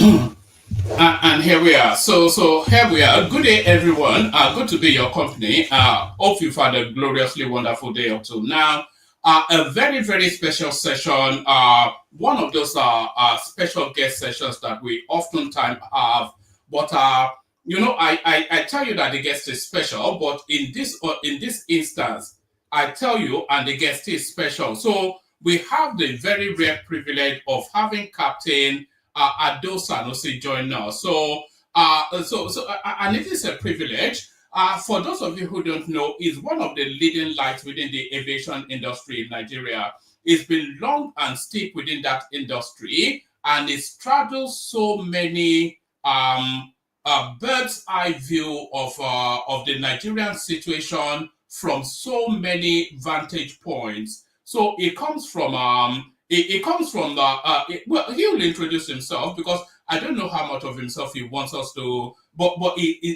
And here we are. So here we are. Good day, everyone. Good to be your company. Hope you've had a gloriously wonderful day up to now. A very, very special session. One of those special guest sessions that we oftentimes have. But I tell you that the guest is special. But in this instance, I tell you, and the guest is special. So we have the very rare privilege of having Captain Ado Sanusi join us. And it is a privilege. For those of you who don't know, is one of the leading lights within the aviation industry in Nigeria. It's been long and steep within that industry, and it straddles so many bird's eye view of the Nigerian situation from so many vantage points. So it comes from it comes from the well, he'll introduce himself because I don't know how much of himself he wants us to, but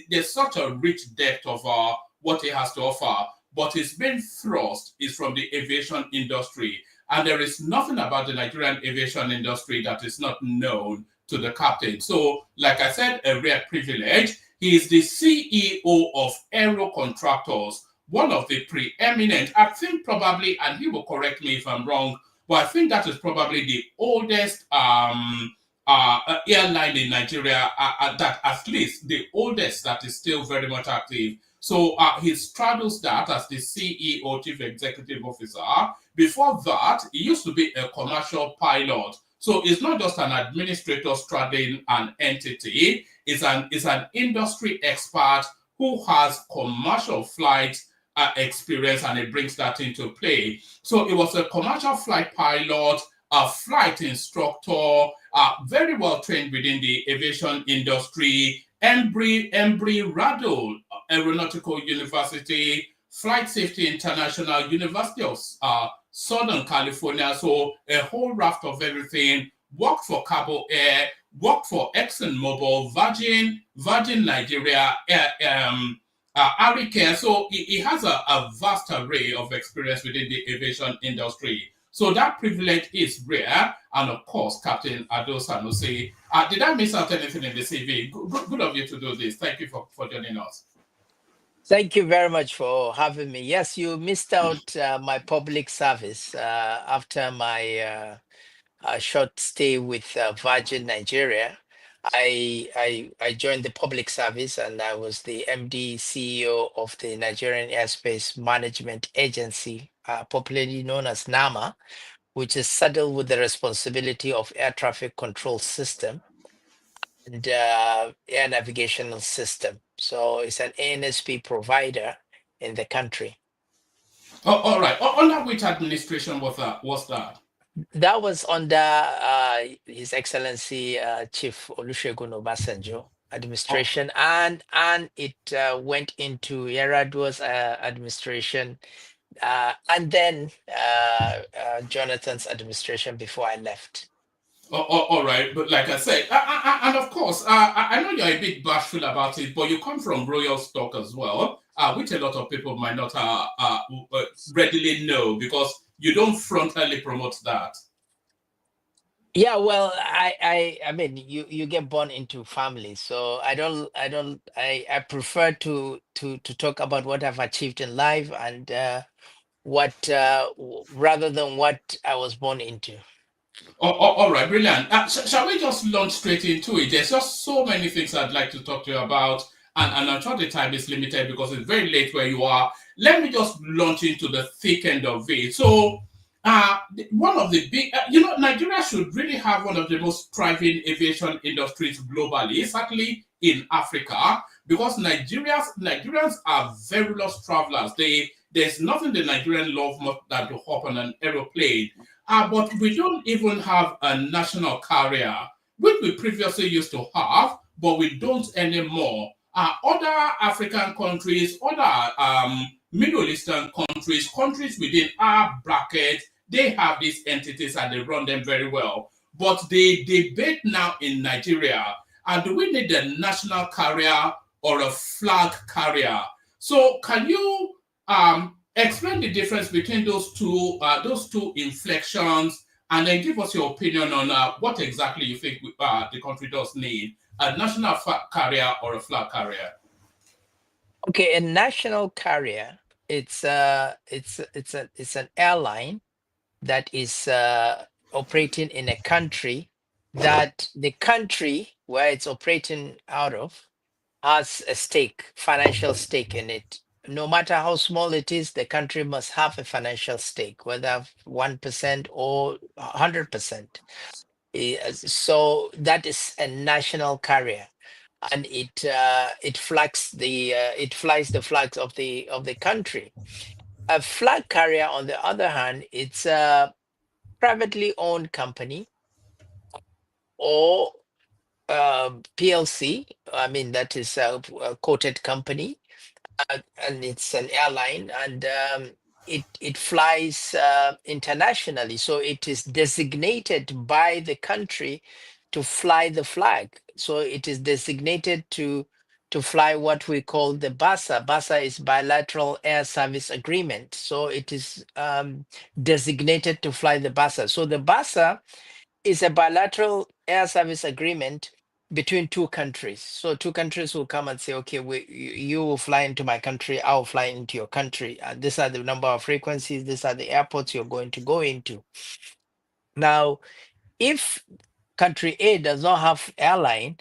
there's such a rich depth of what he has to offer. But his main thrust is from the aviation industry, and there is nothing about the Nigerian aviation industry that is not known to the captain. So, like I said, a rare privilege. He is the CEO of Aero Contractors, one of the preeminent, I think probably, and he will correct me if I'm wrong, but I think that is probably the oldest airline in Nigeria, that at least the oldest that is still very much active. So he straddles that as the CEO, Chief Executive Officer. Before that, he used to be a commercial pilot. So it's not just an administrator straddling an entity, it's an industry expert who has commercial flight experience, and it brings that into play. So it was a commercial flight pilot, a flight instructor, very well trained within the aviation industry, Embry-Riddle Aeronautical University, Flight Safety International, University of Southern California. So a whole raft of everything. Worked for Cabo Air, worked for ExxonMobil, Virgin Nigeria, Aricare. So he has a vast array of experience within the aviation industry. So that privilege is rare. And of course, Captain Ado Sanusi. Did I miss out anything in the CV? Good of you to do this. Thank you for joining us. Thank you very much for having me. Yes, you missed out my public service after my short stay with Virgin Nigeria. I joined the public service, and I was the MD CEO of the Nigerian Airspace Management Agency, popularly known as NAMA, which is saddled with the responsibility of air traffic control system and air navigational system. So it's an ANSP provider in the country. Oh, all right. Under which administration was that? That was under His Excellency Chief Olusegun Obasanjo Oh, administration, and it went into Yaradua's administration, and then Jonathan's administration before I left. all right, but like I said, and of course, I know you're a bit bashful about it, but you come from royal stock as well, which a lot of people might not readily know because you don't frontally promote that. Yeah, well, I mean, you get born into family, so I prefer to talk about what I've achieved in life, and what rather than what I was born into. All right, brilliant. Shall we just launch straight into it? There's just so many things I'd like to talk to you about, and I'm sure the time is limited because it's very late where you are. Let me just launch into the thick end of it. So, one of the big, Nigeria should really have one of the most thriving aviation industries globally, certainly in Africa, because Nigerians are various travelers. There's nothing the Nigerian love more than to hop on an aeroplane. But we don't even have a national carrier, which we previously used to have, but we don't anymore. Other African countries, other Middle Eastern countries, countries within our bracket, they have these entities and they run them very well. But the debate now in Nigeria, do we need a national carrier or a flag carrier? So can you explain the difference between those two inflections, and then give us your opinion on what exactly you think the country does need: a national carrier or a flag carrier. Okay, a national carrier, it's an airline that is operating in a country that the country where it's operating out of has a stake, financial stake in it. No matter how small it is, the country must have a financial stake, whether 1% or 100%. So that is a national carrier, and it flies the flags of the country. A flag carrier, on the other hand, it's a privately owned company or PLC. I mean, that is a quoted company, and it's an airline, and it flies internationally. So it is designated by the country to fly the flag. So it is designated to fly what we call the BASA. BASA is Bilateral Air Service Agreement. So it is designated to fly the BASA. So the BASA is a bilateral air service agreement between two countries. So two countries will come and say, okay, you will fly into my country, I will fly into your country. These are the number of frequencies, these are the airports you're going to go into. Now, if country A does not have airline,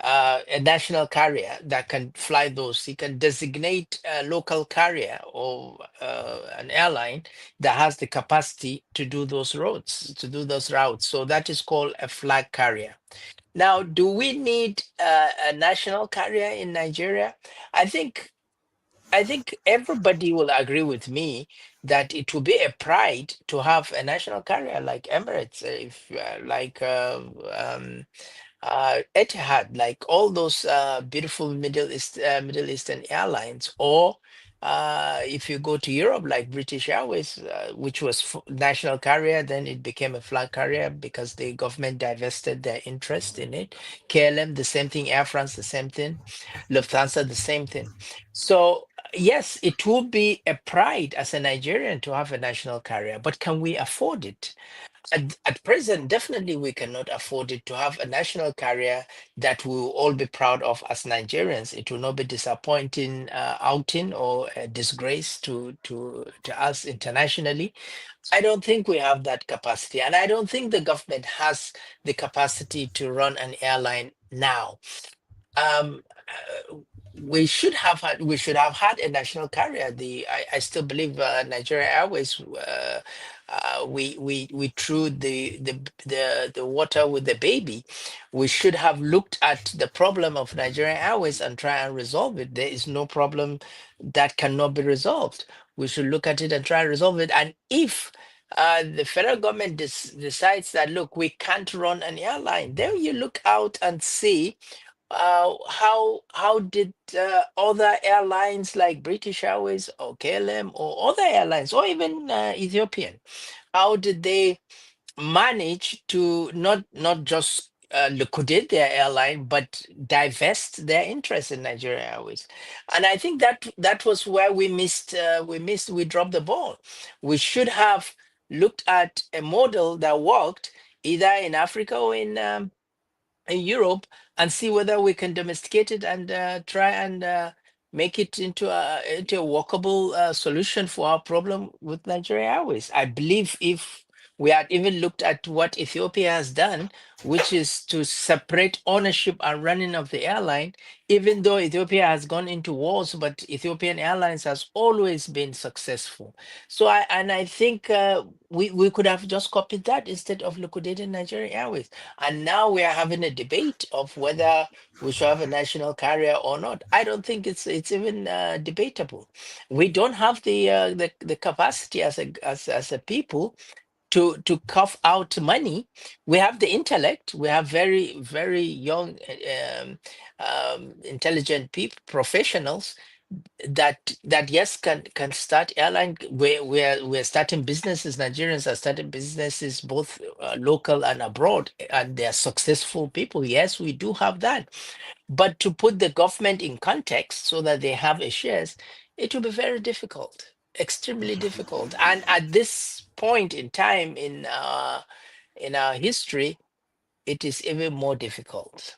a national carrier that can fly those, he can designate a local carrier or an airline that has the capacity to do those routes, to do those routes. So that is called a flag carrier. Now, do we need a national carrier in Nigeria? I think I think everybody will agree with me that it will be a pride to have a national carrier like Emirates, if Etihad, like all those beautiful Middle Eastern airlines, or if you go to Europe, like British Airways, which was national carrier, then it became a flag carrier because the government divested their interest in it. KLM, the same thing. Air France, the same thing. Lufthansa, the same thing. So yes, it would be a pride as a Nigerian to have a national carrier, but can we afford it? At present, definitely we cannot afford it to have a national carrier that we will all be proud of as Nigerians. It will not be disappointing outing or a disgrace to us internationally. I don't think we have that capacity, and I don't think the government has the capacity to run an airline now. We should have had a national carrier. I still believe Nigeria Airways. We threw the water with the baby. We should have looked at the problem of Nigeria Airways and try and resolve it. There is no problem that cannot be resolved. We should look at it and try and resolve it. And if the federal government decides that, look, we can't run an airline, then you look out and see how did other airlines like British Airways or KLM or other airlines or even Ethiopian, how did they manage to not just liquidate their airline but divest their interest in Nigeria Airways? And I think that was where we dropped the ball. We should have looked at a model that worked either in Africa or in Europe and see whether we can domesticate it and try and make it into a workable solution for our problem with Nigeria Airways. I believe if we had even looked at what Ethiopia has done, which is to separate ownership and running of the airline, even though Ethiopia has gone into wars, but Ethiopian Airlines has always been successful. So I think we could have just copied that instead of liquidating Nigeria Airways. And now we are having a debate of whether we should have a national carrier or not. I don't think it's even debatable. We don't have the capacity as a people to cough out money. We have the intellect. We have very young, intelligent people, professionals that yes can start airline. We're starting businesses. Nigerians are starting businesses both local and abroad, and they're successful people. Yes, we do have that, but to put the government in context so that they have a shares, it will be very difficult, extremely difficult. And at this point in time in our history, it is even more difficult.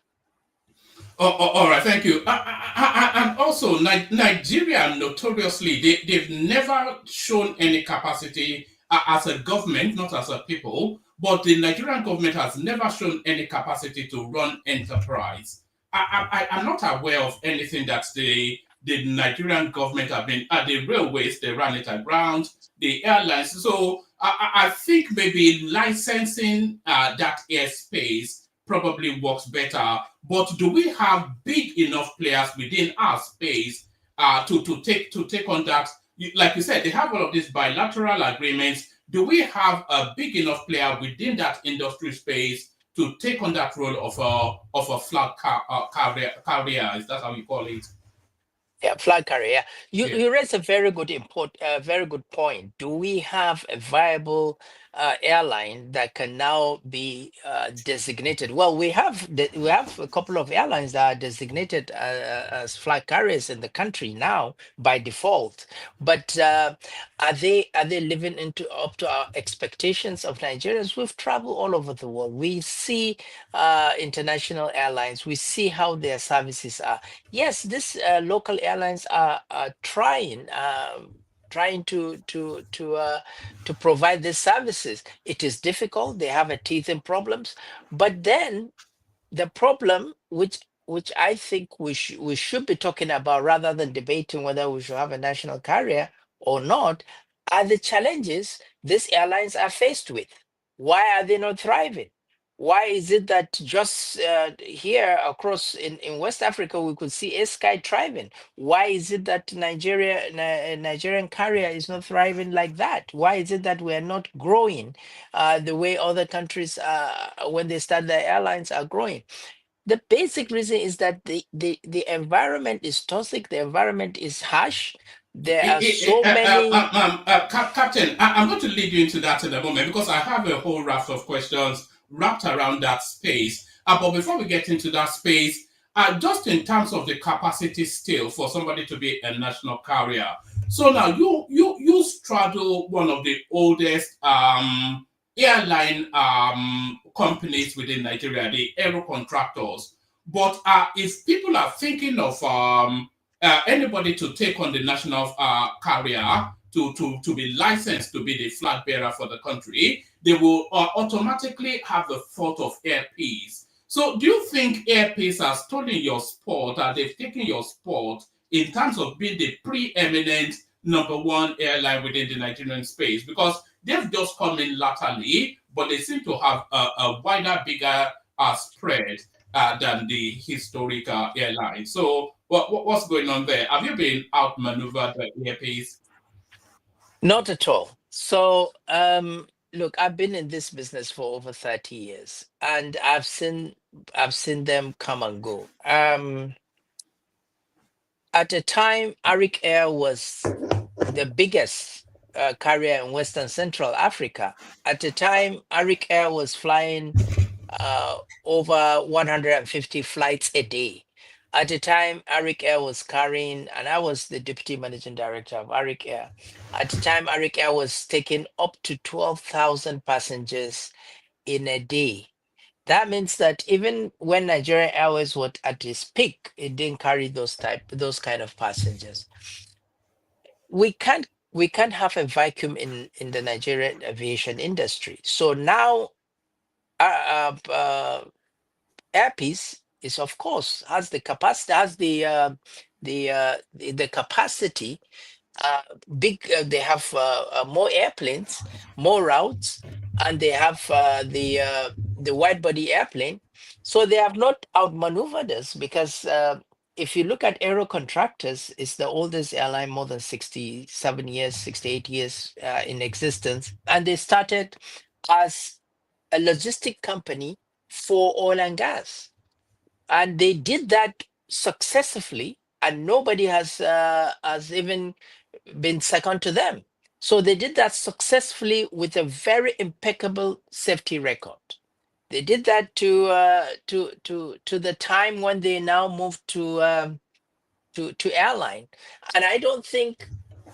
All right, thank you. And also, Nigeria notoriously, they've never shown any capacity as a government, not as a people, but the Nigerian government has never shown any capacity to run enterprise. I'm not aware of anything that the Nigerian government have been at the railways, they run it aground, the airlines. So I think maybe licensing that airspace probably works better. But do we have big enough players within our space to take on that? Like you said, they have all of these bilateral agreements. Do we have a big enough player within that industry space to take on that role of a carrier? Is that how you call it? Yeah, flag carrier. Yeah. You raise a very good point. Do we have a viable airline that can now be designated? Well, we have a couple of airlines that are designated as flag carriers in the country now by default. But are they living into up to our expectations of Nigerians? We've traveled all over the world. We see international airlines. We see how their services are. Yes, these local airlines are trying to provide these services. It is difficult. They have a teething problems, but then the problem which I think we should be talking about rather than debating whether we should have a national carrier or not are the challenges these airlines are faced with. Why are they not thriving? Why is it that just here across in West Africa we could see a sky thriving? Why is it that Nigerian carrier is not thriving like that? Why is it that we are not growing the way other countries, when they start their airlines, are growing? The basic reason is that the environment is toxic, the environment is harsh. There are so many. Captain, I'm going to lead you into that in a moment because I have a whole raft of questions wrapped around that space. But before we get into that space, just in terms of the capacity still for somebody to be a national carrier. So now you straddle one of the oldest airline companies within Nigeria, the aero contractors. But if people are thinking of anybody to take on the national carrier to be licensed to be the flag bearer for the country, they will automatically have the thought of Air Peace. So, do you think Air Peace has stolen your spot, or they've taken your spot in terms of being the preeminent number one airline within the Nigerian space? Because they've just come in latterly, but they seem to have a wider, bigger spread than the historic airline. So, what's going on there? Have you been outmaneuvered by Airpace? Not at all. So, look, I've been in this business for over 30 years and I've seen them come and go. At a time, Arik Air was the biggest carrier in Western Central Africa. At the time, Arik Air was flying over 150 flights a day. At the time, Arik Air was carrying, and I was the deputy managing director of Arik Air. At the time, Arik Air was taking up to 12,000 passengers in a day. That means that even when Nigerian Airways was at its peak, it didn't carry those kind of passengers. We can't have a vacuum in the Nigerian aviation industry. So now, Airpiece is of course has the capacity, has the capacity. uh, they have more airplanes, more routes, and they have the wide body airplane. So they have not outmaneuvered us because if you look at Aero Contractors, it's the oldest airline, more than 67 years, 68 years in existence, and they started as a logistic company for oil and gas, and they did that successfully, and nobody has even been second to them. So they did that successfully with a very impeccable safety record. They did that to the time when they now moved to airline, and I don't think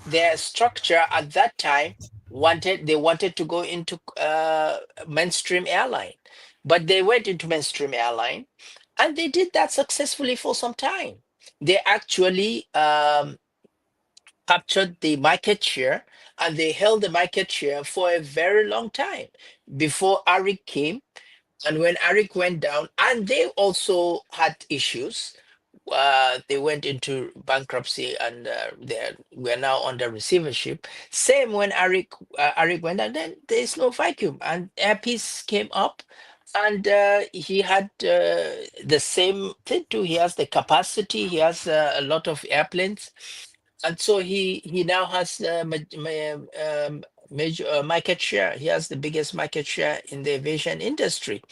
their structure at that time wanted to go into mainstream airline, but they went into mainstream airline, and they did that successfully for some time. They actually captured the market share, and they held the market share for a very long time before Arik came. And when Arik went down, and they also had issues, they went into bankruptcy, and we're now under receivership. Same when Arik went, and then there's no vacuum, and Airpeace came up, and he had the same thing too. He has the capacity. He has a lot of airplanes, and so he now has major market share. He has the biggest market share in the aviation industry.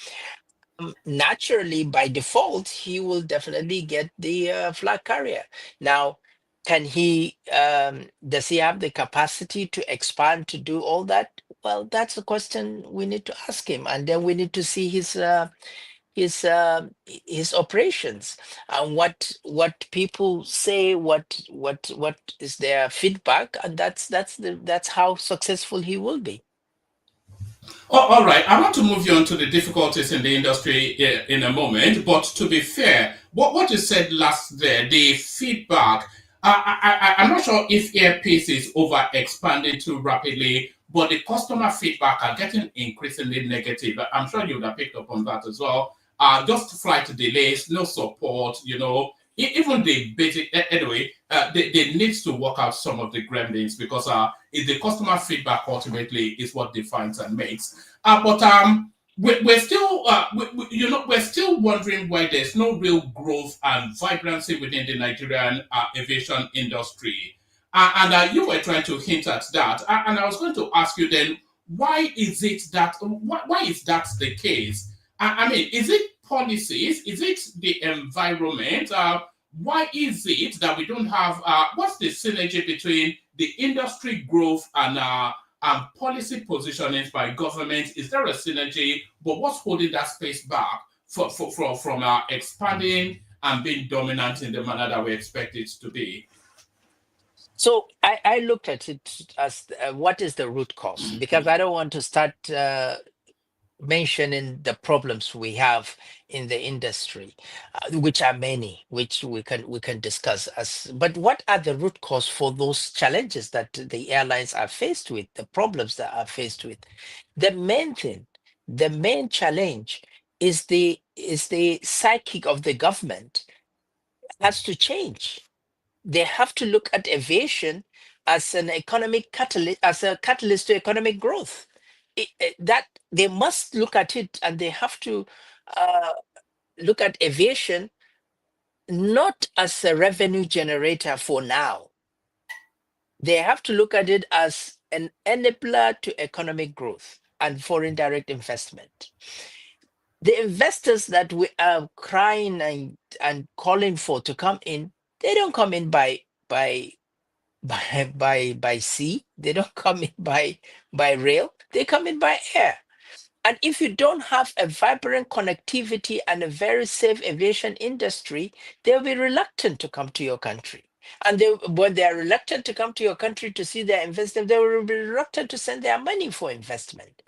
Naturally, by default, he will definitely get the flag carrier. Now, does he have the capacity to expand to do all that? Well, that's a question we need to ask him, and then we need to see his operations and what people say, what is their feedback, and that's how successful he will be. Oh, all right, I want to move you on to the difficulties in the industry in a moment. But to be fair, what you said last there, the feedback, I'm not sure if Airpace is over expanding too rapidly, but the customer feedback are getting increasingly negative. I'm sure you would have picked up on that as well. Just flight delays, no support, even the basic, anyway, they need to work out some of the gremlins, because the customer feedback ultimately is what defines and makes. But we're still, we're still wondering why there's no real growth and vibrancy within the Nigerian aviation industry. And you were trying to hint at that. And I was going to ask you then, why is it that, why is that the case? I mean, is it policies? Is it the environment? Why is it that we don't have, what's the synergy between the industry growth and policy positioning by government? Is there a synergy? But what's holding that space back from expanding and being dominant in the manner that we expect it to be? So I looked at it as what is the root cause, because I don't want to start mentioning the problems we have in the industry, which are many, which we can discuss as. But what are the root cause for those challenges that the airlines are faced with, the problems that are faced with? The main thing, the main challenge is the psychic of the government has to change. They have to look at aviation as an economic catalyst, as a catalyst to economic growth. That they must look at it, and they have to uh, look at aviation not as a revenue generator for now. They have to look at it as an enabler to economic growth and foreign direct investment. The investors that we are crying and calling for to come in, they don't come in by sea. They don't come in by rail. They come in by air. And if you don't have a vibrant connectivity and a very safe aviation industry, they'll be reluctant to come to your country. And when they are reluctant to come to your country to see their investment, they will be reluctant to send their money for investment.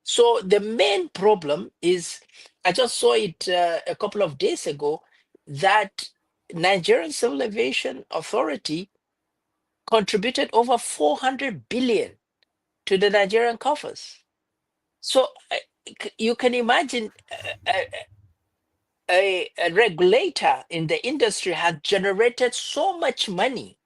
So the main problem is, I just saw it a couple of days ago, that Nigerian Civil Aviation Authority contributed over 400 billion to the Nigerian coffers. So you can imagine a regulator in the industry has generated so much money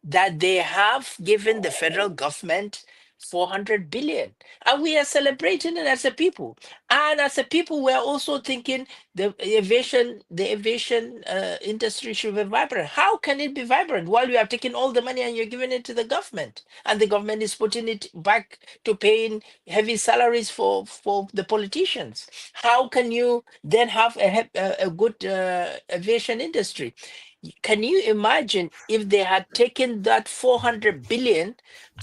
that they have given the federal government 400 billion, and we are celebrating it as a people. And as a people, we are also thinking the aviation industry should be vibrant. How can it be vibrant while you are taking all the money and you're giving it to the government, and the government is putting it back to paying heavy salaries for the politicians? How can you then have a good aviation industry? Can you imagine if they had taken that 400 billion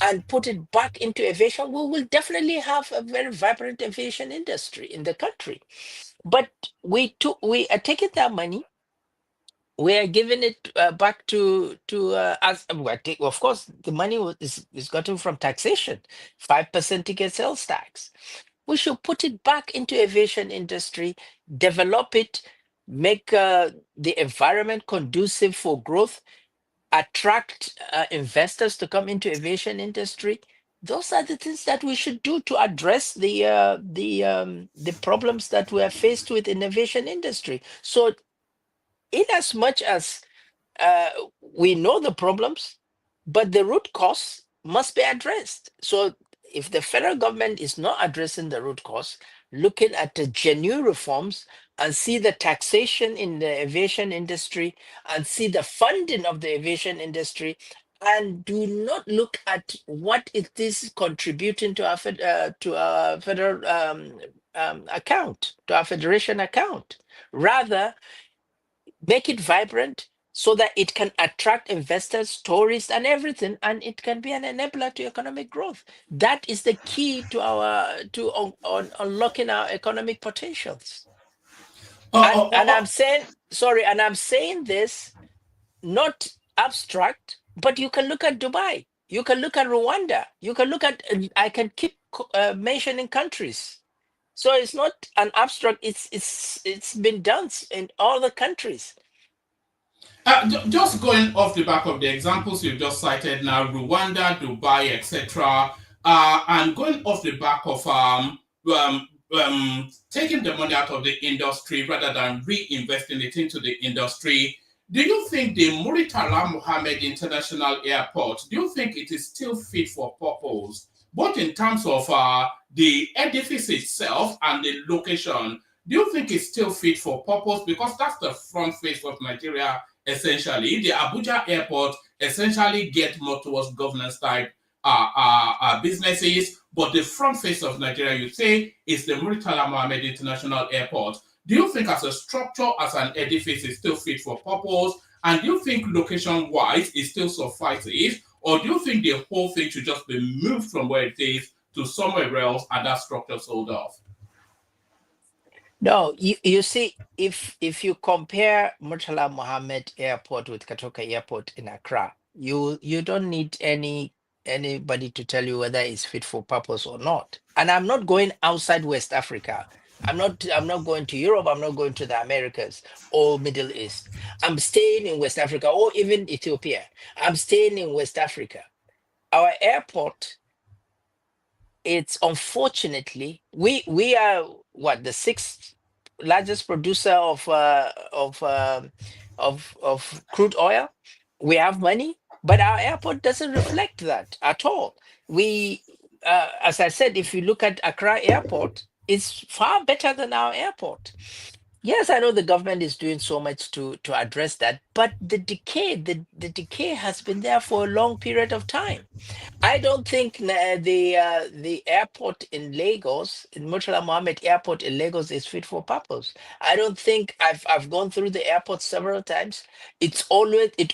and put it back into aviation? We will definitely have a very vibrant aviation industry in the country. But we are taking that money, we are giving it back to as of course the money is gotten from taxation, 5% ticket sales tax. We should put it back into aviation industry, develop it, make the environment conducive for growth, attract investors to come into aviation industry. Those are the things that we should do to address the problems that we are faced with in aviation industry. So in as much as uh, we know the problems, but the root cause must be addressed. So if the federal government is not addressing the root cause, looking at the genuine reforms and see the taxation in the aviation industry and see the funding of the aviation industry, and do not look at what it is contributing to our to our federal account, to our federation account, rather make it vibrant so that it can attract investors, tourists, and everything, and it can be an enabler to economic growth. That is the key to our to on unlocking our economic potentials. Oh, And oh, oh, I'm oh. saying sorry, and I'm saying this not abstract, but you can look at Dubai, you can look at Rwanda, you can look at I can keep mentioning countries. So it's not an abstract. It's been done in all the countries. Just going off the back of the examples you've just cited now, Rwanda, Dubai, etc., and going off the back of taking the money out of the industry rather than reinvesting it into the industry, do you think the Muritala Mohammed International Airport, do you think it is still fit for purpose, both in terms of the edifice itself and the location? Do you think it's still fit for purpose? Because that's the front face of Nigeria essentially. The Abuja airport essentially get more towards governance type businesses, but the front face of Nigeria, you say, is the Muritala Mohammed International Airport. Do you think as a structure, as an edifice, is still fit for purpose? And do you think location-wise it still suffices? Or do you think the whole thing should just be moved from where it is to somewhere else and that structure sold off? No, you see, if you compare Murtala Mohammed Airport with Katoka Airport in Accra, you don't need anybody to tell you whether it's fit for purpose or not. And I'm not going outside West Africa. I'm not going to Europe, I'm not going to the Americas or Middle East. I'm staying in West Africa or even Ethiopia. I'm staying in West Africa. Our airport, it's unfortunately we are what, the sixth largest producer of crude oil. We have money, but our airport doesn't reflect that at all. We as I said, if you look at Accra airport, it's far better than our airport. Yes, I know the government is doing so much to address that, but the decay has been there for a long period of time. I don't think the airport in Lagos, in Murtala Mohammed Airport in Lagos, is fit for purpose. I don't think I've gone through the airport several times. It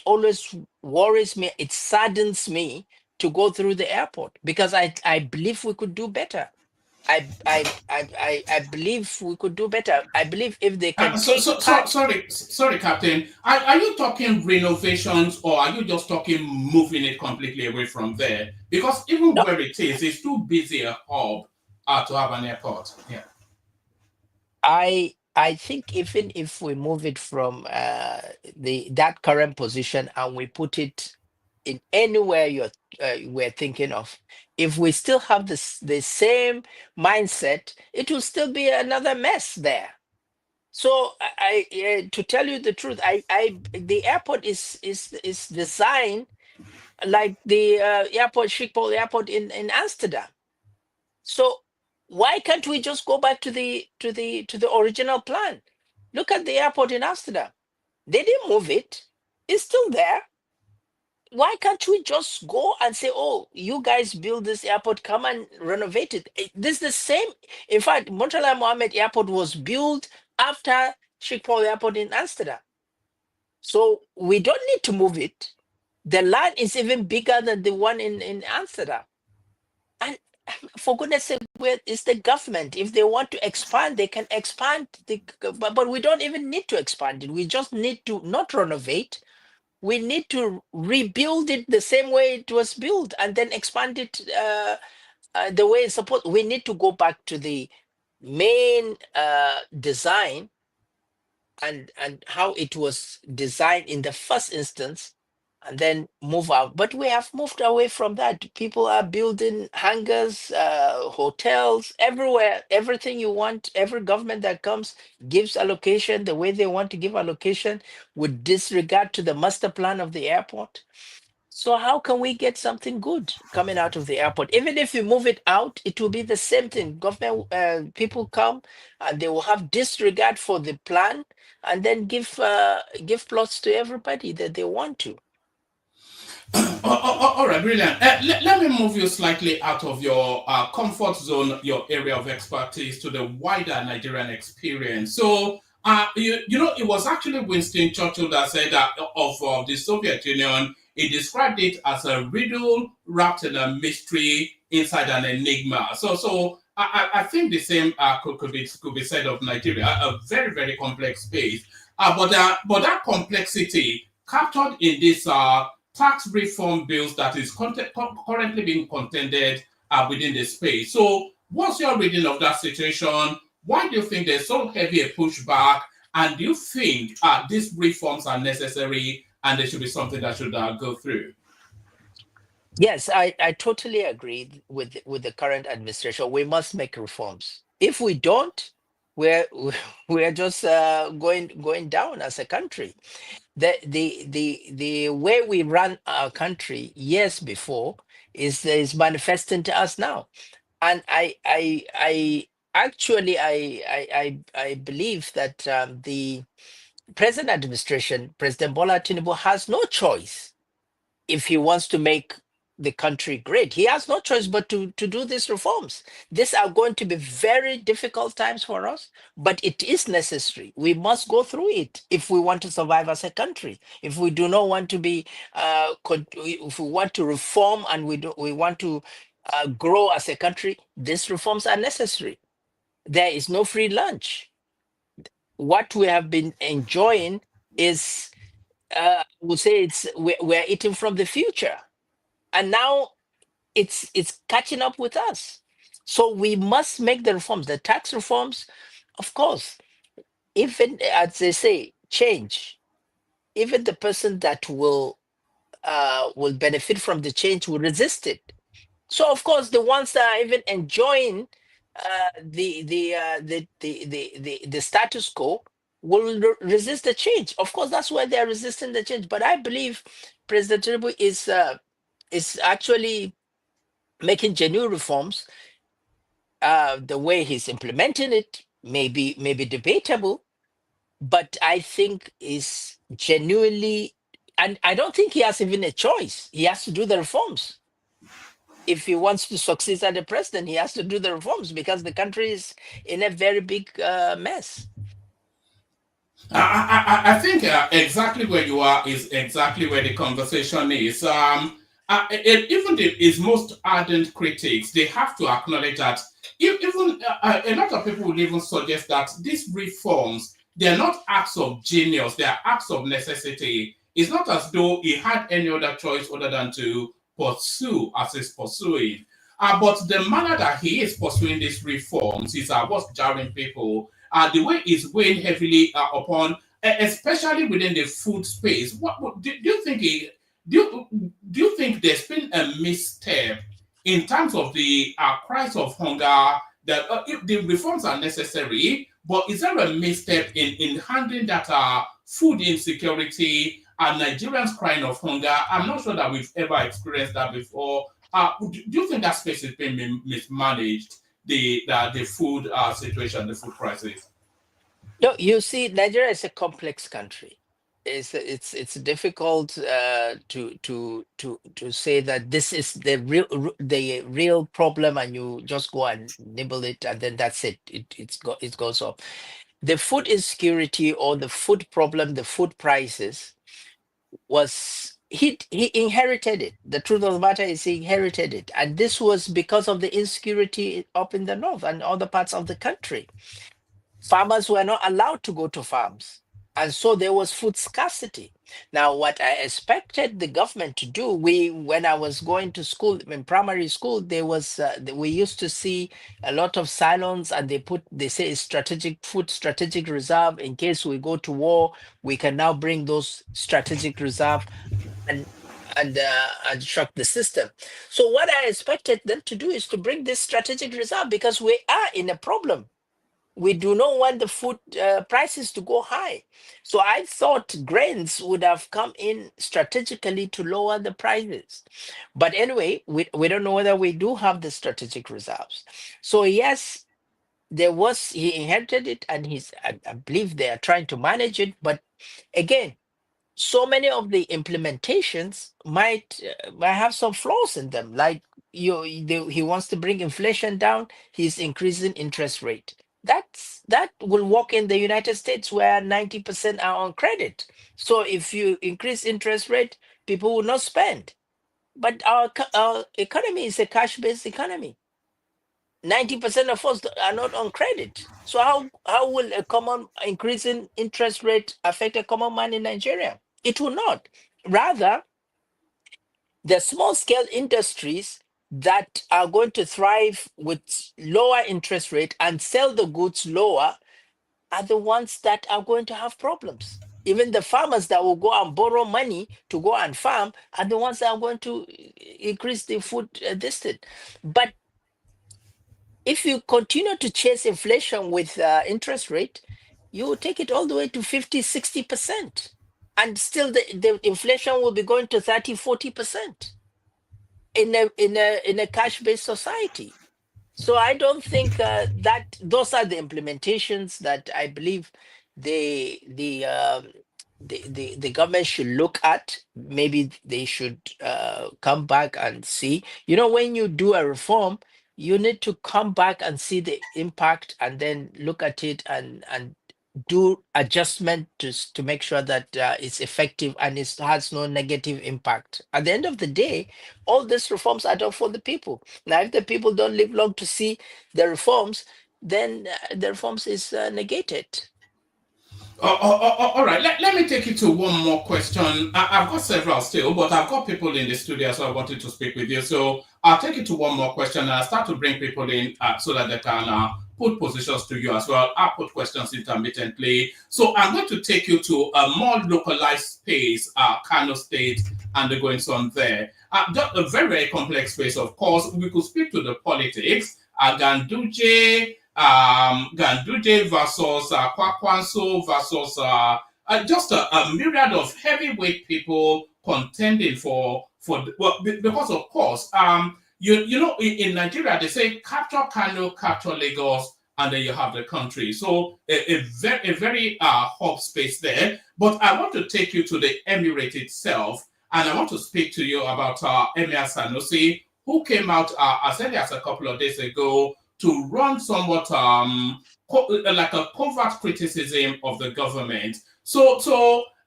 always worries me. It saddens me to go through the airport because I believe we could do better. I believe we could do better. I believe if they can take part. Sorry, Captain. Are you talking renovations or are you just talking moving it completely away from there? Because even No, where it is, it's too busy a hub to have an airport. Yeah. I think even if we move it from the that current position and we put it in anywhere we're thinking of, if we still have the same mindset, it will still be another mess there. So to tell you the truth, I the airport is designed like the airport Schiphol Airport in Amsterdam. So why can't we just go back to the original plan? Look at the airport in Amsterdam. They didn't move it. It's still there. Why can't we just go and say, "Oh, you guys build this airport, come and renovate it"? This is the same. In fact, Murtala Mohammed Airport was built after Schiphol Airport in Amsterdam. So we don't need to move it. The land is even bigger than the one in Amsterdam. For goodness sake, it's the government. If they want to expand, they can expand. But we don't even need to expand it. We just need to not renovate. We need to rebuild it the same way it was built and then expand it the way it's supposed. We need to go back to the main design and how it was designed in the first instance, and then move out. But we have moved away from that. People are building hangars, hotels everywhere. Everything you want, every government that comes gives allocation the way they want to give allocation with disregard to the master plan of the airport. So how can we get something good coming out of the airport? Even if you move it out, it will be the same thing. Government people come and they will have disregard for the plan and then give plots to everybody that they want to. All right, brilliant. Let me move you slightly out of your comfort zone, your area of expertise, to the wider Nigerian experience. So, you know, it was actually Winston Churchill that said that of the Soviet Union, he described it as a riddle wrapped in a mystery inside an enigma. I think the same could be said of Nigeria, a very, very complex space. But that complexity captured in this tax reform bills that is currently being contended within the space. So, what's your reading of that situation? Why do you think there's so heavy a pushback? And do you think these reforms are necessary and they should be something that should go through? Yes, I totally agree with the current administration. We must make reforms. If we don't, we're we're just going down as a country. The way we run our country years before is manifesting to us now. And I actually I believe that the present administration, President Bola Tinubu, has no choice if he wants to make the country great. He has no choice but to do these reforms. These are going to be very difficult times for us, but it is necessary. We must go through it if we want to survive as a country. If we do not want to be, if we want to reform and we want to grow as a country, these reforms are necessary. There is no free lunch. What we have been enjoying is, I would say, we're eating from the future, and now it's catching up with us. So we must make the reforms, the tax reforms, of course. Even as they say, change. Even the person that will benefit from the change will resist it. So of course, the ones that are even enjoying the status quo will resist the change. Of course, that's why they are resisting the change. But I believe President Tinubu is actually making genuine reforms. The way he's implementing it may be debatable, but I think is genuinely, and I don't think he has even a choice. He has to do the reforms. If he wants to succeed as the president, he has to do the reforms because the country is in a very big mess. I think exactly where you are is exactly where the conversation is. Even his most ardent critics, they have to acknowledge that even a lot of people will even suggest that these reforms, they're not acts of genius, they are acts of necessity. It's not as though he had any other choice other than to pursue as he's pursuing. But the manner that he is pursuing these reforms is what's jarring people, the way is weighing heavily upon, especially within the food space. Do you think do you think there's been a misstep in terms of the cries of hunger? That if the reforms are necessary, but is there a misstep in handling that food insecurity and Nigerians crying of hunger? I'm not sure that we've ever experienced that before. Do you think that space is being mismanaged? The food situation, the food crisis. No, you see, Nigeria is a complex country. It's difficult to say that this is the real problem, and you just go and nibble it, and then that's it. It goes off. The food insecurity or the food problem, the food prices was he inherited it. The truth of the matter is he inherited it. And this was because of the insecurity up in the north and other parts of the country. Farmers were not allowed to go to farms. And so there was food scarcity. Now, what I expected the government to do, when I was going to school in primary school, there was we used to see a lot of silos, and they say it's strategic food, strategic reserve in case we go to war. We can now bring those strategic reserve and and shock the system. So what I expected them to do is to bring this strategic reserve, because we are in a problem. We do not want the food prices to go high. So I thought grains would have come in strategically to lower the prices. But anyway, we don't know whether we do have the strategic reserves. So yes, he inherited it, and I believe they are trying to manage it. But again, so many of the implementations might have some flaws in them. Like he wants to bring inflation down, he's increasing interest rate. That will work in the United States, where 90% are on credit. So if you increase interest rate, people will not spend. But our economy is a cash-based economy. 90% of us are not on credit. So how will a common increase in interest rate affect a common man in Nigeria? It will not. Rather, the small scale industries that are going to thrive with lower interest rate and sell the goods lower are the ones that are going to have problems. Even the farmers that will go and borrow money to go and farm are the ones that are going to increase the food distance. But if you continue to chase inflation with interest rate, you will take it all the way to 50, 60%. And still the inflation will be going to 30, 40% in a cash-based society. So I don't think that those are the implementations that I believe the the, um, the government should look at. Maybe they should come back and see. You know, when you do a reform, you need to come back and see the impact, and then look at it and do adjustment to make sure that it's effective and it has no negative impact. At the end of the day, all these reforms are done for the people. Now, if the people don't live long to see the reforms, then the reforms is negated. All right, let me take you to one more question. I've got several still, but I've got people in the studio, so I wanted to speak with you. So I'll take you to one more question, and I'll start to bring people in so that they can put positions to you as well. I'll put questions intermittently. So I'm going to take you to a more localized space, Kano State, and the goings on there. Just a very, very complex space, of course. We could speak to the politics, Ganduje versus Kwakwanso versus just a myriad of heavyweight people contending well, because of course you know in Nigeria they say capture Kano, capture Lagos, and then you have the country. So a very hot space there. But I want to take you to the Emirate itself, and I want to speak to you about Emir Sanusi, who came out as early as a couple of days ago to run somewhat like a covert criticism of the government. So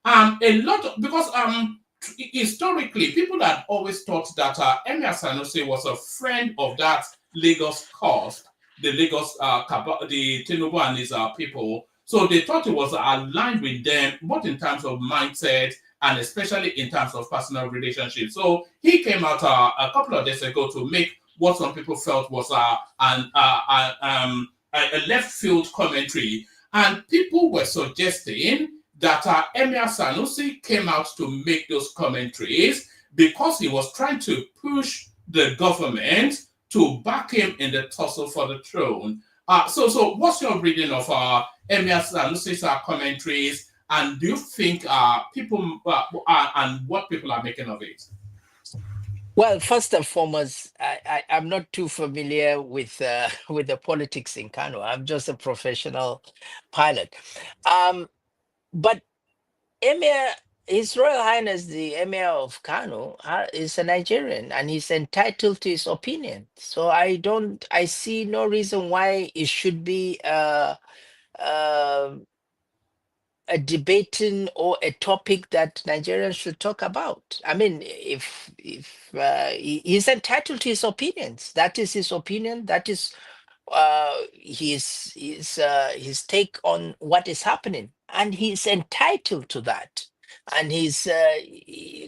a lot of, because historically people had always thought that Emir Sanusi was a friend of that Lagos cause, the Lagos the Tinubu and his people. So they thought it was aligned with them, both in terms of mindset and especially in terms of personal relationships. So he came out a couple of days ago to make what some people felt was a left field commentary. And people were suggesting that Emir Sanusi came out to make those commentaries because he was trying to push the government to back him in the tussle for the throne. So what's your reading of Emir Sanusi's commentaries, and do you think people and what people are making of it? Well, first and foremost, I'm not too familiar with with the politics in Kano. I'm just a professional pilot. Um, but Emir, His Royal Highness the Emir of Kano is a Nigerian, and he's entitled to his opinion. So I see no reason why it should be uh, a debating or a topic that Nigerians should talk about. I mean, if he's entitled to his opinions, that is his opinion. That is his take on what is happening, and he's entitled to that. And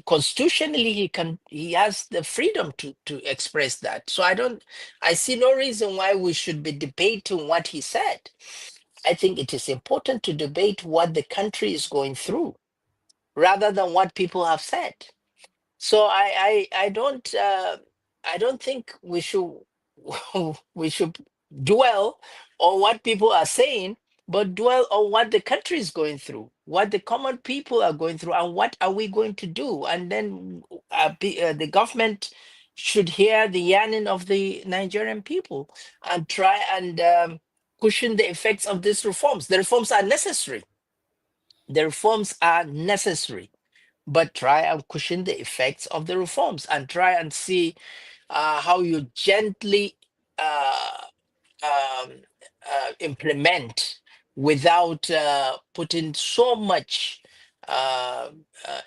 constitutionally he has the freedom to express that. So I see no reason why we should be debating what he said. I think it is important to debate what the country is going through rather than what people have said. So I don't think we should we should dwell on what people are saying, but dwell on what the country is going through, what the common people are going through, and what are we going to do. And then the government should hear the yearning of the Nigerian people and try and cushion the effects of these reforms. The reforms are necessary. The reforms are necessary, but try and cushion the effects of the reforms and try and see how you gently uh, um, implement without putting so much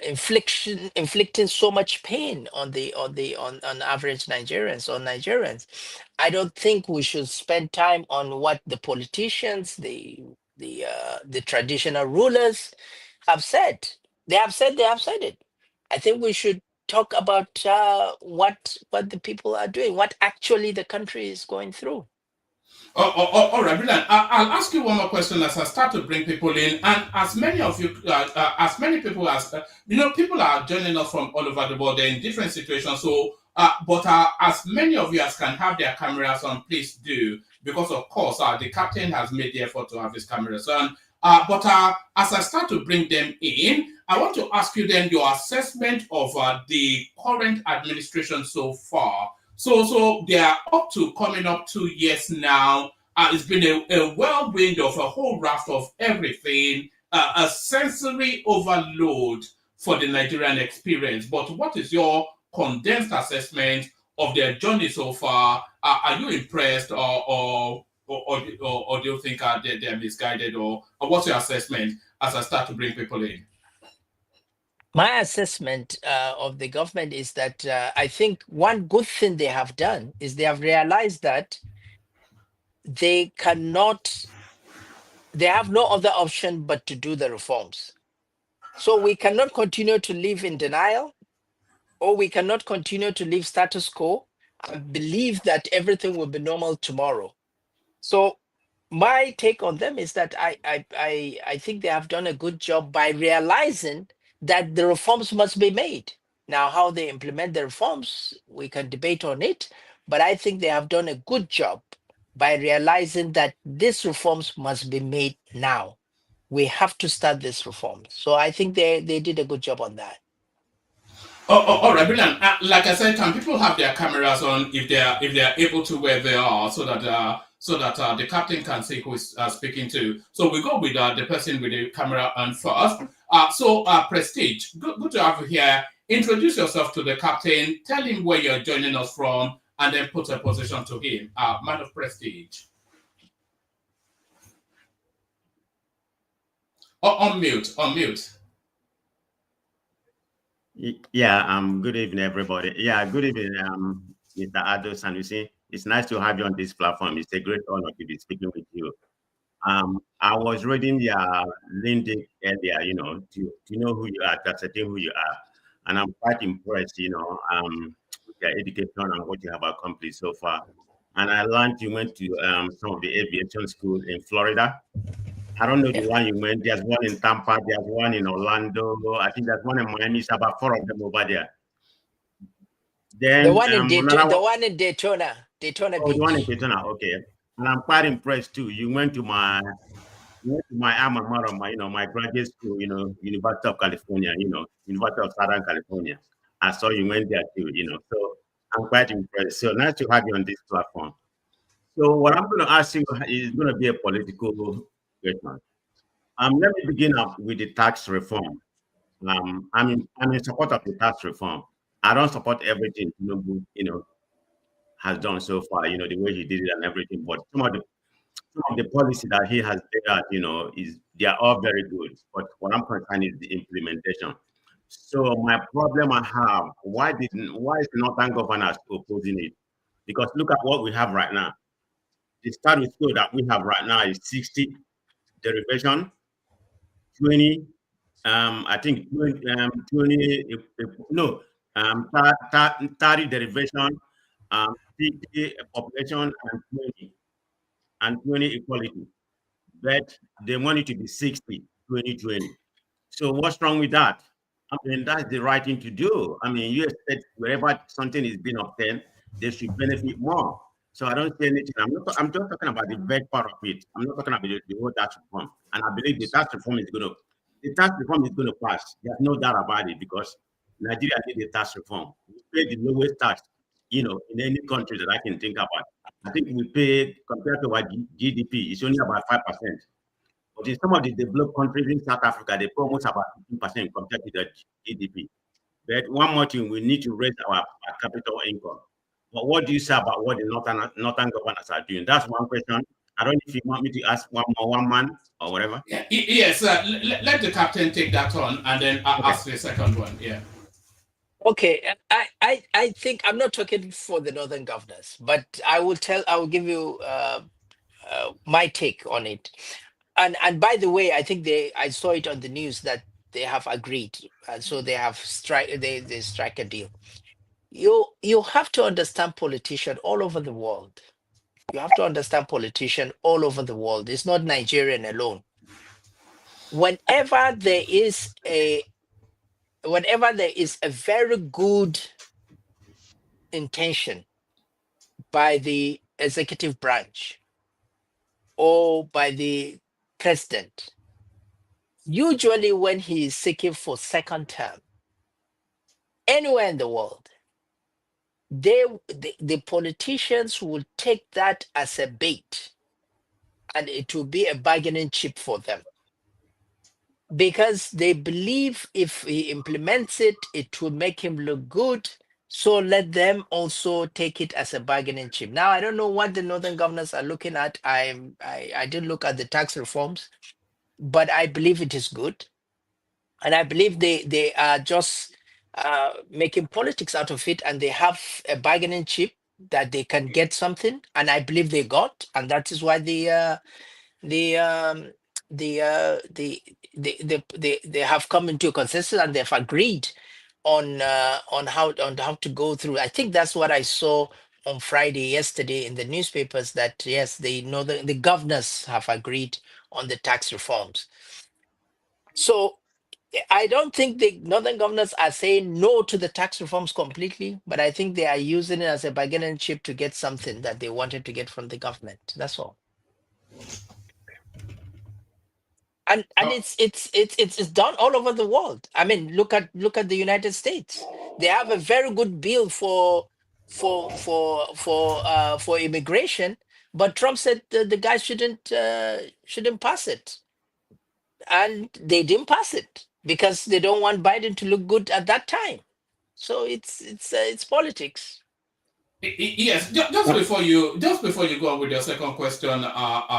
inflicting so much pain on average Nigerians or Nigerians. I don't think we should spend time on what the politicians, the traditional rulers have said. They have said it. I think we should talk about what the people are doing, what actually the country is going through. All right, brilliant. I'll ask you one more question as I start to bring people in, and as many of you, as many people as people are joining us from all over the world. They're in different situations. So, but as many of you as can have their cameras on, please do, because of course, the captain has made the effort to have his cameras on. But as I start to bring them in, I want to ask you then your assessment of the current administration so far. So they are up to coming up 2 years now. It's been a whirlwind of a whole raft of everything, a sensory overload for the Nigerian experience. But what is your condensed assessment of their journey so far? Are you impressed, or do you think they're misguided, or what's your assessment as I start to bring people in? My assessment of the government is that I think one good thing they have done is they have realized that they cannot, they have no other option but to do the reforms. So we cannot continue to live in denial, or we cannot continue to live status quo and believe that everything will be normal tomorrow. So my take on them is that I think they have done a good job by realizing that the reforms must be made. Now, how they implement the reforms, we can debate on it, but I think they have done a good job by realizing that these reforms must be made now. We have to start this reform. So I think they did a good job on that. All right, brilliant. Like I said, can people have their cameras on if they are able to where they are, so that the captain can see who is speaking to. So we go with the person with the camera on first. Prestige, good to have you here. Introduce yourself to the captain. Tell him where you're joining us from, and then put a position to him. Man of Prestige. On mute. On mute. Yeah, good evening, everybody. Yeah, good evening, Mr. Ado Sanusi. It's nice to have you on this platform. It's a great honor to be speaking with you. I was reading your LinkedIn earlier, to know who you are, to ascertain who you are. And I'm quite impressed, with your education and what you have accomplished so far. And I learned you went to some of the aviation schools in Florida. I don't know the Yeah. one you went. There's one in Tampa. There's one in Orlando. I think there's one in Miami. It's about four of them over there. The Then one in another The one, one in Daytona oh, the one in Beach. Daytona. Okay, and I'm quite impressed too. You went to my alma mater, my graduate school. University of California. University of Southern California. I saw you went there too. So I'm quite impressed. So nice to have you on this platform. So what I'm going to ask you is going to be a political question. Let me begin up with the tax reform. I'm in support of the tax reform. I don't support everything has done so far. The way he did it and everything. But some of the policy that he has laid out, is they are all very good. But what I'm concerned is the implementation. So my problem I have, why is Northern governors opposing it? Because look at what we have right now. The status quo that we have right now is 60 derivation, 20, I think 20, 20 no, 30 derivation, 50 population, and 20 equality. But they want it to be 60, 20, 20. So what's wrong with that? I mean, that's the right thing to do. I mean, you expect wherever something is being obtained, they should benefit more. So I don't say anything. I'm just talking about the bad part of it. I'm not talking about the whole tax reform. And I believe the tax reform is going to pass. There's no doubt about it because Nigeria needs a tax reform. We pay the lowest tax, in any country that I can think about. I think we pay compared to our GDP, it's only about 5%. But in some of the developed countries in South Africa, they pay almost about 15% compared to the GDP. But one more thing, we need to raise our capital income. But what do you say about what the northern governors are doing? That's one question. I don't know if you want me to ask one man or whatever. Yeah, yes, let the captain take that on, and then I'll Okay. ask the second one. Yeah. Okay, I think I'm not talking for the northern governors, but I will give you my take on it. And by the way, I think I saw it on the news that they have agreed, and so they have they strike a deal. You have to understand politicians all over the world. You have to understand politicians all over the world. It's not Nigerian alone. Whenever there is a very good intention by the executive branch or by the president, usually when he is seeking for second term, anywhere in the world, the politicians will take that as a bait, and it will be a bargaining chip for them, because they believe if he implements it, it will make him look good. So let them also take it as a bargaining chip. Now, I don't know what the northern governors are looking at. I didn't look at the tax reforms, but I believe it is good. And I believe they are just making politics out of it, and they have a bargaining chip that they can get something. And I believe they got, and that is why the um they have come into a consensus, and they've agreed on how to go through. I think that's what I saw on Friday yesterday in the newspapers, that yes, they know the governors have agreed on the tax reforms. So I don't think the northern governors are saying no to the tax reforms completely, but I think they are using it as a bargaining chip to get something that they wanted to get from the government. That's all. And Oh, it's done all over the world. I mean, look at the United States. They have a very good bill for immigration, but Trump said the guy shouldn't pass it, and they didn't pass it because they don't want Biden to look good at that time. So it's politics. yes. Just before you go on with your second question,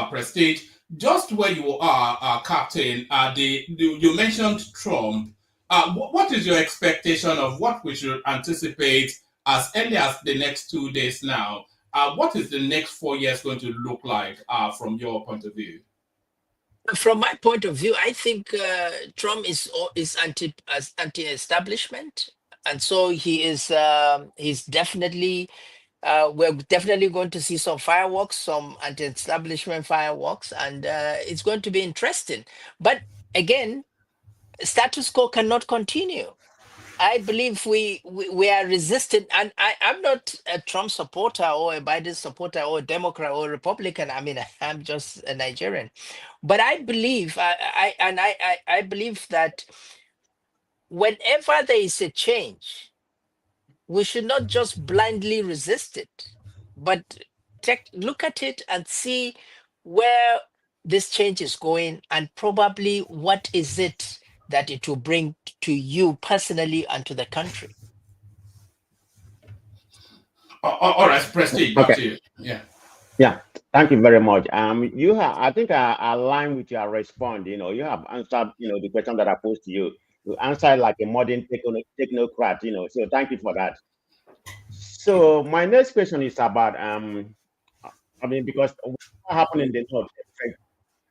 Prestige. Just where you are, Captain. You mentioned Trump. What is your expectation of what we should anticipate as early as the next 2 days now? What is the next 4 years going to look like from your point of view? From my point of view, I think Trump is anti-establishment, and so he's definitely we're definitely going to see some fireworks, some anti-establishment fireworks, and it's going to be interesting. But again, status quo cannot continue. I believe we are resistant, and I'm not a Trump supporter or a Biden supporter or a Democrat or a Republican. I mean, I'm just a Nigerian, but I believe I believe that whenever there is a change, we should not just blindly resist it, but look at it and see where this change is going, and probably what is it that it will bring to you personally and to the country. All right, Prestige, back Okay. to you. Yeah. Yeah. Thank you very much. You have, I think I align with your response. You have answered, the question that I posed to you. You answered like a modern technocrat. So thank you for that. So my next question is about, I mean, because what happened in the north affect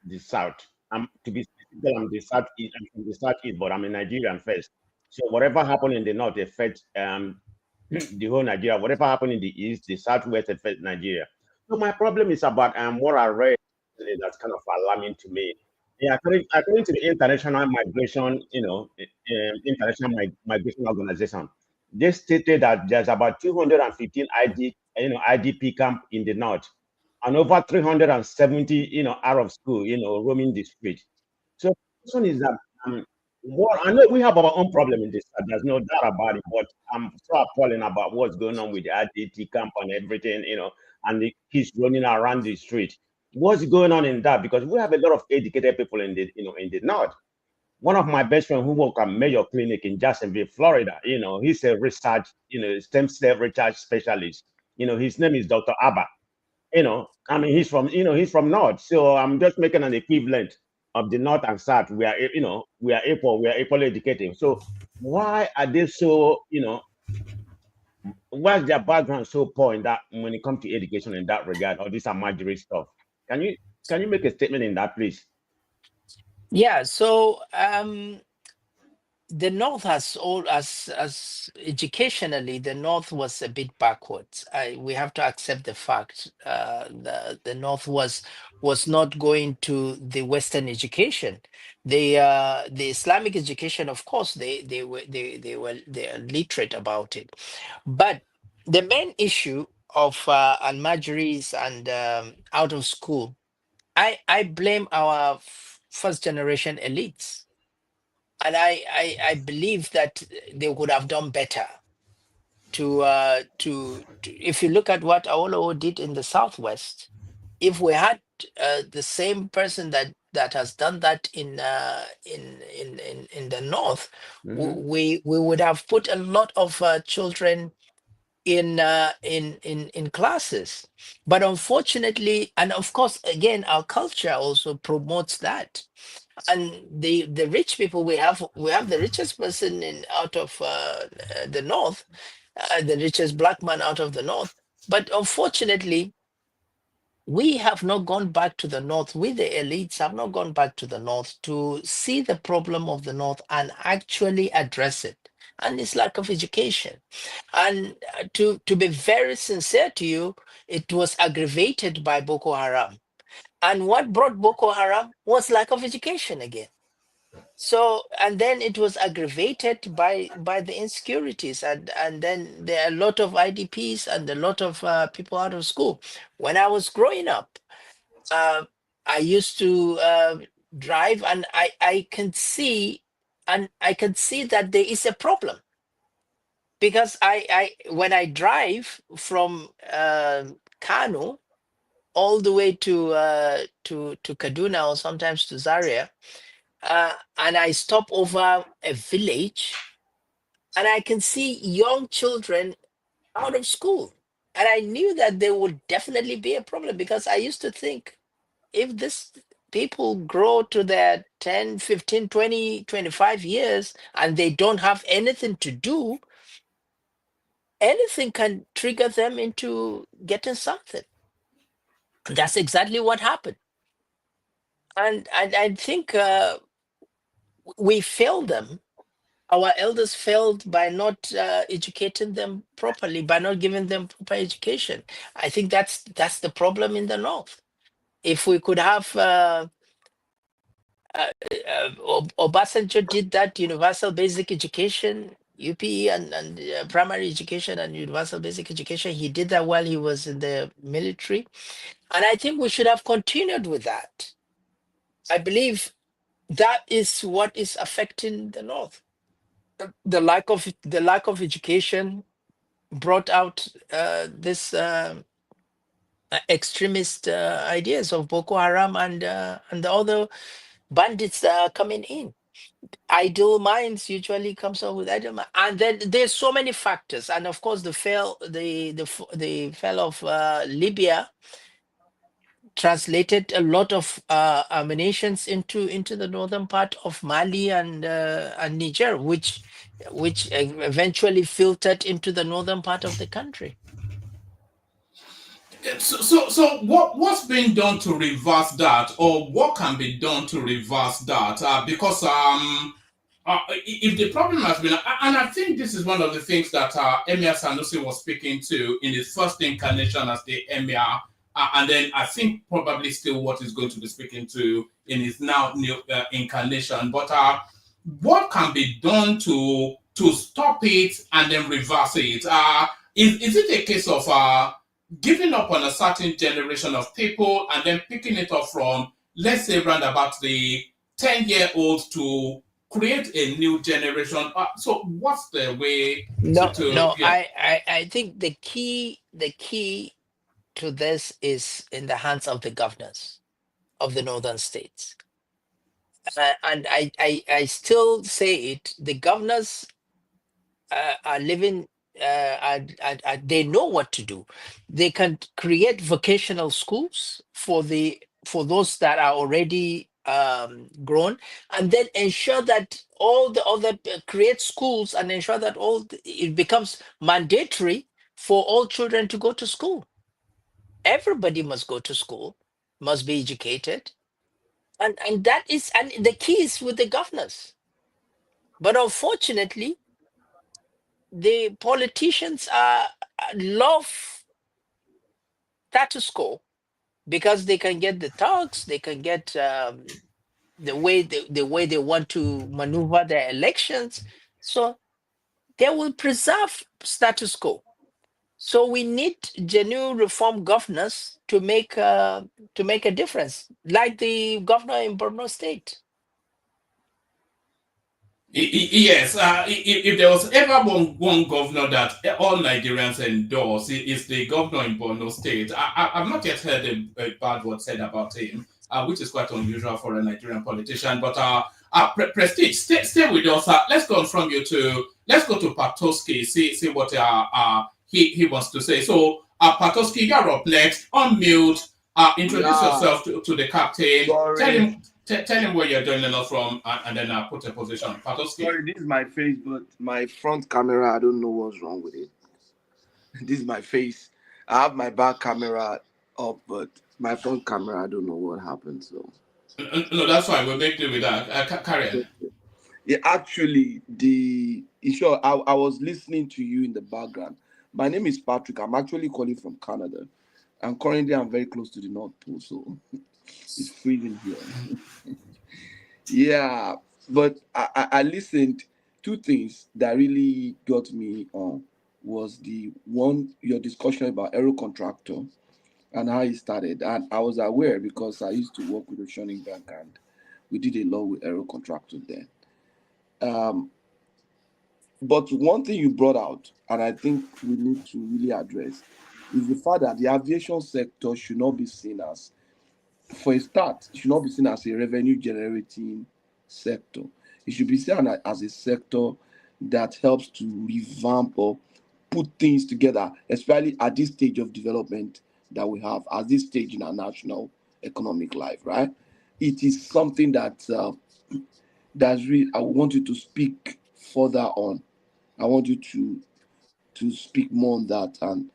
the south. To be specific, I'm the southeast. I'm from the southeast, but I'm a Nigerian first. So whatever happened in the north affects the whole Nigeria. Whatever happened in the east, the southwest affects Nigeria. So my problem is about what I read that's kind of alarming to me. Yeah, according to the International Migration, International Migration Organization, they stated that there's about 215 IDP camp in the north, and over 370, out of school, roaming the street. So the question is that what I know we have our own problem in this. There's no doubt about it. But I'm so appalling about what's going on with the IDT camp and everything, and the kids running around the street. What's going on in that? Because we have a lot of educated people in the north. One of my best friends who work at Mayo Clinic in Jacksonville, Florida, he's a research, stem cell research specialist. His name is Dr. Abba. I mean, he's from North. So I'm just making an equivalent of the North and South. We are equally educated. So why are they so, why is their background so poor in that when it comes to education in that regard, or this are marginal stuff? Can you can you make a statement in that, please? Yeah, so the North has all as educationally, the North was a bit backwards. We have to accept the fact. The North was not going to the Western education. The Islamic education, of course, they are literate about it, but the main issue of Almajiris and out of school, I blame our first generation elites, and I believe that they would have done better to if you look at what Awolowo did in the Southwest, if we had the same person that has done that in the North, Mm-hmm. we would have put a lot of children in classes. But unfortunately, and of course, again, our culture also promotes that. And the rich people, we have the richest person in out of the North, the richest black man out of the North. But unfortunately, we have not gone back to the North. We, the elites, have not gone back to the North to see the problem of the North and actually address it. And it's lack of education. And to be very sincere to you, it was aggravated by Boko Haram. And what brought Boko Haram was lack of education again. So, and then it was aggravated by the insecurities, and then there are a lot of IDPs and a lot of people out of school. When I was growing up, uh, I used to drive, and I can see that there is a problem, because I when I drive from Kano all the way to Kaduna, or sometimes to Zaria, and I stop over a village, and I can see young children out of school. And I knew that there would definitely be a problem, because I used to think, if this people grow to their 10, 15, 20, 25 years and they don't have anything to do, anything can trigger them into getting something. That's exactly what happened. And I think we failed them. Our elders failed by not educating them properly, by not giving them proper education. I think that's the problem in the North. If we could have Obasanjo did that universal basic education, UPE, and primary education and universal basic education. He did that while he was in the military, and I think we should have continued with that. I believe that is what is affecting the North. The lack of education brought out this extremist ideas of Boko Haram and the other bandits that are coming in. Idle minds usually comes up with idle mind, and then there's so many factors, and of course the fall of Libya translated a lot of ammunitions into the northern part of Mali and Niger, which eventually filtered into the northern part of the country. So what's being done to reverse that, or what can be done to reverse that? Because if the problem has been, and I think this is one of the things that Emir Sanusi was speaking to in his first incarnation as the Emir, and then I think probably still what he's going to be speaking to in his now new incarnation. But what can be done to stop it and then reverse it? Is it a case of giving up on a certain generation of people and then picking it up from, let's say, round about the 10-year-old to create a new generation? So what's the way to No, yeah. I think the key to this is in the hands of the governors of the northern states. And I still say it, the governors are living, they know what to do. They can create vocational schools for those that are already grown, and then ensure that all the other create schools and ensure that it becomes mandatory for all children to go to school. Everybody must go to school, must be educated, and that is, and the key is with the governors. But unfortunately, the politicians love status quo because they can get the thugs, they can get the way they want to maneuver their elections, so they will preserve status quo. So we need genuine reform governors to make a difference, like the governor in Borno State. Yes, if there was ever one governor that all Nigerians endorse, it's the governor in Borno State. I've not yet heard a bad word said about him, which is quite unusual for a Nigerian politician. But Prestige, stay with us. Let's go from you to let's go to Patoski. See what he wants to say. So Patoski, you're up next. Unmute. Introduce Yeah, yourself to the captain. Tell sorry, him tell him where you're joining us from, and then put a position. Patoski. sorry. This is my face, but my front camera, I don't know what's wrong with it. This is my face. I have my back camera up, but my front camera, I don't know what happened. So, No, that's fine. We'll make do with that. Carry on. yeah, actually, sure, I was listening to you in the background. My name is Patrick. I'm actually calling from Canada, and currently I'm very close to the North Pole, so it's freezing here. Yeah, but I listened. Two things that really got me on was the one, your discussion about aero contractor and how it started. And I was aware because I used to work with Oceanic Bank and we did a lot with aero contractors then. Um, but one thing you brought out, and I think we need to really address, is the fact that the aviation sector should not be seen as, for a start, it should not be seen as a revenue generating sector. It should be seen as a sector that helps to revamp or put things together, especially at this stage of development that we have, at this stage in our national economic life, right? It is something that that's really, I want you to speak further on. I want you to speak more on that and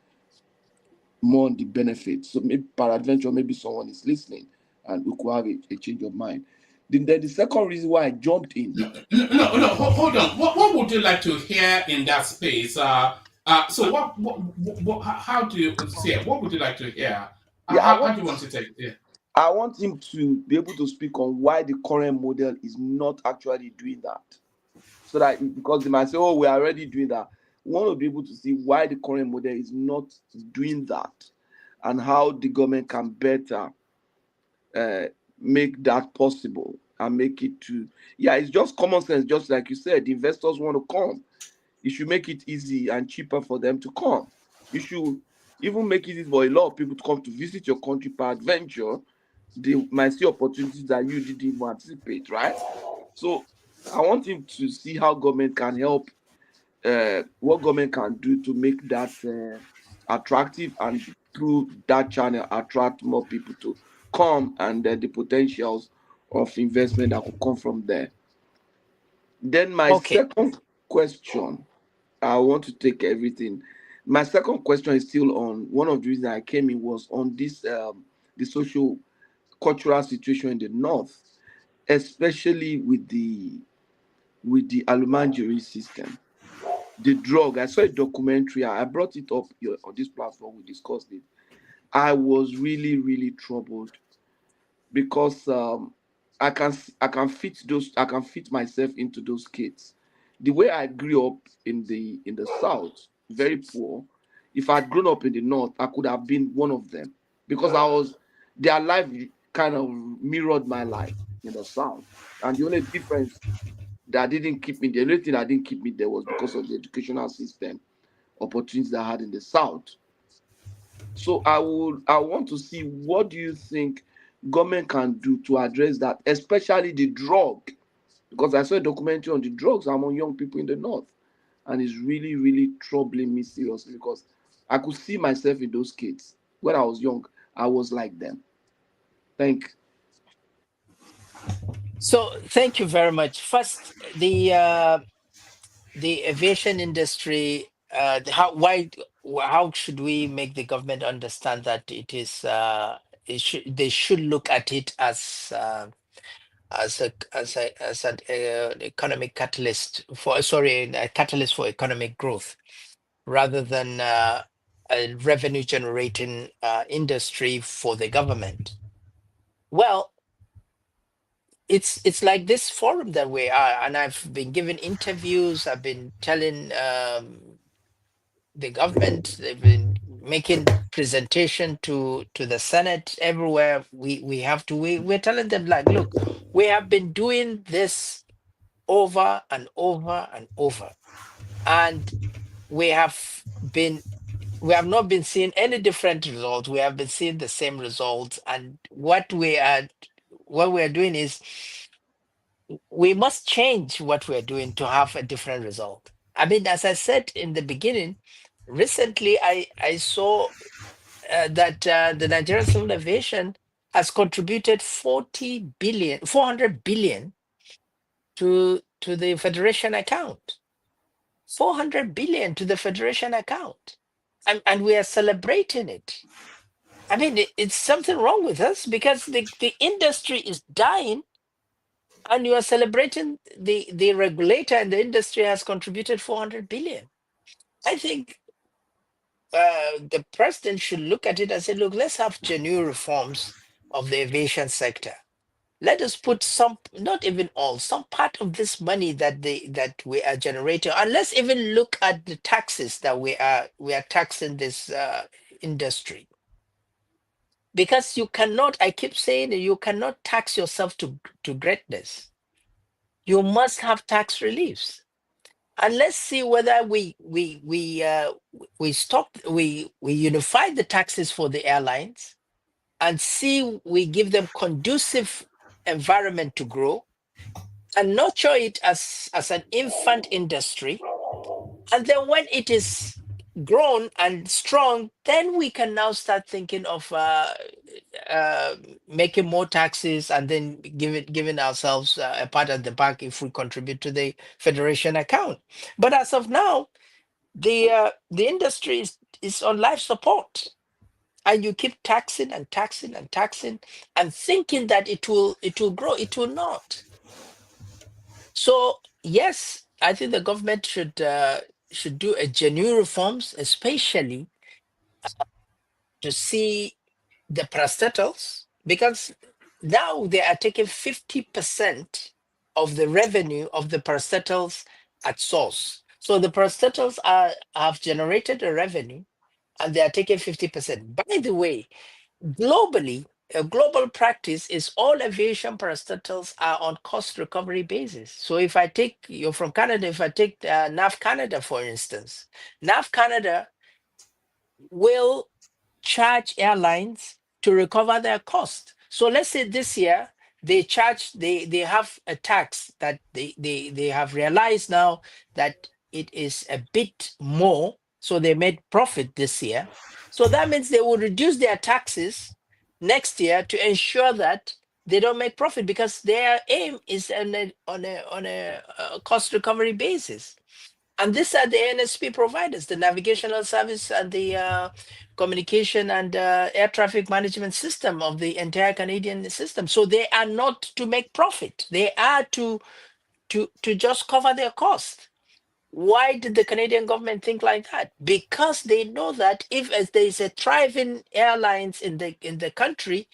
more on the benefits. So maybe peradventure, maybe someone is listening and we could have a change of mind. Then the second reason why I jumped in. No. Hold on. What would you like to hear in that space? So how do you see it? What would you like to hear? Yeah, How do you want to take it? I want him to be able to speak on why the current model is not actually doing that. So that because they might say, oh, we are already doing that. We want to be able to see why the current model is not doing that and how the government can better uh, make that possible and make it to, yeah, it's just common sense. Just like you said, the investors want to come. You should make it easy and cheaper for them to come. You should even make it easy for a lot of people to come to visit your country per adventure. They might see opportunities that you didn't even anticipate, right? So I want him to see how government can help, what government can do to make that attractive, and through that channel attract more people to come and the potentials of investment that could come from there. Then my Okay. second question, I want to take everything. My second question is still on one of the reasons I came in was on this the social cultural situation in the north, especially with the alumanjiri system, the drug. I saw a documentary. I brought it up here on this platform. We discussed it. I was really really troubled because I can fit myself into those kids. The way I grew up in the south, very poor. If I'd grown up in the north, I could have been one of them because I was their life kind of mirrored my life in the south. And the only difference that didn't keep me, the only thing that didn't keep me there was because of the educational system opportunities I had in the south. So I want to see what do you think government can do to address that, especially the drug, because I saw a documentary on the drugs among young people in the north, and it's really really troubling me seriously because I could see myself in those kids when I was young. I was like them. Thank. So thank you very much. First, the aviation industry. How should we make the government understand that it is? They should look at it as an economic catalyst for a catalyst for economic growth rather than a revenue generating industry for the government. Well, it's like this forum that we are, and I've been giving interviews. I've been telling the government. They've been making presentation to the Senate everywhere. We have to. We're telling them like, look, we have been doing this over and over and over, and we have been we have not been seeing any different results. We have been seeing the same results, and what we are doing is we must change what we're doing to have a different result. I mean, as I said in the beginning, recently I saw that the Nigerian Civil Aviation has contributed 400 billion to the Federation account. 400 billion to the Federation account. And we are celebrating it. I mean, it's something wrong with us because the industry is dying and you are celebrating the regulator and the industry has contributed 400 billion. I think the president should look at it and say, look, let's have genuine reforms of the aviation sector. Let us put some, not even all, some part of this money that we are generating, and let's even look at the taxes that we are taxing this industry. Because you cannot, I keep saying, you cannot tax yourself to greatness. You must have tax reliefs. And let's see whether we unify the taxes for the airlines and see we give them conducive environment to grow and nurture it as an infant industry. And then when it is grown and strong, then we can now start thinking of uh, making more taxes and then giving ourselves a pat at the back if we contribute to the federation account. But as of now, the industry is on life support, and you keep taxing and taxing and taxing and thinking that it will grow. It will not. So yes, I think the government should do a genuine reforms, especially to see the parastatals, because now they are taking 50% of the revenue of the parastatals at source. So the parastatals have generated a revenue and they are taking 50%. By the way, globally, a global practice is all aviation parastatals are on cost recovery basis. So if I take, you're from Canada, if I take NAV Canada, for instance, NAV Canada will charge airlines to recover their cost. So let's say this year they have a tax that they have realized now that it is a bit more. So they made profit this year. So that means they will reduce their taxes next year to ensure that they don't make profit, because their aim is on a cost recovery basis. And these are the NSP providers, the navigational service and the communication and air traffic management system of the entire Canadian system. So they are not to make profit. They are to just cover their cost. Why did the Canadian government think like that? Because they know that if as there is a thriving airlines in the country,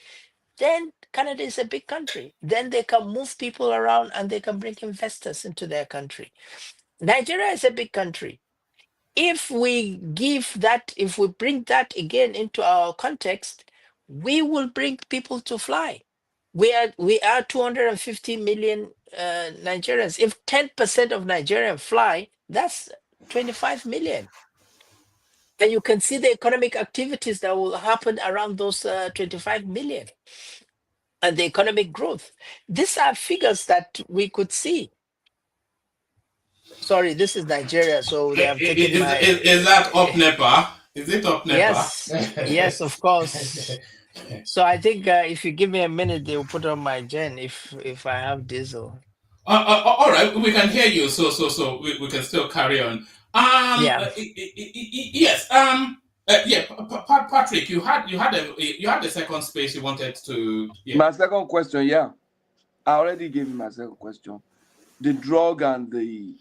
then Canada is a big country. Then they can move people around and they can bring investors into their country. Nigeria is a big country. If we give that, if we bring that again into our context, we will bring people to fly. We are 250 million Nigerians. If 10% of Nigerians fly, that's 25 million. And you can see the economic activities that will happen around those 25 million and the economic growth. These are figures that we could see. Sorry, this is Nigeria, so they have taken my. Is that up NEPA? Is it up NEPA? Yes, of course. So I think if you give me a minute, they'll put on my gen if I have diesel. All right, we can hear you, so we can still carry on. Yeah. Yes. Yeah, Patrick, you had the second space you wanted to. Yeah. My second question, yeah, I already gave you my second question. The drug and the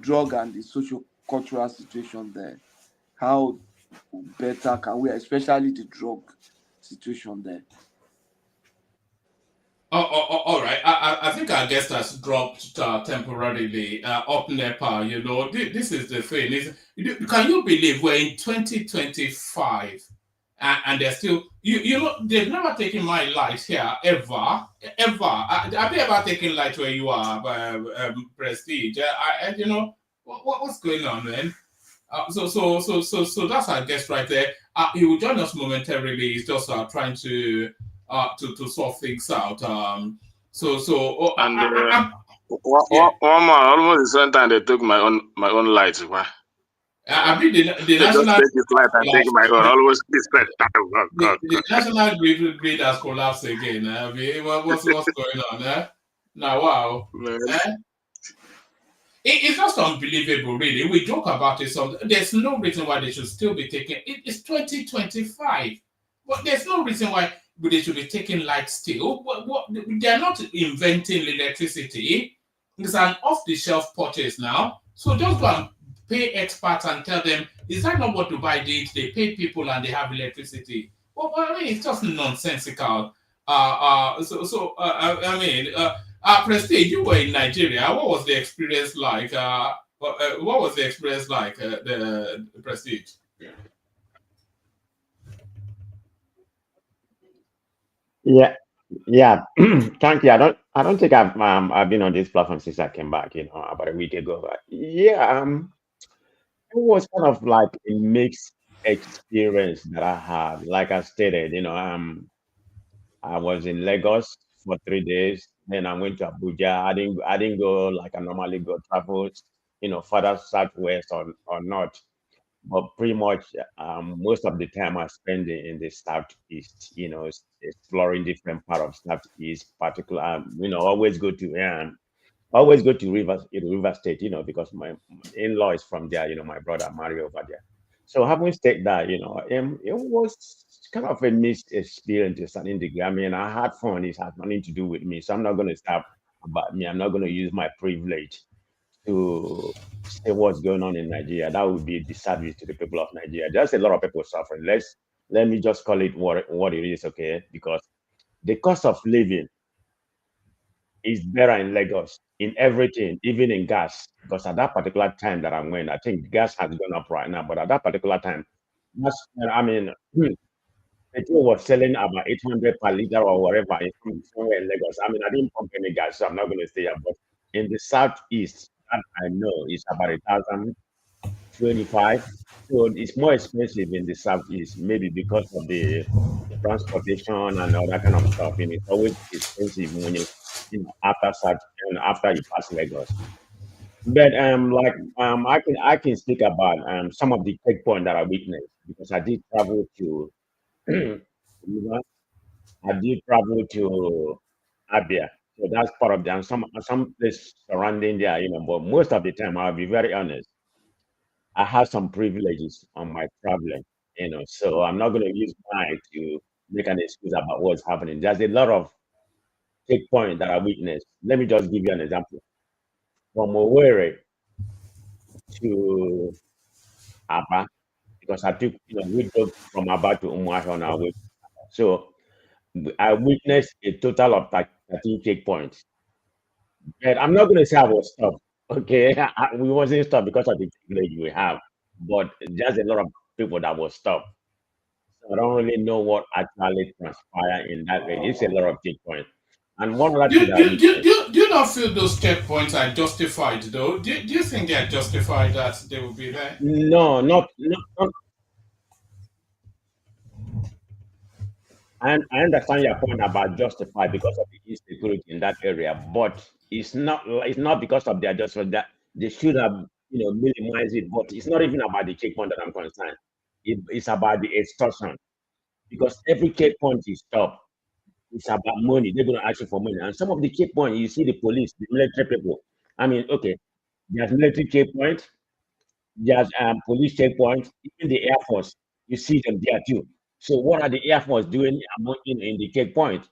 drug and the social cultural situation there. How better can we, especially the drug situation there? All right. I think our guest has dropped temporarily up NEPA. This is the thing. Can you believe we're in 2025 and they're still, they've never taken my light here ever, ever. Have they ever taken light where you are, Prestige? What's going on, man? So that's our guest right there. He will join us momentarily. He's just trying to sort things out. And one man, almost the same time they took my own light. Why? I mean the They just national take his light and take my own. Always this time. Oh, God. the national grid has collapsed again. I mean, what's going on? Now, wow. Man. It's just unbelievable, really. We joke about it. So there's no reason why they should still be taking. It's 2025, but there's no reason why they should be taking light still. They're not inventing electricity. It's an off-the-shelf purchase now. So just go and pay experts and tell them, is that not what Dubai did? They pay people and they have electricity. Well, I mean, it's just nonsensical. Prestige, you were in Nigeria. What was the experience like? What was the experience like? The Prestige. Yeah, yeah. Thank you. I don't think I've been on this platform since I came back, about a week ago. But yeah, it was kind of like a mixed experience that I had. Like I stated, I was in Lagos for 3 days. Then I went to Abuja. I didn't go like I normally go travel, further southwest or north. But pretty much most of the time I spend in the southeast, exploring different part of southeast, particular, always go to River State, because my in-law is from there, my brother Mario over there. So having stayed there, it was kind of a mixed experience to a certain degree. I mean, I had fun. It had nothing to do with me. So I'm not going to stop about me. I'm not going to use my privilege to say what's going on in Nigeria. That would be a disservice to the people of Nigeria. There's a lot of people suffering. Let me just call it what it is, okay? Because the cost of living is better in Lagos in everything, even in gas. Because at that particular time that I went, I think gas has gone up right now. But at that particular time, I mean, petrol was selling about 800 per liter or whatever somewhere in Lagos. I mean, I didn't pump any gas, so I'm not going to say that. But in the southeast, that I know is about 1,025. So it's more expensive in the southeast, maybe because of the transportation and all that kind of stuff. It's always expensive when after such and after you pass Lagos. But I can speak about some of the checkpoints that I witnessed because I did travel to You know, I did travel to Abia, so that's part of them. Some place surrounding there, but most of the time, I'll be very honest, I have some privileges on my traveling, so I'm not going to use mine to make an excuse about what's happening. There's a lot of checkpoints that I witnessed. Let me just give you an example. From Owerri to Aba, because I took, we drove from Aba to Umuahia on our way. So I witnessed a total of 13 checkpoints. And I'm not going to say I was stopped. Okay, we wasn't stopped because of the privilege we have, but there's a lot of people that was stopped. So I don't really know what actually transpired in that way. It's a lot of checkpoints. And one other thing that I witnessed. Do you not feel those checkpoints are justified though? Do you think they are justified that they will be there? No, not. I understand your point about justified because of the insecurity in that area, but it's not because of their just that they should have minimized it. But it's not even about the checkpoint that I'm concerned. It's about the extortion because every checkpoint is stopped. It's about money. They're going to ask you for money, and some of the checkpoints you see the police, the military people. I mean, okay, there's military checkpoints, there's police checkpoints, even the Air Force. You see them there too. So what are the Air Force doing in the checkpoint?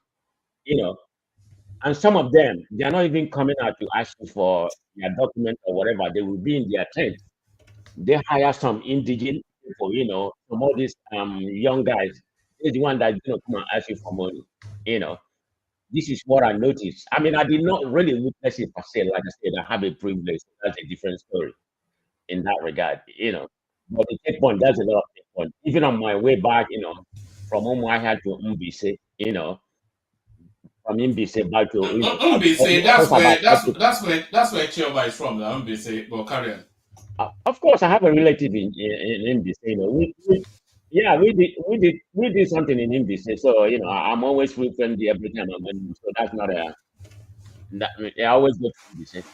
You know, and some of them they are not even coming out to ask you for their document or whatever. They will be in their tent. They hire some indigenous people, some of these young guys. They're the one that's gonna come and ask you for money. You know, this is what I noticed. I mean, I did not really witness it per se. Like I said, I have a privilege. So that's a different story in that regard. But the checkpoint, that's a lot of checkpoint. Even on my way back, from Umuahia to Mbise, from Mbise back to, Umbisi, just about 30. that's where Chioma is from. Now Umbisi, but carry on. Of course, I have a relative in Mbise. Yeah, we did something in Mbise. So, I'm always frequent there every time I'm in. So that's not I always go to Mbise.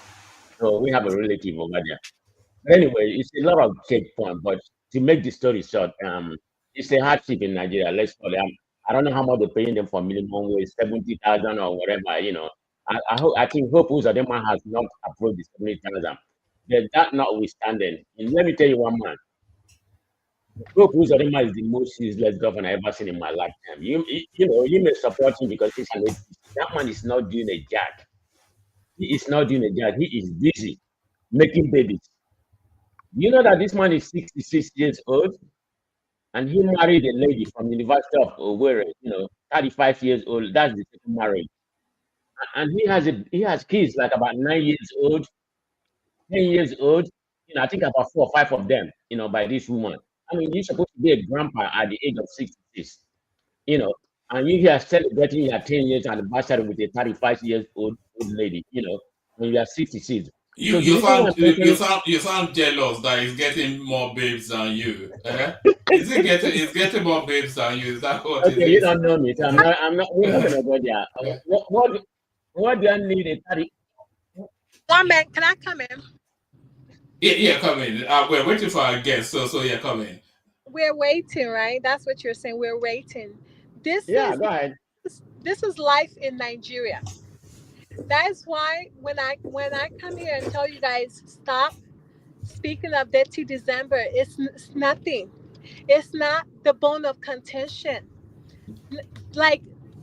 So we have a relative over there. Anyway, it's a lot of checkpoint, but to make the story short, it's a hardship in Nigeria. Let's call it. I don't know how much they're paying them for minimum wage, 70,000 or whatever. I think Hope Uzodinma has not approved the 70,000. But that notwithstanding, and let me tell you one man. Hope Uzodinma is the most useless governor I've ever seen in my lifetime. You may support him because he's an APC. That man is not doing a jack. He is not doing a jack. He is busy making babies. You know that this man is 66 years old and he married a lady from University of Owerri, 35 years old. That's the second marriage. And he has kids like about 9 years old, 10 years old. I think about 4 or 5 of them, by this woman. I mean, you're supposed to be a grandpa at the age of 66, you know, and you are celebrating your 10 years anniversary with a 35 years old lady, when you are 66. You So the you reason why sound I'm you mentioning. sound you sound jealous that he's getting more babes than you. Eh? Is getting more babes than you? Is that what it Okay, you is? don't know me, so we're not gonna go there. What do I need a 30? One man, can I come in? Yeah, come in. We're waiting for our guest, so yeah, come in. We're waiting, right? That's what you're saying. We're waiting. This Yeah, is go ahead. this is life in Nigeria. That is why when I come here and tell you guys stop speaking of dirty December, it's nothing. It's not the bone of contention. Like,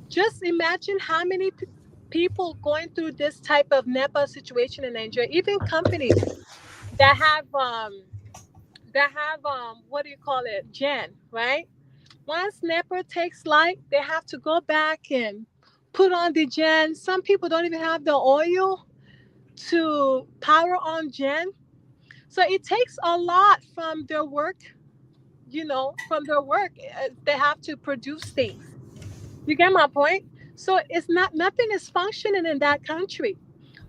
just imagine how many people going through this type of NEPA situation in Nigeria. Even companies that have what do you call it, Gen, right? Once NEPA takes light, they have to go back and put on the Gen. Some people don't even have the oil to power on Gen. So it takes a lot from their work, from their work. They have to produce things. You get my point? So it's not nothing is functioning in that country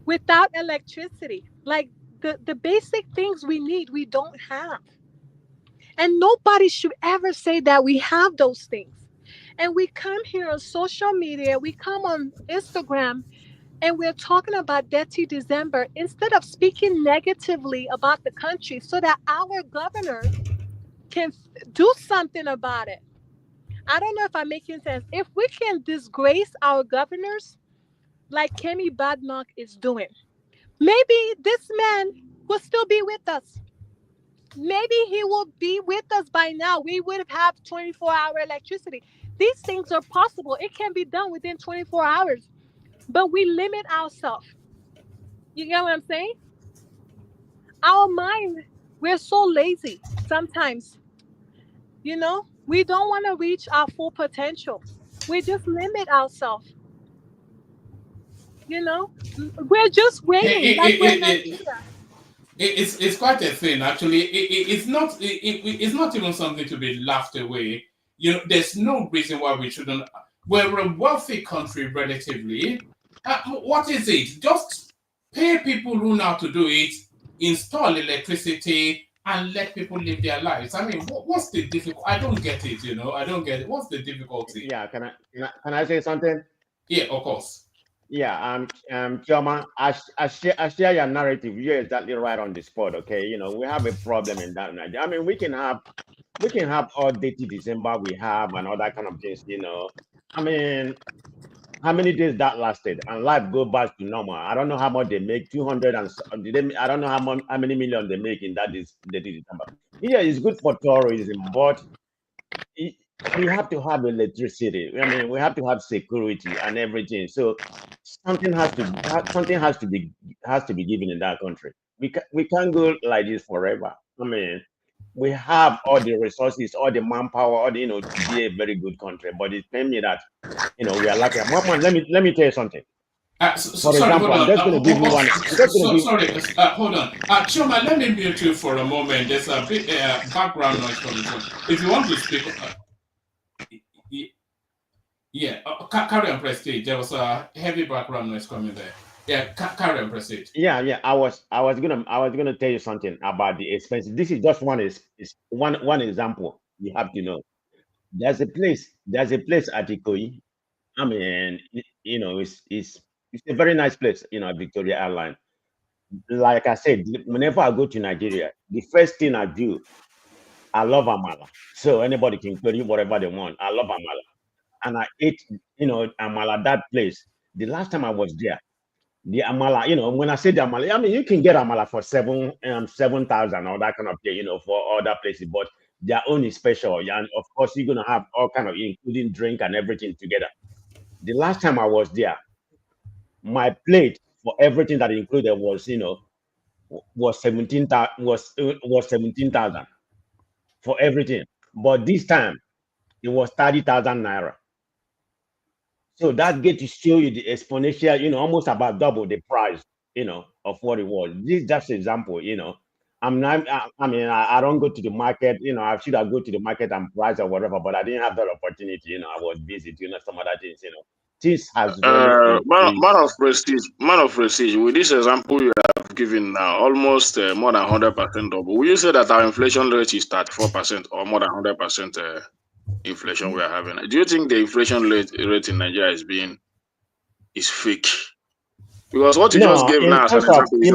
without electricity. Like the basic things we need, we don't have. And nobody should ever say that we have those things. And we come here on social media, we come on Instagram, and we're talking about Dirty December instead of speaking negatively about the country so that our governor can do something about it. I don't know if I'm making sense. If we can disgrace our governors like Kemi Badnoch is doing, maybe this man will still be with us. Maybe he will be with us by now. We would have 24-hour electricity. These things are possible. It can be done within 24 hours, but we limit ourselves. You get what I'm saying? Our mind, we're so lazy sometimes. We don't want to reach our full potential. We just limit ourselves. We're just It, waiting like we're it, it, it, Nigeria. it's quite a thing actually. It's not even something to be laughed away. There's no reason why we shouldn't. We're a wealthy country relatively. What is it? Just pay people who know how to do it, install electricity, and let people live their lives. I mean, what's the difficult? I don't get it. I don't get it. What's the difficulty? Yeah, can I say something? Yeah, of course. Yeah, Chioma, I share your narrative. You're exactly right on the spot. Okay, we have a problem in that. I mean, we can have all dirty December we have and all that kind of things. I mean, how many days that lasted and life go back to normal. I don't know how much they make. 200 and I don't know how many million they make in that this dirty December. Yeah, it's good for tourism, but we have to have electricity. I mean, we have to have security and everything. So something has to be given in that country. We can't go like this forever. I mean, we have all the resources, all the manpower, to be a very good country. But it's pain me that we are lucky. Mama, let me tell you something. For Sorry, hold example, I'm on. just going to give you one. I'm just going to give. Sorry, hold on. Choma, let me mute you for a moment. There's a bit background noise coming from. If you want to speak, yeah, carry on, Prestige. There was a heavy background noise coming there. Yeah, carry on, Prestige. Yeah. I was gonna tell you something about the expenses. This is just one example. You have to know. There's a place at Ikoyi. I mean, it's a very nice place, at Victoria Airline. Like I said, whenever I go to Nigeria, the first thing I do, I love amala. So anybody can tell you whatever they want. I love amala, and I ate, amala that place. The last time I was there, the amala, when I say the amala, I mean you can get amala for 7,000 or that kind of thing, for other places, but their own is special. Yeah, and of course you're gonna have all kind of including drink and everything together. The last time I was there, my plate for everything that included was 17,000 for everything. But this time it was 30,000 naira. So that get to show you the exponential, almost about double the price, of what it was. This is just example, I'm not, I mean, I don't go to the market, I should have go to the market and price or whatever, but I didn't have that opportunity, I was busy doing some other things, Things has really increased. Man of prestige. With this example you have given now, almost more than 100% double. Will you say that our inflation rate is 34% or more than 100% inflation we are having? Do you think the inflation rate in Nigeria is fake? Because what you just No, gave in now as an terms of example is it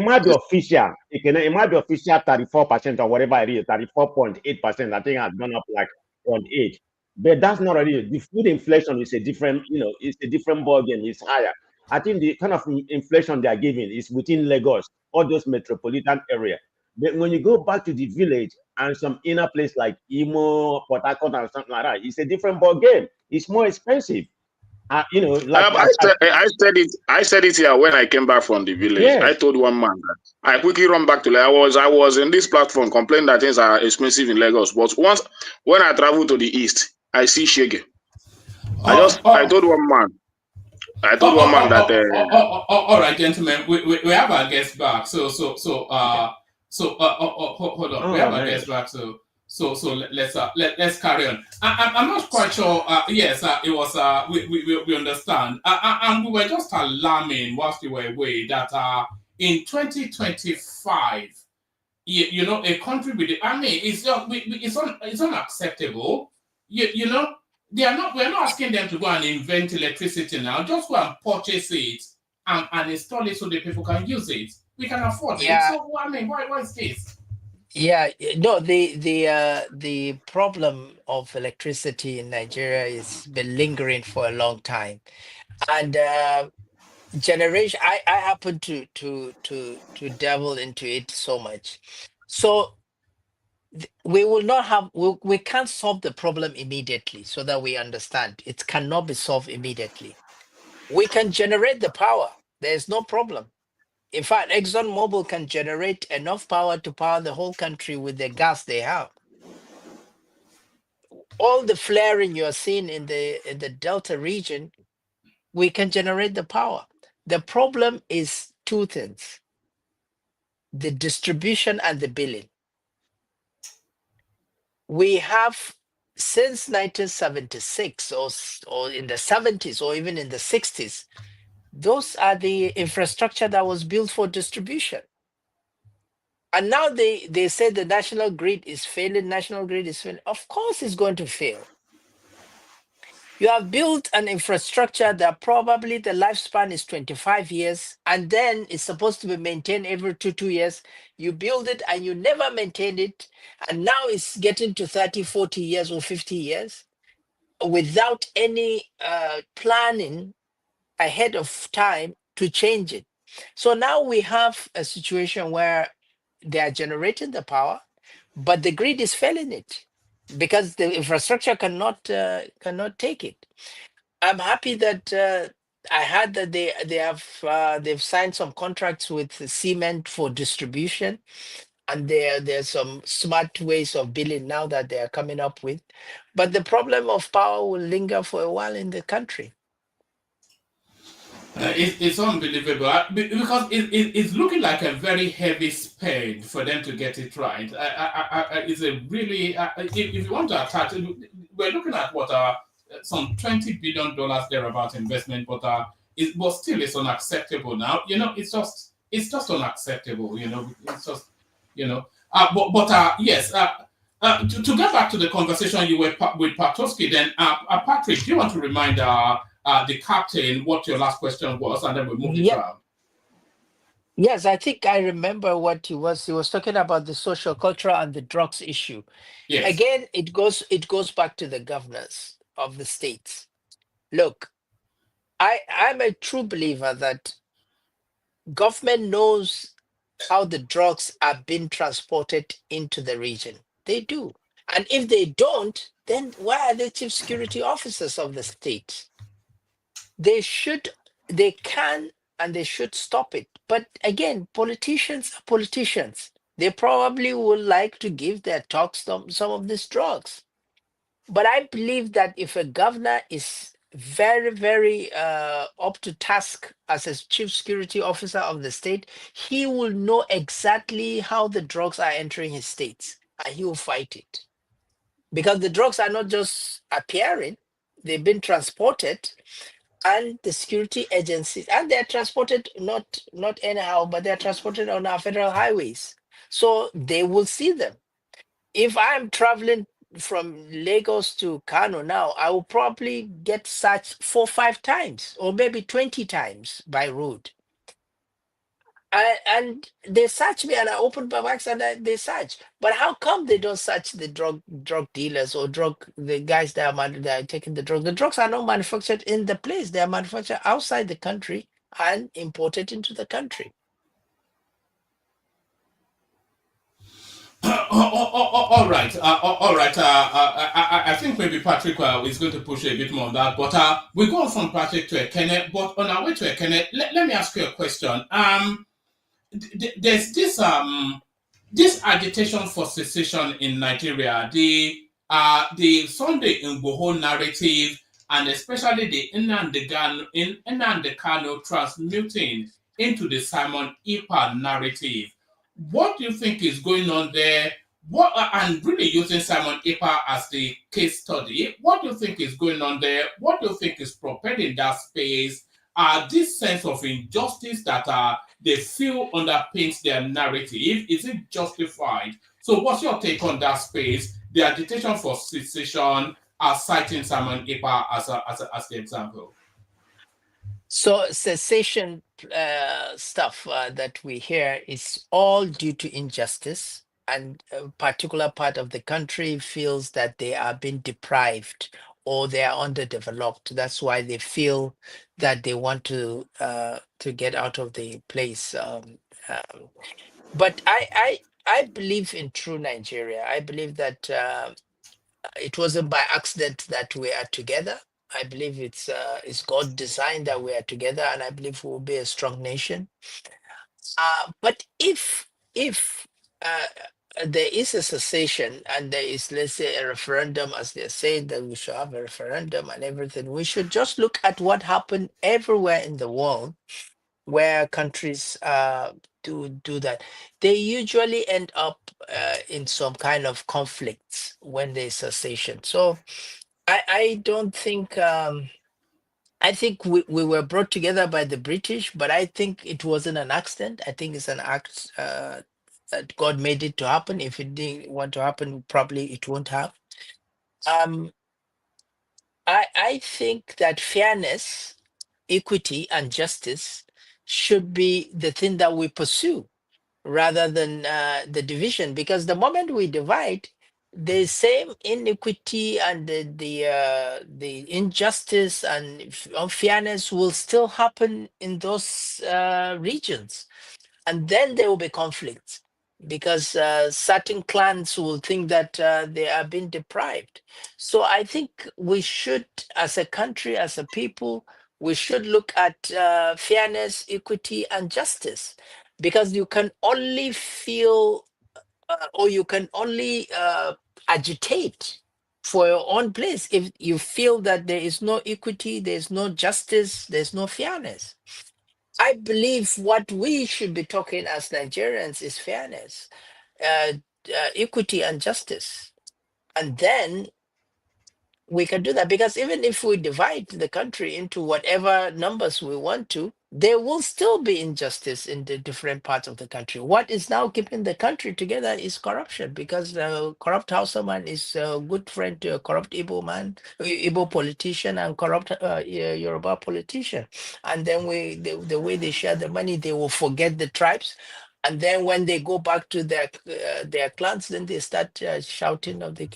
might be official. It might be official 34% or whatever it is, 34.8%. I think has gone up like 0.8. But that's not really the food inflation is a different, it's a different ballgame, it's higher. I think the kind of inflation they are giving is within Lagos, all those metropolitan area. But when you go back to the village and some inner place like Imo, Port Harcourt, and something like that, it's a different ball game. It's more expensive. Like I said it here when I came back from the village. I yes. told one man that I quickly run back to I was in this platform complaining that things are expensive in Lagos. But once when I travel to the east, I see Shege. I told one man. That All right, gentlemen, we have our guest back. Hold on, we have Oh, our nice. guest back. Let's carry on. I'm not quite sure. Yes, it was. We understand. And we were just alarming whilst we were away that in 2025, a country with I mean, it's unacceptable. We're not asking them to go and invent electricity now. Just go and purchase it and install it so the people can use it. We can afford it. Yeah. So I mean, why is this? Yeah, no, the problem of electricity in Nigeria has been lingering for a long time, and generation. I happen to delve into it so much, so we will not have we can't solve the problem immediately. So that we understand, it cannot be solved immediately. We can generate the power. There's no problem. In fact, ExxonMobil can generate enough power to power the whole country with the gas they have. All the flaring you are seeing in the Delta region, we can generate the power. The problem is two things: the distribution and the billing. We have since 1976 or in the 70s or even in the 60s, those are the infrastructure that was built for distribution. And now they say the national grid is failing, national grid is failing. Of course it's going to fail. You have built an infrastructure that probably the lifespan is 25 years, and then it's supposed to be maintained every two years. You build it and you never maintain it. And now it's getting to 30, 40 years or 50 years without any planning ahead of time to change it. So now we have a situation where they are generating the power, but the grid is failing it because the infrastructure cannot take it. I'm happy that I heard that they've signed some contracts with cement for distribution, and there's some smart ways of billing now that they are coming up with. But the problem of power will linger for a while in the country. It's unbelievable because it's looking like a very heavy spend for them to get it right. It's a really if you want to attach, we're looking at what some $20 billion thereabout investment, but still it's unacceptable now. It's just unacceptable. It's just yes. To get back to the conversation you were with Patoski, then Patrick, do you want to remind the captain what your last question was, and then we'll move it Yep. around. Yes, I think I remember what he was. He was talking about the social, cultural, and the drugs issue. Yes. Again, it goes back to the governors of the states. Look, I'm a true believer that government knows how the drugs are being transported into the region. They do. And if they don't, then why are they chief security officers of the state? They can and they should stop it. But again, politicians are politicians. They probably would like to give their talks some of these drugs. But I believe that if a governor is very, very up to task as a chief security officer of the state, he will know exactly how the drugs are entering his states, and he will fight it. Because the drugs are not just appearing, they've been transported, and the security agencies, and they're transported not anyhow, but they're transported on our federal highways. So they will see them. If I'm traveling from Lagos to Kano now, I will probably get searched 4 or 5 times, or maybe 20 times by road. And they search me, and I open my bags, and they search. But how come they don't search the drug dealers or the guys that are taking the drugs? The drugs are not manufactured in the place; they are manufactured outside the country and imported into the country. All right. All right. I think maybe Patrick is going to push a bit more on that. But we go on from Patrick to Ekene. But on our way to Ekene, let me ask you a question. There's this agitation for secession in Nigeria. The Sunday Igboho narrative, and especially the Nnamdi Kanu transmuting into the Simon Ekpa narrative. What do you think is going on there? And really using Simon Ekpa as the case study, what do you think is going on there? What do you think is propelling that space? This sense of injustice that they feel underpins their narrative, is it justified? So what's your take on that space? The agitation for secession, citing Simon Ekpa as the example. So cessation stuff that we hear is all due to injustice. and a particular part of the country feels that they are being deprived or they are underdeveloped. That's why they feel that they want to get out of the place. But I believe in true Nigeria. I believe that it wasn't by accident that we are together. I believe it's God designed that we are together, and I believe we will be a strong nation. But if there is a cessation and there is, let's say, a referendum, as they're saying that we should have a referendum and everything, we should just look at what happened everywhere in the world where countries do that. They usually end up in some kind of conflicts when there's cessation. So I don't think. I think we were brought together by the British, but I think it wasn't an accident. I think it's an act that God made it to happen. If it didn't want to happen, probably it won't have. Um, I think that fairness, equity, and justice should be the thing that we pursue rather than the division. Because the moment we divide, the same inequity and the injustice and unfairness will still happen in those regions, and then there will be conflicts because certain clans will think that they are being deprived. So I think we should, as a country, as a people, we should look at fairness, equity, and justice, because you can only feel or you can only agitate for your own place if you feel that there is no equity, there's no justice, there's no fairness. I believe what we should be talking as Nigerians is fairness, uh, equity, and justice. And then we can do that, because even if we divide the country into whatever numbers we want to, there will still be injustice in the different parts of the country. What is now keeping the country together is corruption, because the corrupt Hausa man is a good friend to a corrupt Igbo man, Igbo politician, and corrupt Yoruba politician. And then the way they share the money, they will forget the tribes. And then when they go back to their clans, then they start shouting of the.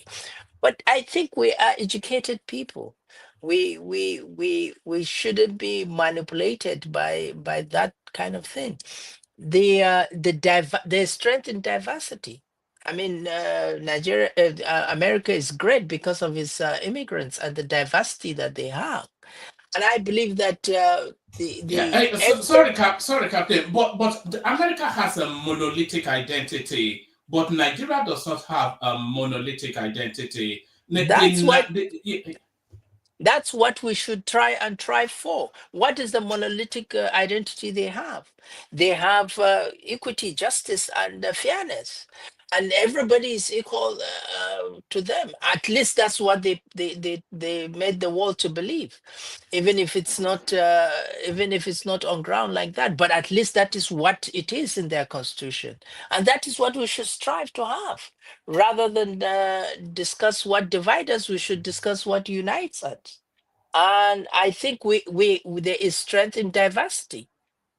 But I think we are educated people. We shouldn't be manipulated by that kind of thing. There's strength in diversity. I mean, America is great because of its immigrants and the diversity that they have. And I believe that Yeah, the sorry, sorry, Captain. America has a monolithic identity, but Nigeria does not have a monolithic identity. that's what That's what we should try and try for. What is the monolithic identity they have? They have equity, justice, and fairness, and everybody is equal to them. At least that's what they made the world to believe, even if it's not on ground like that. But at least that is what it is in their constitution, and that is what we should strive to have. Rather than discuss what divides us, we should discuss what unites us. And I think there is strength in diversity.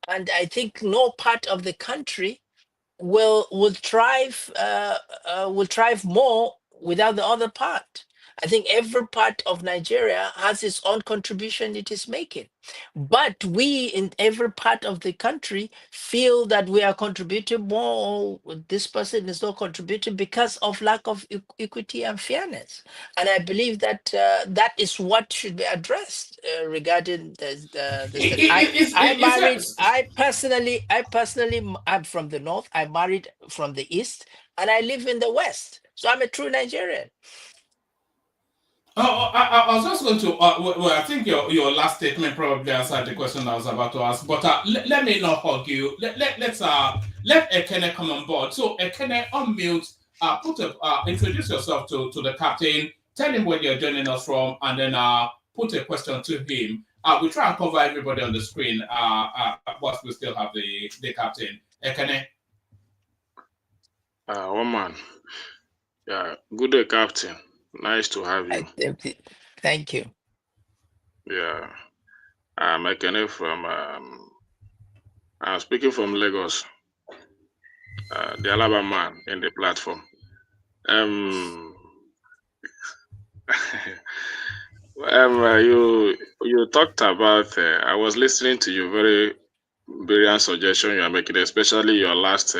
And I think no part of the country will thrive more without the other part. I think every part of Nigeria has its own contribution it is making. But we in every part of the country feel that we are contributing more, or this person is not contributing because of lack of equity and fairness. And I believe that that is what should be addressed regarding this thing. I married. I'm from the north. I married from the east, and I live in the west. So I'm a true Nigerian. I was just going to. Well, I think your last statement probably answered the question I was about to ask. But let me not hug you. Let Ekene come on board. So Ekene, unmute. Introduce yourself to the captain. Tell him where you're joining us from, and then put a question to him. We try and cover everybody on the screen. But we still have the captain. Ekene. One man. Yeah, good day, Captain. Nice to have you. Thank you. Yeah, I'm Ekene from. I'm speaking from Lagos. the Alaba man in the platform. Um, you talked about. I was listening to you. Very brilliant suggestion you are making, especially your last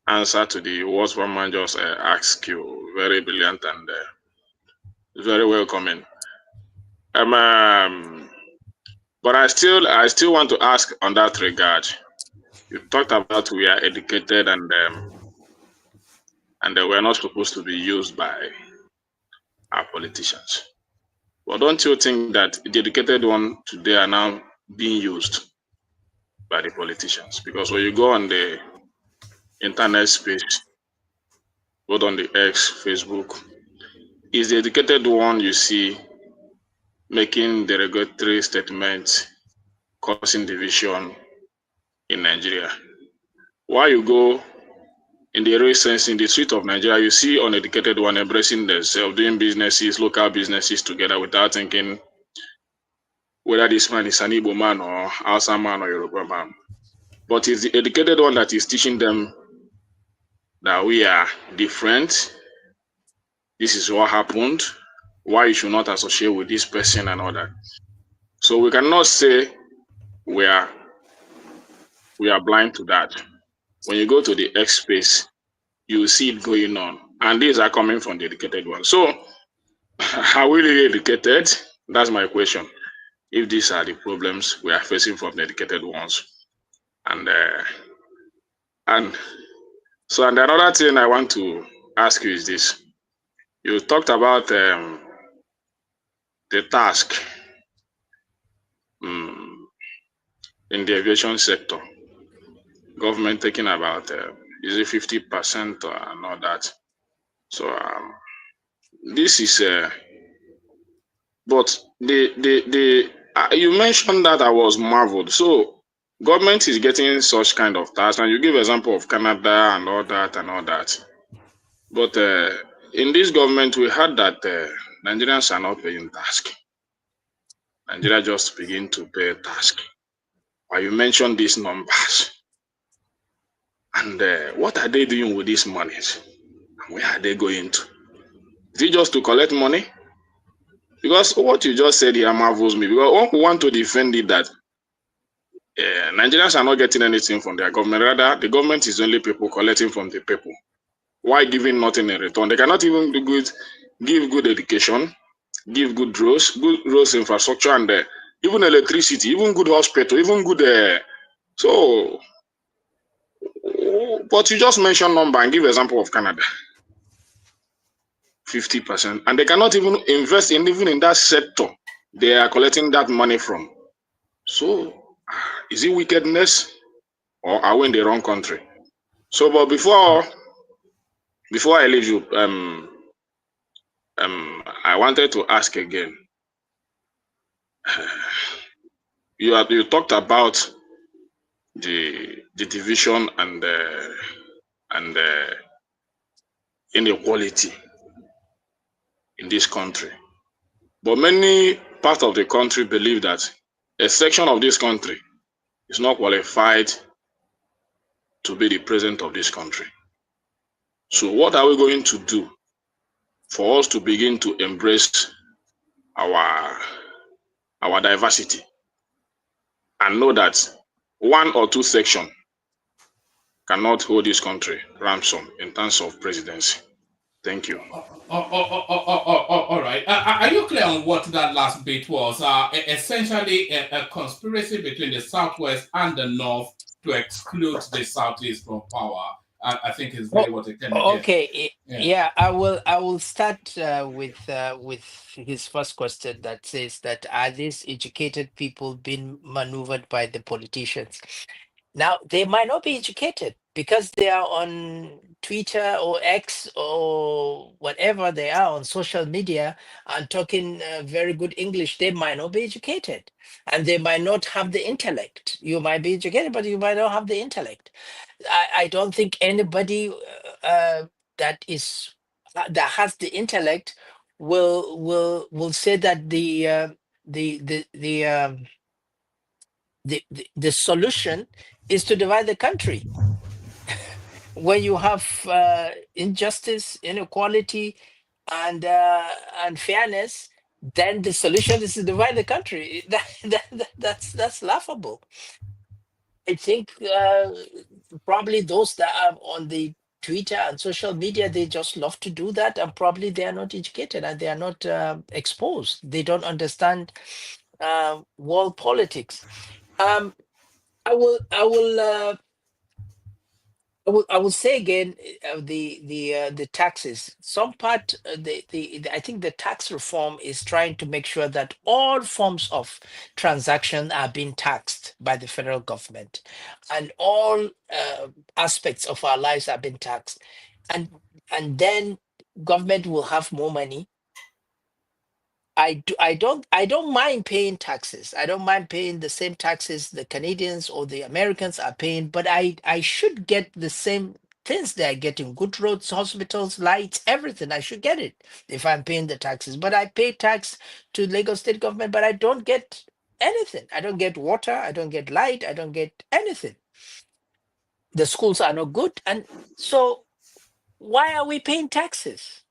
answer to the what one man just asked you. Very brilliant and very welcoming. But I still want to ask on that regard. You talked about we are educated and they were not supposed to be used by our politicians. But don't you think that the educated one today are now being used by the politicians? Because when you go on the internet space, both on the X, Facebook, is the educated one you see making derogatory statements, causing division in Nigeria. While you go in the real sense, in the street of Nigeria, you see uneducated one embracing themselves, doing businesses, local businesses together without thinking whether this man is an Igbo man or Hausa man or Yoruba man. But it's the educated one that is teaching them that we are different. This is what happened. Why you should not associate with this person and all that. So we cannot say we are blind to that. When you go to the X space, you see it going on, and these are coming from the educated one. So, are we really educated? That's my question. If these are the problems we are facing from the educated ones, and so, and another thing I want to ask you is this: you talked about the task in the aviation sector, government taking about is it 50% and all that. So this is but the you mentioned that I was marveled. So government is getting such kind of tasks, and you give example of Canada and all that and all that. But in this government, we heard that Nigerians are not paying task. Nigeria just begin to pay task. Why you mentioned these numbers, and what are they doing with these monies? Where are they going to? Is it just to collect money? Because what you just said here marvels me. Because one who want to defend it that Nigerians are not getting anything from their government. Rather, the government is only people collecting from the people. Why giving nothing in return? They cannot even give good education, give good roads infrastructure, and even electricity, even good hospital, even good. So, but you just mention number and give example of Canada, 50%, and they cannot even invest even in that sector they are collecting that money from. So, is it wickedness or are we in the wrong country? So, but before I leave you, I wanted to ask again. You talked about the division and inequality in this country, but many parts of the country believe that a section of this country is not qualified to be the president of this country. So, what are we going to do for us to begin to embrace our diversity and know that one or two sections cannot hold this country ransom in terms of presidency? Thank you. All right. Are you clear on what that last bit was? Essentially, a conspiracy between the Southwest and the North to exclude the Southeast from power. I think is really what it can be. Okay. Yeah. Yeah, I will start with his first question that says that are these educated people being maneuvered by the politicians? Now, they might not be educated because they are on Twitter or X or whatever they are on social media and talking very good English. They might not be educated and they might not have the intellect. You might be educated, but you might not have the intellect. I don't think anybody that is that has the intellect will say that the the the, um, the solution is to divide the country. when you have injustice, inequality, and fairness, then the solution is to divide the country. That's laughable. I think probably those that are on the Twitter and social media, they just love to do that, and probably they are not educated and they are not exposed. They don't understand world politics. Um, I will say again, the taxes. Some part, I think the tax reform is trying to make sure that all forms of transaction are being taxed by the federal government, and all aspects of our lives are being taxed, and then government will have more money. I don't mind paying taxes. I don't mind paying the same taxes the Canadians or the Americans are paying, but I should get the same things they are getting: good roads, hospitals, lights, everything. I should get it if I'm paying the taxes. But I pay tax to Lagos state government, but I don't get anything. I don't get water, I don't get light, I don't get anything. The schools are not good. And so why are we paying taxes?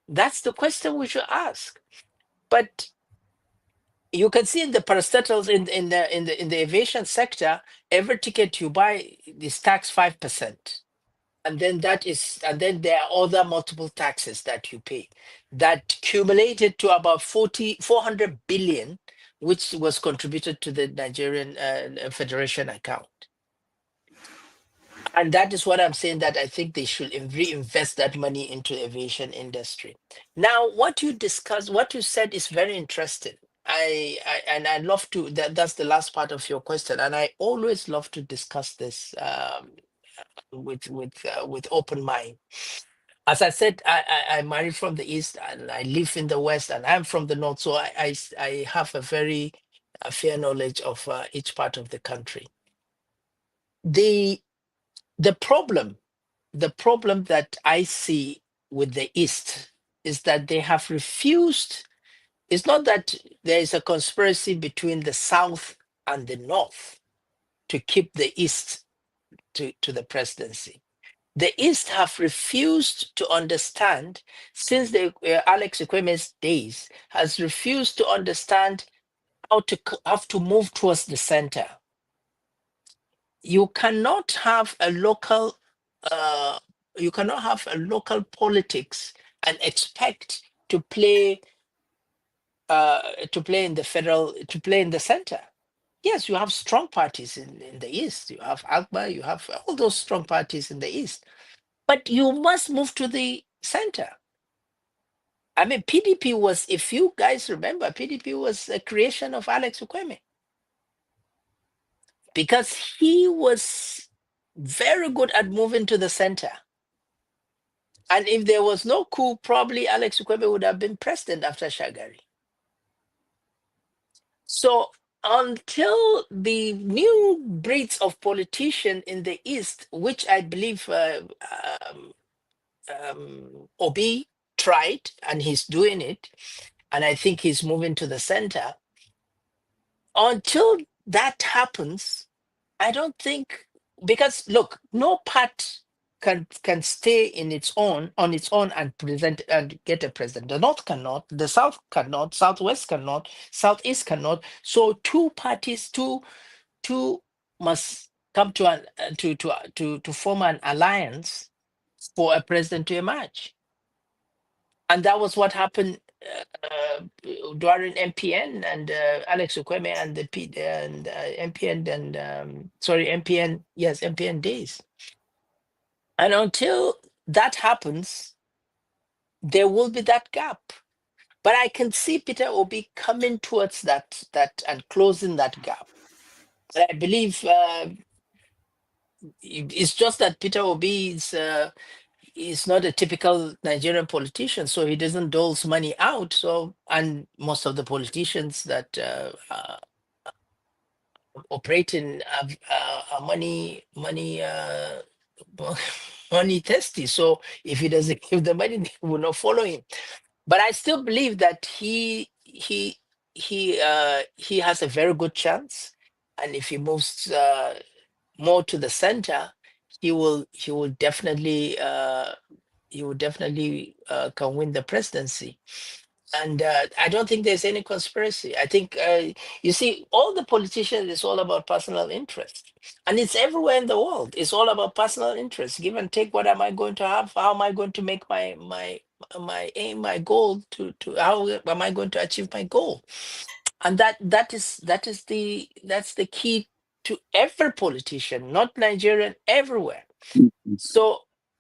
That's the question we should ask. But you can see in the parastatals in the aviation sector, every ticket you buy is taxed 5%. And then there are other multiple taxes that you pay that cumulated to about 400 billion, which was contributed to the Nigerian Federation account. And that is what I'm saying, that I think they should reinvest that money into aviation industry. Now, what you said is very interesting. I love to, that's the last part of your question. And I always love to discuss this with open mind. As I said, I married from the East and I live in the West, and I'm from the North. So I have a very fair knowledge of each part of the country. The problem that I see with the East is that they have refused. It's not that there is a conspiracy between the South and the North to keep the East to the presidency. The East have refused to understand, since the Alex Ekweme's days, has refused to understand how to have to move towards the center. You cannot have a local politics and expect to play in the center. Yes, you have strong parties in the East. You have Agba, you have all those strong parties in the East. But you must move to the center. I mean, PDP was, if you guys remember, PDP was a creation of Alex Ukweme, because he was very good at moving to the center. And if there was no coup, probably Alex Ukweme would have been president after Shagari. So until the new breeds of politicians in the East, which I believe Obi tried, and he's doing it, and I think he's moving to the center. Until that happens, I don't think, because look, no part can stay on its own and present and get a president. The North cannot, the South cannot, Southwest cannot, Southeast cannot. So two parties, two must come to an to form an alliance for a president to emerge. And that was what happened during MPN and Alex Ukweme and the MPN and MPN, yes, MPN days. And until that happens, there will be that gap. But I can see Peter Obi coming towards that and closing that gap. And I believe it's just that Peter Obi is not a typical Nigerian politician, so he doesn't dole money out. So, and most of the politicians that operating are money thirsty. So if he doesn't give the money, they will not follow him. But I still believe that he has a very good chance, and if he moves more to the center, he will definitely can win the presidency. And I don't think there's any conspiracy. I think, you see, all the politicians, it's all about personal interest. And it's everywhere in the world. It's all about personal interest. Give and take, what am I going to have? How am I going to make my aim, my goal to how am I going to achieve my goal? And that's the key to every politician, not Nigerian, everywhere.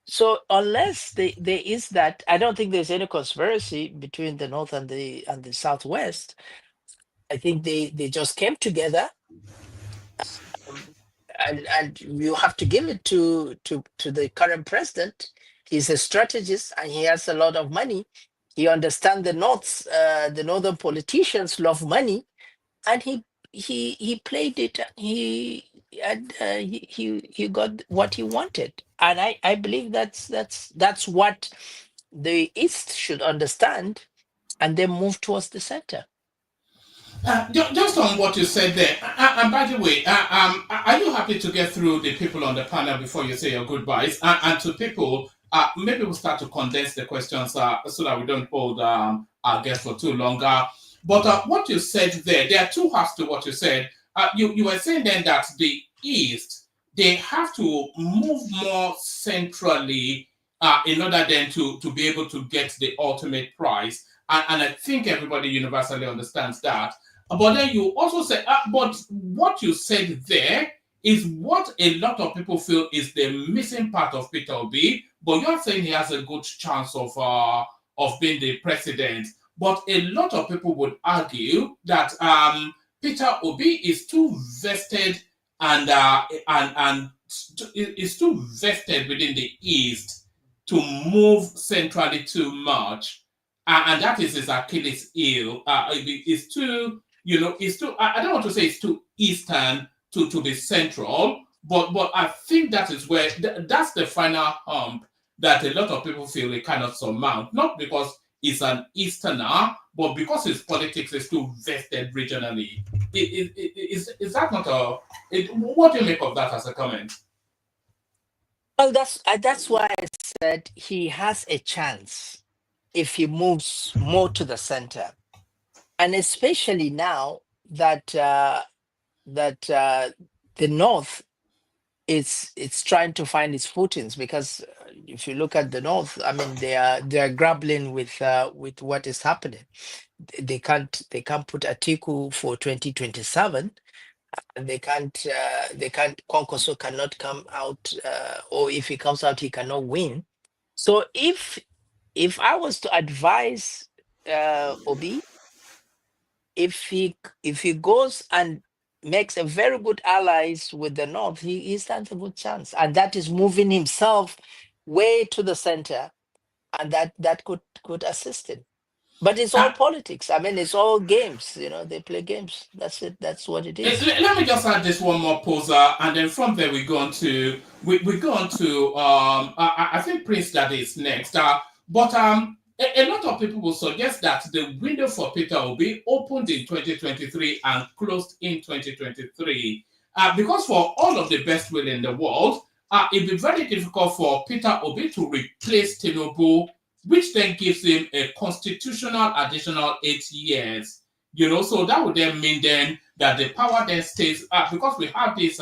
So unless there is that, I don't think there's any conspiracy between the North and the Southwest. I think they just came together, um, and you have to give it to the current president. He's a strategist and he has a lot of money. He understands the northern politicians love money, and he played it. He got what he wanted, and I believe that's what the East should understand, and then move towards the center. Just on what you said there, and by the way, are you happy to get through the people on the panel before you say your goodbyes? And to people, maybe we'll start to condense the questions so that we don't hold our guests for too long. But what you said there are two halves to what you said. You were saying then that the East, they have to move more centrally in order then to be able to get the ultimate prize. And I think everybody universally understands that. But then you also said, but what you said there is what a lot of people feel is the missing part of Peter Obi. But you're saying he has a good chance of being the president. But a lot of people would argue that Peter Obi is too vested and is too vested within the East to move centrally too much, and that is his Achilles heel. It's too, it's too. I don't want to say it's too eastern to be central, but I think that is where that's the final hump that a lot of people feel they cannot surmount. Not because he's an easterner, but because his politics is too vested regionally. Is that not a? What do you make of that as a comment? Well, that's why I said he has a chance if he moves more to the center, and especially now that the North it's trying to find its footings, because if you look at the North, I mean, they are grappling with what is happening. They can't put Atiku for 2027. They can't Konkoso cannot come out, or if he comes out he cannot win. So if I was to advise Obi, if he goes and makes a very good allies with the North, he stands a good chance, and that is moving himself way to the center, and that could assist him. But it's all politics. I mean, it's all games. They play games. That's it. That's what it is. Let me just add this one more poser, and then from there we go on to I think Prince that is next. But a lot of people will suggest that the window for Peter Obi opened in 2023 and closed in 2023. Because for all of the best will in the world, it'd be very difficult for Peter Obi to replace Tinubu, which then gives him a constitutional additional 8 years. So that would then mean then that the power then stays, because we have this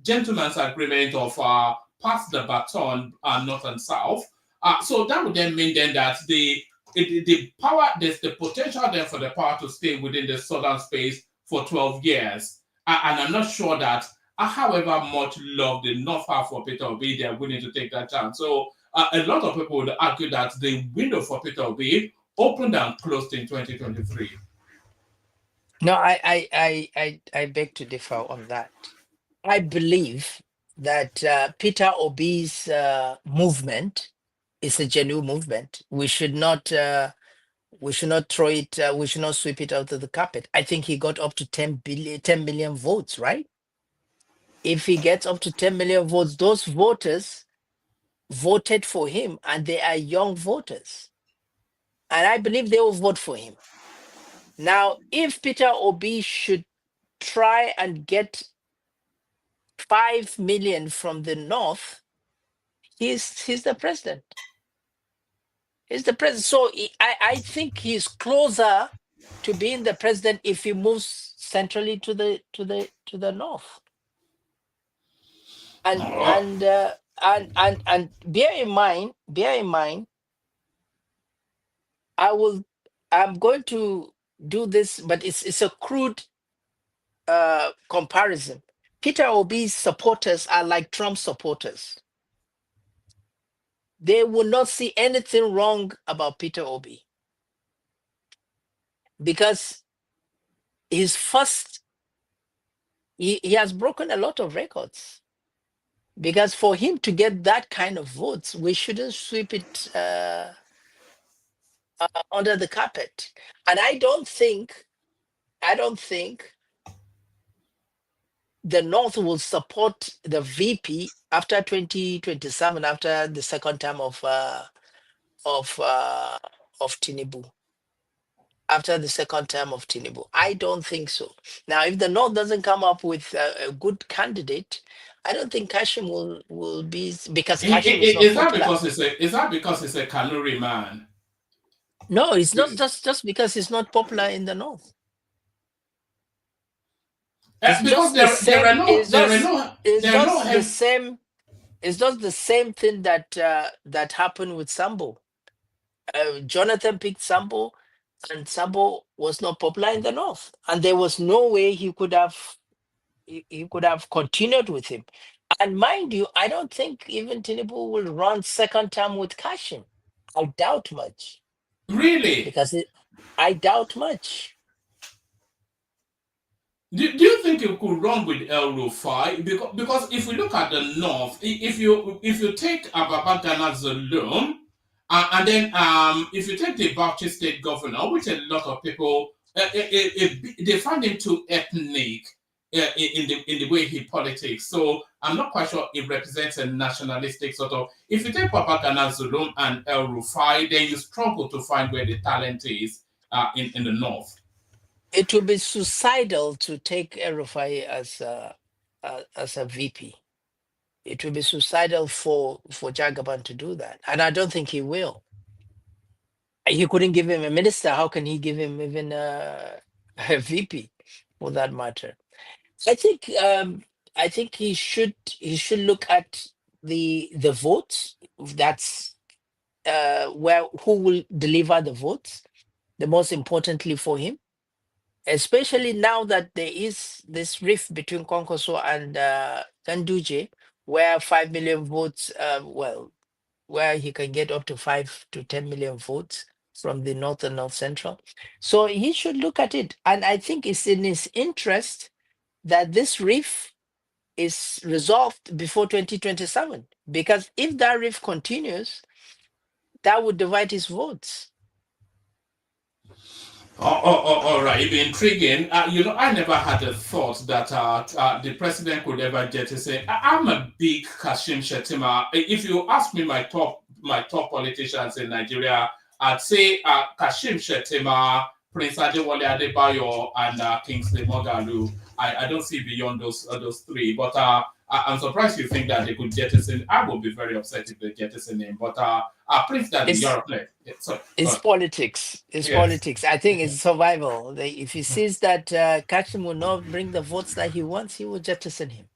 gentleman's agreement of pass the baton north and south. So that would then mean then that the power, there's the potential then for the power to stay within the southern space for 12 years. And I'm not sure that however much love the North have for Peter Obi, they're willing to take that chance. So a lot of people would argue that the window for Peter Obi opened and closed in 2023. No, I beg to differ on that. I believe that Peter Obi's movement is a genuine movement. We should not throw it. We should not sweep it out of the carpet. I think he got up to 10 million votes, right? If he gets up to 10 million votes, those voters voted for him, and they are young voters, and I believe they will vote for him. Now, if Peter Obi should try and get 5 million from the north, he's the president. He's the president. So I think he's closer to being the president if he moves centrally to the north. And Oh. and bear in mind, I'm going to do this, but it's a crude comparison. Peter Obi's supporters are like Trump supporters. They will not see anything wrong about Peter Obi because his first, he has broken a lot of records. Because for him to get that kind of votes, we shouldn't sweep it under the carpet. And I don't think the North will support the VP after 2027, after the second term of Tinubu. After the second term of Tinubu, I don't think so. Now, if the North doesn't come up with a good candidate, I don't think Kashim will be, because Kashim is not Is that popular. because it's a Kanuri man? No, it's not just because he's not popular in the North. It's Because just there are no it's just the same thing that that happened with Sambo. Jonathan picked Sambo, and Sambo was not popular in the North, and there was no way he could have continued with him. And mind you, I don't think even Tinubu will run second term with Kashim. I doubt much. Really? Because I doubt much. Do you think you could run with El Rufai? Because if we look at the north, if you take Ababa Ghana Zulum, and then if you take the Bauchi state governor, which a lot of people they find him too ethnic in the way he politics. So I'm not quite sure it represents a nationalistic sort of. If you take Baba Ghana Zulum and El Rufai, then you struggle to find where the talent is in the north. It would be suicidal to take El-Rufai as a VP. It would be suicidal for Jagaban to do that, and I don't think he will. He couldn't give him a minister. How can he give him even a VP, for that matter? I think he should look at the votes. That's who will deliver the votes. The most importantly for him, especially now that there is this rift between Konkoso and Ganduje, where 5 million votes, where he can get up to 5 to 10 million votes from the North and North Central. So he should look at it. And I think it's in his interest that this rift is resolved before 2027. Because if that rift continues, that would divide his votes. All right, it'd be intriguing. I never had a thought that the president could ever get to say, I'm a big Kashim Shettima. If you ask me my top politicians in Nigeria, I'd say Kashim Shettima, Prince Adewale Adebayo, and Kingsley Moghalu. I don't see beyond those three, but I'm surprised you think that they could jettison. I would be very upset if they jettison him, but Prince that It's- Europe play. It's politics. It's politics. I think it's survival. If he sees that Kashim will not bring the votes that he wants, he will jettison him.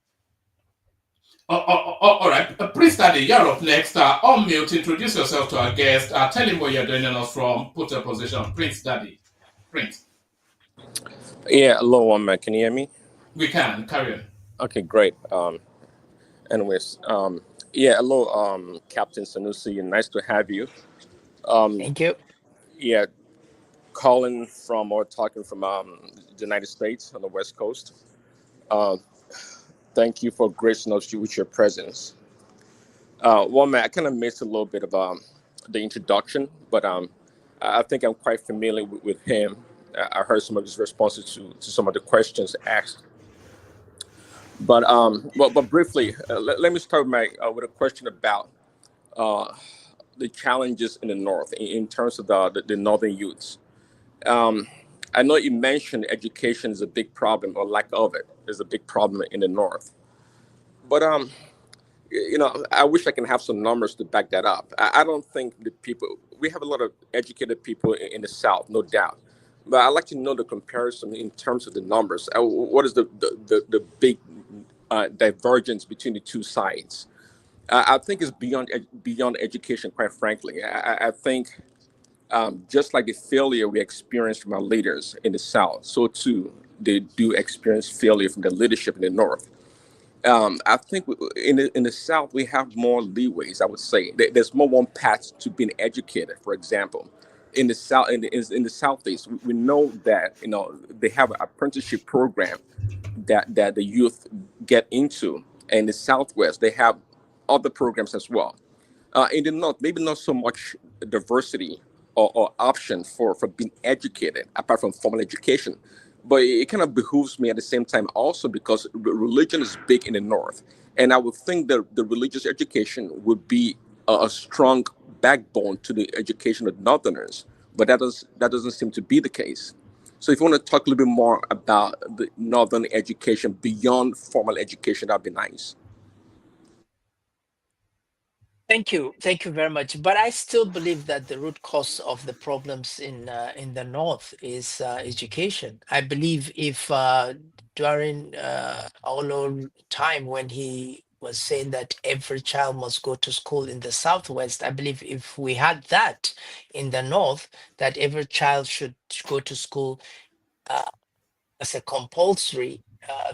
All right. Prince Daddy, you're up next. On mute, introduce yourself to our guest. Tell him where you're joining us from. Put your position. Prince Daddy. Prince. Yeah, hello, can you hear me? We can. Carry on. Okay, great. Anyways, yeah, hello, Captain Sanusi, nice to have you. Thank you. Yeah, calling from or talking from the United States on the West Coast. Thank you for gracing us with your presence. I kind of missed a little bit of the introduction, but I think I'm quite familiar with him. I heard some of his responses to some of the questions asked. But briefly, let me start with a question about the challenges in the North in terms of the Northern youths. I know you mentioned education is a big problem, or lack of it is a big problem in the North. But I wish I can have some numbers to back that up. I don't think the people, we have a lot of educated people in the South, no doubt. But I'd like to know the comparison in terms of the numbers. What is the big divergence between the two sides? I think it's beyond education, quite frankly. I think just like the failure we experience from our leaders in the South, so too they do experience failure from the leadership in the North. I think in the South we have more leeways. I would say there's more one path to being educated. For example, in the South, in the Southeast, we know that they have an apprenticeship program that the youth get into. And in the Southwest, they have other programs as well. In the North, maybe not so much diversity or option for being educated apart from formal education. But it kind of behooves me at the same time also because religion is big in the North. And I would think that the religious education would be a strong backbone to the education of Northerners. But that doesn't seem to be the case. So if you want to talk a little bit more about the Northern education beyond formal education, that'd be nice. Thank you very much. But I still believe that the root cause of the problems in the North is education. I believe if during our time when he was saying that every child must go to school in the Southwest, I believe if we had that in the North, that every child should go to school uh, as a compulsory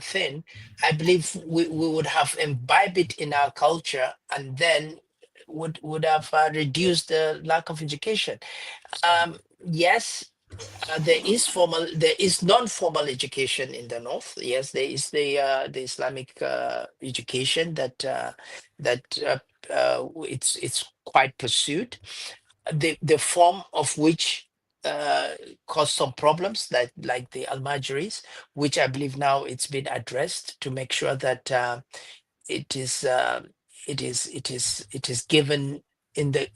thing, I believe we would have imbibed it in our culture and then would have reduced the lack of education. Yes, there is non-formal education in the North. Yes, there is the Islamic education that it's quite pursued, the form of which uh, caused some problems like the almajiris, which I believe now it's been addressed to make sure that it is it is given in the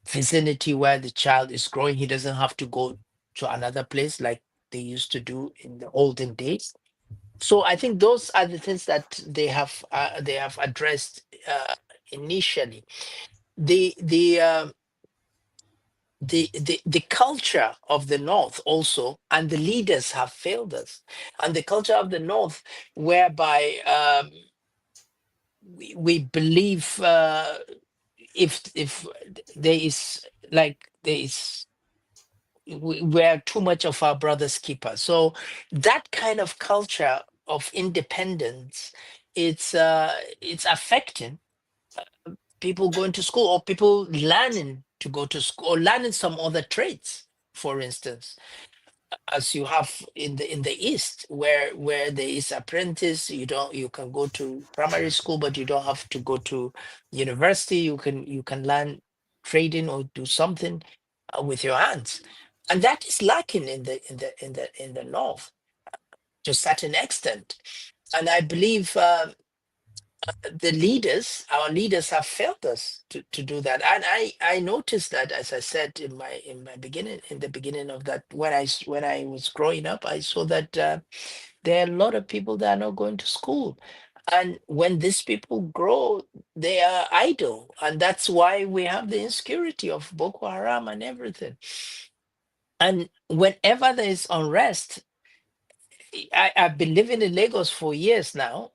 vicinity where the child is growing. He doesn't have to go to another place like they used to do in the olden days. So I think those are the things that they have addressed initially. The culture of the North also, and the leaders have failed us. And the culture of the North, whereby we believe if there is like there is we're too much of our brother's keeper. So that kind of culture of independence, it's affecting people going to school or people learning to go to school or learning some other trades, for instance, as you have in the East, where there is apprentice. You can go to primary school, but you don't have to go to university. You can learn trading or do something with your hands, and that is lacking in the North to a certain extent. And I believe our leaders have failed us to do that. And I noticed that, as I said in my beginning, in the beginning of that, when I was growing up, I saw that there are a lot of people that are not going to school. And when these people grow, they are idle. And that's why we have the insecurity of Boko Haram and everything. And whenever there is unrest, I've been living in Lagos for years now.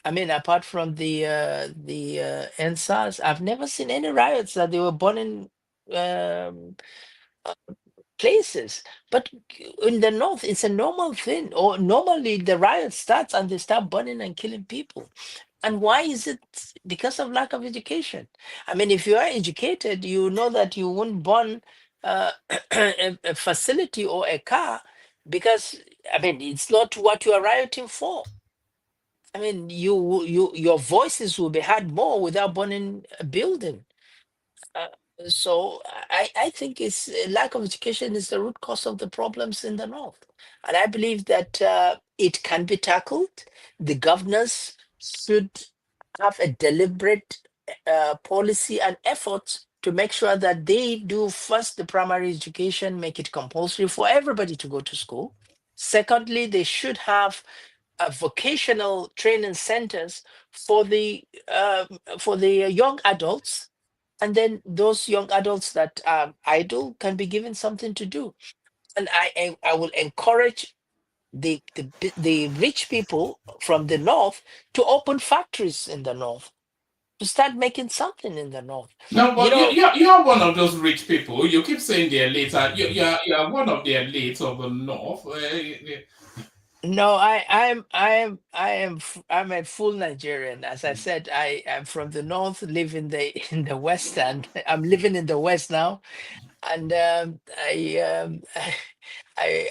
I mean, apart from the NSAS, I've never seen any riots that they were burning um, places. But in the North, it's a normal thing. Or normally the riot starts and they start burning and killing people. And why is it? Because of lack of education. I mean, if you are educated, you know that you won't burn a facility or a car because, I mean, it's not what you are rioting for. I mean, your voices will be heard more without burning a building. Uh, so I think it's lack of education is the root cause of the problems in the North, and I believe that it can be tackled. The governors should have a deliberate policy and effort to make sure that they do first the primary education, make it compulsory for everybody to go to school. Secondly, they should have vocational training centers for the young adults, and then those young adults that are idle can be given something to do. And I will encourage the rich people from the north to open factories in the north, to start making something in the north. No, You but know, you are one of those rich people. You keep saying the elites. You are one of the elites of the north. no, I'm a full Nigerian. As I said, I am from the north, live in the in the west, and I'm living in the west now. And I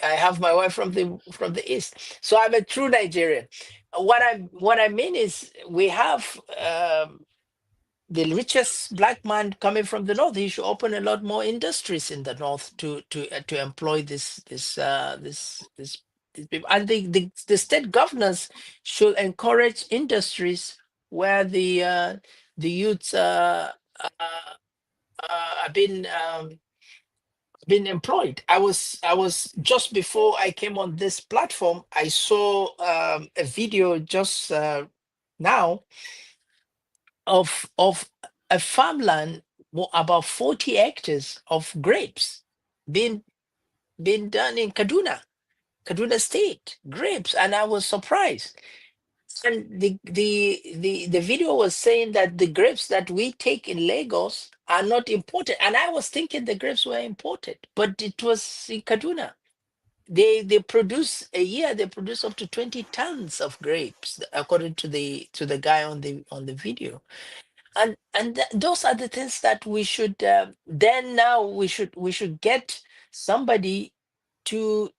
have my wife from the east, so I'm a true Nigerian. What I mean is, we have the richest black man coming from the north. He should open a lot more industries in the north to employ these people. And the state governors should encourage industries where the youths have been employed. I was just before I came on this platform, I saw a video just now of a farmland, about 40 hectares of grapes being done in Kaduna State, grapes, and I was surprised. And the video was saying that the grapes that we take in Lagos are not imported, and I was thinking the grapes were imported, but it was in Kaduna. They produce a year. They produce up to 20 tons of grapes, according to the guy on the video. And those are the things that we should then now we should get somebody to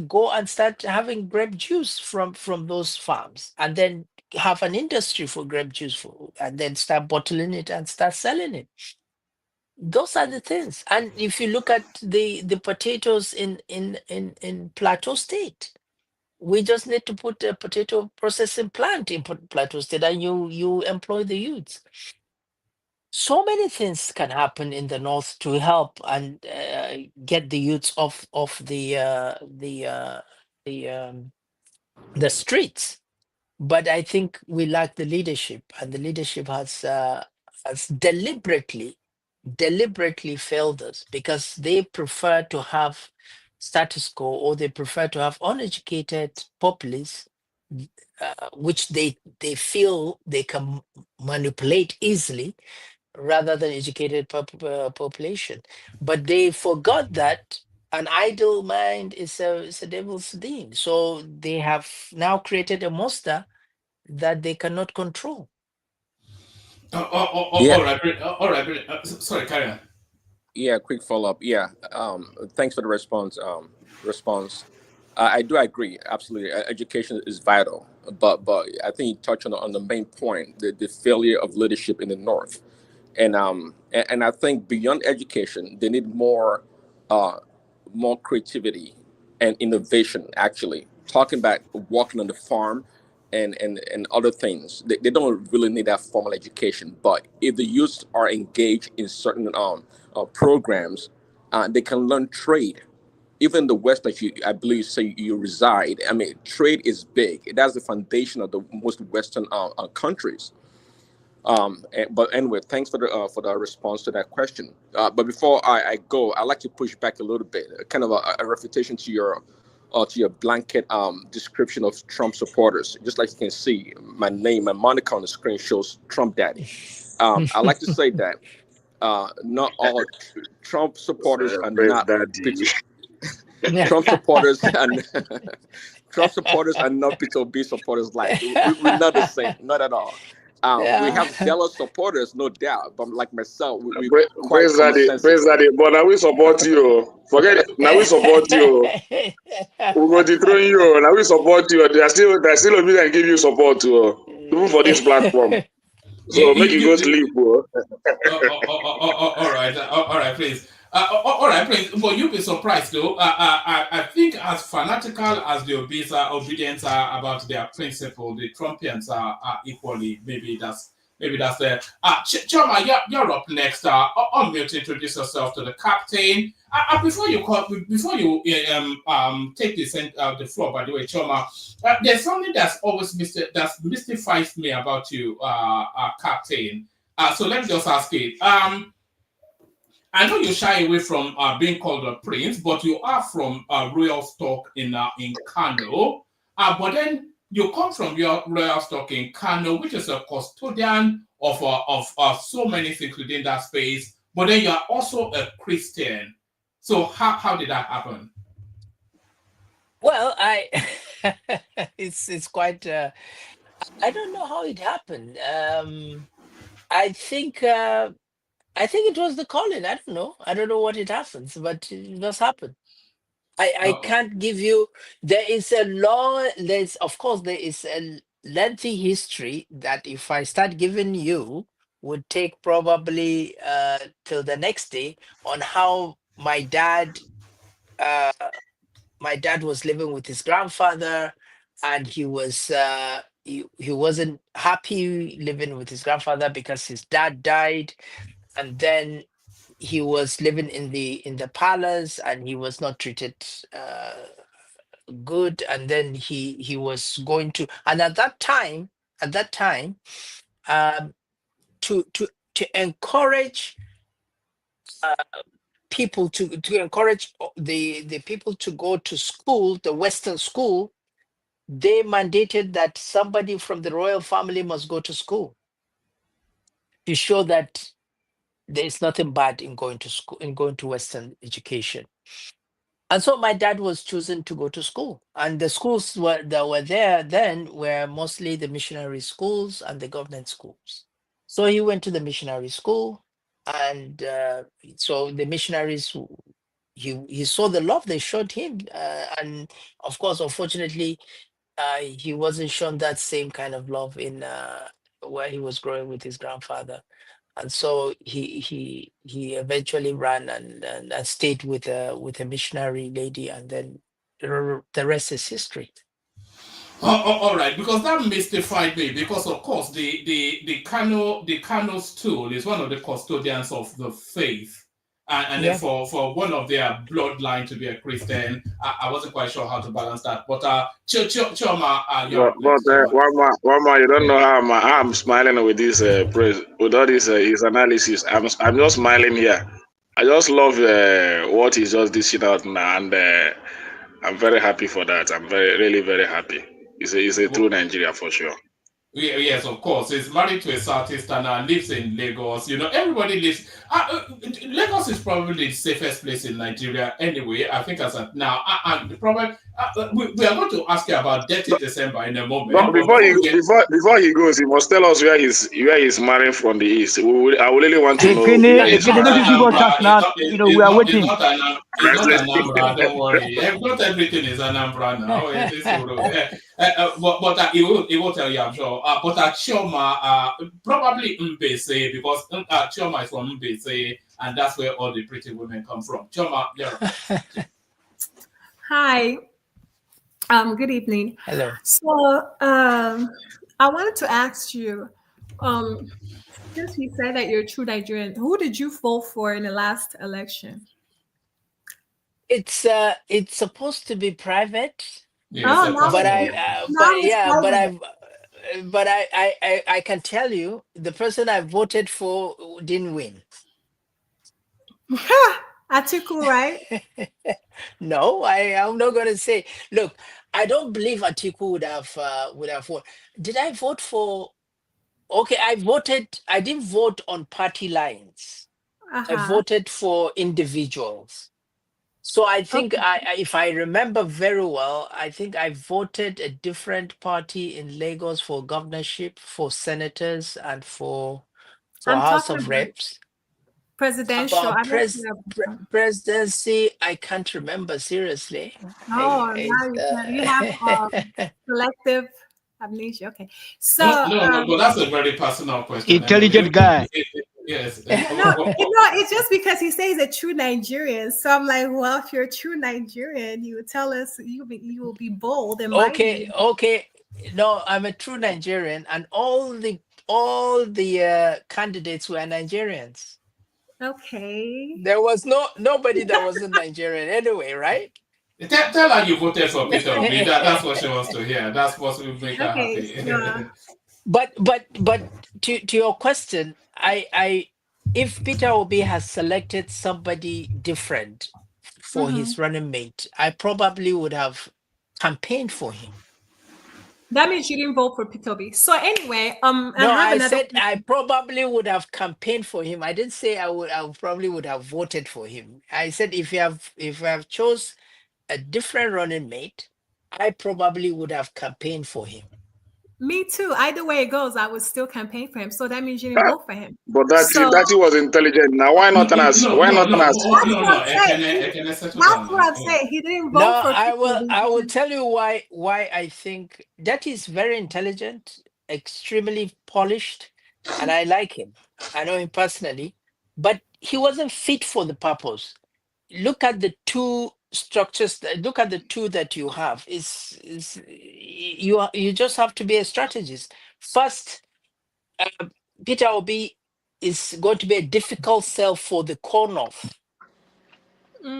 go and start having grape juice from those farms, and then have an industry for grape juice, and then start bottling it and start selling it. Those are the things. And if you look at the potatoes in Plateau State, we just need to put a potato processing plant in Plateau State, and you employ the youths. So many things can happen in the north to help and get the youths off the streets. But I think we lack the leadership, and the leadership has deliberately failed us, because they prefer to have status quo, or they prefer to have uneducated populace, which they feel they can manipulate easily, rather than educated population. But they forgot that an idle mind is a devil's deed. So they have now created a monster that they cannot control. Yeah, All right. Sorry, carry on. yeah. Quick follow up. Yeah. Thanks for the response. Response. I do agree. Absolutely, education is vital. But I think you touched on the main point, the failure of leadership in the north. And I think beyond education, they need uh, more creativity and innovation. Actually, talking about working on the farm and other things, they don't really need that formal education. But if the youths are engaged in certain programs, they can learn trade. Even the West that I believe, say you reside. I mean, trade is big. That's the foundation of the most Western countries. But anyway, thanks for the response to that question. But before I go, I'd like to push back a little bit, kind of a refutation to your blanket description of Trump supporters. Just like you can see, my name, my moniker on the screen shows Trump Daddy. I like to say that not all Trump supporters are Praise not Daddy. Trump supporters and Trump supporters are not Peter B supporters. Like we're not the same, not at all. We Yeah. have zealous supporters, no doubt, but like myself, we quite Praise common Daddy. Praise sensitive. Daddy. But now we support you. Forget it. Now we support you. We go dethrone you. Now we support you. There's still a bit that give you support too. Even for this platform. So make it go sleep. Oh. All right, please. All right, please. But you'll be surprised though. I think as fanatical as the obedience are about their principle, the Trumpians are equally. maybe that's there. Choma, you're up next. Unmute, introduce yourself to the captain. Before you take the floor, by the way, Choma, there's something that's always that mystifies me about you, captain. So let me just ask it. I know you shy away from being called a prince, but you are from royal stock in Kano. But then you come from your royal stock in Kano, which is a custodian of so many things within that space. But then you are also a Christian. So how did that happen? Well, it's quite. I don't know how it happened. I think it was the calling. I don't know. I don't know what it happens, but it just happened. I can't give you. There is a long. There's of course there is a lengthy history that if I start giving you would take probably till the next day on how my dad was living with his grandfather, and he wasn't happy living with his grandfather because his dad died, and then he was living in the palace and he was not treated good, and then he was going to, and at that time um to encourage uh, people to encourage the people to go to school, the Western school, they mandated that somebody from the royal family must go to school to show that there is nothing bad in going to school, in going to Western education. And so my dad was chosen to go to school, and the schools that were there then were mostly the missionary schools and the government schools. So he went to the missionary school, and so the missionaries, he saw the love they showed him, and of course, unfortunately, he wasn't shown that same kind of love in where he was growing with his grandfather, and so he eventually ran and stayed with a missionary lady, and then the rest is history. All right, because that mystified me. Because of course, the Kano stool is one of the custodians of the faith, and then Yeah. for one of their bloodline to be a Christian, I wasn't quite sure how to balance that. But Choma, you're But up next. Choma. one man, you don't know how I'm smiling with this praise, with all this his analysis. I'm just smiling here. I just love what he's just dishing out now, and I'm very happy for that. I'm really very happy. He's a true Nigeria for sure. Yes, of course. He's married to a Southeasterner and lives in Lagos. You know, everybody lives. Lagos is probably the safest place in Nigeria anyway. I think as of now. And the problem, we are going to ask you about Dirty December in a moment. But But before we get, before he goes, he must tell us where he's marrying from the east. I would really want to know. it's not don't give us chance Anambra. now. We are It's waiting. not Anambra. Don't worry. Not everything is Anambra now. It is but he will tell you, I'm sure. But Chioma, probably Mbese, because Chioma is from Mbese, and that's where all the pretty women come from. Chioma, yeah. Hi. Good evening. Hello. So, I wanted to ask you, since you said that you're a true Nigerian, who did you vote for in the last election? It's supposed to be private, Yes, Oh, now but I can tell you the person I voted for didn't win. Atiku, right? No, I'm not going to say. Look, I don't believe Atiku would have voted. Did I vote for? Okay, I didn't vote on party lines. I voted for individuals. So I think Okay. if I remember very well, I think I voted a different party in Lagos for governorship, for senators, and for I'm House talking of about Reps. presidential. About I don't care. presidency, I can't remember seriously. Oh, now you have selective amnesia. Okay. So, no, but that's a very personal question. Anyway, Intelligent guy. yes. it's just because he says a true Nigerian. So I'm like, well, if you're a true Nigerian, you would tell us you will be bold and mighty. Okay. No, I'm a true Nigerian, and all the all the candidates were Nigerians. Okay. There was nobody that wasn't Nigerian anyway, right? Tell her you voted for Peter Obi. That's what she wants to hear. That's what will make her Okay. happy. But to your question, I if Peter Obi has selected somebody different for his running mate, I probably would have campaigned for him. That means you didn't vote for Peter Obi. So anyway, No, have I another said question. I probably would have campaigned for him. I didn't say I probably would have voted for him. I said if you have chose a different running mate, I probably would have campaigned for him. Me too. Either way it goes, I would still campaign for him. So that means you didn't vote for him. But that So was intelligent. Now why not ask? Why not ask? No. Ekene, settle that's down what now. I'm saying. He didn't vote No, for Peter I will Obi. tell you why I think that is very intelligent, extremely polished, and I like him. I know him personally, but he wasn't fit for the purpose. Look at the two structures. Look at the two that you have. You just have to be a strategist. First, Peter Obi is going to be a difficult sell for the core north.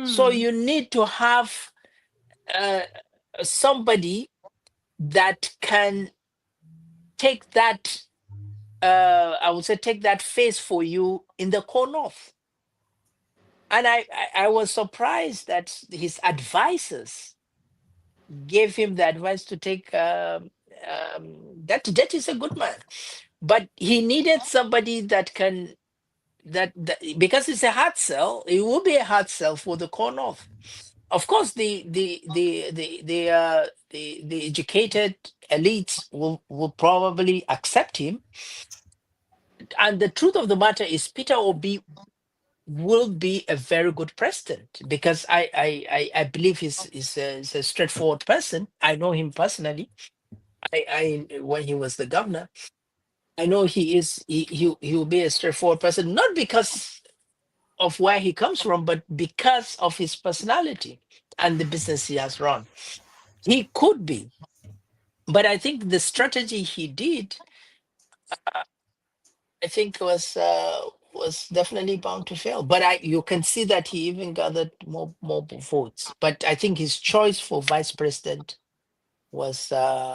So you need to have somebody that can take that. I would say take that face for you in the core north. And I was surprised that his advisors gave him the advice to take that is a good man, but he needed somebody that can that because it's a hard sell. It will be a hard sell for the core north. Of course, the educated elites will probably accept him, and the truth of the matter is Peter Obi will be a very good president because I believe he's a straightforward person. I know him personally. I when he was the governor, I know he will be a straightforward person, not because of where he comes from, but because of his personality and the business he has run. He could be, but I think the strategy he did, I think was definitely bound to fail. But you can see that he even gathered more votes. But I think his choice for vice president was not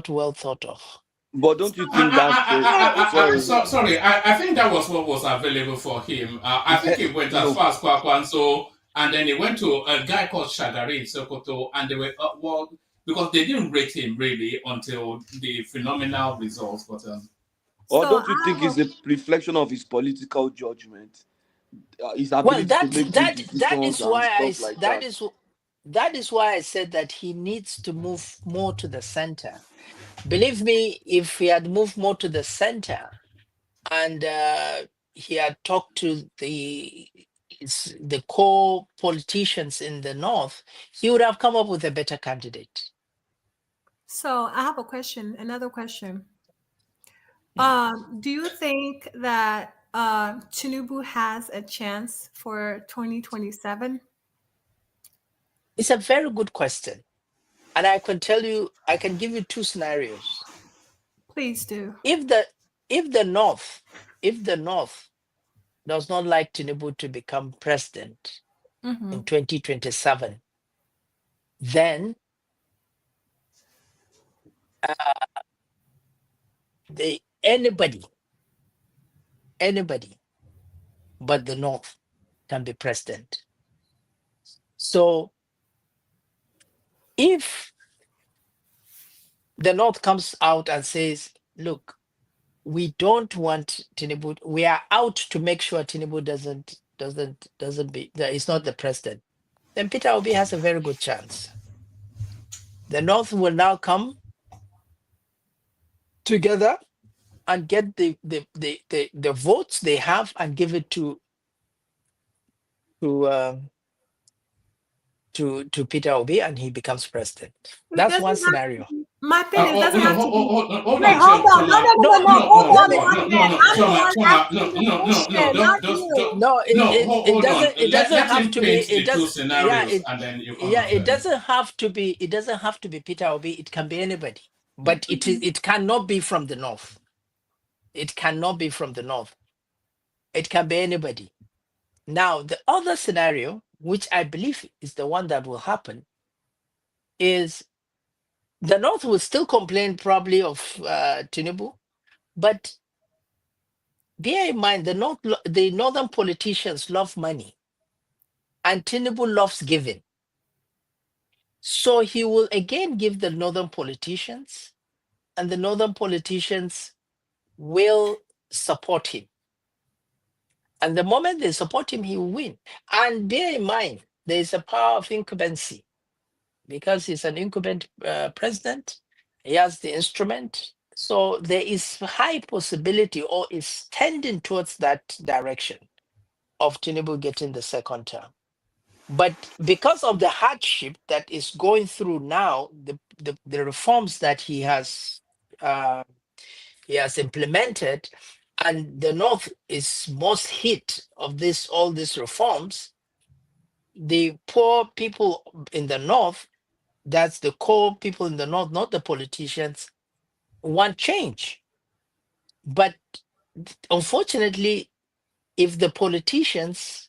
well thought of. But don't you think that's sorry? Sorry, I think that was what was available for him. I think he went as No. far as Kwakwanso, and then he went to a guy called Shagari in Sokoto, and they were because they didn't rate him really until the phenomenal results. But Or So don't you think it's a reflection of his political judgment, his Well, ability to make good that decisions is and why stuff like that? that is why I said that he needs to move more to the center. Believe me, if he had moved more to the center and he had talked to the core politicians in the north, he would have come up with a better candidate. So I have a question, another question. Do you think that Tinubu has a chance for 2027? It's a very good question. And I can give you two scenarios. Please do. If the north does not like Tinubu to become president in 2027, then anybody but the north can be president. So if the north comes out and says, look, we don't want Tinubu, we are out to make sure Tinubu is not the president, then Peter Obi has a very good chance. The north will now come together and get the votes they have and give it to Peter Obi, and he becomes president. That's one scenario. My thing is, doesn't have to be. hold Wait, hold on. No, hold on. It doesn't have to be. It does. Scenarios, and then you come it doesn't have to be. It doesn't have to be Peter Obi. It can be anybody. But it cannot be from the north. It cannot be from the north. It can be anybody. Now, the other scenario, which I believe is the one that will happen, is the north will still complain probably of Tinubu, but bear in mind the northern politicians love money, and Tinubu loves giving. So he will again give the northern politicians, and the northern politicians will support him. And the moment they support him, he will win. And bear in mind, there is a power of incumbency because he's an incumbent president. He has the instrument. So there is high possibility, or is tending towards that direction, of Tinubu getting the second term. But because of the hardship that is going through now, the reforms that he has implemented, and the North is most hit of all these reforms, the poor people in the North, that's the core people in the North, not the politicians, want change. But unfortunately, if the politicians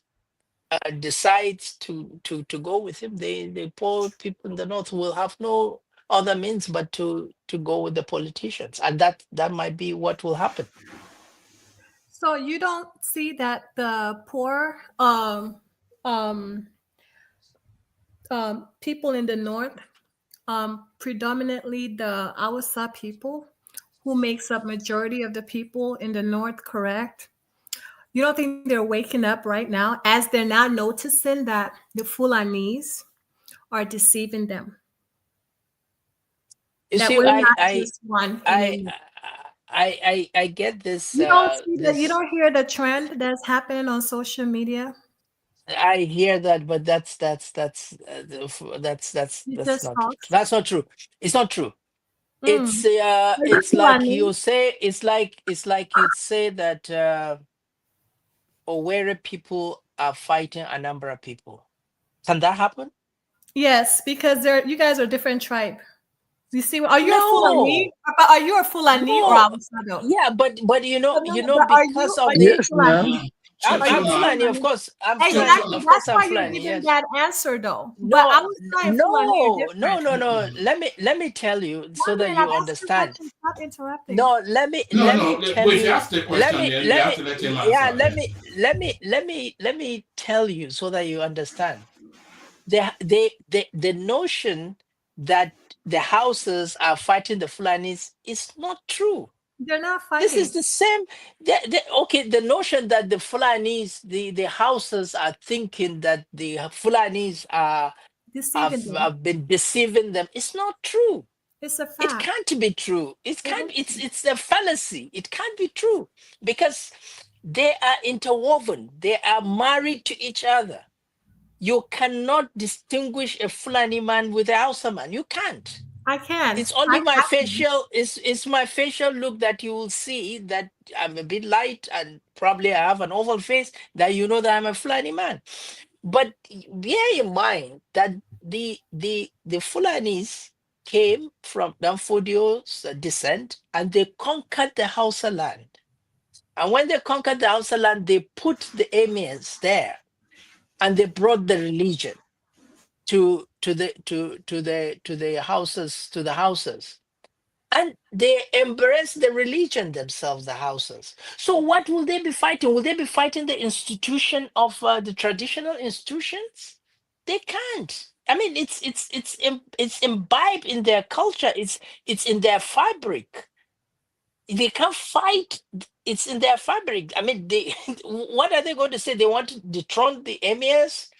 decides to go with him, the poor people in the North will have no other means but to go with the politicians, and that might be what will happen. So you don't see that the poor people in the north, predominantly the Hausa people, who makes up majority of the people in the north, correct? You don't think they're waking up right now as they're now noticing that the Fulanis are deceiving them? You That see, we're not just one enemy. I get this. You don't see that. You don't hear the trend that's happening on social media. I hear that, but that's It's not just talks. that's not true. It's not true. Mm. It's like you say. It's like you'd say that Owerri people are fighting Anambra people. Can that happen? Yes, because you guys are different tribe. You see, are you a No. Fulani? Are you a Fulani or No. Hausa? Yeah, but But because of are the you Fulani? I'm Chuma. Fulani, of course. I'm Exactly. Fulani. Of course, That's I'm why you're Fulani. giving Yes. that answer, though. But No, Hausa and Fulani are different. no. Let me tell you so that I've you asked you understand. questions. Stop interrupting. No, let me No, tell but if you you. ask the question, then you have to let him Yeah, answer. let me tell you so that you understand. The notion that the houses are fighting the Fulanis is not true. They're not This is fighting. the same. Okay, the notion that the Fulanis, the houses are thinking that the Fulanis Deceiving them. have been deceiving them. It's not true. It's a It fact. can't be true. It can't. It is. It's a fallacy. It can't be true because they are interwoven. They are married to each other. You cannot distinguish a Fulani man with a Hausa man. You can't. I can. It's only I can. it's my facial look that you will see that I'm a bit light and probably I have an oval face, that you know that I'm a Fulani man. But bear in mind that the Fulanis came from Danfodio's descent, and they conquered the Hausa land. And when they conquered the Hausa land, they put the emirs there, and they brought the religion to the houses, and they embrace the religion themselves, the houses. So what will they be fighting? Will they be fighting the institution of the traditional institutions? They can't. I mean, it's imbibed in their culture. It's in their fabric. They can't fight. It's in their fabric. I mean, they what are they going to say? They want to dethrone the emirs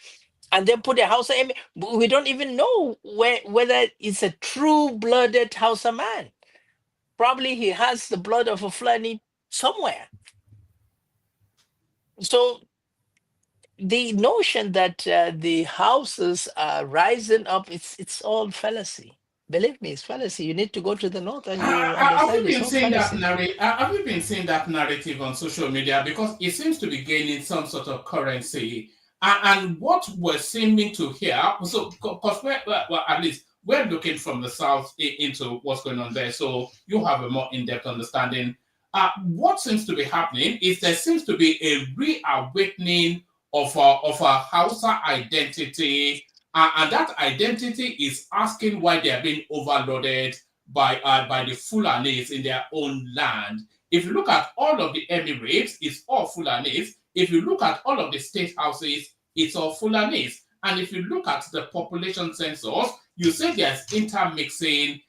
and then put a Hausa emir. We don't even know whether it's a true-blooded Hausa man. Probably he has the blood of a Fulani somewhere. So the notion that the houses are rising up, it's all fallacy. Believe me, it's fallacy. You need to go to the north and you Have understand you it's been all seeing that fallacy. have you been seeing that narrative on social media? Because it seems to be gaining some sort of currency. And what we're seeming to hear, so because well, at least we're looking from the south into what's going on there, so you have a more in-depth understanding. What seems to be happening is there seems to be a reawakening of a Hausa identity, and that identity is asking why they are being overloaded by the Fulanis in their own land. If you look at all of the Emirates, it's all Fulanis. If you look at all of the state houses, it's all Fulanis. And if you look at the population census, you see there's intermixing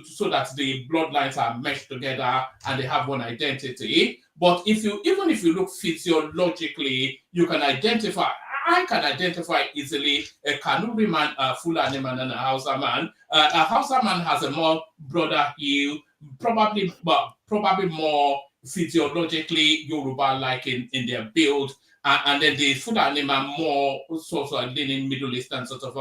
so that the bloodlines are meshed together and they have one identity. But even if you look physiologically, you can identify. I can identify easily a Kanuri man, a Fulani man, and a Hausa man. A Hausa man has a more broader heel, probably more physiologically Yoruba-like in their build, and then the Fulani man more sort of leaning Middle Eastern sort of.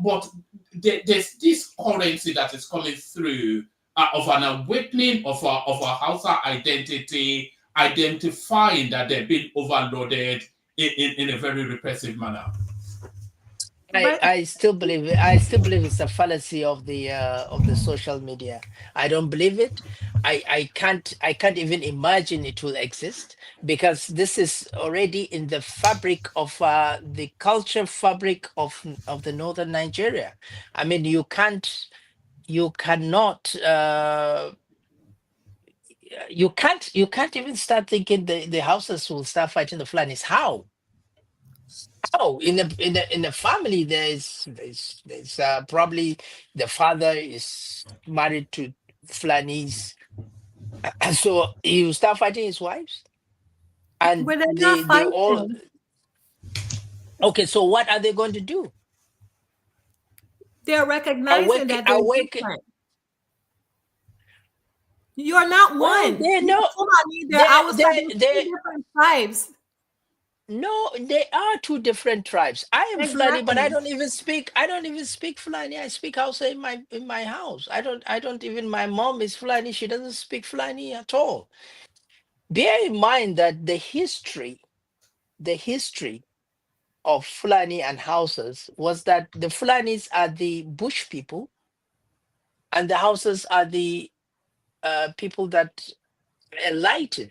But there's this currency that is coming through of an awakening of a Hausa identity, identifying that they've been overloaded in a very repressive manner. I still believe it's a fallacy of the social media. I don't believe it. I can't even imagine it will exist, because this is already in the fabric of the culture fabric of the northern Nigeria. I mean, you cannot you can't even start thinking the houses will start fighting the Fulanis. How? In a family, there's probably the father is married to Fulanis, so you start fighting his wives, and But they're not they all. fighting. Okay, so what are they going to do? They're recognizing that they're Awake. different. You're not Well, one. they know. They're different tribes. No, they are two different tribes. I am Fulani, but I Exactly. don't even speak Fulani. I speak Hausa in my house. I don't even, my mom is Fulani. She doesn't speak Fulani at all. Bear in mind that the history of Fulani and Hausas was that the Fulanis are the bush people and the Hausas are the people that enlightened,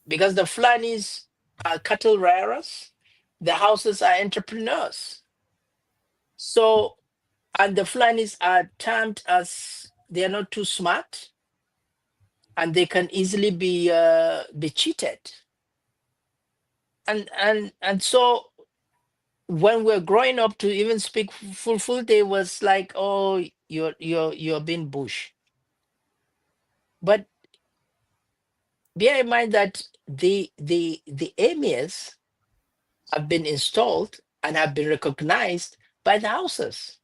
because the Fulanis are cattle rearers, the Hausas are entrepreneurs. So, and the Fulanis are termed as they are not too smart, and they can easily be cheated. And so when we're growing up, to even speak full day was like, oh, you're being bush. But bear in mind that the emirs have been installed and have been recognized by the houses.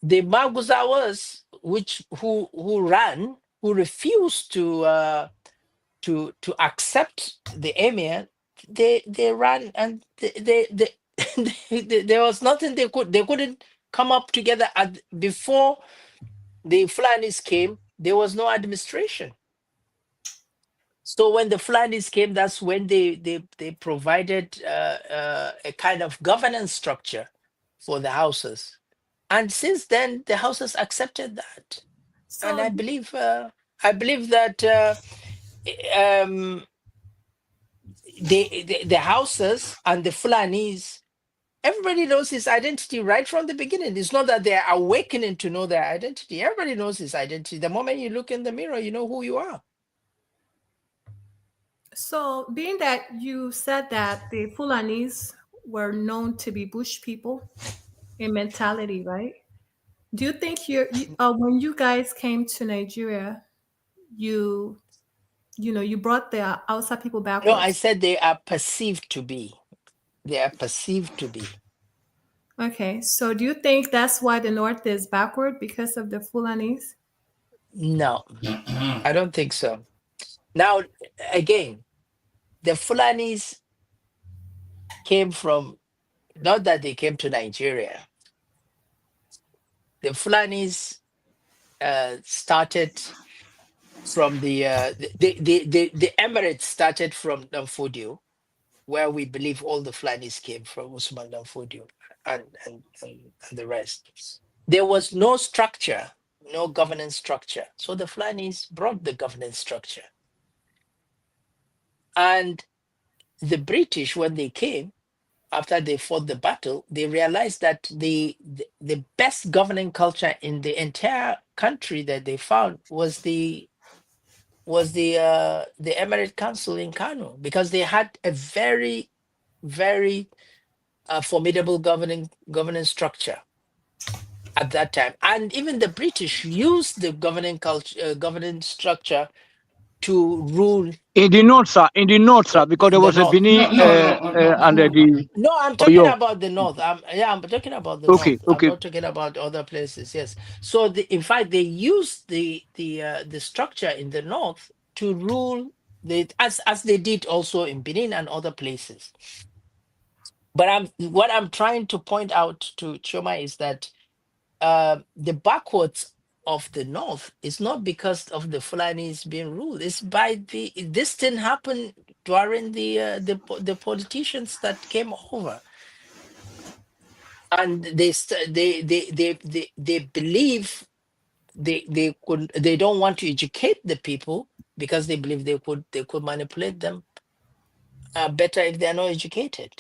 The Maguzawas, who refused to accept the emir, they ran, and they there was nothing they couldn't come up together. Before the Fulanis came, there was no administration. So when the Fulanis came, that's when they provided a kind of governance structure for the houses, and since then the houses accepted that. So And I believe that the houses and the Fulanis, everybody knows his identity right from the beginning. It's not that they're awakening to know their identity. Everybody knows his identity. The moment you look in the mirror, you know who you are. So, being that you said that the Fulanis were known to be bush people in mentality, right? Do you think when you guys came to Nigeria, you brought the outside people No, I backwards? said they are perceived to be. They are perceived to be. Okay, so do you think that's why the North is backward, because of the Fulanis? No, I don't think so. Now, again, the Fulanis came from, not that they came to Nigeria. The Fulanis started from the Emirates started from Danfodio, where we believe all the Fulanis came from, Usman Danfodio and the rest. There was no structure, no governance structure. So the Fulanis brought the governance structure. And the British, when they came, after they fought the battle, they realized that the best governing culture in the entire country that they found was the Emirate Council in Kano, because they had a very, very formidable governance structure at that time. And even the British used the governance structure to rule In the north, sir, because there the was a north. Benin and the No, I'm talking Oyo. about the north. I'm talking about the Okay, north. I'm okay. not talking about other places. Yes. So in fact, they used the structure in the north to rule as they did also in Benin and other places. But what I'm trying to point out to Choma is that the backwards of the north is not because of the Fulanis being ruled. It's by this didn't happen during the politicians that came over, and they believe they don't want to educate the people because they believe they could manipulate them better if they are not educated.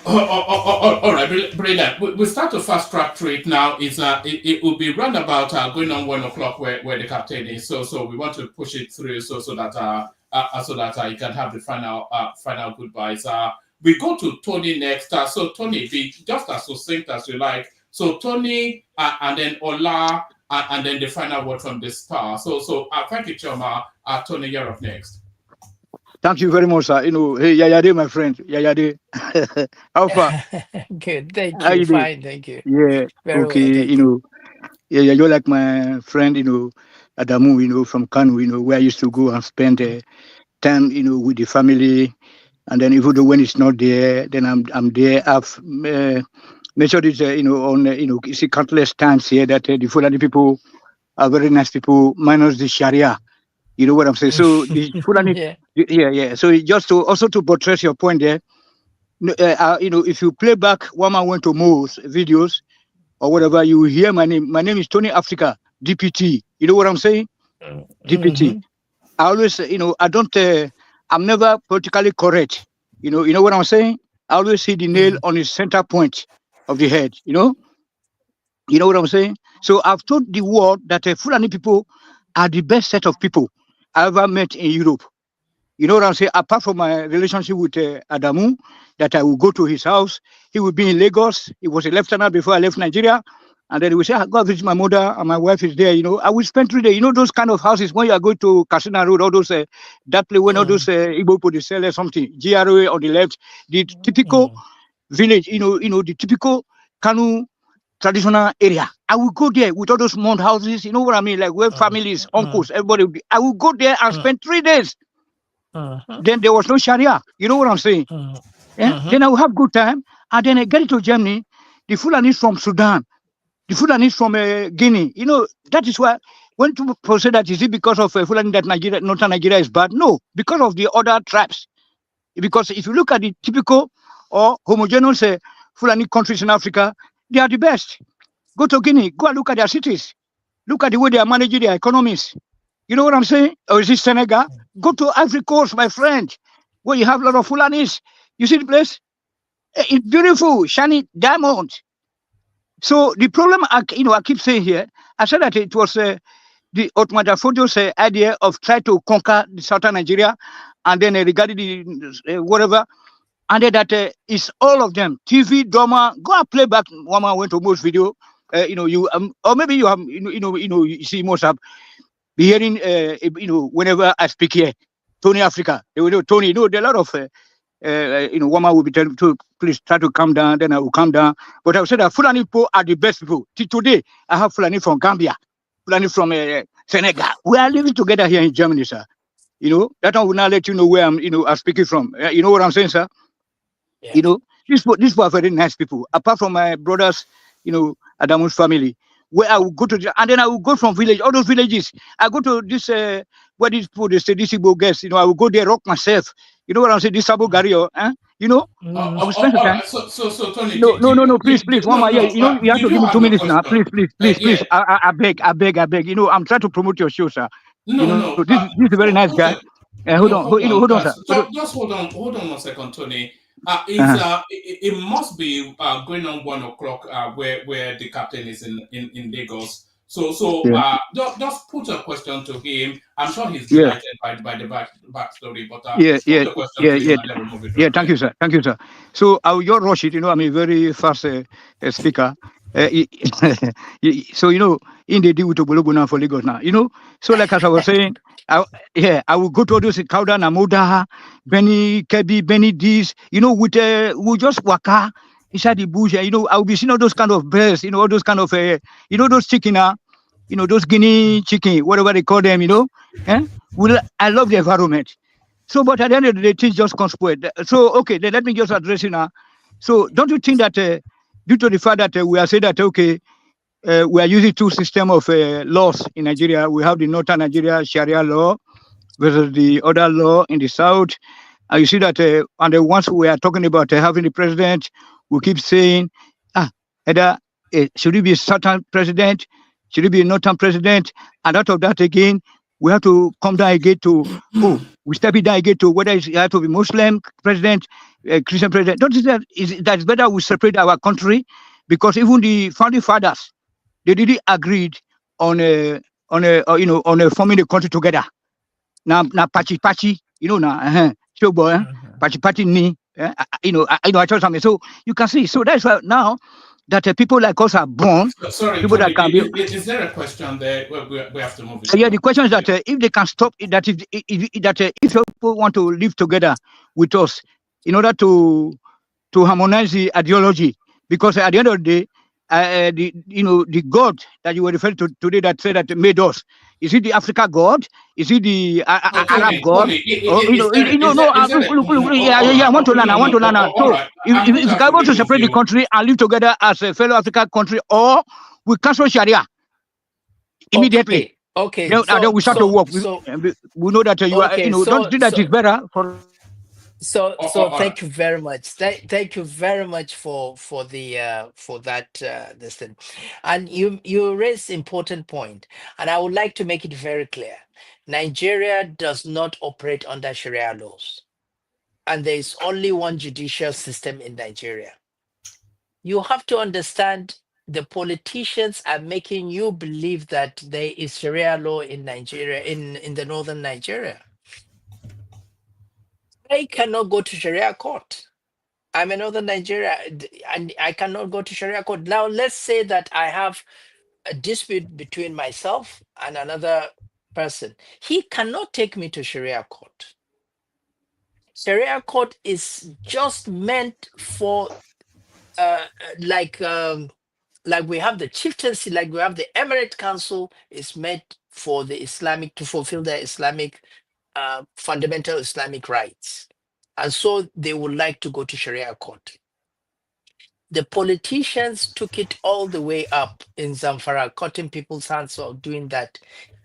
All right, brilliant. We start to fast track through it now. It will be round about going on 1 o'clock where the captain is. So we want to push it through so that you can have the final goodbyes. We go to Tony next. So Tony, be just as succinct as you like. So Tony and then Ola and then the final word from the star. So thank you, Choma. Tony, you're up next. Thank you very much, sir. Hey, Yayade, my friend. Yayade. How far? Good, thank How you. you doing? Fine, thank you. Yeah, Very well, okay. thank you. Yeah, you're like my friend, Adamu, from Kanu, where I used to go and spend time, with the family. And then even though when it's not there, then I'm there. I've measured it, you see countless times here that the Fulani people are very nice people, minus the Sharia. You know what I'm saying? So the Fulani, Yeah. yeah. So just to buttress your point there, if you play back Wama went to Mo's videos or whatever, you will hear my name. My name is Tony Africa, DPT. You know what I'm saying? DPT. I always, I don't, I'm never politically correct. You know what I'm saying? I always see the nail on the center point of the head. You know what I'm saying? So I've told the world that Fulani people are the best set of people I ever met in Europe. You know what I'm saying? Apart from my relationship with Adamu, that I will go to his house. He will be in Lagos. He was a lieutenant before I left Nigeria. And then he will say, I go visit my mother and my wife is there. I will spend 3 days. Those kind of houses when you are going to Kasina Road, all those, that place when all those Igbo people sell or something, GRA on the left, the typical village, the typical Kanu traditional area. I will go there with all those mud houses, you know what I mean? Like where families, uncles, everybody will be. I will go there and spend 3 days. Then there was no Sharia. You know what I'm saying? Yeah? Then I will have good time. And then I get into Germany. The Fulani from Sudan. The Fulani from Guinea. That is why when people say that, is it because of Fulani that Northern Nigeria is bad? No, because of the other tribes. Because if you look at the typical or homogeneous Fulani countries in Africa, they are the best. Go to Guinea. Go and look at their cities. Look at the way they are managing their economies. You know what I'm saying? Or is it Senegal? Go to Ivory Coast, my friend, where you have a lot of Fulanis. You see the place? It's beautiful, shiny diamond. So the problem, I keep saying here, I said that it was the Ottoman Fodio's idea of trying to conquer the southern Nigeria, and then regarding the whatever, and then that is all of them. TV, drama. Go and play back. One went to most video. Or maybe you have, you see most have be hearing, whenever I speak here, Tony Africa, they will know Tony. There are a lot of, woman will be telling to please try to calm down. Then I will calm down. But I will say that Fulani people are the best people. Till today, I have Fulani from Gambia, Fulani from Senegal. We are living together here in Germany, sir. That one will not let you know where I'm speaking from. You know what I'm saying, sir? Yeah. These were very nice people. Apart from my brothers, Adamu's family, where I will go to, and then I will go from village, all those villages. I go to this where these people they say this Igbo guest, I will go there, rock myself. You know what I'm saying? This Sabo Gario, I will spend some all time. right. So Tony, No, please, no, Wama, yeah, you have did to you give me have 2 your minutes now. question? Please. Yeah. I beg. I'm trying to promote your show, sir. No. This is a very nice guy. Hold No, on, hold on, hold on, sir. so just hold on 1 Tony. Uh-huh. It must be going on 1 o'clock where the captain is in Lagos. So Yeah, just put a question to him. I'm sure he's yeah, delighted by the backstory, but yeah, put yeah, a question yeah, to yeah. him and then we'll move it Yeah, on. thank you, sir. So I will just rush it. I'm a very fast speaker. So in the deal with Ogologo now for Lagos now. So like as I was saying, I will go to all those Kauda Namoda, Benny Kebi, Benny D's. With we just waka inside the bush. I will be seeing all those kind of birds. All those kind of those chicken. Those guinea chicken, whatever they call them. Eh? I love the environment. So, but at the end of the day, things just can't spoil. So, okay, then let me just address it now. So, don't you think that due to the fact that we are saying that, okay, we are using two systems of laws in Nigeria, we have the northern Nigeria Sharia law versus the other law in the south. And you see that, and the ones we are talking about having the president, we keep saying, either should it be a southern president, should it be a northern president, and out of that again, we have to come down again to we step it down again to whether it has to be Muslim president, Christian president. Don't you think that it's better we separate our country, because even the founding fathers they didn't agree on forming the country together. Now pachi, now show boy, pachi ni, I told something. So you can see. So that's why now that people like us are born, Sorry, people Tony, that can be. is there a question there? We have to move it. Yeah, the question is that if they can stop it, that if people want to live together with us in order to harmonize the ideology, because at the end of the day, the God that you were referring to today that said that made us, is it the Africa God? Is it the Arab God? Tony, No. Look. Yeah. I want to learn. All So right, if I'm you going to want agree to with separate the you. country and live together as a fellow African country, or we cancel Sharia immediately. Okay. Then we start to work. We know that you are. Don't think that it's better for. So All right. thank you very much. Thank you very much for that this thing, and you raised important point, and I would like to make it very clear. Nigeria does not operate under Sharia laws, and there is only one judicial system in Nigeria. You have to understand, the politicians are making you believe that there is Sharia law in Nigeria, in the northern Nigeria. I cannot go to Sharia court. I'm in northern Nigeria and I cannot go to Sharia court. Now, let's say that I have a dispute between myself and another person. He cannot take me to Sharia court. Sharia court is just meant for like we have the chieftaincy, like we have the Emirate Council, is meant for the Islamic, to fulfill their Islamic fundamental Islamic rights. And so they would like to go to Sharia court. The politicians took it all the way up in Zamfara, cutting people's hands off, doing that.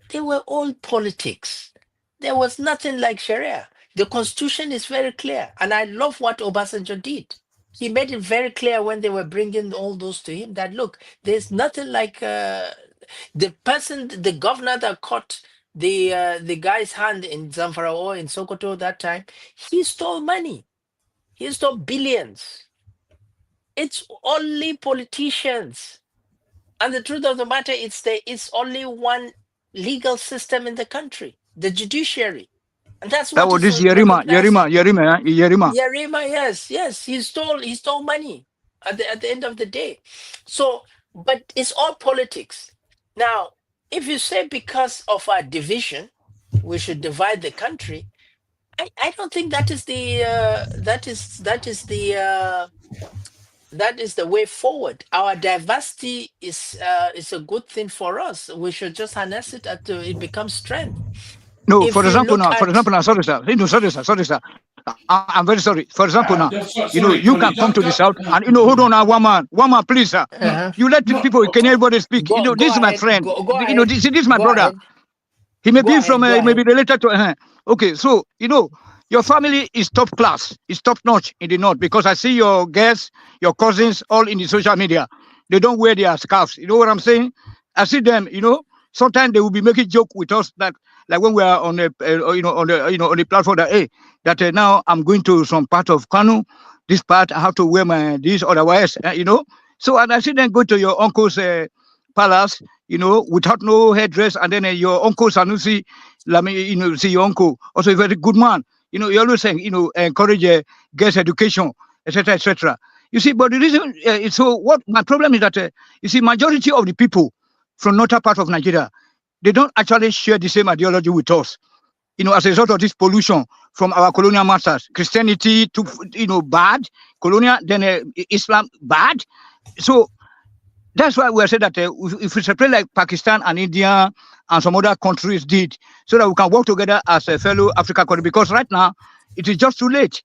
They were all politics. There was nothing like Sharia. The constitution is very clear. And I love what Obasanjo did. He made it very clear when they were bringing all those to him that, look, there's nothing like the governor that cut the guy's hand in Zamfara or in Sokoto that time, he stole money. He stole billions. It's only politicians. And the truth of the matter is it's only one legal system in the country, the judiciary. And that's That what was is this Yerima, yes. He stole money at the end of the day. So, but it's all politics. Now, if you say because of our division, we should divide the country, I don't think that is the way forward. Our diversity is a good thing for us. We should just harness it until it becomes strength. No, If for you example look now, sorry, sir. Sorry, sir. I'm very sorry. For example now, Sorry, you Tony, can come to the south and hold on now, one man, please, sir. Uh-huh. You let the people, can everybody speak? Go This is my ahead. friend. Go ahead. This is my Go brother. ahead. He may Go be ahead, from, go he may be ahead. related to. Okay, so your family is top class, is top notch in the north because I see your guests, your cousins, all in the social media. They don't wear their scarves. You know what I'm saying? I see them. Sometimes they will be making joke with us that, like when we are on on the platform that now I'm going to some part of Kanu. This part I have to wear my this otherwise. So and I see them go to your uncle's palace, without no headdress, and then your uncle Sanusi, see your uncle, also a very good man. You always saying, encourage girls' education, etc., etc. You see, but the reason, so what my problem is that, you see, majority of the people from northern part of Nigeria, they don't actually share the same ideology with us. As a result of this pollution from our colonial masters, Christianity to, bad, colonial, then Islam, bad. So that's why we are saying that if we separate like Pakistan and India and some other countries did, so that we can work together as a fellow African country, because right now it is just too late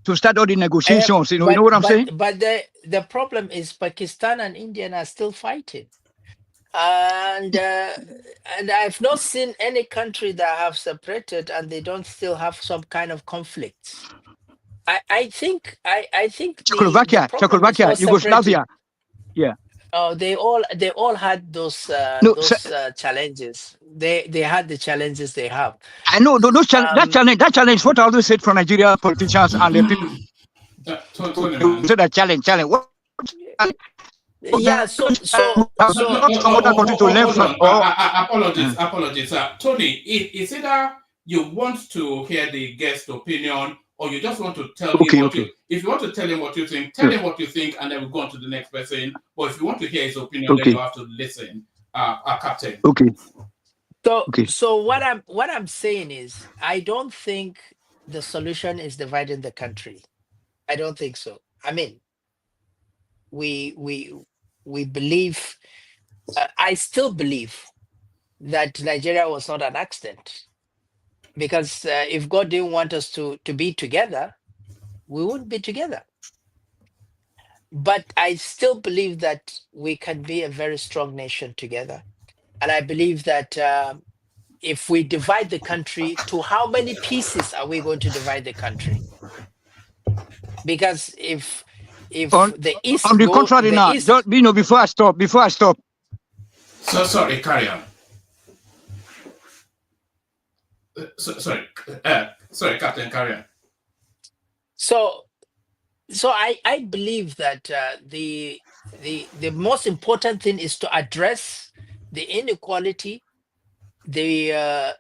to start all the negotiations. You know what I'm saying? But the problem is Pakistan and India are still fighting, and I've not seen any country that have separated and they don't still have some kind of conflicts. I think the problem is not separating. Yugoslavia. Yeah. Oh, they all had those No, challenges. They had the challenges they have. I know that challenge. What I always said from Nigeria politicians and the people say that challenge. What? Yeah. So other country to learn from. Apologies, Tony. It's either you want to hear the guest opinion, or you just want to tell him what you. If you want to tell him what you think, tell him what you think, and then we'll go on to the next person. But if you want to hear his opinion, then you have to listen. Captain. Okay. So what I'm saying is, I don't think the solution is dividing the country. I don't think so. I mean, we believe. I still believe that Nigeria was not an accident, because if God didn't want us to be together, we wouldn't be together. But I still believe that we can be a very strong nation together, and I believe that if we divide the country, to how many pieces are we going to divide the country? Because if the East on the contrary, now, just, before I stop. So sorry, carry on. Sorry, Captain, carry on. So I believe that the most important thing is to address the inequality, the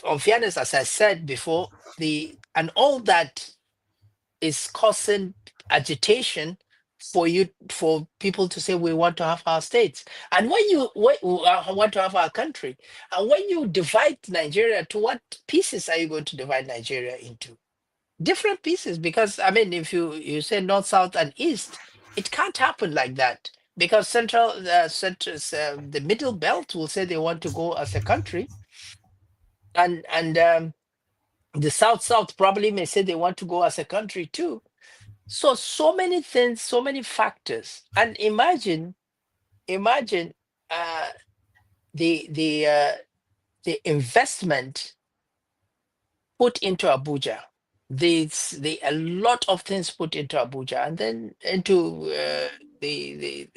unfairness, as I said before, and all that is causing agitation for people to say we want to have our states. And when you want to have our country, and when you divide Nigeria, to what pieces are you going to divide Nigeria into? Different pieces, because I mean, if you say north, south, and east, it can't happen like that, because the middle belt will say they want to go as a country, and the south probably may say they want to go as a country too. So many things, so many factors, and imagine the investment put into Abuja. A lot of things put into Abuja, and then into the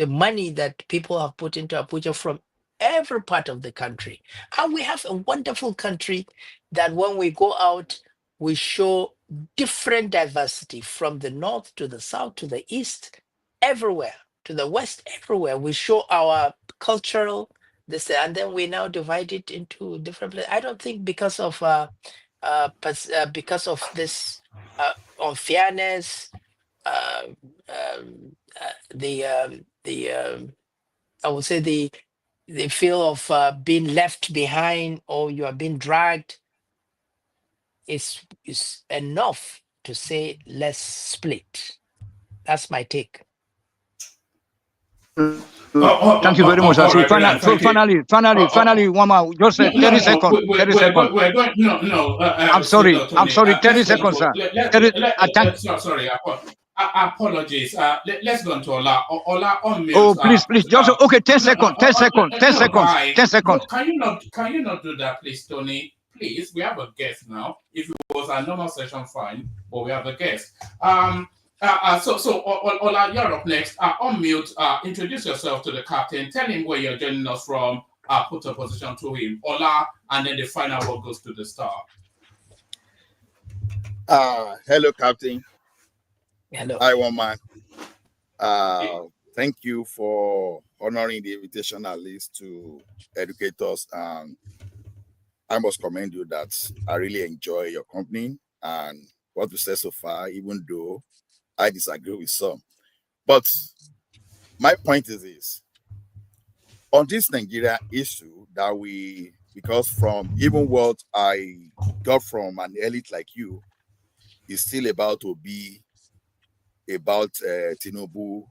money that people have put into Abuja from every part of the country. And we have a wonderful country that when we go out, we show different diversity, from the north to the south to the east, everywhere, to the west, everywhere. We show our cultural this, and then we now divide it into different places. I don't think because of this unfairness, I would say the feel of being left behind, or you are being dragged, is enough to say let's split. That's my take. Thank you very much. Finally, one more. Just 30 seconds. 30 seconds. We're going. No. I'm sorry. 30 seconds, sir. Sorry. Apologies. Let's go on to Ola. Ola, on mute. Oh, please, just okay. 10 seconds. 10 seconds. 10 No, seconds. guy. 10 seconds. No, can you not do that, please, Tony? Please, we have a guest now. If it was a normal session, fine, but we have a guest. Ola, you're up next. On mute. Introduce yourself to the captain. Tell him where you're joining us from. Put a position to him. Ola, and then the final word goes to the star. Hello, Captain. Hello. Hi, one man. Thank you for honoring the invitation at least to educate us. And I must commend you that I really enjoy your company and what you said so far, even though I disagree with some. But my point is this. On this Nigeria issue that because from even what I got from an elite like you, is still about to be about Tinubu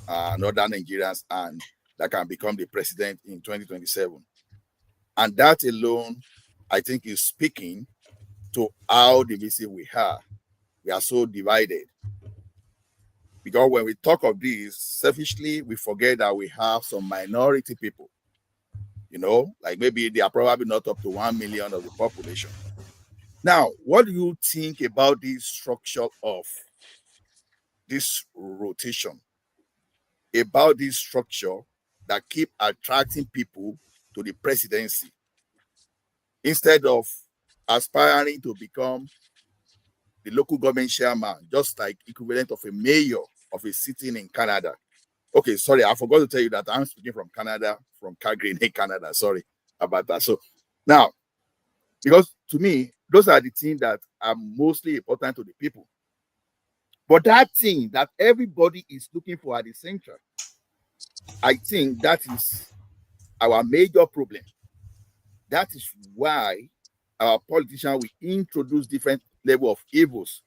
and other Nigerians and that can become the president in 2027. And that alone, I think, is speaking to how divisive we are. We are so divided. Because when we talk of this, selfishly, we forget that we have some minority people. You know, like maybe they are probably not up to 1 million of the population. Now, what do you think about this structure of this rotation? About this structure that keep attracting people to the presidency instead of aspiring to become the local government chairman, just like equivalent of a mayor of a city in Canada. Okay, sorry, I forgot to tell you that I'm speaking from Canada, from Calgary in Canada. Sorry about that. So now, because to me, those are the things that are mostly important to the people. But that thing that everybody is looking for at the center, I think that is our major problem. That is why our politicians will introduce different level of evils,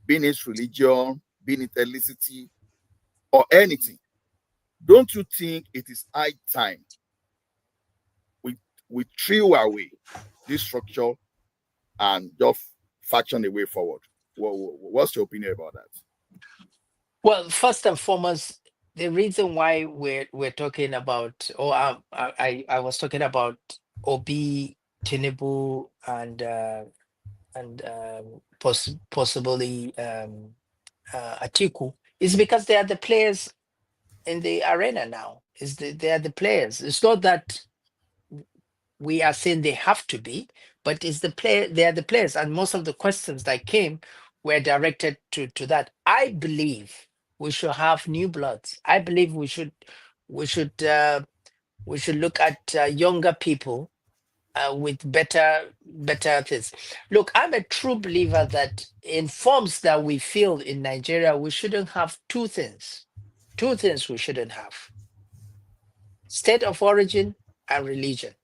being it religion, being it ethnicity, or anything. Don't you think it is high time we threw away this structure and just faction the way forward? What's your opinion about that? Well, first and foremost, the reason why we're talking about, or I was talking about Obi, Tinubu, and possibly Atiku, is because they are the players in the arena now. They are the players. It's not that we are saying they have to be, but it's the player. They are the players, and most of the questions that came were directed to that. I believe we should have new bloods. I believe we should look at younger people with better things. Look, I'm a true believer that in forms that we feel in Nigeria, we shouldn't have two things. Two things we shouldn't have: state of origin and religion,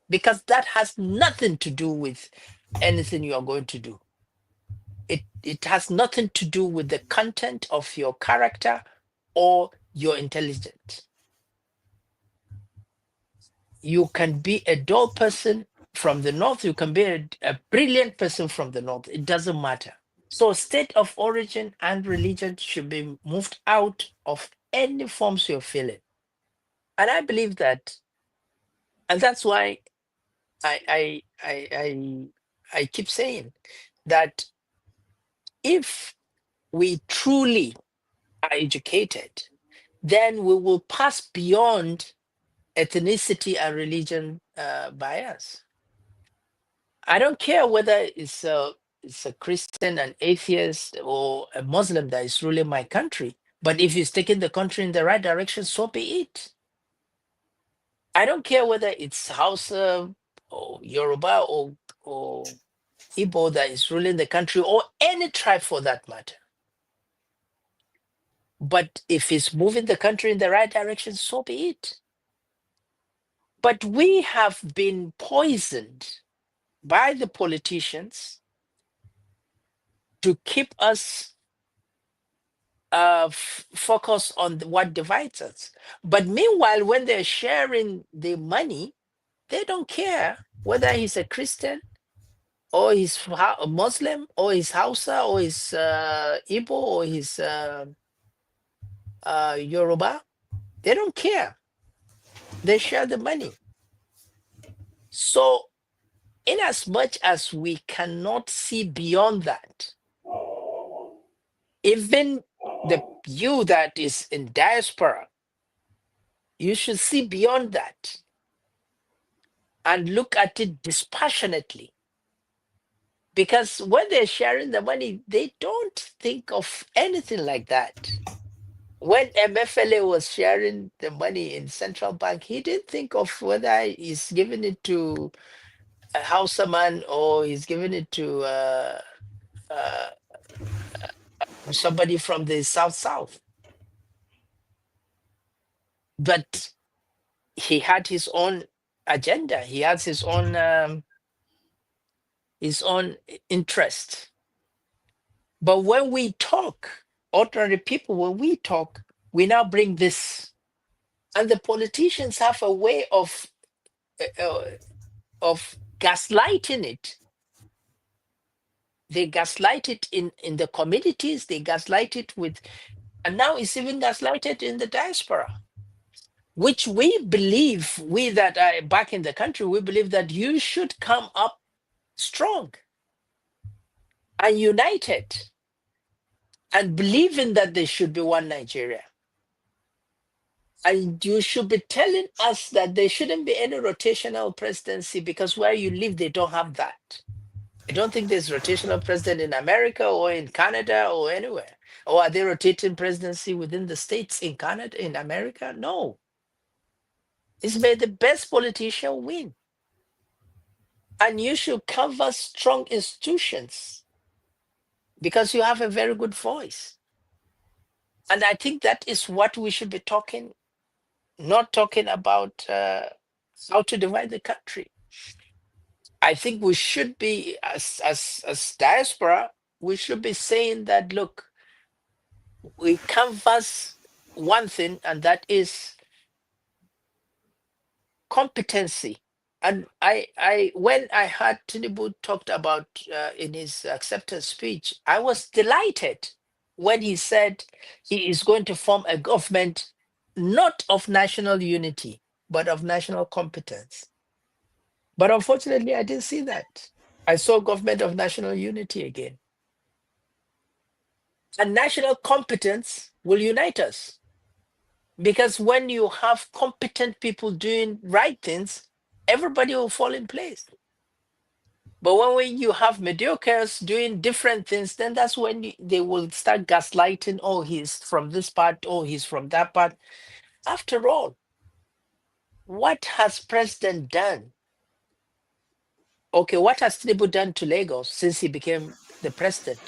because that has nothing to do with anything you are going to do. It has nothing to do with the content of your character or your intelligence. You can be a dull person from the north, you can be a brilliant person from the north. It doesn't matter. So state of origin and religion should be moved out of any forms you're feeling. And I believe that, and that's why I keep saying that if we truly are educated, then we will pass beyond ethnicity and religion bias. I don't care whether it's a Christian, an atheist, or a Muslim that is ruling my country. But if he's taking the country in the right direction, so be it. I don't care whether it's Hausa or Yoruba or Igbo that is ruling the country, or any tribe for that matter. But if it's moving the country in the right direction, so be it. But we have been poisoned by the politicians to keep us focused on what divides us. But meanwhile, when they're sharing the money, they don't care whether he's a Christian or he's Muslim, or he's Hausa, or he's Igbo, or he's Yoruba. They don't care. They share the money. So, in as much as we cannot see beyond that, even you that is in diaspora, you should see beyond that and look at it dispassionately. Because when they're sharing the money, they don't think of anything like that. When MFLA was sharing the money in central bank, he didn't think of whether he's giving it to a Hausa man or he's giving it to uh, somebody from the South. But he had his own agenda. He has his own interest. But when we talk, ordinary people, when we talk, we now bring this, and the politicians have a way of gaslighting it. They gaslight it in the communities. They gaslight it with, and now it's even gaslighted in the diaspora, which we believe, we that are back in the country, we believe that you should come up strong and united and believing that there should be one Nigeria. And you should be telling us that there shouldn't be any rotational presidency, because where you live, they don't have that. I don't think there's rotational president in America or in Canada or anywhere. Or are they rotating presidency within the states in Canada, in America? No. It's made the best politician win. And you should cover strong institutions because you have a very good voice. And I think that is what we should be talking, not talking about how to divide the country. I think we should be, as diaspora, we should be saying that, look, we canvass one thing, and that is competency. And when I heard Tinubu talked about in his acceptance speech, I was delighted when he said he is going to form a government not of national unity, but of national competence. But unfortunately, I didn't see that. I saw government of national unity again. And national competence will unite us. Because when you have competent people doing right things, everybody will fall in place. But when you have mediocres doing different things, then that's when they will start gaslighting, oh, he's from this part, oh, he's from that part. After all, what has President done? Okay, what has Tinubu done to Lagos since he became the president?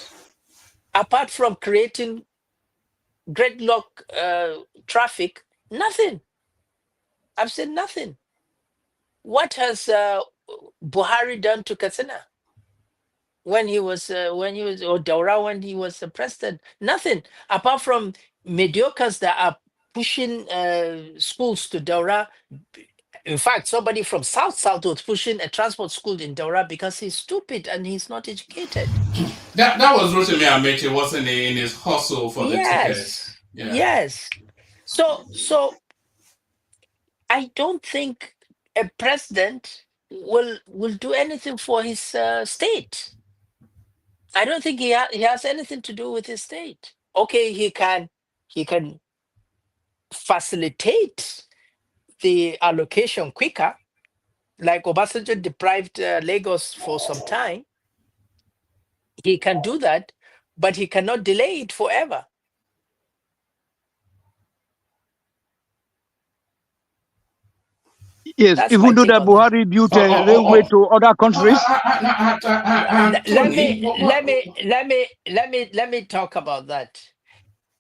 Apart from creating gridlock traffic, nothing. I've said nothing. What has Buhari done to Katsina when he was or Daura when he was the president? Nothing, apart from mediocres that are pushing schools to Daura. In fact, somebody from South was pushing a transport school in Daura because he's stupid and he's not educated. That was Rotimi Amechi, wasn't he, in his hustle for the ticket? Yeah. Yes. So I don't think a president will do anything for his state. I don't think he has anything to do with his state. Okay, he can facilitate the allocation quicker, like Obasanjo deprived Lagos for some time. He can do that, but he cannot delay it forever. Yes, That's my even though take that on that. Buhari built a railway to other countries. Let me talk about that.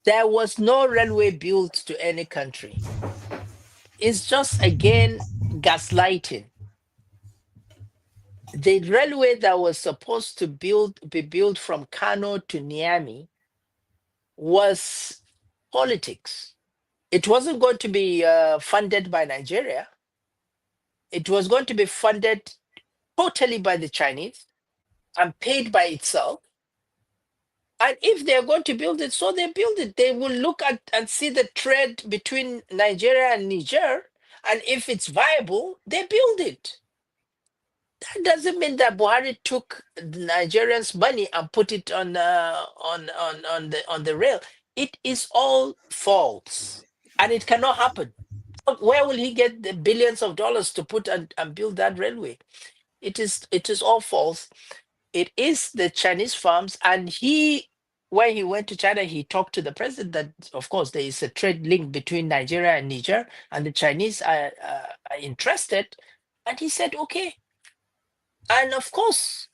There was no railway built to any country. It's just, again, gaslighting. The railway that was supposed to be built from Kano to Niamey was politics. It wasn't going to be funded by Nigeria. It was going to be funded totally by the Chinese. and paid by itself. And if they're going to build it, so they build it. They will look at and see the trade between Nigeria and Niger. And if it's viable, they build it. That doesn't mean that Buhari took the Nigerians' money and put it on the rail. It is all false, and it cannot happen. Where will he get the billions of dollars to put and build that railway? It is all false. It is the Chinese firms, and when he went to China, he talked to the president that, of course, there is a trade link between Nigeria and Niger, and the Chinese are interested. And he said, okay. And of course,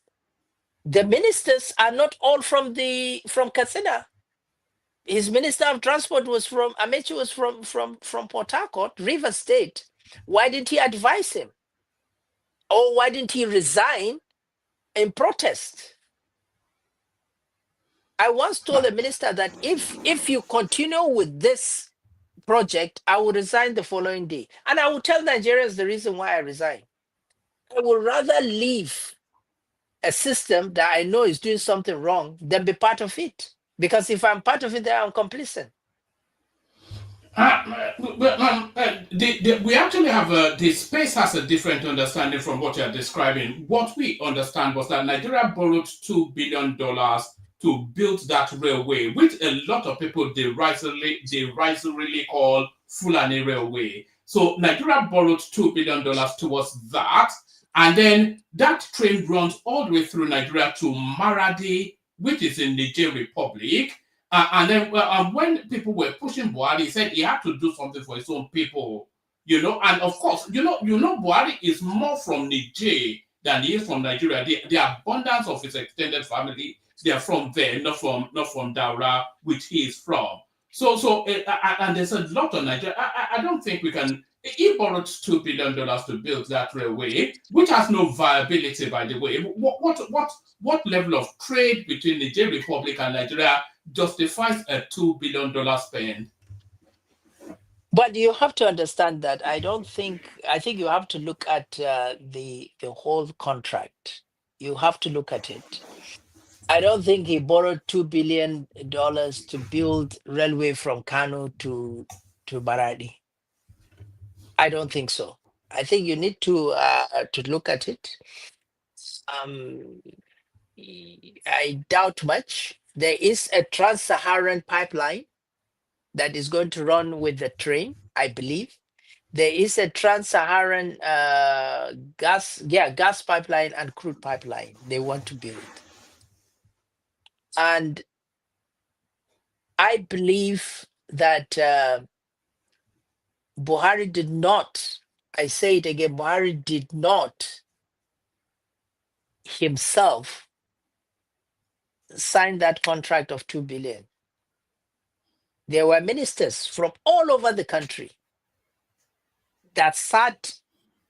the ministers are not all from Katsina. His minister of transport was from Amechi, was from Port Harcourt, River State. Why didn't he advise him? Or why didn't he resign in protest? I once told the minister that if you continue with this project, I will resign the following day. And I will tell Nigerians the reason why I resign. I would rather leave a system that I know is doing something wrong than be part of it. Because if I'm part of it, then I'm complicit. We actually have the space has a different understanding from what you are describing. What we understand was that Nigeria borrowed $2 billion to build that railway, which a lot of people derisively call Fulani Railway. So Nigeria borrowed $2 billion towards that, and then that train runs all the way through Nigeria to Maradi, which is in Niger Republic. And then when people were pushing Buhari, he said he had to do something for his own people, And of course, Buhari is more from Niger than he is from Nigeria. The abundance of his extended family, they are from there, not from Daura, which he is from. And there's a lot of Nigeria. I don't think we can. He borrowed $2 billion to build that railway, which has no viability, by the way. What level of trade between Niger Republic and Nigeria justifies a $2 billion spend? But you have to understand that I think you have to look at the whole contract. You have to look at it. I don't think he borrowed $2 billion to build railway from Kano to Maradi. I don't think so. I think you need to look at it. I doubt much. There is a trans-Saharan pipeline that is going to run with the train, I believe. There is a trans-Saharan gas pipeline and crude pipeline they want to build. And I believe that Buhari did not, I say it again, Buhari did not himself sign that contract of 2 billion. There were ministers from all over the country that sat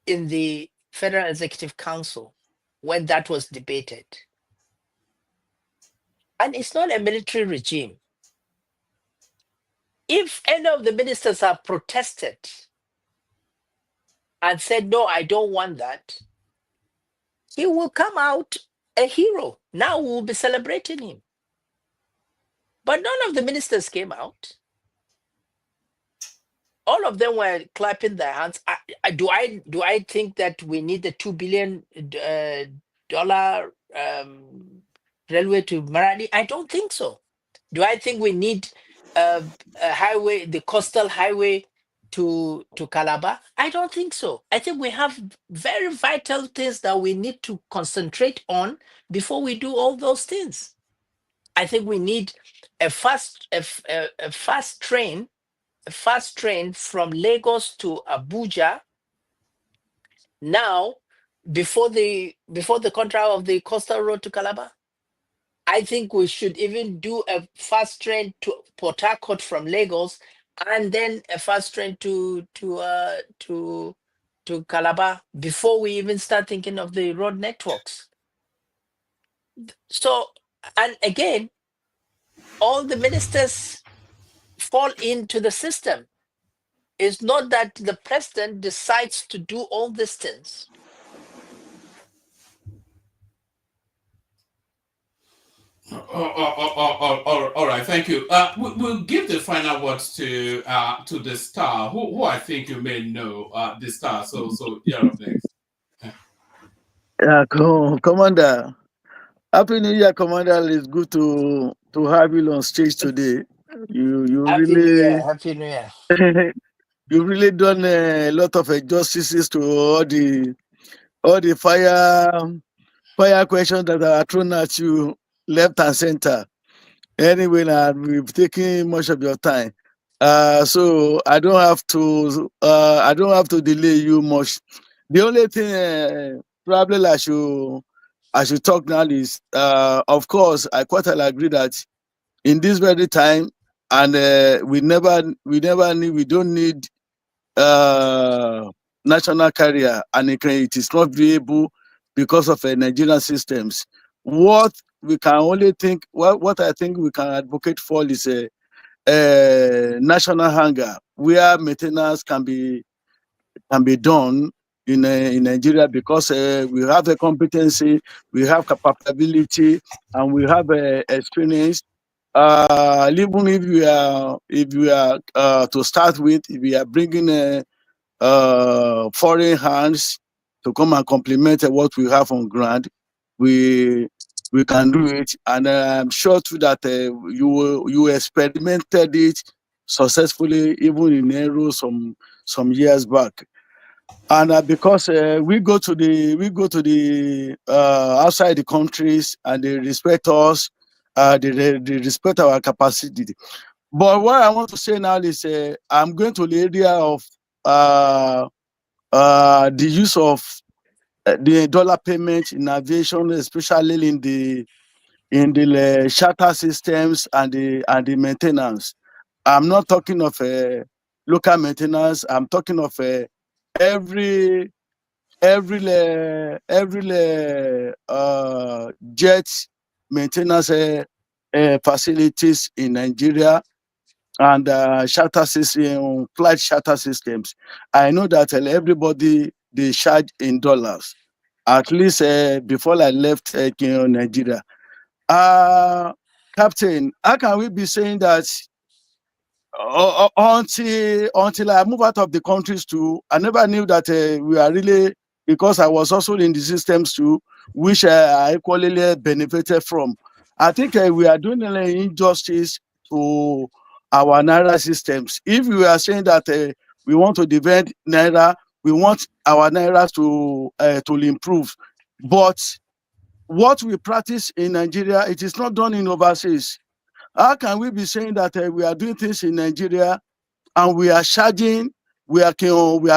in the Federal Executive Council when that was debated. And it's not a military regime. If any of the ministers have protested and said, no, I don't want that, he will come out a hero. Now we will be celebrating him. But none of the ministers came out. All of them were clapping their hands. Do I think that we need the $2 billion railway to Maradi? I don't think so. Do I think we need a highway, the coastal highway to Calabar? I don't think so. I think we have very vital things that we need to concentrate on before we do all those things. I think we need a fast train from Lagos to Abuja now before the contract of the coastal road to Calabar. I think we should even do a fast train to Port Harcourt from Lagos, and then a fast train to Calabar before we even start thinking of the road networks. So, and again, all the ministers fall into the system. It's not that the president decides to do all these things. All right, thank you. We'll give the final words to the star, who I think you may know, the star. So you're up next. Yeah, Commander. Happy New Year, Commander. It's good to have you on stage today. You Happy New Year. really Happy New Year. you really done a lot of justices to all the fire questions that are thrown at you left and center. Anyway, now we've taken much of your time. So I don't have to delay you much. The only thing probably I should talk now is of course I quite agree that in this very time and we don't need uh, national carrier and it is not viable because of Nigerian systems. What we can only think, what I think we can advocate for is a national hangar where maintenance can be done in Nigeria because we have the competency, we have capability, and we have experience. Even if we are to start with, if we are bringing foreign hands to come and complement what we have on ground, we we can do it, and I'm sure too that you experimented it successfully even in Aero some years back. And because we go to the outside the countries and they respect us, they respect our capacity. But what I want to say now is I'm going to the area of uh, the use of the dollar payment in aviation, especially in the charter systems and the maintenance. I'm not talking of local maintenance. I'm talking of every jet maintenance facilities in Nigeria and charter system, flight charter systems. I know that everybody they charge in dollars. At least before I left Nigeria. Uh, Captain, how can we be saying that until I move out of the countries too? I never knew that we are really, because I was also in the systems too, which I equally benefited from. I think we are doing an injustice to our Naira systems. If we are saying that we want to defend Naira, we want our Naira to improve, but what we practice in Nigeria, it is not done in overseas. How can we be saying that we are doing things in Nigeria and we are charging, we are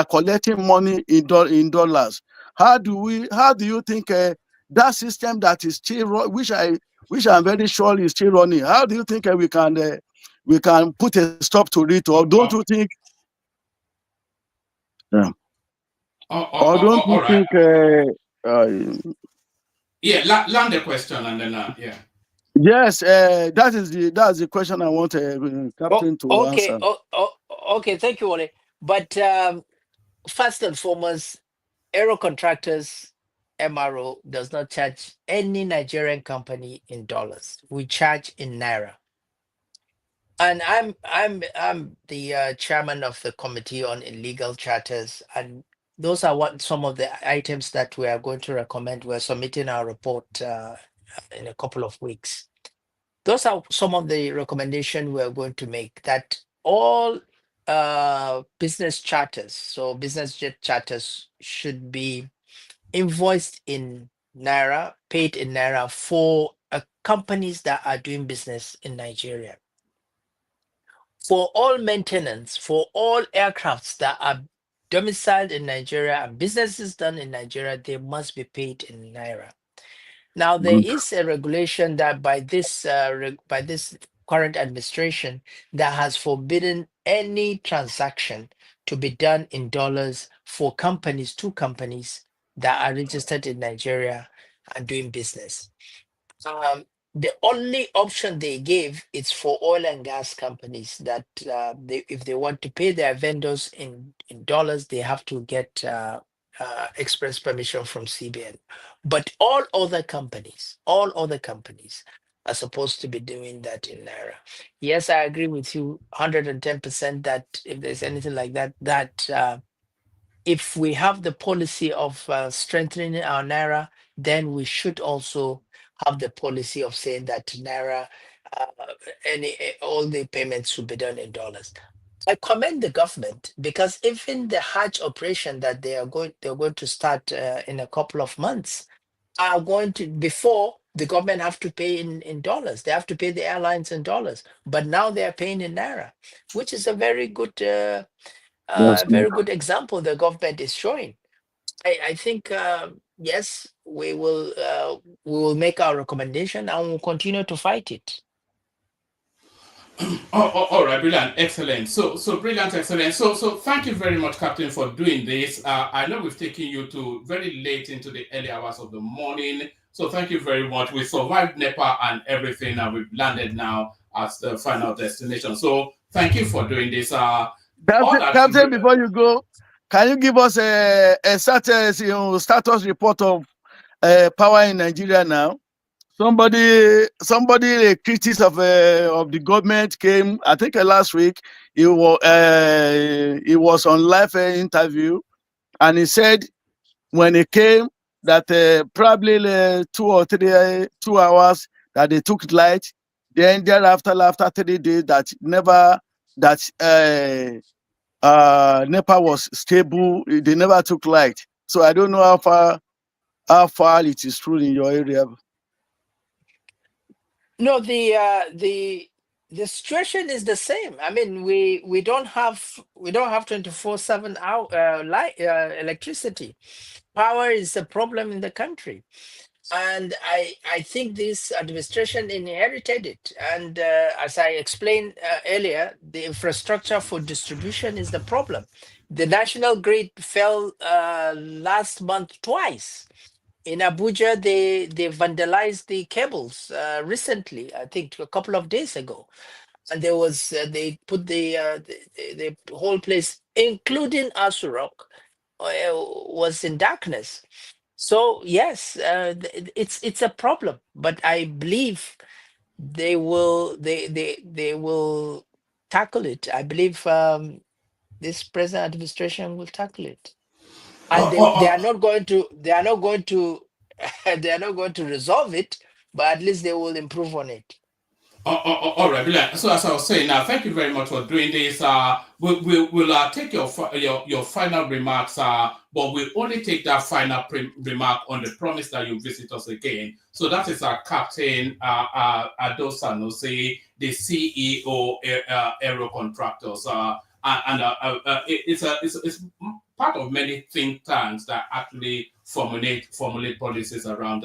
collecting money in dollars? How do you think that system that is still which I'm very sure is still running? How do you think we can put a stop to it, or don't you think? Yeah. Or don't All you right. think? Yeah, land the question and then yeah. Yes, that's the question I want Oh, Captain to okay. answer. Okay. Thank you, Wale. But first and foremost, Aero Contractors MRO does not charge any Nigerian company in dollars. We charge in naira. And I'm the chairman of the committee on illegal charters, and those are what some of the items that we are going to recommend. We're submitting our report in a couple of weeks. Those are some of the recommendations we're going to make, that all business charters, so business jet charters, should be invoiced in naira, paid in naira for companies that are doing business in Nigeria. For all maintenance, for all aircrafts that are domiciled in Nigeria and businesses done in Nigeria, they must be paid in naira. Now, there Good. is a regulation that by this current administration that has forbidden any transaction to be done in dollars for companies, two companies that are registered in Nigeria and doing business. The only option they gave is for oil and gas companies that if they want to pay their vendors in dollars, they have to get express permission from CBN. But all other companies are supposed to be doing that in naira. Yes, I agree with you 110% that if there's anything like that, if we have the policy of strengthening our naira, then we should also have the policy of saying that naira, uh, all the payments should be done in dollars. I commend the government because even the Hajj operation that they're going to start in a couple of months are going to, before the government have to pay in dollars. They have to pay the airlines in dollars, but now they are paying in naira, which is a very good Yes. example the government is showing. I think yes, we will make our recommendation and we'll continue to fight it. All right, brilliant, excellent. So brilliant, excellent. So thank you very much, Captain, for doing this. I know we've taken you to very late into the early hours of the morning. So thank you very much. We survived NEPA and everything, and we've landed now at the final destination. So thank you for doing this. All that Captain, before you go, can you give us a status, status report of power in Nigeria now? Somebody, a critic of the government came, I think last week. He was on live interview, and he said when he came that probably 2 hours that they took light, then thereafter after 3 days that never that NEPA was stable. They never took light. So I don't know how far it is true in your area. No, the situation is the same. I mean, we don't have 24/7 light electricity. Power is a problem in the country, and I think this administration inherited it. And as I explained earlier, the infrastructure for distribution is the problem. The national grid fell last month twice. In Abuja, they vandalized the cables recently, I think a couple of days ago, and there was they put the whole place, including Asurok, was in darkness. So yes, it's a problem, but I believe they will tackle it. I believe this present administration will tackle it, and they are not going to they are not going to they are not going to resolve it, but at least they will improve on it. All right, brilliant. So as I was saying, now thank you very much for doing this. We'll take your final remarks, but we'll only take that final remark on the promise that you visit us again. So that is our Captain Ado Sanusi, the CEO Aero Contractors, and it's part of many think tanks that actually formulate policies around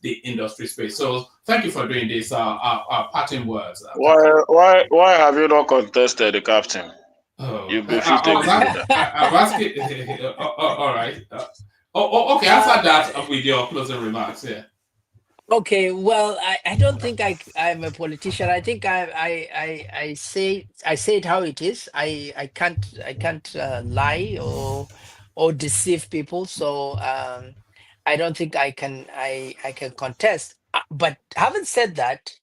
the industry space. So thank you for doing this. Parting words. Why have you not contested the captain? Oh, You go fit a leader. I was asking. All right. Okay. Answer that with your closing remarks. Yeah. Okay, well, I don't think I'm a politician. I think I say it how it is. I can't lie or deceive people. So I don't think I can contest. But having said that,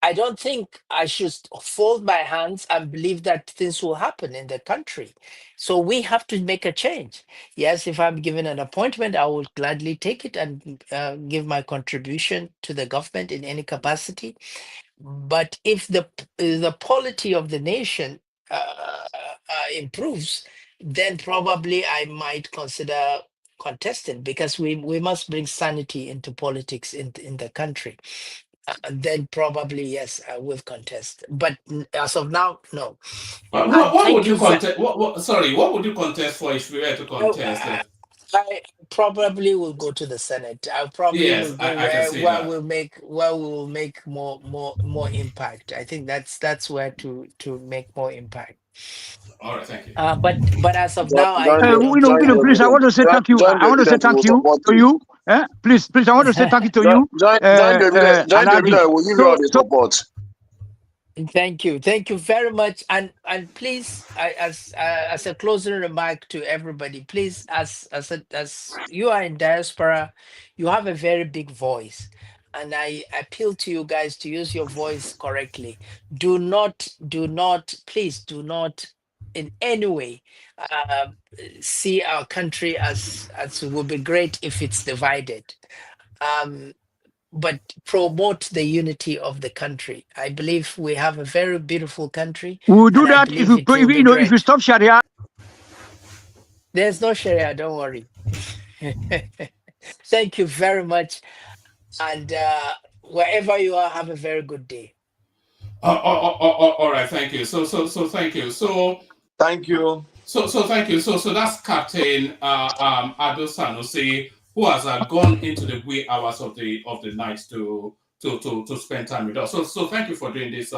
I don't think I should fold my hands and believe that things will happen in the country. So we have to make a change. Yes, if I'm given an appointment, I will gladly take it and give my contribution to the government in any capacity. But if the polity of the nation improves, then probably I might consider contesting, because we must bring sanity into politics in the country. Then probably yes, I will contest. But as of now, no. And What would thank you you. contest? Sorry, what would you contest for if we were to contest? I probably will go to the Senate. I probably will Yes, go I can see that. where we will make more impact. I think that's where to make more impact. All right, thank you. But as of now, I Join I the don't join the think. Please, I want to say thank you. join I the want to say evidence. We thank will you support to you. you. Please, I want to say thank you to you, Join the evidence. Join the Alhaji. evidence. We give you all So, the so support. Thank you very much, and please, as a closing remark to everybody, please, as you are in diaspora, you have a very big voice, and I appeal to you guys to use your voice correctly. Do not, please do not in any way uh, see our country as it would be great if it's divided. But promote the unity of the country. I believe we have a very beautiful country. We will do and I that if believe it will be you know, if you great. stop Sharia. There's no Sharia, don't worry. Thank you very much. And wherever you are, have a very good day. All right, thank you. So thank you. Thank you. So thank you. So that's Captain Ado Sanusi, who has gone into the wee hours of the night to spend time with us. So thank you for doing this,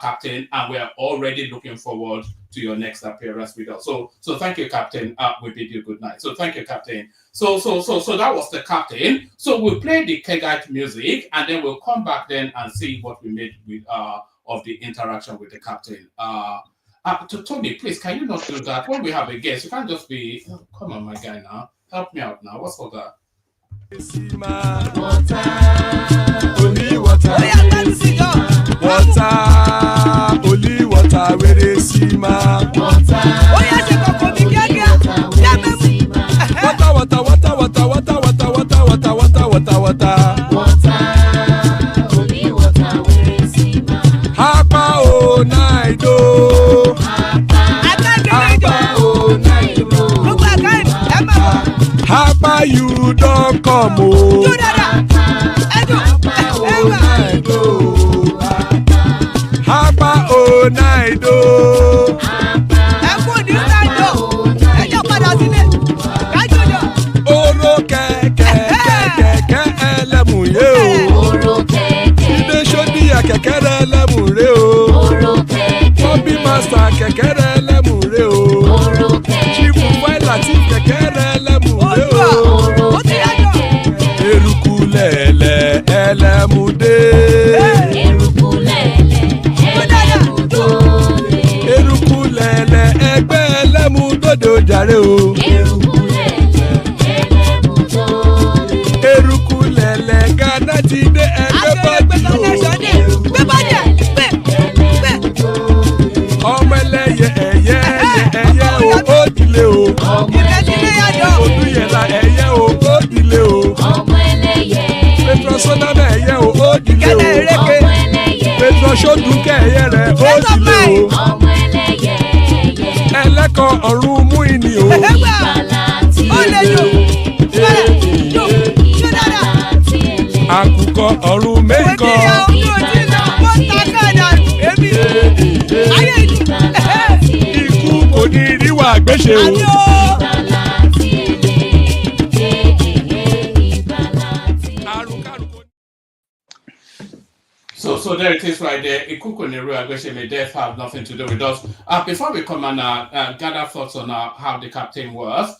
Captain, and we're already looking forward to your next appearance with us. So thank you, Captain. We bid you good night. So thank you, Captain. So that was the Captain. So we'll play the Kegite music, and then we'll come back then and see what we made with of the interaction with the Captain. To Tony, please, can you not do that? When we have a guest, you can't just be, oh, come on, my guy, now. Help me out now. What's all that? Water, only water, only water, where they see ma. Water, only water, where they see ma. Hapa o naido, hapa o naido. Hapa you don't come o. Hapa o naido. Oro kẹ̀kẹ́ ẹlẹ́mù yé o. Ilé sọ́dí àkẹ́kẹ́ rẹ̀ ẹlẹ́mù rẹ̀ o. Bobby master kẹ̀kẹ́ rẹ̀ ẹlẹ́mù rẹ̀ o. Chifu Faila ti kẹ̀kẹ́ rẹ̀ ẹlẹ́mù rẹ̀ o. Eruku lẹ̀lẹ̀ ẹlẹ́mù dé. Eruku lẹ̀lẹ̀ ẹgbẹ́ ẹlẹ́mù dòde ojàre o. Eruku lẹ̀lẹ̀ Ghana ti dé ẹgbẹ́ bọ́dì o. Ọmọ ẹlẹ́yẹ ẹ̀yẹ o ó dilé o. Odúyẹ̀lá ẹ̀yẹ o ó dilé o. Petrosonama ẹ̀yẹ o ó dilé o. Petrosodunke ẹ̀yẹ rẹ̀ ó dilé o. Ẹlẹ́kọ̀ ọ̀run mú ìní o. Àkùkọ ọ̀run mẹ́kọ̀. Ikú kò ní ríwà gbéṣe o. So there it is right there. Ikukuneru Agweshe, may death have nothing to do with us. Before we come and gather thoughts on how the Captain was,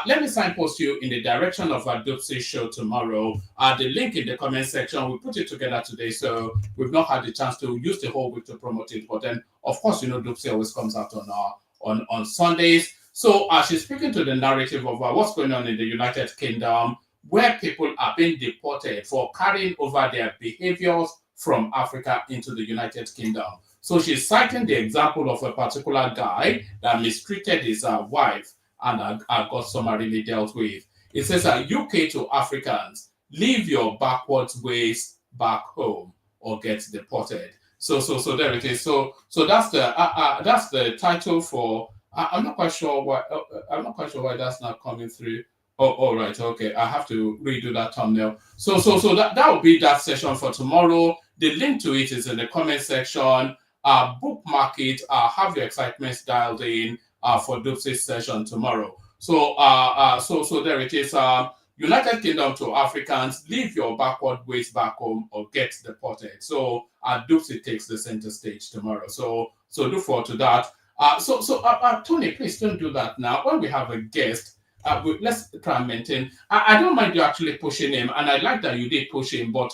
let me signpost you in the direction of our Dupsy show tomorrow. The link in the comment section, we put it together today, so we've not had the chance to use the whole week to promote it. But then, of course, you know, Dupsy always comes out on Sundays. So she's speaking to the narrative of what's going on in the United Kingdom, where people are being deported for carrying over their behaviors from Africa into the United Kingdom. So she's citing the example of a particular guy that mistreated his wife and got summarily dealt with. It says UK to Africans, leave your backwards ways back home or get deported. So there it is. So that's the title for. I'm not quite sure why. I'm not quite sure why that's not coming through. Oh, all right, okay. I have to redo that thumbnail. So that will be that session for tomorrow. The link to it is in the comment section. Bookmark it. Have your excitement dialed in for Dupsy's session tomorrow. So there it is. United Kingdom to Africans, leave your backward ways back home or get deported. So Dupsy takes the center stage tomorrow. So look forward to that. Tony, please don't do that now. When we have a guest, let's try and maintain. I don't mind you actually pushing him, and I like that you did push him, but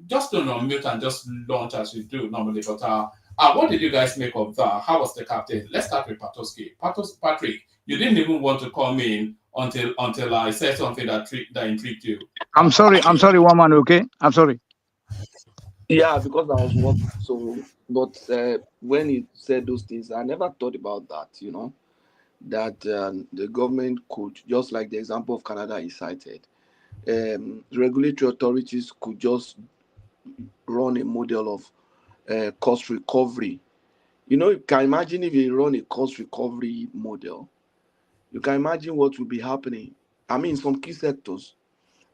just don't unmute and just launch as you do normally. But what did you guys make of that? How was the Captain? Let's start with Patoski. Patrick, you didn't even want to come in until I said something that intrigued you. I'm sorry, one man, okay? I'm sorry. Yeah, because I was working. So, but when he said those things, I never thought about that. That the government could, just like the example of Canada he cited, regulatory authorities could just run a model of cost recovery. You can imagine if you run a cost recovery model, you can imagine what will be happening. I mean, some key sectors.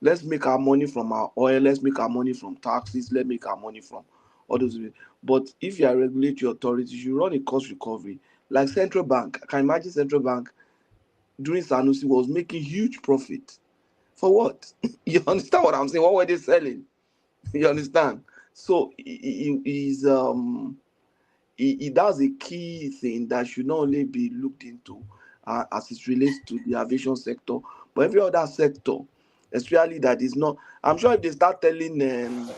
Let's make our money from our oil. Let's make our money from taxes. Let's make our money from all those. But if you are regulatory authorities, you run a cost recovery. Like central bank, I can imagine central bank during Sanusi was making huge profit. For what? You understand what I'm saying? What were they selling? You understand? So that's a key thing that should not only be looked into as it relates to the aviation sector, but every other sector, especially that is not. I'm sure if they start telling um,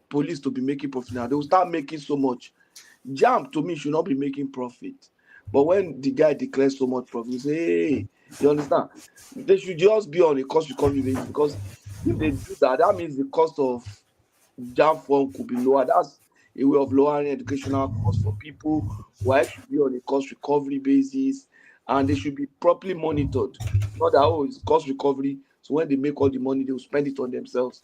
police to be making profit now, they will start making so much. Jam to me should not be making profit, but when the guy declares so much profit, you say, hey, you understand? They should just be on a cost recovery basis, because if they do that, that means the cost of jam form could be lower. That's a way of lowering educational costs for people. Why should be on a cost recovery basis, and they should be properly monitored. Not that, oh, it's cost recovery, so when they make all the money, they will spend it on themselves.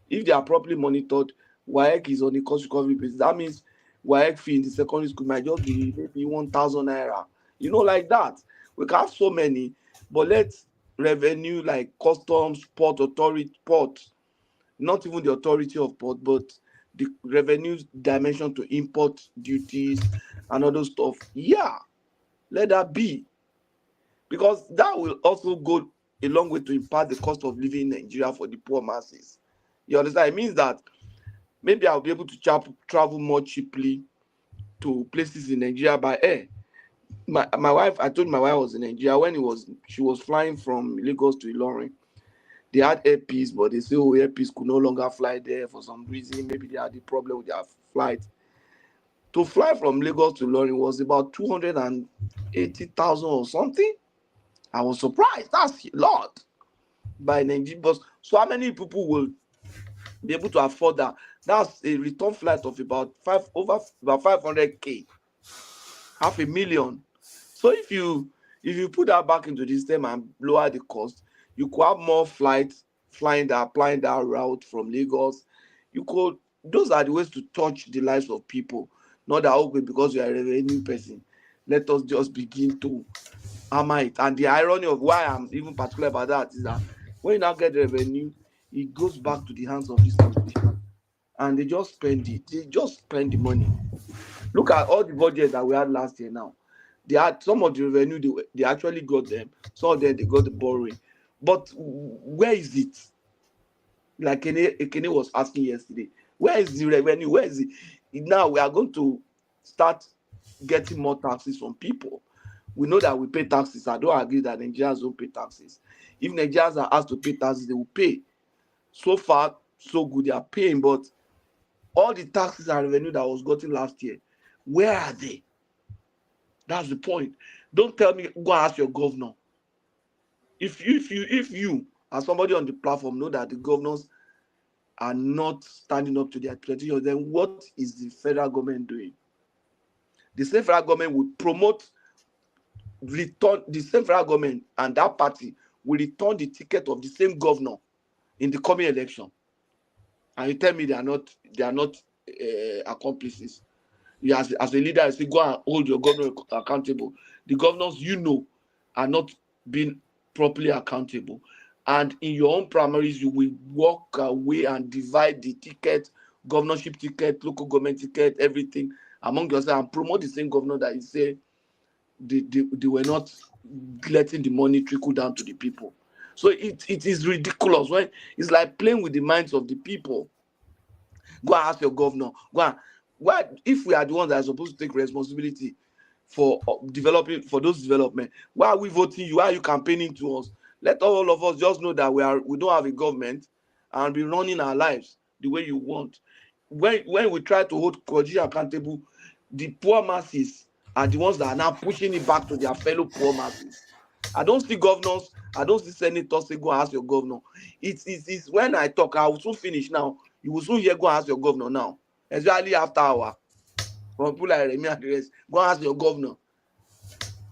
If they are properly monitored, WAEC is on a cost recovery basis. That means WAEC fee in the secondary school might just be maybe 1,000 naira. Like that. We can have so many, but let's revenue like customs, port authority, port, not even the authority of port, but the revenue dimension to import duties and other stuff. Yeah, let that be. Because that will also go a long way to impact the cost of living in Nigeria for the poor masses. You understand? It means that maybe I'll be able to travel more cheaply to places in Nigeria by air. My wife, I told my wife was in Nigeria when she was flying from Lagos to Ilorin. They had airpiece, but they say, oh, airpiece could no longer fly there for some reason. Maybe they had a problem with their flight. To fly from Lagos to Ilorin was about 280,000 or something. I was surprised. That's a lot by Nigerian bus. So how many people will be able to afford that? That's a return flight of about 500K, 500,000. So if you put that back into the system and lower the cost, you could have more flights applying that route from Lagos. Those are the ways to touch the lives of people. Not that, okay, because you are a revenue person, let us just begin to hammer it. And the irony of why I'm even particular about that is that when you now get revenue, it goes back to the hands of these politicians, and they just spend it. They just spend the money. Look at all the budgets that we had last year now. They had some of the revenue, they actually got them. Some of them, they got the borrowing. But where is it? Like Ekene was asking yesterday, where is the revenue? Where is it? Now we are going to start getting more taxes from people. We know that we pay taxes. I don't agree that Nigerians don't pay taxes. If Nigerians are asked to pay taxes, they will pay. So far, so good, they are paying, but all the taxes and revenue that was gotten last year, where are they? That's the point. Don't tell me, go ask your governor. If you as somebody on the platform know that the governors are not standing up to their expectations, then what is the federal government doing? The same federal government will the same federal government and that party will return the ticket of the same governor in the coming election. And you tell me they are not accomplices. You as a leader, I say go and hold your governor accountable. The governors are not being properly accountable. And in your own primaries, you will walk away and divide the ticket, governorship ticket, local government ticket, everything among yourself, and promote the same governor that you say they were not letting the money trickle down to the people. So it is ridiculous when it's like playing with the minds of the people. Go and ask your governor. Why, if we are the ones that are supposed to take responsibility for developing, for those development, why are we voting you? Why are you campaigning to us? Let all of us just know that we don't have a government and be running our lives the way you want. When we try to hold Koji accountable, the poor masses are the ones that are now pushing it back to their fellow poor masses. I don't see governors, I don't see senators say go ask your governor. It's when I talk, I will soon finish now. You will soon hear go ask your governor now. Especially after hour. From people like Remy and the rest, go ask your governor.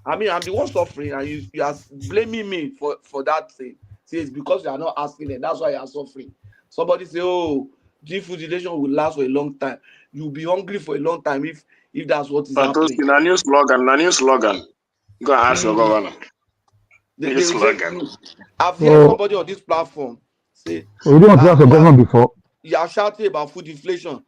I mean, I'm the one suffering, and you are blaming me for that thing. See, it's because you are not asking them. That's why you are suffering. Somebody say, "Oh, the food relation will last for a long time. You'll be hungry for a long time if that's what is happening." Patoski, na new slogan. Go and ask your Mm. governor. New They will say, slogan. I've heard So, somebody on this platform say, so you don't ask the government before. you are shouting about food inflation.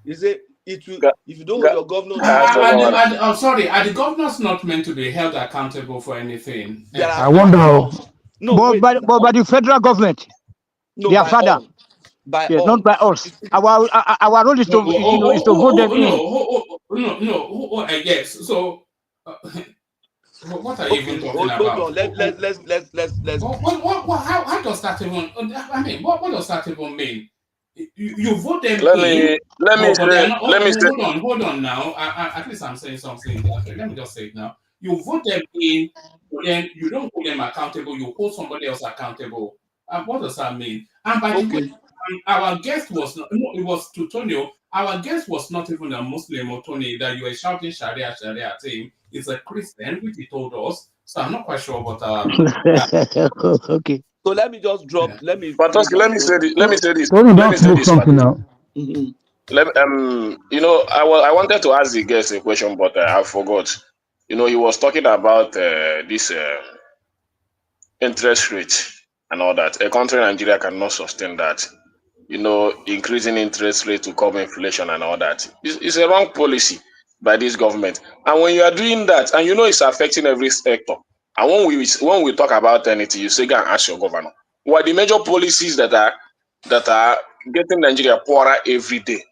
They say it will, Go, if you don't hold go, your governor go ask your governor. I'm sorry, are the governors not meant to be held accountable for anything? there are I wonder sanctions. how. No, wait, But by the federal government, no, their by father, all. By yes, not all. by us. Our role is No, to, is to vote them in. yes. So, what are you even Okay, talking hold about? on. Let's How does that even? I mean, what does that even mean? You vote them Let in, me let me but they are say not. let me say Hold on now. At least I'm saying something. Okay, let me just say it now. You vote them in, but then you don't hold them accountable. You hold somebody else accountable. What does that mean? And by the way, okay. our guest was not. No, it was Tutonio. Our guest was not even a Muslim or Tony that you were shouting Sharia Sharia at him. It's a Christian, which he told us. So I'm not quite sure what. Yeah, Okay. So let me just yeah. drop. Let me finish Patoski, my let me say point. this. Let me So, say this. so you Let me don't say smoke this, something Patoski. now. Mm-hmm. You know, I wanted to ask the guest a question, but I forgot. You know, he was talking about this interest rate and all that. A country Nigeria cannot sustain that. You know, increasing interest rate to curb inflation and all that. It's a wrong policy by this government. And when you are doing that, and you know it's affecting every sector, and when we talk about anything, you say go and ask your governor. What are the major policies that are getting Nigeria poorer every day?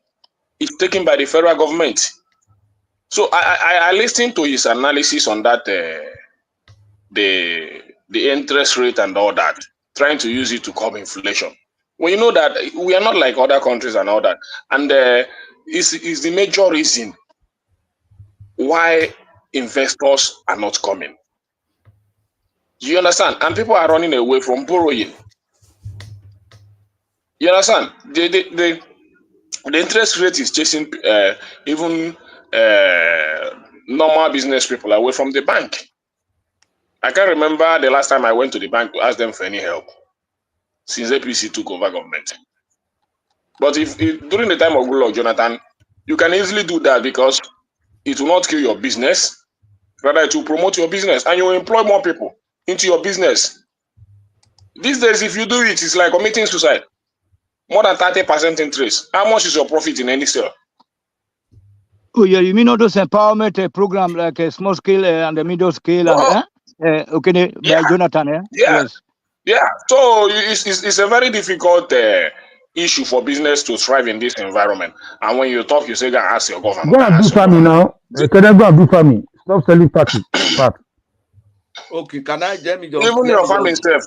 It's taken by the federal government. So I listened to his analysis on that the interest rate and all that, trying to use it to curb inflation. Well, you know that we are not like other countries and all that, and is the major reason why investors are not coming. You understand? And people are running away from borrowing. You understand? The interest rate is chasing even normal business people away from the bank. I can't remember the last time I went to the bank to ask them for any help since APC took over government. But if during the time of Goodluck Jonathan, you can easily do that because it will not kill your business, rather it will promote your business and you will employ more people into your business. These days, if you do it, it's like committing suicide. More than 30% interest. How much is your profit in any sale? Oh yeah, you mean all those empowerment program like a small scale and the middle scale and Oh, okay by yeah, Jonathan, yeah, yes. yeah. So it's a very difficult issue for business to thrive in this environment. And when you talk, you say, go and ask your governor, Go go and and do ask your farming governor. now. Can I go and do farming? Stop selling party. Part. Okay, can I let me Even your farming just self,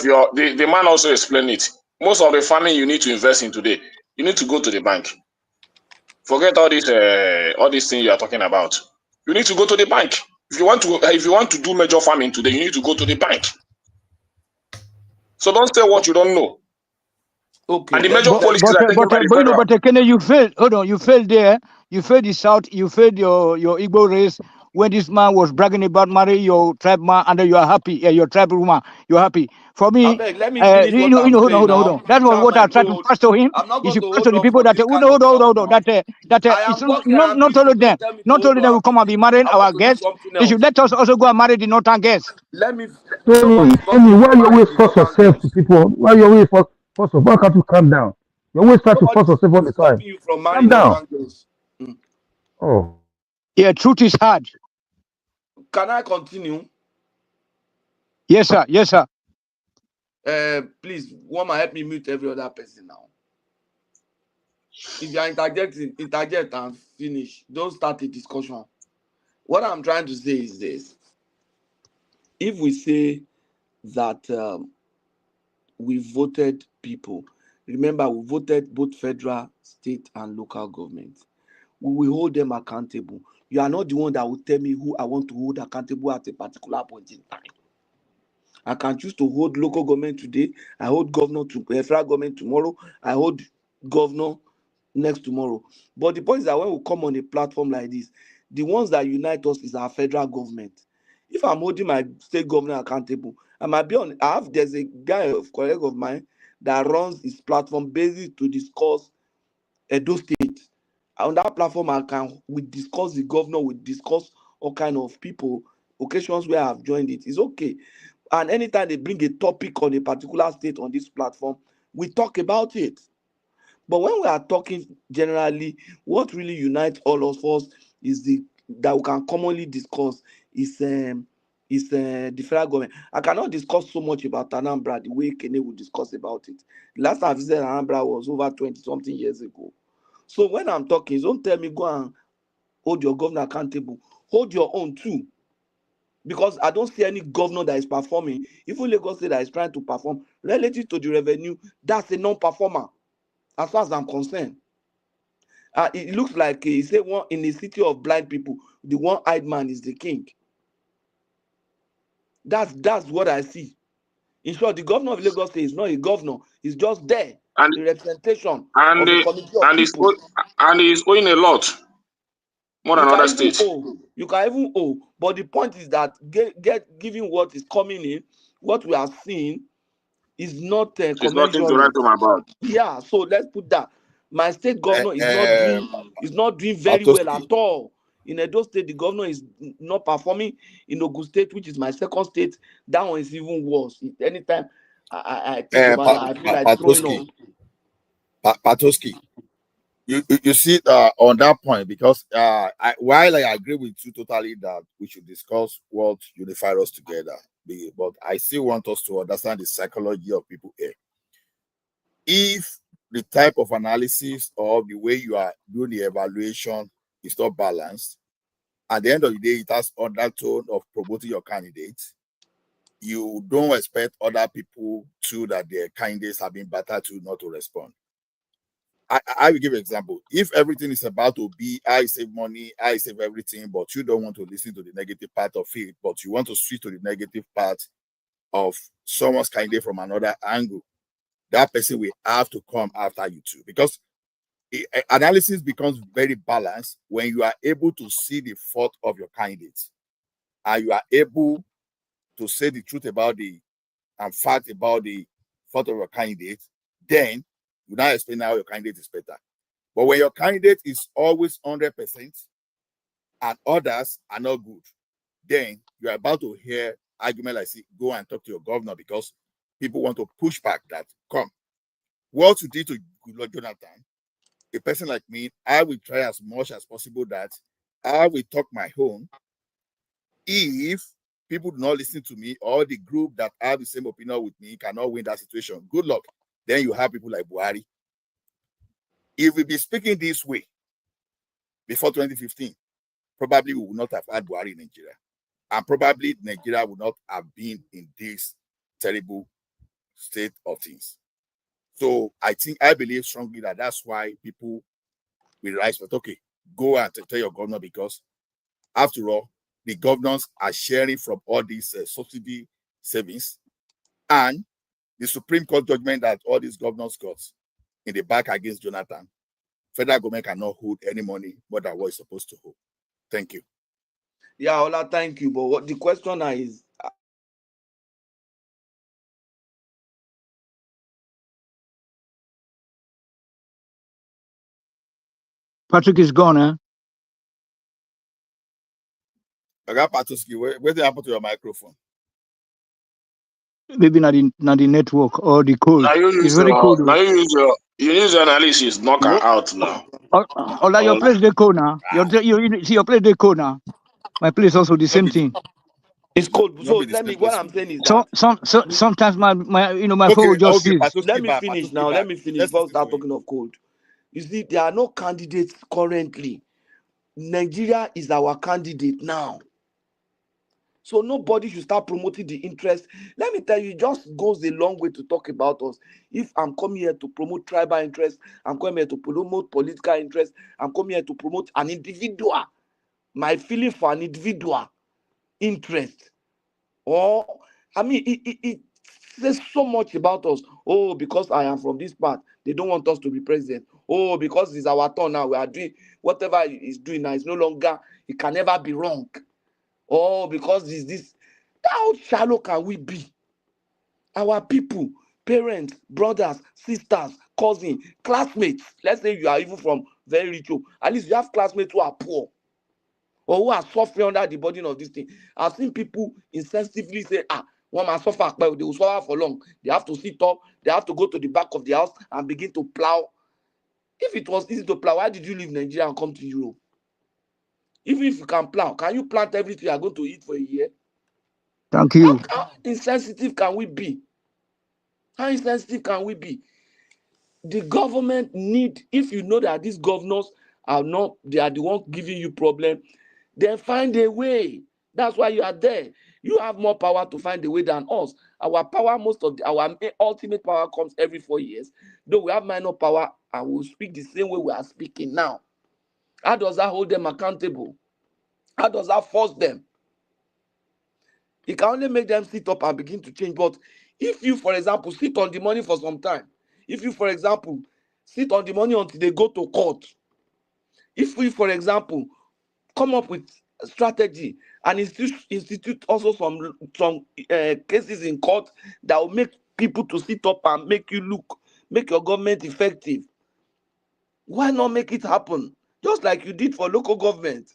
the man also explained it. Most of the farming you need to invest in today, you need to go to the bank. Forget all these things you are talking about. You need to go to the bank. If you want to do major farming today, you need to go to the bank. So don't say what you don't know. okay. And the major But policies but are uh, taken but by uh, the but you know, federal. but Kenny, you failed. Hold on, you failed there. You failed the South. You failed your Igbo race when this man was bragging about marrying your tribe man, and then you are happy. Your tribe woman, you're happy. For I me, beg, let me finish what you I'm know, saying hold now. on. That's Calm what my I tried to gold. pass to him. I'm not You going should to pass to hold the on people for that this hold kind on, of hold on, talk hold on. now. I It's am talking, I am not listening. only them, Don't tell me to not hold only them on. will come and be marrying I our want to do guests. something They should else. let us also go and marry the northern guests. Let me. Tony, Nobody forcing you why to you marry always the force northern yourself to girls. people? Why you always force yourself? Why can't you calm down? You always try to force Nobody's yourself all the time. stopping you from Calm marrying down. northern girls. Mm. Oh. Yeah, truth is hard. Can I continue? Yes, sir. Yes, sir. Please, one man help me mute every other person now. If you are interjecting, interject and finish. Don't start a discussion. What I'm trying to say is this: if we say that we voted people, remember we voted both federal, state, and local governments. We will hold them accountable. You are not the one that will tell me who I want to hold accountable at a particular point in time. I can choose to hold local government today. I hold governor to federal government tomorrow. I hold governor next tomorrow. But the point is that when we come on a platform like this, the ones that unite us is our federal government. If I'm holding my state governor accountable, I might be on. There's a guy, a colleague of mine, that runs his platform basically to discuss Edo State. On that platform, we discuss the governor, we discuss all kind of people. Occasions where I've joined it, it's okay. And anytime they bring a topic on a particular state on this platform, we talk about it. But when we are talking generally, what really unites all of us is that we can commonly discuss is the federal government. I cannot discuss so much about Anambra the way Kene would discuss about it. The last time I visited Anambra was over 20-something years ago. So when I'm talking, don't tell me go and hold your governor accountable. Hold your own too. Because I don't see any governor that is performing. Even Lagos State that is trying to perform relative to the revenue, that's a non-performer, as far as I'm concerned. It looks like he said one in the city of blind people, the one-eyed man is the king. That's what I see. In short, the governor of Lagos State is not a governor; he's just there, And the representation and of a committee of and people. he's owing a lot more than other states. You can even owe, but the point is that giving what is coming in, what we are seeing, is not It's nothing to write commensurate. home about. Yeah, so let's put that. My state governor is not doing very well Patoski, at all. In Edo State, the governor is not performing. In Ogun State, which is my second state, that one is even worse. Anytime I think about that, I feel like throwing up. Patoski, you see on that point, because while I agree with you totally that we should discuss what unifies us together, but I still want us to understand the psychology of people here. If the type of analysis or the way you are doing the evaluation is not balanced, at the end of the day, it has undertone of promoting your candidate. You don't expect other people to that their candidates have been battered to not to respond. I will give an example. If everything is about to be, I save money, I save everything, but you don't want to listen to the negative part of it, but you want to switch to the negative part of someone's candidate from another angle, that person will have to come after you too. Because analysis becomes very balanced when you are able to see the fault of your candidates and you are able to say the truth about and fact about the fault of your candidate, then you now explain how your candidate is better. But when your candidate is always 100% and others are not good, then you're about to hear argument like, see, go and talk to your governor, because people want to push back that, come, what you did to Goodluck Jonathan, a person like me, I will try as much as possible that I will talk my own. If people do not listen to me, or the group that have the same opinion with me cannot win that situation, good luck. Then you have people like Buhari. If we be speaking this way before 2015, probably we would not have had Buhari in Nigeria. And probably Nigeria would not have been in this terrible state of things. So I believe strongly that that's why people will rise, but okay, go and tell your governor, because after all, the governors are sharing from all these subsidy savings, and the Supreme Court judgment that all these governors got in the back against Jonathan, federal government cannot hold any money more than what it's supposed to hold. Thank you. Yeah, Ola, thank you. But what the question now is, Patrick is gone, huh? I got Patoski. Where did happen to your microphone? Maybe not the network or the cold. Now you It's use very cold. you use analysis, knock her out now. Ola, your place they cold now. You see your place they cold now. My place also the same thing. It's cold. So what I'm saying is that sometimes my my phone will just freeze. Let me finish now. Let me finish before we start talking of cold. You see, there are no candidates currently. Nigeria is our candidate now. So nobody should start promoting the interest. Let me tell you, it just goes a long way to talk about us. If I'm coming here to promote tribal interest, I'm coming here to promote political interest, I'm coming here to promote an individual. my feeling for an individual interest. Or, I mean, it says so much about us. Oh, because I am from this part, they don't want us to be president. Oh, because it's our turn now, we are doing whatever he's doing now. It's no longer, it can never be wrong. Oh, because it's this. How shallow can we be? Our people, parents, brothers, sisters, cousins, classmates. Let's say you are even from very rich home. At least you have classmates who are poor or who are suffering under the burden of this thing. I've seen people insensitively say, one man suffer, but they will suffer for long. They have to sit up, they have to go to the back of the house and begin to plow. If it was easy to plow, why did you leave Nigeria and come to Europe? Even if you can plow, can you plant everything you are going to eat for a year? Thank you. How insensitive can we be? How insensitive can we be? The government need, if you know that these governors are not, they are the ones giving you problem, then find a way. That's why you are there. You have more power to find a way than us. Our power, our ultimate power comes every 4 years. Though we have minor power and we'll speak the same way we are speaking now. How does that hold them accountable? How does that force them? It can only make them sit up and begin to change. But if you, for example, sit on the money for some time, if you, for example, sit on the money until they go to court, if we, for example, come up with a strategy and institute also some cases in court that will make people to sit up and make your government effective, why not make it happen? Just like you did for local government,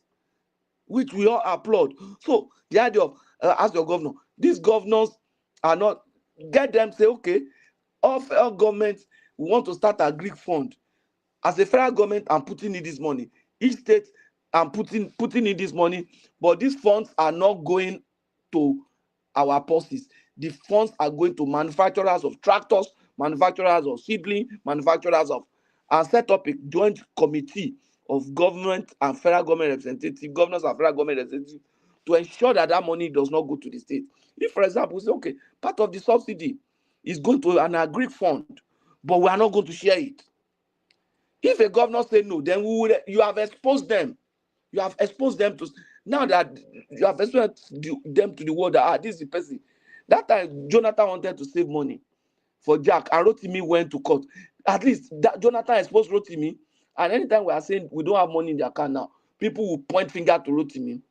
which we all applaud. So the idea of ask your governor, these governors are not, get them, say, okay, all federal governments, we want to start a Greek fund. As a federal government, I'm putting in this money. Each state, I'm putting in this money, but these funds are not going to our purses. The funds are going to manufacturers of tractors, manufacturers of seedling, manufacturers of, and set up a joint committee of government and federal government representatives, governors and federal government representatives, to ensure that that money does not go to the state. If, for example, we say, okay, part of the subsidy is going to an agri fund, but we are not going to share it. If a governor say no, then you have exposed them. You have exposed them to, now that you have exposed them to the world that, this is the person. That time, Jonathan wanted to save money for Jack, and Rotimi went to court. At least that Jonathan exposed Rotimi, and anytime we are saying we don't have money in the account now, people will point finger to Rotimi,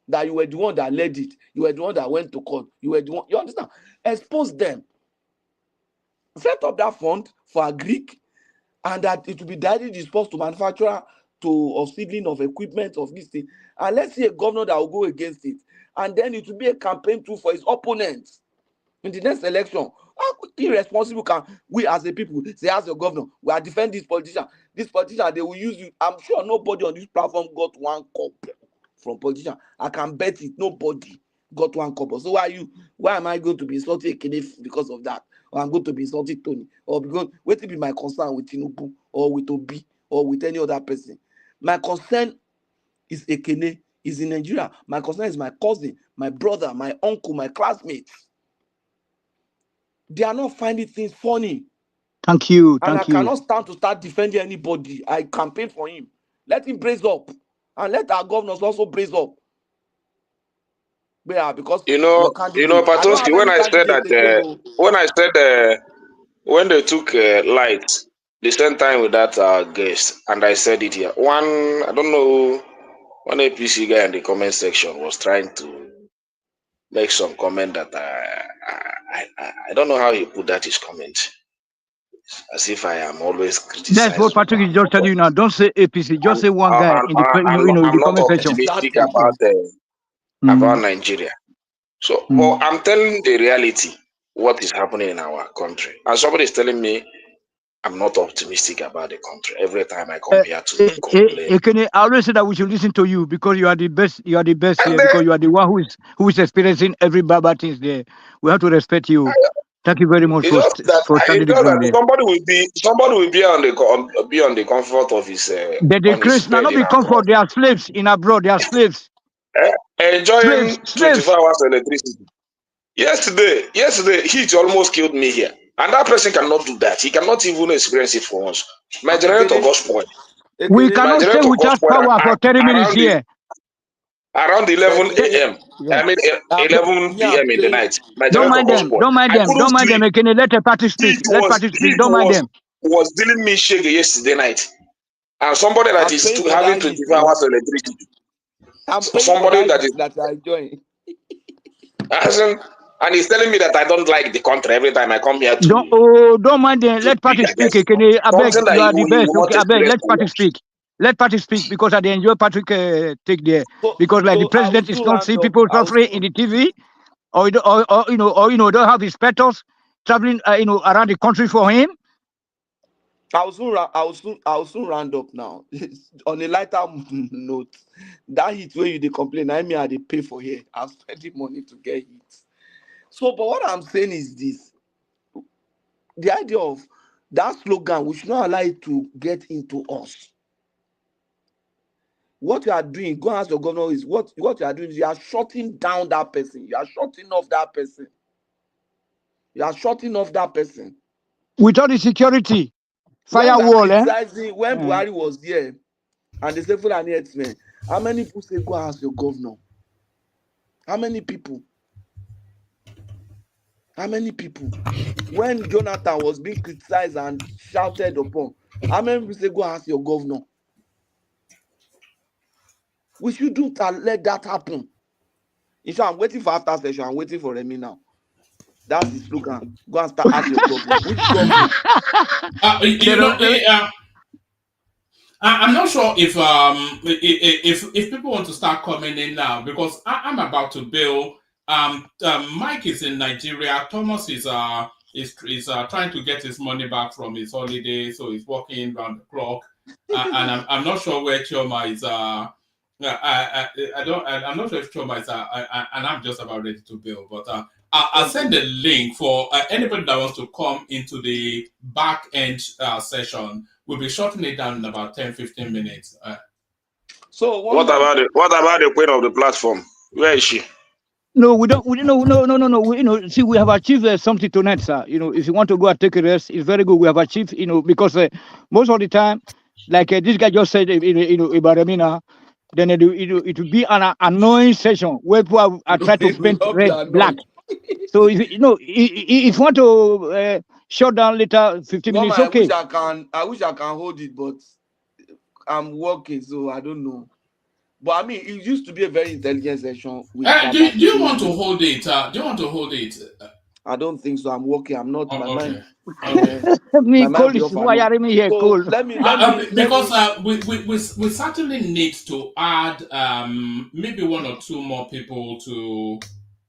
that you were the one that led it, you were the one that went to court, you were the one, you understand? Expose them. Set up that fund for a Greek, and that it will be directly dispersed to manufacturer of seedling, of equipment, of this thing. And let's see a governor that will go against it. And then it will be a campaign tool for his opponents in the next election. How irresponsible can we as a people say, as your governor, we are defending this politician. This politician, they will use you. I'm sure nobody on this platform got one cup from politician. I can bet it, nobody got one cup. So why am I going to be insulting Ekene because of that? Or I'm going to be insulting Tony? Or because what will be my concern with Tinubu or with Obi or with any other person? My concern is Ekene, is in Nigeria. My concern is my cousin, my brother, my uncle, my classmates. They are not finding things funny. Thank you. And I Thank you. cannot stand to start defending anybody. I campaign for him. Let him brace up. And let our governors also brace up. Yeah, because your candidate, I don't have Patoski, when any I said candidate again. that, when they took light, the same time with that guest, and I said it here. I don't know, one APC guy in the comment section was trying to make some comment that I don't know how he put that his comment, as if I am always That's what criticizing. Patrick is just telling you now. Don't say APC. Just And, say one guy in the in I'm the not comment section. optimistic Exactly. about Nigeria. So, Mm. well, I'm telling the reality, what is happening in our country. And somebody is telling me I'm not optimistic about the country. Every time I come here to complain. Ekene, I always say that we should listen to you because you are the best. You are the best And here then, because you are the one who is experiencing every bad things there. We have to respect you. Thank you very much it's just for standing the ground there. somebody will be on the comfort of his The on his Chris now bed not in be abroad, comfort. They are slaves in abroad. They are slaves. enjoying Slaves. 24 hours electricity. Yesterday, heat almost killed me here, and that person cannot do that. He cannot even experience it for once. My generator got spoiled. We My cannot stay generator got without spoiled power for 30 minutes around the here. around 11 a.m. Yeah. I mean 11 p.m. in the night. My Don't generator mind them. hotspot. Don't mind I them. couldn't Don't mind them. sleep. Can you let the party speak? Let party speak. Don't mind them. Was dealing me shaggy yesterday night, and somebody that I'm is paying for having that heat. 24 hours electricity. I'm paying Somebody for that is that I join. and he's telling me that I don't like the country every time I come here to Don't mind them. Let party speak speak. against Can you, I beg, something that you are the he best. will not Okay, I beg, experience let to party watch. speak. Let party speak because I enjoy Patrick take there. Because like the I will president is still not round see up. people I will suffering still- in the TV, or don't have inspectors traveling around the country for him. I will soon round up now. On a lighter note, that heat where you dey complain, I mean I dey pay for here. I'm spending money to get heat. So, but what I'm saying is this: the idea of that slogan, we should not allow it to get into us. What you are doing, go ask your governor, is what you are doing is you are shutting down that person. You are shutting off that person. You are shutting off that person. Without the security, When we are firewall, criticizing, when Buhari was there, and they say Fulani herdsmen, how many people say go ask your governor? How many people? How many people? When Jonathan was being criticized and shouted upon, how many people say go ask your governor? We shouldn't let that happen. In fact, I'm waiting for after session. I'm waiting for Remy now. That's the slogan. Go and start ask your governor. Which governor? I'm not sure if people want to start coming in now because I'm about to bill. Mike is in Nigeria. Thomas is trying to get his money back from his holiday, so he's working round the clock. And I'm not sure where Chioma is. I'm not sure if Chioma is. And I'm just about ready to bill, but I'll send a link for anybody that wants to come into the back end session. We'll be shutting it down in about 10-15 minutes. So what about the queen of the platform? Where is she? No, we don't. No. See, we have achieved something tonight, sir. If you want to go and take a rest, it's very good. We have achieved, because most of the time, like this guy just said, about Amina, then it will be an annoying session where people are trying to paint red, black. So if you want to shut down later, 15 minutes, okay. I wish I can hold it, but I'm working, so I don't know. But I mean, it used to be a very intelligent session. Do you want to hold it? Do you want to hold it? I don't think so. I'm working. I'm not. My okay. mind. Me my cold mind is wiring me here. so Cold. let me because we certainly need to add maybe one or two more people to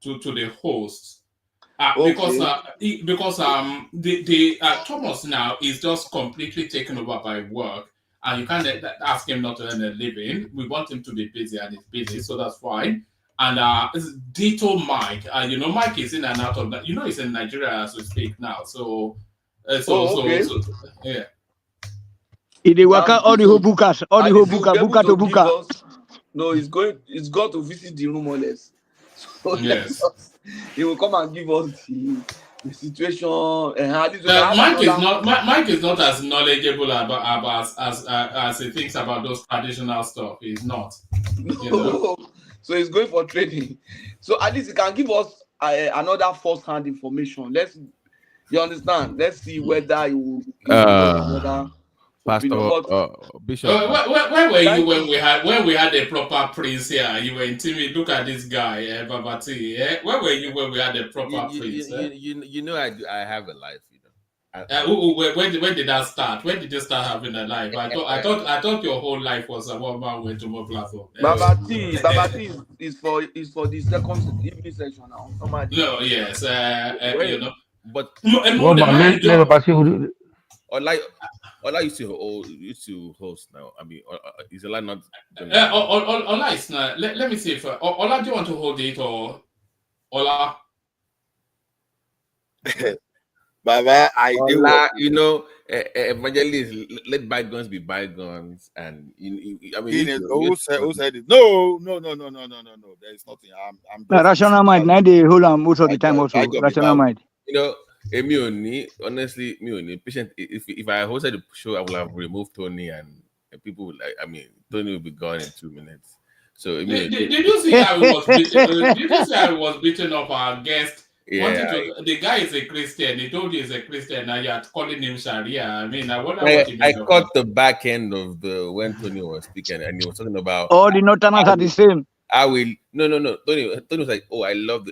the host. Because the Thomas now is just completely taken over by work, and you can't ask him not to earn a living. We want him to be busy, and he's busy, so that's fine. And ditto Mike. Mike is in and out of that. He's in Nigeria as we speak now. So yeah. They work out all the whole bookers, all the whole booker to booker. No, he's got to visit the room more or less. So yes. He will come and give us the situation. Mike is not as knowledgeable about as he thinks about those traditional stuff. He's not. No. So he's going for training. So at least he can give us another first-hand information. You understand? Let's see whether he will give us another Pastor Bishop. Where were you when we had a proper prince here? You were intimidated. Look at this guy, Babati. Where were you when we had a proper prince? I have a life. When did that start? When did you start having a life? I thought your whole life was a one man went to more platform. Babati is for the second evening session now. No, yes, but Ola used to host now. I mean, is Ola not? Ola is not. Let me see if Ola, do you want to hold it or Ola? Baba, Ola, evangelist, let bygones be bygones, and I mean, who said it? No. There is nothing. I'm just rational mind. Now they hold on most of the time also. Rational mind. Honestly, patient. If I hosted the show, I would have removed Tony and people would Tony will be gone in 2 minutes. So Did you see I was did you see I was beating up our guest? yeah, The guy is a Christian. He told you he's a Christian. Now you're calling him Sharia. I mean, I wonder what he I made of caught it. the back end of the when Tony was speaking, and he was talking about All the Northerners are the same. I will no. Tony was like, oh, I love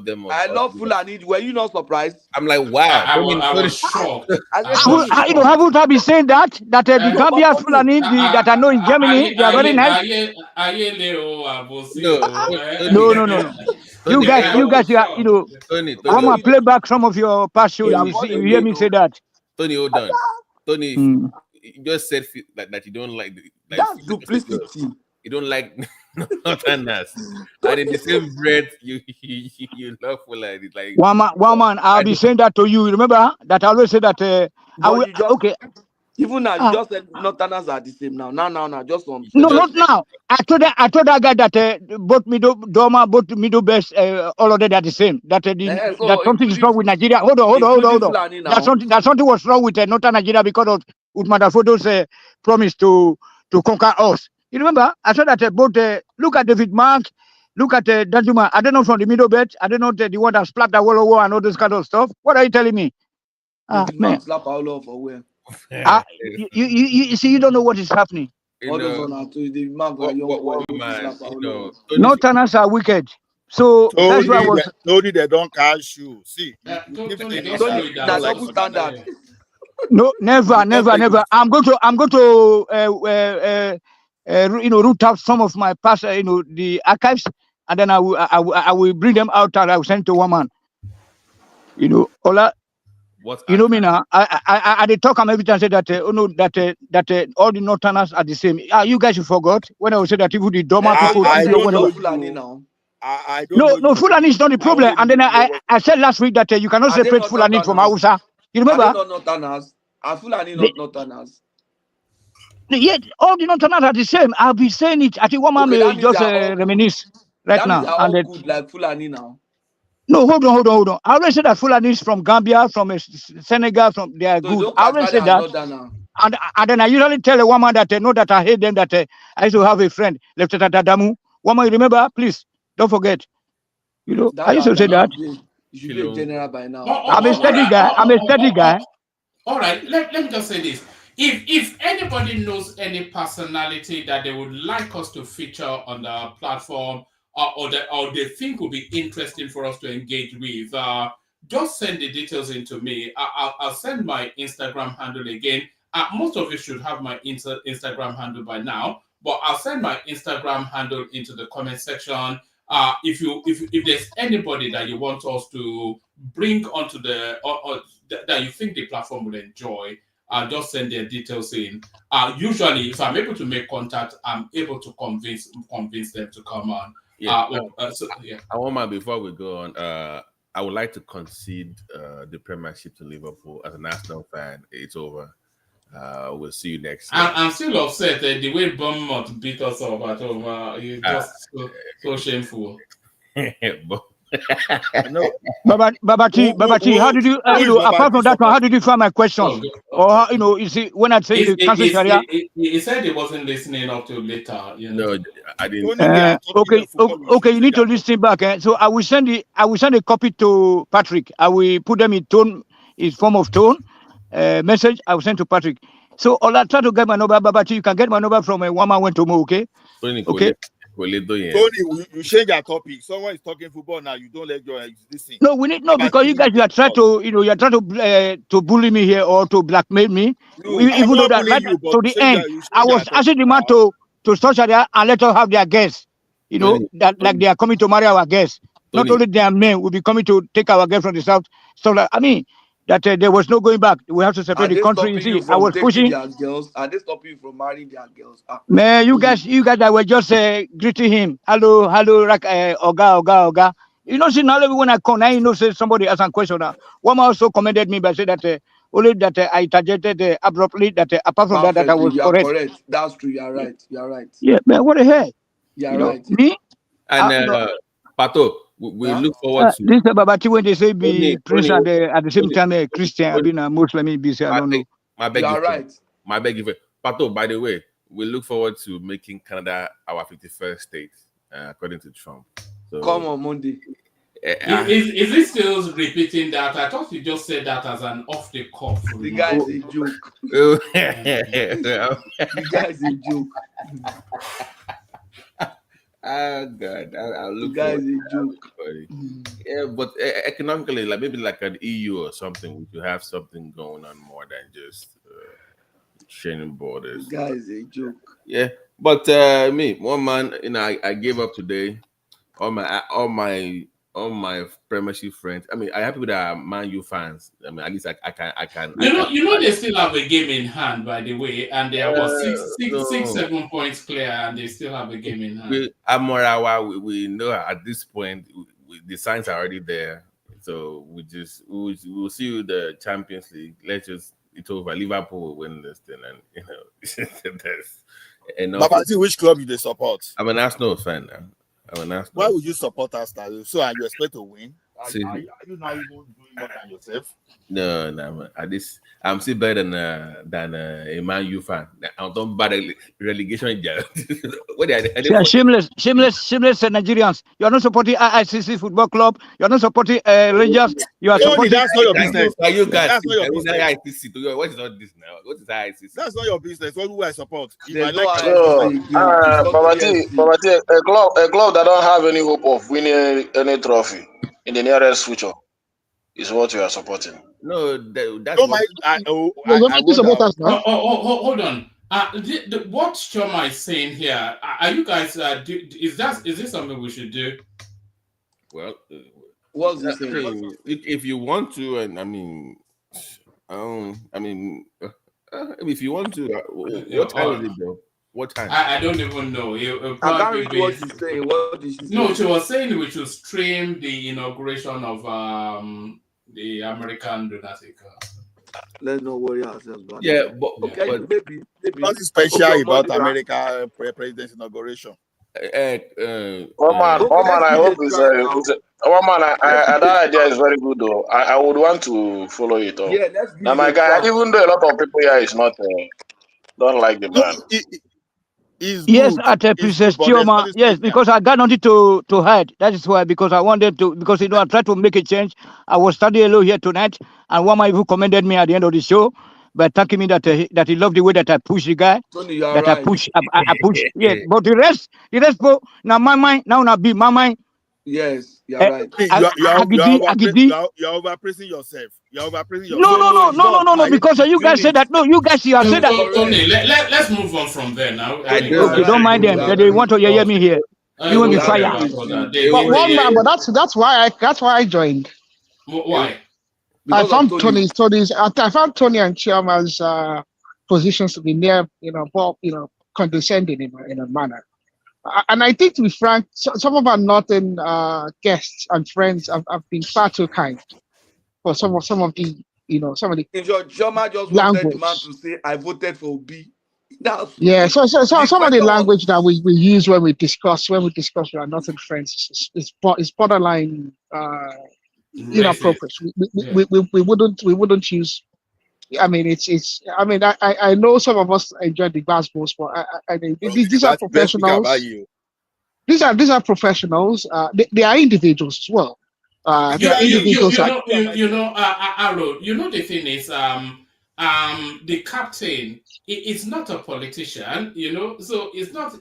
them. I love Fulani. Were you not surprised? I'm like, wow. I was shocked. I said, I was Tony, You know, shocked. haven't I been saying that the but Gambia Tony, Fulani that I know in Germany, they are very nice. No, No, Tony, no, no, no. You Tony, guys, I you was guys, you are, you shocked. know, Tony, I'm Tony, gonna play back some of your past show. you are You see, born you hear again, me no. say that. Tony, hold on. Tony, Mm. you just said that you don't like That's duplicity. you don't like Northerners, and in the same breath you love Fulani. Like One man, I'll be saying that to you. Remember that I always say that. I But will, you just okay. even now you just said Northerners are the same now. Now, just on No, separate. not now. I told that guy that both middle Doma, both middle best, all of them are the same. That So that something is including wrong with Nigeria. Hold on. Fulani now. That something was wrong with northern Nigeria because of Udmadafodo's promise to conquer us. You remember? I said that both. Look at David Mark. Look at Danjuma. I don't know from the middle belt. I don't know the one that slapped the World War and all this kind of stuff. What are you telling me? David Man. Mark slap all over for where? You see, you don't know what is happening. All those one are to the Mark like young boy. Northerners are wicked. So that's why I was. Tony, they don't catch you. See, Tony, that's double standard. No, never. I'm going to root out some of my past, the archives, and then I will bring them out and I will send to one man. Ola. What? You know me now. I they talk and every time say that that all the Northerners are the same. You guys you forgot when I was saying that even the Doma people. I don't know Fulani now. I don't know Fulani is not the problem. And then I said last week that you cannot separate Fulani from Hausa. You remember? Are they not Northerners? Are Fulani not Northerners? Yet all the Northerners are the same. I'll be saying it. I think one man may just reminisce right now. That means they're all good like Fulani now. No, hold on. I always said that Fulani is from Gambia, from Senegal, they are so good. I always said that. And then I usually tell a woman that I know that I hate them, that I used to have a friend, Lieutenant Adamu. Woman, remember? Please, don't forget. I used to say that. You should be a general by now. I'm a steady guy. All right, let me just say this. If anybody knows any personality that they would like us to feature on the platform, or they think would be interesting for us to engage with, just send the details into me. I'll send my Instagram handle again. Most of you should have my Instagram handle by now, but I'll send my Instagram handle into the comment section. If there's anybody that you want us to bring onto or that you think the platform will enjoy, just send their details in. Usually, if I'm able to make contact, I'm able to convince them to come on. Yeah. Awoma, before we go on, I would like to concede the Premiership to Liverpool. As an Arsenal fan, it's over. We'll see you next year. I'm still upset that the way Bournemouth beat us up at home is just so shameful. Babati, how did you, apart from that one, how did you find my questions? Or you see, when I say the cancel Sharia, he said he wasn't listening up to later. No, I didn't. Okay, you need to listen back. So I will send a copy to Patrick. I will put them in form of tone message. I will send to Patrick. So I'll try to get my number, Babati. You can get my number from one man went to Mo. Okay. Tony, you change your topic. Someone is talking football now. You don't let your listen. No, we need because you guys are trying to bully me here or to blackmail me. Even though that right to the end, I was asking the man to start there and let us have their guests. That like they are coming to marry our guests. Not only their men will be coming to take our guests from the south. So that there was no going back. We have to separate the country. You see, I was pushing. Are they stopping you from marrying their girls? Man, you guys that were just greeting him. Hello, Oga. See, now when I come, I say somebody asked a question. One also commended me by saying that only that I interjected abruptly. That apart from that I was correct. That's true. You're right. Yeah, man, what the hell? You're right. Me? And Pato, we look forward to this Babati when they say be Prince at the same time Christian, I've been a Muslim, I don't know. My beg. Pato, by the way, we look forward to making Canada our 51st state, according to Trump. So, come on Monday. Is it still repeating that? I thought you just said that as an off the cuff The remark. guy is a joke. The guy is a joke. Oh God, I'll The look guy forward is to a that. joke. Yeah, but economically, like maybe like an EU or something, we should have something going on more than just sharing The borders. guy is a joke. Yeah, but me, one man, I gave up today. All my Premiership friends. I mean, I have people that are Man U fans. I mean, at least I can. You know, they still have a game in hand, by the way, and they are what No. 7 points clear, and they still have a game in hand. We know at this point the signs are already there. So we'll see you the Champions League. Let's just it's over. Liverpool will win this thing, and that's enough. Babati, which club you support? I'm an Arsenal fan now. Why would you support Arsenal? So are you expect to win? Are See, you not even doing more than yourself? No, man. At this, I'm still better than a Man U fan. I'm talking about the relegation. What are they shameless Nigerians. You are not supporting ICC Football Club. You are not supporting Rangers. You are supporting. That's not your business. Are you guys? That's not your business. ICC. What is all this now? What is ICC? That's not your business. What do I support? If There's I like no Babati, a club that don't have any hope of winning any trophy in the nearest future is what you are supporting. No, that's don't mind. Hold on. What Choma is saying here, are you guys? Is this something we should do? Well, what's he saying? If you want to, and if you want to, what time is it, though? What time? I don't even know. I can't read what she's saying. What did she say? No, she was saying we should stream the inauguration of the American lunatic. Let's not worry ourselves about that. But maybe nothing special about America president's inauguration. One man, I hope is one man. That idea is very good though. I would want to follow it up. Yeah, let's now, my guy, even though a lot of people here is not don't like the man. Yes, at Princess Chioma. Yes, because I got nothing to hide. That is why, because I wanted to, because I tried to make a change. I was studying alone here tonight, and one man even commended me at the end of the show by thanking me that he loved the way that I push the guy. Tony, you're right. I push. Yeah, but the rest, now my mind, now be my mind. Yes, you're right. You're overpraising yourself. You're overpraising yourself. No. Because you guys said that. No, you guys said that. Tony, let's move on from there now. Okay, don't mind them. They want to hear me here. You will be fired. But one man, but that's why I joined. Why? I found Tony and Chiama's positions to be near, condescending in a manner. And I think, to be frank, some of our northern guests and friends have been far too kind for some of the. Joma just wanted the man to say, "I voted for B." Yeah, so some of the language that we use when we discuss with our northern friends is borderline inappropriate. We wouldn't use. I mean, I know some of us enjoy the basketballs, but these are professionals. These are professionals. They are individuals as well. Arrow, the thing is, the captain is not a politician, so it's not.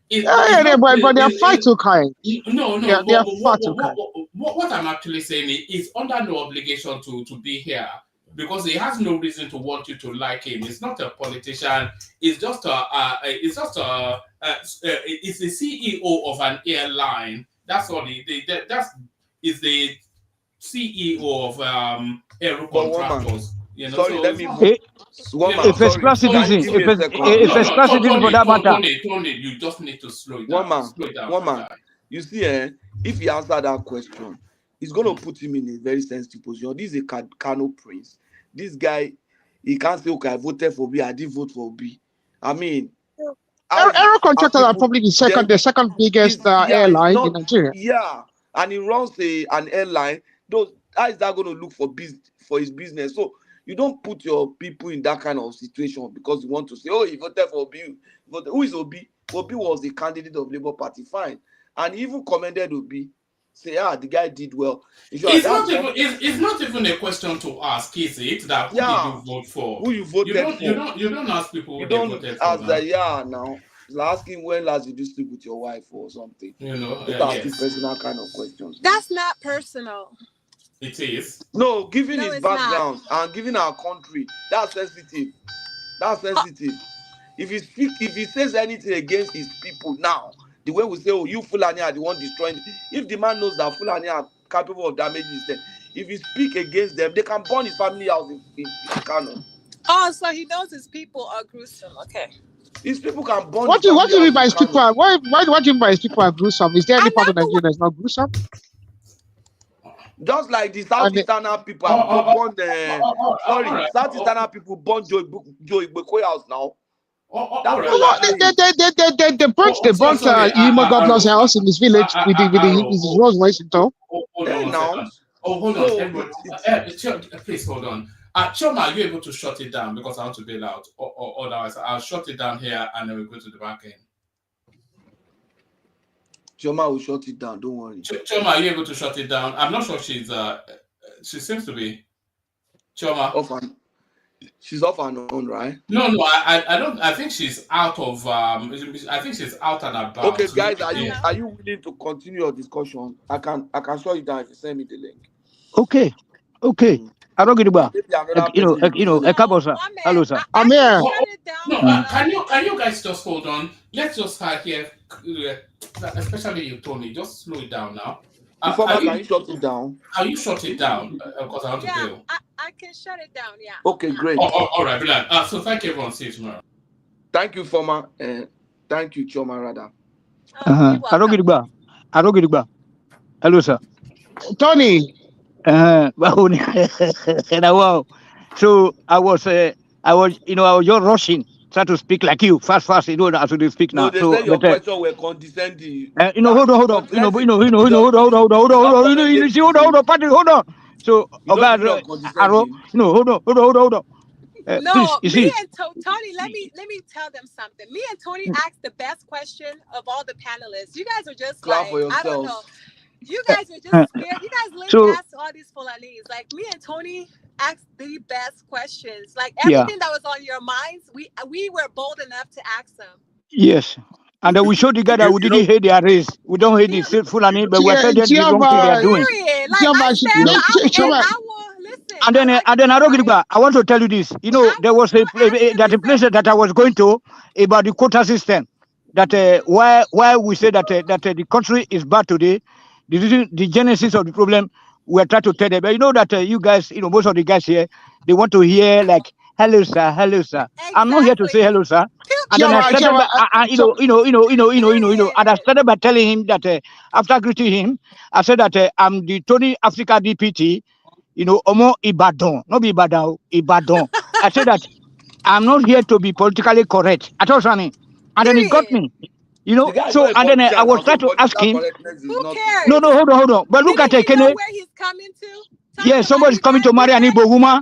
But they are far too kind. No. They are far too kind. What I'm actually saying is under no obligation to be here, because he has no reason to want you to like him. He's not a politician. It's just it's the CEO of an airline. That's all. Is the CEO of aero contractors. Sorry, let me. A first class citizen. A first class citizen for that matter. Tony, you just need to slow it down. One man. You see, if he answer that question, it's going to put him in a very sensitive position. This is a Kano prince. This guy, he can't say, "Okay, I voted for B. I didn't vote for B." I mean, aero contractors are probably the second biggest airline in Nigeria. Yeah, and he runs an airline. How is that going to look for his business? So You don't put your people in that kind of situation because you want to say, oh, he voted for Obi. Who is Obi? Obi was the candidate of Labour Party, fine. And he even commended Obi. Say, the guy did well. It's not even a question to ask, is it? That who did you vote for? Who you voted for? You don't ask people who they voted for. Now. Asking when last did you sleep with your wife or something. Asking personal kind of questions. That's not personal. It is. No, given his background and given our country, that's sensitive. If he says anything against his people now, the way we say, oh, you Fulani are the one destroying. If the man knows that Fulani are capable of damaging his death, if he speak against them, they can burn his family house in Kano. Oh, so he knows his people are gruesome. Okay. These people can burn. What do you mean by his people? Why do you mean by his people are gruesome? Is there any part of Nigeria that's not gruesome? Just like the Southeastern people burn Southeastern people burn Joe Igbekoya house now. They burnt Imo governor's house in his village with his Rolls Royce in tow. Hold on. Please hold on. Choma, are you able to shut it down because I want to bail out? Or otherwise, I'll shut it down here and then we'll go to the back end. Choma will shut it down. Don't worry. Choma, are you able to shut it down? I'm not sure she seems to be. Choma. She's off and on, right? No, I don't. I think she's out of. I think she's out and about. Okay, guys, are you willing to continue your discussion? I can shut it down if you send me the link. Okay. I don't get about. Hello, sir. I'm here. No, can you guys just hold on? Let's just start here, especially you, Tony. Just slow it down now. Can you shut it down? Can you shut it down? Because I want to go. I can shut it down. Yeah. Okay, great. All right, brilliant. So thank you, everyone. See you tomorrow. Thank you, Former. Thank you, Choma, rather. I don't get about. Hello, sir. Tony. So I was just rushing, trying to speak like you, fast, as you speak now. No, they said your question were condescending. Hold on. Hold on, Patrick, hold on. So, hold on. No, me and Tony, let me tell them something. Me and Tony asked the best question of all the panelists. You guys are just clap for yourselves. I don't know. You guys are just scared. You guys literally asked all these Fulanis. Like me and Tony asked the best questions. Like everything that was on your minds, we were bold enough to ask them. Yes. And then we showed the guy that we didn't hate their race. We don't hate the Fulani, but we're telling them the wrong thing they are doing. And then I want to tell you this. There was a place that I was going to about the quota system. That why we say that the country is bad today. The genesis of the problem, we're trying to tell them. But you know that you guys, most of the guys here, they want to hear like, hello, sir. Exactly. I'm not here to say hello, sir. And then I started by telling him that after greeting him, I said that I'm the Tony Africa DPT, Omo Ibadan, not Ibadan, Ibadan. I said that I'm not here to be politically correct at all, Sonny. And then he got me. So and then I was trying to ask him. Who cares? No, hold on. But look at it, know where he's coming to? Yes, somebody's coming to marry an Igbo woman.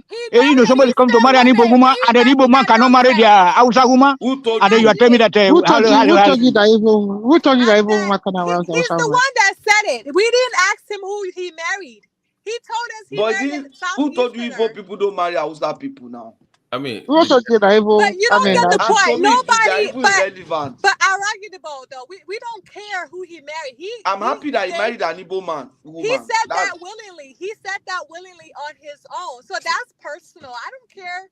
Somebody's coming to marry an Igbo woman, and the Igbo man cannot marry their Hausa woman. And then you are telling me that who told you that Igbo woman cannot marry Hausa woman? He's the one that said it. We didn't ask him who he married. He told us he married. Who told you Igbo people don't marry Hausa people now? I mean, but you don't get the point. Nobody, but arguable though. We don't care who he married. I'm happy that he married an Igbo man. He said that willingly. He said that willingly on his own. So that's personal. I don't care.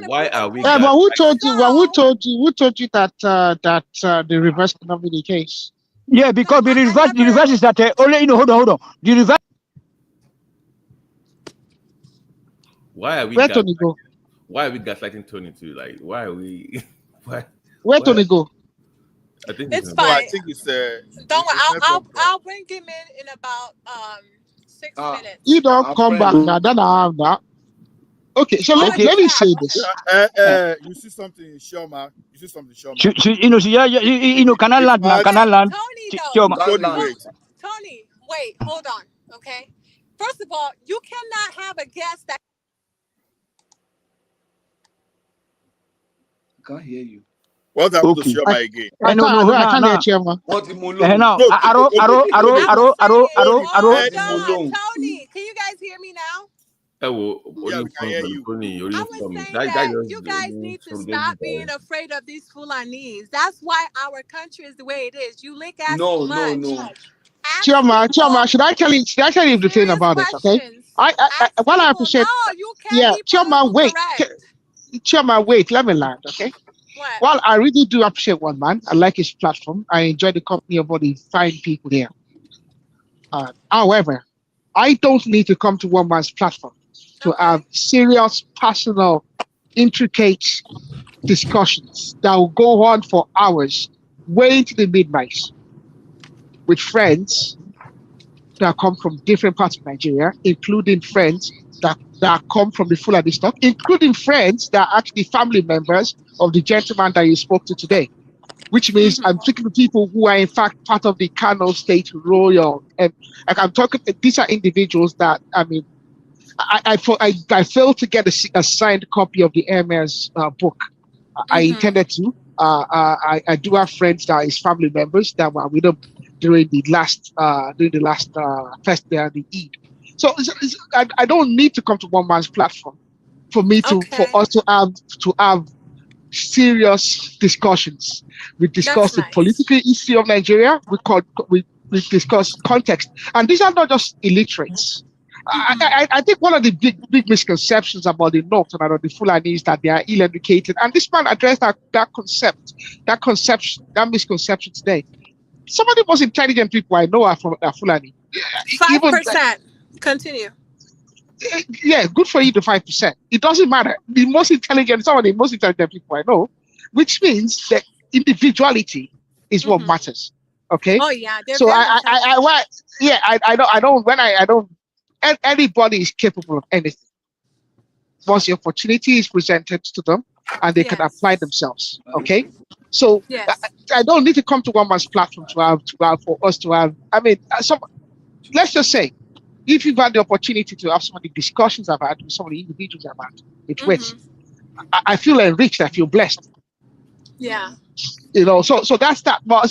Why are we? Yeah, but who told you? Well, who told you that the reverse cannot be the case? Yeah, because the reverse is that only hold on. The reverse. Why are we? Where Tony go? Why are we gaslighting Tony too? Like, why are we? Where Tony go? I think it's fine. I think it's don't worry. I'll bring him in about 6 minutes. You don't come back now. Then I have that. Okay, so let me say this. You see something, Shoma? Can I land now? Can I land? Tony, wait, hold on, okay? First of all, you cannot have a guest that can't hear you. What happened to Okay. Shoma again? I can't hear Chairman. What him Now, alone? No, arrow, arrow, I arrow, was arrow, arrow, arrow, saying, arrow. hold heard him him. on, alone. Tony. Can you guys hear me now? Yeah, we can hear you. Tony, I was saying that you guys need to stop being afraid of these Fulanese. That's why our country is the way it is. You lick ass too much. No. Ask people Should I tell you the thing serious about this? Okay. questions. While I People, appreciate, no, you can't be Chairman, political wait. correct. Chairman, wait. Let me land. Okay. What? While I really do appreciate one man, I like his platform. I enjoy the company of all the fine people here. However, I don't need to come to one man's platform to have serious, personal, intricate discussions that will go on for hours, way into the midnight, with friends that come from different parts of Nigeria, including friends that come from the Fulani stock, including friends that are actually family members of the gentleman that you spoke to today. Which means I'm speaking to people who are in fact part of the Kano State Royal, and like I'm talking. These are individuals that I failed to get a signed copy of the Emir's book. I intended to. I do have friends that is family members that were with them during the last fest day and the Eid. So I don't need to come to one man's platform for us to have serious discussions. We discuss the political issue of Nigeria. We discuss context, and these are not just illiterates. I think one of the big misconceptions about the North and about the Fulani is that they are ill-educated, and this man addressed that misconception today. Some of the most intelligent people I know are Fulani. 5%. Continue. Yeah, good for you to 5%. It doesn't matter. Some of the most intelligent people I know, which means that individuality is what matters. Okay. Oh yeah. So anybody is capable of anything once the opportunity is presented to them and they can apply themselves. Okay. So I don't need to come to one man's platform for us to have. I mean, let's just say, if you've had the opportunity to have some of the discussions I've had with some of the individuals I've had with which I feel enriched, I feel blessed. Yeah. So that's that. But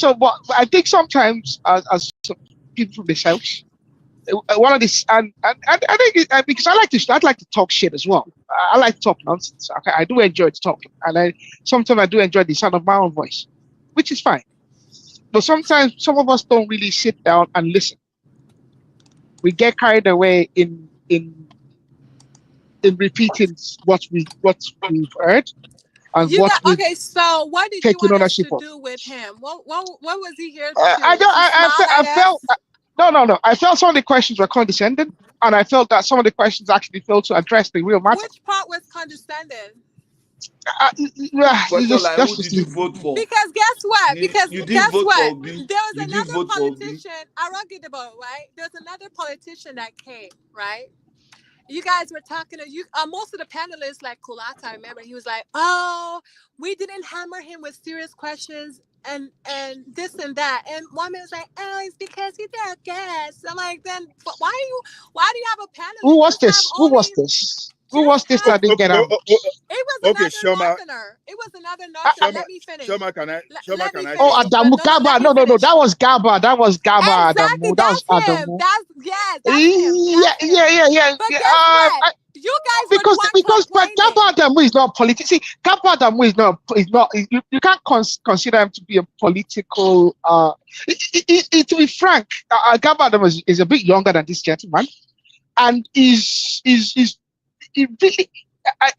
I think sometimes as people from the South, one of these, and I think because I'd like to talk shit as well. I like to talk nonsense. Okay, I do enjoy talking, and sometimes I do enjoy the sound of my own voice, which is fine. But sometimes some of us don't really sit down and listen. We get carried away in repeating what we've heard and okay. So what did you want us to do with him? What was he here to? I felt no. I felt some of the questions were condescending, and I felt that some of the questions actually failed to address the real matter. Which part was condescending? Did you vote for? Because guess what? There was another politician, right? There's another politician that came, right? You guys were talking to most of the panelists, like Kulata, I remember he was like, "Oh, we didn't hammer him with serious questions and this and that." And one man was like, "Oh, it's because he's our guest." I'm like, then why do you have a panelist? Who was this? Who was this that didn't get out? It was another Northerner. It was another Northerner. Let me finish. Shoma, can I? Oh, Adamu Gaba. No. That was Gaba. Exactly. Adamu. That was Adamu. That's him. Yeah. But guess what? You guys because Gaba Adamu is not political. See, Gaba Adamu is not. You can't consider him to be a political. To be frank, Gaba Adamu is a bit younger than this gentleman, and is really,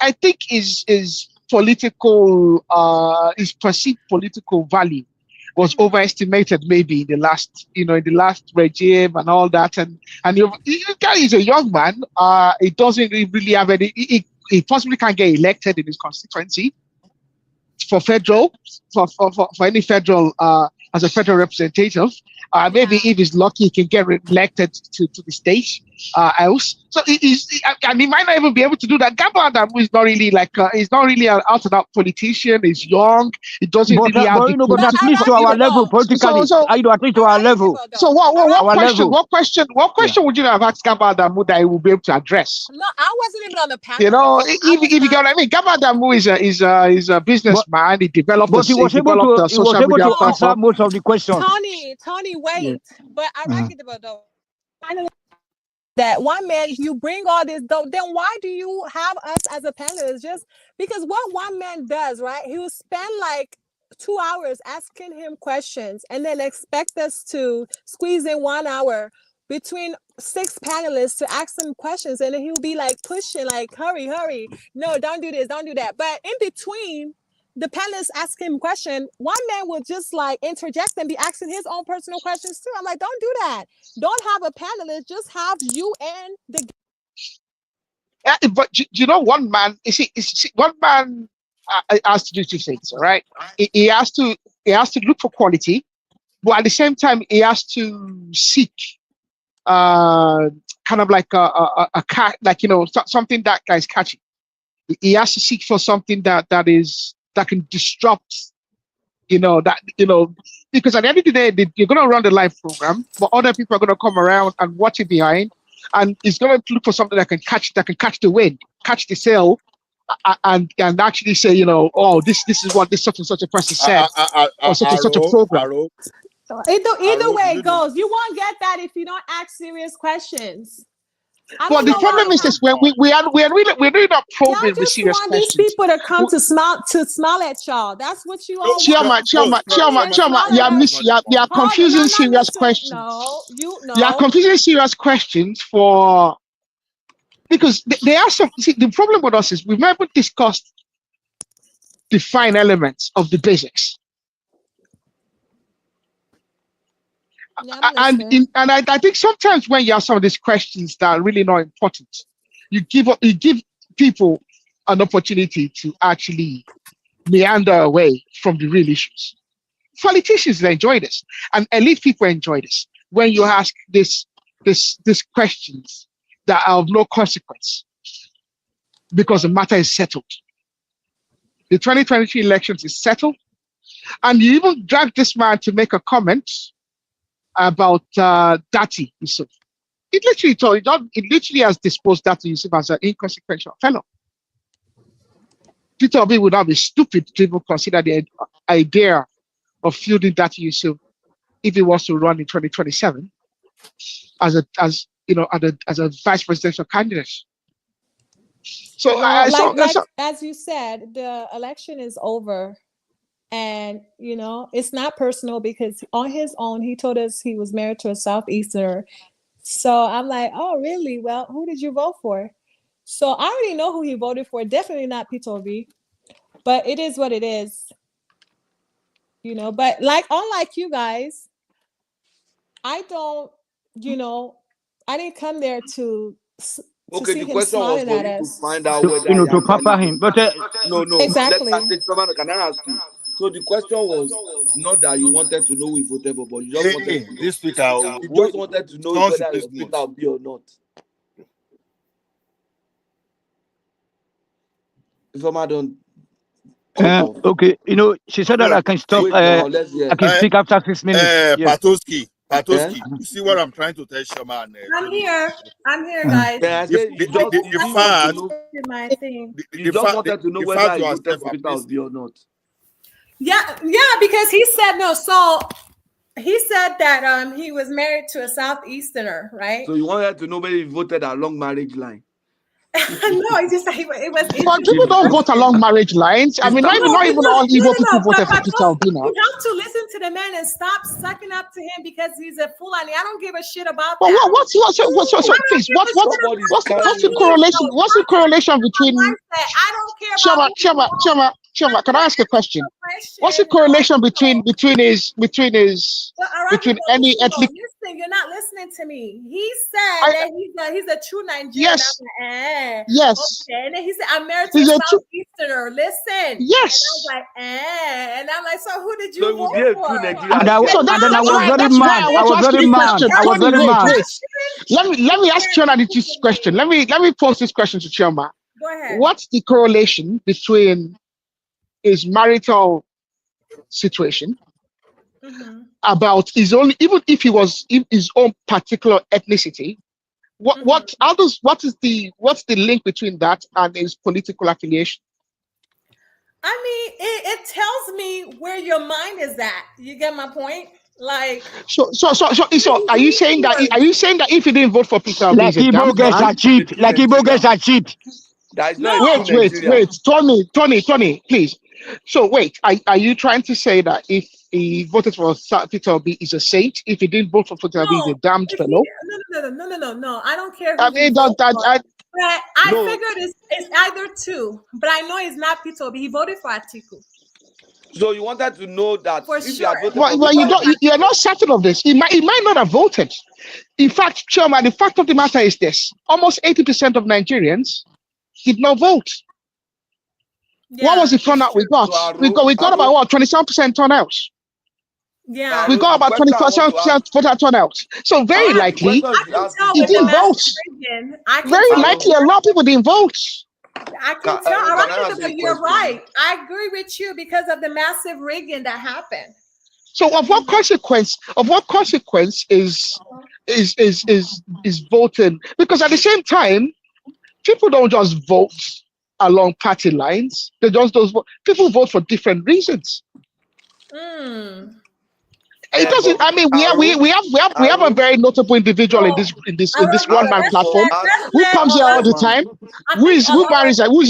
I think his political his perceived political value was overestimated maybe in the last regime and all that, and the guy is a young man. He doesn't really have any. He possibly can't get elected in his constituency for any federal as a federal representative. Maybe if he's lucky, he can get elected to the state. else. So and he might not even be able to do that. Gabba Adamu is not really like he's not really an out and out politician. He's young. He doesn't really have but the you know, but at political. least to our level politically, at least to our level. So what question Yeah. would you have asked Gabba Adamu that he will be able to address? No, I wasn't even on the panel. You know, if you get what I mean, Gabba Adamu is a businessman. He developed But he was able to answer most of the questions. Tony, wait. But I like it about though. That one man, you bring all this, then why do you have us as a panelist? Just because what one man does, right? He will spend like 2 hours asking him questions and then expect us to squeeze in 1 hour between 6 panelists to ask him questions. And then he'll be like pushing, like, hurry. No, don't do this, don't do that. But in between, the panelists ask him question, one man will just like interject and be asking his own personal questions too. I'm like, don't do that. Don't have a panelist, just have you and the. But you know, one man, one man has to do 2 things, all right? He has to look for quality, but at the same time, he has to seek kind of like a cat, like, you know, something that is catchy. He has to seek for something that can disrupt, you know, because at the end of the day, you're going to run the live program, but other people are going to come around and watch it behind, and it's going to look for something that can catch the wind, catch the sail, and actually say, you know, oh, this is what this such and such a person said, or such and such a program. Either way it goes, you won't get that if you don't ask serious questions. Well, the problem is this: we're really not probing the serious questions. These people to come to smile at y'all. That's what you all want. Chioma, you are confusing serious questions. No. You are confusing serious questions for, because there are some. See, the problem with us is we've never discussed the fine elements of the basics. And I think sometimes when you have some of these questions that are really not important, you give people an opportunity to actually meander away from the real issues. Politicians enjoy this, and elite people enjoy this. When you ask these questions that are of no consequence because the matter is settled. The 2023 elections is settled, and you even drag this man to make a comment about Dati Yusuf. It literally has disposed Dati Yusuf as an inconsequential fellow. Peter Obi would not be stupid to even consider the idea of fielding Dati Yusuf if he was to run in 2027 as a vice presidential candidate. So, as you said, the election is over. And, you know, it's not personal because on his own, he told us he was married to a Southeasterner. So I'm like, oh, really? Well, who did you vote for? So I already know who he voted for. Definitely not Peter Obi. But it is what it is. You know, but unlike you guys, I don't, you know, I didn't come there to okay, the question was for you to find out whether to pamper him. But no, exactly. Can I ask you? So the question was not that you wanted to know who you voted for, but you just wanted to know. This speaker, you just wanted to know whether it was Peter Obi or not. If I don't. Okay, you know, she said that I can stop. I can speak after 6 minutes. Patoski, you see what I'm trying to tell Shoma? I'm here, guys. Yeah, I said you just wanted to know whether I voted for Peter Obi or not. Yeah, because he said no. So he said that he was married to a Southeasterner, right? So you wanted to know whether he voted along marriage line. No, it just it was. But people don't vote along marriage lines. I mean, not even all Igbo people voted for Peter Obi now. You have to listen to the man and stop sucking up to him because he's a Fulani. I don't give a shit about but that. What's the correlation? What's the correlation between? I don't care about. Choma, can I ask a question? What's the correlation between any ethnic? Listen, you're not listening to me. He said that he's a true Nigerian. Yes. Yes. Okay. And then he said, I'm married to a Southeasterner. Listen. Yes. And I was like, And I'm like, so who did you vote for? I was very mad. Let me ask Chioma this question. Let me pose this question to Chioma. Go ahead. What's the correlation between his marital situation about his own, even if he was in his own particular ethnicity? What is the link between that and his political affiliation? I mean, it tells me where your mind is at. You get my point? Like, so are you saying that if he didn't vote for Peter Obi, like Igbo girls are cheap, Wait, Tony, please. So wait, are you trying to say that if he voted for Peter Obi, he's a saint? If he didn't vote for Peter Obi, he's a damned fellow? No. I don't care who I mean, but I figured it's either two, but I know it's not Peter Obi. He voted for Atiku. So you wanted to know that for if sure. You're not certain of this. He might not have voted. In fact, Chairman, the fact of the matter is this: almost 80% of Nigerians did not vote. Yeah, what was the turnout we got? So We got about what, 27% turnout. Yeah, we got about 25% voter turnout. So very likely he didn't vote. Very likely a lot of people didn't vote. I can tell. But you're right. I agree with you because of the massive rigging that happened. So of what consequence? Is voting? Because at the same time, people don't just vote along party lines. They just vote. People vote for different reasons. It doesn't. I mean, we have a very notable individual in this one man platform who comes here all the time. Who is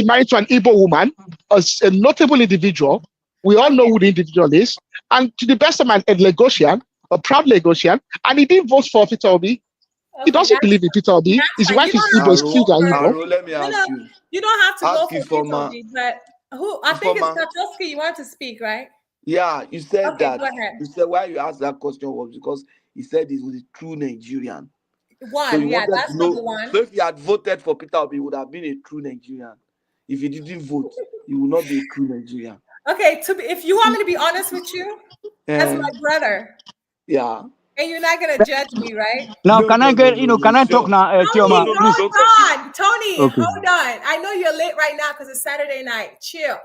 married to an Igbo woman, a notable individual. We all know who the individual is, and to the best of my Lagosian, a proud Lagosian, and he didn't vote for Peter Obi. He doesn't believe in Peter Obi. His wife is Igbo, his kids are Igbo. Let me ask you. You don't have to go for Peter Obi, but who? I think it's Katoski. You want to speak, right? Yeah, you said that. Go ahead. You said why you asked that question was because he said he was a true Nigerian. So that's number one. So if he had voted for Peter Obi, he would have been a true Nigerian. If he didn't vote, he would not be a true Nigerian. Okay, if you want me to be honest with you, as my brother. Yeah. And you're not gonna judge me, right? Now, can I talk now, Chioma? Hold on, Tony. Okay. Hold on. I know you're late right now because it's Saturday night. Chill.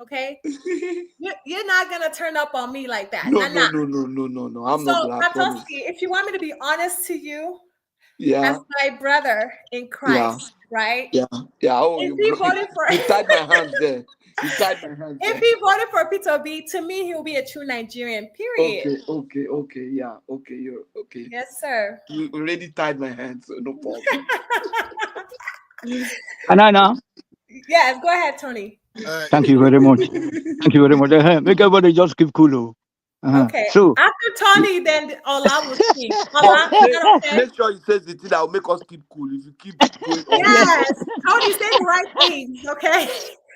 Okay, you're not gonna turn up on me like that. No. I'm not. So, if you want me to be honest to you, as my brother in Christ, right? Yeah. Oh, if he voted for, you tied my hands there. If he voted for Peter Obi, to me, he will be a true Nigerian. Period. Okay. Yeah. Okay. You're okay. Yes, sir. You already tied my hands, so no problem. And I now. Yes, go ahead, Tony. Thank you very much. Make everybody just keep cool. Okay. So after Tony, then Ola will speak. Make sure you say the thing that will make us keep cool. If you keep going on. Yes, Tony, say the right things, okay?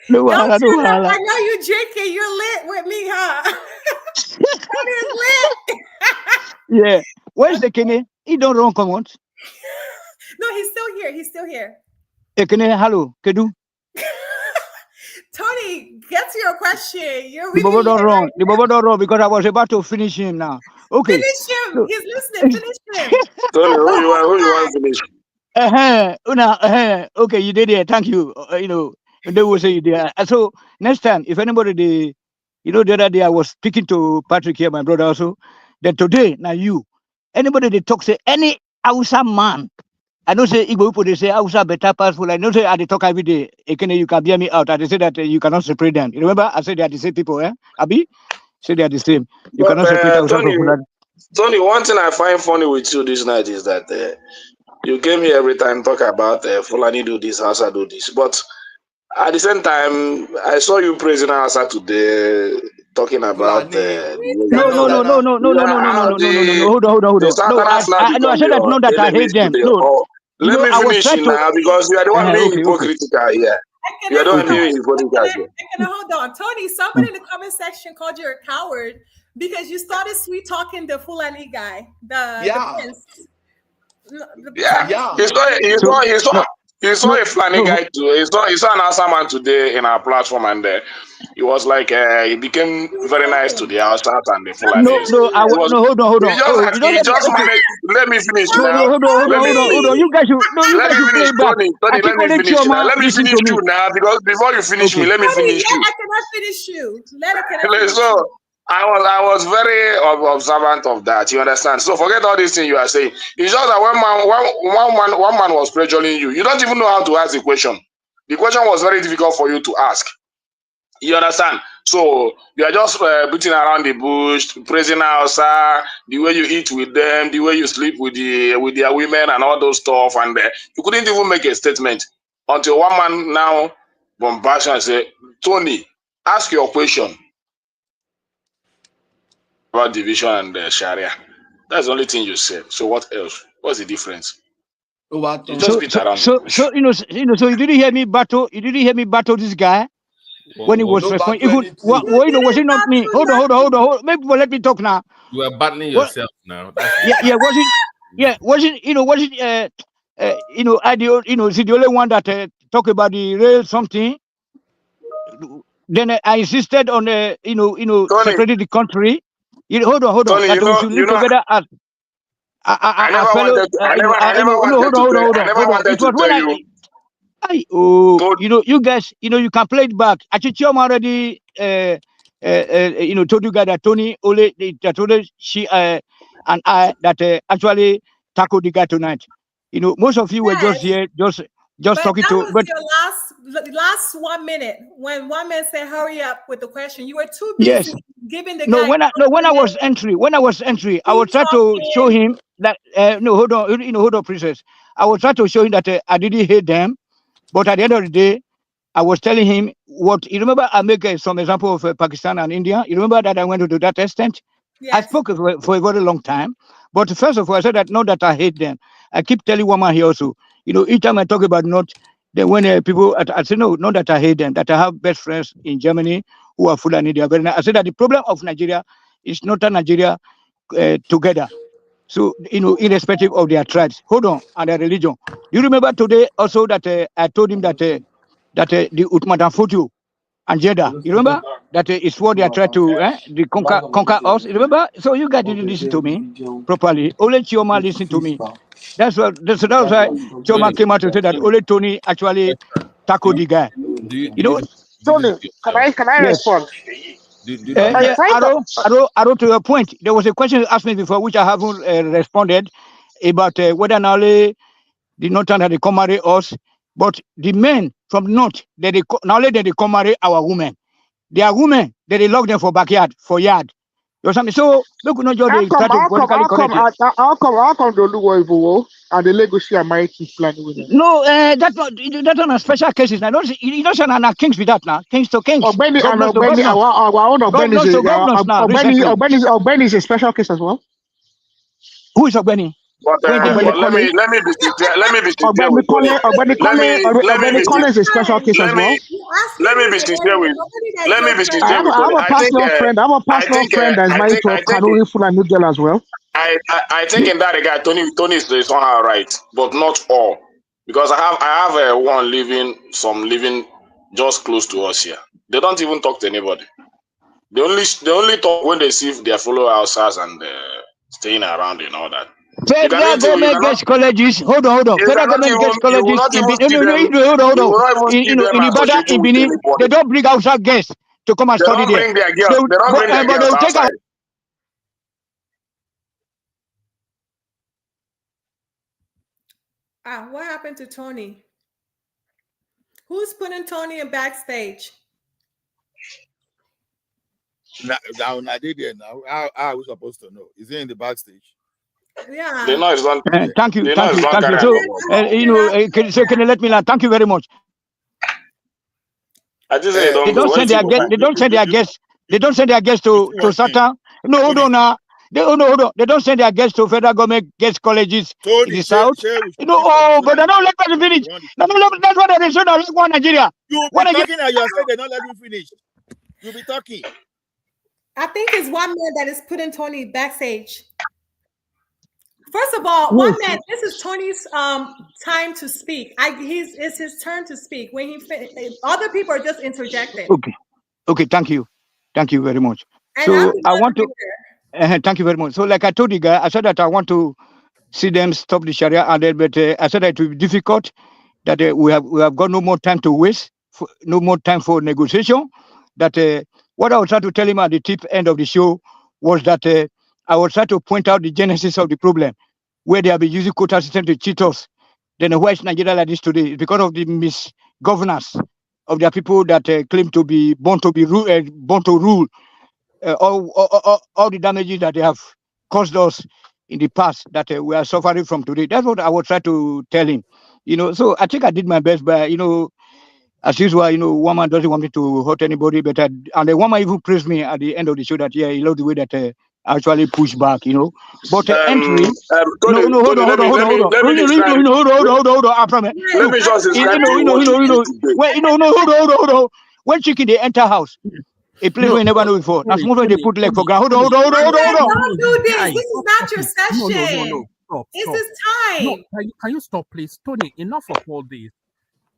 No, I know you drinking. You're lit with me, huh? Tony is lit. Yeah. Where's the Kenny? He don't run come on. No, he's still here. Kenny, hello, Kedu. Tony, get to your question. The Bobo don't wrong because I was about to finish him now. Okay. Finish him. He's listening. Finish him. Tony, who you want to finish? Okay, you did it. Thank you. They will say you did. So next time, if anybody, the other day I was speaking to Patrick here, my brother also, that today, now anybody they talk say any Hausa man. I don't say Igbo people, they say Hausa better powerful. I don't say they talk every day. You can bear me out. I say that you cannot separate them. You remember? I said they are the same people, Abi? Say they are the same. You cannot separate Hausa from Fulani. Tony, one thing I find funny with you this night is that you came here every time talk about Fulani do this, Hausa do this. But at the same time, I saw you praising Hausa today, talking about No. Hold on. No, I said that not that I hate them. No. Let me finish now because you are the one being hypocritical here. You are the one being hypocritical here. Hold on, Tony. Somebody in the comment section called you a coward because you started sweet talking the Fulani guy. The prince. He's not. You saw a Flani guy too. He saw an answer man today in our platform, and he was like, he became very nice to the Hausas and the Fulanis. No, hold on. He just managed. Let me finish No, now. hold on. You guys should play back. Tony, I think let me only finish now. Chioma Let me listen finish to me. you now, because before you finish me, let me Tony, finish you. I cannot finish you. Let it cannot finish So you. I was very observant of that. You understand? So forget all these things you are saying. It's just that one man was pressuring you. You don't even know how to ask the question. The question was very difficult for you to ask. You understand? So you are just beating around the bush, praising Hausa, the way you eat with them, the way you sleep with their women and all those stuff, and you couldn't even make a statement until one man now bombast and say, "Tony, ask your question about division and Sharia." That's the only thing you said. So what else? What's the difference? You just beat around the bush. So you didn't hear me battle. You didn't hear me battle this guy when he was responding. Even was it not me? Hold on. Maybe let me talk now. You are battling yourself now. Was it is he the only one that talk about the rail something? Then I insisted on Tony, separating the country. Hold on. Tony, That we should live together as I never fellow. wanted to. I never wanted It was to when tell you. you guys, you can play it back. Actually, Chioma already, told you guys that Tony Ole, that Ole, she and I that actually tackled the guy tonight. Most of you were just here, just talking to. But your last 1 minute when one man said, "Hurry up with the question," you were too busy giving the guy. When I was entry, I was trying to show him that. Hold on, princess. I was trying to show him that I didn't hate them. But at the end of the day, I was telling him what you remember. I make some example of Pakistan and India. You remember that I went to that extent. Yes. I spoke for a very long time. But first of all, I said that not that I hate them. I keep telling woman here also. Each time I talk about not, then when people, I say no, not that I hate them. That I have best friends in Germany who are full and they are very nice. I said that the problem of Nigeria is not a Nigeria together. So, irrespective of their tribes, hold on, and their religion. You remember today also that I told him that the Utmadan Fotu and Jeddah, you remember that it's what they are trying to conquer us. You remember? So you guys didn't listen to me properly. Only Chioma listened to me. That's why Chioma came out to say that only Tony actually tackled the guy. Tony, can I respond? Arrow, to your point, there was a question you asked me before, which I haven't responded about whether or not the Northern had they come marry us, but the men from North, not only they come marry our women, they are women that they lock them for backyard, for yard. Or something. So look, not just how come the Oluwo and the Lagos are married to Fulani women? No, that's not a special cases. Now, you don't say na kings with that now. Kings to kings. Ogbeni and Ogbeni, Ogbeni is a special case as well. Who is Ogbeni? But let me be sincere with Tony. Ogbeni Kole is a special case as well. Let me be sincere with Tony. I have a personal friend that is married to a Kanuri Fulani girl as well. I think in that regard, Tony is somehow right, but not all, because I have one living just close to us here. They don't even talk to anybody. They only talk when they see their fellow houses and staying around and all that. Federal government gets colleges. Hold on. Federal government gets colleges in Ibadan, in Benin. They don't bring outside guests to come and study there. They don't bring their girls outside. What happened to Tony? Who's putting Tony in backstage? Now I did it now. How are we supposed to know? Is he in the backstage? Yeah. They know it's not. Thank you. So, so can you let me learn? Thank you very much. I just say they don't send their guests. They don't send their guests. They don't send their guests to Satan. No, hold on now. Hold on. They don't send their guests to federal government guest colleges in the south. But they don't let me finish. That's what they say. That's one Nigeria. You'll be talking and you say they don't let you finish. You'll be talking. I think it's one man that is putting Tony backstage. First of all, Yes. one man, this is Tony's time to speak. It's his turn to speak. When other people are just interjecting. Okay, thank you very much. And So I want to thank you very much. So like I told the guy, I said that I want to see them stop the Sharia, and then, but I said that it will be difficult. That we have got no more time to waste, no more time for negotiation. That what I was trying to tell him at the tip end of the show was that I was trying to point out the genesis of the problem, where they have been using quota system to cheat us. Then why is Nigeria like this today? It's because of the misgovernance of their people that claim to be born to rule. All the damages that they have caused us in the past that we are suffering from today. That's what I was trying to tell him. So I think I did my best, but as usual, woman doesn't want me to hurt anybody, but and the woman even praised me at the end of the show that he loved the way that I actually push back, But entry, Tony, hold on. let me describe. Hold on. I promise. Let me just describe to you what you did today. Wait, hold on. When chicken they enter house, a place we never know before. That's more they put leg for ground. Hold on. Don't do this. This is not your session. Stop. This is time. No, can you stop, please, Tony? Enough of all this.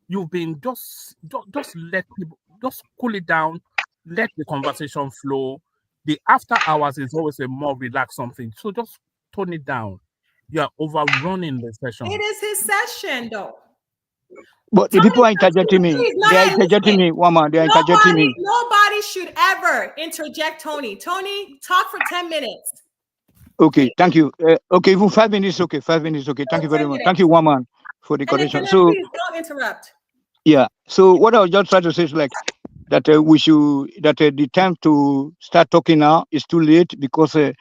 You've been just let people just cool it down. Let the conversation flow. The after hours is always a more relaxed something. So just tone it down. You are overrunning the session. It is his session, though. But the people are interjecting me. They are interjecting me, woman. They are interjecting me. Nobody should ever interject Tony. Tony, talk for 10 minutes. Okay, thank you. Okay, even 5 minutes. Okay, 5 minutes. Okay, thank you very much. Thank you, woman, for the correction. So please don't interrupt. Yeah. So what I was just trying to say is like that we should the time to start talking now is too late because they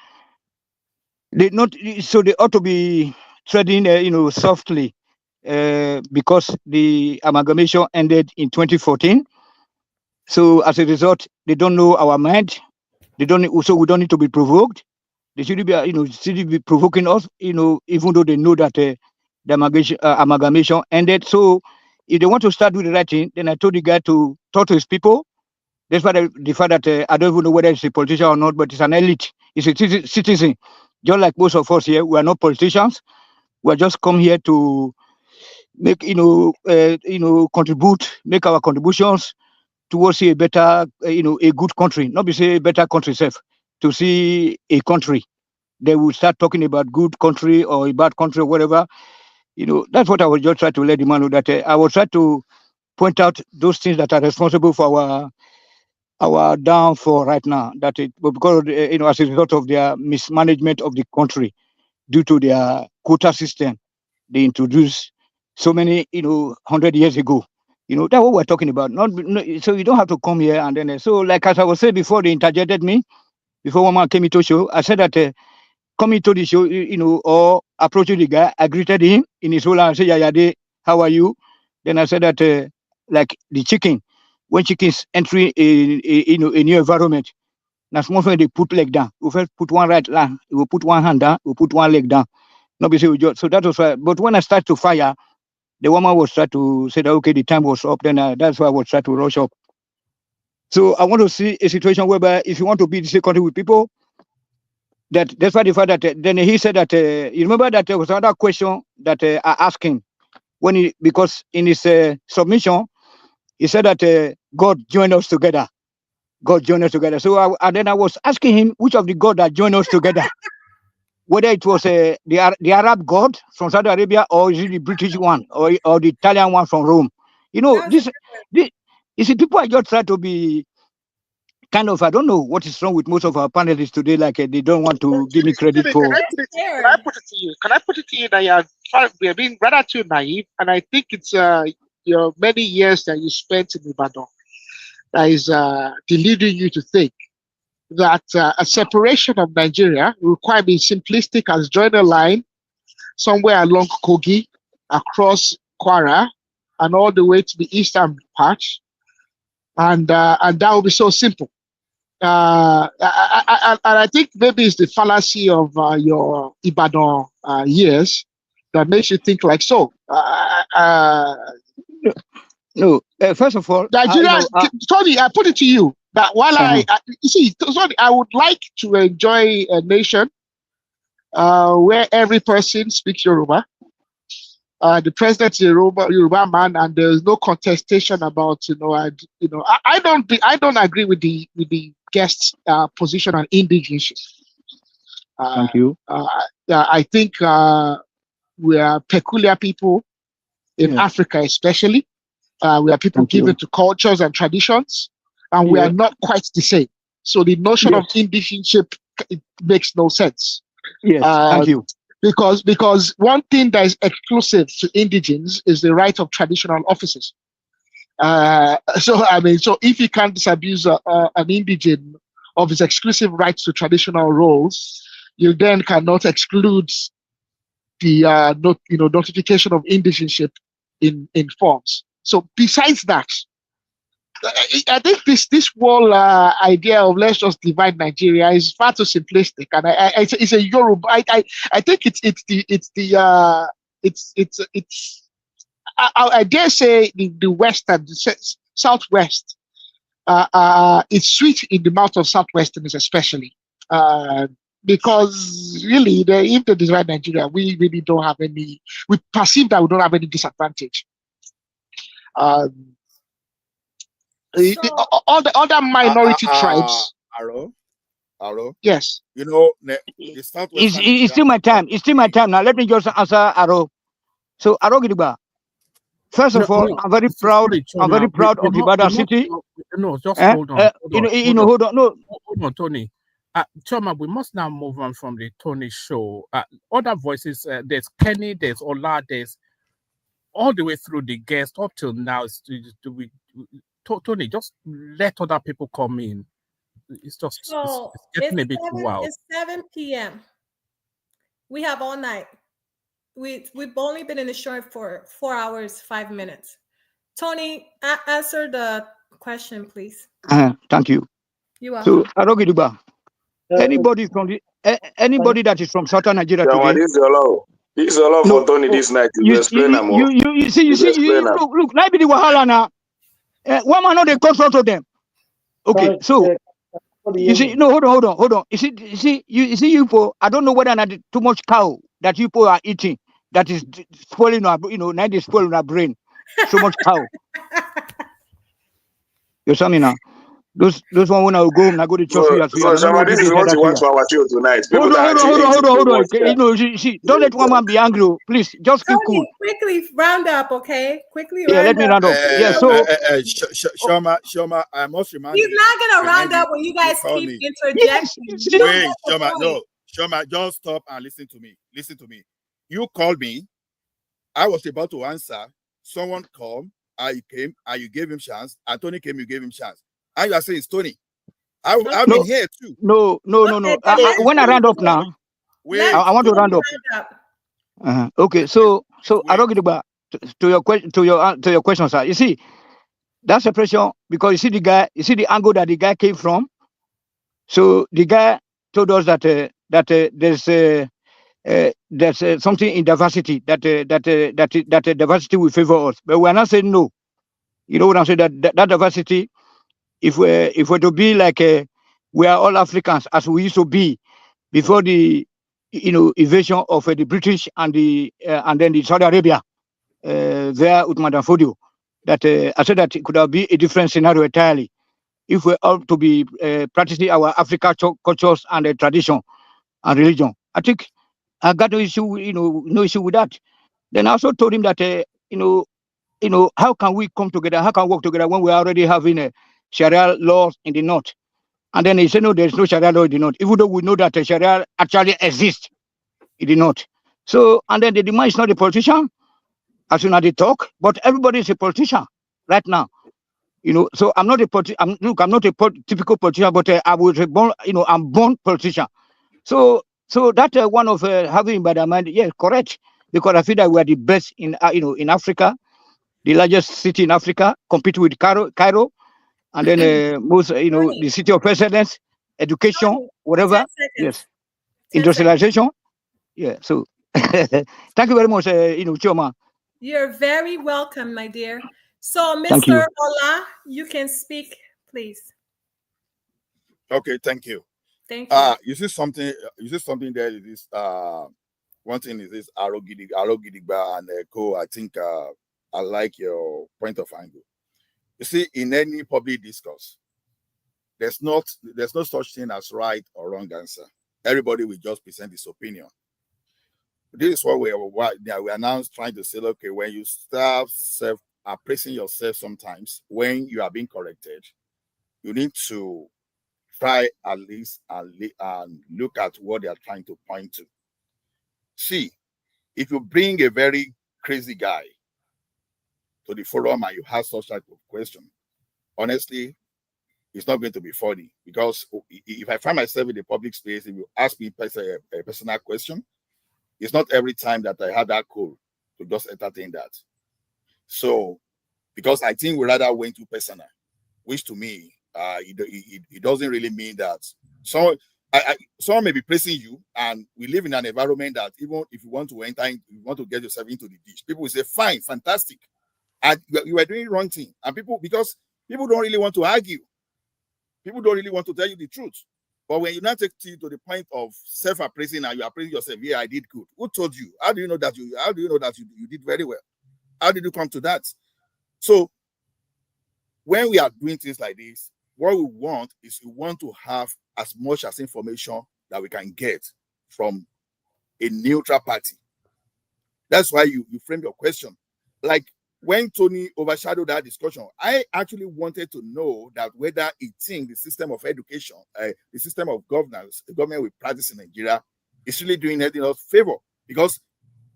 ought to be treading softly because the amalgamation ended in 2014. So as a result, they don't know our mind. We don't need to be provoked. They should be provoking us, even though they know that the amalgamation ended. So if they want to start with the right thing, then I told the guy to talk to his people. That's why the fact that I don't even know whether it's a politician or not, but it's an elite. It's a citizen. Just like most of us here, we are not politicians. We are just come here to make, contribute, make our contributions towards a better, a good country. Not be say a better country self, to see a country. They will start talking about good country or a bad country or whatever. That's what I was just trying to let the man know, that I was trying to point out those things that are responsible for our downfall right now. That because as a result of their mismanagement of the country due to their quota system they introduced so many 100 years ago. That's what we're talking about. So you don't have to come here and then. So like as I was saying before, they interjected me before one man came into the show. I said that. Coming to the show, or approaching the guy, I greeted him in his whole and I said, Yayade, how are you? Then I said that, like the chicken, when chickens entering a new environment, now small when they put leg down, we first put one right leg, we will put one hand down, we put one leg down. So that was why. But when I start to fire, the woman was trying to say that okay, the time was up. Then that's why I was trying to rush up. So I want to see a situation whereby if you want to be in the same country with people. That's why the fact that then he said that you remember that there was another question that I asked him because in his submission he said that God joined us together. God joined us together. So then I was asking him which of the God that joined us together, whether it was the Arab God from Saudi Arabia or is it the British one or the Italian one from Rome. This you see, people are just trying to be. Kind of, I don't know what is wrong with most of our panelists today. Like they don't want to give me credit for. Can I put it to you? Can I put it to you that you are being rather too naive, and I think it's your many years that you spent in Ibadan that is deluding you to think that a separation of Nigeria will require being simplistic as join a line somewhere along Kogi, across Kwara, and all the way to the eastern patch, and that will be so simple. I think maybe it's the fallacy of your Ibadan years that makes you think like so. No, first of all, Nigeria, Tony, I put it to you that while you see, Tony, I would like to enjoy a nation where every person speaks Yoruba. The president is a Yoruba man, and there's no contestation about I don't agree with the guest's position on indigenous. Thank you. I think we are peculiar people in Africa, especially. We are people given to cultures and traditions, and we are not quite the same. So the notion of indigenship, it makes no sense. Yes, thank you. Because one thing that is exclusive to indigenes is the right of traditional offices. So if you can't disabuse an indigene of his exclusive rights to traditional roles, you then cannot exclude the notification of indigeneship in forms. So besides that, I think this whole idea of let's just divide Nigeria is far too simplistic, and it's a Yoruba. I think I dare say the West and the Southwest. It's sweet in the mouth of Southwesterners, especially because really, if they divide Nigeria, we really don't have any. We perceive that we don't have any disadvantage. All the other minority tribes. Aro. Yes. You know, the Southwestern. It's still my time. It's still my time now. Let me just answer Aro. So Aro Gidigba. First of all, I'm very proud. I'm very proud of Ibadan City. No, just hold on. Hold on. No, hold on, Tony. Choma, we must now move on from the Tony show. Other voices. There's Kenny. There's Ola. There's all the way through the guest up till now. Tony, just let other people come in. It's just it's getting a bit wild. It's 7 p.m. We have all night. We've only been in the show for 4 hours, 5 minutes. Tony, answer the question, please. Thank you. You are. So, Arogiduba, anybody that is from Southern Nigeria today. This is a lot for Tony this night. You see, look, like the Wahala now. One man know they consult to them. Okay, so you see, no, hold on. You see, you people, I don't know whether or not too much cow that you people are eating that is spoiling our, now they spoiling our brain. So much cow. You saw me now. Those one when I go home, I go to church. So this is what you watch for our show tonight. Hold on. See, don't let one man be angry. Please, just keep cool. Quickly round up, okay? Quickly round up. Let me round up. Yeah, so Shoma, I must remind you. He's not gonna round up when you guys keep interjecting. Wait, Shoma, just stop and listen to me. Listen to me. You called me. I was about to answer. Someone called. I came, and you gave him chance. And Tony came, you gave him chance. And you are saying it's Tony. I've been here too. No. When I round up now, I want to round up. Okay, so I don't get about to your question, sir. You see, that's a pressure because you see the angle that the guy came from. So the guy told us that there's something in diversity that diversity will favor us, but we're not saying no. You know what I'm saying? That diversity. If we're to be like we are all Africans as we used to be before the invasion of the British and then the Saudi Arabia there with Madam Fodio, that I said that it could have been a different scenario entirely if we're all to be practicing our African cultures and tradition and religion. I think I got no issue, no issue with that. Then I also told him that how can we come together? How can we work together when we're already having a Sharia laws in the north? And then he said, no, there's no Sharia law in the north, even though we know that Sharia actually exists in the north. So, and then the demand is not a politician, as soon as they talk, but everybody is a politician right now. So I'm not I'm not a typical politician, but I was born, I'm born politician. So that one of having by the mind, yeah, correct, because I feel that we are the best in Africa, the largest city in Africa, compete with Cairo. And then most, the city of precedence, education, whatever. Yes. Industrialization. Yeah. So thank you very much, Chioma. You're very welcome, my dear. So, Mr. Ola, you can speak, please. Okay, thank you. Thank you. You see something. You see something there. Is this one thing is this Arogidigba and Co. I think I like your point of angle. You see, in any public discourse, there's no such thing as right or wrong answer. Everybody will just present his opinion. This is what we are now trying to say. Okay, when you start appraising yourself, sometimes when you are being corrected, you need to try at least and look at what they are trying to point to. See, if you bring a very crazy guy to the forum and you have such type of question, honestly, it's not going to be funny, because if I find myself in the public space, if you ask me a personal question, it's not every time that I have that call to just entertain that. So, because I think we rather went too personal, which to me, it doesn't really mean that someone may be praising you, and we live in an environment that even if you want to enter, you want to get yourself into the ditch, people will say, fine, fantastic, and you are doing wrong thing, and because people don't really want to argue, people don't really want to tell you the truth. But when you now take it to the point of self-appraising and you are praising yourself, yeah, I did good. Who told you? How do you know that you did very well? How did you come to that? So when we are doing things like this, what we want to have as much as information that we can get from a neutral party. That's why you frame your question. Like when Tony overshadowed that discussion, I actually wanted to know that whether he thinks the system of education, the system of governance, the government we practice in Nigeria is really doing anything else favor. Because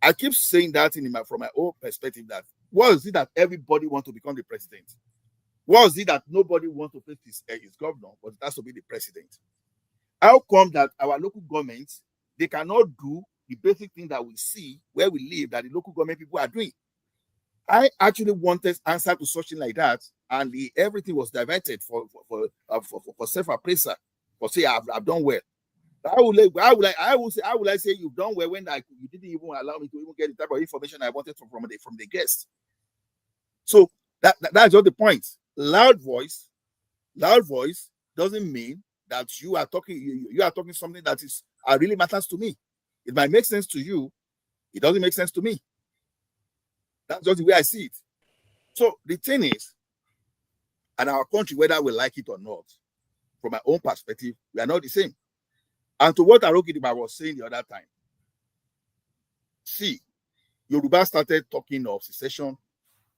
I keep saying that from my own perspective, that what is it that everybody wants to become the president? What is it that nobody wants to face his governor, but it has to be the president? How come that our local governments, they cannot do the basic thing that we see where we live, that the local government people are doing? I actually wanted answer to something like that, and everything was diverted for self-appraisal, for say I've done well. How would I say you've done well when you didn't even allow me to even get the type of information I wanted from the guest? So that's just the point. Loud voice doesn't mean that you are talking something that really matters to me. It might make sense to you. It doesn't make sense to me. That's just the way I see it. So the thing is, in our country, whether we like it or not, from my own perspective, we are not the same. And to what Arogidiba was saying the other time, see, Yoruba started talking of secession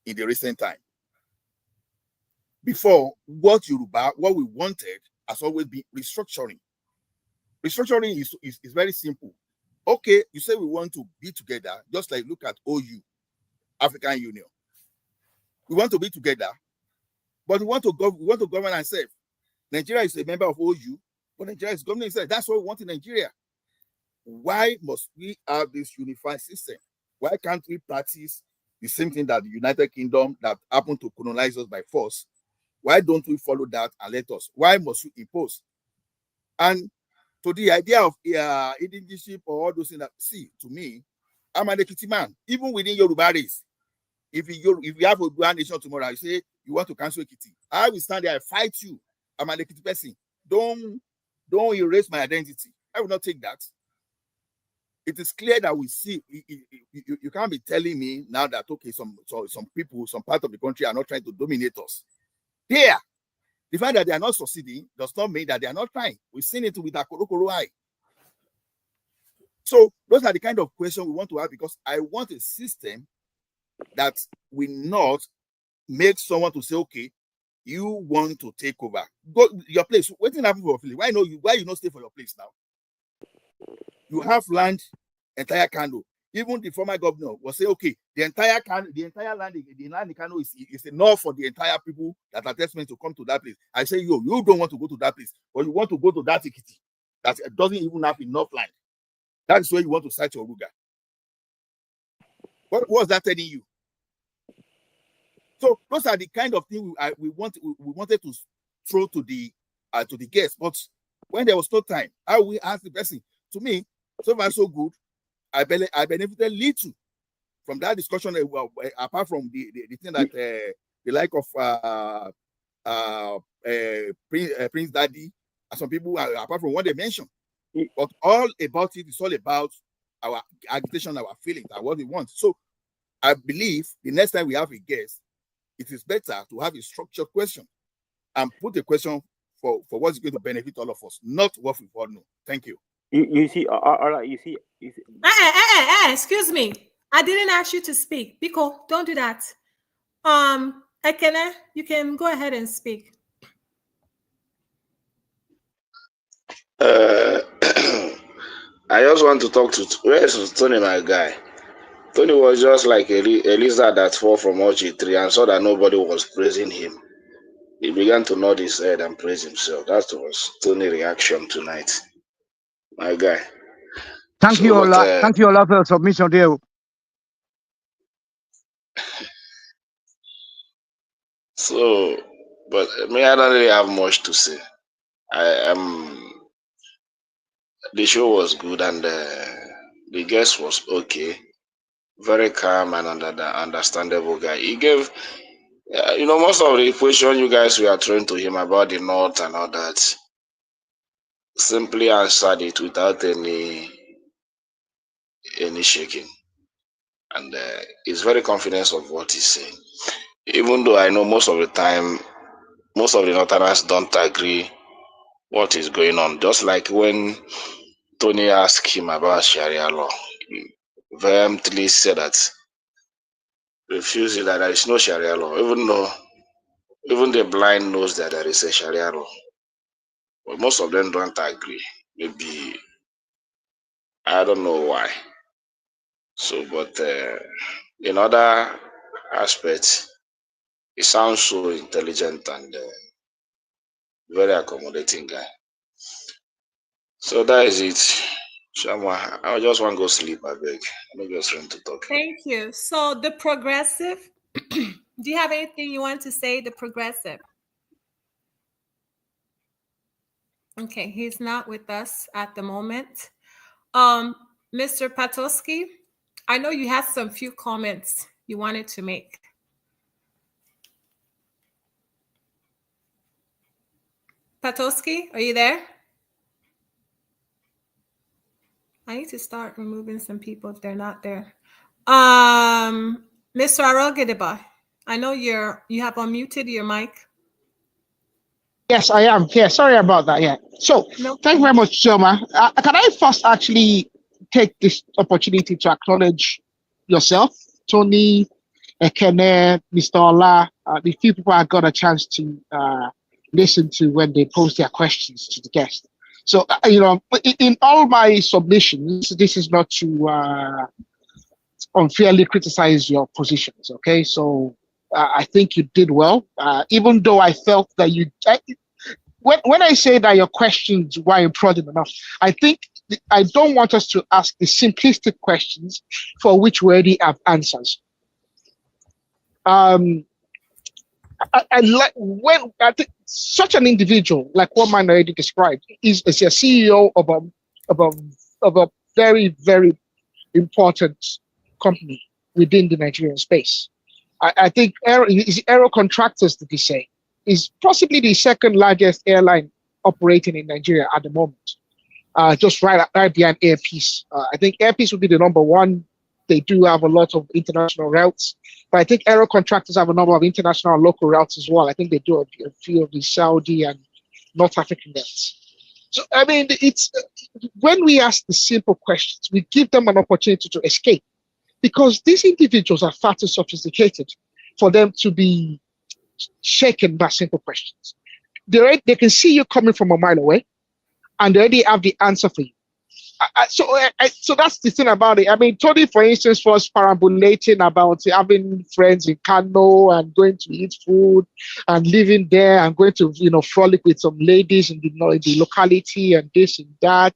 in the recent time. Before, what we wanted has always been restructuring. Restructuring is very simple. Okay, you say we want to be together, just like look at OU, African Union. We want to be together, but we want to govern ourselves. Nigeria is a member of OU, but Nigeria is governing itself. That's what we want in Nigeria. Why must we have this unified system? Why can't we practice the same thing that the United Kingdom that happened to colonize us by force? Why don't we follow that and let us? Why must we impose? And to the idea of indigenship or all those things, that see, to me, I'm an Ekiti man, even within Yoruba race. If you have a Yoruba nation tomorrow, you say you want to cancel Ekiti, I will stand there and fight you. I'm an Ekiti person. Don't erase my identity. I will not take that. It is clear that we see. You can't be telling me now that okay, some people, some part of the country are not trying to dominate us. There, the fact that they are not succeeding does not mean that they are not trying. We've seen it with Akorokoro eye. So those are the kind of questions we want to have, because I want a system that will not make someone to say, okay, you want to take over. Go your place. What didn't happen for your place? Why you not stay for your place now? You have land, entire Kano. Even the former governor will say, okay, the entire land in Kano is enough for the entire people that are destined to come to that place. I say, you don't want to go to that place, but you want to go to that Ekiti that doesn't even have enough land. That is where you want to start your Ruga. What was that telling you? So those are the kind of things we wanted to throw to the guests. But when there was no time, how we asked the person. To me, so far so good. I benefited little from that discussion. Apart from the thing that the like of Prince Daddy And some people are apart from what they mentioned. But all about it is all about our agitation, our feelings, and what we want. So I believe the next time we have a guest, it is better to have a structured question and put a question for what's going to benefit all of us, not what we all know. Thank you. You see, all right, you see. Excuse me. I didn't ask you to speak. Biko, don't do that. Ekene, you can go ahead and speak. I just want to talk to where is Tony, my guy. Tony was just like a lizard that fell from a tree and saw that nobody was praising him. He began to nod his head and praise himself. That was Tony's reaction tonight, my guy. Thank you, Ola. Thank you, Ola, for your submission there. So, but me, I don't really have much to say. The show was good and the guest was okay. Very calm and understandable guy. He gave, most of the question you guys were throwing to him about the North and all that, simply answered it without any shaking. And he's very confident of what he's saying. Even though I know most of the time, most of the Northerners don't agree what is going on. Just like when Tony asked him about Sharia law, he vehemently said that, refusing that there is no Sharia law, even the blind knows that there is a Sharia law. But most of them don't agree. Maybe, I don't know why. So, but in other aspects, he sounds so intelligent and very accommodating guy. So that is it. Shama, I just want to go sleep, I beg. I'm not just trying to talk. Thank you. So the progressive, do you have anything you want to say, the progressive? Okay, he's not with us at the moment. Mr. Patosky, I know you had some few comments you wanted to make. Patosky, are you there? I need to start removing some people if they're not there. Mr. Arogedeba, I know you have unmuted your mic. Yes, I am. Yeah, sorry about that. Yeah. So thank you very much, Choma. Can I first actually take this opportunity to acknowledge yourself, Tony, Ekene, Mr. Ola, the few people I got a chance to listen to when they pose their questions to the guest. So, in all my submissions, this is not to unfairly criticize your positions, okay? So I think you did well, even though I felt that when I say that your questions were important enough, I think I don't want us to ask the simplistic questions for which we already have answers. I think such an individual, like what man already described, is a CEO of a very, very important company within the Nigerian space. I think Aero Contractors, did he say, is possibly the second largest airline operating in Nigeria at the moment, just right behind Air Peace. I think Air Peace would be the number one. They do have a lot of international routes, but I think Aero Contractors have a number of international and local routes as well. I think they do a few of the Saudi and North African routes. So, I mean, it's when we ask the simple questions, we give them an opportunity to escape, because these individuals are far too sophisticated for them to be shaken by simple questions. They can see you coming from a mile away, and they already have the answer for you. So that's the thing about it. I mean, Tony, for instance, was parabolating about having friends in Kano and going to eat food and living there and going to, frolic with some ladies in the locality and this and that.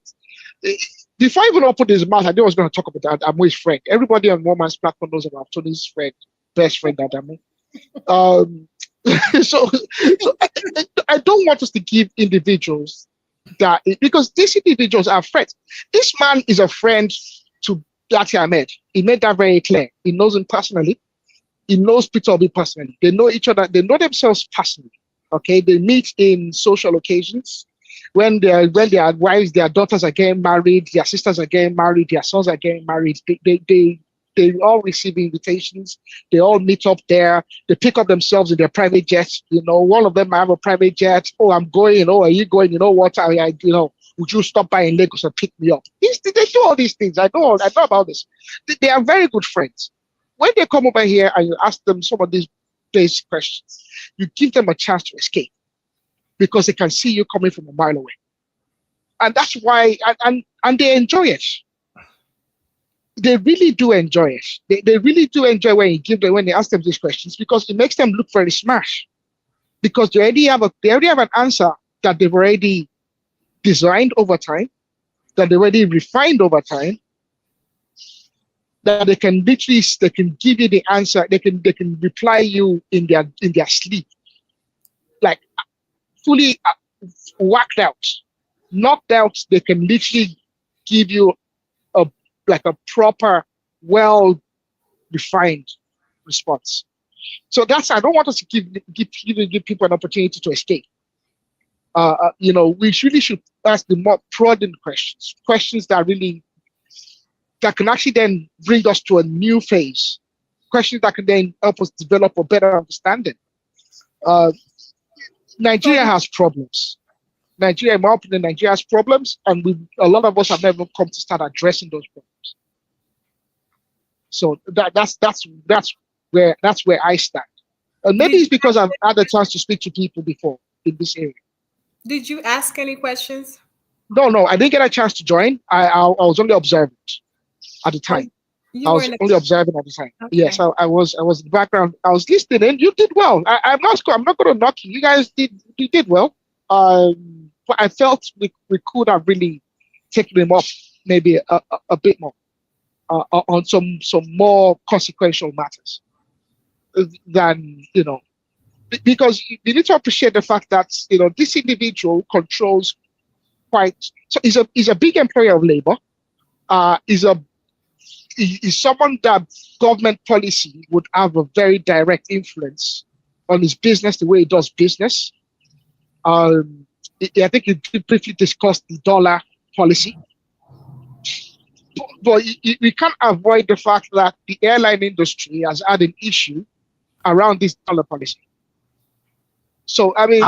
Before I even opened his mouth, I knew I was going to talk about Adamu's friend. Everybody on Woman's platform knows about Tony's friend, best friend Adamu. So I don't want us to give individuals that, because these individuals are friends. This man is a friend to Dati Ahmed. He made that very clear. He knows him personally. He knows Peter Obi personally. They know each other. They know themselves personally. Okay, they meet in social occasions. when their wives, their daughters are getting married, their sisters are getting married, their sons are getting married. They all receive invitations. They all meet up there. They pick up themselves in their private jets. One of them might have a private jet. Oh, I'm going. Oh, are you going? You know what? Would you stop by in Lagos and pick me up? They do all these things. I know about this. They are very good friends. When they come over here and you ask them some of these basic questions, you give them a chance to escape because they can see you coming from a mile away. And that's why, and they enjoy it. They really do enjoy it. They really do enjoy when you ask them these questions because it makes them look very smart. Because they already have an answer that they've already designed over time, that they already refined over time, that they can give you the answer. They can reply you in their sleep, like fully whacked out, knocked out. They can literally give you a proper, well refined response. So I don't want us to give people an opportunity to escape. We really should ask the more prudent questions that can actually then bring us to a new phase, questions that can then help us develop a better understanding. Nigeria has problems. In my opinion, Nigeria has problems, and a lot of us have never come to start addressing those problems. So that's where I stand. Maybe it's because I've had a chance to speak to people before in this area. Did you ask any questions? No, I didn't get a chance to join. I was only observant at the time. Okay. Yes, I was in the background. I was listening. You did well. I'm not going to knock you. You guys did well. But I felt we could have really taken them up maybe a bit more on some more consequential matters than because you need to appreciate the fact that this individual controls is a big employer of labor. Is someone that government policy would have a very direct influence on his business, the way he does business. I think you briefly discussed the dollar policy. But we can't avoid the fact that the airline industry has had an issue around this dollar policy. So I mean,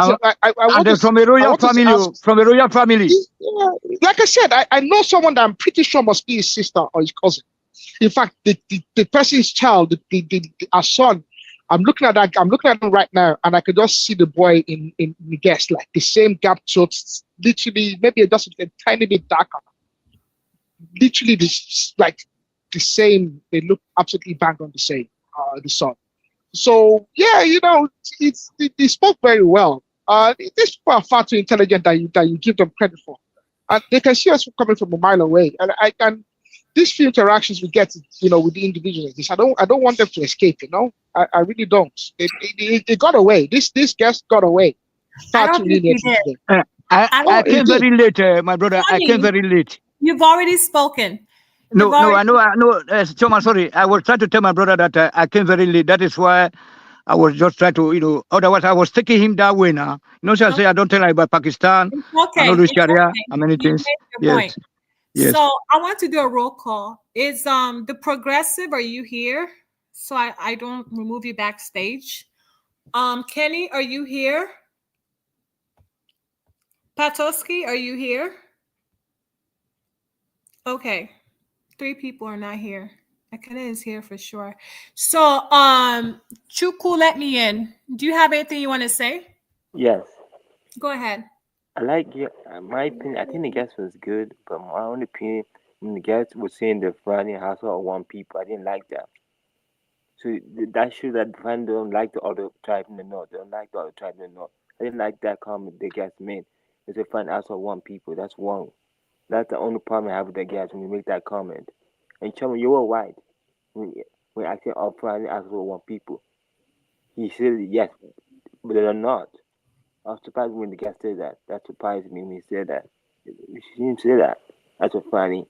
from a royal family. Yeah, like I said, I know someone that I'm pretty sure must be his sister or his cousin. In fact, the person's child, our son, I'm looking at him right now, and I could just see the boy in the guest, like the same gap totes, literally maybe just a tiny bit darker. Literally, the same. They look absolutely bang on the same. The son. So yeah, they spoke very well. These people are far too intelligent that you give them credit for, and they can see us coming from a mile away. And I can. These few interactions we get, with the individuals like this, I don't want them to escape. I really don't. They got away. This guest got away. I came very late, my brother. I came very late. You've already spoken. No, I know. Choma, sorry. I was trying to tell my brother that I came very late. That is why I was just trying to, otherwise I was taking him that way now. So I say I don't tell about Pakistan. I don't do Sharia and many things. Yes. Yes. So I want to do a roll call. Is the progressive, are you here? So I don't remove you backstage. Kenny, are you here? Patoski, are you here? Okay. 3 people are not here. Akane is here for sure. So Chuku, let me in. Do you have anything you want to say? Yes. Go ahead. I like my opinion. I think the guest was good, but my own opinion, when the guest was saying the Friday household of one people, I didn't like that. So that shows that Friday don't like the other tribe in the north. They don't like the other tribe in the north. I didn't like that comment the guest made. It's a Friday household of one people. That's wrong. That's the only problem I have with the guest when you make that comment. And Chuma, you were right when I said all Friday household of one people. He said yes, but they're not. I was surprised when the guy said that. That surprised me when he said that. He didn't say that. That's so funny.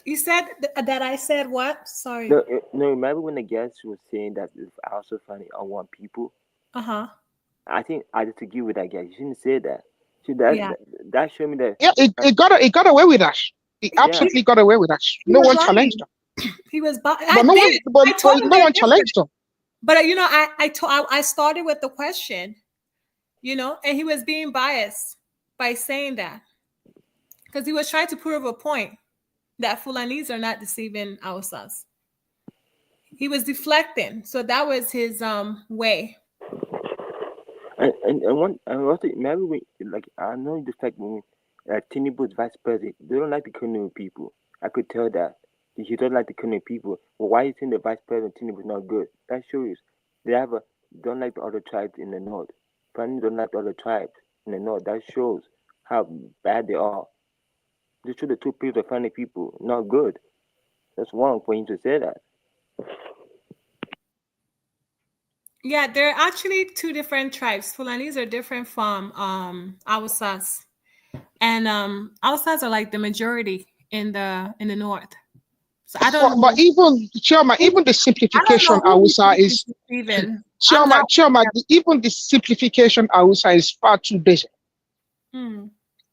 You said that I said what? Sorry. No, remember when the guest was saying that it's also funny on one people? Uh-huh. I think I disagree with that guy. You shouldn't say that. See, that showed me that. Yeah, it got away with that. It absolutely got away with that. No one challenged him. He was, but no one challenged him. But I started with the question, and he was being biased by saying that because he was trying to prove a point that Fulanis are not deceiving Hausas. He was deflecting, so that was his way. And also maybe I know the fact when Tinubu's vice president, they don't like the Kanu people. I could tell that he don't like the Kanu people. Well, why is saying the vice president Tinubu is not good? That shows they don't like the other tribes in the north. Probably don't like the other tribes in the north. That shows how bad they are. They show the two people are funny people, not good. That's wrong for him to say that. Yeah, there are actually two different tribes. Fulanis are different from Hausas. And Hausas are like the majority in the north. So I don't know. But even Chioma, even the simplification Hausa is even Chioma, even the simplification Hausa is far too basic.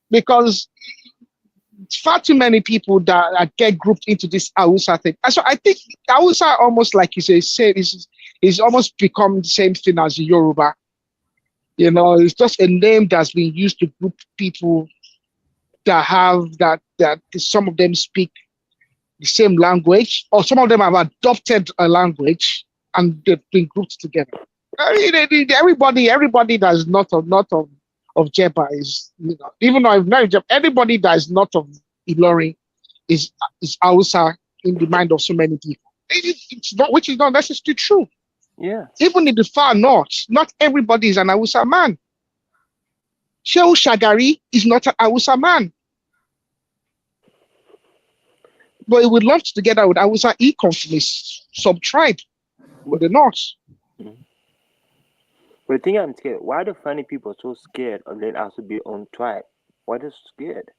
Because far too many people that get grouped into this Hausa thing. And so I think Hausa almost like you say is almost become the same thing as Yoruba. It's just a name that's been used to group people that have that some of them speak the same language, or some of them have adopted a language and they've been grouped together. Everybody that's not of Jeba is, even though I've not Jeba, everybody that is not of Ilori is Hausa in the mind of so many people. It's not, which is not necessarily true. Yeah. Even in the far north, not everybody is an Hausa man. Shehu Shagari is not an Hausa man. But he would love together with Hausa. He comes from his sub-tribe in the north. But the thing I'm scared, why the funny people so scared of letting also be on tribe? Why they scared?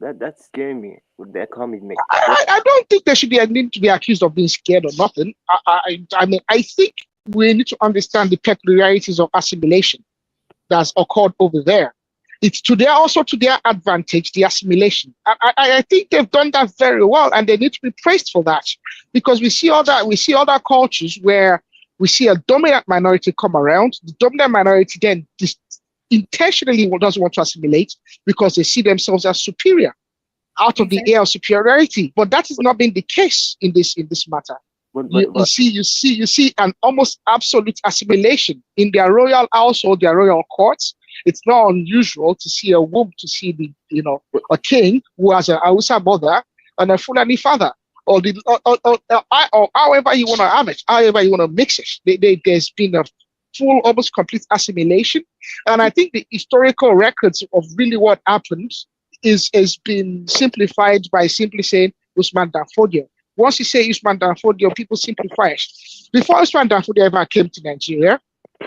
That's scaring me with the economy. I don't think they should need to be accused of being scared or nothing. I mean, I think we need to understand the peculiarities of assimilation that's occurred over there. It's also to their advantage, the assimilation. I think they've done that very well, and they need to be praised for that, because we see other cultures where we see a dominant minority come around. The dominant minority then intentionally doesn't want to assimilate because they see themselves as superior, out of the air of superiority. But that has not been the case in this matter. You see an almost absolute assimilation in their royal household, their royal courts. It's not unusual to see a king who has a Hausa mother and a Fulani father, or however you want to have it, however you want to mix it. There's been a full, almost complete assimilation, and I think the historical records of really what happened has been simplified by simply saying Usman Dan Fodio. Once you say Usman Dan Fodio, people simplify it. Before Usman Dan Fodio ever came to Nigeria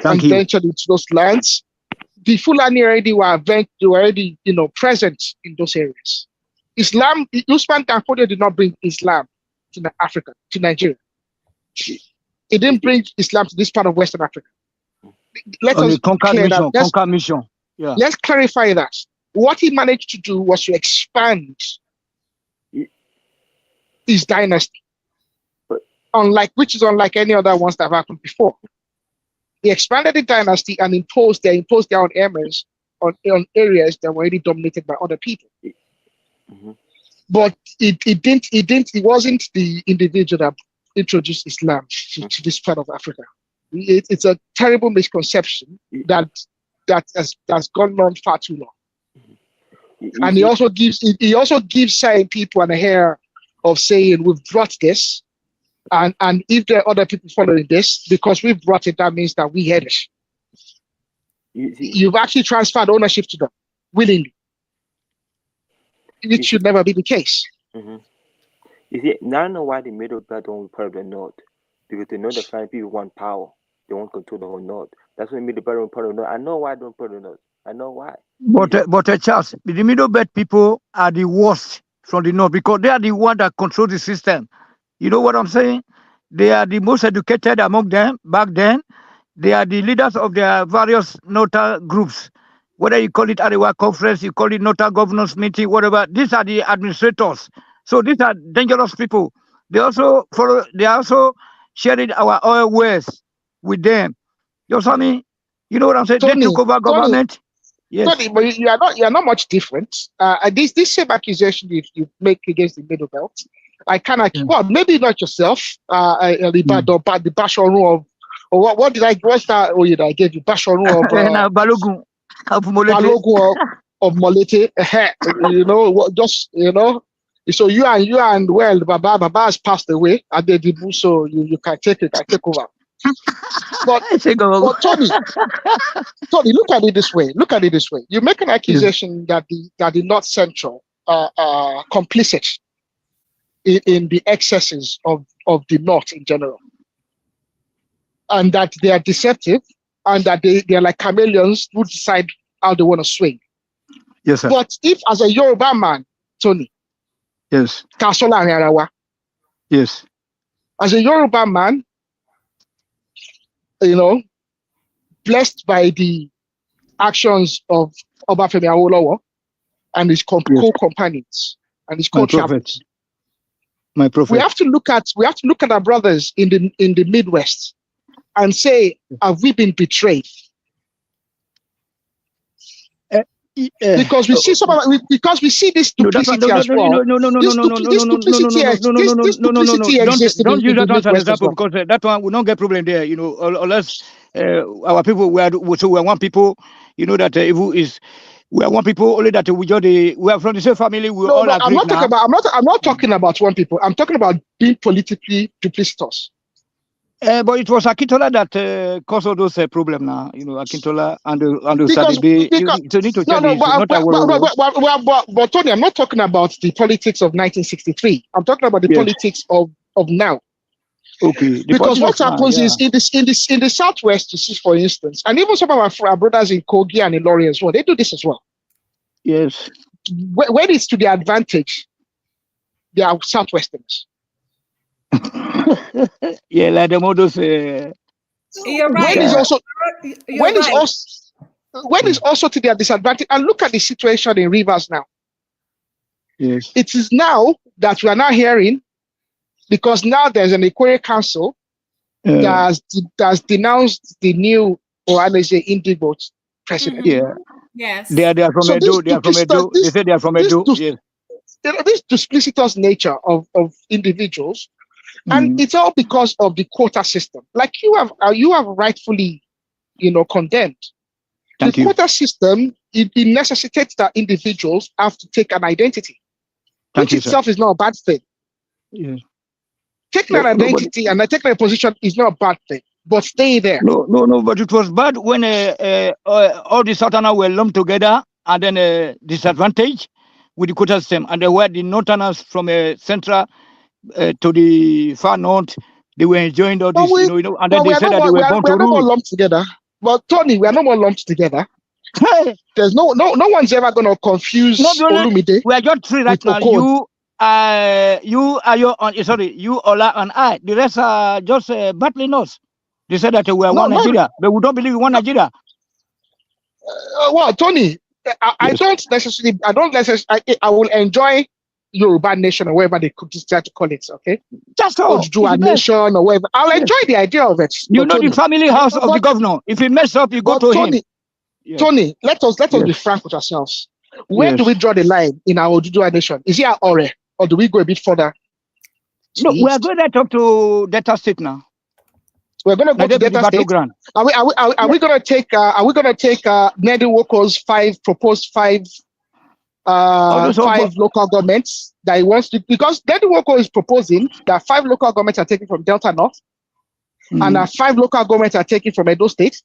and ventured into those lands, the Fulani already were present in those areas. Islam, Usman Dan Fodio did not bring Islam to Africa, to Nigeria. He didn't bring Islam to this part of Western Africa. Let's clarify that. What he managed to do was to expand his dynasty, which is unlike any other ones that have happened before. He expanded the dynasty and imposed their own emirs on areas that were already dominated by other people. But it wasn't the individual that introduced Islam to this part of Africa. It's a terrible misconception that has gone on far too long. And he also gives certain people an air of saying, we've brought this, and if there are other people following this, because we've brought it, that means that we had it. You've actually transferred ownership to them willingly. It should never be the case. You see, now I know why the middle belt don't be part of the north, because they know the Fulani people want power. They want to control the whole north. That's why the middle belt don't part of the north. I know why they don't part of the north. I know why. But Charles, the middle belt people are the worst from the north, because they are the one that control the system. You know what I'm saying? They are the most educated among them back then. They are the leaders of their various nota groups. Whether you call it Arewa Conference, you call it Nota Governors Meeting, whatever. These are the administrators. So these are dangerous people. They also follow. They are also sharing our oil wells with them. You know what I mean? You know what I'm saying? They took over government. Yes. Tony, but you are not much different. This same accusation you make against the Middle Belt, I cannot. Well, maybe not yourself. The Basharu of, or what did I? What's that? Oh, I gave you Basharu of Balogun of Molete. Balogun of Molete. You know what? Just So you and well, Baba has passed away at the debut, so you can take it. I take over. But Tony, look at it this way. You make an accusation that the North Central are complicit in the excesses of the North in general, and that they are deceptive, and that they are like chameleons who decide how they want to swing. Yes, sir. But if, as a Yoruba man, Tony, yes, Kasola Arawa, yes, as a Yoruba man, blessed by the actions of Obafemi Awolowo and his co-companions and his co-champions. My prophet. We have to look at our brothers in the Midwest and say, have we been betrayed? Because we see because we see this duplicity as well. This duplicity exists in Don't use that the one as an example because that one will not get problem there. Unless our people we are one people. That evil is. We are one people. Only that we are from the same family. We all agree. I'm not talking about one people. I'm talking about being politically duplicitous. But it was Akintola that caused all those problems now. Akintola and the Saturday. You need to check but Tony, I'm not talking about the politics of 1963. I'm talking about the politics of now. Okay. Because what happens is in the Southwest, you see, for instance, and even some of our brothers in Kogi and in Lorry as well, they do this as well. Yes. When it's to their advantage, they are Southwesterners. Yeah, like the models. You're right. When it's also to their disadvantage, and look at the situation in Rivers now. Yes. It is now that we are now hearing, because now there's an Equatorial Council that has denounced the new Ohaneze Indigo president. Yeah. Yes. They are from Edo. They are from Edo. They say they are from Edo. Yes. This duplicitous nature of individuals, and it's all because of the quota system. Like you have rightfully, condemned. The quota system, it necessitates that individuals have to take an identity, which itself is not a bad thing. Yeah. Taking an identity and taking a position is not a bad thing, but stay there. No, but it was bad when all the Southerners were lumped together and then disadvantaged with the quota system, and they were the Northerners from central to the far north. They were enjoying all this, and then they said that they were born to rule. We are not more lumped together. But Tony, we are not more lumped together. There's no one's ever going to confuse Olumide. We are just three right now. You, Ola, and I. The rest are just battling us. They said that we are one Nigeria, but we don't believe in one Nigeria. Well, Tony, I don't necessarily. I will enjoy Yoruba nation or whatever they could decide to call it. Okay, just so do a nation or whatever. I'll enjoy the idea of it. Tony, the family house of the governor. If he mess up, you go to him. Tony, let us be frank with ourselves. Where do we draw the line in our Oduduwa nation? Is it our Ore, or do we go a bit further? No, we are going right up to Delta State now. We're going to go to Delta State. Are we going to take Nedi Woko's proposed five local governments that he wants to, because Nedi Woko is proposing that 5 local governments are taken from Delta North and that 5 local governments are taken from Edo State.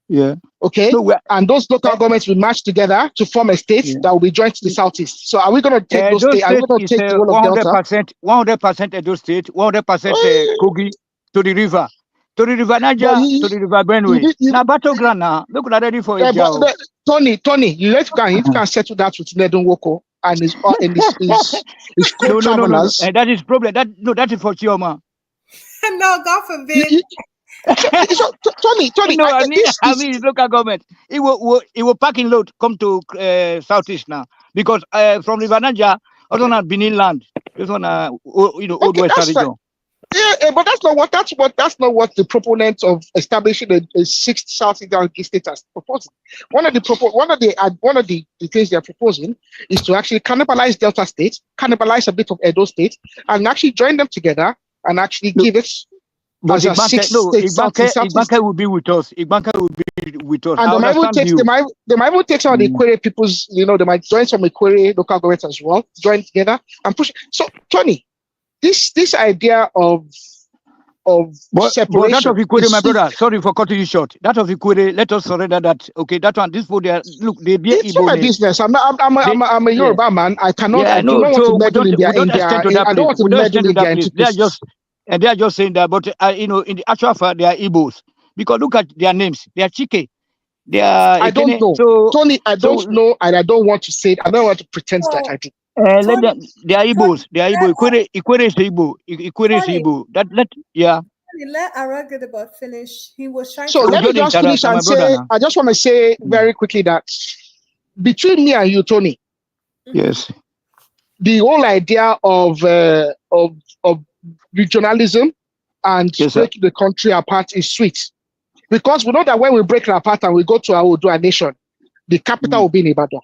Yeah. Okay. So and those local governments will match together to form a state that will be joined to the Southeast. So are we going to take those states? Are we going to take the whole of Delta? 100% Edo State, 100% Kogi to the river. To the river Niger, to the river Benue. Now battleground now. Look at ready for it. Tony, you can settle that with Nedon Woko and his co-travelers. No. That is problem. That is for Chioma. No, God forbid. Tony, No, I mean local government. It will parking lot come to southeast now because from River Niger, also not Benin land. This one, Old Western region. Yeah, but that's not what the proponents of establishing a sixth South Indian state are proposing. One of the things they are proposing is to actually cannibalize Delta State, cannibalize a bit of Edo State, and actually join them together and actually give it But as a sixth state. Igbanke will be with us. Igbanke will be with us. And they might even take some of the Equere people's, they might join some Equere local governments as well, join together and push. So, Tony, this idea of separation. But that of Equere, my brother, sorry for cutting you short. That of Equere, let us surrender that. Okay, that one, this food, look, they be it's not my business. I'm a Yoruba man. I cannot. Yeah, I do not want to meddle in their. I don't want to meddle in their entities. They are just saying that, but in the actual fact, they are Igbos. Because look at their names. They are Chike. They are. I don't know, Tony. I don't know, and I don't want to say it. I don't want to pretend that I do. They are Igbos. They are Igbo. Equere is Igbo. Equere is Igbo. Let Aragidaba finish. He was trying. So let me just finish and say. I just want to say very quickly that between me and you, Tony. Yes. The whole idea of regionalism and breaking the country apart is sweet, because we know that when we break it apart and we go to our Oodua nation, the capital will be in Ibadan.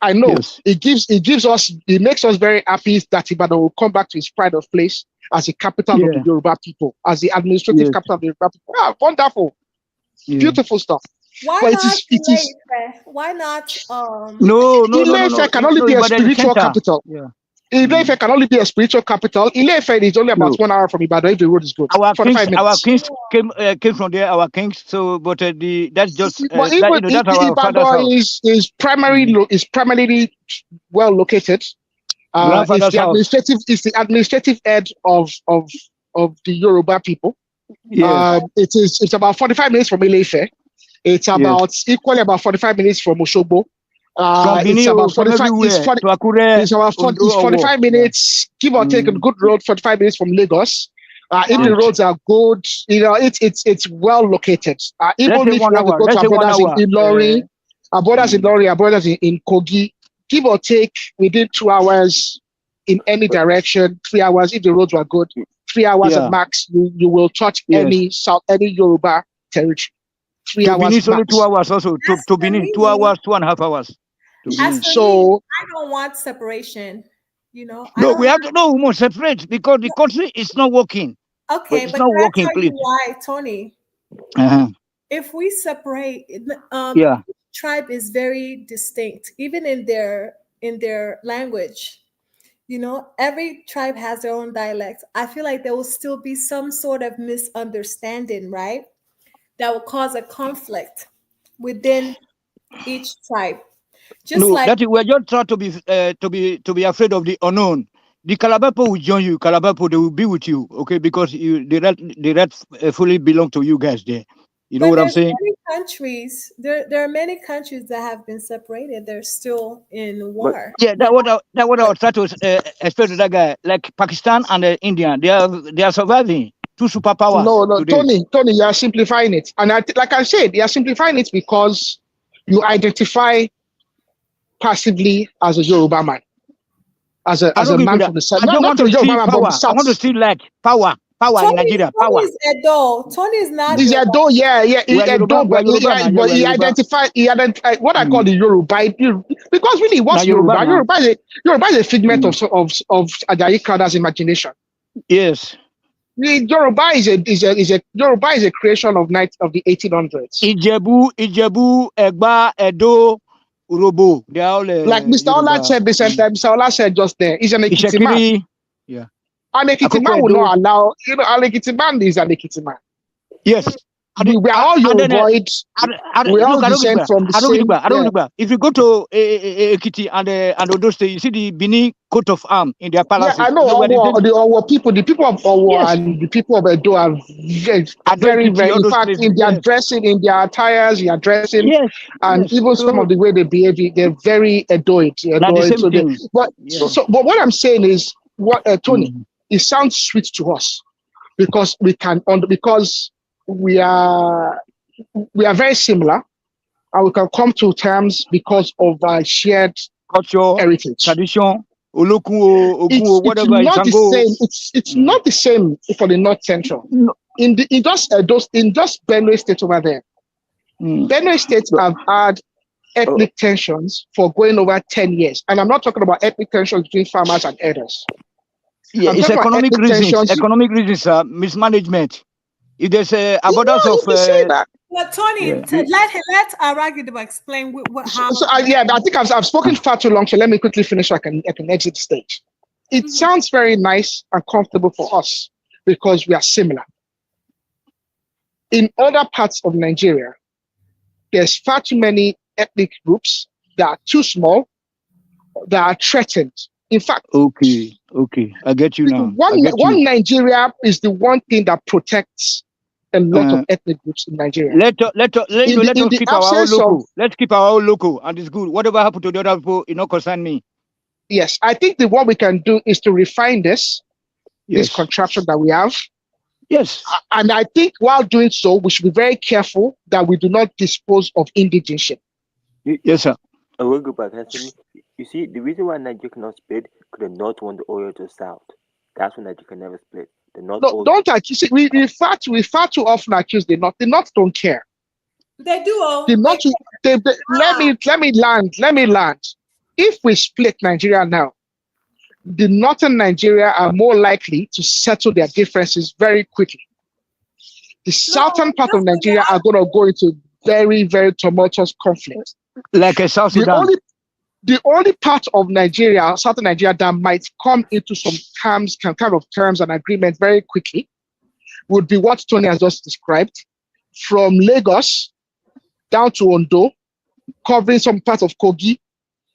I know it makes us very happy that Ibadan will come back to its pride of place as the capital of the Yoruba people, as the administrative capital of the Yoruba people. Ah, wonderful, beautiful stuff. Why but not? It is. Why not? No. Ile-Ife can only be a spiritual capital. Yeah. Ile-Ife can only be a spiritual capital. Ile-Ife is only about 1 hour from Ibadan if the road is good. Our kings came from there. Our kings. So, but that's just. But Ibadan is primarily well located. It's the administrative head of the Yoruba people. Yes. It's about 45 minutes from Ile-Ife. It's about equally about 45 minutes from Osogbo. It's about 45 minutes, give or take a good road, 45 minutes from Lagos. If the roads are good, it's well located. Even if you want to go to our brothers in Ilori, our brothers in Kogi, give or take within 2 hours in any direction, 3 hours if the roads were good, 3 hours at max, you will touch any Yoruba territory. 3 hours. Benin is only 2 hours also. To Benin, 2 hours, 2.5 hours. So I don't want separation. No, we have to we must separate because the country is not working. Okay, it's not working, please. Why, Tony? If we separate, tribe is very distinct, even in their language. Every tribe has their own dialect. I feel like there will still be some sort of misunderstanding, right? That will cause a conflict within each tribe. We're just trying to be afraid of the unknown. The Calabar people will join you. Calabar people, they will be with you, okay? Because the red fully belong to you guys there. You know what I'm saying? There are many countries that have been separated. They're still in war. That's what I was trying to explain to that guy. Like Pakistan and India, they are surviving. Two superpowers. No, Tony, you are simplifying it, and like I said, you are simplifying it because you identify passively as a Yoruba man, as a man from the south. I don't want to see power. I want to see like power in Nigeria. Power. Tony is Edo. Tony is not. He's Edo, Edo, but he identified what I call the Yoruba, because really, what's Yoruba? Yoruba is a figment of Ajayi Crowther's imagination. Yes. Yoruba is a creation of the 1800s. Ijebu, Egba, Edo, Urobo. They are all like Mr. Ola said. Mr. Ola said just there. He's an Ekiti man. Yeah. An Ekiti man will not allow. An Ekiti man is an Ekiti man. Yes. We are all Yoruboids. We all descend from the same. If you go to Ekiti and Odo State, you see the Benin coat of arms in their palaces. Yeah, I know. The Owo people of Owo and the people of Edo are very, very. In fact, in their dressing, in their attires, their dressing, and even some of the way they behave, they're very Edoid. But what I'm saying is, Tony, it sounds sweet to us because we are very similar, and we can come to terms because of our shared culture, heritage. tradition, Olokun, It's whatever. not the same. It's not the same for the North Central. In just Benue State over there. Benue State have had ethnic tensions for going over 10 years, and I'm not talking about ethnic tensions between farmers and herders. Yeah, I'm it's talking about economic ethnic reasons. tensions. Economic reasons, mismanagement. If there's abundance of, But Tony, yeah. let Aragidiba explain how. I think I've spoken far too long, so let me quickly finish so I can exit the stage. It sounds very nice and comfortable for us because we are similar. In other parts of Nigeria, there's far too many ethnic groups that are too small, that are threatened. In fact, okay, I get you now. One Nigeria is the one thing that protects a lot of ethnic groups in Nigeria. Let us keep our own local. Let's keep our own local, and it's good. Whatever happened to the other people, it not concern me. Yes, I think what we can do is to refine this contraption that we have. Yes. And I think while doing so, we should be very careful that we do not dispose of indigenship. Yes, sir. I will go back. You see, the reason why Nigeria cannot split because the North want the oil to South. That's why Nigeria can never split. The North. No, don't accuse. We far too often accuse the North. The North don't care. They do. The North. Let me land. If we split Nigeria now, the northern Nigeria are more likely to settle their differences very quickly. The southern part of Nigeria are going to go into very, very tumultuous conflict. Like a South Sudan. The only part of Nigeria, southern Nigeria, that might come into some terms and agreements very quickly would be what Tony has just described, from Lagos down to Ondo, covering some parts of Kogi,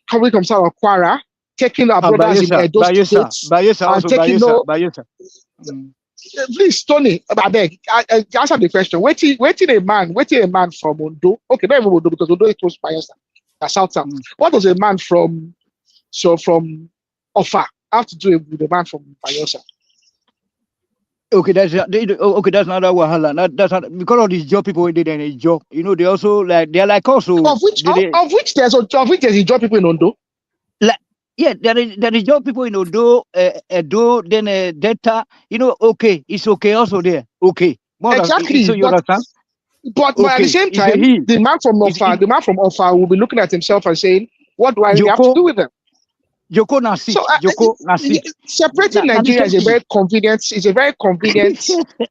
covering some side of Kwara, taking our brothers in Edo States, and taking Bayelsa. Please, Tony, I beg, answer the question. Waiting a man from Ondo. Okay, not even Ondo, because Ondo is close to Bayelsa, South. What does a man from Offa have to do with a man from Bayelsa? Okay, that's another wahala. That's not, because of these job people who did any job. You know, they also they're like also of which there's a job people in Ondo. Yeah, there is job people in Odo, Edo, then Delta. You know, okay, it's okay also there. Okay, exactly. So you understand? But at the same time, the man from Offa will be looking at himself and saying, "What do I have to do with them?" Joko Nasi. Separating Nigeria is a very convenient.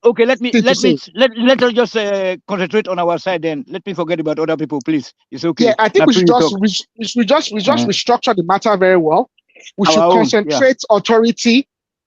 Okay, let us just concentrate on our side. Then let me forget about other people, please. It's okay. Yeah, I think we should just restructure the matter very well. We should concentrate authority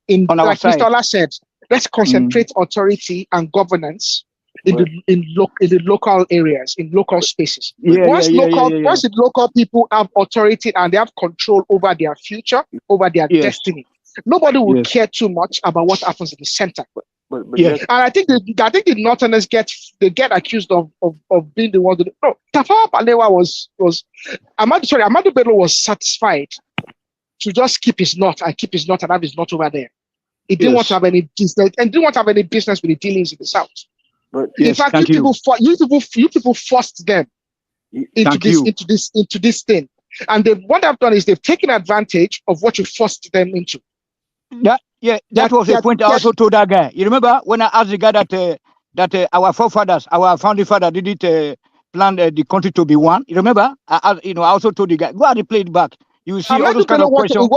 on our side. Mr. Ola said, let's concentrate authority and governance in the local areas, in local spaces. Once the local people have authority and they have control over their future, over their destiny, nobody will care too much about what happens in the center. And I think the Northerners get accused of being the ones that Tafawa Balewa was Amadu Bello was satisfied to just keep his north and have his north over there. He didn't want to have any business with the dealings in the south. But in fact, you people forced them into this thing, and what they've done is they've taken advantage of what you forced them into. That was a point I also told that guy. You remember when I asked the guy that our forefathers, our founding father, didn't plan the country to be one. You remember? I also told the guy, go ahead and play it back. You see all those kind of questions.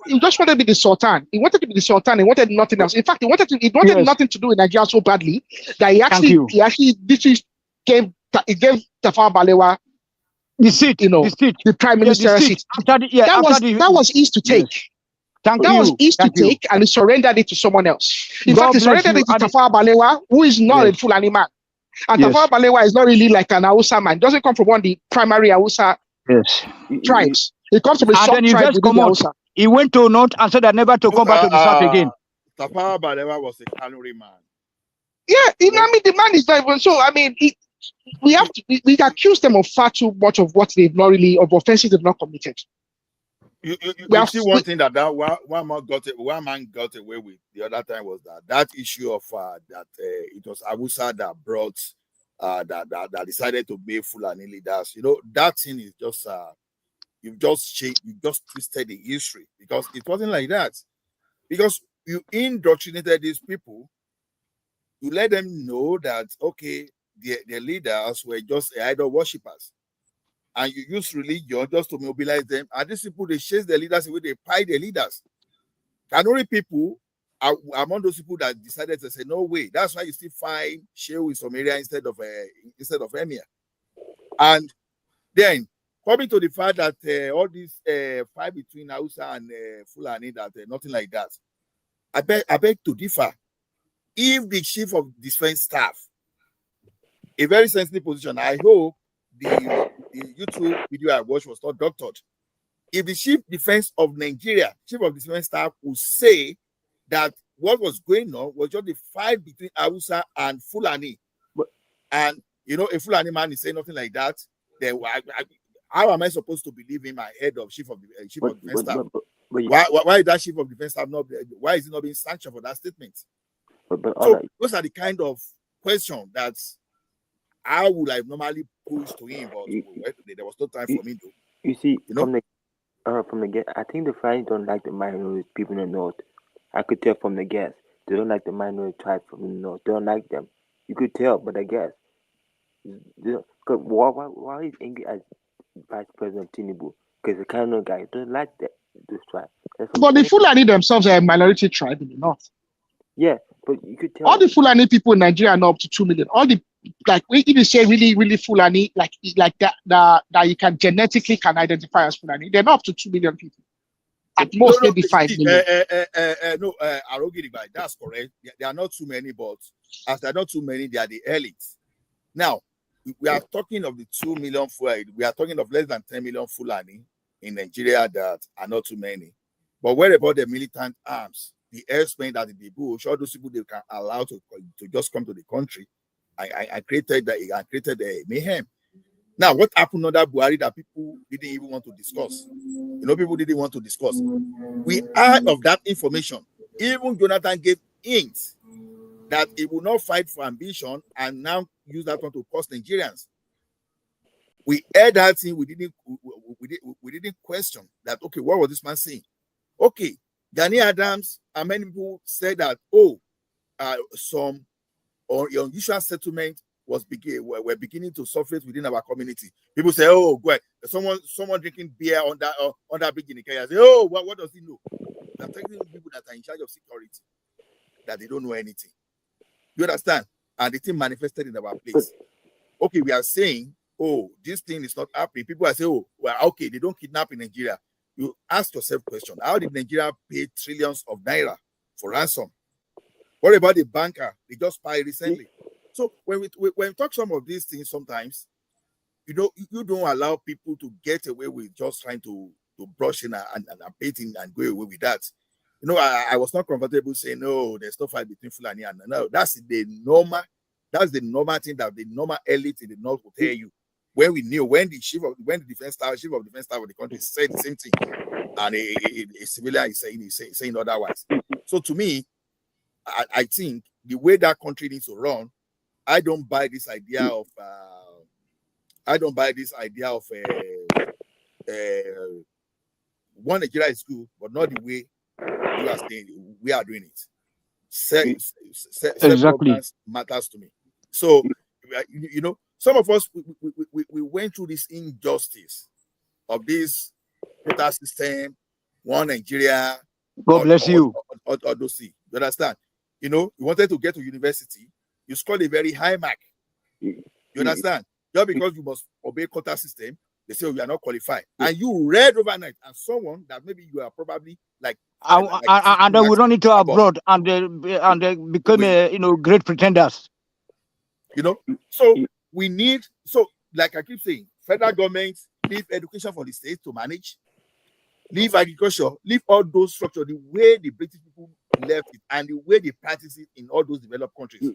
He just wanted to be the Sultan. He wanted to be the Sultan. He wanted nothing else. In fact, he wanted nothing to do with Nigeria so badly that he actually gave Tafawa Balewa the seat, the prime minister seat. That was easy to take. Take, and he surrendered it to someone else. In fact, he surrendered it to Tafawa Balewa, who is not a Fulani man. And Tafawa Balewa is not really like an Hausa man. Doesn't come from one of the primary Hausa tribes. He comes from a short tribe within the Hausa. He went to North and said, I never to come back to the South again. Tafawa Balewa was a Kanuri man. Yeah, the man is not even so. I mean, we accuse them of far too much of what they've not really, of offenses they've not committed. You We have see one thing that one man got away with the other time was that issue of that it was Awusa that brought that decided to be Fulani leaders. You know, that thing is just you just twisted the history, because it wasn't like that. Because you indoctrinated these people, you let them know that okay, their leaders were just idol worshippers, and you use religion just to mobilize them. And these people, they chase their leaders away, they pie their leaders. Kanuri people are among those people that decided to say, no way. That's why you still find Shehu in some area instead of Emir. And then coming to the fact that all this fight between Hausa and Fulani, that nothing like that. I beg to differ. If the chief of defense staff, a very sensitive position, I hope the YouTube video I watched was not doctored. If the chief defense of Nigeria, chief of defense staff, would say that what was going on was just the fight between Hausa and Fulani, and you know, a Fulani man is saying nothing like that, then how am I supposed to believe him ahead of chief of defense staff? Why is that chief of defense staff not? Why is he not being sanctioned for that statement? So those are the kind of questions that I would have normally pushed to him, but there was no time for me to. You see, you know? From the get, I think the Fulani don't like the minority people in the north. I could tell from the guess. They don't like the minority tribes from the north. They don't like them. You could tell, but I guess. Why is angry as Vice President Tinubu? Because the kind of guy don't like this tribe. But the Fulani themselves are a minority tribe in the north. Yeah, but you could tell. All the Fulani people in Nigeria are now up to 2 million. All the, like, if you say really, really Fulani, like that you can genetically can identify as Fulani, they're not up to 2 million people. At most, maybe 5 million. No, Arogiribai, that's correct. There are not too many, but as there are not too many, they are the elites. Now, we are talking of the 2 million Fulani. We are talking of less than 10 million Fulani in Nigeria that are not too many. But what about the militant arms? The airspace that the bush, all those people they can allow to just come to the country. I created a mayhem. Now, what happened under Buhari that people didn't even want to discuss? You know, people didn't want to discuss. We heard of that information. Even Jonathan gave hints that he will not fight for ambition and now use that one to cost Nigerians. We heard that thing. We didn't question that. Okay, what was this man saying? Okay, Gani Adams and many people said that some unusual settlement were beginning to surface within our community. People say, "Oh, go ahead. Someone drinking beer on that bridge in Ikea." Say, "Oh, what does he know?" They're telling people that are in charge of security that they don't know anything. You understand? And the thing manifested in our place. Okay, we are saying, "Oh, this thing is not happening." People are saying, "Oh, well, okay, they don't kidnap in Nigeria." You ask yourself question: how did Nigeria pay trillions of naira for ransom? What about the banker they just spied recently? So when we talk some of these things, sometimes you don't allow people to get away with just trying to brush in and painting and go away with that. You know, I was not comfortable saying no, there's no fight between Fulani and no. That's the normal thing that the normal elite in the north will tell you. When we knew when the chief of defense staff of the country said the same thing, and a civilian is saying otherwise. So to me, I think the way that country needs to run, I don't buy this idea of one Nigeria is good, but not the way you are saying we are doing it. Self-governance matters to me. So you know, some of us we went through this injustice of this quota system, one Nigeria. God bless you. Or those things. You understand? You know, you wanted to get to university, you scored a very high mark. You understand? Just because you must obey quota system, they say you are not qualified. And you read overnight, and someone that maybe you are probably like and then we run into abroad and they become great pretenders. You know, so we need, so like I keep saying, federal government leave education for the state to manage, leave agriculture, leave all those structures the way the British people left it and the way they practice it in all those developed countries.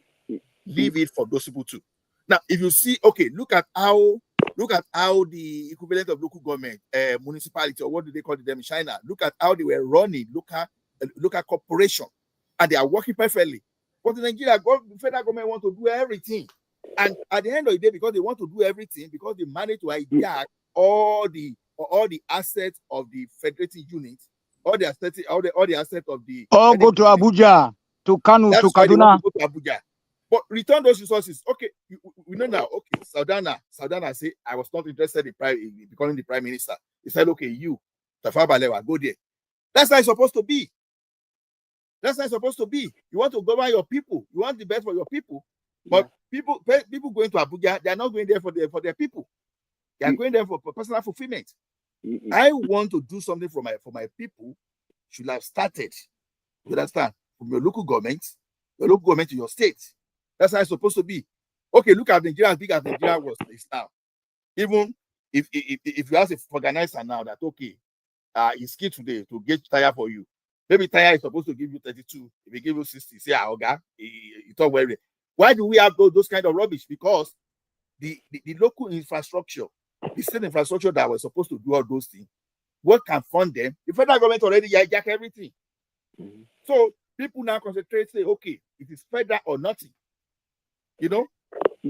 Leave it for those people too. Now, if you see, okay, look at how Look at how the equivalent of local government, municipality, or what do they call them in China? Look at how they were running local corporation, and they are working perfectly. But in Nigeria, federal government want to do everything, and at the end of the day, because they want to do everything, because they manage to hijack all the assets of the federating unit, all the assets of the. Or go to Abuja, to Kanu, That's to why they want Kaduna. to go to Abuja. But return those resources. Okay, we know now. Okay, Saudana say, I was not interested in becoming the prime minister. He said, okay, you, Tafawa Balewa, go there. That's how it's supposed to be. That's how it's supposed to be. You want to govern your people. You want the best for your people. But people going to Abuja, they are not going there for their people. They are going there for personal fulfillment. I want to do something for my people. Should have started. You understand? From your local government to your state. That's how it's supposed to be. Okay, look at Nigeria, as big as Nigeria was now. Even if you ask a organizer now that, okay, it's key today to get tire for you. Maybe tire is supposed to give you 32. If they give you 60, say, okay, it's not worry. Why do we have those kind of rubbish? Because the local infrastructure, the state infrastructure that was supposed to do all those things, what can fund them? The federal government already hijack everything. So people now concentrate, say, okay, it is federal or nothing. You know,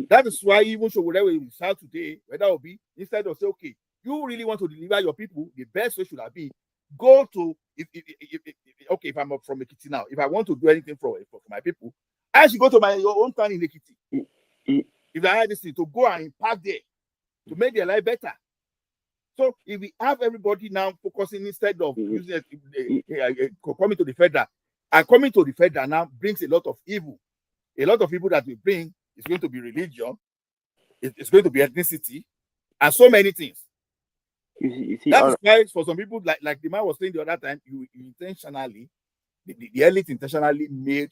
that is why even so whatever we start today, whether it will be, instead of say, okay, you really want to deliver your people, the best way should have been go to if I'm from Ekiti now, if I want to do anything for my people, I should go to your own town in Ekiti. If I had this thing to go and impact there to make their life better. So if we have everybody now focusing instead of using coming to the federal, and coming to the federal now brings a lot of evil. A lot of people that we bring is going to be religion, it's going to be ethnicity, and so many things. You see, that is why for some people, like the man was saying the other time, you intentionally, the elite intentionally made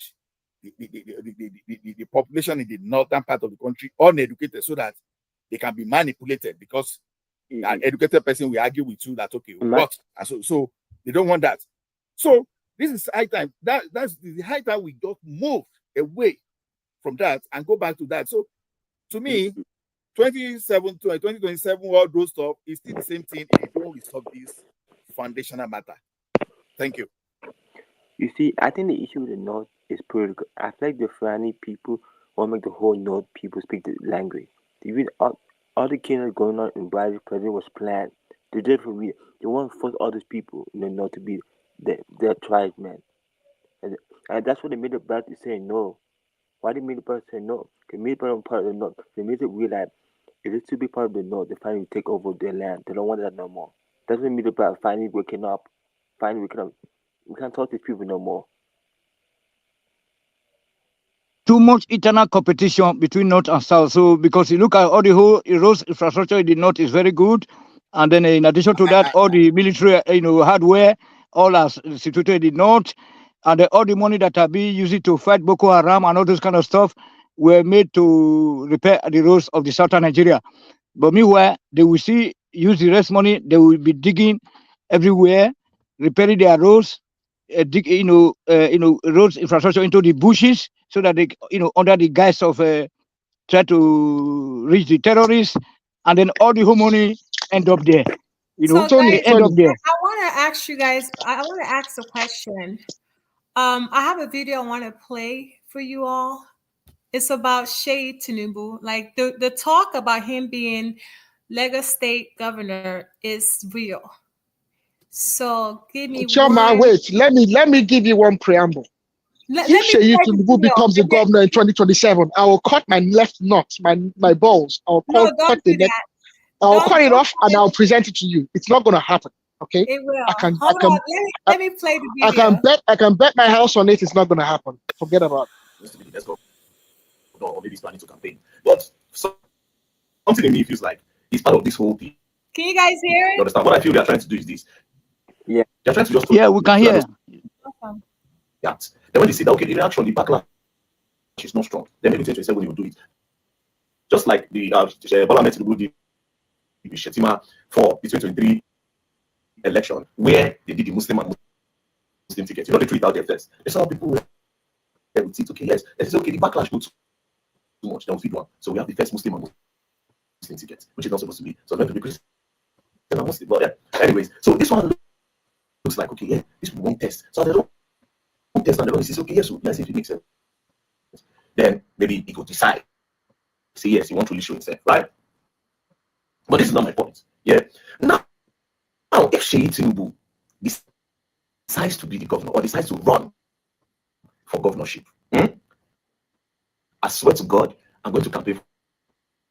the population in the northern part of the country uneducated so that they can be manipulated, because an educated person will argue with you that, okay, what? And so they don't want that. So this is high time. That's the high time we just move away from that and go back to that. So to me, 2027, all those stuff is still the same thing if you don't resolve this foundational matter. Thank you. You see, I think the issue with the North is political. I feel like the Fulani people want to make the whole North people speak the language. Even all the killings going on in Brazil president was planned. They did it for real. They want to force all these people in the North to be their tribesmen. And that's what they made it back to say no. Why they made the person say no? They made it part of the North. They made it realize if it's to be part of the North, they finally take over their land. They don't want that no more. That's what made it back finally waking up. We can't talk to these people no more. Too much internal competition between North and South. So because you look at all the whole roads infrastructure in the North is very good. And then in addition to that, all the military, hardware, all are situated in the North. And all the money that are being used to fight Boko Haram and all those kind of stuff were made to repair the roads of the southern Nigeria. But meanwhile, they will still use the rest money. They will be digging everywhere, repairing their roads, roads infrastructure into the bushes, so that they, under the guise of try to reach the terrorists, and then all the whole money end up there. So Tony, end up there. I want to ask you guys. I want to ask a question. I have a video I want to play for you all. It's about Shea Tinubu. Like the talk about him being Lagos State governor is real. So give me Chama, wait. Let me give you one preamble. If Shea Tinubu becomes the governor in 2027, I will cut my left nut, my balls. I will cut the neck. I'll cut it off and I'll present it to you. It's not going to happen. Okay. It will. Let me play the video. I can bet my house on it. It's not going to happen. Forget about it. Let's go. Or maybe he's planning to campaign. But something in me feels like he's part of this whole thing. Can you guys hear it? You understand? What I feel they are trying to do is this. Yeah. They're trying to just. Yeah, we can hear. Okay. Yeah. Then when they see that, okay, the reaction, the backlash is not strong, then maybe 2027 they will do it. Just like the Bola Tinubu did with Shetima for the 2023 election, where they did the Muslim and Muslim ticket. They threw it out there first. There's some people who would think, okay, yes, it's okay, the backlash goes too much, then we feed one. So we have the first Muslim and ticket, which is not supposed to be. So it's meant to be Christian and Muslim. But yeah, anyways, so this one looks like, okay, yeah, this will won't test. So they don't test and the Lord says, okay, yes, so let's see if it makes sense. Then maybe he could decide. Say yes, he won't really show himself, right? But this is not my point. Yeah. Now if Sheyi Tinubu decides to be the governor or decides to run for governorship, I swear to God, I'm going to campaign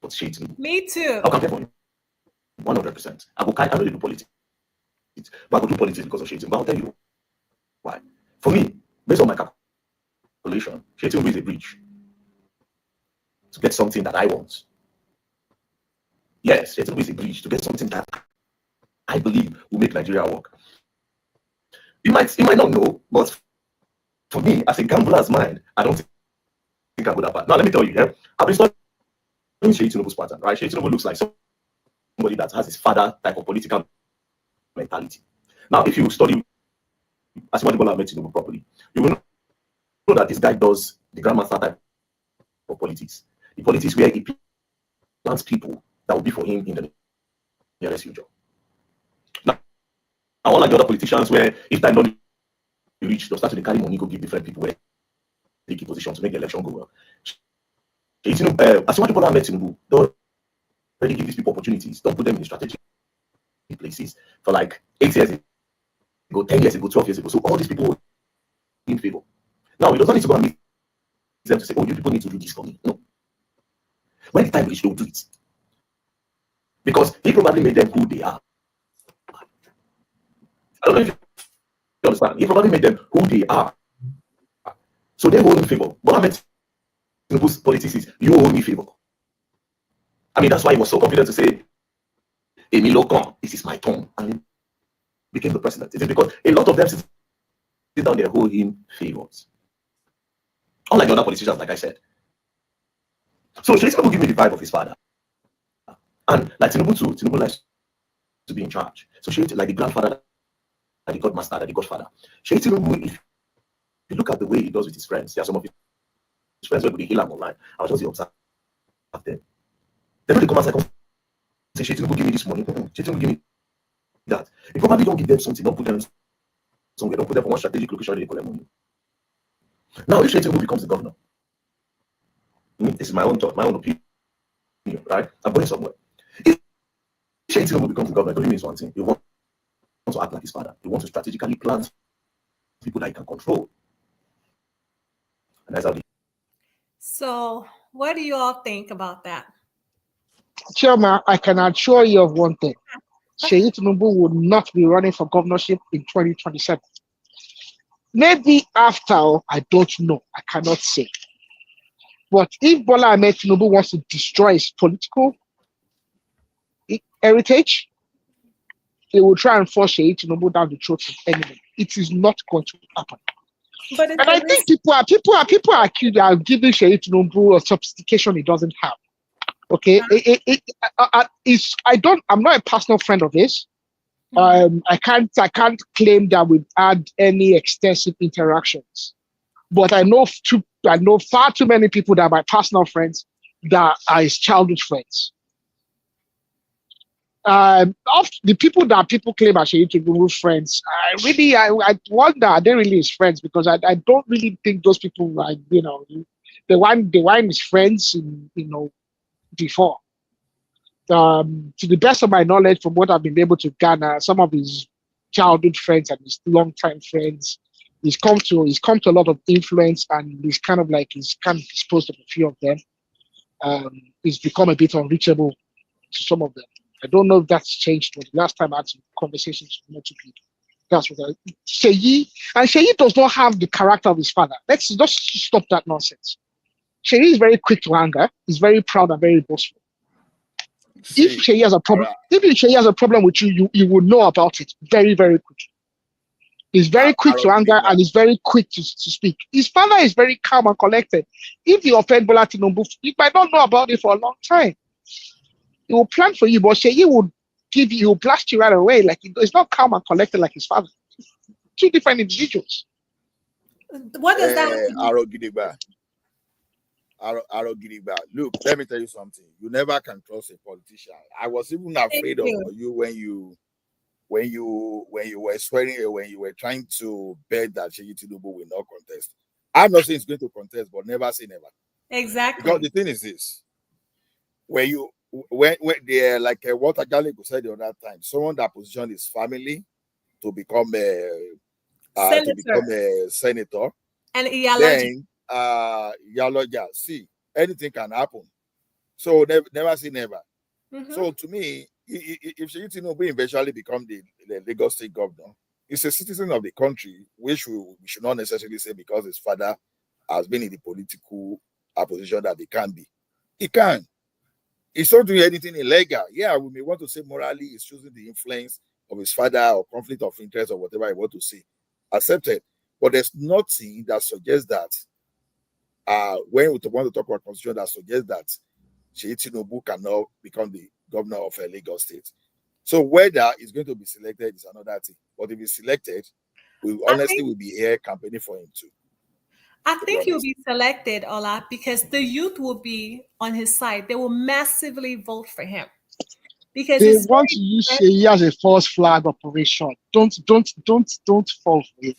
for Sheyi Tinubu. Me too. I'll campaign for him 100%. I don't do politics, but I will do politics because of Sheyi Tinubu. But I'll tell you why. For me, based on my calculation, Sheyi Tinubu is a bridge to get something that I want. Yes, Sheyi Tinubu is a bridge to get something that I believe will make Nigeria work. You might not know, but for me, as a gambler's mind, I don't think I would have. Now, let me tell you, yeah, I've been studying Sheyi Tinubu's pattern, right? Sheyi Tinubu looks like somebody that has his father type of political mentality. Now, if you study Asiwaju Bola Ahmed Tinubu properly, you will know that this guy does the grandmaster type of politics. The politics where he plants people that will be for him in the nearest future. Now, unlike the other politicians where if time don't reach, they'll start to carry money, go give different people where they keep position to make the election go well. Asiwaju Bola Ahmed Tinubu don't really give these people opportunities, don't put them in strategic places for like 8 years ago, 10 years ago, 12 years ago. So all these people in favor. Now, he doesn't need to go and meet them to say, oh, you people need to do this for me. No. When the time reaches, they'll do it. Because he probably made them who they are. I don't know if you understand. He probably made them who they are. So they hold in favor. What I meant in politics is you hold me favor. I mean, that's why he was so confident to say, Emilio, come, this is my turn. And he became the president. It is because a lot of them sit down there hold him favors. Unlike the other politicians, like I said. So Sheyi Tinubu give me the vibe of his father. And like Tinubu too, Tinubu likes to be in charge. So Sheyi, like the grandfather, like the godmaster, like the godfather. Sheyi Tinubu, if you look at the way he does with his friends, there are some of his friends where they heal him online. I was just observe them. They don't come as I come say, Sheyi Tinubu give me this money. Sheyi Tinubu give me that. You probably don't give them something, don't put them somewhere, don't put them for one strategic location, they collect money. Now, if Sheyi Tinubu becomes the governor, this is my own thought, my own opinion, right? I'm going somewhere. If Sheyi Tinubu becomes the governor, it only means one thing. He wants to act like his father. He wants to strategically plant people that he can control. And that's how he. So, what do you all think about that? Chairman, I can assure you of one thing. Sheyi Tinubu will not be running for governorship in 2027. Maybe after, I don't know. I cannot say. But if Bola Ahmed Tinubu wants to destroy his political heritage, he will try and force Sheyi Tinubu down the throat of enemy. It is not going to happen. But and I think people are accused of giving Sheyi Tinubu a sophistication he doesn't have. Okay, I'm not a personal friend of his. I can't claim that we've had any extensive interactions, but I know far too many people that are my personal friends that are his childhood friends. Of the people that people claim are Sheyi Tinubu friends, I wonder, are they really his friends? Because I don't really think those people are, the one his friends before. To the best of my knowledge, from what I've been able to garner, some of his childhood friends and his longtime friends, he's come to a lot of influence, and he's kind of disposed of a few of them. He's become a bit unreachable to some of them. I don't know if that's changed, but the last time I had some conversations with multiple people, that's what Sheyi does not have the character of his father. Let's just stop that nonsense. Sheyi is very quick to anger. He's very proud and very boastful. If Sheyi has a problem, with you, you will know about it very, very quickly. He's very quick to anger and he's very quick to speak. His father is very calm and collected. If you offend Bola Tinubu, you might not know about it for a long time. He will plan for you, but Sheyi will blast you right away. Like it's not calm and collected like his father. Two different individuals. What does that mean? Arogiriba. Look, let me tell you something. You never can trust a politician. I was even afraid of you when you were swearing, when you were trying to bet that Sheyi Tinubu will not contest. I'm not saying he's going to contest, but never say never. Exactly. Because the thing is this: when they're like what Agalico said the other time, someone that positioned his family to become a senator, and Iyaloja. then Iyaloja, see, anything can happen. So never say never. So to me, if Sheyi Tinubu eventually become the Lagos State governor, he's a citizen of the country, which we should not necessarily say because his father has been in the political position that he can be. He can. He's not doing anything illegal. Yeah, we may want to say morally he's choosing the influence of his father or conflict of interest or whatever I want to say. Accepted. But there's nothing that suggests that when we want to talk about constitution that suggests that Sheyi Tinubu cannot become the governor of Lagos State. So whether he's going to be selected is another thing. But if he's selected, we honestly will be here campaigning for him too. I think he'll be selected, Ola, because the youth will be on his side. They will massively vote for him. Because they want to use Sheyi as a false flag operation. Don't fall for it.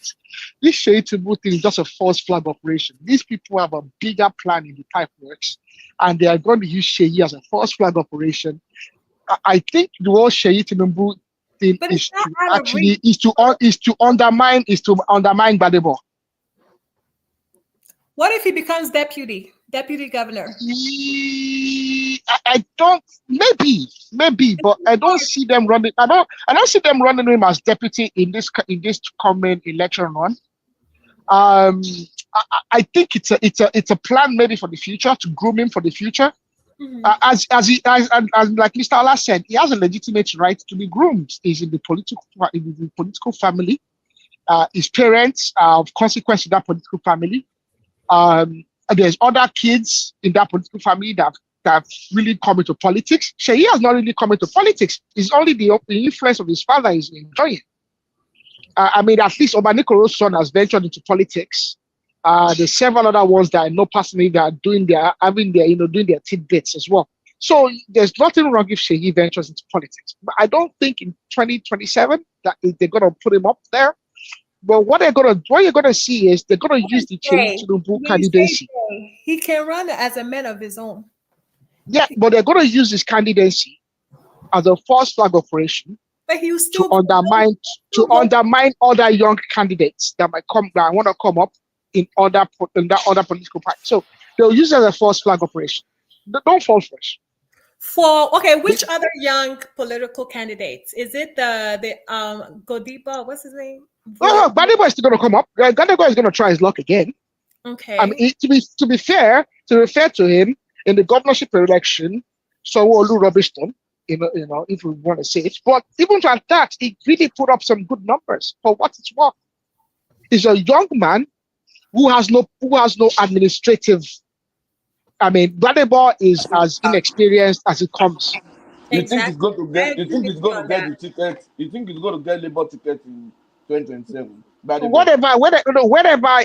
This Sheyi Tinubu thing is just a false flag operation. These people have a bigger plan in the pipe works, and they are going to use Sheyi as a false flag operation. I think the whole Sheyi Tinubu thing is to undermine Badebo. What if he becomes deputy governor? I don't. Maybe, but I don't see them running. I don't see them running him as deputy in this coming election run. I think it's a plan maybe for the future to groom him for the future. As like Mr. Ola said, he has a legitimate right to be groomed. He's in the political family. His parents are of consequence in that political family. There's other kids in that political family that have really come into politics. Sheyi has not really come into politics. It's only the influence of his father is enjoying. I mean, at least Obanikoro's son has ventured into politics. There's several other ones that I know personally that are doing their tidbits as well. So there's nothing wrong if Sheyi ventures into politics. But I don't think in 2027 that they're gonna put him up there. But what you're gonna see is they're gonna use the Sheyi Tinubu candidacy. He can run as a man of his own. Yeah, but they're gonna use this candidacy as a false flag operation. But he was still to undermine other young candidates that want to come up in that other political party. So they'll use it as a false flag operation. Don't fall for it. Which other young political candidates? Is it the Godiba? What's his name? Oh, Gadiba is still going to come up. Gadiba is going to try his luck again. Okay. I mean, to be fair, to refer to him in the governorship election, Sanwo-Olu rubbished him. You know, if we want to say it, but even at that, he really put up some good numbers for what it's worth. He's a young man who has no administrative. I mean, Gadiba is as inexperienced as it comes. You think he's going to get? You think he's going to get the ticket? You think he's going to get Labour ticket in 2027?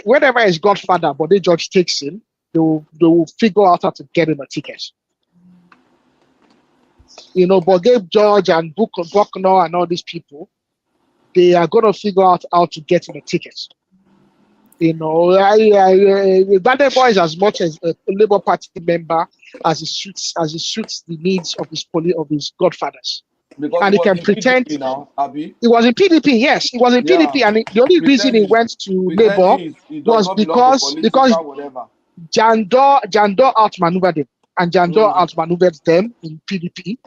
Whatever his godfather, but the judge takes him, they will figure out how to get him a ticket. You know, but Gabe George and Bucknor and all these people, they are going to figure out how to get him a ticket. You know, Badebo is as much as a Labour Party member as it suits the needs of his godfathers. Because and he can pretend now, Abi? He was in PDP. Yes, he was in PDP, and the only reason he went to Labour was because Jandor outmaneuvered him. And Jandor outmaneuvered them in PDP.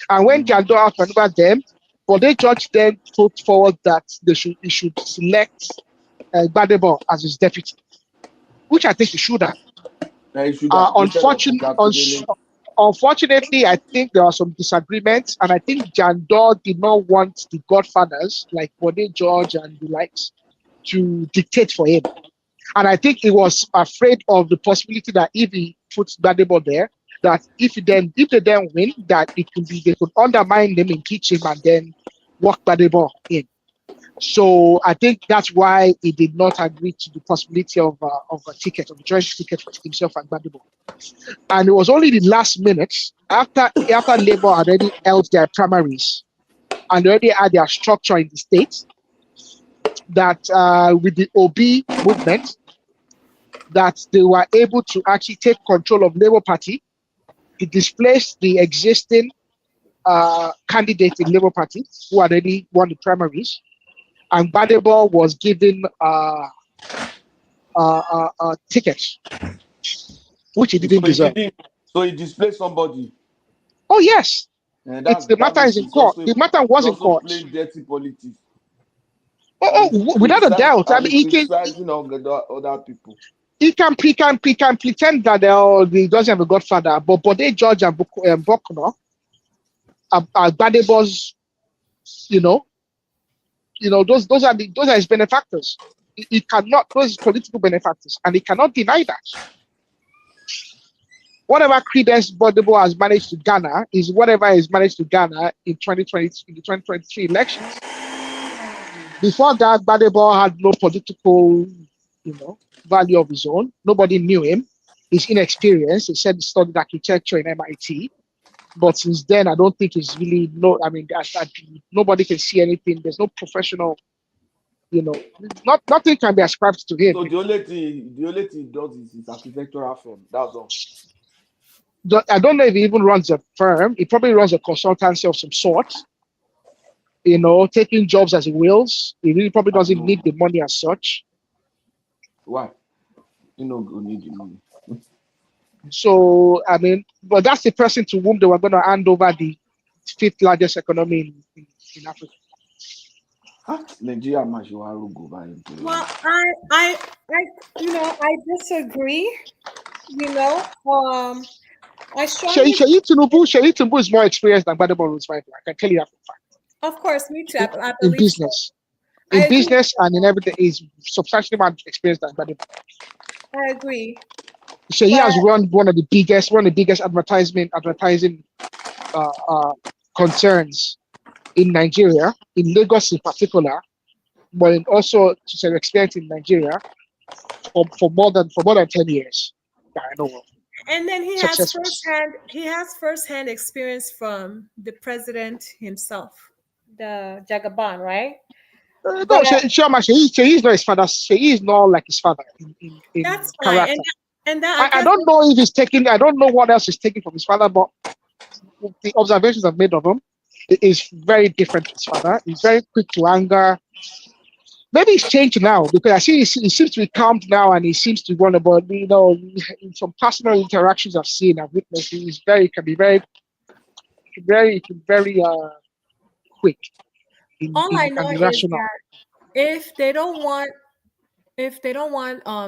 And when Jandor outmaneuvered them, but they judge then put forward that he should select Badebo as his deputy, which I think he should have. Unfortunately, I think there are some disagreements, and I think Jandor did not want the godfathers like Bode George and the likes to dictate for him. And I think he was afraid of the possibility that if he puts Badebo there, that if they then win, that they could undermine them, impeach him, and then walk Badebo in. So I think that's why he did not agree to the possibility of a ticket, of a joint ticket for himself and Gbadebo. And it was only the last minute after Labour had already held their primaries and already had their structure in the state that with the OB movement, that they were able to actually take control of Labour Party. It displaced the existing candidate in Labour Party who had already won the primaries, and Gbadebo was given a ticket, which he didn't deserve. So he displaced somebody. Oh yes, And the matter is in court. The matter was in court. Playing dirty politics. Without a doubt. I mean, he can. Other people. He can pretend that he doesn't have a godfather, but Bode George and Bokono are Gbadebo's, those are his benefactors. He cannot, those political benefactors, and he cannot deny that. Whatever credence Gbadebo has managed to garner is whatever he's managed to garner in 2020 in the 2023 elections. Before that, Gbadebo had no political, value of his own. Nobody knew him. He's inexperienced. He said he studied architecture in MIT. But since then, I don't think he's really nobody can see anything. There's no professional, nothing can be ascribed to him. So the only thing he does is his architectural firm. That's all. I don't know if he even runs a firm. He probably runs a consultancy of some sort. Taking jobs as he wills. He really probably doesn't need the money as such. Why? Go need the money. So, I mean, but that's the person to whom they were going to hand over the fifth largest economy in Africa. Nigeria, well, I disagree. I strongly. Sheyi Tinubu is more experienced than Gbadebo Rhodes right now. I can tell you that for a fact. Of course, me too. I In believe business. so. In business and in everything, is substantially more experienced than Gbadebo. I agree. So he has run one of the biggest advertising concerns in Nigeria, in Lagos in particular, but also to some extent in Nigeria for more than 10 years. Yeah, I know. And then he has first-hand experience from the president himself, the Jagaban, right? No, Sheyi is not his father. Sheyi is not like his father in that's character. fine. And that I don't know if he's taking. I don't know what else he's taking from his father, but the observations I've made of him is very different from his father. He's very quick to anger. Maybe he's changed now because I see he seems to be calmed now, and he seems to want about. In some personal interactions I've seen, I've witnessed, can be very quick. All I know is that if they don't want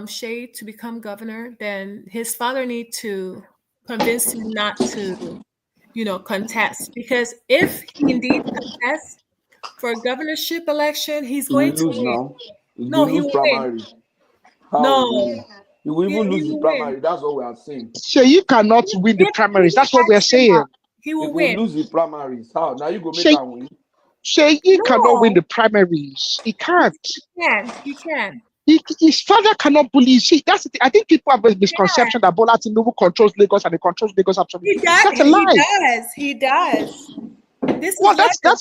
Sheyi to become governor, then his father need to convince him not to, contest. Because if he indeed contests for a governorship election, he's going to lose win. now. No, he will primary. win. No, he will even lose the will primary. win. That's what we are saying. So you cannot win the primaries. That's what we are saying. He will win. Lose the primaries. How? Now you go make him win. Sheyi cannot win the primaries. He can't. He can. His father cannot bully. See, that's the thing. I think people have a misconception that Bola Tinubu controls Lagos and he controls Lagos absolutely. He does. That's a lie. He does. This is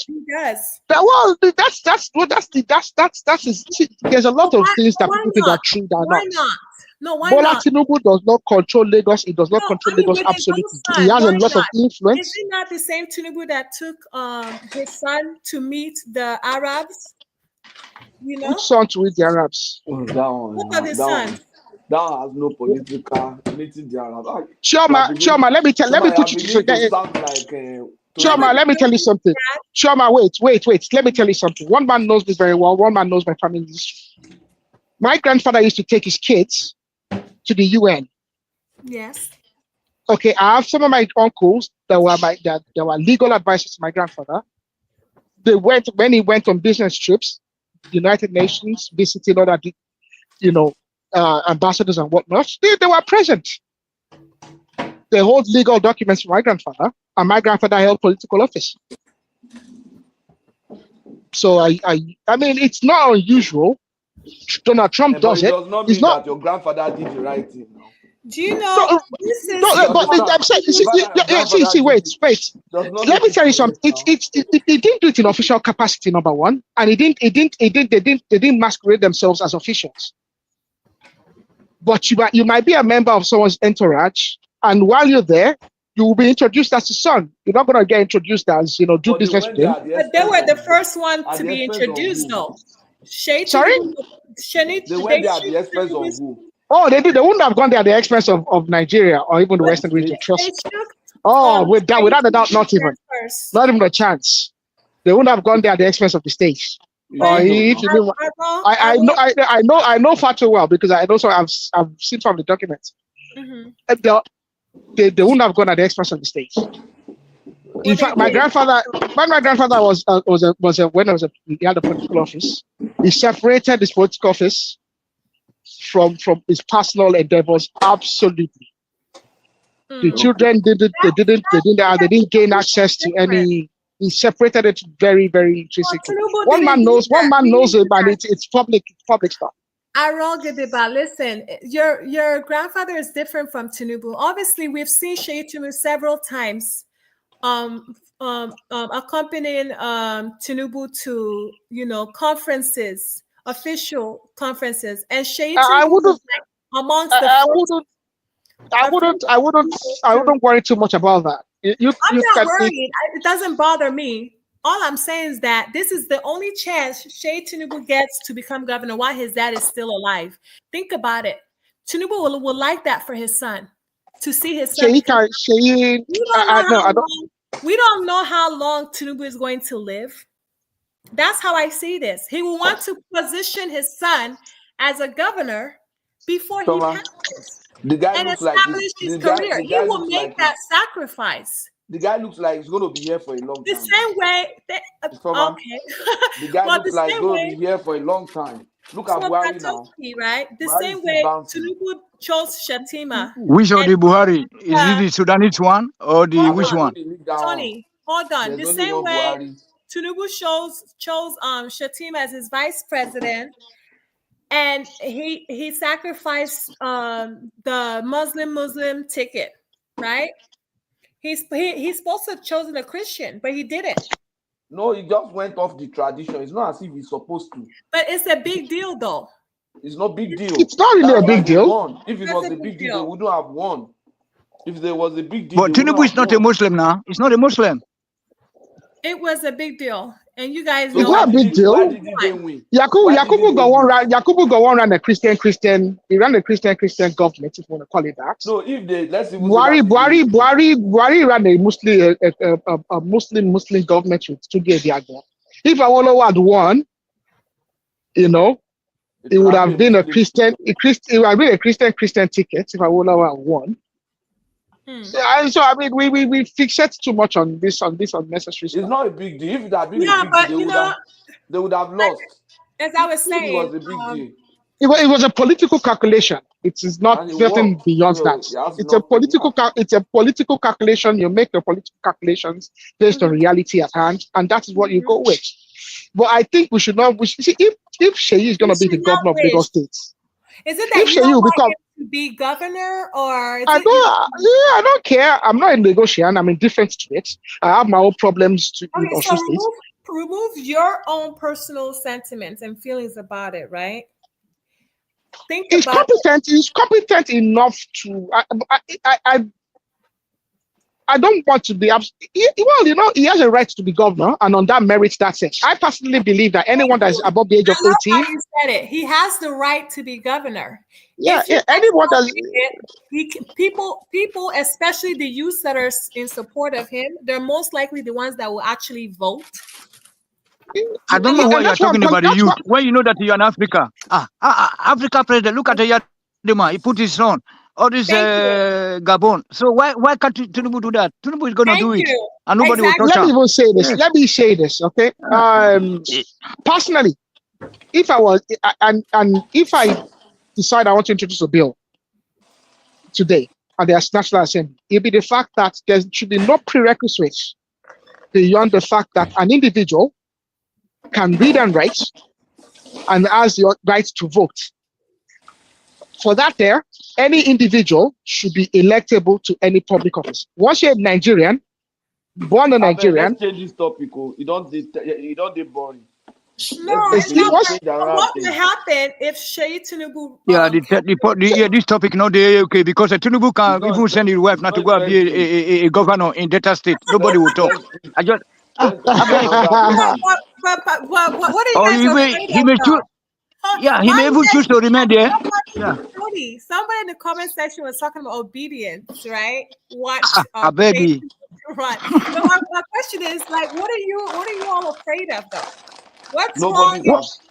he does. There's a lot of things that people think are true that are why not. not? No, why Bola not? Tinubu does not control Lagos. He does not control Lagos absolutely. He has a lot of influence. Is it not the same Tinubu that took his son to meet the Arabs? Which son to meet the Arabs? What are the sons? That has no political meeting the Arabs. Chioma, let me put you to Chioma, let me tell you something. Chioma, wait. Let me tell you something. One man knows this very well. One man knows my family. My grandfather used to take his kids to the UN. Yes. Okay, I have some of my uncles that were legal advisors to my grandfather. When he went on business trips, the United Nations, visiting other, ambassadors and whatnot, they were present. They hold legal documents for my grandfather, and my grandfather held political office. So I mean, it's not unusual. Donald Trump But does it it. does not It's mean not. that your grandfather did the right thing now. Do you No, know this is You but understand? I'm saying, The fact that your grandfather wait. did it does not Let make me it tell you correct something. now. It didn't do it in official capacity, number one, and they didn't masquerade themselves as officials. But you might be a member of someone's entourage, and while you're there, you will be introduced as a son. You're not going to get introduced as, do But they business went with there him. at the But they expense were the of first one at to the be expense of introduced, who? though. Shay Sorry? They went there at the expense of who? Oh, they did. They wouldn't have gone there at the expense of Nigeria or even the But Western region. Trust they me. shook Oh, without a doubt, not there even. first. Not even a chance. They wouldn't have gone there at the expense of the states. But If you mean, I know far too well because I know. So I've seen from the documents. Mhm. They wouldn't have gone at the expense of the states. In fact, my grandfather, when my grandfather was when he had a political office, he separated his political office from his personal endeavors. Absolutely, the children didn't gain access to any. He separated it very, very intrinsically. One man knows it, and it's public stuff. Aaron Gedeba, listen, your grandfather is different from Tinubu. Obviously, we've seen Sheyi Tinubu several times accompanying Tinubu to, conferences, official conferences. And Sheyi Tinubu was like amongst the first. I wouldn't worry too much about that. I'm not worried. It doesn't bother me. All I'm saying is that this is the only chance Sheyi Tinubu gets to become governor while his dad is still alive. Think about it. Tinubu will like that for his son, to see his son. We don't know how long Tinubu is going to live. That's how I see this. He will want to position his son as a governor before he passes. The guy and looks like establish his career. He will looks make like that sacrifice. The guy looks like he's going to be here for a long The time. same way. Okay. The guy Well, looks the like he's same going to way. be here for a long time. Look at So Buhari now. right? The Buhari same is way bouncing. Tinubu chose Shatima. Which of the Buhari? Is it the Sudanese one or the which one? Tony, hold on. There's The only same one way Buhari. Tinubu chose Shatima as his vice president, and he sacrificed the Muslim ticket, right? He's supposed to have chosen a Christian, but he didn't. No, he just went off the tradition. It's not as if he's supposed to. But it's a big deal, though. It's not big deal. It's not really a big deal. Won. If it was a big deal, they wouldn't have won. If there was a big deal, but Tinubu is not a Muslim now. He's not a Muslim. It was a big deal, and you guys know. It's not a big deal. Why did they win? Yakubu got one round. Yakubu got one round a Christian. He ran a Christian government, if you want to call it that. No, if they Buhari ran a Muslim government with 2 years ago. If Awolowo had won, it would have been a Christian ticket if Awolowo had won. So I mean, we fixate too much on this unnecessary stuff. It's not a big deal. If it had been a big deal, they would have lost. As I was saying, it was a big deal. It was a political calculation. It is not nothing beyond that. It's a political calculation. You make your political calculations based on reality at hand, and that is what you go with. But I think we should not. See, if Sheyi is going to be the governor of Lagos State, is it that you don't want him to be governor, or I don't care. I'm not a negotiant. I'm indifferent to it. I have my own problems to. Okay, so remove your own personal sentiments and feelings about it, right? He's competent enough to. I don't want to be. Well, he has a right to be governor, and on that merit, that's it. I personally believe that anyone that is above the age of 18. You said it. He has the right to be governor. Yeah, anyone that people, especially the youth that are in support of him, they're most likely the ones that will actually vote. I don't know why you're talking about the youth. When you know that you're in Africa. Africa president, look at the Yadima. He put his on. All this Gabon. So why can't Tinubu do that? Tinubu is going to do it. And nobody will touch Let me even say this. Let me say this, okay? Personally, if I was, and if I decide I want to introduce a bill today at the National Assembly, it'll be the fact that there should be no prerequisites beyond the fact that an individual can read and write and has the right to vote. For that there, any individual should be electable to any public office. Once you're a Nigerian, born a Nigerian. Let's change this topic. You don't boring. No, Let's no, change what will happen if Sheyi Tinubu? Yeah, this topic not there, okay, because Tinubu can even send his wife not to go and be a governor in Delta State. Nobody will talk. I just But what are you guys he may afraid of? choose. Yeah, he may even choose to remain there. Yeah. Somebody in the comment section was talking about obedience, right? What I beg you. Right. So my question is, like, what are you all afraid of, though? What's wrong?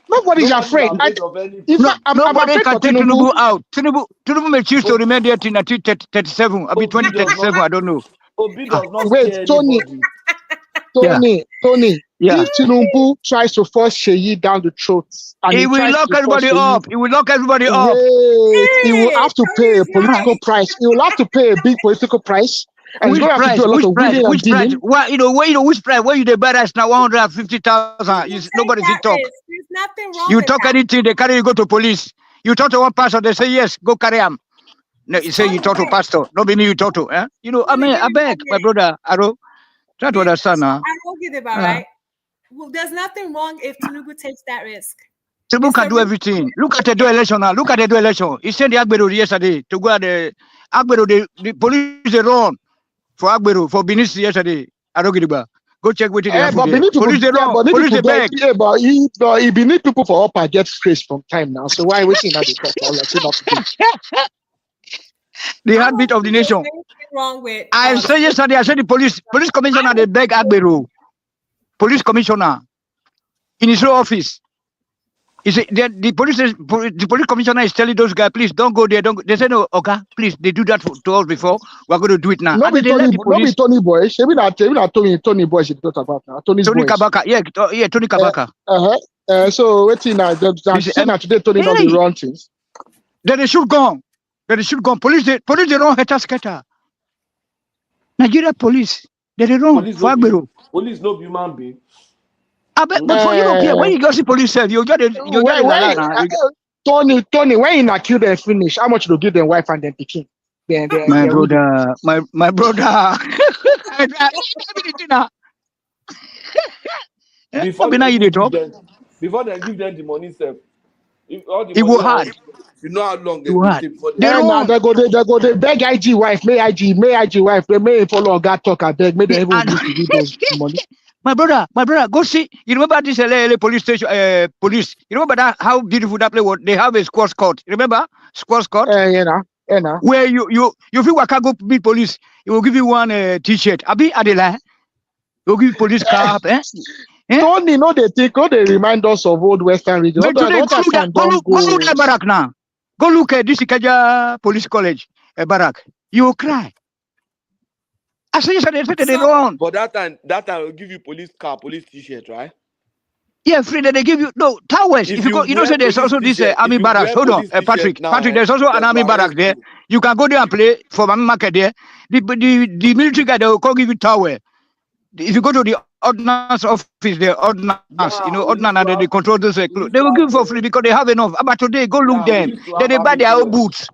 Nobody's afraid. Nobody can take Tinubu out. Tinubu may choose to remain there till 2037. I'll be 2037. I don't know. Wait, Tony. Yeah. If Tinubu tries to force Sheyi down the throat, and he will lock everybody up. He will lock everybody up. He will have to pay a political price. He will have to pay a big political price. And Which price? Which price? Well, which price? Where you the badass now? 150,000. Nobody's in talk. There's nothing wrong. You with talk that. anything, they carry you go to police. You talk to one pastor, they say yes, go carry him. No, you say you talk to pastor. Not be me you talk to. Eh? You know, I mean, I beg, my brother, Aro. Try to understand now. I don't get it about right. Well, there's nothing wrong if Tinubu takes that risk. Tinubu can do everything. Look at the do election now. Look at the do election. He sent the Agbero yesterday to go at the Agbero. The police they run for Agbero for Benin yesterday. I don't get it back. Go check with the police they run. Police they beg. Yeah, but he need people for up and get straight from time now. So why we seeing that they talk? The heartbeat of the nation. Wrong with I said yesterday. I said the police commissioner they beg Agbero. Police commissioner in his own office. The police commissioner is telling those guys, please don't go there. Don't. They say no, okay, please. They do that to us before. We're going to do it now. Not be Tony Boy. Maybe not Tony Boy. She talk about now. Tony Kabaka. Yeah, Tony Kabaka. So waiting now. Today Tony not the wrong things. Then they should go. Police they run scatter. Nigeria police. They run for Agbero. Police no human being. But for Europe here, when you go see police, you get it. Tony, when you not kill them finish, how much do you give them wife and then picking? My brother. Before they give them the money, sir. It will hard. You know how long they take for them. They go they beg IG wife, may IG wife, they may follow God talk and beg, may they even give those money. My brother, go see. You remember this LA police station? Police. You remember that how beautiful that place was? They have a squash court. Remember squash court? Yeah. Where you feel I can't go meet police. He will give you one T-shirt. Abi Adela. He will give you police cap. Tony, no, they remind us of old Western region. Go look at Barak now. Go look at this Ikaja Police College, Barak. You will cry. I say they wrong. But that time will give you police car, police T-shirt, right? Yeah, free that they give you towels. If you go, you know, say there's also this army barracks. Hold on, Patrick. Patrick, there's also an army barracks there. You can go there and play for my market there. The military guy they will call give you towel. If you go to the ordnance office, the ordnance, ordnance, they control those clothes. They will give for free because they have enough. But today, go look them. Then they buy their own boots.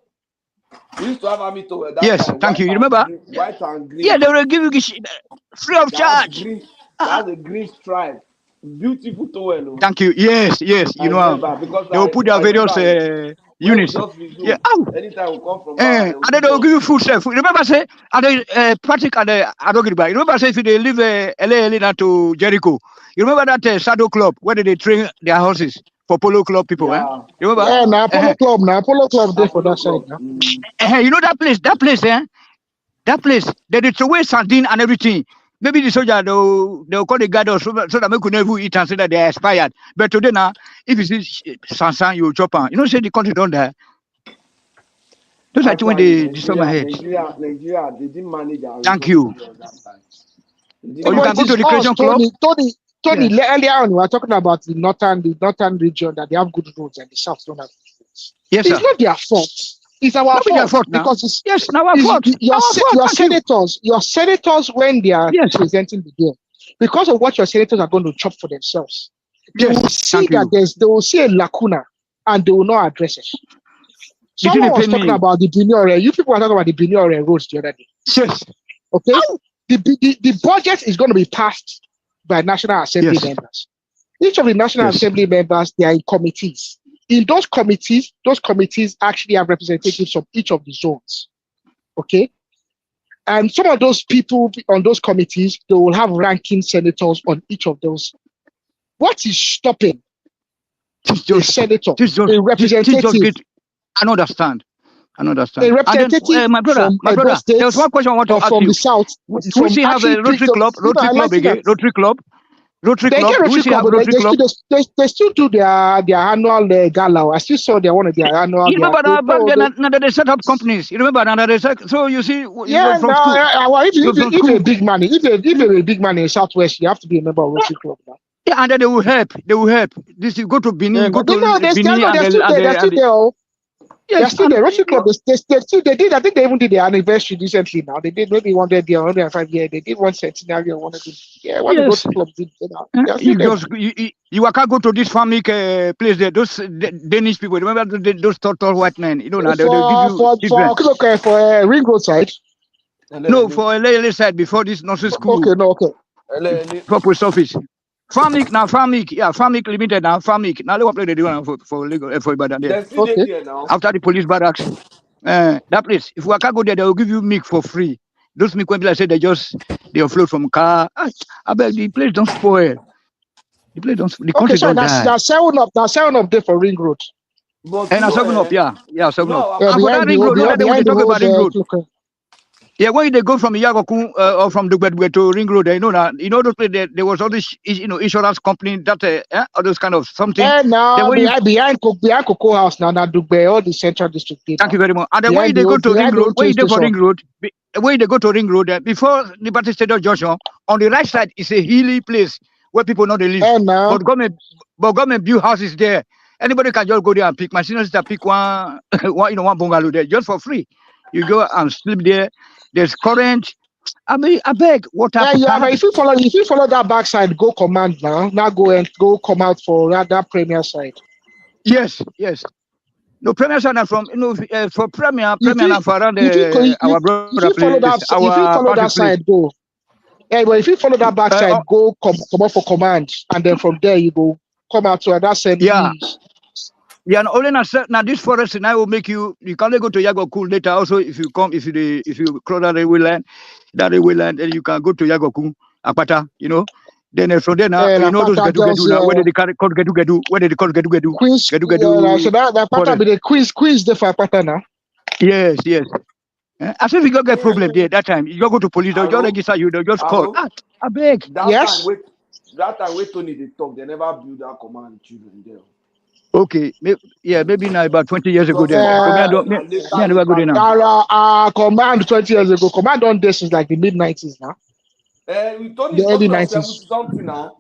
We used to have army towel. Yes, thank you. You remember? White and green. Yeah, they will give you free of charge. That's a green stripe. Beautiful towel. Thank you. Yes. You know, they will put their various units. Yeah. Anytime we come from and then they will give you food. Remember, say, Patrick and I don't get back. You remember, say, if they leave LA to Jericho, you remember that Saddle Club where they train their horses for Polo Club people? Yeah. You remember? Yeah, now Polo Club there for that side. You know that place, that place, they throw away sardine and everything. Maybe the soldier they'll call the guard so that they could never eat and say that they are expired. But today now, if you see Sansan, you chop on. You know, say the country don't die. Those are when they disturb my head. Nigeria, they didn't manage our. Thank you. Or you can go to the Christian club. Tony, earlier on we were talking about the northern region that they have good roads and the south don't have good roads. Yes, it's not their fault. It's our fault because it's our fault. Your senators when they are presenting the bill, because of what your senators are going to chop for themselves, they will see that they will see a lacuna and they will not address it. Someone was talking about the Benin. You people were talking about the Benin roads the other day. Yes. Okay. The budget is going to be passed by National Assembly members. Each of the National Assembly members, they are in committees. In those committees actually have representatives from each of the zones. Okay. And some of those people on those committees, they will have ranking senators on each of those. What is stopping a senator, a representative? I understand. A representative my brother, there was one question I want to ask from you. the south. Do we still have a Rotary Club? Rotary Club? They still do their annual gala. I still saw their one of their annual. You remember back then, now they set up companies. You remember so you see, if you're a big man, if you're a big man in Southwest, you have to be a member of Rotary Club now. Yeah, and then they will help. This you go to Benin, they're still there. They're still there. Rotary Club, they did. I think they even did their anniversary recently. Now they did maybe 100 year, 105 year. They did one centenary or one of them. Yeah, what the Rotary Club did. You can't go to this farming place there. Those Danish people. Remember those tall white men. You know now they give you for Ring Road side. No, for LA side before this nursery school. Okay. For post office. Farming limited now. Farming now. Look what they do for legal for Ibadan there. Okay. After the police barracks, that place. If we can't go there, they will give you milk for free. Those milk when people say they offload from car. I bet the place don't spoil. The place don't. The country don't die. That's 7 up there for Ring Road. And 7 up, yeah, 7 up. And for that Ring Road, when they talk about Ring Road. Yeah, when they go from Yagoku or from Dugbe to Ring Road, those places, there was all this, insurance company that, all those kind of something. No, behind Cocoa House now, Dugbe, all the central district. Thank you very much. And then when they go to Ring Road, when they go to Ring Road, before Liberty Stadium Junction, on the right side is a hilly place where people know they live. But government build houses there. Anybody can just go there and pick. My senior sister pick one bungalow there just for free. You go and sleep there. There's current. I beg water. If you follow that backside, go command now. Now go come out for that Premier side. Yes. No, Premier side are from for Premier now for around our brother. If you follow that side, go. Yeah, but if you follow that backside, go come out for command, and then from there you go come out to that side. Yeah, and only now this forest now will make you can only go to Yagoku later. Also, if you cross that railway line, then you can go to Yagoku, Apata, Then from there now, those Gedu now, where did the call Gedu? Where did the call Gedu? Queens, so that Apata be the Queens there for Apata now. Yes. As if you go get problem there that time, you go to police, they'll just register you, they'll just call. I beg. That time when Tony they talk, they never build that command children there. Okay, maybe now about 20 years ago. I never go there now. Command 20 years ago. Command on this is like the mid-90s now. The early 90s. Something now.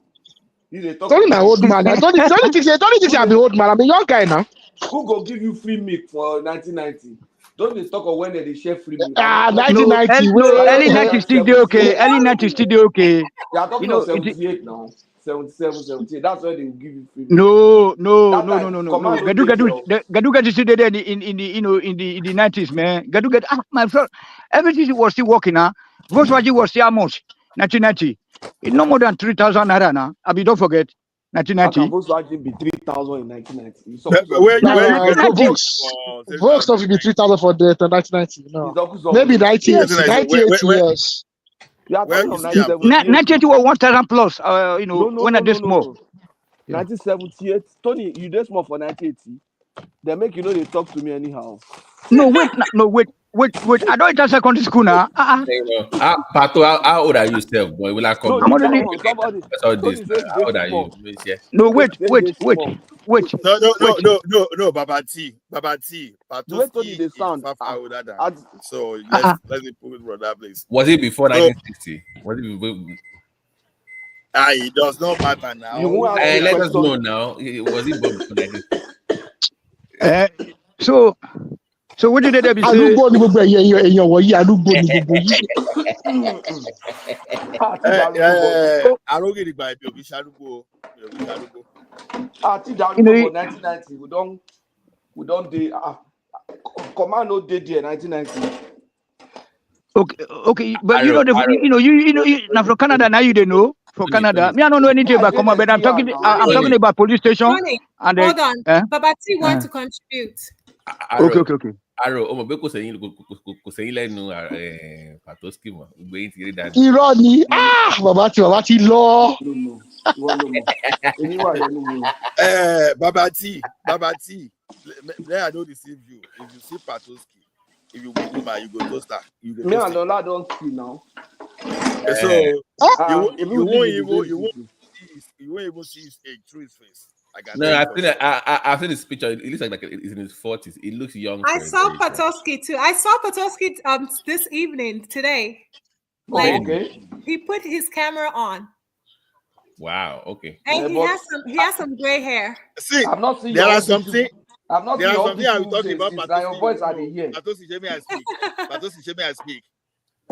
Tony my old man. Tony thinks I'm the old man. I'm a young guy now. Who go give you free milk for 1990? Don't they talk of when they share free milk? 1990. Early 90s still okay. Early 90s still okay. They are talking of 78 now. 77, 78. That's why they will give you free. No. Gadu get still there in the 90s, man. Gadu get my friend. Everything was still working now. Volkswagen was still how much? 1990. It's no more than 3,000 naira now. Don't forget. 1990. Volkswagen be 3,000 in 1990. Volkswagen will be 3,000 for the 1990. No. Maybe 98 years. 1980 was 1,000 plus. When I did small. 1978. Tony, you did small for 1980. They make they talk to me anyhow. No, wait. I don't enter secondary school now. Pato, how old are you, self, boy? Will I come? I'm already. How old are you? No, wait. No, Baba T. Patoski is far older than. So let's put it on that place. Was it before 1960? Was it before? It does not matter now. Let us know now. Was it before 1960? So what did they be saying? I think that You know, for 1990, we don't do command no day there 1990. okay, but you know, now from Canada, now you don't know from Canada. Me, I don't know anything about command, but I'm talking about police station. Tony, And hold on. Babati want to contribute. Okay. Aro, ọmọ pé kò sẹ́yìn lẹ́nu Patoski mọ̀, gbé yín ti rí dáadáa. Irọ́ ni, bàbá ti lọ. Babati, let I don't deceive you. If you see Patoski, if you meet woman, you go toast her. You go Me toast and Lola don't see now. So you won't even see his age through his face. I've seen his picture. It looks like he's in his 40s. It looks young. I saw Patoski too. I saw Patoski this evening today. Like he put his camera on. Wow. Okay. And he has some gray hair. See, I've not seen there are something. I've not there seen are all something I'm talking about. your voice are the here. Patosi, Jimmy, I speak. Patosi, Jimmy, I speak.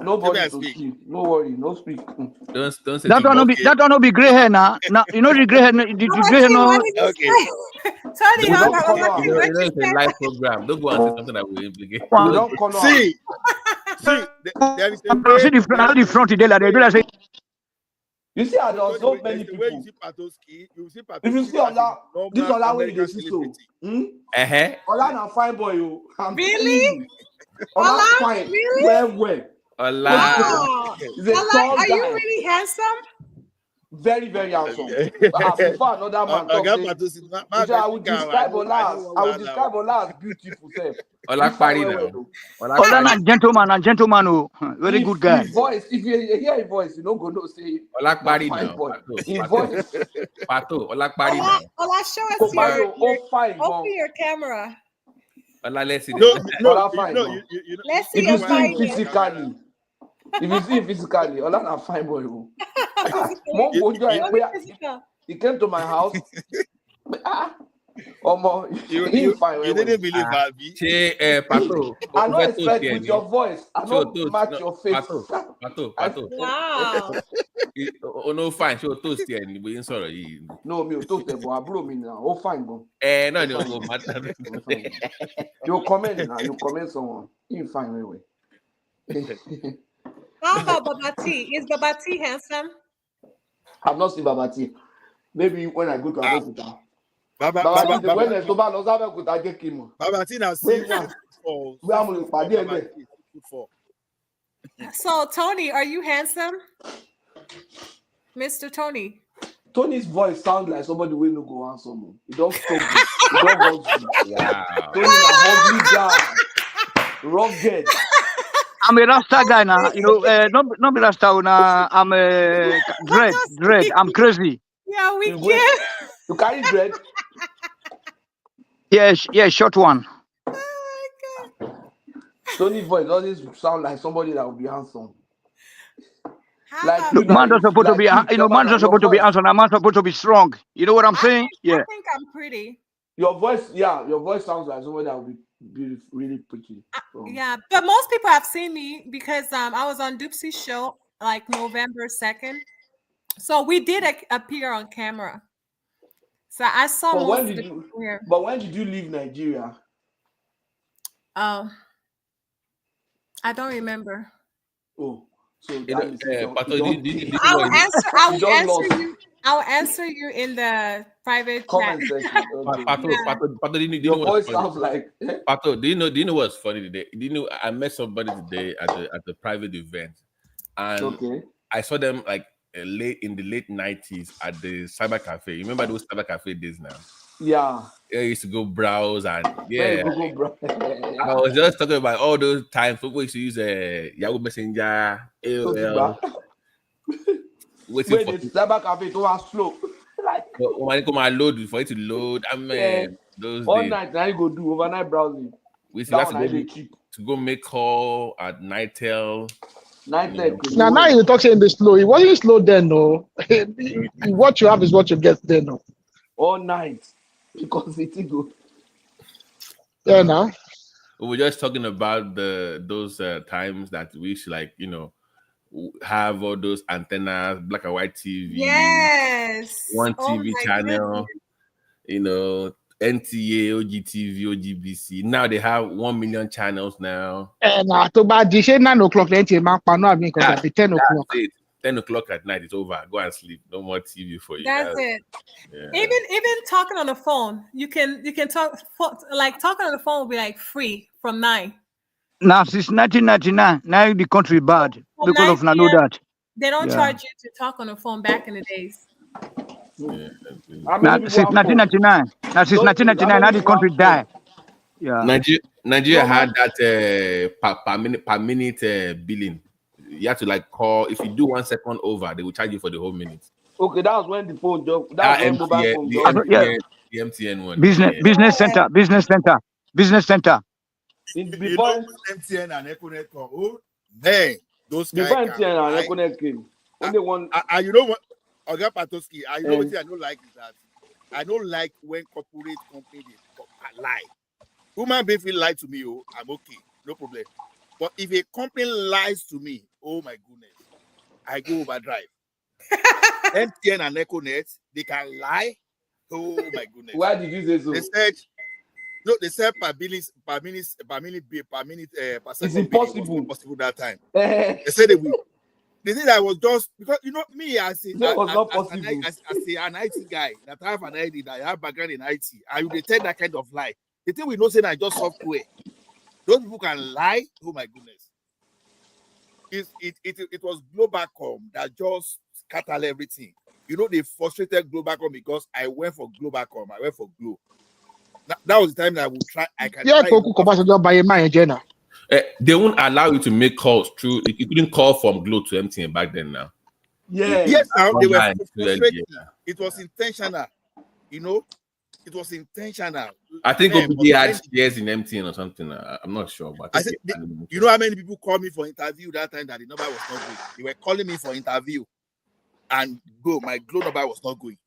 Nobody to speak. No worry, no speak. Don't say that one no be gray hair now. Now you know the gray hair. The gray hair no. Okay. Sorry, hold on. You know it's a live program. Don't go and say something that will implicate. See, there is a way. See the front today, like they do. Say. You see, there are so many people. You see Patoski, if you see Ola, this Ola way they see so. Ola na fine boy, you. Really? Ola fine. Really? Well. Ola, are you really handsome? Very, very handsome. Before another man talk, I will describe Ola as beautiful self. Ola Pari now. Ola na gentleman, oh, very good guy. His voice, if you hear his voice, you don't go no say. Ola Pari now. His voice. Pato, Ola Pari now. Ola, show us open your camera. Ola, let's see. Let's see your fine physically. If you see physically, Ola na fine boy. He came to my house. You didn't believe that. Pato. I don't expect with your voice. I don't match your face. Pato. Wow. Oh no, fine. Show toast here. Sorry. No, me toast but I blow me now. Oh fine, go. No, matter. You comment now. You comment someone. You fine anyway. How about Babati? Is Babati handsome? I've not seen Babati. Maybe when I go to Aviation. Babati now see So Tony, are you handsome? Mr. Tony. Tony's voice sounds like somebody will no go handsome. He don't stop. He don't want to. Wow. Tony's a ugly guy. Rugged. I'm a Rasta guy now, you know. Not be Rasta now. I'm a dread. I'm crazy. Yeah, we can. You carry dread? Yeah, short one. Oh my God. Tony's voice doesn't sound like somebody that would be handsome. Like man doesn't supposed to be, man doesn't supposed to be handsome. A man supposed to be strong. You know what I'm saying? I think I'm pretty. Your voice sounds like somebody that would be beautiful, really pretty. Yeah, but most people have seen me because I was on Doopsy's show like November 2nd. So we did appear on camera. So I saw most of the people here. But when did you leave Nigeria? I don't remember. Oh, so I'll answer you in the private comment chat. section. Pato, your voice sounds like Pato, do you know what's funny today? Do you know I met somebody today at the private event, and I saw them like in the late 90s at the cyber cafe. You remember those cyber cafe days now? Yeah. I used to go browse and I was just talking about all those times people used to use Yahoo Messenger, AOL. Waiting for the cyber cafe to was slow. When I come and load for it to load, those all days. night now you go do overnight browsing. We still have to go make call at Nitel. Now you talk saying the slow. It wasn't slow then, no. What you have is what you get then, no. All night because it's good. Yeah, now. We were just talking about those times that we should have all those antennas, black and white TV. Yes. One TV channel. you know, NTA, OGTV, OGBC. Now they have 1 million channels now. Nah, to bad 9 o'clock, then because That's 10 o'clock. it. 10 o'clock at night, it's over. Go and sleep. No more TV for you. That's it. Yeah. Even talking on the phone, you can talk like talking on the phone will be like free from 9. Now since 1999, now the country bad because of know that. They don't charge you to talk on the phone back in the days. Now since 1999, now 1999, the country die. Yeah. Nigeria had that per minute billing. You have to like call. If you do 1 second over, they will charge you for the whole minute. Okay, that was when the phone job. That was when mobile phone the job. MTN one. Business center. Before MTN and Econet, oh man, those guys. Before MTN and Econet came, only one. You know what, Oga Patoski, I know what I don't like is that I don't like when corporate companies lie. Human being feel lie to me, oh, I'm okay, no problem. But if a company lies to me, oh my goodness, I go overdrive. MTN and Econet, they can lie. Oh my goodness. Why did you say so? They said per second. It's impossible. Was not possible that time. They said they will. The thing I was just because you know me as an IT guy that I have an ID, that I have background in IT, I will detect that kind of lie. The thing we know say I just software. Those people can lie. Oh my goodness. It was Globacom that just scattered everything. You know, they frustrated Globacom because I went for Globacom. I went for Glo. That was the time that I would try. I can try. They won't allow you to make calls through. You couldn't call from Glo to MTN back then. Now, yes, now they were frustrated. It was intentional. You know, it was intentional. I think they had shares in MTN or something. I'm not sure, but I said, you know how many people called me for interview that time that the number was not good. They were calling me for interview, and my Glo number was not going.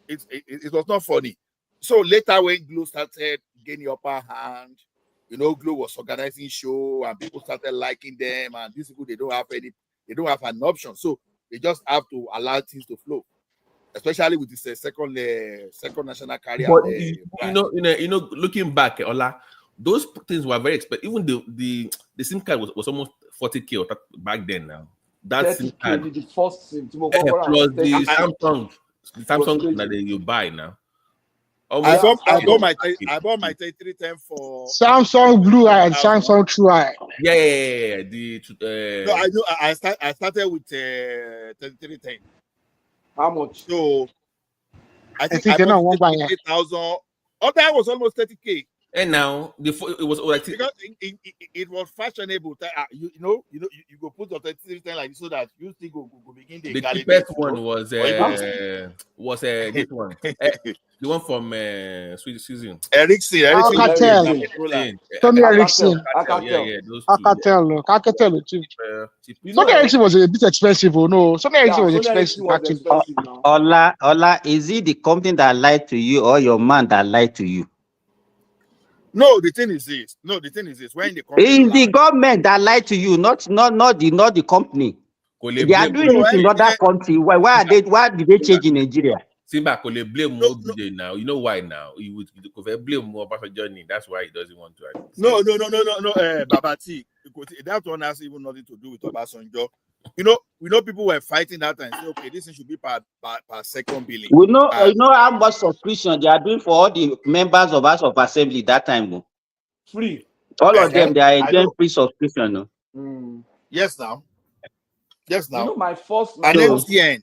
It was not funny. So later, when Glo started gaining upper hand, you know, Glo was organizing show and people started liking them. And these people, they don't have an option. So they just have to allow things to flow, especially with this second national carrier. But you know, looking back, Ola, those things were very expensive. Even the SIM card was almost 40K back then. Now that SIM card, the first SIM, plus the Samsung that you buy now. I bought my 3310 for Samsung Blue Eye and Samsung True Eye. Yeah. No, I started with 3310. How much? So I think I bought 8,000. Oh, that was almost 30K. And now it was like because it was fashionable. You go put your 3310 like so that you still go begin the cheapest one was this one. The one from Sweden. Ericsson. Tony Ericsson. Yeah, those two. Alcatel too. Sony Ericsson was a bit expensive. No, Sony Ericsson was expensive actually. Ola, is it the company that lied to you or your man that lied to you? No, the thing is this. When the company it's the government that lied to you, not the company. They are doing it in other country. Why did they change in Nigeria? Simba could blame more now. You know why now? He would blame more about the journey. That's why he doesn't want to. No, Babati. That one has even nothing to do with Obasanjo. You know, we know people were fighting that time. Say, okay, this should be per second billing. We know, you know how much subscription they are doing for all the members of House of Assembly that time. Free. All of them, they are enjoying free subscription. No? Yes, now. You know, my first. And MTN.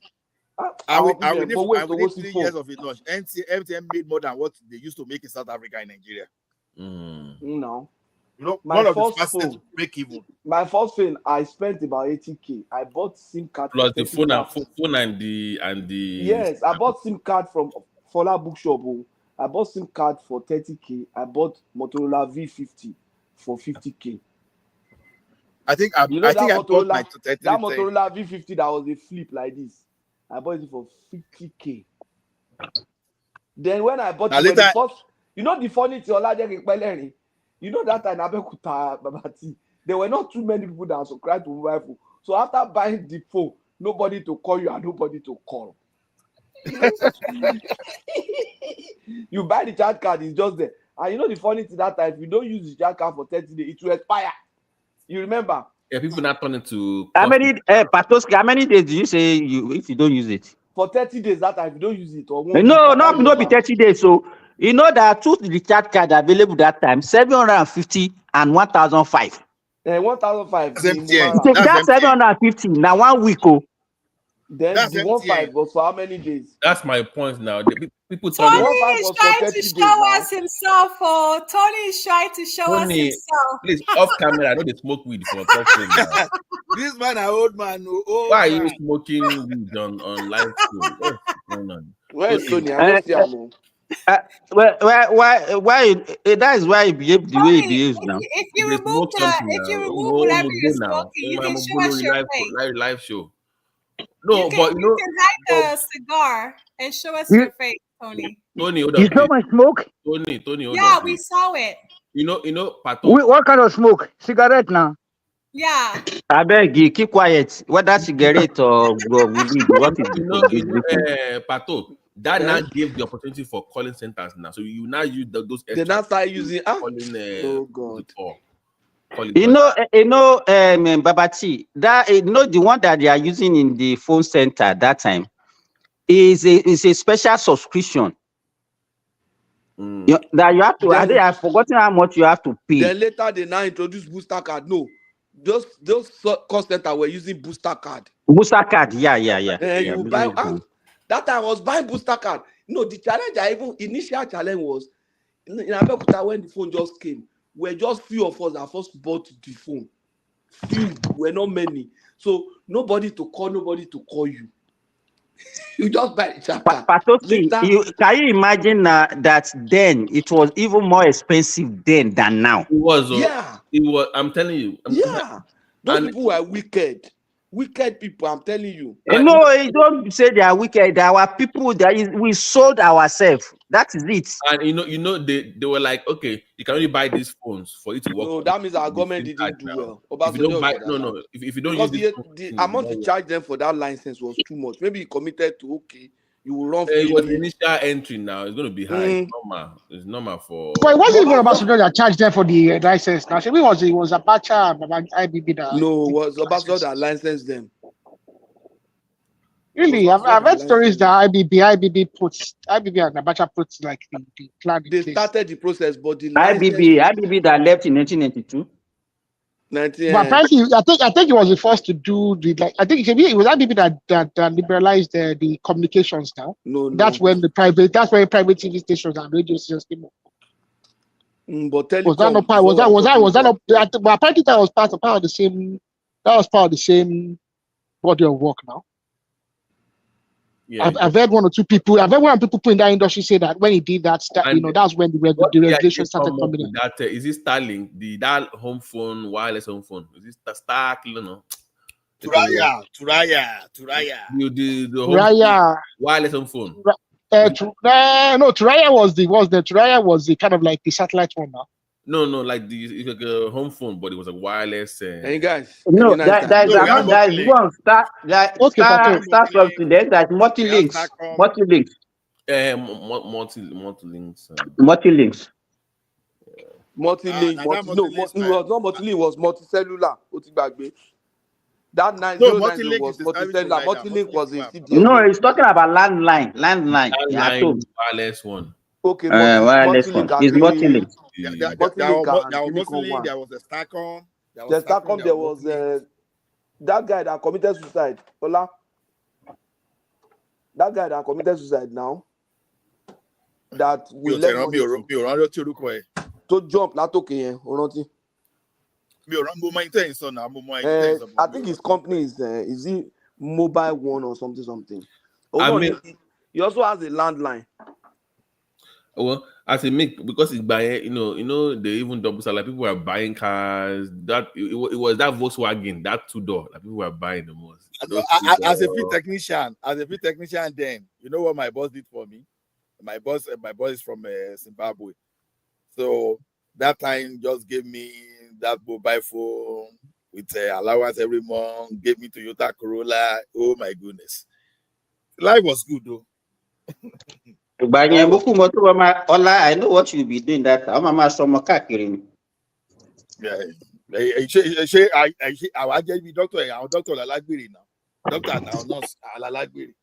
I within 3 years of it launch, MTN made more than what they used to make in South Africa and Nigeria. No. You know, my first phone, break even. My first phone, I spent about 80K. I bought SIM card plus the phone and the. Yes, I bought SIM card from Fola Bookshop. I bought SIM card for 30K. I bought Motorola V50 for 50K. I think I bought my 30K. That Motorola V50 that was a flip like this. I bought it for 50K. Then when I bought it, the first, you know the funny thing, you know that time Abeokuta Babati, there were not too many people that subscribed to mobile phone. So after buying the phone, nobody to call you and nobody to call. You buy the charge card, it's just there. And you know the funny thing that time, if you don't use the charge card for 30 days, it will expire. You remember? Yeah, people not turn into How many Patoski, how many days do you say you if you don't use it? For 30 days that time, if you don't use it or 1 week. No, no be 30 days. So you know there are two recharge cards available that time, 750 and 1005. 1005. That's 750 now 1 week. Oh. Then that's the 15 was for how many days? That's my point now. People Tony turn is trying to show us himself. Oh, Tony is trying to show us Tony, himself. please off camera. I know they smoke weed for talking now. This man, an old man. Old Why are man. you smoking weed on live stream? What's going on? Where is Tony? I don't see him. Why that is why he behaves the way he behaves now. If you remove whatever you're smoking, you can show us your face. Live show. No, you can, but you can hide the cigar and show us your face, Tony. Tony, hold on. You saw my smoke? Tony, hold on. Yeah, we saw it. You know, Pato. What kind of smoke? Cigarette now? Yeah. I beg you, keep quiet. Whether cigarette or weed, what is Pato, that now gave the opportunity for calling centers now. So you now use those. They now start using. Calling, oh God. You know, Babati, that the one that they are using in the phone center that time is a special subscription. That you have to. I think I've forgotten how much you have to pay. Then later they now introduce booster card. No, those call center were using booster card. Booster card, yeah. You buy. That time I was buying booster card. No, the challenge, initial challenge was in Abeokuta when the phone just came. We're just few of us that first bought the phone. Few, we're not many. So nobody to call you. You just buy the chapter. Can you imagine that then it was even more expensive then than now? It was. Yeah. It was. I'm telling you. Those people were wicked. Wicked people, I'm telling you. No, don't say they are wicked. They are people we sold ourselves. That is it. And you know, they were like, okay, you can only buy these phones for it to work. No, that means our government didn't do well. If you don't buy, if you don't use the amount to charge them for that license was too much. Maybe you committed to you will run. It was initial entry. Now it's going to be high. It's normal for. But it wasn't even about that charged them for the license. Now, it was Abacha, IBB that. No, it was Abacha that licensed them. Really, I've heard stories that IBB and Abacha puts like the plan. They started the process, but the IBB that left in 1992. But apparently, I think it was the first to do I think it was IBB that liberalized the communications now. No, that's when private TV stations and radio stations came up. But was that not part? Was that not? But apparently, that was part of the same. That was part of the same body of work now. Yeah, I've heard one or two people. I've heard one or two people in that industry say that when he did that, that's when the regulation started coming in. That is it Starlink, that home phone, wireless home phone? Is it Stark? Turaya. The Turaya wireless home phone. No, Turaya was the kind of like the satellite one now. No, like it's like a home phone, but it was a wireless. Hey guys, no, that is one start something. Then that's multi-links. Multi-links. Multi-links. Multi-links. Multi-link. No, it was not multi-link. It was multi-cellular. That 9090 was multi-cellular. Multi-link was a CDL. No, it's talking about landline. Wireless one. Okay, wireless one. It's multi-link. There was a Starcom. There was that guy that committed suicide. Ola. That guy that committed suicide now. That we let to jump. Not okay. I think his company is he Mobile One or something. He also has a landline. Well, as a make because it's buying, you know, they even double sell. Like people were buying cars. That it was that Volkswagen, that 2-door, like people were buying the most. As a field technician, then you know what my boss did for me. My boss is from Zimbabwe, so that time just gave me that mobile phone with allowance every month. Gave me Toyota Corolla. Oh my goodness, life was good though. Ola, I know what you'll be doing that. I'm a summer kakiri. Yeah. Ṣé àwa jẹ́ bí doctor ẹ̀ àwọn doctor alágbèrè náà doctor àtàwọn nurse alágbèrè.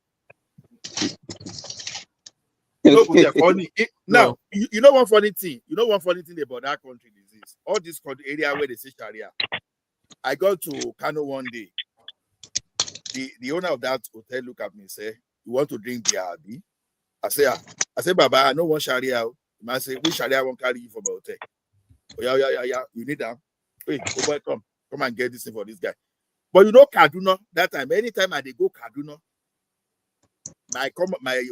No, but they're funny. Now, you know one funny thing. You know one funny thing about that country is this. All this country area where they say Sharia. I got to Kano one day. The owner of that hotel look at me and say, "You want to drink beer, Abi?" I say, Baba, I don't want Sharia. He might say, "Which Sharia won't carry you from the hotel?" Oh, yeah. You need that. Wait, oh boy, come and get this thing for this guy. But you know Kaduna, that time, anytime I go Kaduna, my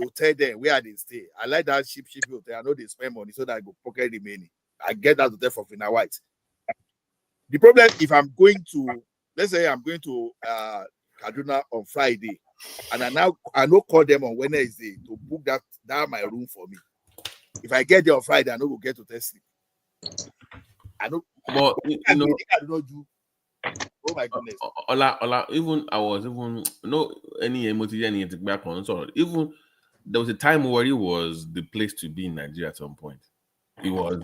hotel there where they stay. I like that cheap hotel. I know they spend money so that I go pocket the money. I get that hotel for Fina White. The problem if I'm going to, let's say I'm going to Kaduna on Friday, and I know call them on Wednesday to book that my room for me. If I get there on Friday, I know go get to test sleep. I know, but you know, I do not do. Oh my goodness. Ola, even I was no any emotive anything back on. So even there was a time where it was the place to be in Nigeria at some point. It was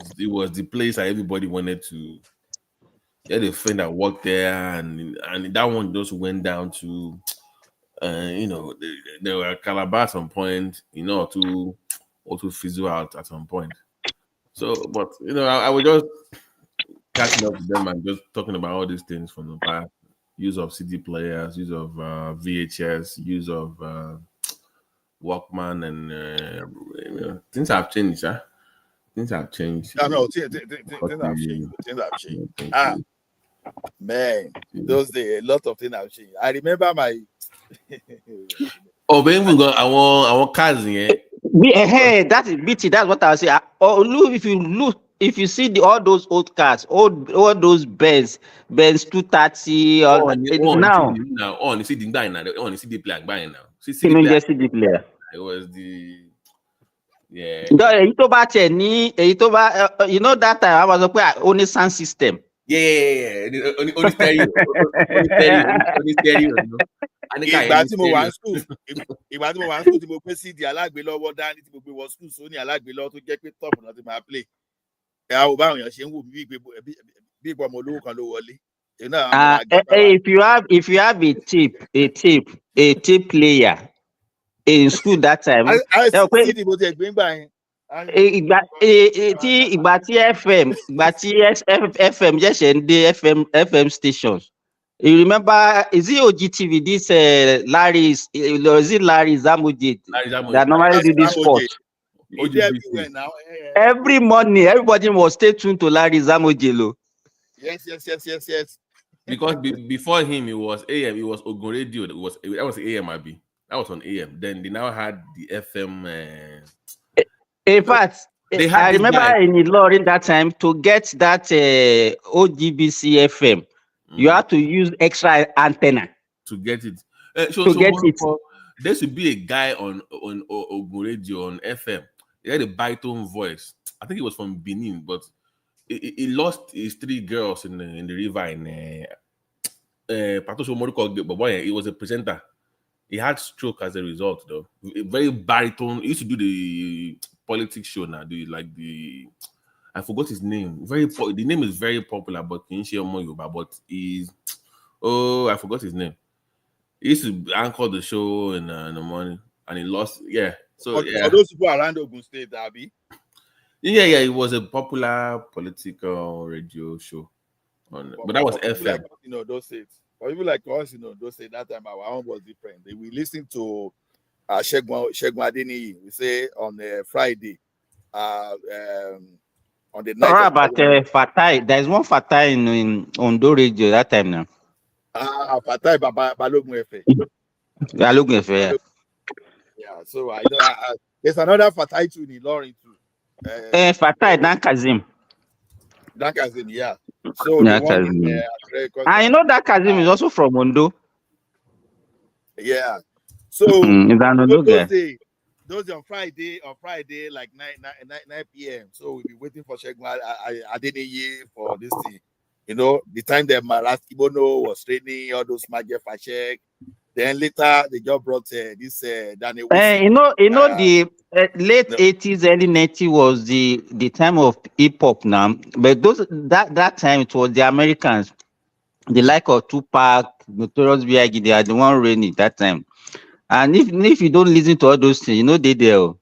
the place that everybody wanted to. They had a friend that worked there, and that one just went down to, they were Calabar at some point, to also fizzle out at some point. So, but I was just catching up with them and just talking about all these things from the past. Use of CD players, use of VHS, use of Walkman, and things have changed, huh? Things have changed. No, things have changed. Things have changed. Man, those days, a lot of things have changed. I remember my. Oh, but even got our cousin, yeah. That is BT. That's what I say. If you see all those old cars, all those Benz 230, now. You see the guy now. You see the player buying now. CD player. It was the you know that time I was only sound system. Yeah. Only stereo. Only stereo. Ìgbà tí mo wà ní school tí mo pé CD alágbélọ́wọ́ dání tí mo gbé wọ school sóní alágbélọ́wọ́ tó jẹ́ pé top náà ti máa play. Ẹ àwọn báwọn èèyàn ṣe ń wò mí bí ìgbà ọmọ olówó kan ló wọlé. If you have a tape player in school that time. CD mo ti ẹ̀ gbé ń gbà yẹn. Ìgbà tí FM ṣẹ̀ṣẹ̀ ń dé FM stations. You remember, is it OGTV? This Larry Zamuji that normally do this sport. Every morning, everybody must stay tuned to Larry Zamuji. Yes. Because before him, it was AM. It was Ogun Radio. That was AM, Abi. That was on AM. Then they now had the FM. In fact, I remember in Ilorin that time to get that OGBC FM. You have to use extra antenna to get it. There should be a guy on Ogun Radio on FM. He had a baritone voice. I think he was from Benin, but he lost his 3 girls in the river in he was a presenter. He had stroke as a result, though. Very baritone. He used to do the politics show now. I forgot his name. The name is very popular, but I forgot his name. He used to anchor the show in the morning, and he lost. Yeah. So for those people around Ogun State, Abi. Yeah. It was a popular political radio show, but that was FM. Like, those states. For people like us, those states that time our own was different. We listened to Shegun Adeniyi. We say on Friday. On the night. About Fatai, there's one Fatai in Ondo Radio that time now. Fatai Balogun Efe. Balogun Efe. Yeah, so I know there's another Fatai too in Ilorin too. Fatai Dan Kazim, yeah. So the one in I know that Kazim is also from Ondo. Yeah. So those on Friday, like 9 p.m. So we'll be waiting for Shegun Adeniyi for this thing. The time that Maras Kibono was training all those Magic Fashek, Then later they just brought this Daniel You know, the late 80s, early 90s was the time of hip hop now. But that time it was the Americans, the like of Tupac, Notorious B.I.G. They are the one reigning that time. And if you don't listen to all those things, you know they there.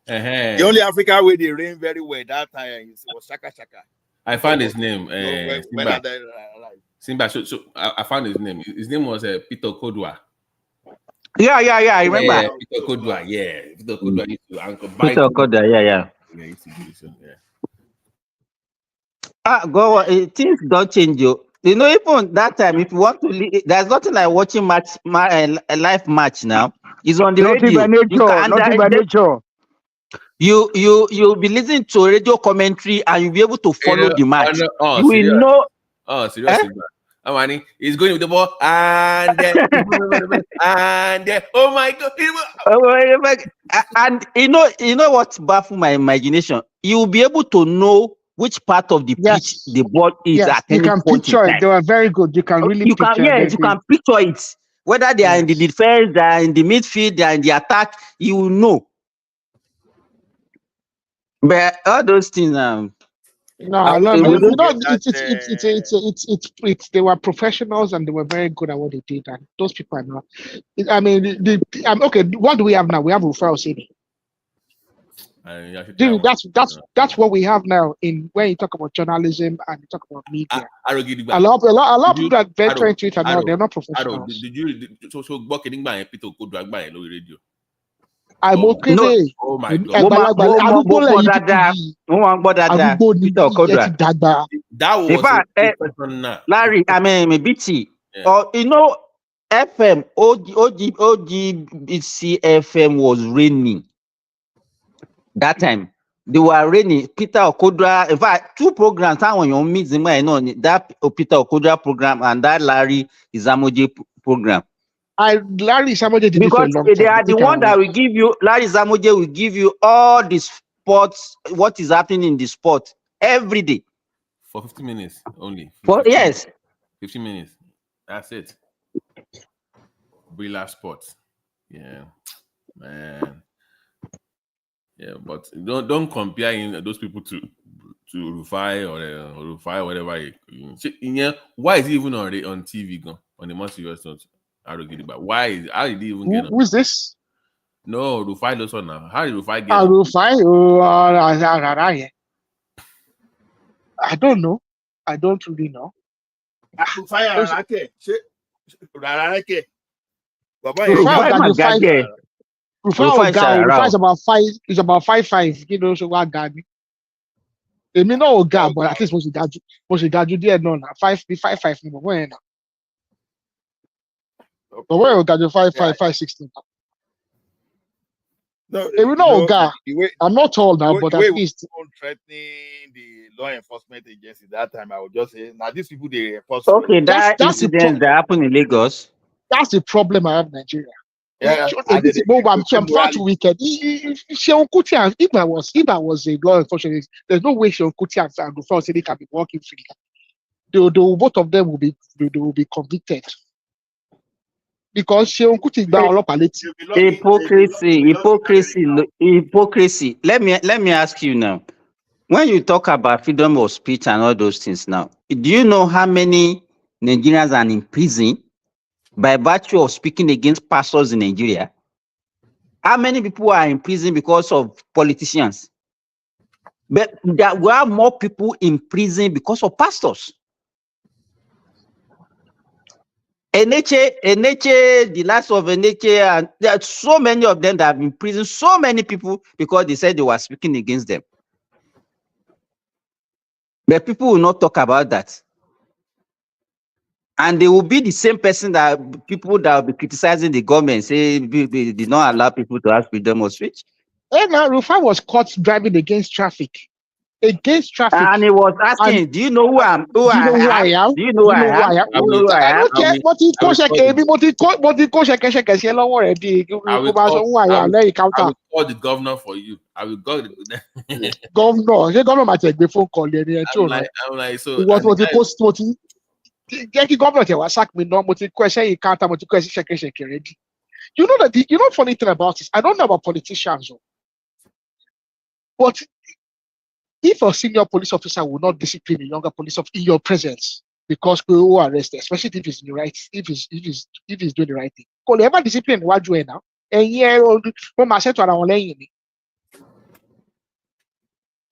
The only African way they reign very well that time was Shaka Shaka. I found his name. Simba. Simba. So I found his name. His name was Peter Kodwa. Yeah. I remember. Yeah, Peter Kodwa. Yeah, Peter Kodwa used to Uncle Peter Kodwa. Yeah. Yeah, used to do this one. Yeah. Go. Things don't change you. You know, even that time, if you want to, there's nothing like watching a live match now. It's on the radio. Nothing by nature. You'll be listening to radio commentary and you'll be able to follow the match. You will know. Oh, seriously. Amani is going with the ball and then oh my god. And you know what baffles my imagination? You'll be able to know which part of the pitch the ball is at any point. You can picture it. They were very good. You can really picture it. You can picture it. Whether they are in the defense, they are in the midfield, they are in the attack, you will know. But all those things they were professionals and they were very good at what they did, and those people are not. I mean, okay. What do we have now? We have Rufai Oseni. That's what we have now. In when you talk about journalism and you talk about media, a lot of people that venture into it now, they're not professionals. Did you working by Peter Kodwa by radio? I'm okay. Oh my God. That was Larry, I mean, BT. Or you know, FM, OGBC FM was raining. That time. They were raining. Peter Okodra, in fact, two programs. When you meet them, that Peter Okodra program and that Larry Izamoje program. Larry Izamoje did because they are the one that will give you. Larry Izamoje will give you all the sports, what is happening in the sport every day for 50 minutes only. 50 minutes. That's it. Brilla Sports. Yeah, man. Yeah, but don't compare those people to Rufai or Rufai, whatever. Why is he even on TV on the most serious note? How did he even get on? Who's this? No, Rufai Lawson now. How did Rufai get on? Rufai? I don't know. I don't really know. Rufai is about 5'5", you know, so what guy? They may not guy, but at least most of the there no 5'5", when but where you got your 5'5", 5'16"? No, they will not guy. I'm not tall now, but at least threatening the law enforcement agency that time. I would just say, now these people they enforce. Okay, that incident that happened in Lagos. That's the problem I have in Nigeria. I'm far too wicked. If I was a law enforcement, there's no way Seun Kuti and Rufai Oseni can be working freely. Both of them will be convicted. Because Seun Kuti hypocrisy. Let me ask you now. When you talk about freedom of speech and all those things now, do you know how many Nigerians are in prison by virtue of speaking against pastors in Nigeria? How many people are in prison because of politicians? But there were more people in prison because of pastors. Eneche, the last of Eneche, and there are so many of them that have been in prison, so many people because they said they were speaking against them. But people will not talk about that. And they will be the same person that people that will be criticizing the government, say they did not allow people to have freedom of speech. Now Rufai was caught driving against traffic. And he was asking, do you know who I am? Do you know who I am? I don't care. But he I will call the governor for you. I will call the governor. The governor might take the phone call. I'm like, so what he post? Yankee government was sack me no question you can't question ready. You know that you know funny thing about this. I don't know about politicians, but if a senior police officer will not discipline a younger police officer in your presence because we will arrest, especially if he's right, if he's doing the right thing. Could ever discipline what you now? And yeah, when my set around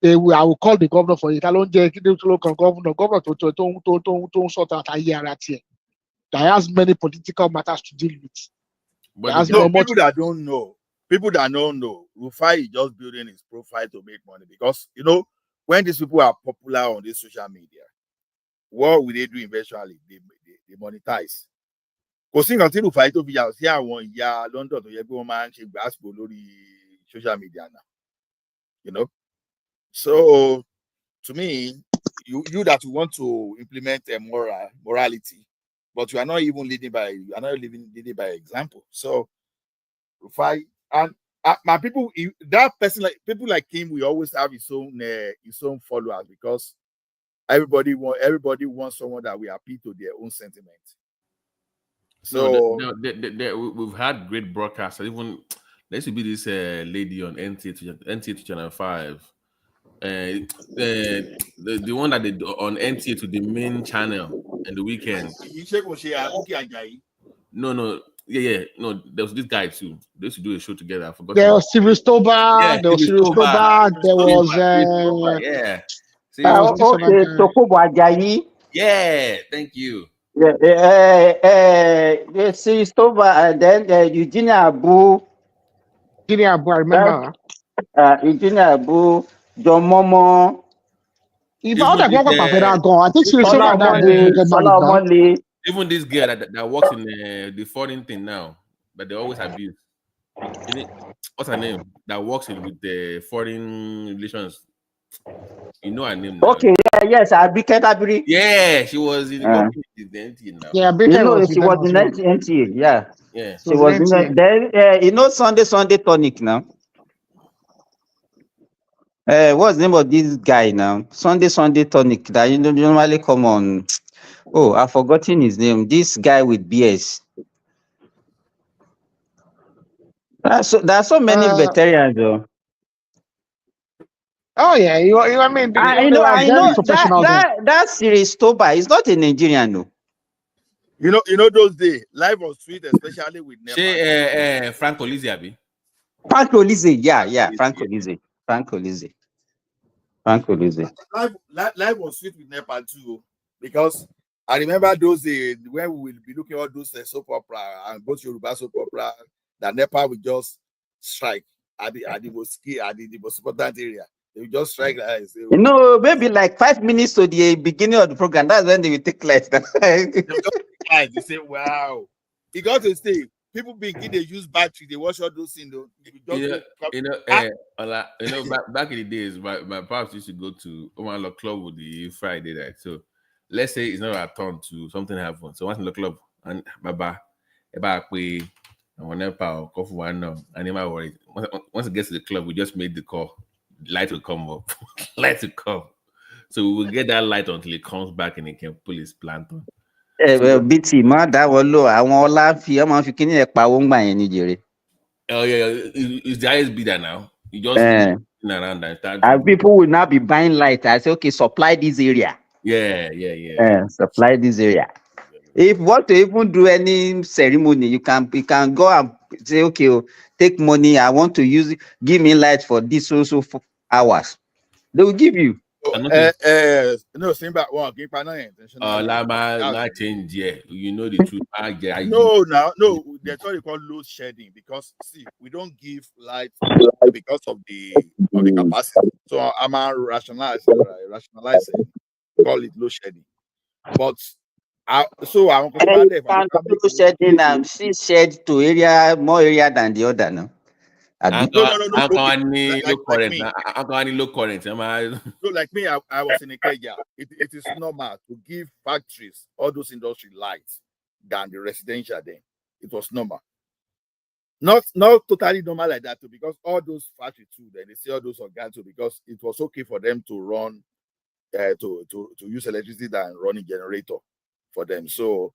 I will call the governor for it. I don't get the local governor to sort out a year at here. That has many political matters to deal with. But no, people that don't know, Rufai is just building his profile to make money because when these people are popular on this social media, what will they do eventually? They monetize. Because until Rufai to be out here one year, London to every man she grasp social media now. So to me, you that want to implement a morality, but you are not even leading by example. So Rufai and my people, that person like people like him, we always have his own followers because everybody wants someone that will appeal to their own sentiments. So we've had great broadcasters. Even there used to be this lady on NTA Channel 5. The one that they do on NTA to the main channel in the weekend. No, there was this guy too. They used to do a show together. I forgot. There was Sirius Toba. Yeah, there was Sirius Toba. There was yeah. Okay, Tokobo Ajayi. Yeah, thank you. Yeah, Sirius Toba, and then Eugenia Abu. Eugenia Abu, I remember. Eugenia Abu, John Momo. I think Sirius Toba and Omole. Even this girl that works in the foreign thing now, that they always abuse. What's her name? That works in with the foreign relations. You know her name now. Okay, yes, Abike Dabiri. Yeah, she was in the NTA now. Yeah, Abike she was in NTA. Yeah. Yeah. She was in then Sunday Tonic now. What's the name of this guy now? Sunday Tonic that you normally come on. Oh, I've forgotten his name. This guy with BS. There are so many veterans though. Oh yeah, I mean, I know that Sirius Toba is not a Nigerian, no. You know those days, life was sweet, especially with Nepa. Frank Olise, abi? Frank Olise, yeah, Frank Olise. Life was sweet with Nepa too, because I remember those days when we will be looking at all those soap opera and both Yoruba soap opera that Nepa would just strike at the most important area. They would just strike like this. Maybe like 5 minutes to the beginning of the program. That's when they will take light. They say, "Wow!" It got to stay. People begin to use battery. They watch all those things. Back in the days, my pops used to go to Oman Club with the Friday night. So let's say it's not our turn to something happen. So once in the club and Baba, we and I'm worried. Once it gets to the club, we just made the call. Light will come up. Light will come. So we will get that light until it comes back and it can pull his plant on. BT má dáwọ́ lò àwọn ọlá fi kíní ẹ̀ pawó ńgbà yẹn ní jèrè. Oh yeah, it's the highest bidder now. You just around and start. And people will now be buying light. I say, okay, supply this area. Yeah. Supply this area. If you want to even do any ceremony, you can go and say, okay, take money. I want to use it. Give me light for this also for hours. They will give you. No, same back one. Keep an eye on change. Yeah, you know the truth. No, that's what they call load shedding because see, we don't give light because of the capacity. So I'm rationalizing, call it load shedding. But I want load shedding and she shed to more area than the other, no. No. Low current. So like me, I was in a Kenya. It is normal to give factories, all those industry lights than the residential then. It was normal. Not totally normal like that too, because all those factories too, then they say all those organs too, because it was okay for them to run to use electricity than running generator for them. So,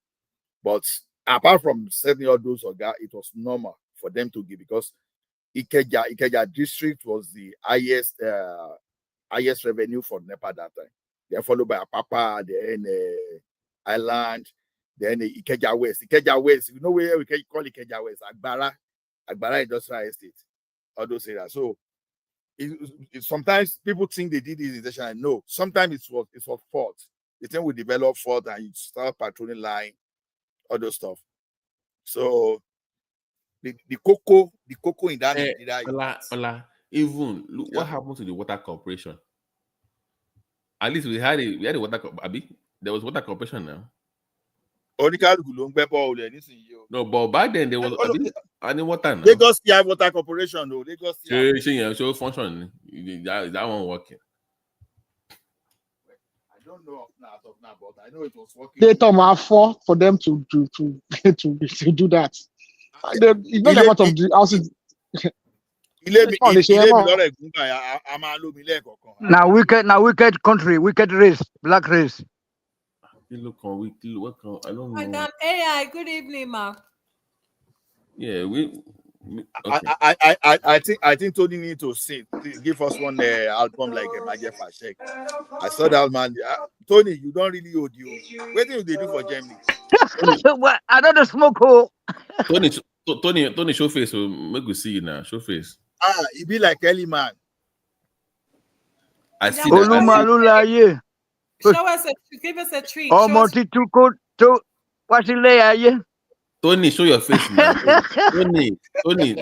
but apart from setting all those organ, it was normal for them to give because Ikeja district was the highest revenue for NEPA that time. They're followed by Apapa, then Island, then Ikeja West. Ikeja West, you know where we can call Ikeja West? Agbara Industrial Estate, all those areas. So sometimes people think they did this intentionally. No, sometimes it's for fault. The thing we develop fault and you start patrolling line, all those stuff. So the cocoa in that Ola, even look what happened to the water corporation. At least we had a water corporation. There was water corporation now. No, but back then there was any water now. Lagos State Water Corporation, no. Lagos State. So function. That one working. I don't know now, but I know it was working. They told me for them to do that. It's not the amount of the houses. Now wicked country, wicked race, black race. I don't know. Madam AI, good evening, ma. Yeah, okay. I think Tony need to sing. Give us one album like a Magic Fashek. I saw that man. Tony, you don't really hold you. What do they do for Germany? I don't smoke. Tony, show face. So make we see you now. Show face. It be like Ellie man. I see that. Show us give us a treat. Tony, show your face now. Tony. Tony,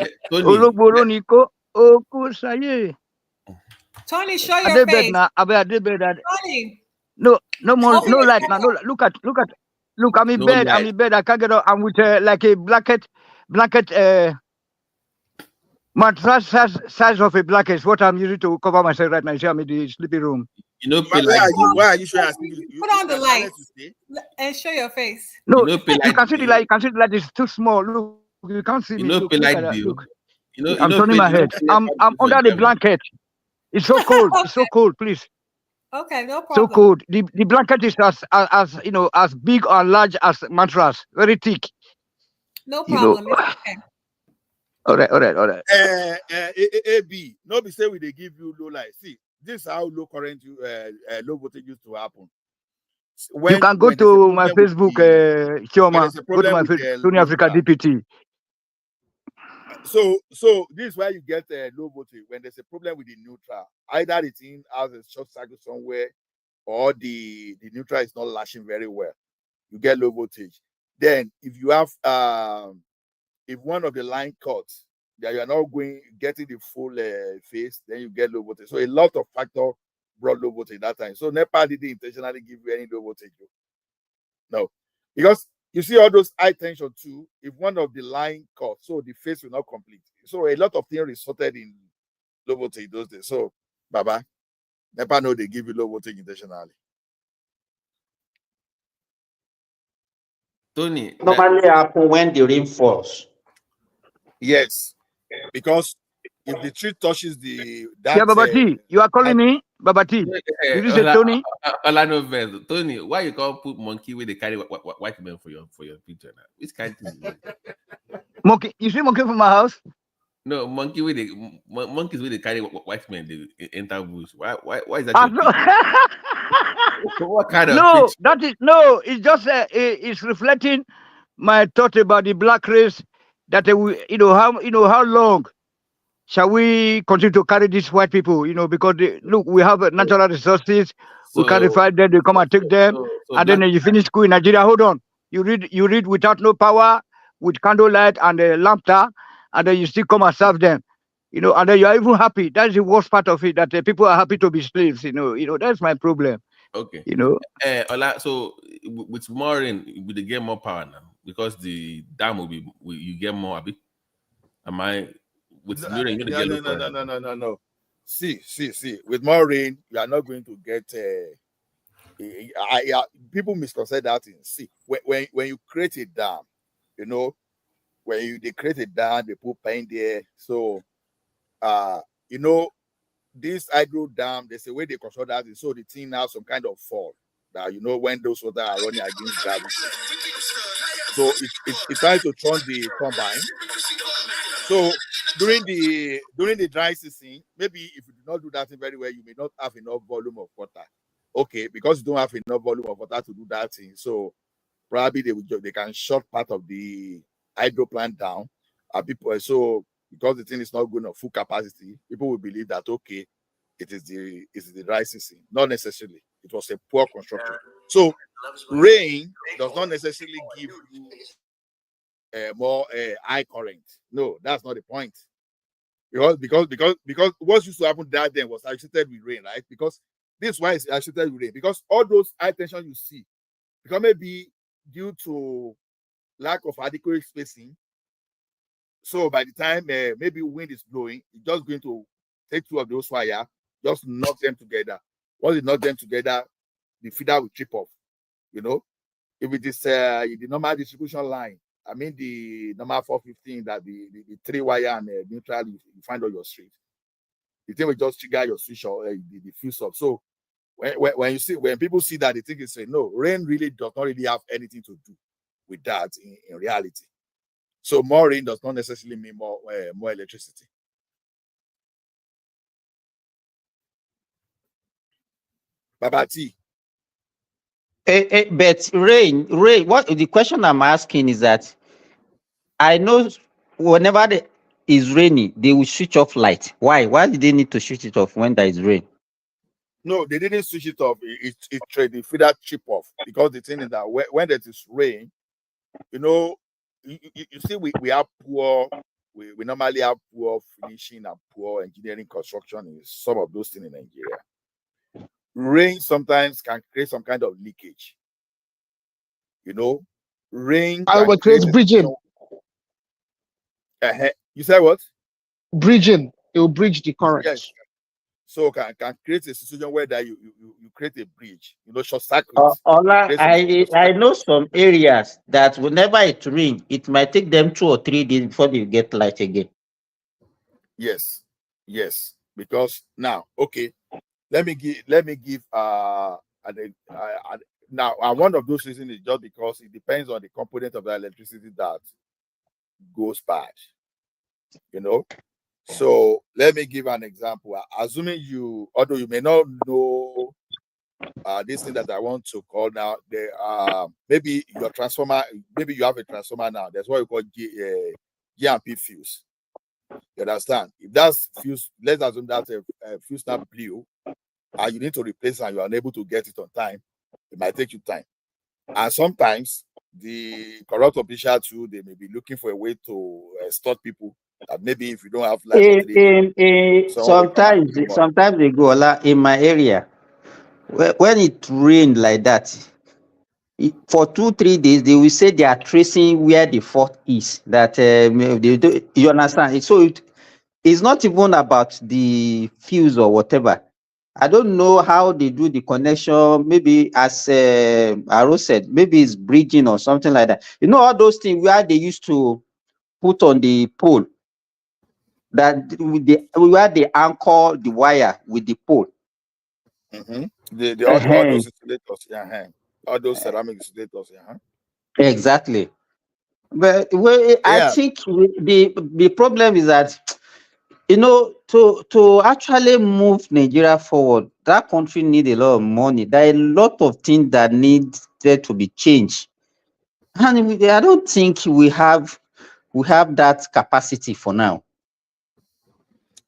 show your face. Tony. No more, no light now. No, look, I'm in bed. I'm in bed. I can't get up. I'm with like a blanket mattress size of a blanket is what I'm using to cover myself right now. You see, I'm in the sleeping room. You know, why are you showing us? Put on the light and show your face. No, you can see the light. You can see the light is too small. Look, you can't see me. Look, I'm turning my head. I'm under the blanket. It's so cold. It's so cold. Please. Okay, no problem. So cold. The blanket is as you know, as big or large as mattress. Very thick. No problem. It's okay. All right. AB, no be say we they give you low light. See, this is how low current low voltage used to happen. You can go to my Facebook, Chioma. Go to my Facebook, Tony Africa DPT. So this is where you get low voltage when there's a problem with the neutral. Either the thing has a short circuit somewhere, or the neutral is not lashing very well. You get low voltage. Then if you have if one of the line cuts, that you are not getting the full phase, then you get low voltage. So a lot of factors brought low voltage that time. So NEPA didn't intentionally give you any low voltage. No, because you see all those high tension too. If one of the line cuts, so the phase will not complete. So a lot of things resulted in low voltage those days. So, Baba, NEPA know they give you low voltage intentionally. Tony, normally happen when the rain falls. Yes, because if the tree touches the Babati, you are calling me Babati. Did you say Tony? Tony, why you can't put monkey where they carry white men for your picture now? Which kind of thing? Monkey, you see monkey from my house? No, monkeys where they carry white men they enter bush. Why is that? What kind of picture? That is it's just it's reflecting my thought about the black race. That how long shall we continue to carry these white people? Because look, we have natural resources. We can fight them. They come and take them, and then you finish school in Nigeria. Hold on, you read without no power, with candlelight and a lambda, and then you still come and serve them. And then you are even happy. That's the worst part of it. That people are happy to be slaves. That's my problem. Okay. Ola, so with more rain, will they get more power now? Because the dam will be, you get more a bit. Am I with more rain? No. See. With more rain, you are not going to get. People misconstrue that thing. See, when you create a dam, when they create a dam, they put paint there. So, this hydro dam, there's a way they control that. So the thing has some kind of fall. that when those water are running against gravity. So it's trying to turn the turbine. So during the dry season, maybe if you do not do that thing very well, you may not have enough volume of water. Okay, because you don't have enough volume of water to do that thing, so probably they can shut part of the hydro plant down. So because the thing is not going to full capacity, people will believe that okay, it is the dry season. Not necessarily. It was a poor construction. So rain does not necessarily give you more high current. No, that's not the point. Because what used to happen that then was associated with rain, right? Because this is why it's associated with rain. Because all those high tension you see, because maybe due to lack of adequate spacing. So by the time maybe wind is blowing, it's just going to take two of those wire, just knock them together. Once you knock them together, the feeder will trip off. If it is the normal distribution line, I mean the normal 415 that the 3-wire and neutral you find on your street, the thing will just trigger your switch or the fuse up. So when people see that, they think it's no, rain really does not really have anything to do with that in reality. So more rain does not necessarily mean more electricity. Babati. But rain. What the question I'm asking is that I know whenever it's raining, they will switch off light. Why? Why did they need to switch it off when there is rain? No, they didn't switch it off. The feeder chip off because the thing is that when there is rain, you see, we have poor. We normally have poor finishing and poor engineering construction in some of those things in Nigeria. Rain sometimes can create some kind of leakage. Rain can create bridging. You said what? Bridging. It will bridge the current. Yes. So can create a situation where that you create a bridge, short circuit. Ola, I know some areas that whenever it rains, it might take them 2 or 3 days before they get light again. Yes. Because now, okay, let me give now, one of those reasons is just because it depends on the component of the electricity that goes bad. So let me give an example. Assuming although you may not know this thing that I want to call now, maybe your transformer, maybe you have a transformer now. That's what we call GMP fuse. You understand? If that's fuse, let's assume that's a fuse that blew, and you need to replace it and you are unable to get it on time, it might take you time. And sometimes the corrupt official too, they may be looking for a way to stop people. That maybe if you don't have light for 3 days, sometimes they go in my area. When it rained like that, for 2-3 days, they will say they are tracing where the fault is. That you understand? So it's not even about the fuse or whatever. I don't know how they do the connection. Maybe as Aro said, maybe it's bridging or something like that. All those things where they used to put on the pole, where they anchor the wire with the pole. Mm-hmm. All those insulators, all those ceramic insulators, Exactly. But I think the problem is that to actually move Nigeria forward, that country need a lot of money. There are a lot of things that need there to be changed, and I don't think we have that capacity for now.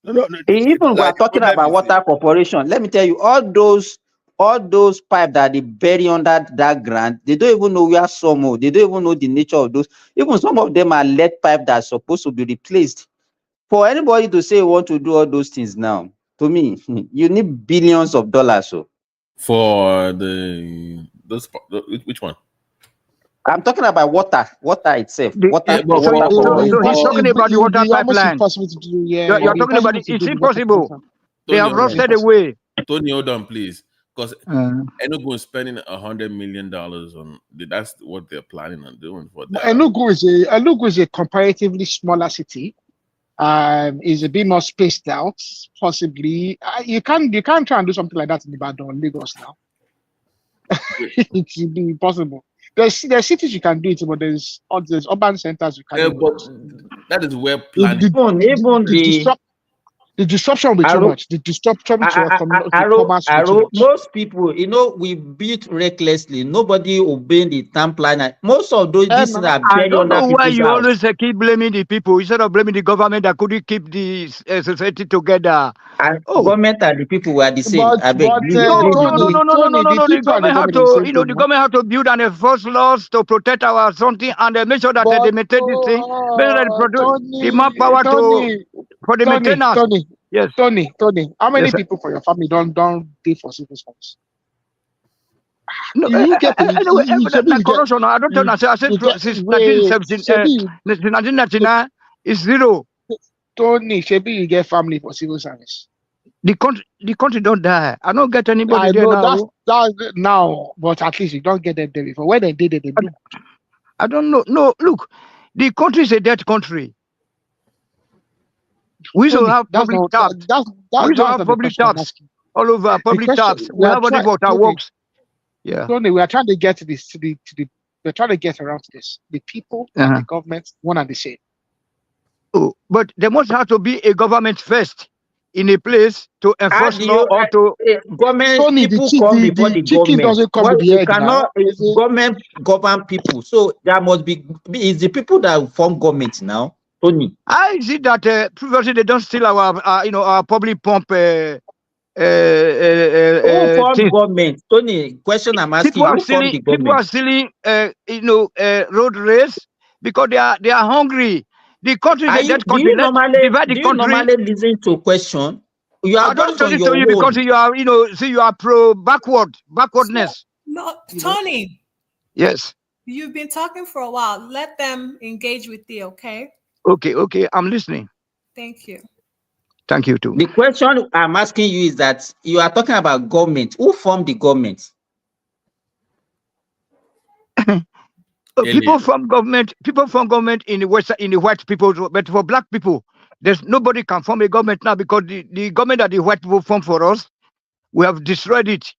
No, Even we are talking about water corporation. Let me tell you, all those pipes that they bury under that ground, they don't even know where some are. They don't even know the nature of those. Even some of them are lead pipe that are supposed to be replaced. For anybody to say want to do all those things now, to me, you need billions of dollars. So for which one? I'm talking about water itself. He's talking about the water pipeline. Impossible to do. Yeah, you're talking about it. It's impossible. They have rusted away. Tony, hold on, please, because Enugu is spending $100 million on. That's what they're planning on doing for that. Enugu is a comparatively smaller city. Is a bit more spaced out. Possibly, you can't try and do something like that in Ibadan or Lagos now. it will be impossible. There's cities you can do it, but there's urban centers you can't Yeah, do but it. that is where The, planning. the disruption will be too much. The disruption to commerce will be too much. Most people, we build recklessly. Nobody obeying the town planner. Most of these things are I buried don't under know why people's you house. always keep blaming the people instead of blaming the government that couldn't keep the society together. Government and the people were the same. But No, the government have to, the government have to build and enforce laws to protect our something and make sure that they maintain this thing. Make sure the manpower for the maintenance. Tony, how many Yes, sir. people for your family don't pay for civil service? No, You get anyway, that corruption. I don't know. I said since 1999, it's zero. Tony, Shebi, you get family for civil service. The country don't die. I don't get anybody I there know now. that's now, but at least you don't get them there before. When they did it, they do. I don't know. No, look, the country is a dead country. We should have public taps. We should have public taps all over. Public taps. We have what water works. Yeah. Tony, we are trying to get to this. We're trying to get around this. The people and the government, one and the same. Oh, but there must have to be a government first in a place to enforce law or to government. Tony, people come before the chicken government. doesn't come Well, with the you head cannot government govern people. So there must be it's the people that form government now. Tony, I see that previously they don't steal our our public pump. Who formed government? Tony, question I'm asking. People are Who formed the government? stealing. Road race because they are hungry. The country is a dead country. Do you normally listen to question? You are I don't just on listen your to you own. because you are you are pro backwardness. No, Tony. Yes. You've been talking for a while. Let them engage with you, okay? Okay, I'm listening. Thank you. Thank you too. The question I'm asking you is that you are talking about government. Who formed the government? People from government in the West, in the white people, but for black people, there's nobody can form a government now because the government that the white people formed for us, we have destroyed it.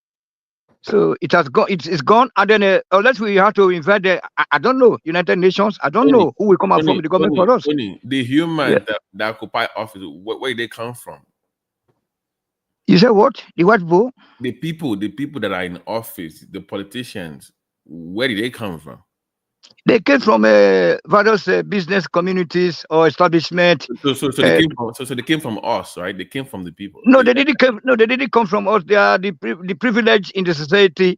So it has gone. It's gone, and then unless we have to invite I don't know, United Nations. I don't know who will come and form the government for us. The human that occupy office, where they come from? You say what? The white people? The people that are in office, the politicians, where did they come from? They came from various business communities or establishment. So they came from us, right? They came from the people. No, they didn't come. No, they didn't come from us. They are the privileged in the society.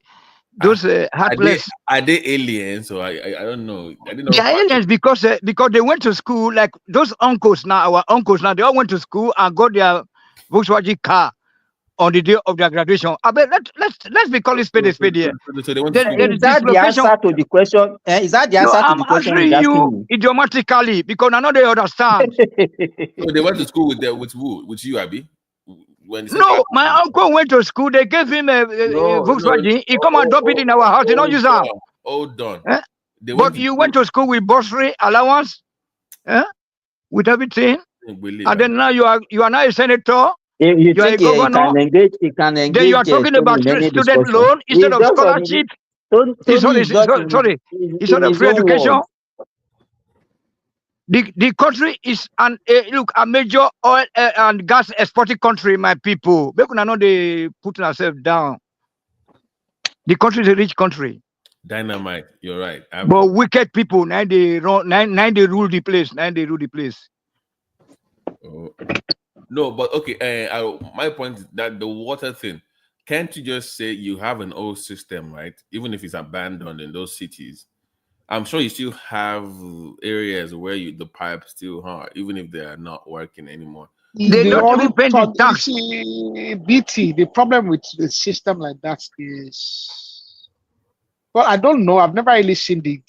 Those heartless. Are they aliens? Or I don't know. They are aliens because they went to school. Like those uncles now, our uncles now, they all went to school and got their Volkswagen car on the day of their graduation. I bet let's be calling spade a spade here. So is that the answer to the question? Is that the answer to the question? I'm answering you idiomatically because I know they understand. So they went to school with who? With you, Abi? No, my uncle went to school. They gave him a Volkswagen. He come and drop it in our house. They don't use them. Hold on. But you went to school with bursary allowance, with everything, and then now you are now a senator. You are a governor. He can engage. Then you are talking about student loan instead of scholarship. Sorry, instead of free education. The country is a major oil and gas exporting country, my people. Because now they put ourselves down. The country is a rich country. Dynamite, you're right. But wicked people now they run. Now they rule the place. Oh. No, but okay. My point is that the water thing. Can't you just say you have an old system, right? Even if it's abandoned in those cities, I'm sure you still have areas where the pipes still are, even if they are not working anymore. They don't even pay the tax. BT, the problem with the system like that is, well, I don't know. I've never really seen the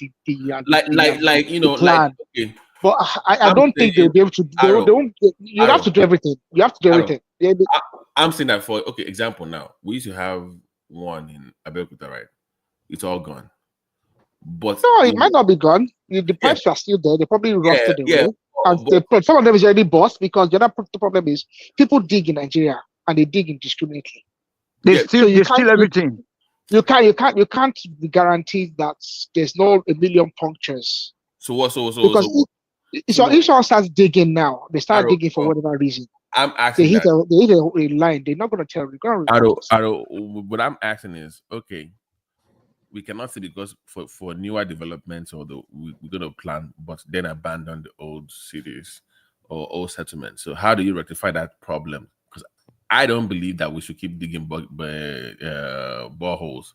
plan. Okay. But I don't think they'll be able to. You have to do everything. You have to do everything. I'm saying that for example now, we used to have one in Abeokuta, right? It's all gone. But no, it might not be gone. The pipes are still there. They probably rusted away. And some of them is already bust because the other problem is people dig in Nigeria and they dig indiscriminately. They steal everything. You can't be guaranteed that there's no a million punctures. So what? Because if someone starts digging now, they start digging for whatever reason. I'm They asking hit that. a line. They're not going to tell. They're going to report. What I'm asking is, okay, we cannot say because for newer developments or we're going to plan, but then abandon the old cities or old settlements. So how do you rectify that problem? Because I don't believe that we should keep digging boreholes.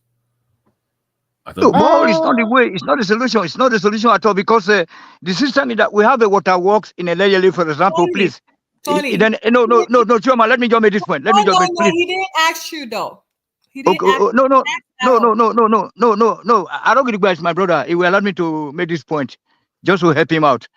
No, borehole is not the way. It's not the solution. It's not the solution at all because the system is that we have a water works in Eleyele, for example. Tony, Please. Tony. No, Chioma, let me just make this point. Let me just make please. He didn't ask you though. He didn't Okay, ask no. I don't get it, guys. My brother, he will allow me to make this point just to help him out.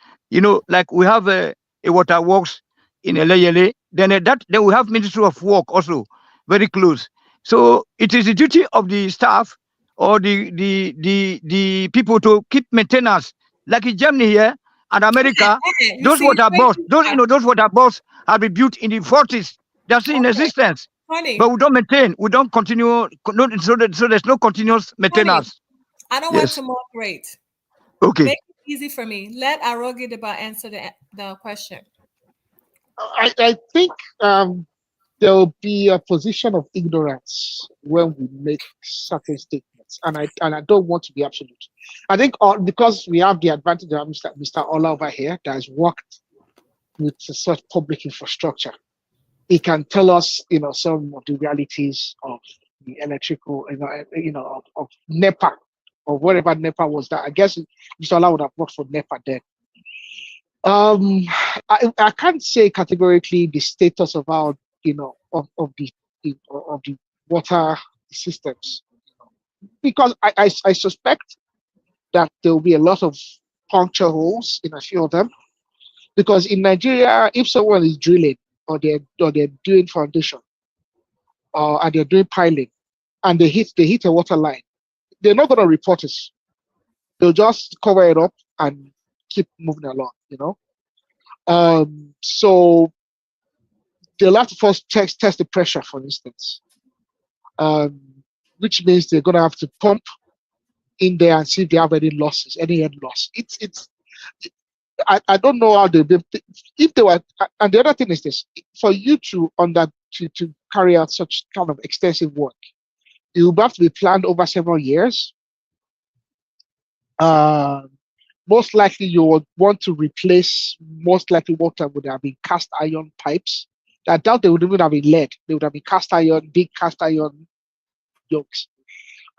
Like we have a water works in Eleyele, then we have Ministry of Work also very close. So it is the duty of the staff or the people to keep maintenance, like in Germany here and America. Those water boats have been built in the 40s. They're still in existence. Honey. But we don't maintain, we don't continue, so there's no continuous maintenance. Honey, I don't want to moderate. Okay. Make it easy for me. Let Arogideba answer the question. I think there will be a position of ignorance when we make certain statements, and I don't want to be absolute. I think because we have the advantage of Mr. Ola over here that has worked with such public infrastructure, he can tell us, some of the realities of the electrical, of NEPA or whatever NEPA was. That I guess Mr. Ola would have worked for NEPA then. I can't say categorically the status of our, of the water systems, because I suspect that there will be a lot of puncture holes in a few of them, because in Nigeria, if someone is drilling or they're doing foundation, and they're doing piling, and they hit a water line, they're not going to report us. They'll just cover it up and keep moving along, So they'll have to first test the pressure, for instance, which means they're going to have to pump in there and see if they have any losses, any end loss. I don't know how they'll be, if they were. And the other thing is this: for you to carry out such kind of extensive work, it will have to be planned over several years. Most likely you would want to replace, most likely water would have been cast iron pipes. I doubt they would even have been lead. They would have been cast iron, big cast iron yokes.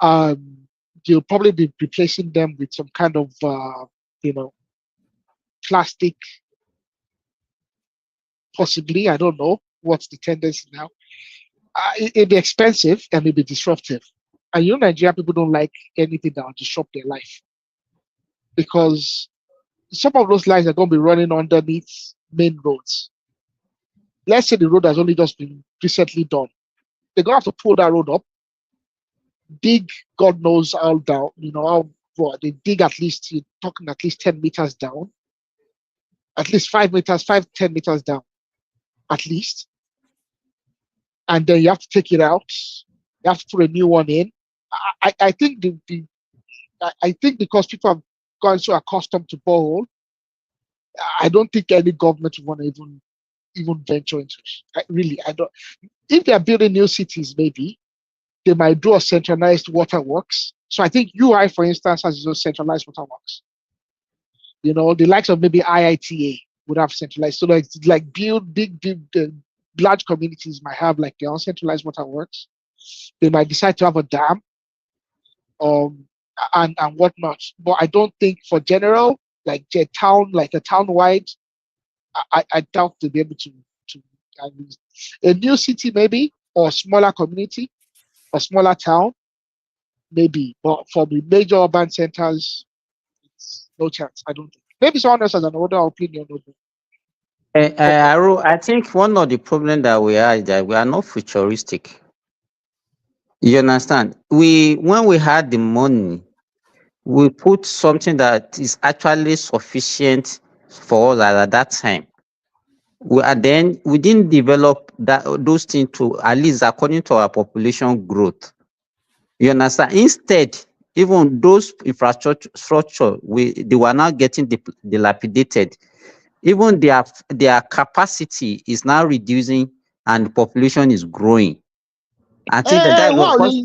You'll probably be replacing them with some kind of, plastic, possibly. I don't know what's the tendency now. It'd be expensive and it'd be disruptive. And Nigeria people don't like anything that will disrupt their life, because some of those lines are going to be running underneath main roads. Let's say the road has only just been recently done. They're going to have to pull that road up, dig God knows how down, they dig at least, you're talking at least 10 meters down, at least 10 meters down, at least. And then you have to take it out. You have to put a new one in. I think I think because people have gotten so accustomed to borehole, I don't think any government would want to even venture into it. I don't. If they are building new cities, maybe they might do a centralized waterworks. So I think UI, for instance, has its own centralized waterworks. The likes of maybe IITA would have centralized. So like build big, large communities might have like their own centralized waterworks. They might decide to have a dam, and whatnot. But I don't think for general, like a town-wide, I doubt they'll be able to a new city maybe, or a smaller community, a smaller town, maybe. But for the major urban centers, it's no chance. I don't think. Maybe someone else has another opinion. I think one of the problems that we are is that we are not futuristic. You understand? When we had the money, we put something that is actually sufficient for us at that time. Then we didn't develop those things to, at least according to our population growth. You understand? Instead, even those infrastructure, they were now getting dilapidated. Even their capacity is now reducing, and the population is growing. I think that was Wow, because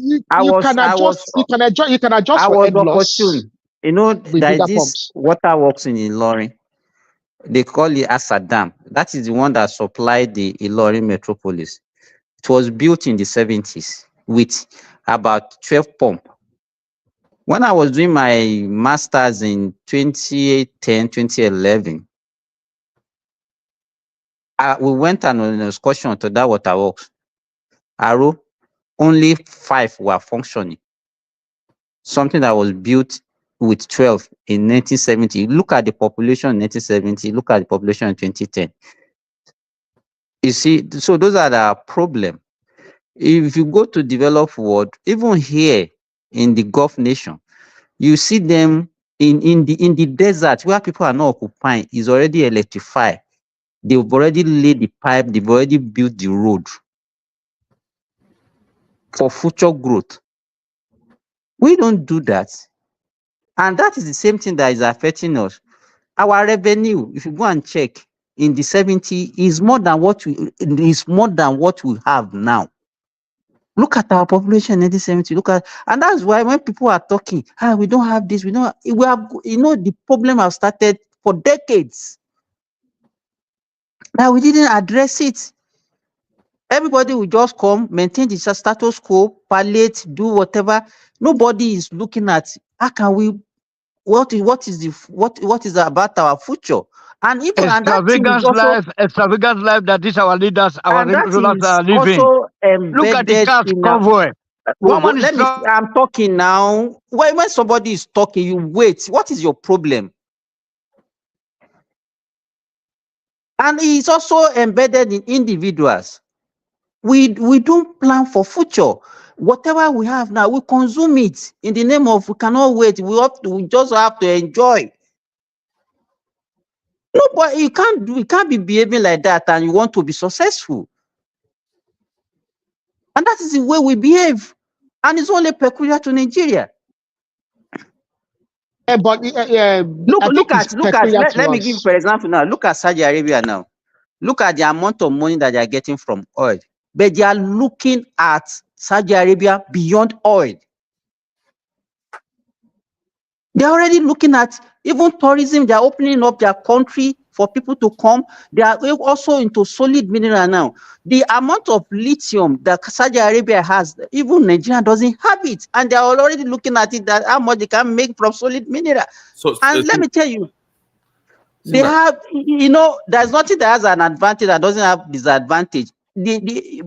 you can adjust. You can adjust I for was head loss opportune. You know, with there is bigger this pumps. waterworks in Ilorin. They call it Asadam. That is the one that supplied the Ilorin metropolis. It was built in the 70s with about 12 pump. When I was doing my master's in 2010, 2011, we went on an excursion to that waterworks. Aro, only 5 were functioning. Something that was built with 12 in 1970. Look at the population in 1970, look at the population in 2010. You see, so those are the problem. If you go to developed world, even here in the Gulf nation, you see them in the desert where people are not occupying is already electrified. They've already laid the pipe, they've already built the road for future growth. We don't do that. And that is the same thing that is affecting us. Our revenue, if you go and check, in the 70s is more than what we have now. Look at our population in 1970. Look at, and that's why when people are talking, we don't have this, we have, the problem has started for decades. Now we didn't address it. Everybody will just come, maintain the status quo, palliate, do whatever. Nobody is looking at how can we, what is about our future. And even and that thing is also extravagant life that these our leaders, our and that rulers is are living. also Look at the embedded cars in our. convoy. One man is Let me. I'm talking now. When somebody is talking, you wait. What is your problem? And it's also embedded in individuals. We don't plan for future. Whatever we have now, we consume it in the name of we cannot wait. We just have to enjoy. No, but you can't be behaving like that and you want to be successful. And that is the way we behave. And it's only peculiar to Nigeria. But Look at let me give you for example now. Look at Saudi Arabia now. Look at the amount of money that they are getting from oil. But they are looking at Saudi Arabia beyond oil. They're already looking at even tourism. They're opening up their country for people to come. They are also into solid mineral now. The amount of lithium that Saudi Arabia has, even Nigeria doesn't have it. And they're already looking at it, that how much they can make from solid mineral. And let me tell you, they have, there's nothing that has an advantage that doesn't have disadvantage.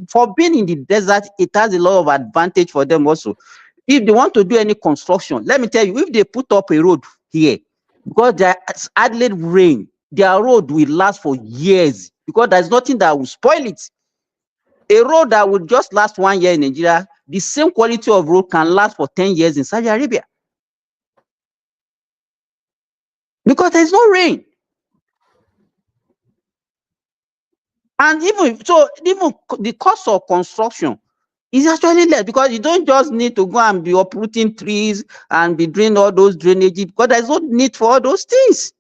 For being in the desert, it has a lot of advantage for them also. If they want to do any construction, let me tell you, if they put up a road here, because there's hardly rain, their road will last for years because there's nothing that will spoil it. A road that would just last 1 year in Nigeria, the same quality of road can last for 10 years in Saudi Arabia. Because there's no rain. And even the cost of construction is actually less because you don't just need to go and be uprooting trees and be doing all those drainage because there's no need for all those things.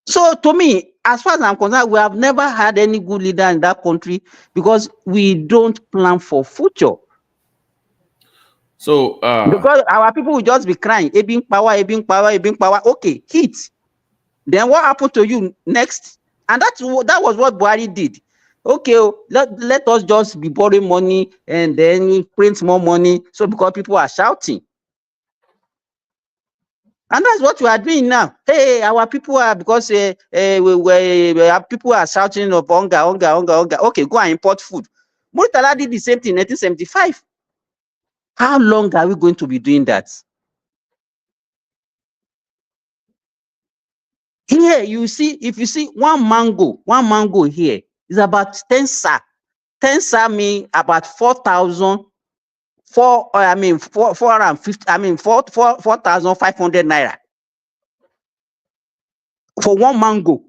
So to me, as far as I'm concerned, we have never had any good leader in that country because we don't plan for future. So because our people will just be crying, ebbing power. Okay, heat. Then what happened to you next? And that was what Buhari did. Okay, let us just be borrowing money and then print more money. So because people are shouting. And that's what we are doing now. Hey, our people are, because our people are shouting of hunger. Okay, go and import food. Murtala did the same thing in 1975. How long are we going to be doing that? Here, if you see one mango here is about 10 sa. 10 sa mean about 4,500 naira. For one mango,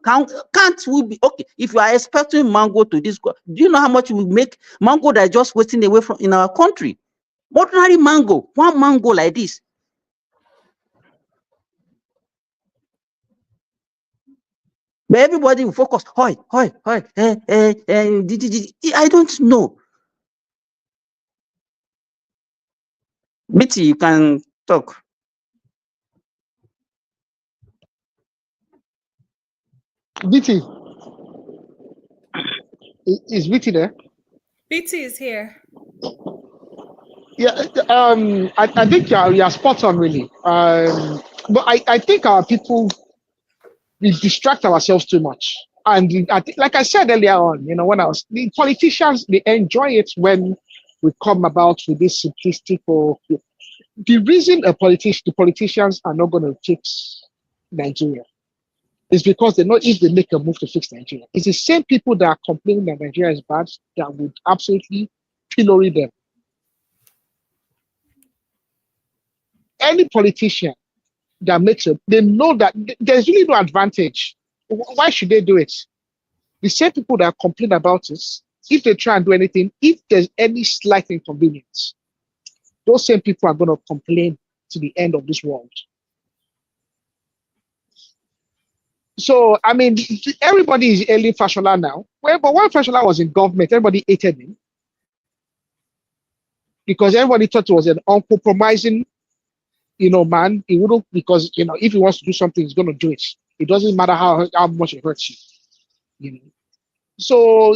can't we be okay? If you are expecting mango to this, do you know how much we make mango that is just waiting away from in our country? Ordinary mango, one mango like this. But everybody will focus. I don't know. Bitty, you can talk. BT, is BT there? BT is here. Yeah, I think you're spot on, really. But I think our people, we distract ourselves too much. And I think, like I said earlier on, when the politicians, they enjoy it when we come about with this simplistic or the reason the politicians are not going to fix Nigeria is because they know if they make a move to fix Nigeria, it's the same people that are complaining that Nigeria is bad that would absolutely pillory them. Any politician that makes they know that there's really no advantage. Why should they do it? The same people that complain about it, if they try and do anything, if there's any slight inconvenience, those same people are going to complain to the end of this world. So, I mean, everybody is hailing Fashola now. But when Fashola was in government, everybody hated him because everybody thought he was an uncompromising, man. He wouldn't, because, if he wants to do something, he's going to do it. It doesn't matter how much it hurts you. So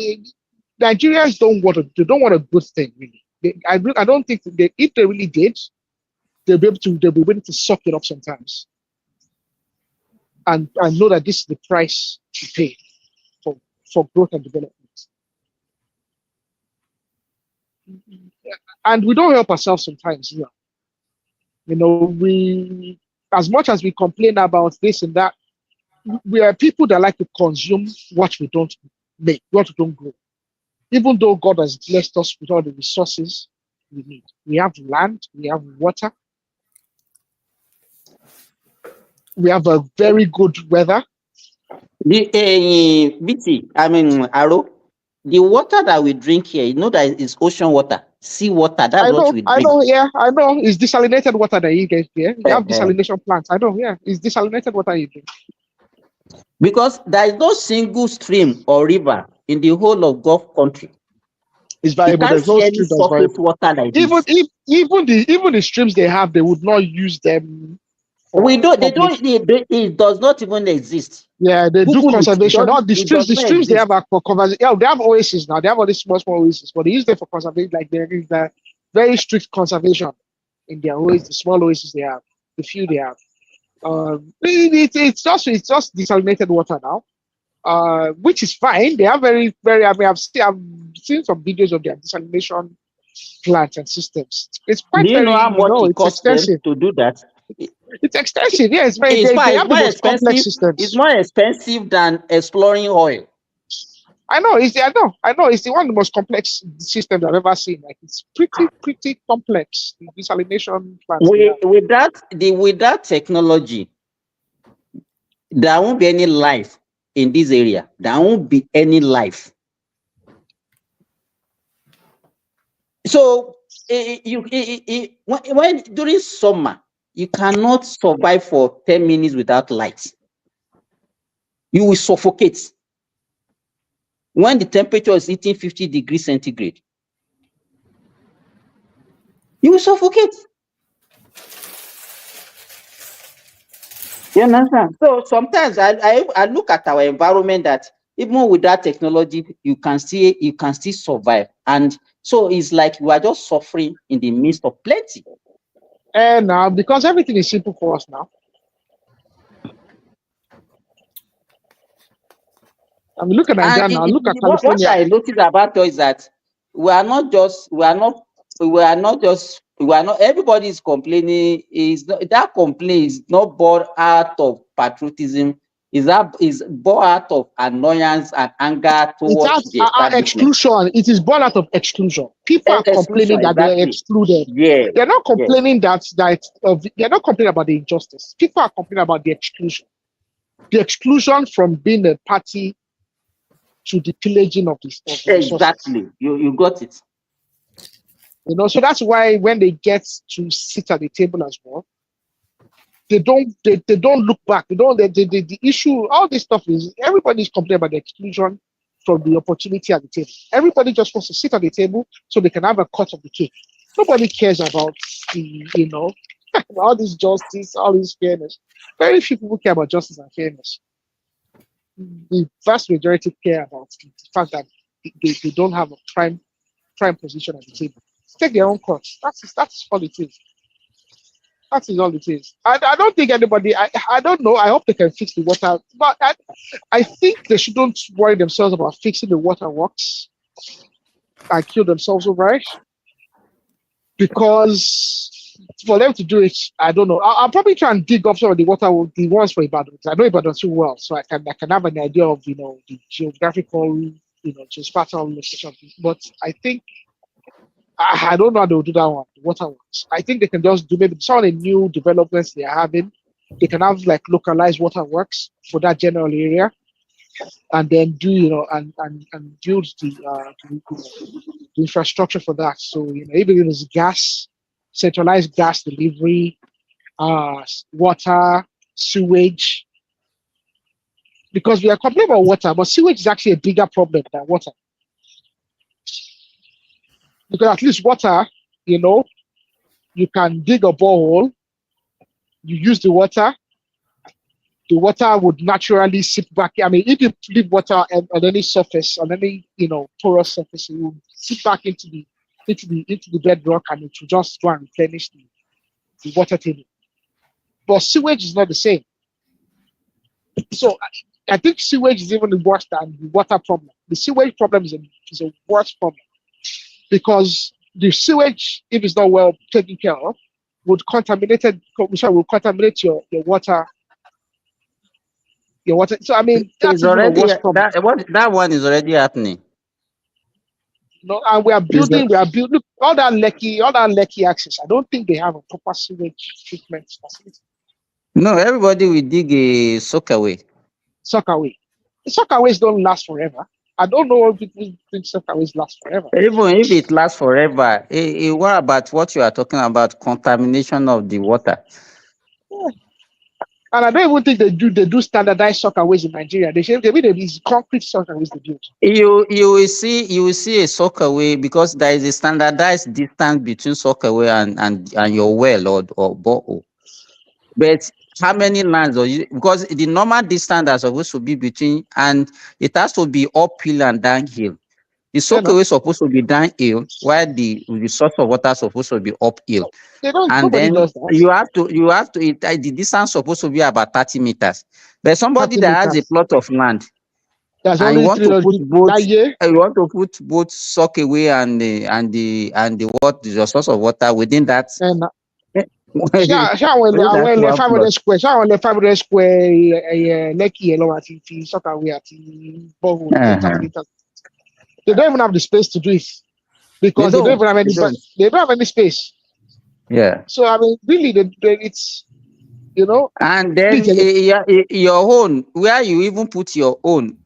Nigerians don't want a good thing, really. I don't think if they really did, they'll be willing to suck it up sometimes. And know that this is the price to pay for growth and development. And we don't help ourselves sometimes, we, as much as we complain about this and that, we are people that like to consume what we don't make, what we don't grow. Even though God has blessed us with all the resources we need. We have land, we have water, we have a very good weather. BT, Aro, the water that we drink here, that it's ocean water, sea water. That's what we drink. I know. It's desalinated water that you get here. You have desalination plants. I know. Yeah, it's desalinated water you drink. Because there is no single stream or river in the whole of Gulf country. It's variable. There's no stream that's variable. Water like even the streams they have, they would not use them. It does not even exist. Yeah, they do conservation. All the streams they have are for conservation. Yeah, they have oases now. They have all these small oases, but they use them for conservation. Like there is the very strict conservation in their oases, the small oases they have, the few they have. It's just desalinated water now, which is fine. They have very, very. I've seen some videos of their desalination plants and systems. It's quite do you know how much it costs them to do that? It's expensive. Yeah, it's very. They have the most complex systems. It's more expensive than exploring oil. I know. It's one of the most complex systems I've ever seen. Like it's pretty complex. The desalination plants. With that technology, there won't be any life in this area. There won't be any life. So when during summer, you cannot survive for 10 minutes without light. You will suffocate. When the temperature is hitting 50 degrees centigrade, you will suffocate. You understand? So sometimes I look at our environment that even with that technology, you can still survive. And so it's like we are just suffering in the midst of plenty. And now, because everything is simple for us now. I mean, look at Nigeria now. Look at California. What I noticed about us is that everybody is complaining. That complaint is not born out of patriotism. Is born out of annoyance and anger towards the exclusion. It is born out of exclusion. People are complaining that they're excluded. Yeah, they're not complaining they're not complaining about the injustice. People are complaining about the exclusion. the exclusion from being a party to the pillaging of the resources. Exactly. You got it. You know, so that's why when they get to sit at the table as well, they don't look back. The issue, all this stuff is everybody's complaining about the exclusion from the opportunity at the table. Everybody just wants to sit at the table so they can have a cut of the cake. Nobody cares about the, you know, all this justice, all this fairness. Very few people care about justice and fairness. The vast majority care about the fact that they don't have a prime position at the table. Take their own course. That's all it is. That is all it is. I don't think anybody, I don't know. I hope they can fix the water. But I think they shouldn't worry themselves about fixing the water works and kill themselves over it. Because for them to do it, I don't know. I'll probably try and dig up some of the ones for Ibadan. I know Ibadan too well, so I can have an idea of, you know, the geographical, you know, geospatial location. But I think I don't know how they'll do that one, the water works. I think they can just do maybe some of the new developments they are having. They can have like localized waterworks for that general area, and then do, you know, and build the infrastructure for that. So, you know, even if it's gas, centralized gas delivery, water, sewage. Because we are complaining about water, but sewage is actually a bigger problem than water. Because at least water, you know, you can dig a borehole, you use the water would naturally seep back. I mean, if you leave water on any surface, on any, you know, porous surface, it will seep back into the bedrock, and it will just go and replenish the water table. But sewage is not the same. So I think sewage is even worse than the water problem. The sewage problem is a worse problem, because the sewage, if it's not well taken care of, will contaminate your water. Your water. So I mean, that's even a worse problem. That one is already happening. No, and we are building look, all that Lekki access. I don't think they have a proper sewage treatment facility. No, everybody will dig a soakaway. The soccerways don't last forever. I don't know if people think soccerways last forever. Even if it lasts forever, what about what you are talking about, contamination of the water? Yeah. And I don't even think they do standardized soccerways in Nigeria. They these concrete soccerways they build. You will see a soakaway, because there is a standardized distance between soakaway and your well or borehole. But how many lines are you? Because the normal distance is supposed to be between, and it has to be uphill and downhill. The soakaway is supposed to be downhill, while the source of water is supposed to be uphill. And then you have to the distance supposed to be about 30 meters. But somebody that has a plot of land, that's and only you want to put both soakaway and the source of water within that. Àwọn 500 square, 500 square Lekki alone àti soccerway àti borehole. They don't even have the space to do it, because they don't even have they don't have any space. Yeah. So I mean, really, it's, you know. And then your own, where you even put your own,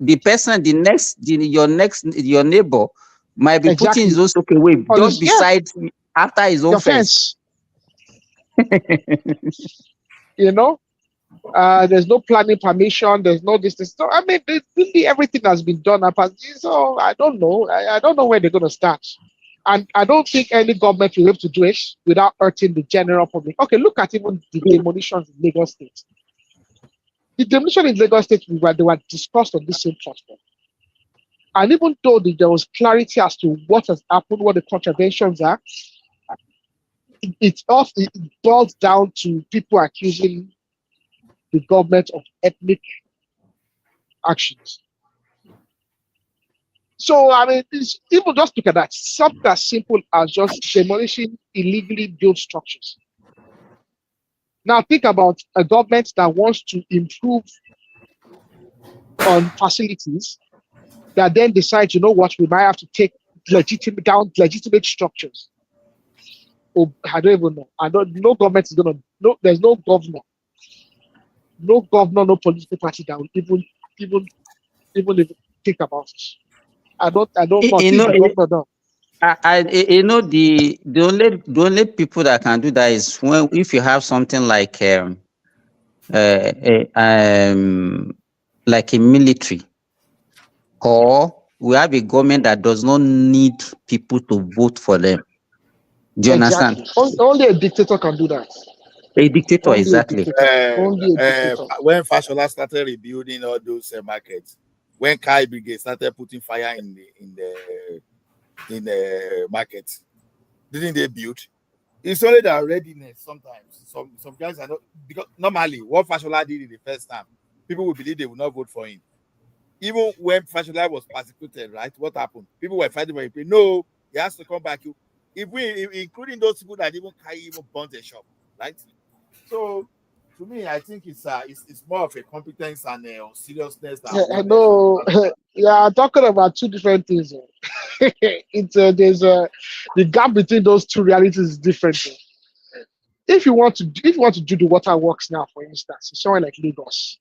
the person, your neighbor might be putting his own soakaway just beside after his own fence. You know, there's no planning permission. There's no distance. So I mean, really everything has been done up. So I don't know. I don't know where they're going to start. And I don't think any government will be able to do it without hurting the general public. Okay, look at even the demolitions in Lagos State. The demolition in Lagos State, they were discussed on this same platform. And even though there was clarity as to what has happened, what the contraventions are, it boils down to people accusing the government of ethnic actions. So, I mean, people just look at that. Something as simple as just demolishing illegally built structures. Now, think about a government that wants to improve on facilities, that then decides, you know what, we might have to take legitimate structures. Oh, I don't even know. No government is going to, there's no governor No governor, no political party that will even think about it. I don't know You if know, the governor does. you know, the only people that can do that is when if you have something uh, like a military, or we have a government that does not need people to vote for them. Do you understand? Exactly. Only a dictator can do that. A dictator, Only a exactly. dictator. Only a dictator. When Fashola started rebuilding all those markets, when Kai Brigade started putting fire in the market, didn't they build? It's only the readiness. Sometimes some guys are not, because normally what Fashola did in the first time, people would believe they would not vote for him. Even when Fashola was persecuted, right? What happened? People were fighting for him. No, he has to come back. Including those people that even Kai even burnt a shop, right? So to me, I think it's more of a competence and a seriousness than I weakness. know. Yeah, talking about two different things. It's there's the gap between those two realities is different. If you want to do the waterworks now, for instance, somewhere like Lagos,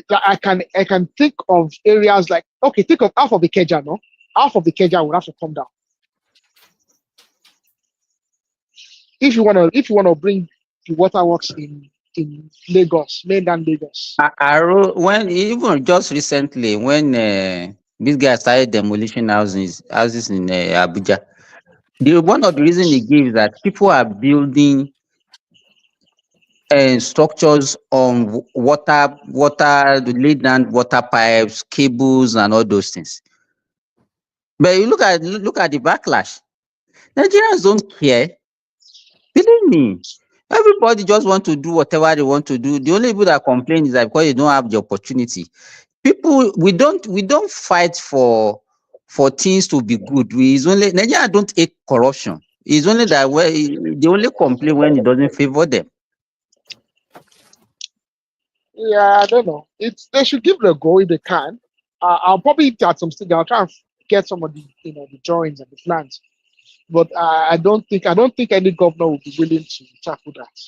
I can think of areas like, okay, think of half of the Keja, no? Half of the Keja would have to come down. If you wanna bring the waterworks in Lagos, mainland Lagos. I wrote when even just recently when this guy started demolition houses in Abuja. One of the reasons he gives that people are building structures on the laid down water pipes, cables, and all those things. But you look at the backlash. Nigerians don't care. Believe me, everybody just want to do whatever they want to do. The only people that complain is that because they don't have the opportunity. People, we don't fight for things to be good. It's only Nigeria don't hate corruption. It's only that they only complain when it doesn't favor them. Yeah, I don't know. They should give it a go if they can. I'll probably at some stage I'll try and get some of the the drawings and the plans. But I don't think any governor will be willing to tackle that.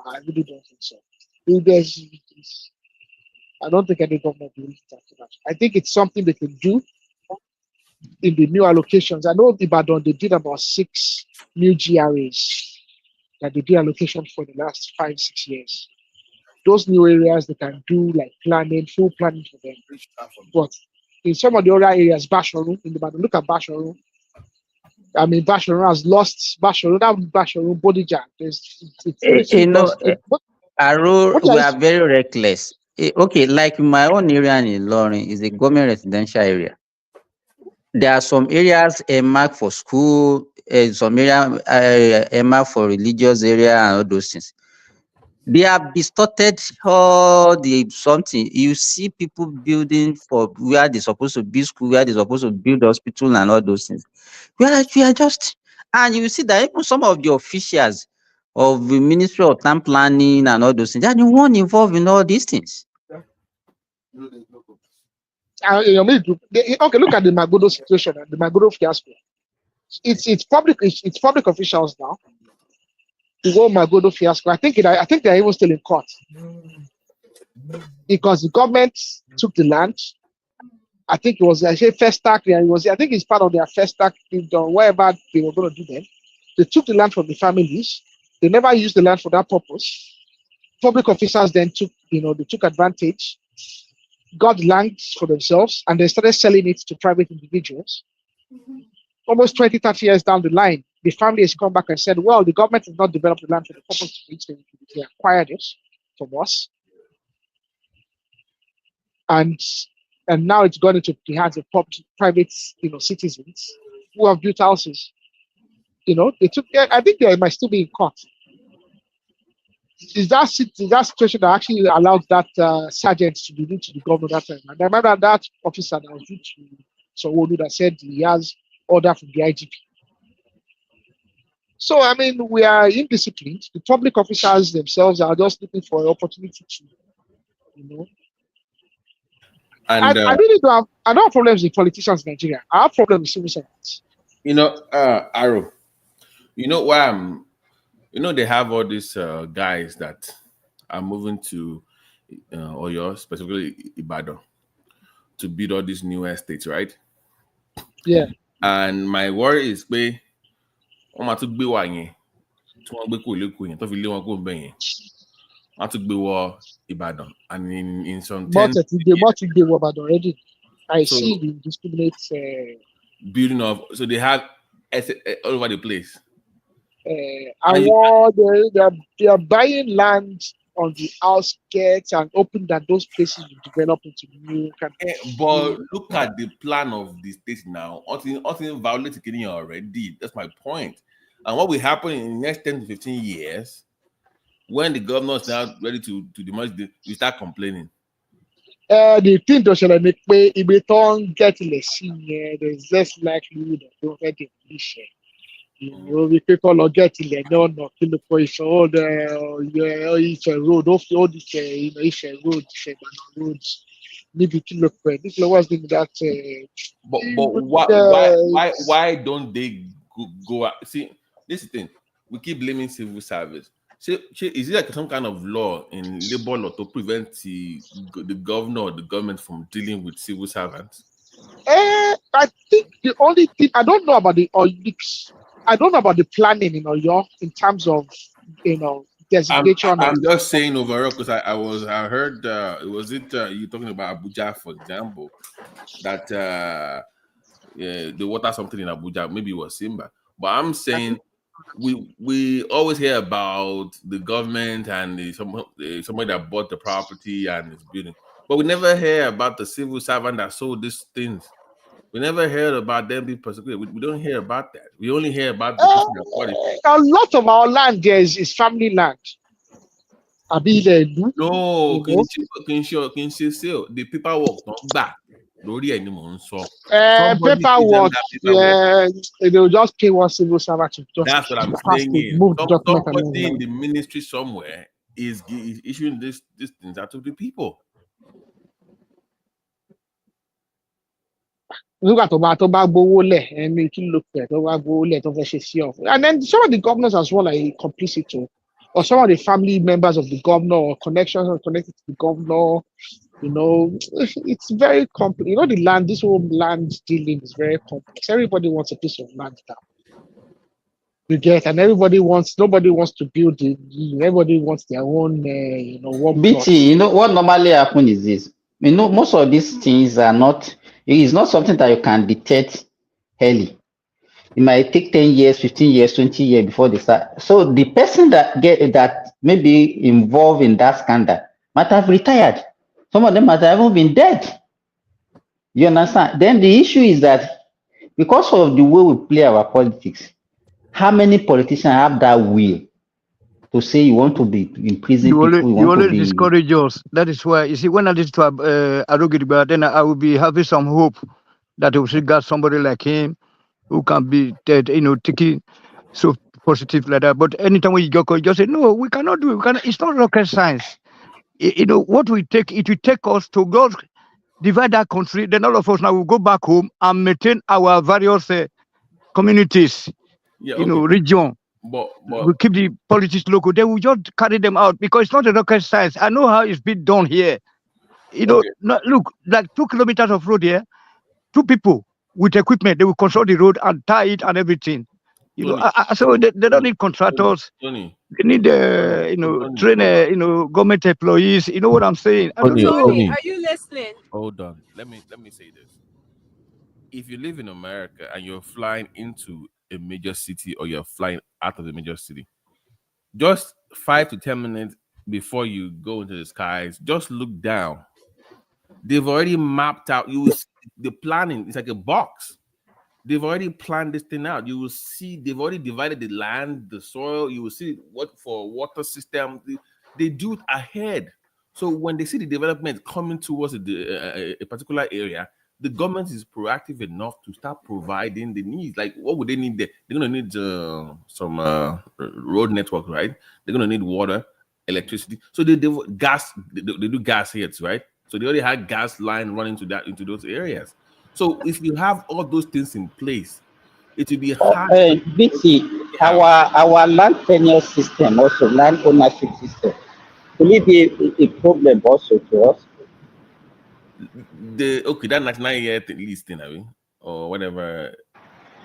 I really don't think so. I don't think any governor will be willing to tackle that. I think it's something they can do in the new allocations. I know Ibadan they did about 6 new GRAs that they did allocation for the last 5-6 years. Those new areas they can do like full planning for them. But in some of the other areas, Bashoru, in Ibadan, look at Bashoru. I mean, Bashoru has lost Bashoru, Bodija. It's literally lost. We are very reckless. Okay, like my own area in Ilorin is a government residential area. There are some areas earmarked for school, some area earmarked for religious area and all those things. They have distorted all the something. You see people building for where they're supposed to build school, where they're supposed to build hospital and all those things. We are just, and you see that even some of the officials of the Ministry of Town Planning and all those things, they are the one involved in all these things. Okay, look at the Magodo situation and the Magodo fiasco. It's public officials now. The whole Magodo fiasco. I think they're even still in court because the government took the land. I think it was first tax. I think it's part of their first tax or whatever they were going to do then. They took the land from the families. They never used the land for that purpose. Public officials then took advantage, got the land for themselves, and they started selling it to private individuals. Almost 20-30 years down the line, the family has come back and said, well, the government has not developed the land for the purpose to which they acquired it from us. And now it's gone into the hands of private citizens who have built houses. They took. I think they might still be in court. Is that situation that actually allowed that sergeant to be to the governor that time? And I remember that officer that was due to someone that said he has order from the IGP. So I mean, we are indisciplined. The public officers themselves are just looking for an opportunity to, And I really don't have problems with politicians in Nigeria. I have problems with civil servants. Arrow, why they have all these guys that are moving to Oyo, specifically Ibadan, to build all these new estates, right? Yeah. And my worry is pé wọ́n máa tún gbé wà yẹn tí wọ́n gbé kúrò lÉkòó yẹn tó fi lé wọn kúrò ńbẹ̀ yẹn. Wọ́n á tún gbé wọ Ìbàdàn, and in some 10 they were bad already. I so see the discriminate building of, so they have all over the place. and they are buying land on the outskirts and hoping that those places will develop into new kind of. But look at the plan of the state now. Nothing violated Kenya already. That's my point. And what will happen in the next 10 to 15 years, when the governor is now ready to demolish, you start complaining. The thing to shall make way if we don't get less there's less likelihood of don't get demolish. You know, we people not get no kill the place all it's a road off all this it's a roads. Maybe kill the this was in that But why don't they go out? See, this is the thing. We keep blaming civil service. So, is it like some kind of law in labor law to prevent the governor or the government from dealing with civil servants? I think the only thing I don't know about I don't know about the planning in Oyo in terms of designation. I'm just saying overall because I heard you talking about Abuja, for example, that the water something in Abuja, maybe it was Simba, but I'm saying we always hear about the government and somebody that bought the property and is building, but we never hear about the civil servant that sold these things. We never heard about them being persecuted. We don't hear about that. We only hear about the person that bought it. A lot of our land there is family land. No, the paperwork not back. Paperwork, yeah, they'll just pay one civil servant to just. That's what I'm saying. Somebody in the ministry somewhere is issuing these things out to the people. Look at and then some of the governors as well are complicit too, or some of the family members of the governor or connections are connected to the governor. You know, it's very complex. You know, the land, this whole land dealing is very complex. Everybody wants a piece of land now. You get, and nobody wants to build it. Everybody wants their own, one BT, plot. you know what normally happens is this. You know, most of these things are not. It is not something that you can detect early. It might take 10 years, 15 years, 20 years before they start. So the person that may be involved in that scandal might have retired. Some of them might have even been dead. You understand? Then the issue is that because of the way we play our politics, how many politicians have that will to say you want to be in prison? You always discourage us. That is why, you see, when I listen to Arogidiba, then I will be having some hope that we should got somebody like him who can be dead, taking so positive like that. But anytime we go, just say, no, we cannot do it. It's not rocket science. What we take, it will take us to go divide that country. Then all of us now will go back home and maintain our various communities, region. But we keep the politics local. Then we just carry them out because it's not a rocket science. I know how it's been done here. Look, like 2 kilometers of road here, 2 people with equipment, they will control the road and tie it and everything. So they don't need contractors. Tony. They need, train, government employees. You know what I'm saying? I don't know. Tony, are you listening? Hold on. Let me say this. If you live in America and you're flying into a major city or you're flying out of the major city, just 5 to 10 minutes before you go into the skies, just look down. They've already mapped out. You will see the planning. It's like a box. They've already planned this thing out. You will see they've already divided the land, the soil. You will see what for water system. They do it ahead. So when they see the development coming towards a particular area, the government is proactive enough to start providing the needs. Like, what would they need there? They're going to need some road network, right? They're going to need water, electricity. So they gas. They do gas heads, right? So they already had gas line running into those areas. So if you have all those things in place, it will be hard. BT, our land tenure system, also land ownership system, Will it be a problem also to us? Okay, that 99-year lease thing, I mean, or whatever.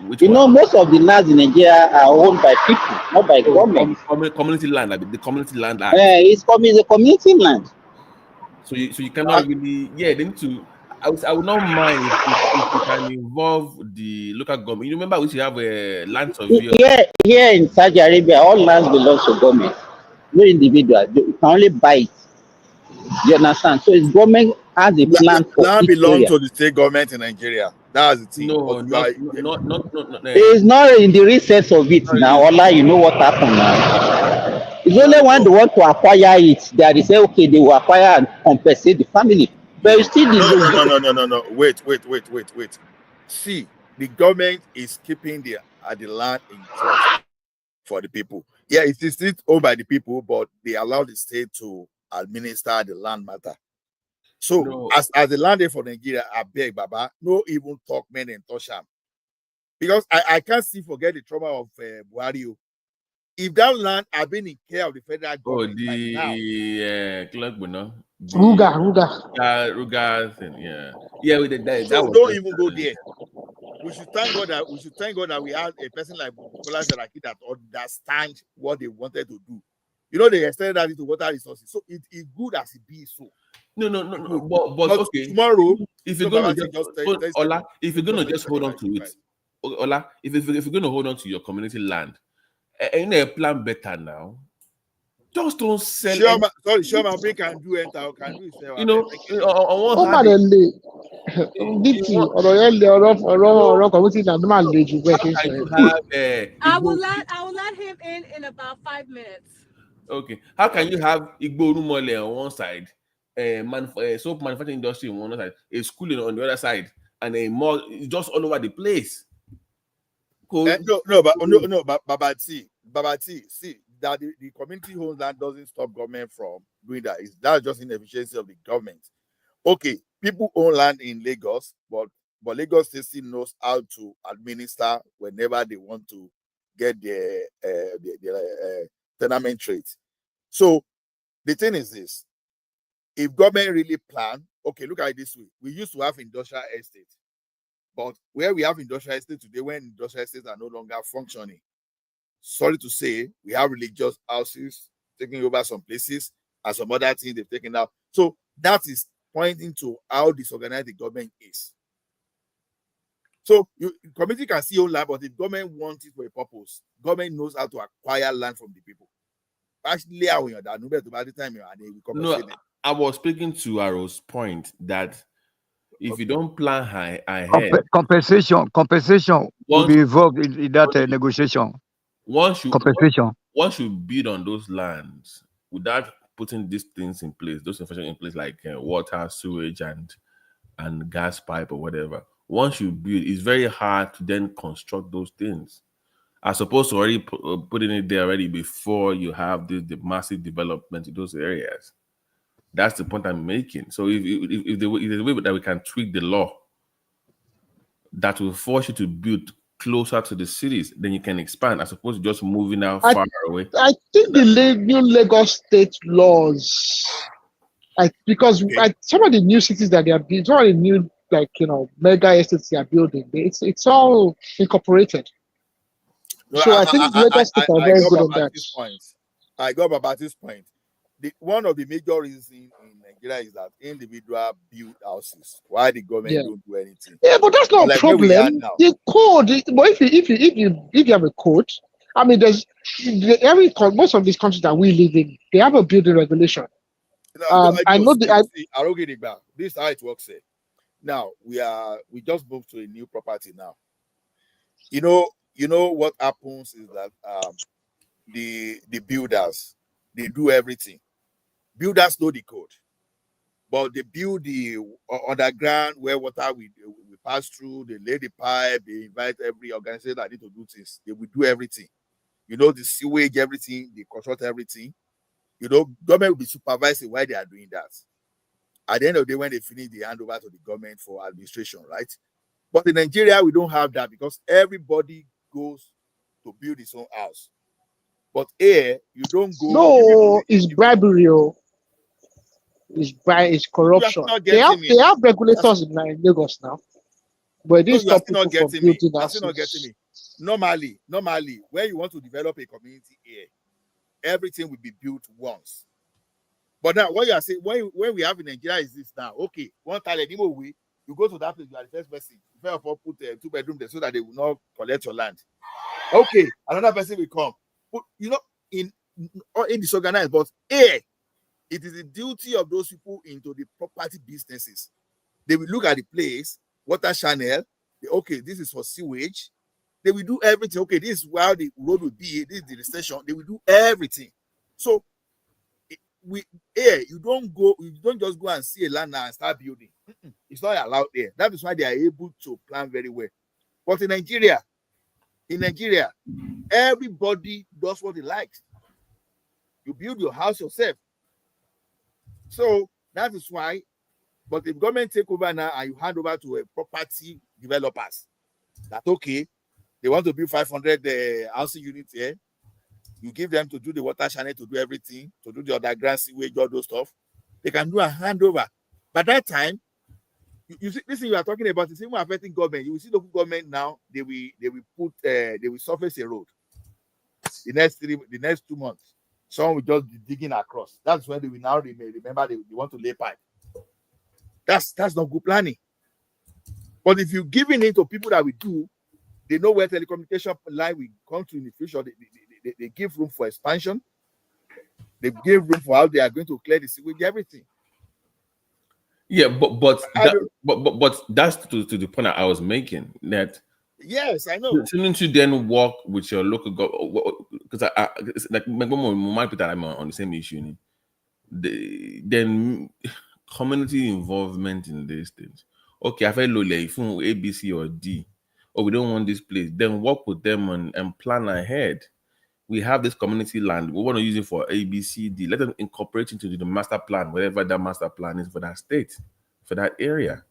Which You one? know, most of the lands in Nigeria are owned by people, not by government. Community land, like the Community Land Act. It's a community land. So you cannot really, they need to. I would not mind if you can involve the local government. You remember we should have a land surveyor. Here in Saudi Arabia, all lands belong to government, no individual. You can only buy it. You understand? So it's government has a plan for Land each belongs area. to the state government in Nigeria. That's the thing. No, not. It's not in the recess of it now. Allah, you know what happened now. It's only when they want to acquire it that they say, okay, they will acquire and compensate the family. But it's still No. Wait. See, the government is keeping the land in trust for the people. Yeah, it is still owned by the people, but they allow the state to administer the land matter. So as the land for Nigeria, I beg Baba, no even talk men and touch them. Because I can't still forget the trauma of Buhari. If that land had been in care of the federal government Ruga thing, yeah. We did that. So don't even go there. We should thank God that we had a person like Bukola Saraki that understands what they wanted to do. You know, they extended that into water resources. So it's good as it be. So no. But okay. Tomorrow, if you're gonna if you're gonna just hold on to it, Ola, if you're gonna hold on to your community land, ain't a plan better now? Just don't sell. Sure, my break can do it. Can do it. You know, ó mà lè lè dp ọ̀rọ̀ yẹn lè ọ̀rọ̀ community land máa le jù bẹ́ẹ̀ ṣe ń sọ yẹn. I will let him in about 5 minutes. Okay, how can you have Igbo Rumole on one side, soap manufacturing industry on one side, a school on the other side, and a mall just all over the place? Babati, see that the community owned land doesn't stop government from doing that. That's just inefficiency of the government. Okay, people own land in Lagos, but Lagos still knows how to administer whenever they want to get their tenement trades. So the thing is this: if government really plan, okay, look at it this way: we used to have industrial estates, but where we have industrial estates today, when industrial estates are no longer functioning, sorry to say, we have religious houses taking over some places and some other things they've taken out. So that is pointing to how disorganized the government is. So community can see own land, but if government wants it for a purpose, government knows how to acquire land from the people. Actually, no, I was speaking to Aro's point that if you don't plan ahead, compensation will be involved in that negotiation. Once you build on those lands without putting these things in place, those infrastructure in place like water, sewage, and gas pipe or whatever. Once you build, it's very hard to then construct those things. As opposed to already putting it there already before you have the massive development in those areas. That's the point I'm making. So if there's a way that we can tweak the law that will force you to build closer to the cities, then you can expand as opposed to just moving out far away. I think the new Lagos state laws, because some of the new cities that they are building, some of the new mega estates they are building, it's all incorporated. No, so I think Lagos state are very good on that. I got Babati's point. One of the major reasons in Nigeria is that individual build houses. Why the government don't do anything? Yeah, but that's not a problem. The code, but if you have a code, I mean, most of these countries that we live in, they have a building regulation. I know this is how it works here. Now we just moved to a new property now. You know what happens is that the builders, they do everything. Builders know the code, but they build the underground where water we pass through. They lay the pipe. They invite every organization that need to do things. They will do everything. The sewage, everything. They construct everything. Government will be supervising why they are doing that. At the end of the day, when they finish, they hand over to the government for administration, right? But in Nigeria, we don't have that because everybody goes to build his own house. But here, you don't go. No, it's bribery. is corruption. not They have getting me. regulators in Lagos now, but it No, didn't you are stop still not people from getting me. building You are still not getting houses. me. Normally, when you want to develop a community here, everything will be built once. But now, what you are saying, when we have in Nigeria is this now. Okay, one time anyway, you go to that place, you are the first person. You first of all put a 2-bedroom there so that they will not collect your land. Okay, another person will come. But you know, in disorganized, but here, it is the duty of those people into the property businesses. They will look at the place, water channel. Okay, this is for sewage. They will do everything. Okay, this is where the road will be. This is the station. They will do everything. So you don't just go and see a land now and start building. It's not allowed there. That is why they are able to plan very well. But in Nigeria, everybody does what he likes. You build your house yourself. So that is why, but if government take over now and you hand over to a property developers, that okay, they want to build 500 housing units here. You give them to do the water channel, to do everything, to do the underground sewage, all those stuff. They can do a handover. By that time, you see this thing you are talking about is even affecting government. You will see local government now. They will surface a road. The next 2 months, someone will just be digging across. That's when they will now remember they want to lay pipe. That's not good planning. But if you're giving it to people that will do, they know where telecommunication line will come to in the future. They give room for expansion. They give room for how they are going to clear the sewage, everything. Yeah, but that's to the point that I was making. That yes, I know. Shouldn't you then work with your local government? Because like my people that I'm on the same issue. Then community involvement in these things. Okay, I feel low like A, B, C, or D. Or we don't want this place. Then work with them and plan ahead. We have this community land. We want to use it for A, B, C, D. Let them incorporate into the master plan, whatever that master plan is for that state, for that area.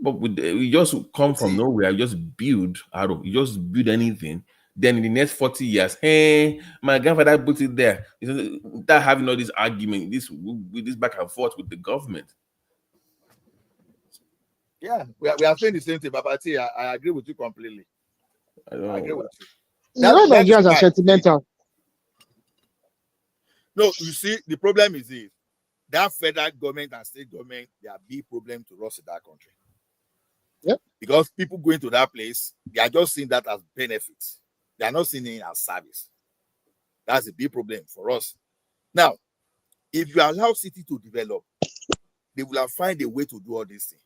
But we just come from nowhere. You just build you just build anything. Then in the next 40 years, hey, my grandfather put it there. Without having all this argument, this back and forth with the government. Yeah, we are saying the same thing, Babati. I agree with you completely. I agree with you. Nigerians are sentimental. No, you see, the problem is this. That federal government and state government, they are big problem to us in that country. Yep. Because people going to that place, they are just seeing that as benefits. They are not seeing it as service. That's a big problem for us. Now, if you allow city to develop, they will have find a way to do all these things.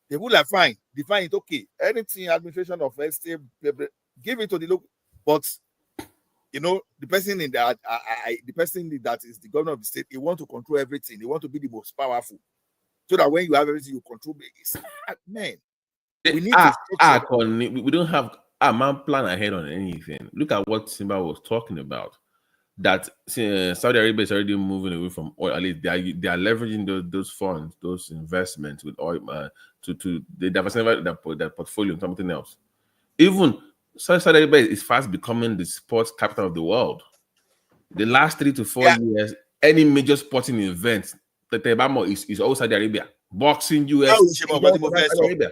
They will have define it, okay, anything administration of state, give it to the local, but you know, the person in that, the person that is the governor of the state, he want to control everything. He want to be the most powerful, so that when you have everything, you control it. Man, we need to. We don't have a man plan ahead on anything. Look at what Simba was talking about. That Saudi Arabia is already moving away from oil. At least they are leveraging those funds, those investments with oil to they diversify their portfolio and something else. Even Saudi Arabia is fast becoming the sports capital of the world. The last 3 to 4 years, any major sporting event, the Tebamo is all Saudi Arabia. Boxing, US, Saudi Arabia.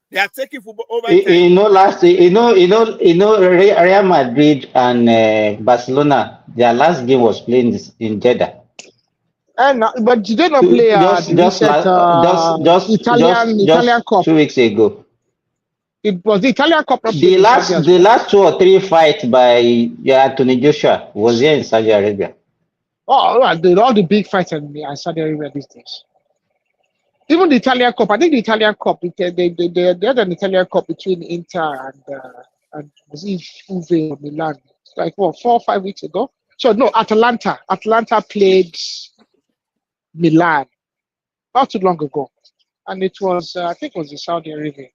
They are taking football over. Real Madrid and Barcelona, their last game was playing in Jeddah. But did they not play Italian Cup 2 weeks ago? It was the Italian Cup. The last 2 or 3 fights by Anthony Joshua was here in Saudi Arabia. Oh, all the big fights in Saudi Arabia these days. Even the Italian Cup, I think the Italian Cup, they had an Italian Cup between Inter and was it Juve or Milan? Like 4 or 5 weeks ago. So no, Atalanta played Milan not too long ago, and it was I think it was in Saudi Arabia.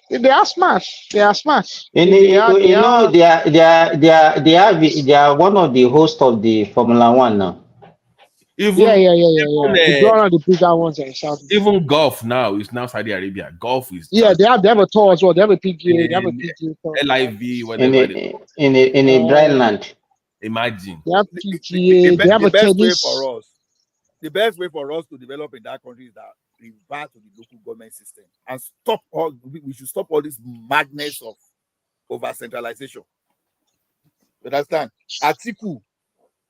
They are smart. They are one of the hosts of the Formula One now. Yeah. One of the bigger ones in Saudi. Even golf now is now Saudi Arabia. Golf is they have a tour as well. They have a PGA. They have a PGA tour. LIV, whatever. In a dry land. Imagine. They have PTA, they have a best way tennis. for us, the best way for us to develop in that country is that revert to the local government system and stop all. We should stop all this madness of over centralization. You understand? Atiku,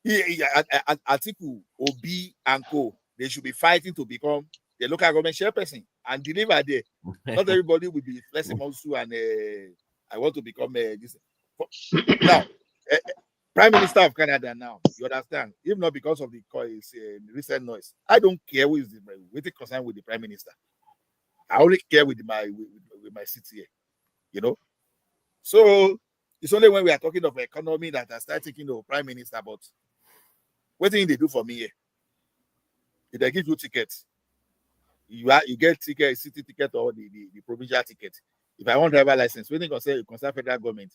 Atiku, Obi, and Co. They should be fighting to become the local government chairperson and deliver there. Not everybody will be flexible and I want to become this. Now, Prime Minister of Canada now, you understand? If not because of the recent noise, I don't care who is with the concern with the Prime Minister. I only care with my seat here, you know. So it's only when we are talking of economy that I start thinking of Prime Minister. But what thing they do for me here? If they give you tickets, you get ticket, city ticket or the provincial ticket. If I want driver license, when they concern federal government.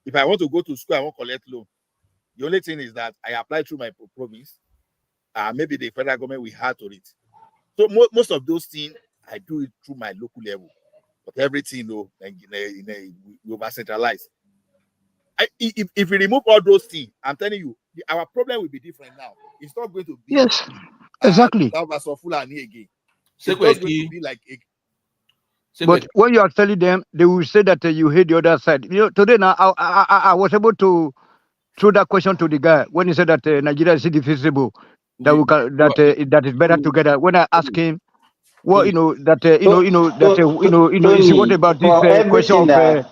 If I want to go to school, I want to collect loan. The only thing is that I apply through my province. Maybe the federal government will have to it. So most of those things, I do it through my local level. But everything, we over centralize. If we remove all those things, I'm telling you, our problem will be different now. It's not going to be exactly. It's just going to be like but when you are telling them, they will say that you hate the other side. You know, today now I was able to throw that question to the guy when he said that Nigeria is indefeasible, that we can, that is better together. When I asked him, well, you know that you see what about this question of a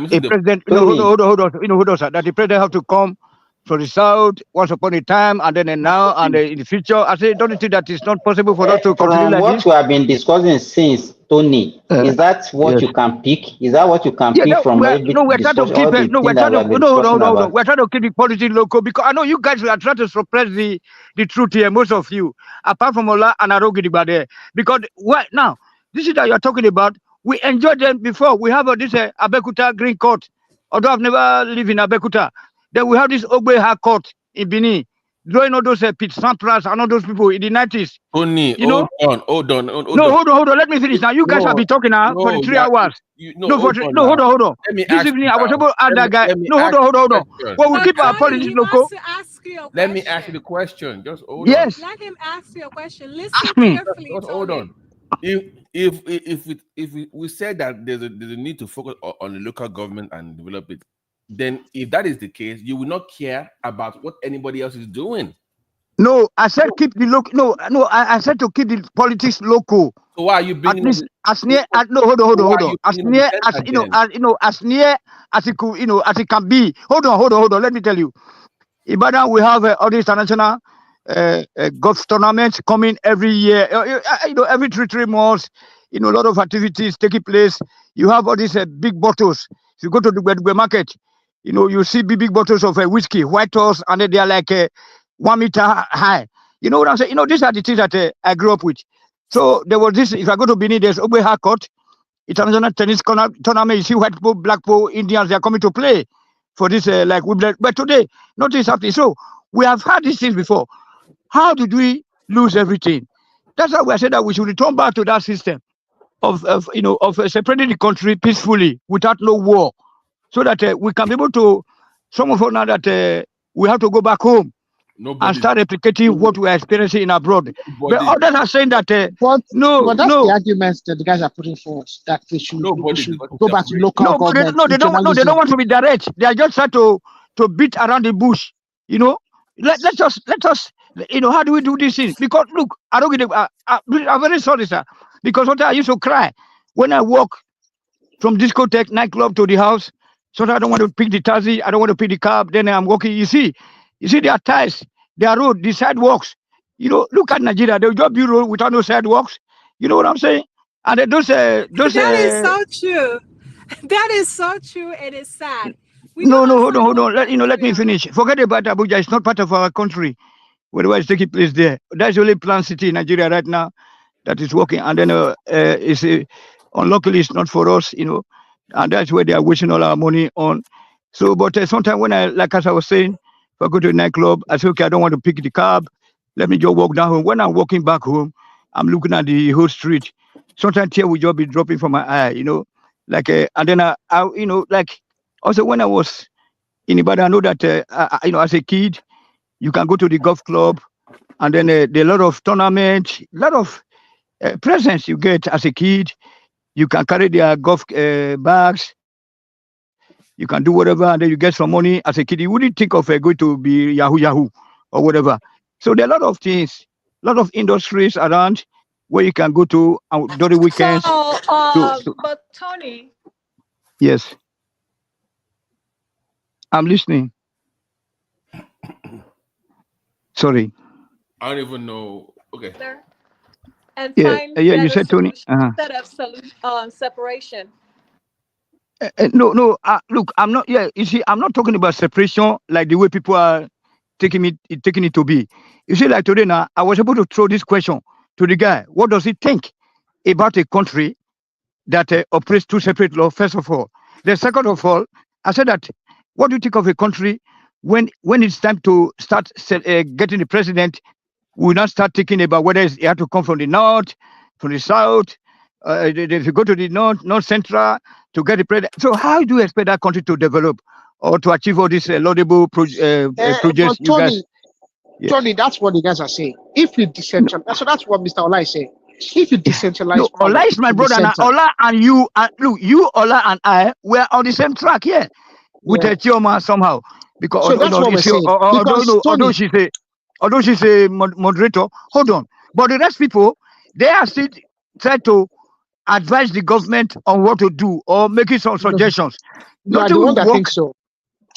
president? Hold on, hold on, sir. That the president have to come from the south once upon a time, and then and now, and in the future. I say, don't you think that it's not possible for us to continue from like what this? we have been discussing since, Tony, is that what you can pick? Is that what you can pick from every discussion? All the things that we have been discussing about? We're trying to keep the politics local because I know you guys are trying to suppress the truth here. Most of you, apart from Ola and Arogidiba there, because what now? This is that you're talking about. We enjoyed them before. We have this Abekuta Green Court. Although I've never lived in Abekuta, then we have this Ogbe High Court in Benin, drawing all those Pete Sampras and all those people in the 90s. Tony, hold on. Hold on. Let me finish now. You guys have been talking now for the 3 hours. Hold on. This evening I was able to ask that guy. Hold on. Well, we keep our politics local. Let me ask you the question. Just hold on. Yes. Let him ask you a question. Listen carefully. Just hold on. If we said that there's a need to focus on the local government and develop it, then if that is the case, you will not care about what anybody else is doing. No, I said keep the local. No, I said to keep the politics local. So why are you bringing at least as near? Hold on. As near as as near as it could, as it can be. Hold on. Let me tell you. Ibadan, we have all these international golf tournaments coming every year. Every 3 months. A lot of activities taking place. You have all these big bottles. If you go to the market, you see big bottles of whiskey, White Horse, and they are like 1 meter high. You know what I'm saying? These are the things that I grew up with. So there was this. If I go to Benin, there's Ogbe High Court, international tennis tournament. You see white people, black people, Indians, they are coming to play for this but today nothing is happening. So we have had these things before. How did we lose everything? That's why we said that we should return back to that system of separating the country peacefully without no war, so that we can be able to. Some of us now that we have to go back home and start replicating what we are experiencing in abroad. But others are saying that but that's the arguments that the guys are putting forth, that we should go back to local government. They don't want to be direct. They are just trying to beat around the bush. Let us. How do we do this thing? Because look, I don't get it. I'm very sorry, sir. Because sometimes I used to cry when I walk from discotheque nightclub to the house. Sometimes I don't want to pick the taxi. I don't want to pick the cab. Then I'm walking. You see their ties, their road, the sidewalks. Look at Nigeria. They'll just build road without no sidewalks. You know what I'm saying? And those. That is so true. That is so true. It is sad. Hold on. Let me finish. Forget about Abuja. It's not part of our country. Whatever is taking place there. That's the only planned city in Nigeria right now that is working. And then unluckily it's not for us, and that's where they are wasting all our money on. So, but sometimes when as I was saying, if I go to a nightclub, I say, okay, I don't want to pick the cab. Let me just walk down home. When I'm walking back home, I'm looking at the whole street. Sometimes tears will just be dropping from my eye, and then I also when I was in Ibadan. I know that as a kid, you can go to the golf club, and then there are a lot of tournaments, a lot of presents you get as a kid. You can carry their golf bags. You can do whatever, and then you get some money as a kid. You wouldn't think of going to be Yahoo or whatever. So there are a lot of things, a lot of industries around where you can go to during weekends. So, but Tony. Yes. I'm listening. Sorry. I don't even know. Okay. And Yeah, find you said Tony. instead of separation. No. Look, I'm not. Yeah, you see, I'm not talking about separation like the way people are taking it to be. You see, like today now, I was able to throw this question to the guy. What does he think about a country that operates two separate laws? First of all, then second of all, I said that. What do you think of a country when it's time to start getting the president? We now start thinking about whether it had to come from the north, from the south. If you go to the north central to get the president. So how do you expect that country to develop or to achieve all these laudable projects? Tony, that's what the guys are saying. If you decentralize, so that's what Mr. Ola is saying. If you decentralize, Ola is my brother, and Ola and you, look, you, Ola and I, we're on the same track here with a chairman somehow. Because so that's what we're saying. Although she's a moderator, hold on. But the rest people, they are still trying to advise the government on what to do or making some suggestions. I think so.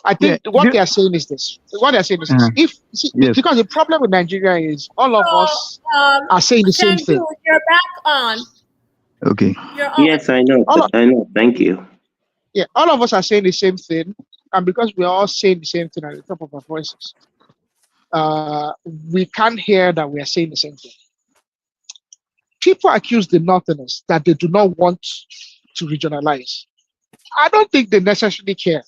I think what they are saying is this. Because the problem with Nigeria is all of us are saying the same thing. You're back on. Okay. Yes, I know. I know. Thank you. Yeah, all of us are saying the same thing, and because we're all saying the same thing at the top of our voices, we can't hear that we are saying the same thing. People accuse the Northerners that they do not want to regionalize. I don't think they necessarily care.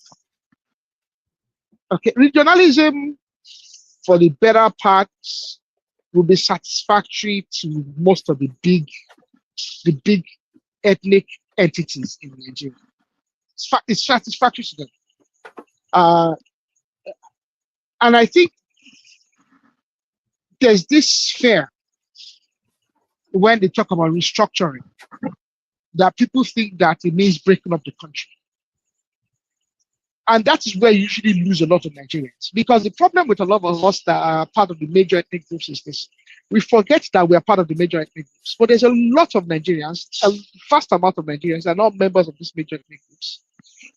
Okay, regionalism for the better parts will be satisfactory to most of the big ethnic entities in Nigeria. It's satisfactory to them. And I think there's this fear when they talk about restructuring that people think that it means breaking up the country. And that is where you usually lose a lot of Nigerians. Because the problem with a lot of us that are part of the major ethnic groups is this. We forget that we are part of the major ethnic groups. But there's a lot of Nigerians, a vast amount of Nigerians that are not members of these major ethnic groups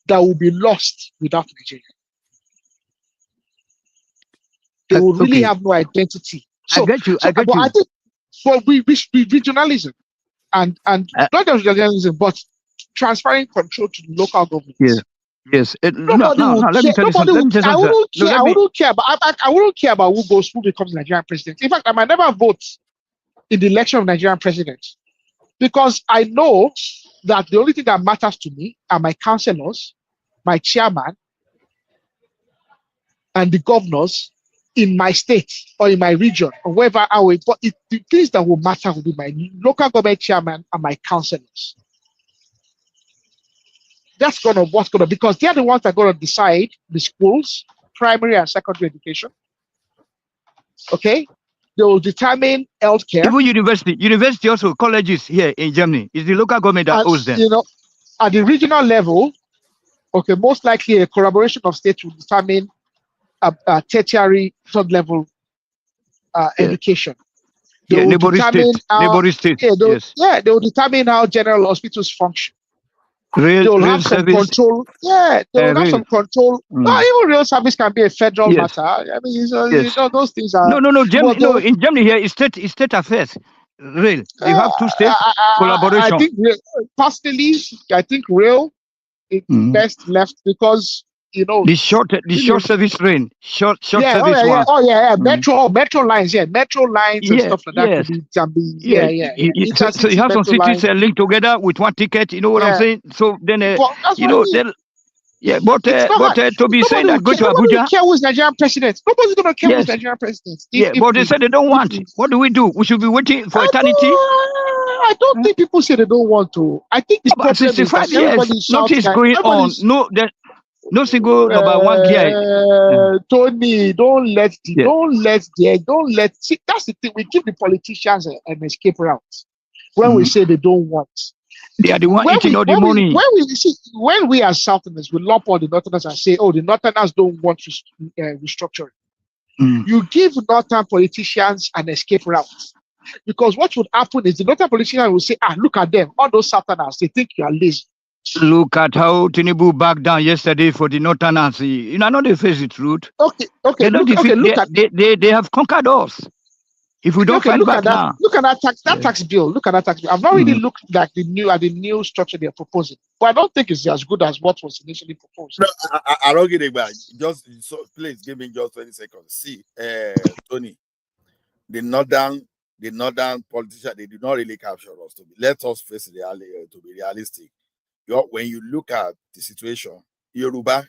that will be lost without Nigeria. They will really have no identity. So, I think we regionalism and not just regionalism, but transferring control to the local government. Yeah. Yes. Let me tell you something. I wouldn't care about who becomes Nigerian president. In fact, I might never vote in the election of Nigerian president because I know that the only thing that matters to me are my councillors, my chairman, and the governors in my state or in my region or wherever I will. But the things that will matter will be my local government chairman and my councillors. That's because they're the ones that are going to decide the schools, primary and secondary education. Okay, they will determine healthcare. Even university also colleges here in Germany. It's the local government that owns them. At the regional level, okay, most likely a collaboration of states will determine a tertiary third level education. They will determine they will determine how general hospitals function. They'll have some control. Yeah, they will have some control. No, even real service can be a federal matter. I mean, those things are. No. In Germany here, it's state affairs. Real. They have two states collaboration. I think personally, I think real is best left because the short service train, short service one. Metro lines, metro lines and stuff like that can be. So you have some cities linked together with one ticket. You know what I'm saying? So then, but to be saying that go to Abuja. Nobody care who's Nigerian president. Nobody's gonna care who's Nigerian president. But they said they don't want. What do? We should be waiting for eternity. I don't think people say they don't want to. I think the problem is that everybody nothing is going on. No, No single number one gear. Tony, don't let. See, that's the thing. We give the politicians an escape route when we say they don't want. They are the one eating all the money. When we as Southerners, we lump all the Northerners and say, oh, the Northerners don't want restructuring. You give Northern politicians an escape route. Because what would happen is the Northern politicians will say, look at them, all those Southerners, they think you are lazy. Look at how Tinubu backed down yesterday for the Northerners. You know, they face the truth. Okay. They have conquered us. If we don't fight back now. Look at that tax bill. Look at that tax bill. I've not really looked at the new structure they're proposing, but I don't think it's as good as what was initially proposed. No, I don't get it back. Just so please give me just 20 seconds. See, Tony, the northern politicians, they did not really capture us. Let us face reality to be realistic. When you look at the situation, Yoruba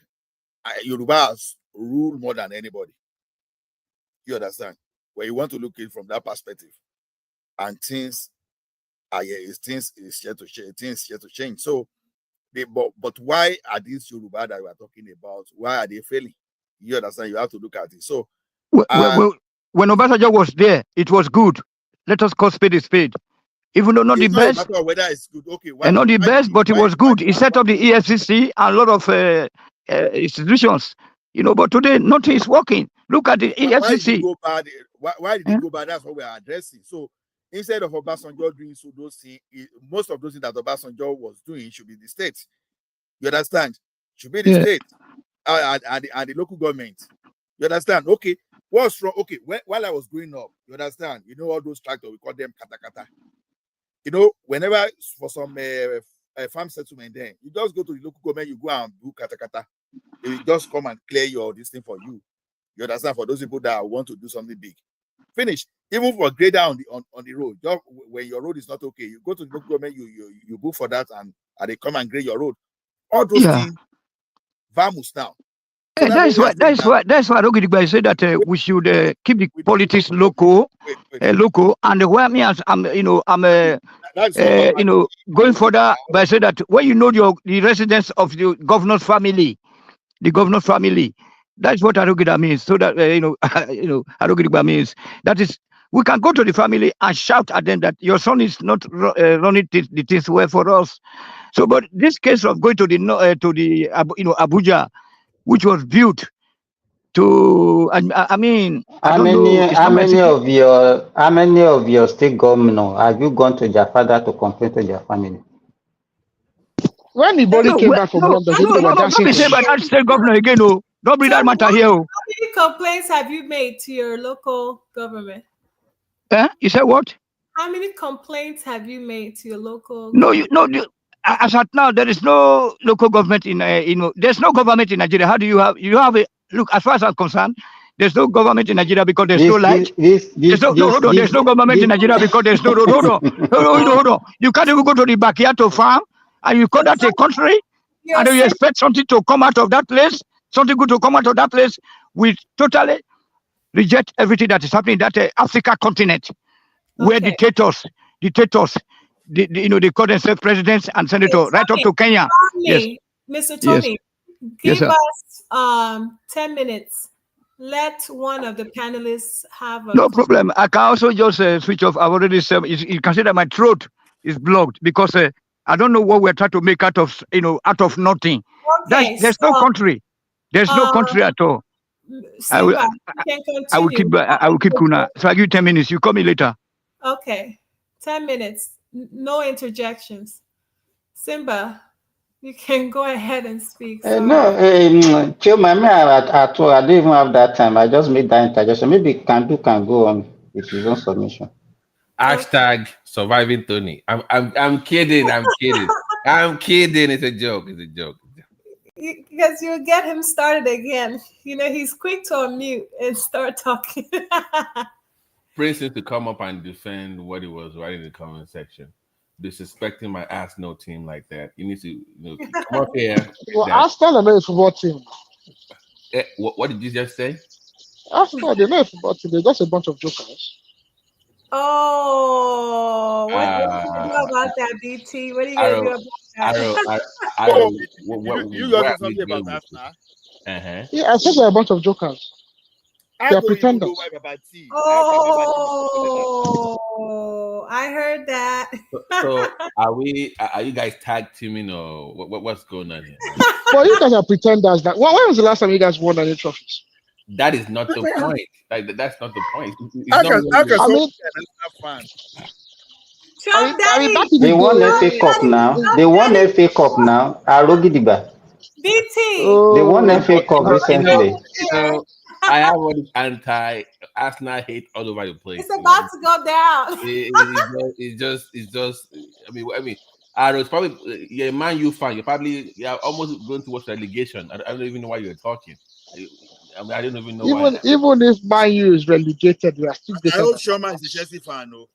has ruled more than anybody. You understand? When you want to look at it from that perspective, and things is here to change. Things here to change. So, but why are these Yoruba that we are talking about? Why are they failing? You understand? You have to look at it. So, when Obasanjo was there, it was good. Let us call spade a spade. Even though not the best, no matter whether it's good, okay. And not the best, but it was good. He set up the EFCC and a lot of institutions. But today nothing is working. Look at the EFCC. Why did it go bad? Why did it go bad? That's what we are addressing. So instead of Obasanjo doing those things, most of those things that Obasanjo was doing should be the state. You understand? Should be the state and the local government. You understand? Okay. What's wrong? Okay. While I was growing up, you understand? All those tractors, we call them kata. Whenever for some farm settlement, then you just go to the local government, you go and do kata. They will just come and clear this thing for you. You understand? For those people that want to do something big, finish. Even for grader on the road, just when your road is not okay, you go to the local government, you book for that, and they come and grade your road. All those things, vamos now. So that's why Rogidigba said that we should keep the politics local, and where me I'm going further by saying that when you know the residence of the governor's family, that's what Arugida means. So that Arugida means that is we can go to the family and shout at them that your son is not running the things well for us. So, but this case of going to the Abuja, which was built to, I mean, how many of your state governor have you gone to their father to complain to their family? When the body came back from London, don't be saying about that state governor again. Don't bring that matter here. How many complaints have you made to your local government? You said what? How many complaints have you made to your local? As at now, there is no local government there's no government in Nigeria. How do you have a look? As far as I'm concerned, there's no government in Nigeria because there's no light. There's no government in Nigeria because there's no road. Hold on. You can't even go to the backyard to farm, and you call that a country, and you expect something to come out of that place, something good to come out of that place. We totally reject everything that is happening in that Africa continent, where dictators. They call themselves presidents and senators, right up to Kenya. Yes. Mr. Tony, give us 10 minutes. Let one of the panelists have no problem. I can also just switch off. I've already said you can see that my throat is blocked because I don't know what we're trying to make out of nothing. Okay, there's no country. There's no country at all. I will keep Kuna. So I give you 10 minutes. You call me later. Okay. 10 minutes. No interjections. Simba, you can go ahead and speak. Children, I don't even have that time. I just made that interjection. Maybe can go on with his own submission. Hashtag surviving Tony. I'm kidding. I'm kidding. It's a joke. Because you get him started again. He's quick to unmute and start talking. Prince needs to come up and defend what he was writing in the comment section. Disrespecting my Arsenal team like that. You need to come up here. Well, Arsenal are not a football team. What did you just say? Arsenal, they're not a football team. They're just a bunch of jokers. Oh, what do you know about that, BT? What are you going to do about that? You just said something about Arsenal. Yeah, I said there are a bunch of jokers. They are pretenders. Oh, I heard that. So are you guys tag teaming or what's going on here? Well, you guys are pretenders. When was the last time you guys won any trophies? That is not the point. Like that's not the point. It's I not can fan. I mean, back in They the won day, FA Cup now. They won FA Cup now. Arogidiba. BT. They won FA Cup recently. I have all this anti-Arsenal hate all over the place. It's about to go down. It's just. I mean, I was probably you're a Man U fan. You're almost going towards relegation. I don't even know why you're talking. I don't even know why. Even if Man U is relegated, we are still I better. hope Sherman is a Chelsea fan. No,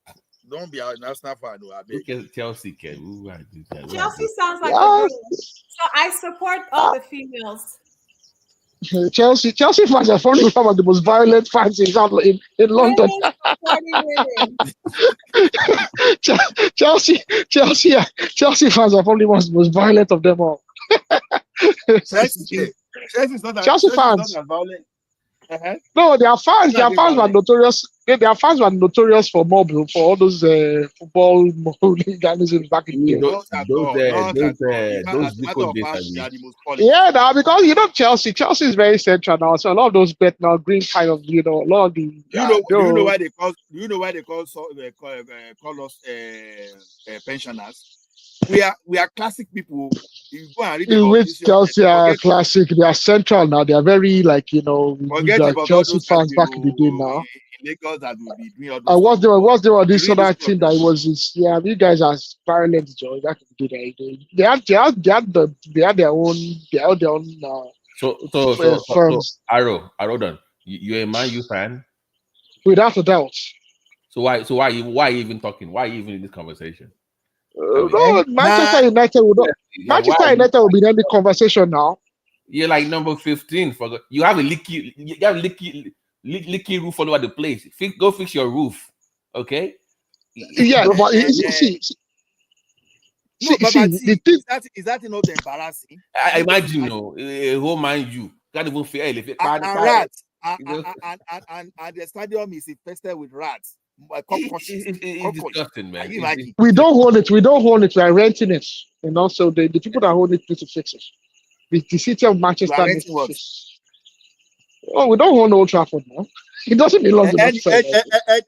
don't be an Arsenal fan. No, I beg. Chelsea, Chelsea sounds like a girl. So I support all the females. Chelsea fans are probably some of the most violent fans in London. Chelsea fans are probably the most violent of them all. Chelsea fans. Not violent. No, their fans were notorious. Their fans were notorious for mobbing, for all those football hooliganisms back in the day. Yeah, now because Chelsea is very central now, so a lot of those Bethnal Green kind of, a lot of the. Do you know why they call us pensioners? We are classic people. You go and read in which Chelsea are classic, they are central now. They are very like Chelsea fans back in the day now. In Lagos that will be doing all those what's there on this other thing that was you guys are violent, Joe. Back in the day, they had their own firms. Aaron, you're a Man U fan? Without a doubt. So why are you even talking? Why are you even in this conversation? No, Manchester United will not. Manchester United will be in the conversation now. You're like number 15. You have a leaky roof all over the place. Go fix your roof, okay? Yeah, but is that not embarrassing? I imagine a whole Man U can't even feel it. And rats, and the stadium is infested with rats. It's disgusting, man. We don't hold it. We are renting it. So the people that hold it need to fix it. The city of Manchester needs to fix. Oh, we don't own Old Trafford now. It doesn't belong to us.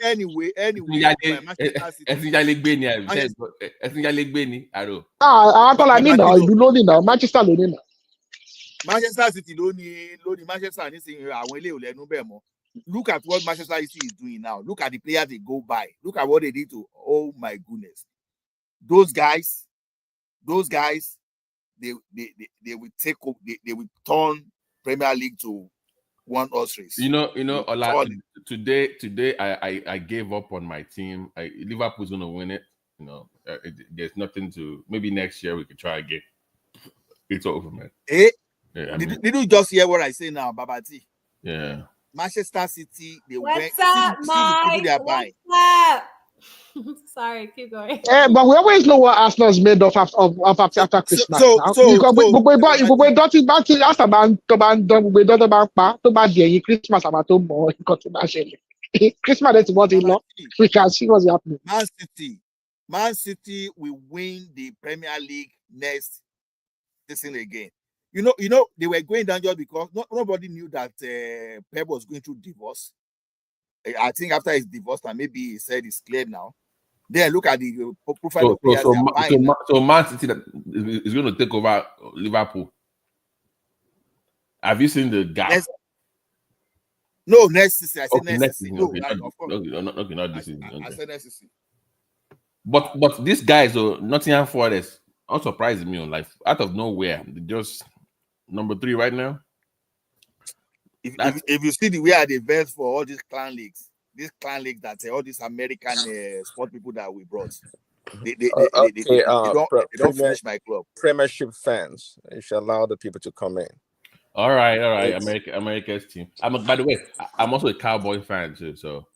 Anyway. Manchester United. Manchester City lonely Manchester look at what Manchester City is doing now. Look at the players they go by. Look at what they did to. Oh my goodness, those guys, they will take. They will turn Premier League to one horse race. Today I gave up on my team. Liverpool's gonna win it. There's nothing to. Maybe next year we could try again. It's over, man. Did you just hear what I say now, Babati? Yeah. Manchester City, What's up, Mike? What's up? Sorry, keep going. But we always know what Arsenal is made of after Christmas. Christmas is what we can see what's happening. Man City will win the Premier League next season again. They were going down just because nobody knew that Pep was going through divorce. I think after his divorce, and maybe he said it's clear now. Then look at the profile of players. So Man City is going to take over Liverpool. Have you seen the gap? No, next season. I said next season. Okay, not this season. I said next season. But these guys, Nottingham Forest, unsurprising me on life out of nowhere. They're just number 3 right now. If you see the way they vest for all these clan leagues that all these American sport people that we brought, they don't finish my club. Premiership fans, you should allow the people to come in. All right. America's team. By the way, I'm also a Cowboy fan too, so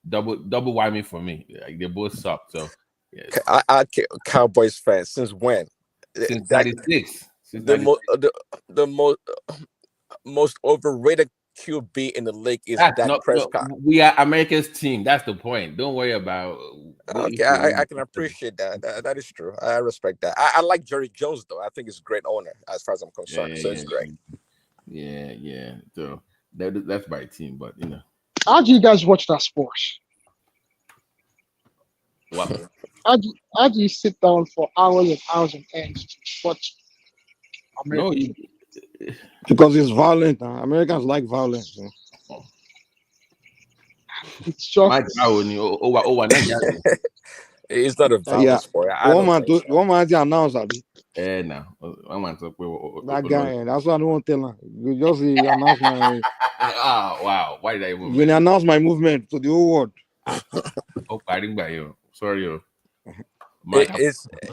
double whammy for me. Like, they both suck. So yes. I Cowboys fan since when? Since 96. The most overrated QB in the league is That's Dak not, no, Prescott. we are America's team. That's the point. Don't worry about what Okay, I can appreciate that. That is true. I respect that. I like Jerry Jones though. I think he's a great owner as far as I'm concerned. So it's great. Yeah. So that's my team, but you know. How do you guys watch that sport? What? How do you sit down for hours and hours and ends to watch American football? Because it's violent. Americans like violence. It's just it's not a violent sport. I One don't think so. man announced that. No. One man talk That guy, that's what I don't want to tell him. You just announce my. wow. Why did I even? When I announce my movement to the whole world. Sorry,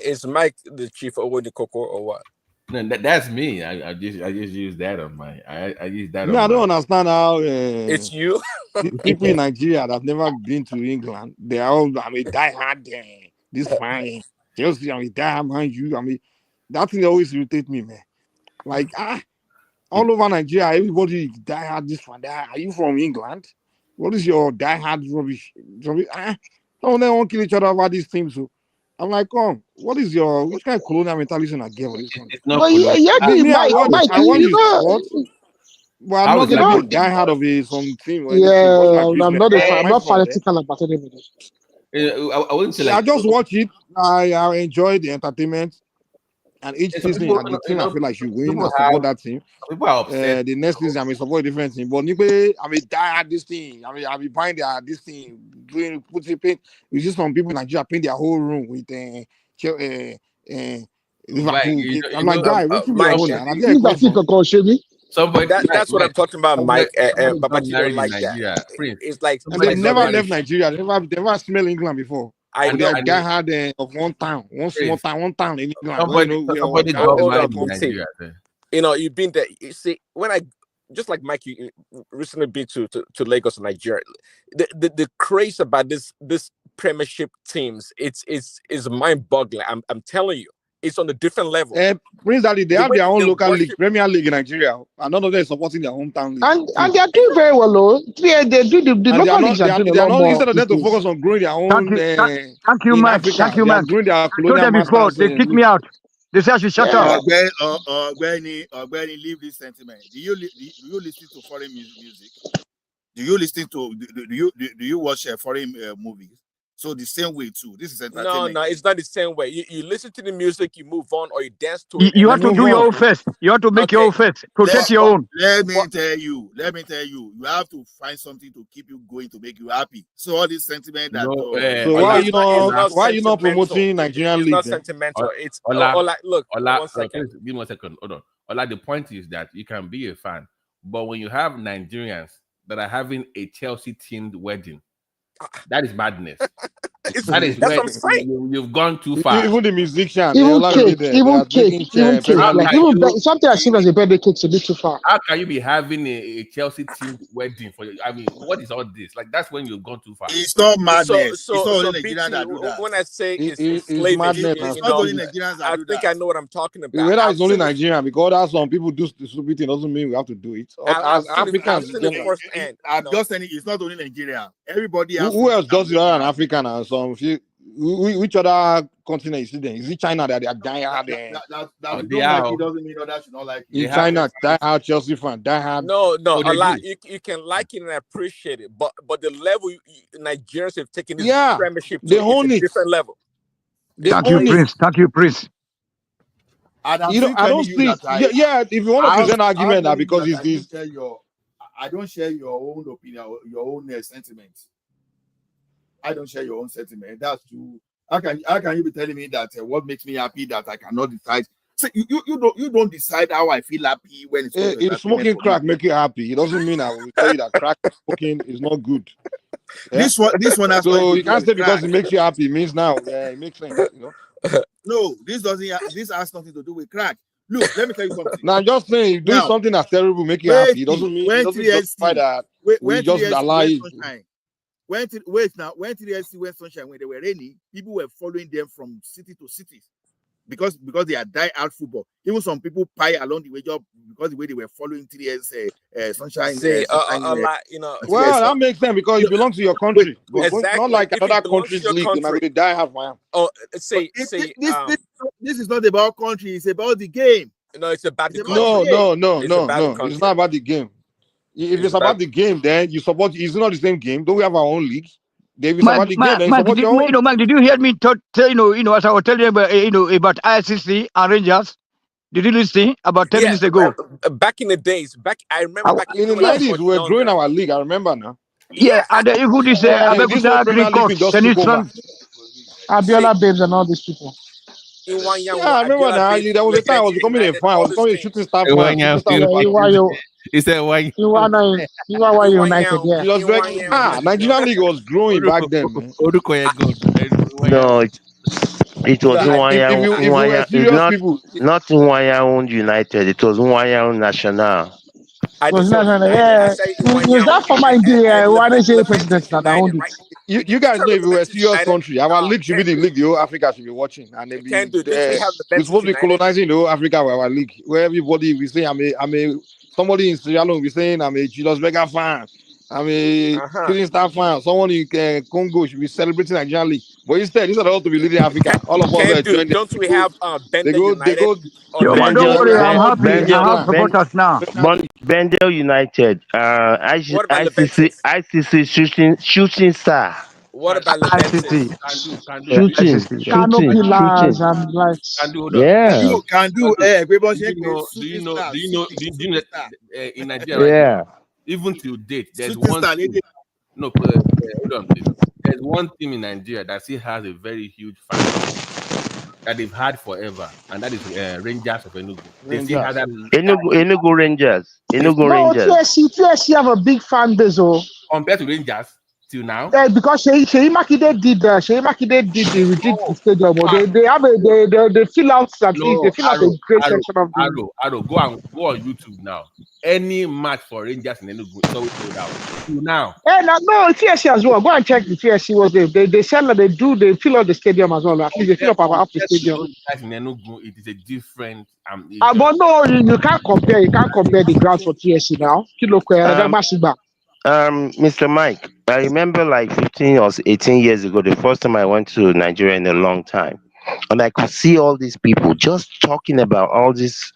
Is Mike the chief Owoni Koko or what? No, that's me. I just use that on my. I use that. I don't understand how it's you. People in Nigeria that have never been to England, they are all die hard. This fine, Chelsea, die hard, man. That thing always irritate me, man. Like all over Nigeria, everybody die hard. This one, are you from England? What is your die hard rubbish? Some of them won't kill each other over these things. So I'm like, which kind of colonial mentalism I get for this country? Mike, I watch the sport, but I'm not gonna be die hard of some team. I'm not fanatical about anybody. I wouldn't say I just watch it. I enjoy the entertainment. And each season, and the team I feel like should win. I support that team. People are upset. The next season, I may support a different team. But I may die at this thing. I be buying this thing, putting paint. You see some people in Nigeria paint their whole room with Liverpool. I'm like, guy, what should be your own? And I get that's what I'm talking about, Mike. But you don't like that. It's like they never left Nigeria. They never smelled England before. I know. They had of one town, one small town, one town in England. You've been there. You see, when I just like Mike, you recently been to Lagos, Nigeria. The craze about this Premiership teams, it's mind-boggling. I'm telling you. It's on a different level. Prince Ali, they have their own local league, Premier League in Nigeria, and none of them is supporting their hometown league. And they are doing very well, though. Yeah, they do the local leagues are doing a lot more. Instead of them to focus on growing their own. Thank you, Mike. Thank you, Mike. Growing their colonial before they kick me out. They say I should shut up. Benny, leave this sentiment. Do you listen to foreign music? Do you listen to? Do you watch foreign movies? So the same way too. This is entertainment. No, it's not the same way. You listen to the music, you move on, or you dance to it. You have to do your own first. You have to make your own first. Protect your own. Let me tell you. You have to find something to keep you going to make you happy. So all this sentiment that. So why are you not promoting Nigerian league? It's not sentimental. It's look. 1 second. Give me 1 second. Hold on. The point is that you can be a fan, but when you have Nigerians that are having a Chelsea themed wedding, that is madness. That's what I'm saying. You've gone too far. Even the musician, even cake. Something as simple as a birthday cake is a bit too far. How can you be having a Chelsea team wedding for you? I mean, what is all this? Like, that's when you've gone too far. It's not madness. So Nigerians that do that. When I say it's slavish, madness, it's not only Nigerians that do that. I think I know what I'm talking about. Whether it's only Nigerian, because that's some people do stupid thing doesn't mean we have to do it. As Africans, I'm just saying it's not only Nigeria. Everybody else. Who else does it other than African and some? Which other continent is it then? Is it China that they are dying hard? It doesn't mean others should not like it. In China, die hard Chelsea fan, die hard. No, a lot. You can like it and appreciate it, but the level Nigerians have taken this Premiership to is a different level. Thank you, Prince. I don't see. If you want to present an argument that because it's this. I don't share your own opinion, your own sentiments. I don't share your own sentiment. That's true. How can you be telling me that what makes me happy that I cannot decide? So you don't decide how I feel happy when it's if smoking crack make you happy. It doesn't mean I will tell you that crack smoking is not good. This one has so you can't say because it makes you happy. It means now it makes sense. No, this has nothing to do with crack. Look, let me tell you something. Now, I'm just saying, doing something that's terrible make you happy. It doesn't mean it doesn't justify that. We just allow it. When 3SC went sunshine when they were raining, people were following them from city to city. because they are die-hard football. Even some people pie along the way just because the way they were following 3S sunshine. See, sunshine a lot, you know. Well, that makes sense because you belong to your country, but Exactly. not like If it another belongs to country's your league. You're not country. going to die half my hand. Oh, say. This is not about country. It's about the game. No, it's about the country. No. It's about the country. It's not about the game. If it's about the game, then you support. It's not the same game. Don't we have our own league? If it's about the game, then you support your own. Mike, did you hear me tell as I was telling you about about ICC and Rangers? Did you listen about 10 minutes ago? Back in the days, I remember back in the 90s, we were growing our league. I remember now. Yeah, and even this Abeokuta Green Coast, Abiola Babes and all these people. In one year, I remember now. There was a time I was becoming a fan. I was becoming a shooting star fan. He said, "Why you are United?" Yeah. Nigerian league was growing back then. Man. No, it was not Nwaya owned United. It was Nwaya owned National. Was that for my president that owned it? You guys know if we were a serious country, our league should be the league the whole Africa should be watching, and we're supposed to be colonizing the whole Africa with our league, where everybody we say I'm a somebody in Sierra Leone we saying I'm a Julius Berger fan, I'm a shooting star fan. Someone in Congo should be celebrating Nigerian league, but instead these are all to be leading Africa. All of us are joining. Don't we have Bendel United? Don't worry, I'm happy. I have supporters now. Bendel United, ICC shooting star. What about Leventis? Shooting. Canopy Lars and lights. Yeah. In Nigeria, yeah. Even till date, there's one team. No, hold on, please. There's one team in Nigeria that still has a very huge fan that they've had forever, and that is Rangers of Enugu. They still have that. Enugu Rangers. TSC have a big fan base, compared to Rangers till now. Because Sheyi Makinde did the retreat to stadium. They have they fill out that they fill out a great section of the. Arrow, go on YouTube now. Any match for Rangers in Enugu is always sold out. Till now. No, TSC as well. Go and check the TSC was they sell they fill out the stadium as well. At least they fill up half the stadium. In Enugu, it is a different. But no, you can't compare. You can't compare the ground for TSC now. Mr. Mike, I remember like 15 or 18 years ago, the first time I went to Nigeria in a long time, and I could see all these people just talking about all these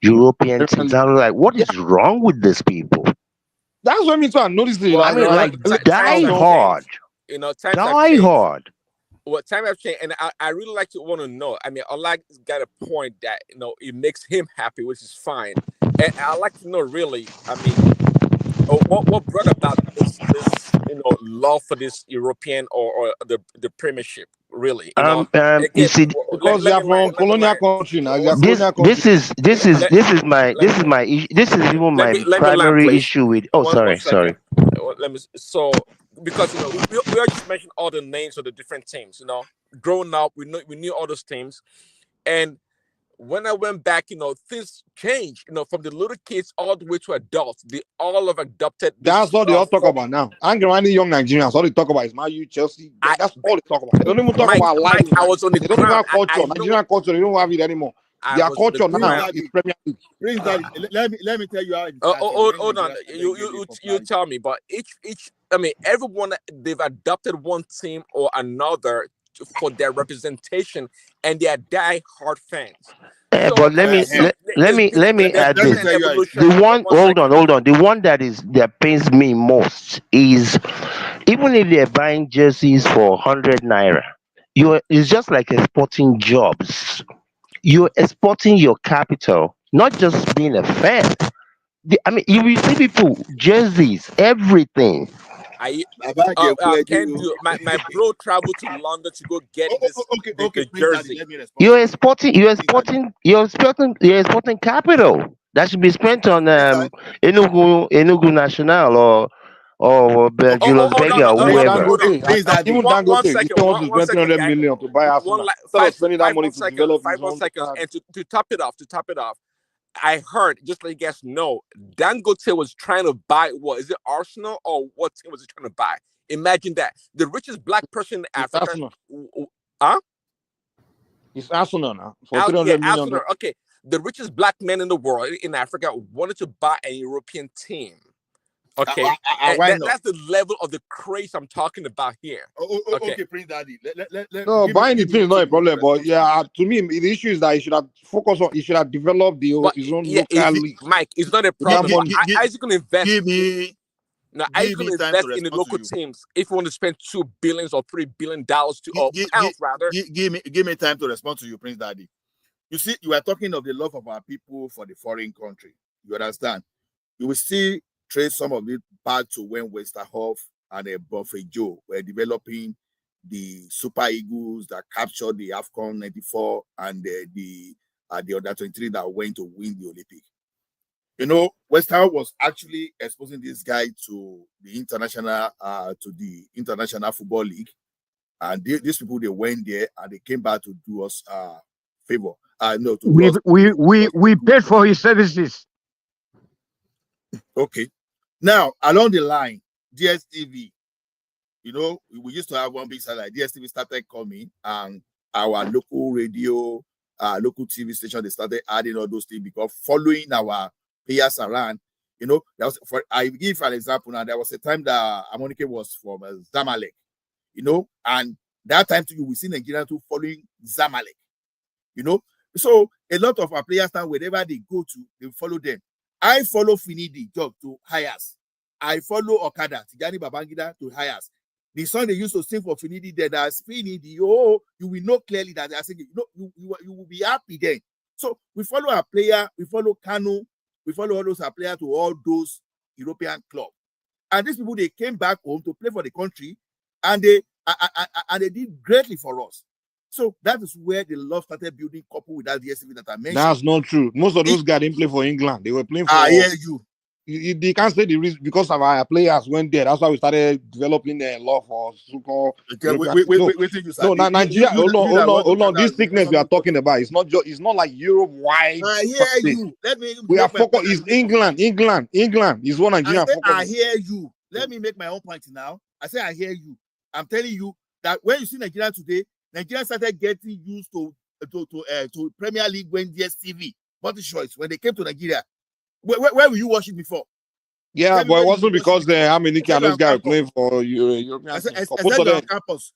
European teams. I was like, what is wrong with these people? That's what I mean. So I noticed it. I mean, like die hard. Die hard. Well, time have changed, and I really like to want to know. I mean, Oлаг's got a point that it makes him happy, which is fine. And I like to know really. I mean, what brought about this love for this European or the Premiership? Really, you see, because they are from colonial country now. This is even my primary issue with. Oh, sorry. Let me. So because we all just mentioned all the names of the different teams. Growing up, we knew all those teams, and when I went back, things changed. From the little kids all the way to adults, they all have adopted. That's what they all talk about now. Angry young Nigerians, all they talk about is Man U, Chelsea. That's all they talk about. They don't even talk about life. I was on the they don't have culture. Nigerian culture, they don't have it anymore. Their culture now is Premier League. Let me tell you how. Hold on. You tell me. But each everyone, they've adopted one team or another for their representation, and they are die-hard fans. But let me add this. The one, hold on. The one that pains me most is even if they're buying jerseys for 100 naira, it's just like exporting jobs. You're exporting your capital, not just being a fan. You will see people jerseys, everything. My bro traveled to London to go get the jersey. You're exporting capital that should be spent on Enugu National or Julius Berger or whoever. Even Dangote, he wants to spend 300 million to buy Arsenal. Instead of spending that money to develop his own. And to top it off, I heard, just let you guys know, Dangote was trying to buy what? Is it Arsenal or what team was he trying to buy? Imagine that. The richest black person in Africa. Arsenal. Huh? It's Arsenal now for Out, yeah, 300 million. Arsenal. Okay, the richest black man in the world in Africa wanted to buy a European team. Okay, and why not? that's the level of the craze I'm talking about here. Okay, Prince Daddy. No, buying the team is not a problem, but response. yeah, to me, the issue is that he should have focused on, he should have developed his own local league. Mike, it's not a Without problem. money. But Isaac can invest. Give me. Now, give Isaac can me time invest to in the respond to local you. teams if you want to spend $2 billion or $3 billion or pounds rather. Give me time to respond to you, Prince Daddy. You see, you are talking of the love of our people for the foreign country. You understand? You will see trace some of it back to when Westerhoff and Buffet Joe were developing the Super Eagles that captured the AFCON 94 and the under 23 that went to win the Olympic. You know, Westerhoff was actually exposing this guy to the international football league, and these people, they went there and they came back to do us favor. No, to do us. We paid for his services. Okay. Now, along the line, DSTV, you know, we used to have one big satellite. DSTV started coming, and our local radio, local TV station, they started adding all those things because following our players around, you know, I give an example now. There was a time that Amonike was from Zamalek, you know, and that time too, you will see Nigeria too following Zamalek, you know. So a lot of our players now, wherever they go to, they follow them. I follow Finidi Job to Hayas. I follow Okada, Tijani Babangida to Hayas. The song they used to sing for Finidi there, that's Finidi, oh, you will know clearly that they are singing. You will be happy then. So we follow our player, we follow Kanu, we follow all those our players to all those European clubs. And these people, they came back home to play for the country, and they did greatly for us. So that is where the love started building, coupled with that DSTV that I mentioned. That's not true. Most of those guys didn't play for England. They were playing for. I hear you. They can't say the reason because of our players went there. That's why we started developing a love for so-called. Okay, Nigeria. Hold on. This sickness we are talking about, it's not like Europe wide. I hear you. Let me. We are focused. It's England is what Nigeria focus. I hear you. Let me make my own point now. I say I hear you. I'm telling you that when you see Nigeria today, Nigeria started getting used to Premier League when DSTV, multi-choice, when they came to Nigeria. Where were you watching before? Yeah, but it wasn't because how many and those guys playing for European. I said you were on campus.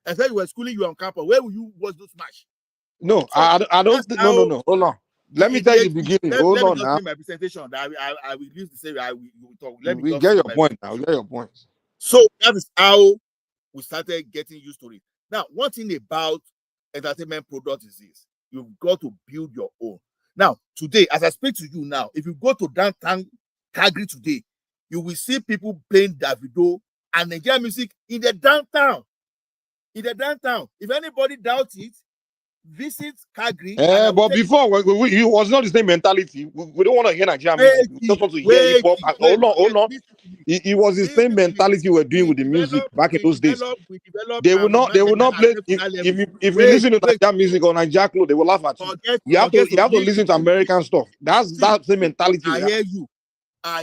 I said you were schooling, you were on campus. Where will you watch those match? No, so I don't. No. Hold on. Let me tell you the beginning. Hold on now. My presentation. I will use the same. We will talk. We get your point now. We get your point. So that is how we started getting used to it. Now, one thing about entertainment products is this: you've got to build your own. Now, today, as I speak to you now, if you go to downtown Calgary today, you will see people playing Davido and Nigerian music in the downtown. If anybody doubts it, visit Calgary. But before, it was not the same mentality. We don't want to hear Nigerian music. We just want to hear hip hop. Hold on. It was the same mentality we're doing with the music back in those days. They will not play. If you listen to Nigerian music or Nigerian clothes, they will laugh at you. You have to listen to American stuff. That's that same mentality. I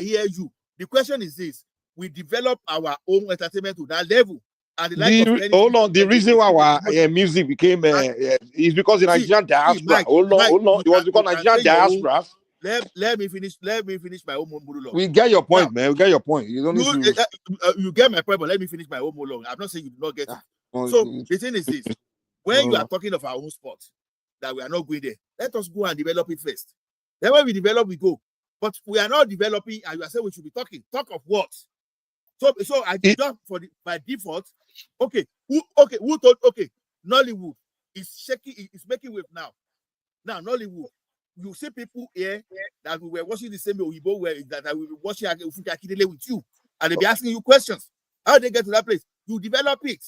hear you. The question is this: we develop our own entertainment to that level. The reason why our music became is because the Nigerian diaspora. Hold on. It was because Nigerian diaspora. Let me finish my own monologue. We get your point, man. We get your point. You don't need to. You get my point, but let me finish my own monologue. I'm not saying you do not get it. So the thing is this: when you are talking of our own sport, that we are not going there, let us go and develop it first. Then when we develop, we go. But we are not developing, and you are saying we should be talking. Talk of what? So I jump by default. Okay, who told? Okay, Nollywood is shaking. It's making wave now. Now Nollywood, you see people here that we were watching the same Oyibo where that we were watching Akidele with you, and they be asking you questions. How they get to that place? You develop it.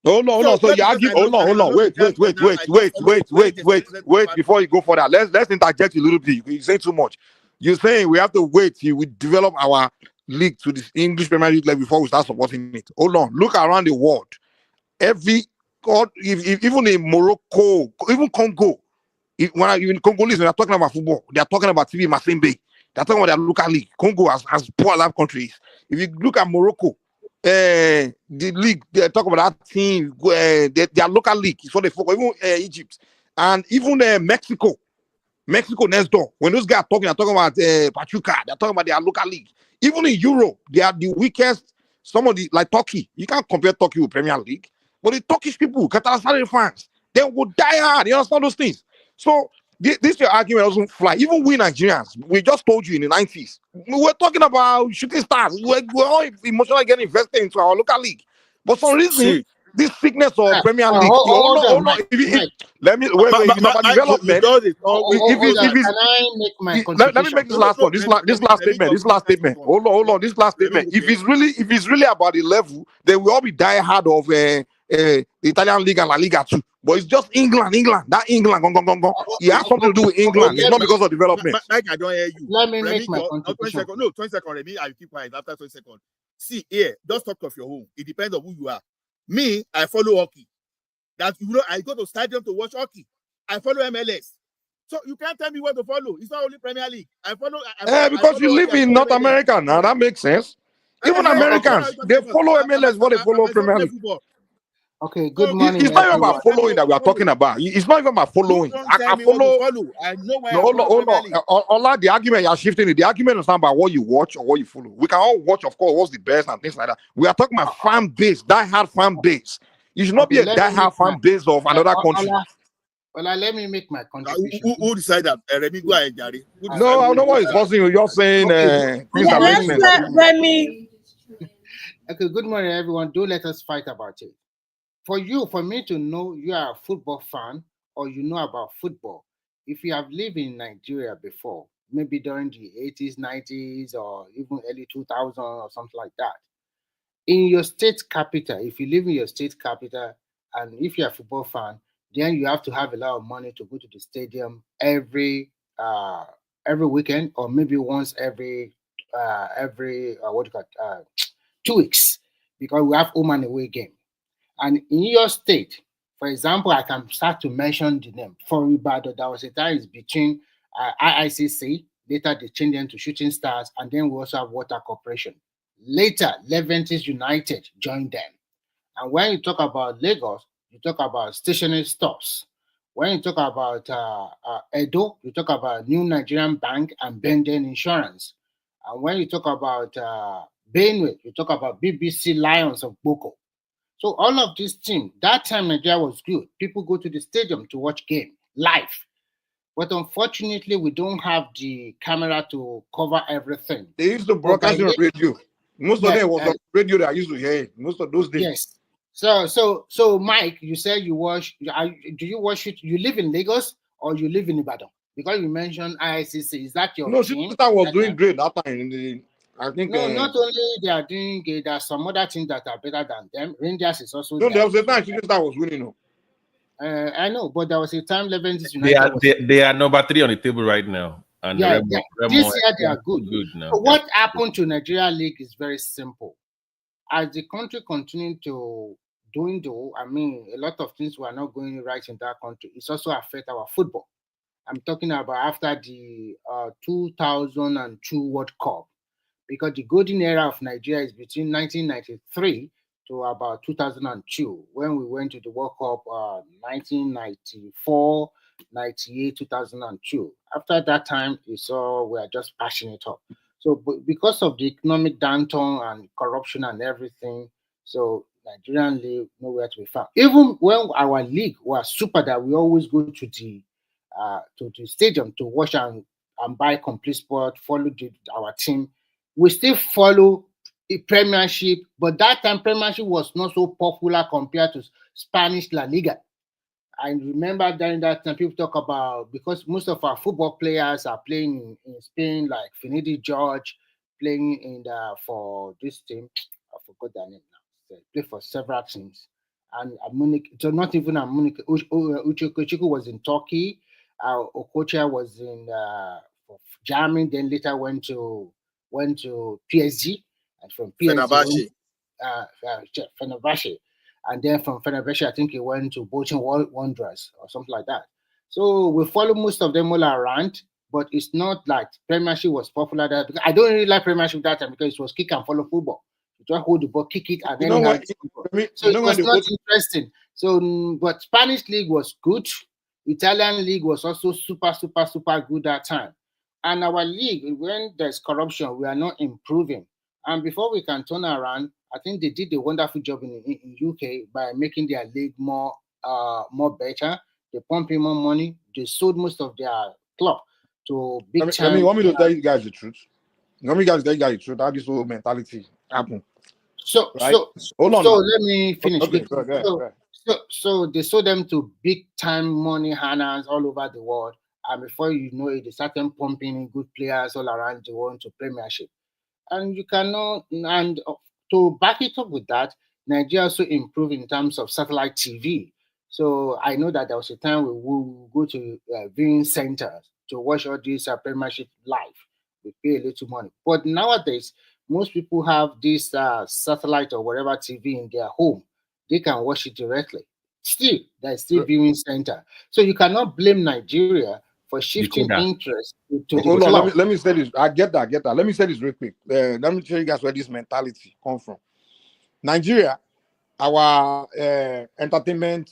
Hold on. So you argue. Hold on. Wait. Before you go for that, let's interject a little bit. You say too much. You're saying we have to wait till we develop our league to this English Premier League level before we start supporting it. Hold on. Look around the world. Even in Morocco, even Congo, even Congolese, when they're talking about football, they're talking about TV Masimbe. They're talking about their local league. Congo as poor Arab countries. If you look at Morocco, the league, they talk about that team, their local league is what they focus. Even Egypt, and even Mexico next door. When those guys are talking about Pachuca, they're talking about their local league. Even in Europe, they are the weakest. Some of the, like Turkey, you can't compare Turkey with Premier League, but the Turkish people, Galatasaray fans, they would die hard. You understand those things? So this your argument doesn't fly. Even we Nigerians, we just told you in the 90s, we were talking about shooting stars. We're all emotionally getting invested into our local league. But for some reason, this sickness of Premier League, Hold on, Mike. let me wait. It's about development. Can I make my contribution? Let me make this last one. This last statement. Hold on. This last statement. If it's really about the level, then we all be die hard of the Italian league and La Liga too. But it's just England. That England. Gong. It has something to do with England. It's not because of development. Mike, I don't hear you. Let me Remy, make my contribution. 20 seconds, Remy. I keep quiet after 20 seconds. See, here, just talk of your home. It depends on who you are. Me, I follow hockey. I go to stadium to watch hockey. I follow MLS. So you can't tell me what to follow. It's not only Premier League. I follow. Because you live in North America now, that makes sense. Even Americans, they follow MLS, what they follow Premier League. Okay, good morning. It's not even about following that we are talking about. It's not even about following. I follow. I know why. Hold on. The argument you're shifting. The argument is not about what you watch or what you follow. We can all watch, of course, what's the best and things like that. We are talking about fan base, die-hard fan base. You should not be a die-hard fan base of another country. Well, let me make my contribution. Who decided that? Remy, go ahead, Gary. No, I know what is causing you. You're saying things that make sense. Remy. Okay, good morning, everyone. Don't let us fight about it. For me to know you are a football fan or you know about football, if you have lived in Nigeria before, maybe during the 80s, 90s, or even early 2000s or something like that, in your state capital, if you live in your state capital, and if you're a football fan, then you have to have a lot of money to go to the stadium every weekend, or maybe once every 2 weeks, because we have home and away game. And in your state, for example, I can start to mention the name. For Ibadan, there was a time it's between IICC, later they changed them to Shooting Stars, and then we also have Water Corporation. Later, Leventis United joined them. And when you talk about Lagos, you talk about stationery stores. When you talk about Edo, you talk about New Nigerian Bank and Benden Insurance. And when you talk about Benue, you talk about BBC Lions of Boko. So all of these teams, that time Nigeria was good. People go to the stadium to watch game live. But unfortunately, we don't have the camera to cover everything. They used to broadcast on radio. Most of them was on radio that I used to hear it. Most of those days. Yes. So Mike, you said you watch. Do you watch it? You live in Lagos or you live in Ibadan? Because you mentioned IICC. Is that your team? No, was doing great that time. I think. No, not only they are doing great. There are some other teams that are better than them. Rangers is also. No, there was a time that was winning. I know, but there was a time Leventis United. They are number 3 on the table right now. And this year they are good. Now. So what happened to Nigeria League is very simple. As the country continued to dwindle, I mean, a lot of things were not going right in that country. It's also affect our football. I'm talking about after the 2002 World Cup, because the golden era of Nigeria is between 1993 to about 2002, when we went to the World Cup 1994, 98, 2002. After that time, we saw we are just passing it up. So because of the economic downturn and corruption and everything, so Nigerian league nowhere to be found. Even when our league was super, that we always go to the stadium to watch and buy complete sport, follow our team. We still follow a Premiership, but that time Premiership was not so popular compared to Spanish La Liga. I remember during that time people talk about, because most of our football players are playing in Spain, like Finidi George playing for this team. I forgot their name now. They play for several teams. And Munich, so not even a Munich. Uchekochiku was in Turkey. Okocha was in Germany. Then later went to PSG, and from PSG, Fenerbahce. And then from Fenerbahce, I think he went to Bolton Wanderers or something like that. So we follow most of them all around, but it's not like Premiership was popular there. Because I don't really like Premiership that time because it was kick and follow football. You just hold the ball, kick it, and then it was not interesting. So, but Spanish league was good. Italian league was also super good that time. And our league, when there's corruption, we are not improving. And before we can turn around, I think they did a wonderful job in UK by making their league more better. They pump in more money. They sold most of their club to big time. You want me to tell you guys the truth? You want me guys to tell you guys the truth? How this whole mentality happen? So right? Hold on so now. let me finish. Okay, go ahead. So they sold them to big time money earners all over the world, and before you know it, they started pumping in good players all around the world to Premiership. And you cannot, and to back it up with that, Nigeria also improved in terms of satellite TV. So I know that there was a time we will go to viewing centers to watch all these Premiership live. We pay a little money, but nowadays most people have this satellite or whatever TV in their home. They can watch it directly. Still, there's still viewing center. So you cannot blame Nigeria for shifting interest to the Hold on, club. let me say this. I get that. Let me say this real quick. Let me tell you guys where this mentality comes from. Nigeria, our entertainment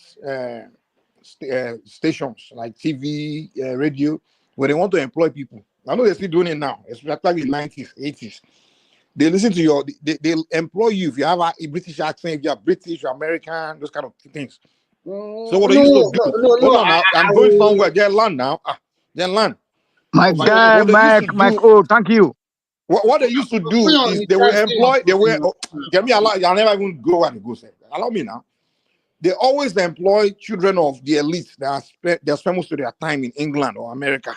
stations like TV, radio, where they want to employ people. I know they're still doing it now, especially in the 90s, 80s. They listen to your, they'll employ you if you have a British accent, if you're British, you're American, those kind of things. So what they used to do, hold on, I'm going somewhere, they're land now. They're land. My guy, Mike, thank you. What they used to do is they will employ, get me allow, I'll never even go and go say. Allow me now. They always employ children of the elite that spend most of their time in England or America,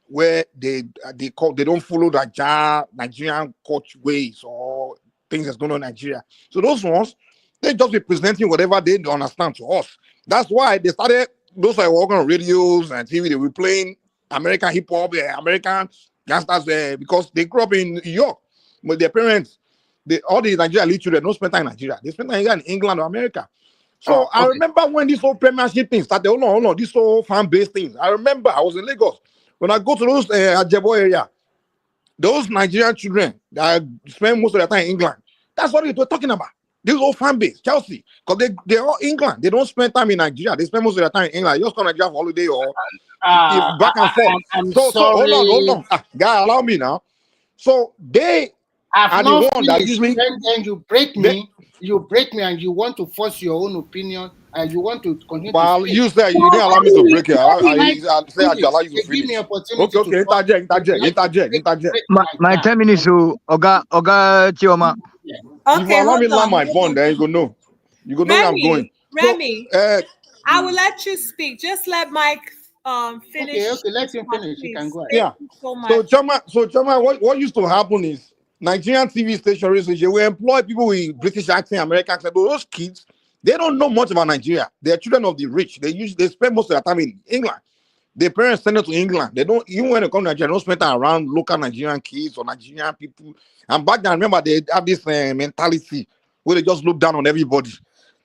where they don't follow the Nigerian coach ways or things that's going on in Nigeria. So those ones, they just be presenting whatever they understand to us. That's why they started, those are working on radios and TV, they were playing American hip hop, American gangsters, because they grew up in New York. But their parents, all the Nigerian elite children don't spend time in Nigeria. They spend time in England or America. So I remember when this whole Premiership thing started, hold on, this whole fan-based thing. I remember I was in Lagos. When I go to those Ajebo area, those Nigerian children that spend most of their time in England, that's what we're talking about. This whole fan base, Chelsea, because they're all England. They don't spend time in Nigeria. They spend most of their time in England. They just come to Nigeria for holiday or back and forth. So hold on. Guy, allow me now. So they I've are the not one that finished. usually Then you break me. You break me, and you want to force your own opinion, and you want to continue well, to speak. you say you didn't allow me to break it. I say I allow you to Give me finish. opportunity. Okay, interject. My 10 minutes to Oga Chioma. If you allow me to land my bond, then you go know. You go know where I'm going. Remy, So, I will let you speak. Just let Mike finish. Okay, let him finish. He can go ahead. yeah. So much. So Chama, what used to happen is Nigerian TV stations they will employ people with British accent, American accent. But those kids, they don't know much about Nigeria. They're children of the rich. They spend most of their time in England. Their parents send them to England. They don't, even when they come to Nigeria, they don't spend time around local Nigerian kids or Nigerian people. And back then, I remember they have this mentality where they just look down on everybody.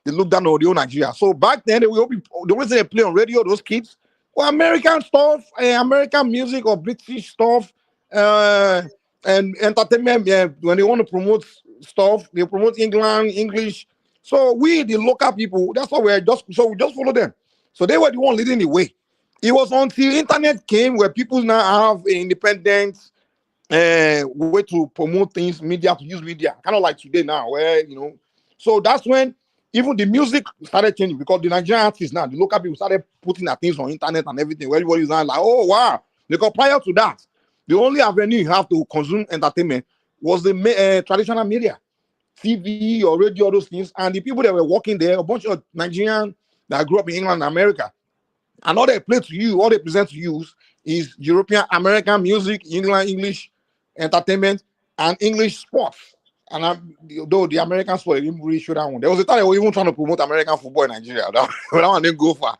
They look down on the whole Nigeria. So back then, the reason they play on radio, those kids, well, American stuff, American music or British stuff, and entertainment. When they want to promote stuff, they promote England, English. So we, the local people, that's what we just follow them. So they were the one leading the way. It was until internet came where people now have an independent way to promote things, media, to use media, kind of like today now, where so that's when even the music started changing because the Nigerian artists now, the local people started putting their things on internet and everything. Where everybody's now like, oh wow, because prior to that, the only avenue you have to consume entertainment was the traditional media, TV or radio, those things, and the people that were working there, a bunch of Nigerians that grew up in England and America. And all they play to you, all they present to you is European, American music, England, English entertainment, and English sports. And though the American sport, they didn't really show that one. There was a time they were even trying to promote American football in Nigeria. That one didn't go far.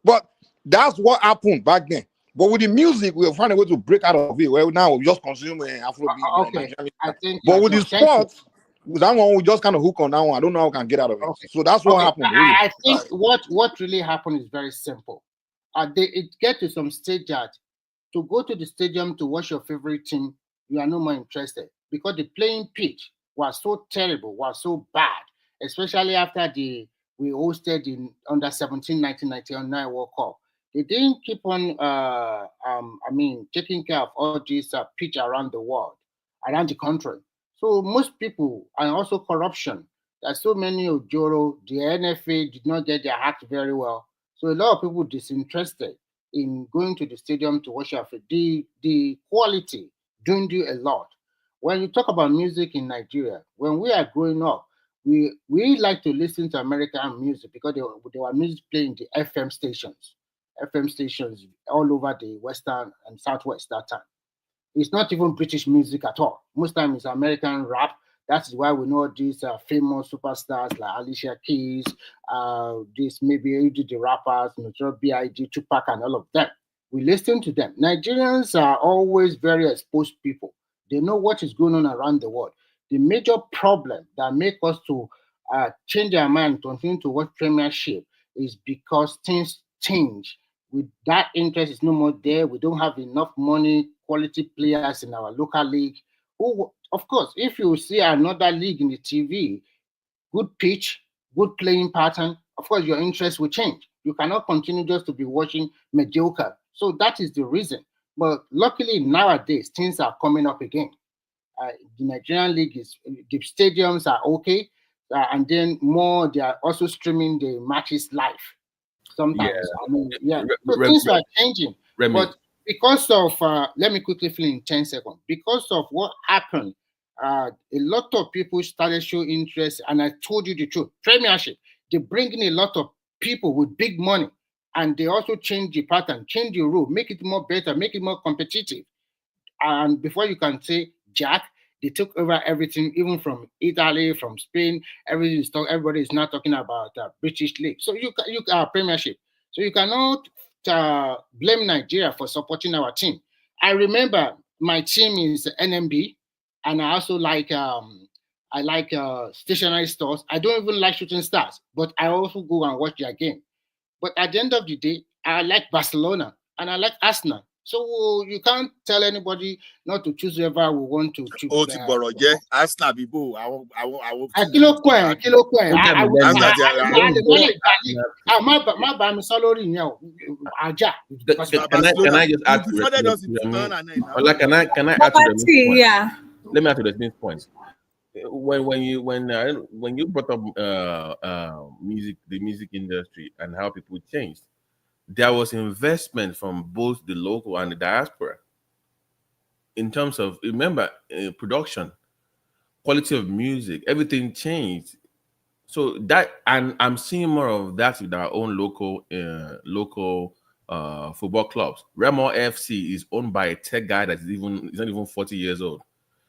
But that's what happened back then. But with the music, we'll find a way to break out of it. Where now we just consume Afrobeat. Okay, but with the sports, that one we just kind of hook on that one. I don't know how we can get out of it. Okay. So that's what happened. Really. I think what really happened is very simple. It get to some stage that to go to the stadium to watch your favorite team, you are no more interested because the playing pitch was so terrible, was so bad, especially after we hosted in under 17 1999 World Cup. They didn't keep on, taking care of all these pitch around the world, around the country. So most people, and also corruption. There's so many Ojoro. The NFA did not get their act very well. So a lot of people disinterested in going to the stadium to watch our the quality dwindle a lot. When you talk about music in Nigeria, when we are growing up, we like to listen to American music because they were music playing the FM stations all over the western and southwest that time. It's not even British music at all. Most times it's American rap. That's why we know these famous superstars like Alicia Keys, this maybe the rappers, Notorious B.I.G., Tupac, and all of them. We listen to them. Nigerians are always very exposed people. They know what is going on around the world. The major problem that make us to change our mind, continue to watch Premiership, is because things change. With that interest is no more there. We don't have enough money, quality players in our local league. Who, of course, if you see another league in the TV, good pitch, good playing pattern, of course, your interest will change. You cannot continue just to be watching mediocre. So that is the reason. But luckily, nowadays, things are coming up again. The Nigerian league the stadiums are okay, and then more they are also streaming the matches live. Sometimes, so things are changing. Remy. But because of let me quickly fill in 10 seconds. Because of what happened, a lot of people started showing interest, and I told you the truth. Premiership, they bring in a lot of people with big money, and they also change the pattern, change the rule, make it more better, make it more competitive. And before you can say Jack, they took over everything, even from Italy, from Spain. Everybody is now talking about British league. So you Premiership. So you cannot blame Nigeria for supporting our team. I remember my team is NMB, and I also like stationary stores. I don't even like shooting stars, but I also go and watch their game. But at the end of the day, I like Barcelona and I like Arsenal. So you can't tell anybody not to choose whoever we want to choose. Ó ti gbọ̀rọ̀ jẹ́ Arsenal bíbó àwọn. Kilo kwen. Má bá mi sọ lórí yẹn o. Ajá. Can I just add to Remy? Can I add to the point? Yeah. Let me add to the next point. When you brought up the music industry and how people changed, there was investment from both the local and the diaspora in terms of, remember, production, quality of music, everything changed. So that, and I'm seeing more of that with our own local football clubs. Remo FC is owned by a tech guy that is not even 40 years old.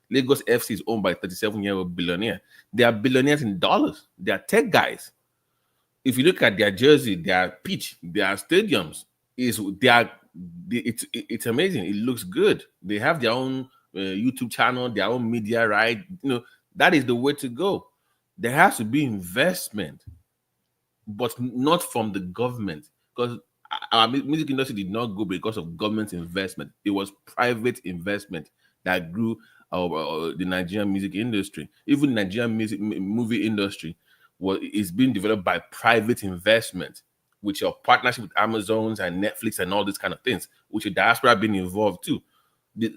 Lagos FC is owned by a 37-year-old billionaire. They are billionaires in dollars. They are tech guys. If you look at their jersey, their pitch, their stadiums, it's amazing. It looks good. They have their own YouTube channel, their own media, right? That is the way to go. There has to be investment, but not from the government, because our music industry did not go because of government investment. It was private investment that grew the Nigerian music industry. Even the Nigerian movie industry is being developed by private investment, with your partnership with Amazons and Netflix and all these kind of things, which the diaspora being involved too.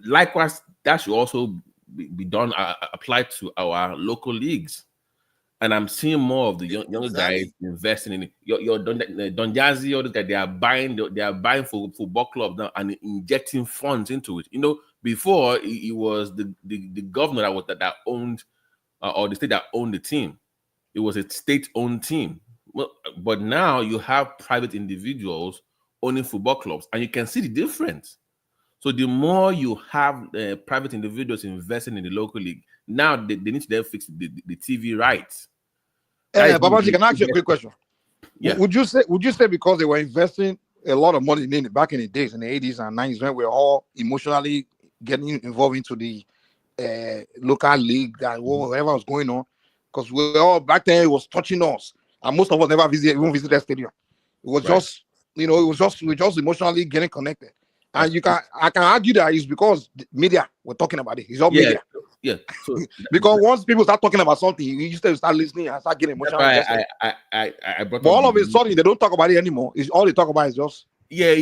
Likewise, that should also be done, applied to our local leagues. And I'm seeing more of the younger guys investing in it. Your Don Jazzy, all those guys, they are buying for football clubs now and injecting funds into it. Before it was the governor that owned or the state that owned the team. It was a state-owned team. Well, but now you have private individuals owning football clubs, and you can see the difference. So the more you have private individuals investing in the local league, now they need to then fix the TV rights. Babaji, can I ask you a quick question? Yeah. Would you say because they were investing a lot of money in it back in the days, in the 80s and 90s, when we were all emotionally getting involved into the local league and whatever was going on, because we were all back then, it was touching us, and most of us never even visited the stadium. It was just, we were just emotionally getting connected. And I can argue that it's because the media were talking about it. It's all media. Yeah. So, because once people start talking about something, you used to start listening and start getting emotional. I brought but all of a sudden, they don't talk about it anymore. It's all they talk about is just Yeah,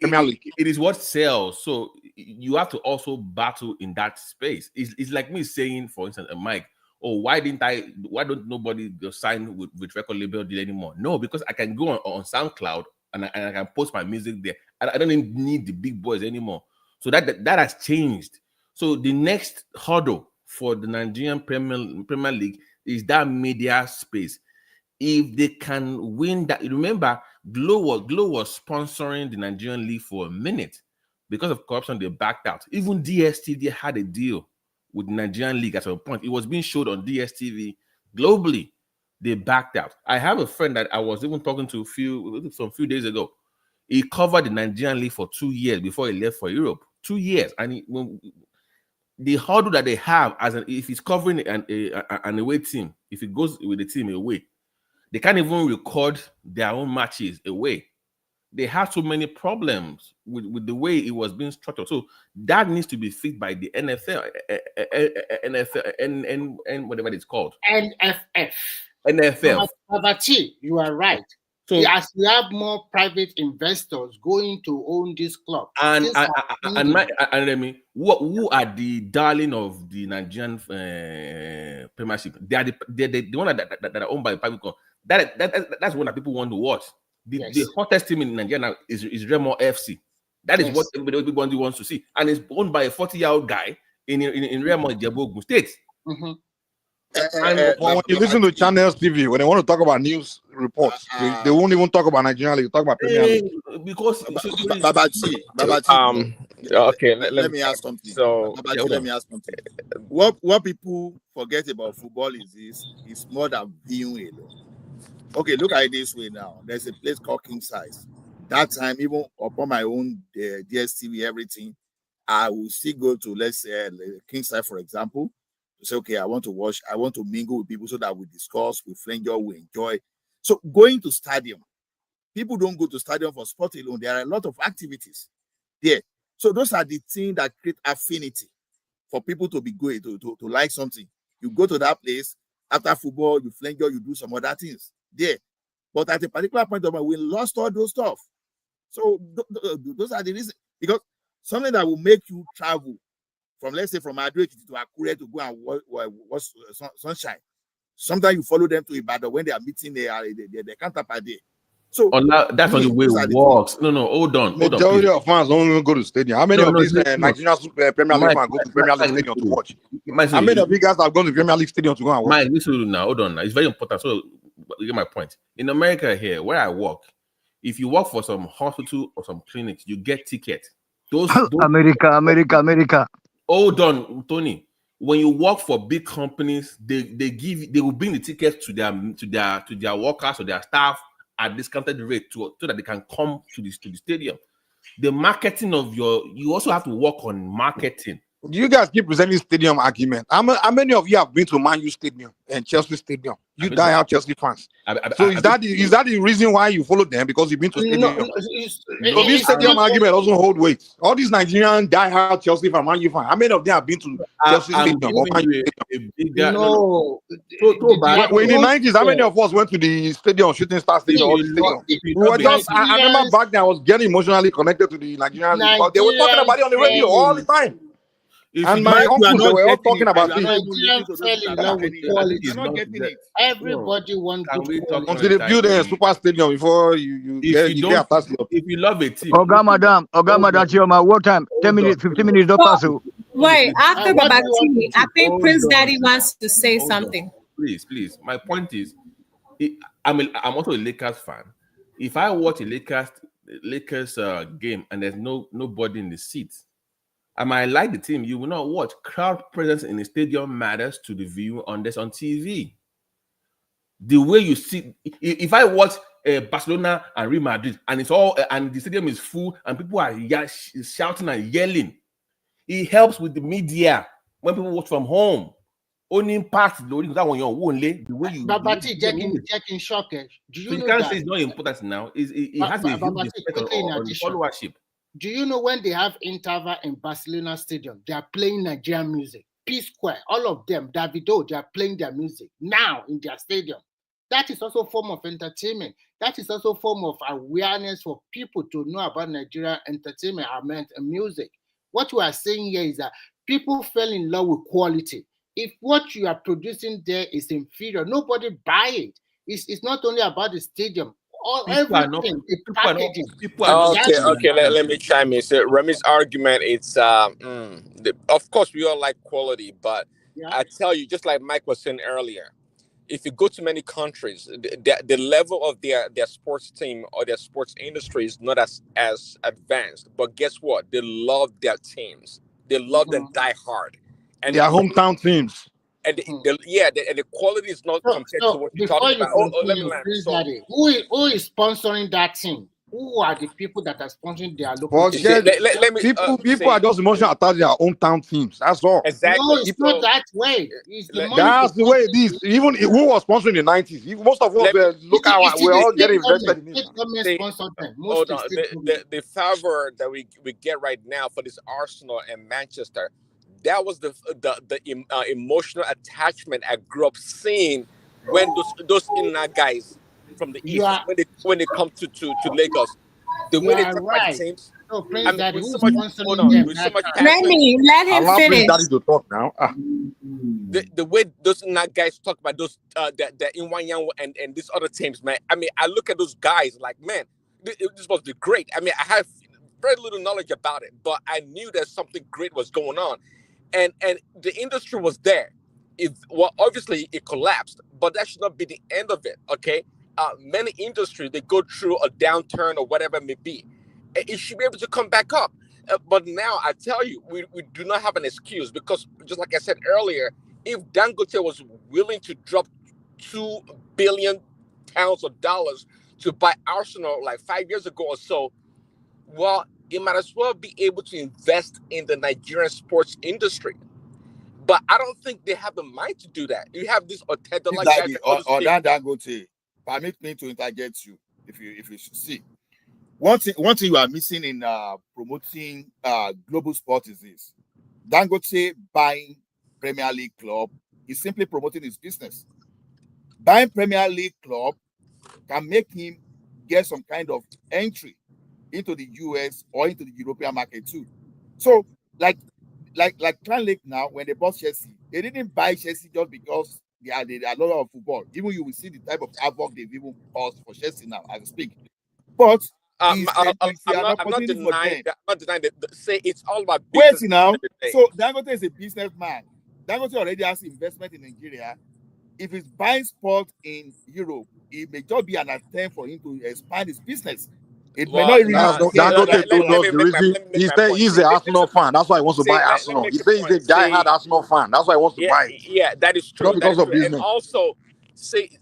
Premier League. it is what sells. So you have to also battle in that space. It's like me saying, for instance, Mike, oh, why don't nobody go sign with record label deal anymore? No, because I can go on SoundCloud and I can post my music there. I don't need the big boys anymore. So that has changed. So the next hurdle for the Nigerian Premier League is that media space. If they can win that, remember, Glow was sponsoring the Nigerian league for a minute. Because of corruption, they backed out. Even DSTV had a deal with the Nigerian league at some point. It was being showed on DSTV globally. They backed out. I have a friend that I was even talking to some few days ago. He covered the Nigerian league for 2 years before he left for Europe. 2 years, and the hurdle that they have if he's covering an away team, if he goes with the team away, they can't even record their own matches away. They have so many problems with the way it was being structured. So that needs to be fixed by the NFL, and whatever it's called. NFL. But you are right. So as we have more private investors going to own this club, and who are the darling of the Nigerian Premiership? They are the one that are owned by private company. That's one that people want to watch. The hottest team in Nigeria now is Remo FC. That is what everybody wants to see, and it's owned by a 40-year-old guy in Remo Ijebu State. Mm-hmm. When you listen to Channels TV, when they want to talk about news reports, they won't even talk about Nigeria League. They talk about Premier League. Because Babaji, okay, let me ask something. So Babaji, let me ask something. What people forget about football is more than viewing alone. Okay, look at it this way now. There's a place called King Size. That time, even upon my own DSTV, everything, I will still go to, let's say, King Size, for example, to say, okay, I want to mingle with people so that we discuss, we fling, we enjoy. So going to stadium, people don't go to stadium for sport alone. There are a lot of activities there. So those are the things that create affinity for people to be going to like something. You go to that place after football, you fling, you do some other things there. But at a particular point of time, we lost all those stuff. So those are the reasons. Because something that will make you travel from, let's say, from Madrid to Akure to go and watch Sunshine. Sometimes you follow them to Ibadan when they are meeting their counterpart there. So that's not the way it works. No, hold on. Majority of fans don't even go to stadium. How many of these Nigerian Premier League fans go to Premier League stadium to watch? How many of you guys have gone to Premier League stadium to go and watch? Listen now, hold on. It's very important. So you get my point. In America here, where I work, if you work for some hospital or some clinics, you get tickets. Those America. Hold on, Tony. When you work for big companies, they will bring the tickets to their workers or their staff at discounted rate so that they can come to the stadium. The marketing of you also have to work on marketing. Do you guys keep presenting stadium argument? How many of you have been to Man U Stadium and Chelsea Stadium? You die out Chelsea fans. So is that the reason why you follow them? Because you've been to stadium? No, this stadium argument doesn't hold weight. All these Nigerian die-hard Chelsea fan, Man U fan, how many of them have been to Chelsea Stadium or Man U Stadium? In the 90s, how many of us went to the stadium, Shooting Star Stadium, or the stadium? We were just, I remember back then I was getting emotionally connected to the Nigerian League because they were talking about it on the radio all the time. And my uncles, they were all talking about it. Everybody wants to until they build a super stadium before you get attached. If you love a team, Oga Madam, Chioma, what time? 10 minutes, 15 minutes, don't pass. Wait, after Babatini, I think Prince Daddy wants to say something. Please. My point is, I'm also a Lakers fan. If I watch a Lakers game and there's nobody in the seats, I might like the team. You will not watch. Crowd presence in the stadium matters to the view on TV. The way you see, if I watch Barcelona and Real Madrid and it's all and the stadium is full and people are shouting and yelling, it helps with the media when people watch from home. Only impact the way you. Babati checking shock. Do you know can't say it's not important now. It has a huge effect on followership. Do you know when they have interval in Barcelona Stadium, they are playing Nigerian music? P Square, all of them, Davido, they are playing their music now in their stadium. that is also a form of entertainment. That is also a form of awareness for people to know about Nigerian entertainment and music. What we are saying here is that people fell in love with quality. If what you are producing there is inferior, nobody buy it. It's not only about the stadium. All everything, the packaging. Okay. Let me chime in. So Remy's argument, it's of course we all like quality, but I tell you, just like Mike was saying earlier, if you go to many countries, the level of their sports team or their sports industry is not as advanced. But guess what? They love their teams. They love them die hard, and their hometown teams. And the quality is not compared to what you're talking about. Let me land. So, who is sponsoring that team? Who are the people that are sponsoring their local teams? Let me, people are just emotional attached to their hometown teams. That's all. Exactly. No, it's not that way. It's the money. That's the way it is. Even who was sponsoring in the 90s, most of us we're all getting invested in it. Hold on. The favor that we get right now for this Arsenal and Manchester, that was the emotional attachment I grew up seeing when those inner guys from the east when they come to Lagos, the way they talk about teams. So Prince Daddy, with who's so much, sponsoring them? with so much Remy, let him Allow finish. Prince Daddy to talk now. The way those guys talk about those the Inwanyan and these other teams, man. I mean, I look at those guys like, man, this must be great. I mean, I have very little knowledge about it, but I knew that something great was going on. And the industry was there. Obviously it collapsed, but that should not be the end of it. Okay, many industries, they go through a downturn or whatever it may be. It should be able to come back up. But now I tell you, we do not have an excuse, because just like I said earlier, if Dangote was willing to drop $2 billion to buy Arsenal like 5 years ago or so, well, it might as well be able to invest in the Nigerian sports industry. But I don't think they have the mind to do that. You have this Otedola guy. Dangote, permit me to interject you, if you should see. One thing you are missing in promoting global sport is this. Dangote buying Premier League club is simply promoting his business. Buying Premier League club can make him get some kind of entry into the US or into the European market too. So like Clan Lake now, when they bought Chelsea, they didn't buy Chelsea just because they are a lot of football. Even you will see the type of havoc they've even caused for Chelsea now as I speak. But I'm not denying that. Say it's all about business. Wait Now, so Dangote is a businessman. Dangote already has investment in Nigeria. If he's buying sport in Europe, it may just be an attempt for him to expand his business. It may not really. Dangote told us the reason. He said he's an Arsenal fan. That's why he wants to buy Arsenal. He says he's a diehard Arsenal fan. That's why he wants to buy it. Yeah, that is true. Not because of business. And also, see,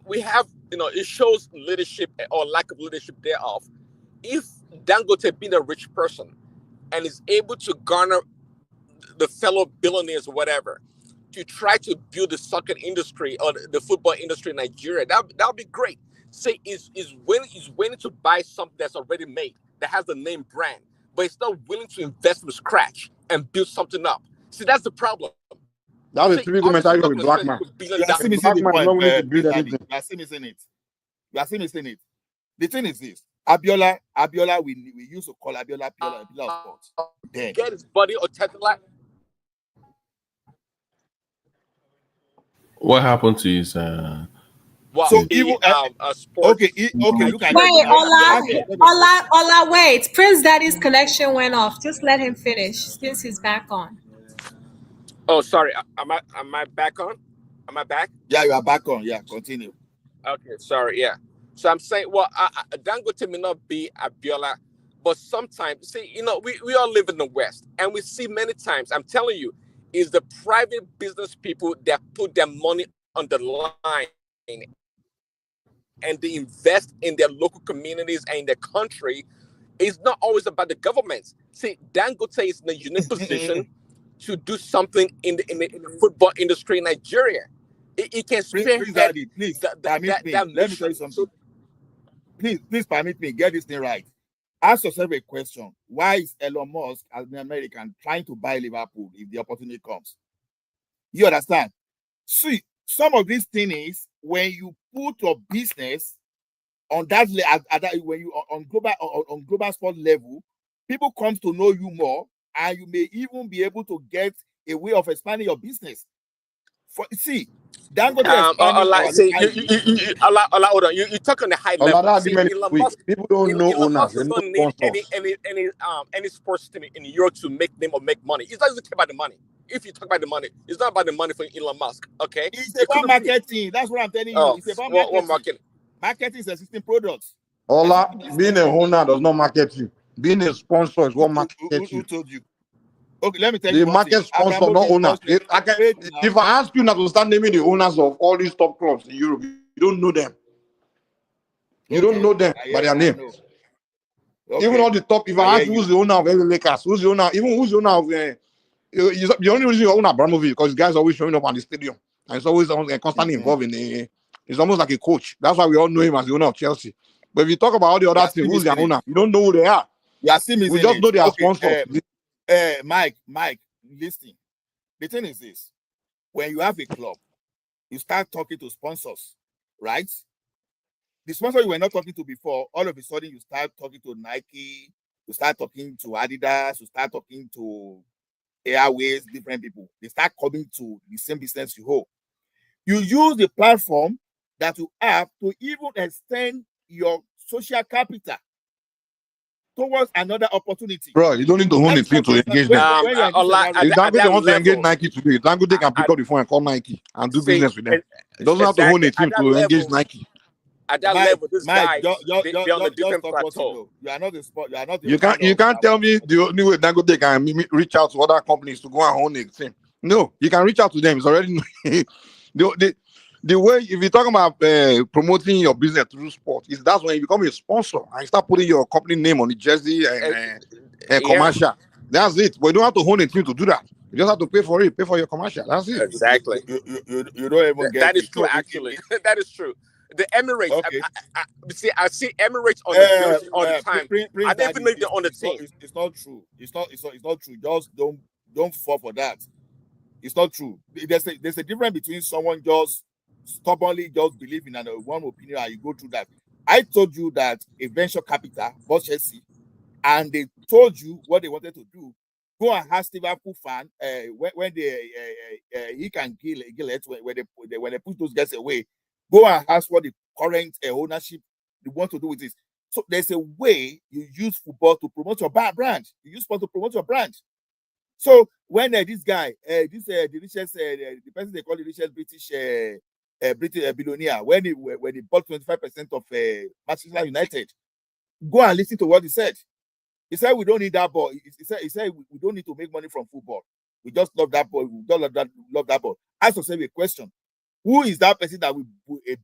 we have, it shows leadership or lack of leadership thereof. If Dangote being a rich person and is able to garner the fellow billionaires or whatever to try to build the soccer industry or the football industry in Nigeria, that would be great. Say is willing to buy something that's already made, that has the name brand, but it's not willing to invest from scratch and build something up. See, that's the problem. That's a typical mentality of a black man. You are still missing the point. You are still missing it. You are still missing it. The thing is this: Abiola, we used to call Abiola of sports. Then get his body or like. What happened to his? Well, so even sports. Okay. Look at Ola, wait. Prince Daddy's connection went off. Just let him finish since he's back on. Oh, sorry. Am I back on? Am I back? Yeah, you are back on. Yeah, continue. Okay, sorry. Yeah. So I'm saying, well, Dangote may not be Abiola, but sometimes, see, we all live in the West, and we see many times. I'm telling you, is the private business people that put their money on the line and they invest in their local communities and in their country. It's not always about the government. See, Dangote is in a unique position to do something in the football industry in Nigeria. It can spearhead please permit me. Let me tell you something. Please permit me get this thing right. Ask yourself a question: why is Elon Musk, as an American, trying to buy Liverpool if the opportunity comes? You understand? See, some of these things, when you put your business on that, when you on global sport level, people come to know you more, and you may even be able to get a way of expanding your business. Dangote expanding our hold on. You talk on the high A lot level. of See, argument is Elon weak. Musk, People don't know Elon owners, Musk they know doesn't need sponsors. any sports team in Europe to make name or make money. He doesn't care about the money. If you talk about the money, it's not about the money for Elon Musk. Okay, it's about marketing. That's what I'm telling you. It's about marketing. What marketing? Marketing is existing products. Ola, being a owner does not market you. Being a sponsor is what market Who you. told you? Okay, let me tell The you one thing. market sponsor, not owner. If I ask you now to start naming the owners of all these top clubs in Europe, you don't know them. You don't know them by their name. Even all the top. If I ask you who's the owner of LA Lakers, who's the owner of the only reason you own Abramovich because guys always showing up at the stadium and it's always constantly involved in it's almost like a coach. That's why we all know him as the owner of Chelsea. But if you talk about all the other things, who's their owner? You don't know who they are. We just know they are sponsors. Mike, listen. The thing is this: when you have a club, you start talking to sponsors, right? The sponsor you were not talking to before, all of a sudden you start talking to Nike, you start talking to Adidas, you start talking to Airways, different people. They start coming to the same business you hold. You use the platform that you have to even extend your social capital towards another opportunity. Bro, you don't need to own a team to engage them. If Dangote wants to engage Nike today, Dangote can pick up the phone and call Nike and do business with them. He doesn't have to own a team to engage Nike. At that level, this guy they're on a different plateau. You are not the sport. You are not the. You can't tell me the only way Dangote can reach out to other companies to go and own a team. No, you can reach out to them. It's already the way if you're talking about promoting your business through sport, that's when you become a sponsor and you start putting your company name on the jersey and commercial. That's it. But you don't have to own a team to do that. You just have to pay for it. Pay for your commercial. That's it. Exactly. You don't even get that is it. true. Actually, that is true. The Emirates. Okay. I see Emirates on the jersey all the time. I didn't even know they're on the team. It's not true. It's not true. Just don't fall for that. It's not true. There's a difference between someone just stubbornly just believing in one opinion and you go through that. I told you that a venture capital bought Chelsea and they told you what they wanted to do. Go and ask Liverpool fan when he can kill it when they push those guys away. Go and ask what the current ownership they want to do with this. So there's a way you use football to promote your brand. You use sport to promote your brand. So when this guy, the richest, the person they call the richest British billionaire, when he bought 25% of Manchester United, go and listen to what he said. He said we don't need that ball. He said we don't need to make money from football. We just love that ball. We don't love that ball. Ask yourself a question: who is that person that will a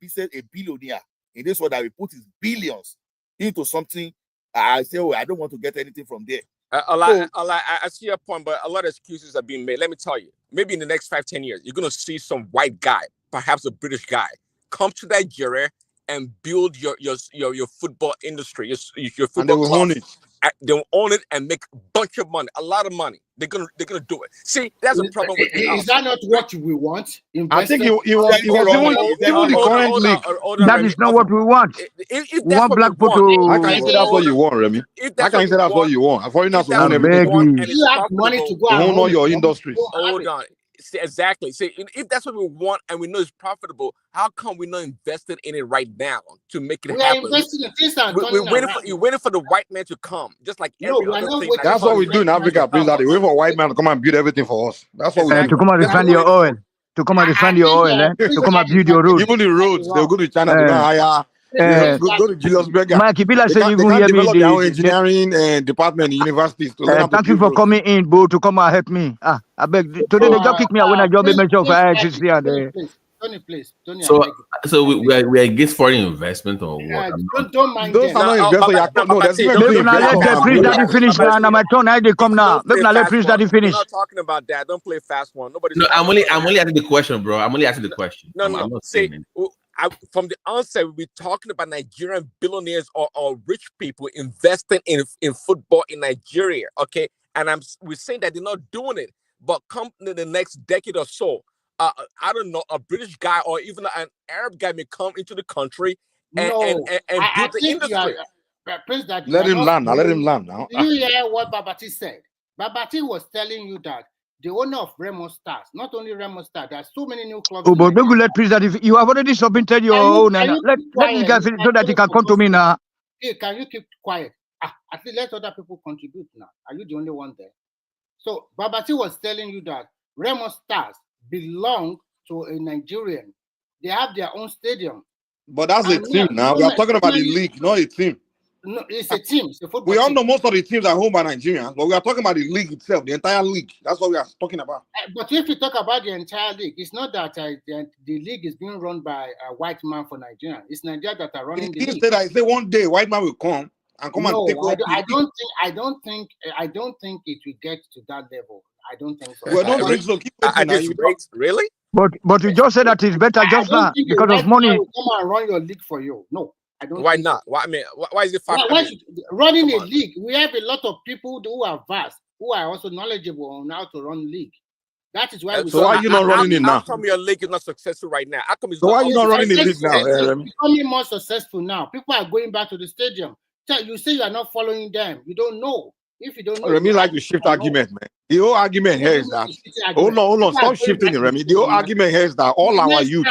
billionaire in this world that will put his billions into something? I say, I don't want to get anything from there. I see your point, but a lot of excuses are being made. Let me tell you, maybe in the next 5-10 years, you're going to see some white guy, perhaps a British guy, come to Nigeria and build your football industry, your football and they will club. own it. They will own it and make a bunch of money, a lot of money. They're gonna do it. See, that's a problem with is that not what we want? I think he was even the current league. That is not what we want. If We want Blackpool to. How can you say that's what you want, Remy? How can you say that's what you want? Foreigners to own everything. You have money to go to own all and your industries. Hold on. See, exactly. See, if that's what we want and we know it's profitable, how come we're not invested in it right now to make it happen? You're waiting for the white man to come, just like every other thing. That's what we do in Africa, Prince Daddy. We wait for a white man to come and build everything for us. That's what we do. To come and refine your oil. To come and refine your oil, to come and build your road. Even the roads, they'll go to China to go and hire. Go to Julius Berger. Mike, people are saying they can't develop their own engineering department in universities. Thank you for coming in, bro, to come and help me. I beg. Today they just kick me out when I job mention for IHC. Tony, please. Tony, so we are against foreign investment or what? Don't mind those them. are not investors. No, there's even let the Prince Daddy finish now. Now my turn. I they come now. Let Prince Daddy finish. We're not talking about that. Don't play fast one. Nobody's. No, I'm only asking the question, bro. I'm only asking the question. No. I'm not saying from the onset, we're talking about Nigerian billionaires or rich people investing in football in Nigeria. Okay, and we're saying that they're not doing it, but come in the next decade or so, I don't know, a British guy or even an Arab guy may come into the country and No, I build the think you are, industry. Prince, that you Let are him not land now. Let him following. land now. Do you hear what Babati said? Babati was telling you that the owner of Remo Stars, not only Remo Stars, there are so many new clubs. Oh, but maybe let please that if you have already submitted your own, let this guy finish so that he can come to me now. Okay, can you keep quiet? At least let other people contribute now. Are you the only one there? So Babati was telling you that Remo Stars belong to a Nigerian. They have their own stadium. But that's a team now. We are talking about the league, not a team. No, it's a team. It's a football We all team. know most of the teams are home by Nigerians, but we are talking about the league itself, the entire league. That's what we are talking about. But if you talk about the entire league, it's not that the league is being run by a white man for Nigeria. It's Nigeria that are running the league. Instead, I say one day white man will come and come and take over. I don't think it will get to that level. I don't think so. Well, don't think so. Keep at this rate, really? But you just said that it's better just now because of money. Will come and run your league for you. No, I don't. Why not? Why? I mean, why is it running a league? We have a lot of people who are vast, who are also knowledgeable on how to run league. That is why. So why are you not running it now? How come your league is not successful right now? How come it's so why are you not running the league now? It's becoming more successful now. People are going back to the stadium. You say you are not following them. You don't know. If you don't know, Remy like to shift argument, man. The whole argument here is that. Hold on. Stop shifting it, Remy. The whole argument here is that all our youth,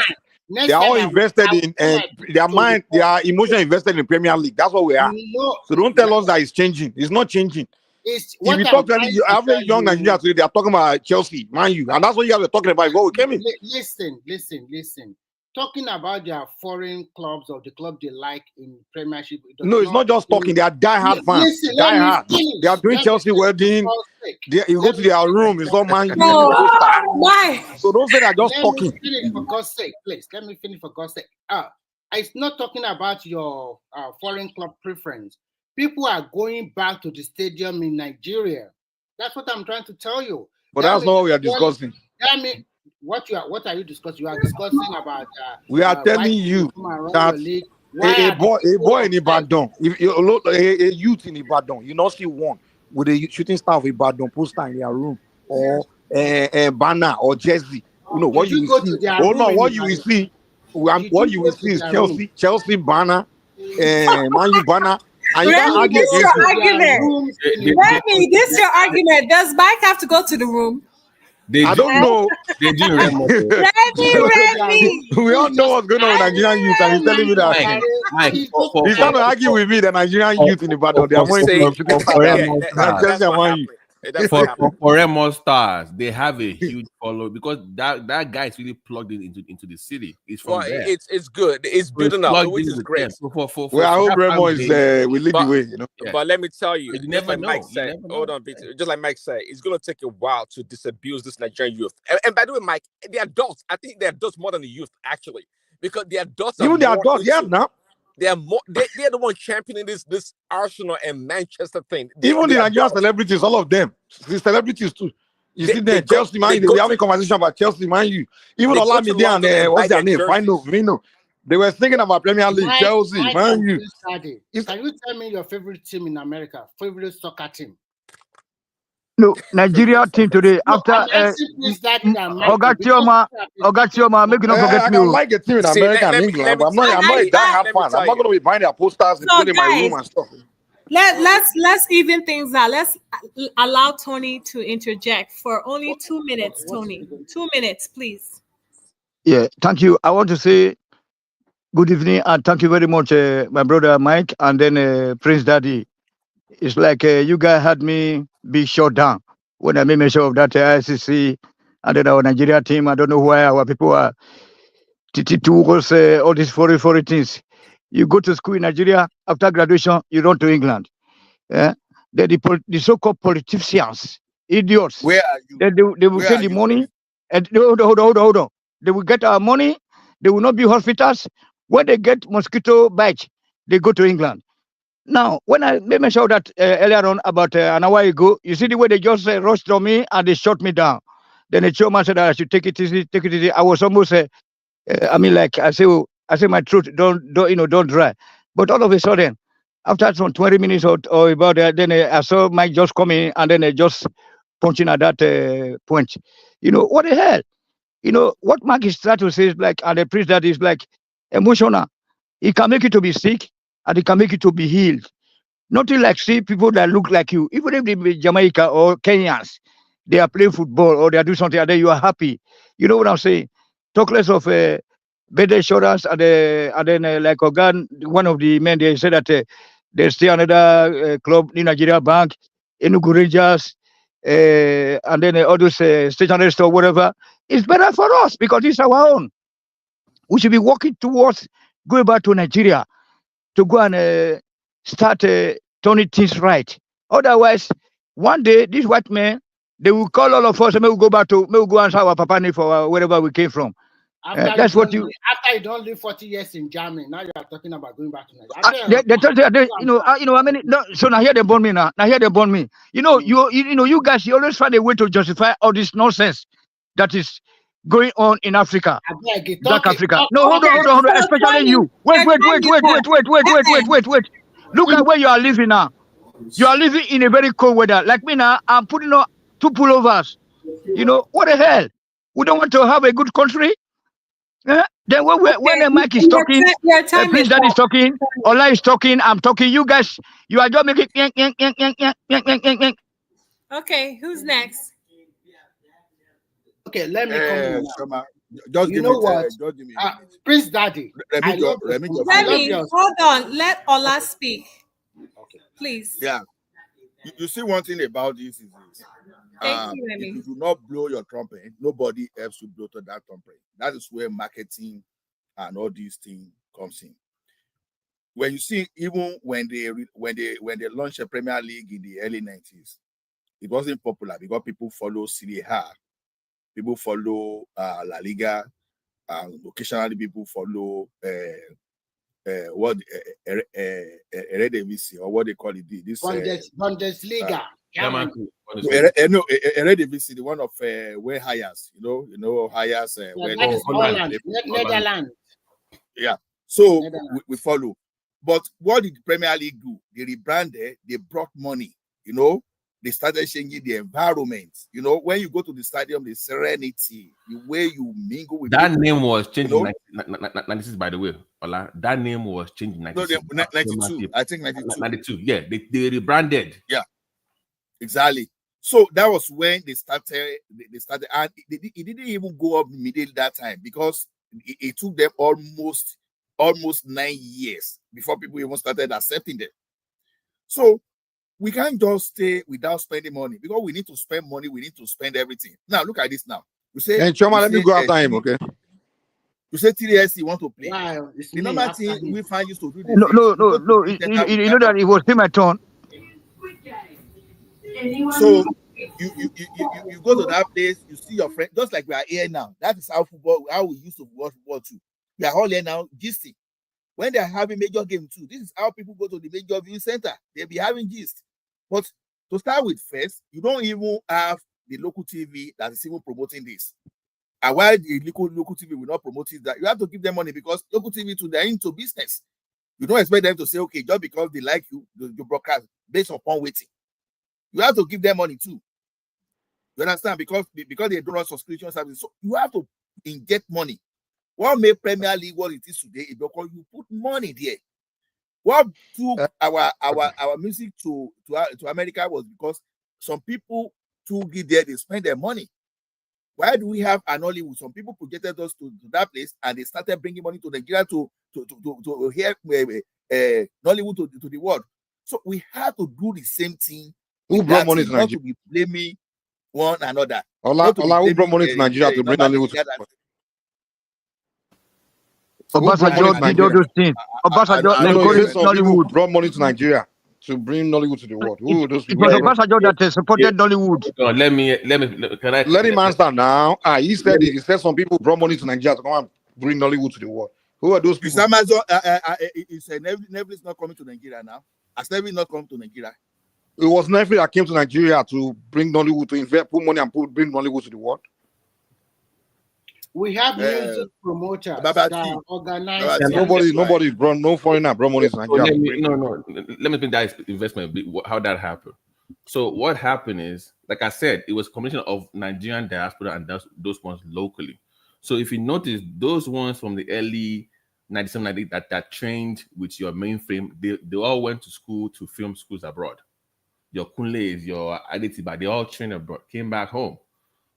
they are all invested in their mind, their emotion invested in Premier League. That's what we are. So don't tell us that it's changing. It's not changing. If you talk to the average young Nigerians today, they are talking about Chelsea, Man U, and that's what you guys were talking about before we came in. Listen. Talking about their foreign clubs or the club they like in Premiership. No, it's not just talking. They are die-hard fans. Die-hard. They are doing Chelsea wedding. You go to their room, it's all Man U. Why? So don't say they're just talking. Let me finish for God's sake, please. Let me finish for God's sake. It's not talking about your foreign club preference. People are going back to the stadium in Nigeria. That's what I'm trying to tell you. But that's not what we are discussing. What are you discussing? You are discussing about. We are telling you that a boy in Ibadan, if you a youth in Ibadan, you not see one with a shooting star of Ibadan poster in their room or a banner or jersey. You know what you will see. Oh no, what you will see. What you will see is Chelsea banner, Man U banner. And you can't argue this your argument. Remy, this your argument. Does Mike have to go to the room? I don't know. They do. Remy. We all know what's going on with Nigerian youth, and he's telling me that. Mike, he's trying to argue with me. The Nigerian youth in Ibadan, they are more for Remo Stars, they have a huge follow because that guy is really plugged into the city. It's from there. It's good. It's building up, which is great. Well, I hope Remo is will lead the way. You know. Yeah. But let me tell you, you never know. Mike said, hold on, just like Mike said, it's gonna take a while to disabuse this Nigerian youth. And by the way, Mike, the adults, I think the adults more than the youth actually, because the adults are even the adults, now. They are more. They're the one championing this Arsenal and Manchester thing. Even the Nigerian celebrities, all of them, the celebrities too. You see them, Chelsea, Man U. We have a conversation about Chelsea, Man U. Even Olamide and what's their name? Vino. They were thinking about Premier League, Chelsea, Man U. Can you tell me your favorite team in America? Favorite soccer team? No, Nigeria team today. After Ogatioma, make you not forget me. I like a team in America and England, but I'm not a die-hard fan. I'm not going to be buying their posters and putting in my room and stuff. Let's even things out. Let's allow Tony to interject for only 2 minutes. Tony, 2 minutes, please. Yeah, thank you. I want to say good evening and thank you very much, my brother Mike, and then Prince Daddy. It's like you guys had me be shut down when I made mention of that ICC and then our Nigeria team. I don't know why our people are towards all these foreign things. You go to school in Nigeria, after graduation, you run to England. The so-called politicians, idiots. Where are you? They will take the money and hold on. They will get our money. They will not be hospitals. When they get mosquito bites, they go to England. Now, when I made mention that earlier on about an hour ago, you see the way they just rushed on me and they shot me down. Then the chairman said that I should take it easy. I was almost, I say my throat don't dry. But all of a sudden, after some 20 minutes or about that, then I saw Mike just coming and then just punching at that point. You know, what the hell? You know what Mark is trying to say is like, and the priest that is like emotional. It can make you to be sick, and it can make you to be healed. Nothing like see people that look like you, even if they be Jamaica or Kenyans, they are playing football or they are doing something, and then you are happy. You know what I'm saying? Talk less of bed insurance, and then like Ogan, one of the men, they said that there's still another club in Nigeria Bank, Enugu Rangers, and then all those stationery store, whatever. It's better for us because it's our own. We should be working towards going back to Nigeria to go and start turning things right. Otherwise, one day these white men, they will call all of us and may we go back to, may we go answer our papa name for wherever we came from. That's what you. After you don't live 40 years in Germany, now you are talking about going back to Nigeria. You know, I mean, no, so now here they burn me now. Now here they burn me. You know, you guys, you always find a way to justify all this nonsense that is going on in Africa, Black Africa. No, hold on, especially you. Wait. Look at where you are living now. You are living in a very cold weather. Like me now, I'm putting on 2 pullovers. You know, what the hell? We don't want to have a good country? Then when the mic is talking, please that is talking, Ola is talking, I'm talking, you guys, you are just making Okay, who's next? Okay, let me come in. Shoma, just You give know me what? just give me Prince Daddy, I love Remy, hold on. Let Ola speak. Okay. Please. Yeah. You see, one thing about this is this. Thank you, Remy. If you do not blow your trumpet, nobody else will blow to that trumpet. That is where marketing and all these things comes in. When you see, even when they launched a Premier League in the early 90s, it wasn't popular because people follow Serie A, people follow La Liga, and occasionally people follow Eredivisie, or what they call it, this Bundesliga. Eredivisie, the one of where hires, you know hires where that is Holland, Netherlands. Yeah, so we follow. But what did the Premier League do? They rebranded, they brought money, they started changing the environment. When you go to the stadium, the serenity, the way you mingle with that people, name was changed in 96, by the way. Ola, that name was changed in 96. No, 92. I think 92. 92. Yeah, they rebranded. Yeah, exactly. So that was when they started. And it didn't even go up immediately that time because it took them almost 9 years before people even started accepting them. So we can't just stay without spending money because we need to spend money. We need to spend everything. Now look at this. Now you say, and Choma, let me go after him, okay? You say TDS you want to play. Wow, the normal thing we find used to do this. No. You know that it was my turn. So you go to that place, you see your friend, just like we are here now. That is how we used to watch football too. We are all here now, gisting. When they are having major game too, this is how people go to the major viewing center. They'll be having gist. But to start with first, you don't even have the local TV that is even promoting this. And why the local TV will not promote it, that you have to give them money because local TV too, they're into business. You don't expect them to say, okay, just because they like you broadcast based upon waiting. You have to give them money too. You understand? Because they don't run subscription services. So you have to inject money. What made Premier League what it is today is because you put money there. What took our music to America was because some people to get there, they spend their money. Why do we have an Hollywood? Some people projected us to that place and they started bringing money to Nigeria to hear Hollywood to the world. So we have to do the same thing. Who brought money to Nigeria? Not to be blaming one another. Ola, who brought money to Nigeria to bring Hollywood to Obasanjo did all those things. Obasanjo encouraged Nollywood. Brought money to Nigeria to bring Nollywood to the world. Who are those people? It was Obasanjo that supported Nollywood. Let me. Can I let him answer now? He said some people brought money to Nigeria to come and bring Nollywood to the world. Who are those people? Neville is not coming to Nigeria now. Has Neville not come to Nigeria? It was Neville that came to Nigeria to bring Nollywood, to invest, put money and bring Nollywood to the world. We have music promoters that organize. Nobody brought, no foreigner brought money to Nigeria. Let me think that investment, how that happened. So what happened is, like I said, it was a combination of Nigerian diaspora and those ones locally. So if you notice, those ones from the early 97, 98 that trained with your mainframe, they all went to school, to film schools abroad. Your Kunles, your Adetiba, they all trained abroad, came back home.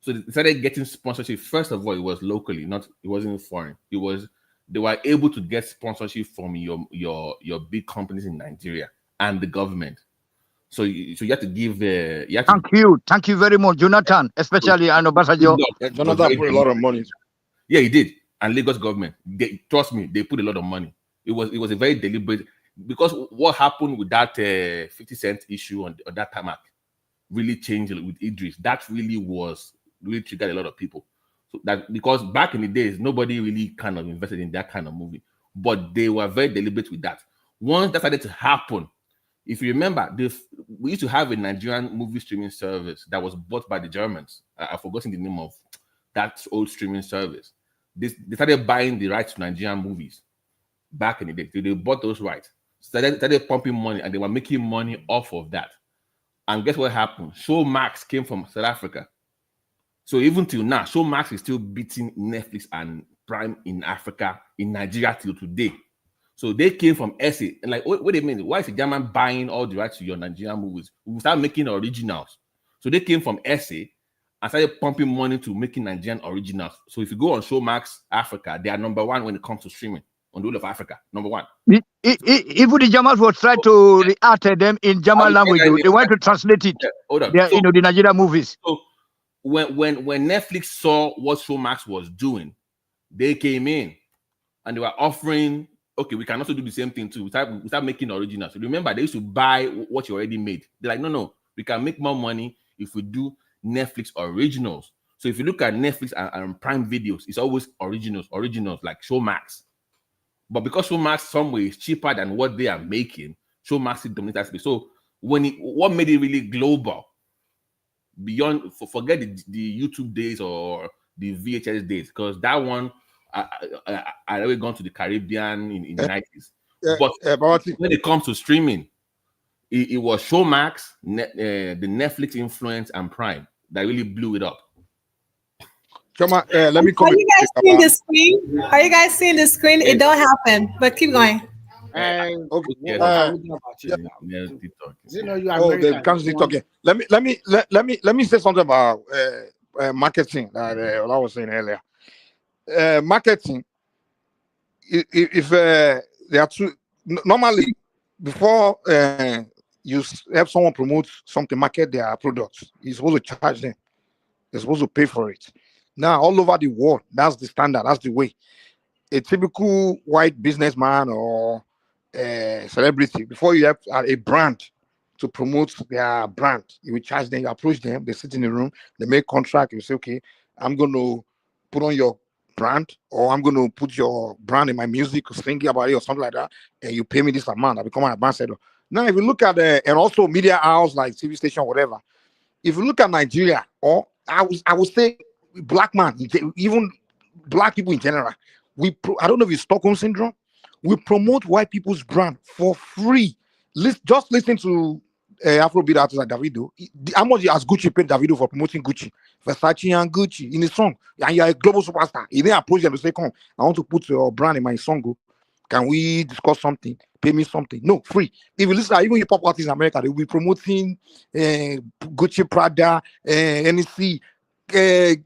So they started getting sponsorship. First of all, it was locally, it wasn't foreign. They were able to get sponsorship from your big companies in Nigeria and the government. So you have to give. Thank you very much, Jonathan, especially and Obasanjo. Jonathan put a lot of money. Yeah, he did. And Lagos government, trust me, they put a lot of money. It was a very deliberate, because what happened with that 50 cent issue on that tarmac really changed with Idris. That really triggered a lot of people. So that, because back in the days, nobody really kind of invested in that kind of movie, but they were very deliberate with that. Once that started to happen, if you remember, we used to have a Nigerian movie streaming service that was bought by the Germans. I've forgotten the name of that old streaming service. They started buying the rights to Nigerian movies back in the day. They bought those rights, started pumping money, and they were making money off of that. And guess what happened? Showmax came from South Africa. So even till now, Showmax is still beating Netflix and Prime in Africa, in Nigeria till today. So they came from SA. And like, what do you mean? Why is the German buying all the rights to your Nigerian movies? We will start making originals. So they came from SA and started pumping money to making Nigerian originals. So if you go on Showmax Africa, they are number one when it comes to streaming on the whole of Africa. Number one. Even the Germans will try to react them in German language. They want to translate it. Yeah, hold on. The Nigerian movies. So when Netflix saw what Showmax was doing, they came in and they were offering, okay, we can also do the same thing too. We start making originals. So remember, they used to buy what you already made. They're like, no, we can make more money if we do Netflix originals. So if you look at Netflix and Prime Videos, it's always originals like Showmax. But because Showmax some way is cheaper than what they are making, Showmax is dominating that space. So what made it really global, beyond, forget the YouTube days or the VHS days, because that one I already gone to the Caribbean in the 90s. But when it comes to streaming, it was Showmax, the Netflix influence, and Prime that really blew it up. Let me Are you guys seeing the screen? Are you guys seeing the screen? It don't happen, but keep going. Let me say something about marketing that I was saying earlier. Marketing, if there are two, normally before you have someone promote something, market their products, you're supposed to charge them. They're supposed to pay for it. Now, all over the world, that's the standard, that's the way. A typical white businessman or celebrity, before you have a brand to promote their brand, you will charge them, you approach them, they sit in the room, they make contract, you say, okay, I'm going to put on your brand, or I'm going to put your brand in my music, or singing about it, or something like that, and you pay me this amount, I become an ambassador. Now, if you look at and also media house like TV station, whatever, if you look at Nigeria, or I would say black man, even black people in general, I don't know if it's Stockholm syndrome, we promote white people's brand for free. Just listen to Afrobeat artists like Davido. How much has Gucci paid Davido for promoting Gucci, Versace and Gucci in his song? And you're a global superstar. He didn't approach them to say, come, I want to put your brand in my song. Can we discuss something? Pay me something. No, free. If you listen to even hip hop artists in America, they will be promoting Gucci, Prada, NEC,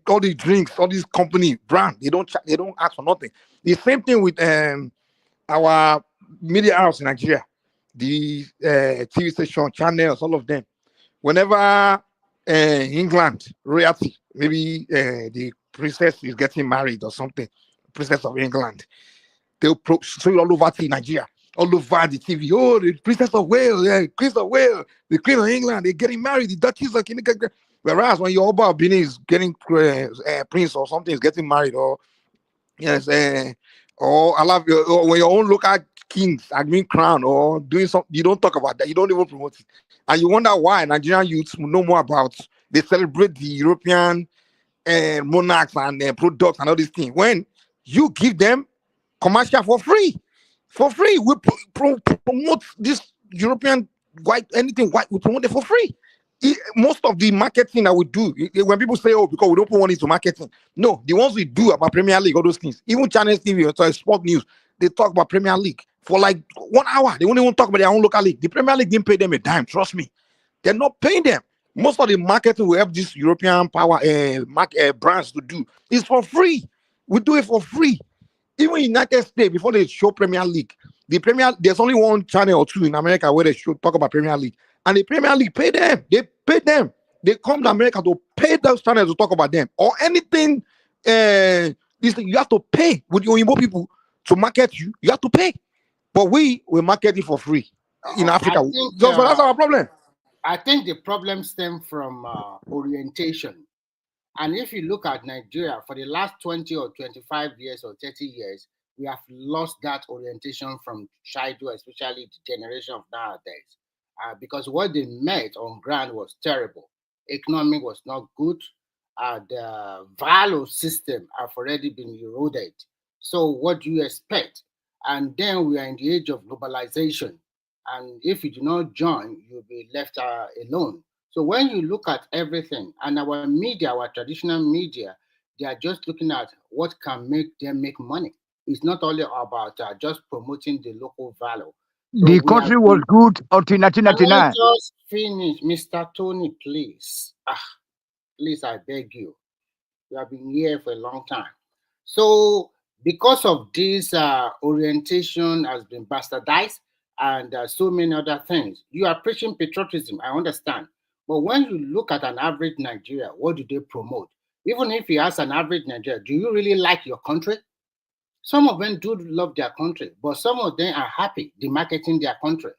all these drinks, all these company brand. They don't ask for nothing. The same thing with our media house in Nigeria, the TV station, channels, all of them. Whenever England royalty, maybe the princess is getting married or something, princess of England, they'll show it all over to Nigeria, all over the TV. Oh, the princess of Wales, Queen of Wales, the Queen of England, they're getting married, the Duchess of King. Whereas when your Oba Benin is getting prince or something is getting married, or yes, or I love you, or when your own local kings are being crowned or doing something, you don't talk about that. You don't even promote it, and you wonder why Nigerian youths know more about. They celebrate the European monarchs and products and all these things when you give them commercial for free. For free, we promote this European white, anything white, we promote it for free. Most of the marketing that we do, when people say, "Oh, because we don't put money into marketing," no, the ones we do about Premier League, all those things, even Channels TV or Sport News, they talk about Premier League for like 1 hour. They won't even talk about their own local league. The Premier League didn't pay them a dime. Trust me, they're not paying them. Most of the marketing we have these European power brands to do is for free. We do it for free. Even in United States, before they show Premier League, there's only one channel or two in America where they should talk about Premier League, and the Premier League pay them. They pay them. They come to America to pay those channels to talk about them or anything. You have to pay with your Igbo people to market you. You have to pay, but we market it for free in Africa. So that's our problem. I think the problem stems from orientation. And if you look at Nigeria, for the last 20 or 25 years or 30 years, we have lost that orientation from childhood, especially the generation of nowadays. Because what they met on ground was terrible. Economic was not good. The value system have already been eroded. So what do you expect? And then we are in the age of globalization. And if you do not join, you'll be left alone. So when you look at everything, and our media, our traditional media, they are just looking at what can make them make money. It's not only about just promoting the local value. So the country was good until 1999. Just finish, Mr. Tony, please. Please, I beg you. You have been here for a long time. So because of this orientation has been bastardized and so many other things, you are preaching patriotism, I understand. But when you look at an average Nigeria, what do they promote? Even if you ask an average Nigeria, do you really like your country? Some of them do love their country, but some of them are happy demarketing their country.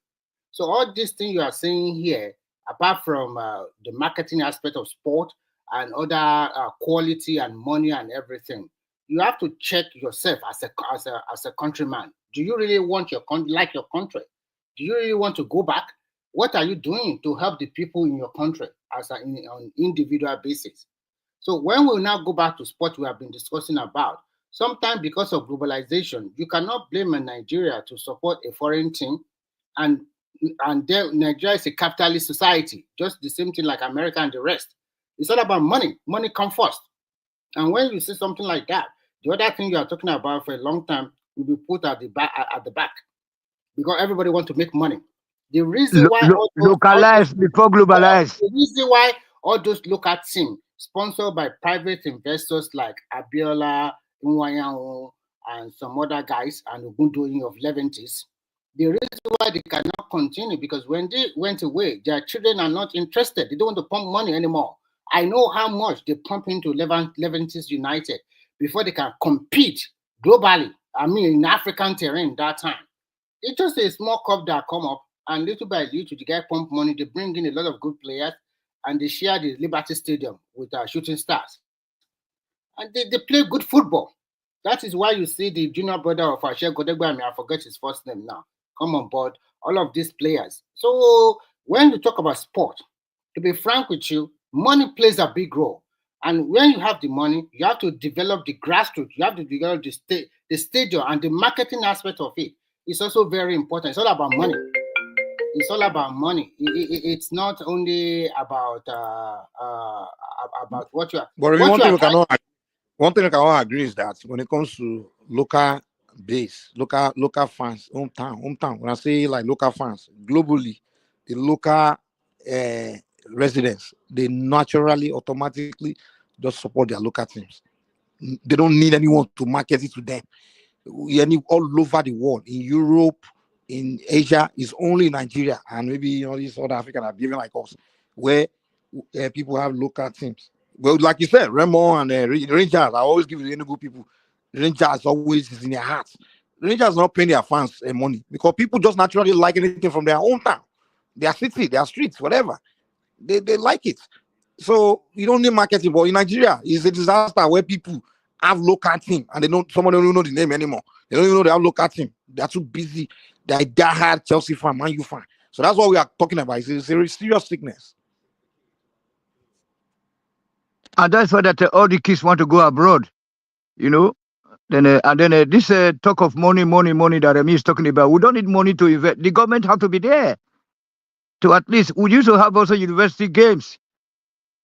So all these things you are saying here, apart from the marketing aspect of sport and other quality and money and everything, you have to check yourself as a countryman. Do you really want your country, like your country? Do you really want to go back? What are you doing to help the people in your country on individual basis? So when we now go back to sport we have been discussing about, sometimes because of globalization, you cannot blame Nigeria to support a foreign team, and then Nigeria is a capitalist society, just the same thing like America and the rest. It's all about money. Money comes first. And when you see something like that, the other thing you are talking about for a long time will be put at the back because everybody wants to make money. The reason why localized before globalized. The reason why all those local teams sponsored by private investors like Abiola, Nwayanwu, and some other guys, and Ogundoyin of Leventis, the reason why they cannot continue because when they went away, their children are not interested. They don't want to pump money anymore. I know how much they pump into Leventis United before they can compete globally. I mean, in African terrain that time. It's just a small cup that come up, and little by little, the guy pump money. They bring in a lot of good players, and they share the Liberty Stadium with shooting stars. And they play good football. That is why you see the junior brother of Ashe Godegba, I forget his first name now, come on board, all of these players. So when you talk about sport, to be frank with you, money plays a big role. And when you have the money, you have to develop the grassroots, you have to develop the stadium and the marketing aspect of it. It's also very important. It's all about money. It's all about money. It's not only about what you are. But one thing we cannot agree is that when it comes to local base, local fans, hometown. When I say like local fans, globally, the local residents, they naturally, automatically just support their local teams. They don't need anyone to market it to them. All over the world, in Europe, in Asia, it's only Nigeria and maybe these other African are behaving like us, where people have local teams. Well, like you said, Remo and Rangers, I always give the Enugu people. Rangers always is in their hearts. Rangers not paying their fans money because people just naturally like anything from their own town, their city, their streets, whatever. They like it. So you don't need marketing. But in Nigeria, it's a disaster where people have local team and someone don't even know the name anymore. They don't even know they have local team. They're too busy. They're diehard Chelsea fan, Man U fan. So that's what we are talking about. It's a serious sickness. And that's why that all the kids want to go abroad, Then this talk of money that Remy is talking about. We don't need money to invest. The government have to be there. to at least, we used to have also university games,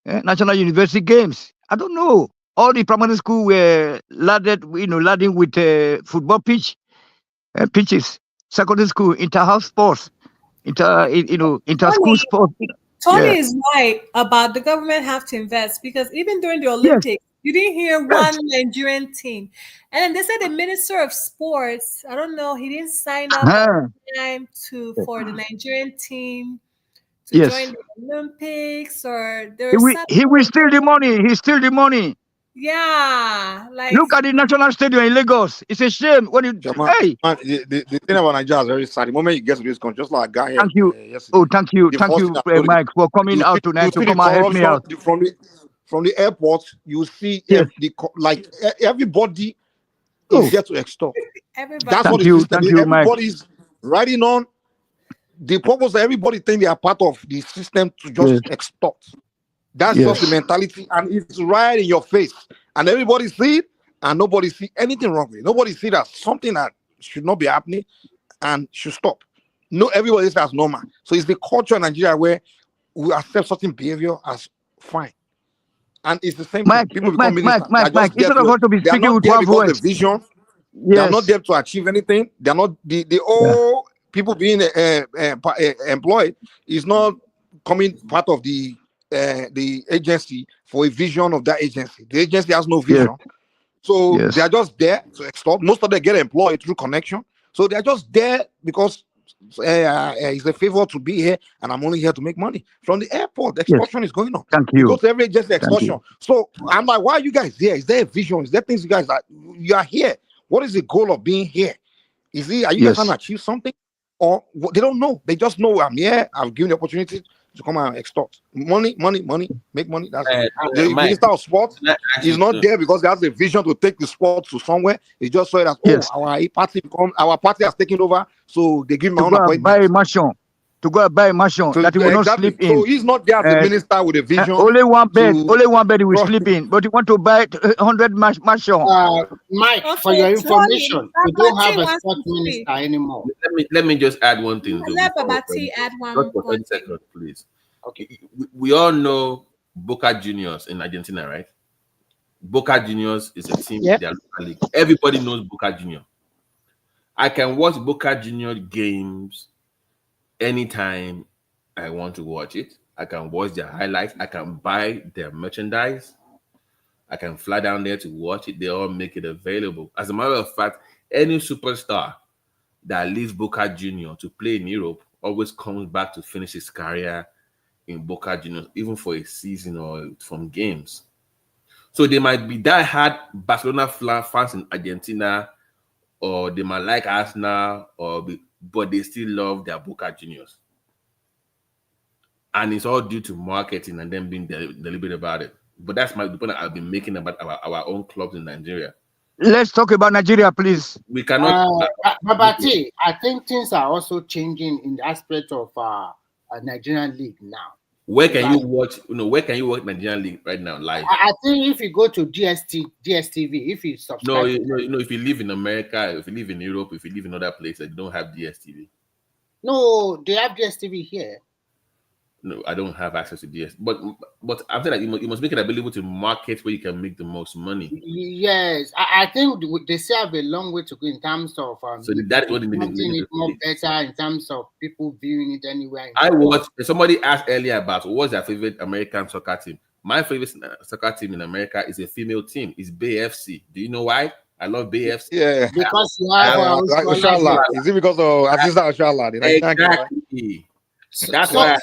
national university games. I don't know. All the primary school were laden with football pitches. Secondary school, inter-house sports, inter-school Tony, sports. Tony Yeah. is right about the government have to invest, because even during the Yes. Olympics, you didn't hear Yes. one Nigerian team. And then they said the Minister of Sports, I don't know, he didn't sign up on time for the Nigerian team to join Yes. the Olympics, or there He was will, something. he will steal the money. He steal the money. Yeah, like Look at the National Stadium in Lagos. It's a shame when you. Chairman, Hey, the thing about Nigeria is very sad. The moment you get to this country, just like a guy here thank you. yesterday, Oh, thank you. the Thank first you, thing I told him, Mike, for coming out you tonight to see the come and help me corruption out. from the airport. You see Yes. everybody Oh, is there to extort. everybody. That's what thank the you. system Thank is. you, Mike. Everybody's riding on the purpose that everybody think they are part of the system to Yes. just extort. That's just the Yes. mentality, and it's right in your face, and everybody see it, and nobody see anything wrong with it. Nobody see that something that should not be happening and should stop. No, everybody says that's normal. So it's the culture in Nigeria where we accept certain behavior as fine, and it's the same thing. Mike, People become ministers. They are just there instead of us to be they are speaking not with there one because voice. of vision. They are not Yes. there to achieve anything. They are not the Yeah. all people being employed is not coming part of the agency for a vision of that agency. The agency has no Yes. vision, so they are Yes. just there to extort. Most of them get employed through connection, so they are just there because it's a favor to be here, and I'm only here to make money. From the airport, the Yes. extortion is going on. Thank You go you. to every agency, Thank extortion. you. So I'm like, why are you guys here? Is there a vision? Is there things you guys you are here? What is the goal of being here? Are you guys trying to Yes. achieve something? Or they don't know. They just know I'm here. I've given the opportunity to come and extort. Money, make money. That's it. The Mike, Minister of Sports can I ask is you not to- there because he has a vision to take the sport to somewhere. He just saw it as, Yes. our party has taken over, so they give my To own go and appointment. buy a mansion. To go and buy a mansion So that he will not exactly. sleep in. So he's not there as a Uh, minister with a vision. only one bed. To Only one bed he will sleep in. But he want to buy 100 mansion. Mike, for Okay, your Tony, information, we don't have Babati a wants sports to speak. minister anymore. let me just add one thing. though, Let before Babati add just one for 30 thing. seconds, please. Okay. We all know Boca Juniors in Argentina, right? Boca Juniors is a team. Yeah. They are local league. Everybody knows Boca Junior. I can watch Boca Junior games anytime I want to watch it. I can watch their highlights. I can buy their merchandise. I can fly down there to watch it. They all make it available. As a matter of fact, any superstar that leaves Boca Junior to play in Europe always comes back to finish his career in Boca Juniors, even for a season or from games. So they might be diehard Barcelona fans in Argentina, or they might like Arsenal, but they still love their Boca Juniors. And it's all due to marketing and them being deliberate about it. But that's the point I've been making about our own clubs in Nigeria. Let's talk about Nigeria, please. We cannot. Babati, I think things are also changing in the aspect of a Nigerian league now. Where can you watch? Where can you watch Nigerian league right now live? I think if you go to DSTV, if you subscribe, if you live in America, if you live in Europe, if you live in other places, you don't have DSTV. No, they have DSTV here. No, I don't have access to DS. But after that, you must make it available to markets where you can make the most money. Yes, I think they still have a long way to go in terms of so that's what making it more better in terms of people viewing it anywhere. I watched. Somebody asked earlier about what's their favorite American soccer team. My favorite soccer team in America is a female team. It's Bay FC. Do you know why? I love Bay FC. Yeah, because you have Oshala. Is it because of Aziza Oshala? Exactly. That's why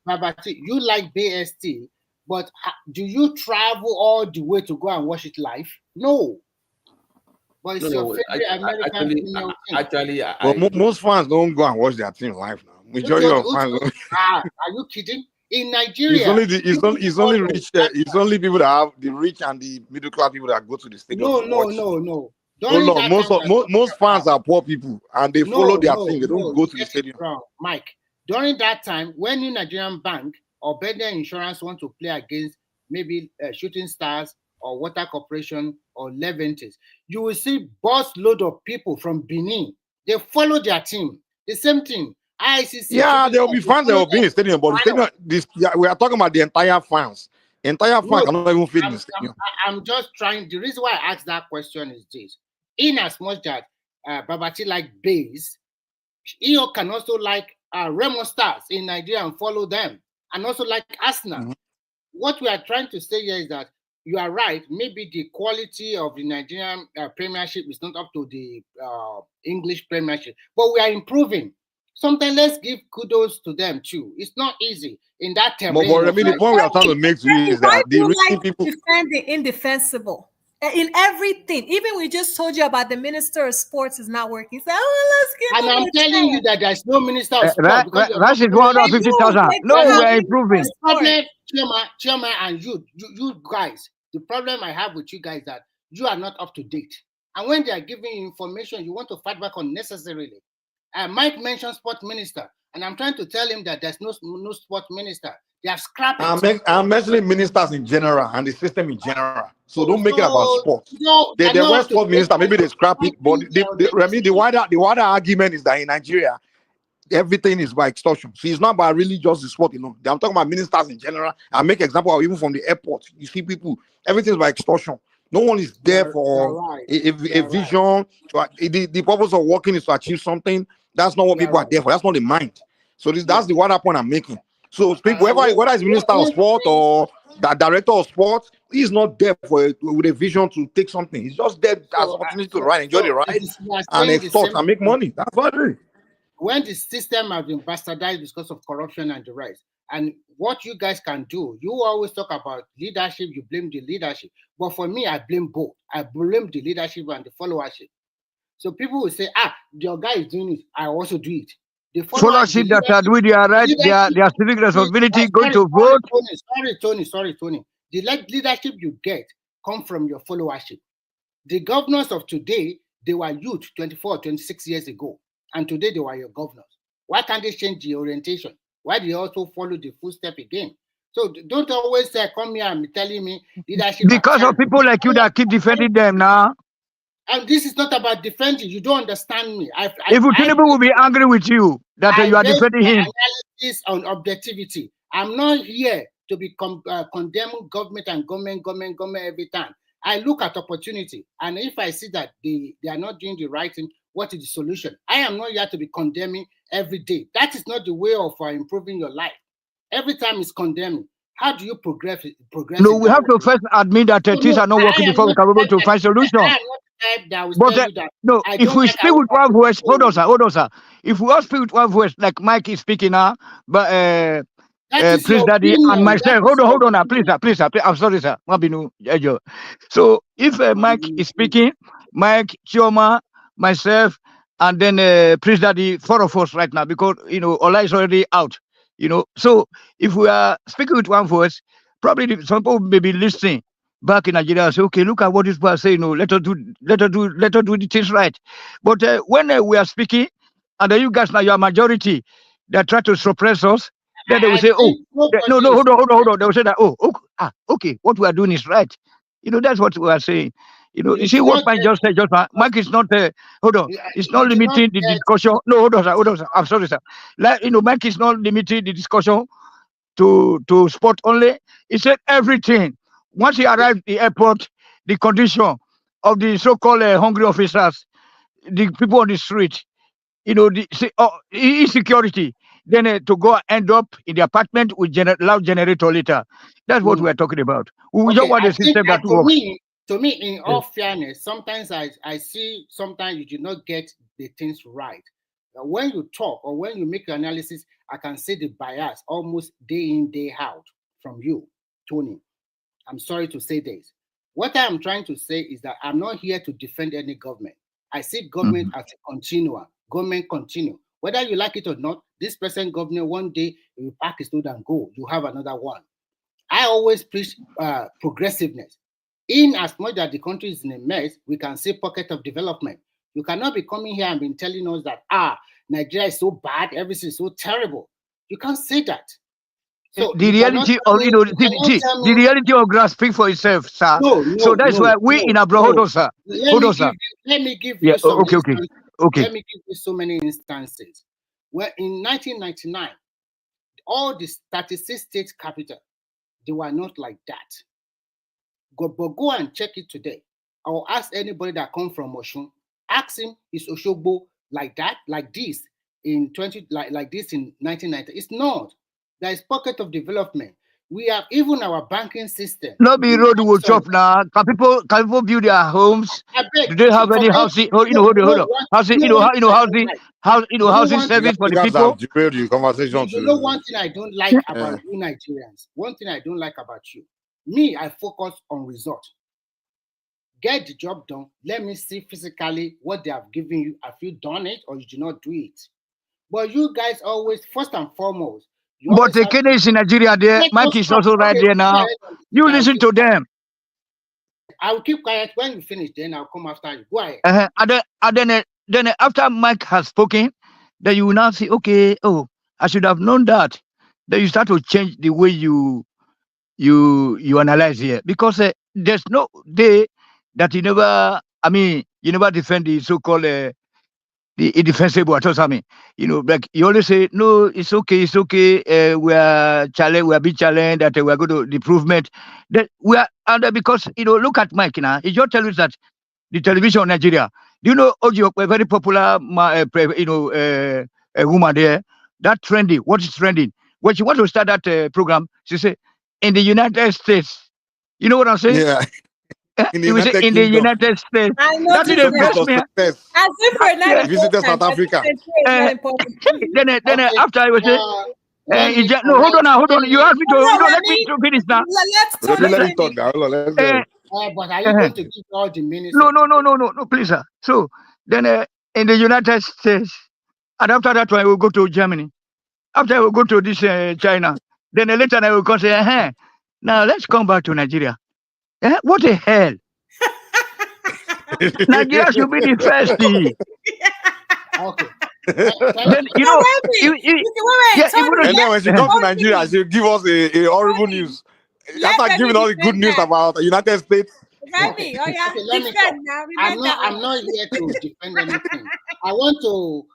Babati, you like BST, but do you travel all the way to go and watch it live? No. But it's your favorite American team. Actually, most fans don't go and watch their team live now. Majority of fans. Are you kidding? In Nigeria, it's only people that have the rich and the middle class people that go to the stadium. No. Most fans are poor people and they follow their team. They don't go to the stadium. Wrong. Mike, during that time, when New Nigerian Bank or Better Insurance want to play against maybe Shooting Stars or Water Corporation or Leventis, you will see bus load of people from Benin. They follow their team. The same thing. ICC. Yeah, there will be fans that will be in the stadium, but the stadium, we are talking about the entire fans. Entire fans cannot even fit in the stadium. I'm just trying. The reason why I asked that question is this: in as much that Babati like base, he can also like Remo Stars in Nigeria and follow them, and also like Arsenal. Mm-hmm. What we are trying to say here is that you are right. Maybe the quality of the Nigerian Premiership is not up to the English Premiership, but we are improving. Sometimes let's give kudos to them too. It's not easy in that terrain. But the point we are trying to make to you is that the like people defend the indefensible in everything. Even we just told you about the Minister of Sports is not working. So let's give. And I'm telling you that there's no Minister of Sports. That is 150,000. No, we are improving. The problem, Chairman, and you guys. The problem I have with you guys that you are not up to date. And when they are giving you information, you want to fight back unnecessarily. Mike mentioned sport minister, and I'm trying to tell him that there's no sport minister. They have scrapped it. I'm mentioning ministers in general and the system in general. So don't make it about sports. No, the West sport minister, maybe they scrap it, but the wider argument is that in Nigeria, everything is by extortion. So it's not about really just the sport, I'm talking about ministers in general. I make example of even from the airport. You see people, everything is by extortion. No one is there for a vision. The purpose of working is to achieve something. That's not what people are there for. That's not the mind. So that's the wider point I'm making. So people, whether it's minister of sport or the director of sport, he's not there with a vision to take something. He's just there as an opportunity to ride, enjoy the ride, and extort and make money. That's what it is. When the system has been bastardized because of corruption and the rest, and what you guys can do, you always talk about leadership, you blame the leadership. But for me, I blame both. I blame the leadership and the followership. So people will say, your guy is doing it, I also do it. The followership that are doing their right, their civic responsibility, going to vote. Sorry, Tony. The leadership you get come from your followership. The governors of today, they were youth 24, 26 years ago. And today they were your governors. Why can't they change the orientation? Why do they also follow the footstep again? So don't always come here and be telling me leadership. Because of people like you that keep defending them now. And this is not about defending. You don't understand me. If Tinubu will be angry with you that you are defending him. Analysis on objectivity. I'm not here to be condemning government and government every time. I look at opportunity, and if I see that they are not doing the right thing, what is the solution? I am not here to be condemning every day. That is not the way of improving your life. Every time it's condemning. How do you progress? No, we have to first admit that things are not working before we can be able to find solutions. But no, if we speak with one voice, hold on, sir. If we all speak with one voice, like Mike is speaking now, but please, Daddy, and myself. Hold on, now, please, sir. I'm sorry, sir. So if Mike is speaking, Mike, Chioma, myself, and then Prince Daddy, 4 of us right now, because Ola is already out. So if we are speaking with one voice, probably some people may be listening back in Nigeria and say, okay, look at what this person say. Let us do the things right. But when we are speaking, and you guys now you are majority that try to suppress us, then they will say, no, hold on. They will say that, okay, what we are doing is right. That's what we are saying. You see what Mike just said. Mike is not. Hold on. It's not limiting the discussion. No, hold on, sir. I'm sorry, sir. Mike is not limiting the discussion to sport only. He said everything. Once he arrived at the airport, the condition of the so-called hungry officers, the people on the street, the insecurity, then to go end up in the apartment with loud generator later. That's what we're talking about. We don't want a system that works. To me, in all fairness, sometimes I see sometimes you do not get the things right. When you talk or when you make your analysis, I can see the bias almost day in, day out from you, Tony. I'm sorry to say this. What I'm trying to say is that I'm not here to defend any government. I see government as a continuum. Government continue. Whether you like it or not, this present government one day will pack his load and go. You have another one. I always preach progressiveness. In as much that the country is in a mess, we can see pocket of development. You cannot be coming here and be telling us that Nigeria is so bad, everything is so terrible. You can't say that. So the reality of the reality of grass speak for itself, sir. So that's why we in abroad. Hold on, sir. Let me give you some instances. Let me give you so many instances. Well, in 1999, all the 36 state capital, they were not like that. But go and check it today. Or ask anybody that come from Oshun. Ask him, is Oshogbo like that, like this in like this in 1990? It's not. There is pocket of development. We have even our banking system. No be road will chop now. Can people build their homes? Do they have any housing? Oh, hold on. Housing, housing service for the people. You know one thing I don't like about you Nigerians. One thing I don't like about you. Me, I focus on result. Get the job done. Let me see physically what they have given you. Have you done it or you do not do it? But you guys always, first and foremost, but the Kenya is in Nigeria there. Mike is also right there now. You listen to them. I will keep quiet. When you finish, then I'll come after you. Go ahead. And then after Mike has spoken, then you will now say, okay, oh, I should have known that. Then you start to change the way you analyze here, because there's no day that you never defend the so-called the indefensible at all. I mean, like you always say, no, it's okay, we are being challenged, that we are going to the improvement. That we are under, because look at Mike now. He just tell us that the television in Nigeria. Do you know Ojo, a very popular a woman there, that trendy. What is trending? When she wants to start that program, she say, in the United States. You know what I'm saying? Yeah. In the United States. I know That is the best man. As if we're not visited South Africa. Then after I was saying, no, hold on. You asked me to, let me to finish now. Let me talk now. Let's go. But are you going to give all the minutes? No, please, sir. So then in the United States, and after that one, I will go to Germany. After I will go to this China. Then later I will come say, now let's come back to Nigeria. What the hell? Nigeria should be the first thing. Okay. Then and then when she comes to Nigeria, she'll give us a horrible news. After giving us the good news about the United States. Okay, I'm not here to defend anything. I want to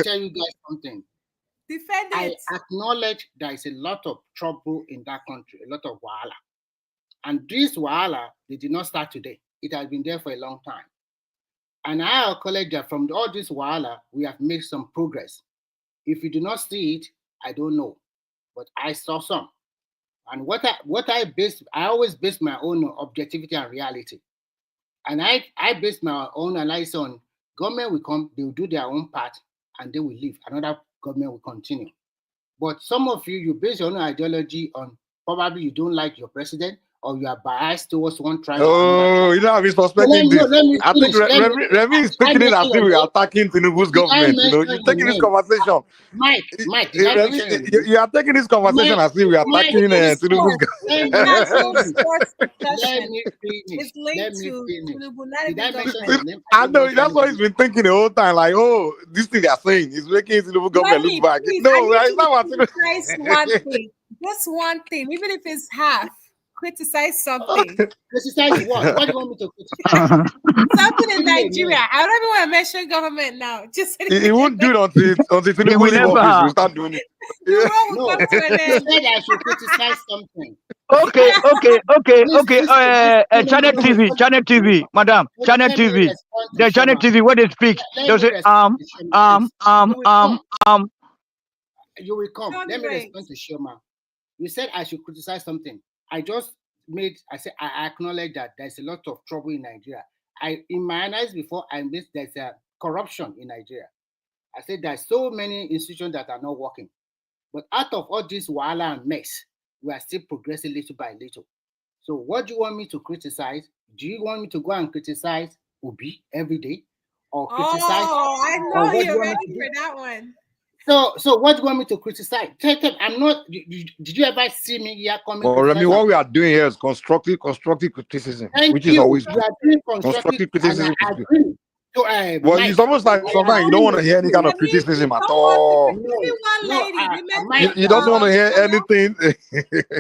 tell you guys something. Defend it. I acknowledge there is a lot of trouble in that country, a lot of wahala. And this wahala, they did not start today. It has been there for a long time. And I acknowledge that from all this wahala, we have made some progress. If you do not see it, I don't know. But I saw some. And I always base my own on objectivity and reality. And I base my own analysis on government will come, they will do their own part, and they will leave. Another government will continue. But some of you base your own ideology on probably you don't like your president, or you are biased towards one tribe. Oh, you know, I'm suspecting this. I think Remy is taking it as if we are attacking Tinubu's government. You're taking this conversation. Mike, you are taking this conversation as if we are attacking Tinubu's government. Let me finish. I know, that's what he's been thinking the whole time. Like, oh, this thing they are saying is making Tinubu government look back. No, it's not what Tinubu. Just one thing, even if it's half. Criticize something. Criticize what? What do you want me to criticize? Something in Nigeria. I don't even want to mention government now. Just he won't do it until Tinubu leave office. We'll start doing it. No, you said I should criticize something. Okay. Channel TV, madam. Channel TV. The Channel TV, when they speak, they say You will come. Let me respond to Shoma. You said I should criticize something. I acknowledge that there's a lot of trouble in Nigeria. In my analysis before, there's a corruption in Nigeria. I said there's so many institutions that are not working. But out of all this wahala and mess, we are still progressing little by little. So what do you want me to criticize? Do you want me to go and criticize Obi every day? Or criticize? Oh, I know you're ready for that one. So what do you want me to criticize? I'm not. Did you ever see me here coming? Well, Remy, what we are doing here is constructive criticism, which is always good. Constructive criticism is good. Well, it's almost like sometimes you don't want to hear any kind of criticism at all. You don't want to hear anything.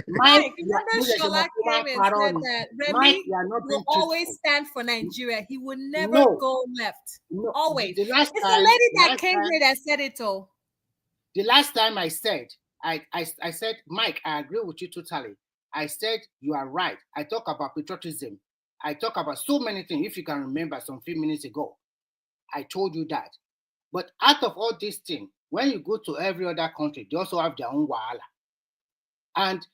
Mike, remember Shola came and said that Remy will always stand for Nigeria. He will never go left. Always. It's the lady that came here that said it all. The last time I said, I said, Mike, I agree with you totally. I said, you are right. I talk about patriotism. I talk about so many things. If you can remember some few minutes ago, I told you that. But out of all these things, when you go to every other country, they also have their own wahala. And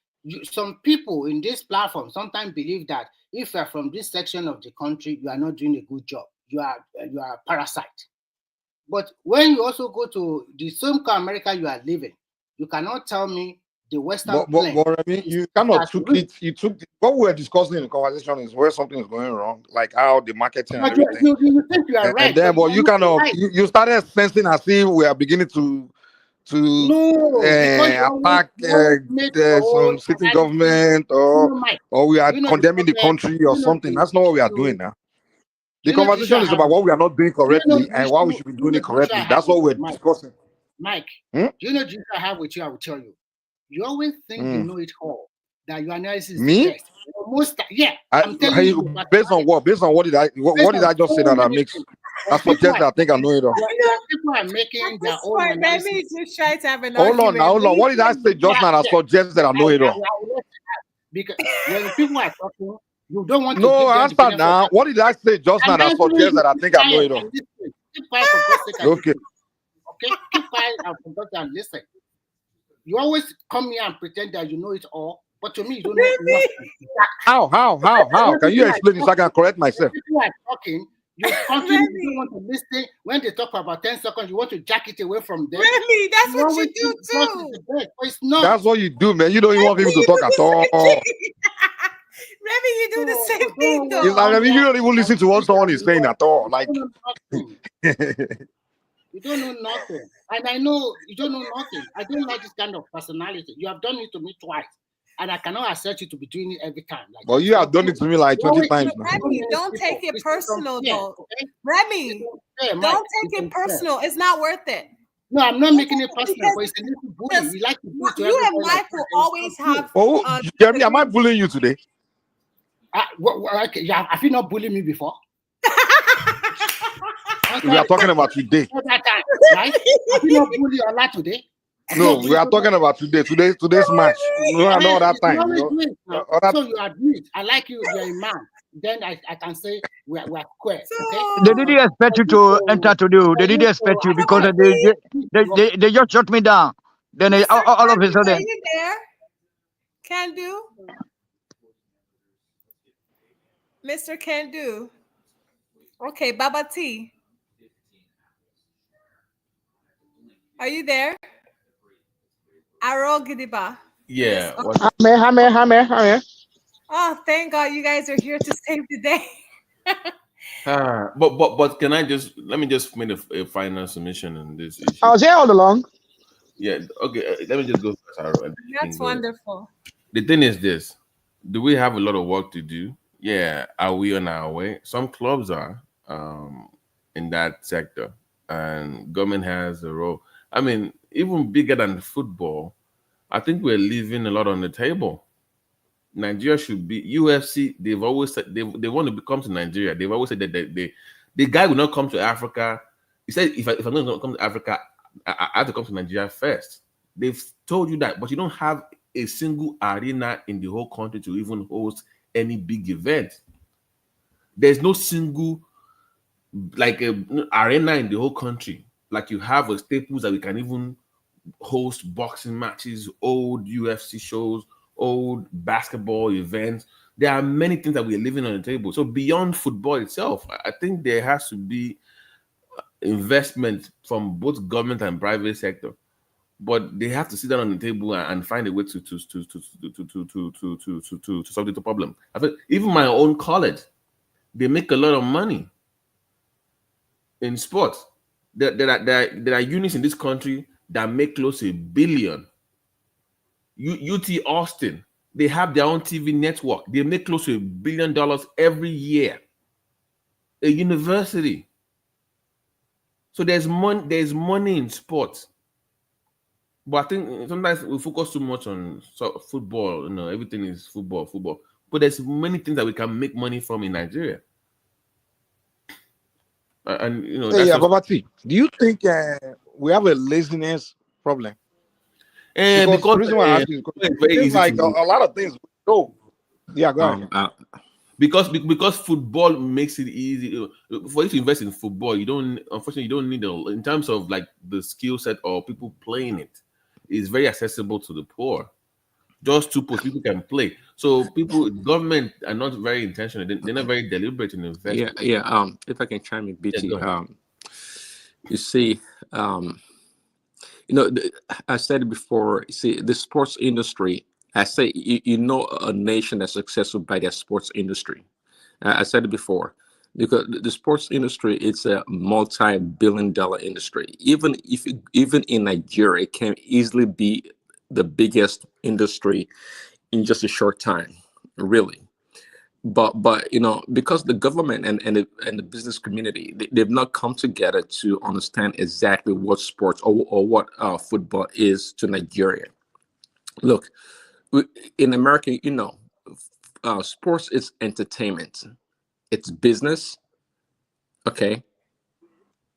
some people in this platform sometimes believe that if you are from this section of the country, you are not doing a good job. You are a parasite. But when you also go to the same America you are living, you cannot tell me the Western plain. But I mean, you kind of took it. You took what we were discussing in the conversation is where something is going wrong, like how the marketing and everything. You think you are right, and then, but you kind of right. you started sensing as if we are beginning to attack some sitting government or we are condemning the country or something. That's not what we are doing now. The conversation is about what we are not doing correctly and why we should be doing it correctly. That's what we're discussing. Mike, do you know the issue I have with you? I will tell you. You always think you know it all. That your analysis is the best. I'm telling you. Based on what? Based on what did I just say that suggests that I think I know it all. People are making their own analysis. Let me just try to have an Hold argument. on. What did I say just now that suggests that I know it all? Because when people are talking, you don't want to No, answer now. What did I say just now that suggests that I think I know it all? Keep quiet for God's sake. Okay. Okay, keep quiet and for God's sake and listen. You always come here and pretend that you know it all, but to me, you don't know nothing. How? Can you explain this so I can correct myself? People are talking, you continue, you don't want to listen. When they talk for about 10 seconds, you want to jack it away from them. Really? That's what you do too. It's not. That's what you do, man. You don't even want people to talk at all. Remy, you do the same thing though. I mean, you don't even listen to what someone is saying at all. Like you don't know nothing. And I know you don't know nothing. I don't like this kind of personality. You have done it to me twice. And I cannot accept you to be doing it every time. Well, you have done it to me like 20 times now. Remy, don't take it personal though. Remy, don't take it personal. It's not worth it. No, I'm not making it personal, but it's a little bullying. You like to do it to you and Mike will always have. Jeremy, am I bullying you today? Have you not bullied me before? We are talking about today. That time, right? Have you not bullied a lot today? No, we are talking about today. Today's match. No, I know that time. So you are doing it. I like you. You're a man. Then I can say we're square. Okay? They didn't expect you to enter today. They didn't expect you because they just shut me down. Then all of a sudden. Are you there? Can do. Mr. Can do. Okay, Baba T. Are you there? Aro Gidiba. Yeah. I'm here. Oh, thank God you guys are here to save the day. But can I let me just make a final submission on this issue? I was here all along. Yeah. Okay. Let me just go first. That's wonderful. The thing is this: do we have a lot of work to do? Yeah. Are we on our way? Some clubs are in that sector, and government has a role. I mean, even bigger than football, I think we're leaving a lot on the table. Nigeria should be UFC. They've always said they want to come to Nigeria. They've always said that the guy will not come to Africa. He said, if I'm not going to come to Africa, I have to come to Nigeria first. They've told you that, but you don't have a single arena in the whole country to even host any big event. There's no single arena in the whole country. Like you have a Staples that we can even host boxing matches, old UFC shows, old basketball events. There are many things that we're leaving on the table. So beyond football itself, I think there has to be investment from both government and private sector. But they have to sit down on the table and find a way to solve the problem. I think even my own college, they make a lot of money in sports. There are units in this country that make close to $1 billion. UT Austin, they have their own TV network. They make close to $1 billion every year. A university. So there's money in sports. But I think sometimes we focus too much on football. Everything is football. But there's many things that we can make money from in Nigeria. And Babati, do you think we have a laziness problem? Because The reason why I ask you is because it's very it seems easy like to a lot of things. Oh, yeah, go ahead. because football makes it easy for you to invest in football. Unfortunately, you don't need in terms of like the skill set or people playing it. It's very accessible to the poor. Just two posts people can play. So government are not very intentional. They're not very deliberate in investing. Yeah. If I can chime in, BT. go ahead. You see, I said it before. You see, the sports industry. I say a nation that's successful by their sports industry. I said it before because the sports industry it's a multi-billion-dollar industry. Even in Nigeria, it can easily be the biggest industry in just a short time, really. But because the government and the business community they've not come together to understand exactly what sports or what football is to Nigeria. Look, in America, sports is entertainment, it's business, okay,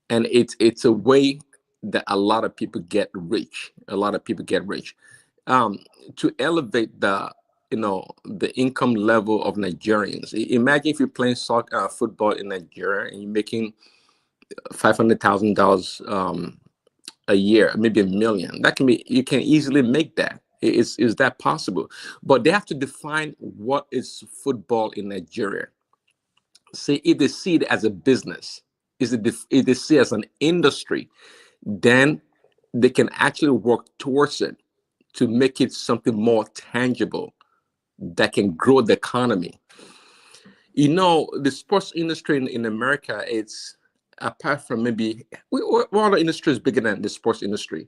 and it's a way that a lot of people get rich. To elevate the income level of Nigerians. Imagine if you're playing soccer, football in Nigeria, and you're making $500,000 a year, maybe $1 million. You can easily make that. Is that possible? But they have to define what is football in Nigeria. Say if they see it as a business, if they see it as an industry, then they can actually work towards it to make it something more tangible that can grow the economy. The sports industry in America, it's apart from maybe what other industry is bigger than the sports industry?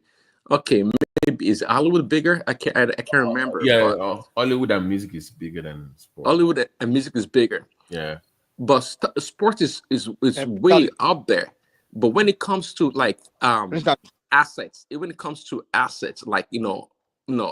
Okay, maybe is Hollywood bigger? I can't remember. Yeah, but Hollywood and music is bigger than sports. Hollywood and music is bigger. Yeah, but sports is way up there. But when it comes to like assets, when it comes to assets like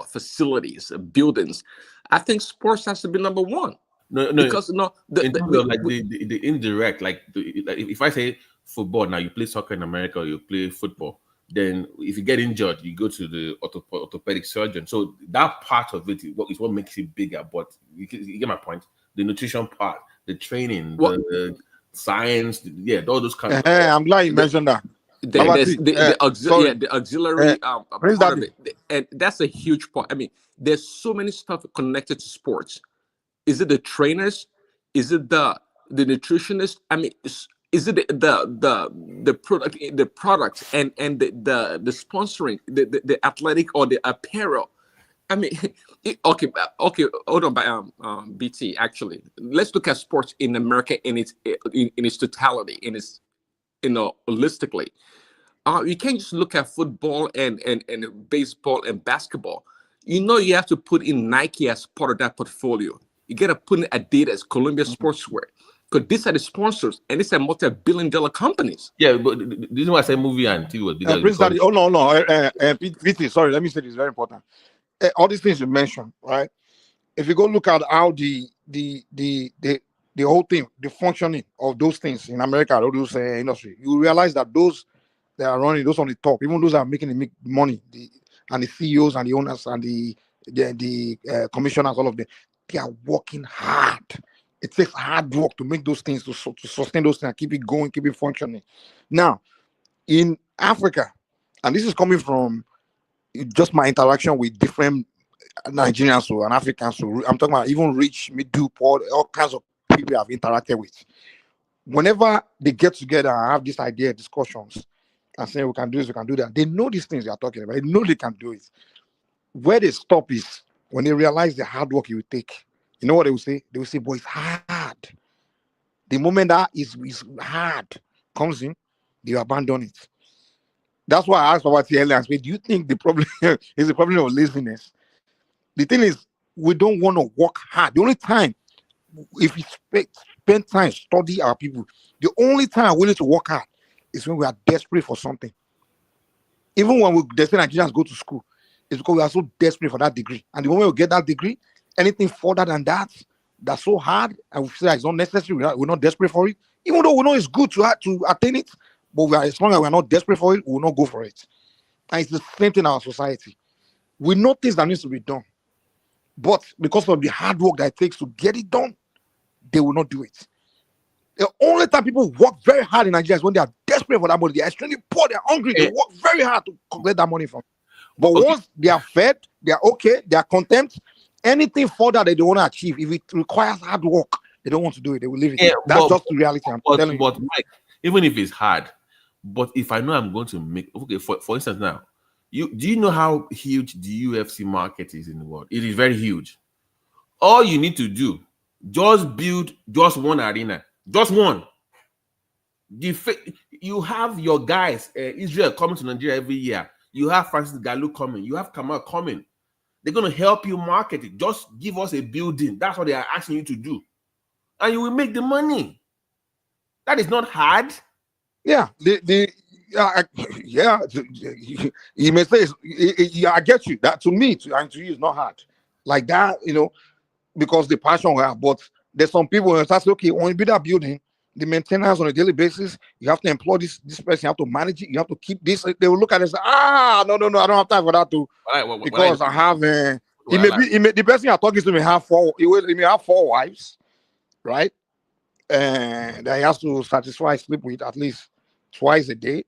facilities, buildings, I think sports has to be number one. No, because in terms of like the indirect, like if I say football now, you play soccer in America or you play football, then if you get injured, you go to the orthopedic surgeon. So that part of it is what makes it bigger. But you get my point. The nutrition part, the training, the science, all those kinds. I'm glad you mentioned that. The auxiliary part of it, and that's a huge part. I mean, there's so many stuff connected to sports. Is it the trainers? Is it the nutritionist? I mean, is it the product, and the sponsoring, the athletic or the apparel? I mean, okay, hold on, by BT. Actually, let's look at sports in America in its totality, holistically. You can't just look at football and baseball and basketball. You have to put in Nike as part of that portfolio. You got to put in Adidas, Columbia Sportswear, because these are the sponsors, and these are multi-billion-dollar companies. Yeah, but the reason why I say movie and TV was bigger. No. BT, sorry, let me say this is very important. All these things you mentioned, right? If you go look at how the whole thing, the functioning of those things in America, all those industry, you realize that those that are running, those on the top, even those that are making the money, and the CEOs and the owners and the commissioners, all of them, they are working hard. It takes hard work to make those things, to sustain those things, and keep it going, keep it functioning. Now, in Africa, and this is coming from just my interaction with different Nigerians and Africans, I'm talking about even rich, middle, poor, all kinds of people I've interacted with. Whenever they get together and have this idea, discussions, and say we can do this, we can do that, they know these things they are talking about. They know they can do it. Where they stop is when they realize the hard work it will take. You know what they will say? They will say, boy, it's hard. The moment that is hard comes in, they abandon it. That's why I asked about the earlier. Do you think the problem is the problem of laziness? The thing is, we don't want to work hard. The only time, if we spend time study our people, the only time we're willing to work hard is when we are desperate for something. Even when they say Nigerians go to school, it's because we are so desperate for that degree. And the moment we get that degree, anything further than that, that's so hard, and we feel like it's not necessary, we're not desperate for it. Even though we know it's good to attain it, but as long as we're not desperate for it, we will not go for it. And it's the same thing in our society. We know things that needs to be done, but because of the hard work that it takes to get it done, they will not do it. The only time people work very hard in Nigeria is when they are desperate for that money. They are extremely poor, they're hungry, they work very hard to collect that money from. But once they are fed, they are okay, they are content, anything further that they want to achieve, if it requires hard work, they don't want to do it, they will leave it. That's just the reality. I'm telling you. But Mike, even if it's hard, but if I know I'm going to make, okay, for instance now, do you know how huge the UFC market is in the world? It is very huge. All you need to do, just build just one arena, just one. You have your guys, Israel coming to Nigeria every year. You have Francis Ngannou coming. You have Kamal coming. They're going to help you market it. Just give us a building. That's what they are asking you to do. And you will make the money. That is not hard. Yeah, yeah. You may say, yeah, I get you. That to me, and to you, is not hard. Like that, because the passion we have. But there's some people who say, okay, when you build that building, the maintenance on a daily basis, you have to employ this person, you have to manage it, you have to keep this. They will look at it and say, no, I don't have time for that too, because I have. The person you're talking to may have he may have 4 wives, right? And that he has to satisfy sleep with at least twice a day,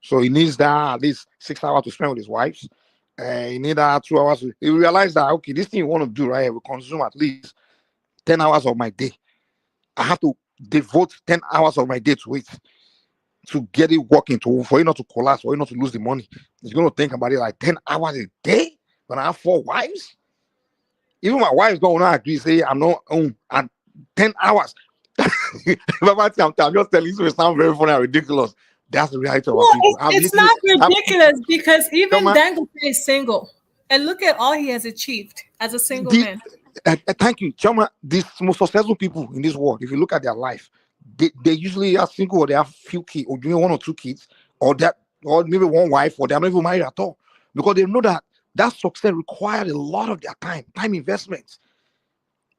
so he needs that at least 6 hours to spend with his wives. He need that 2 hours. He realize that, okay, this thing you want to do right here will consume at least 10 hours of my day. I have to devote 10 hours of my day to it, to get it working, for you not to collapse, for you not to lose the money. He's going to think about it like 10 hours a day when I have 4 wives. Even my wife is going to agree, say, I'm not and 10 hours. I'm just telling you, it sounds very funny and ridiculous. That's the reality of our people. It's not ridiculous, because even Dangote is single, and look at all he has achieved as a single man. Thank you, Choma. These most successful people in this world, if you look at their life, they usually are single, or they have few kids, or maybe 1 or 2 kids, or maybe 1 wife, or they're not even married at all, because they know that success required a lot of their time investments.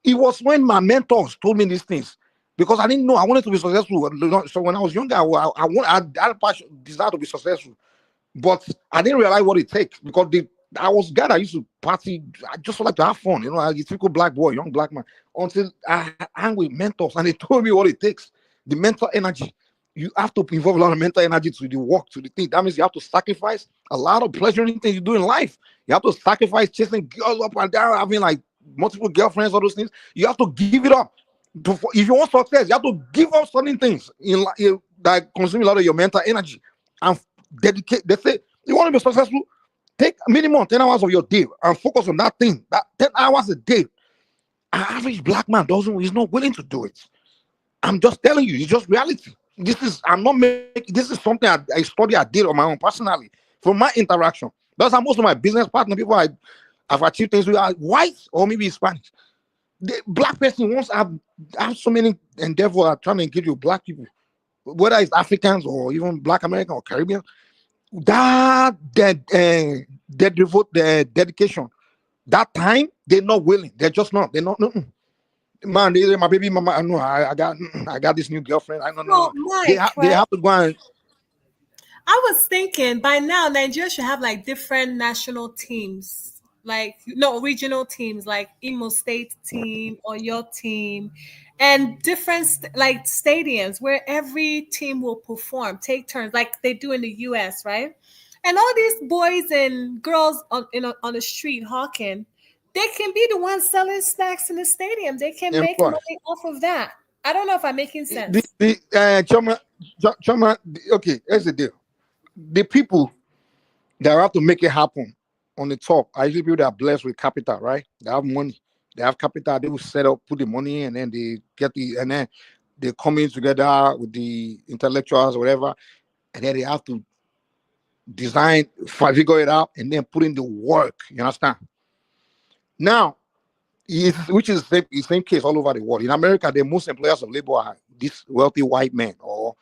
It was when my mentors told me these things, because I didn't know I wanted to be successful. So when I was younger, I had a passion, desire to be successful, but I didn't realize what it takes, because I was guy that used to party. I just like to have fun, a typical black boy, young black man. Until I hang with mentors, and they told me what it takes. The mental energy. You have to involve a lot of mental energy to the work, to the thing. That means you have to sacrifice a lot of pleasuring things you do in life. You have to sacrifice chasing girls up and down, having like multiple girlfriends, all those things. You have to give it up. If you want success, you have to give up certain things that consume a lot of your mental energy and dedicate. They say you want to be successful, take minimum 10 hours of your day and focus on that thing. That 10 hours a day. An average black man he's not willing to do it. I'm just telling you, it's just reality. This is something I study, I did on my own personally from my interaction. That's how most of my business partner people I've achieved things with are white or maybe Hispanic. The black person wants I have so many endeavors are trying to engage with black people, whether it's Africans or even Black American or Caribbean. They devote their dedication. That time they're not willing. They're just not. They're not. Man, my baby mama. I got this new girlfriend. No. Mike, they have to go and. I was thinking by now Nigeria should have like different national teams, regional teams, like Imo State team or your team, and different stadiums where every team will perform, take turns, like they do in the US, right? And all these boys and girls on the street hawking, they can be the ones selling snacks in the stadium. They can make money off of that. I don't know if I'm making sense. Choma, okay, here's the deal. The people that have to make it happen on the top are usually people that are blessed with capital, right? They have money, they have capital, they will set up, put the money, and then they then they come in together with the intellectuals or whatever, and then they have to design, figure it out, and then put in the work. You understand? Now, which is the same case all over the world. In America, the most employers of labor are these wealthy white men or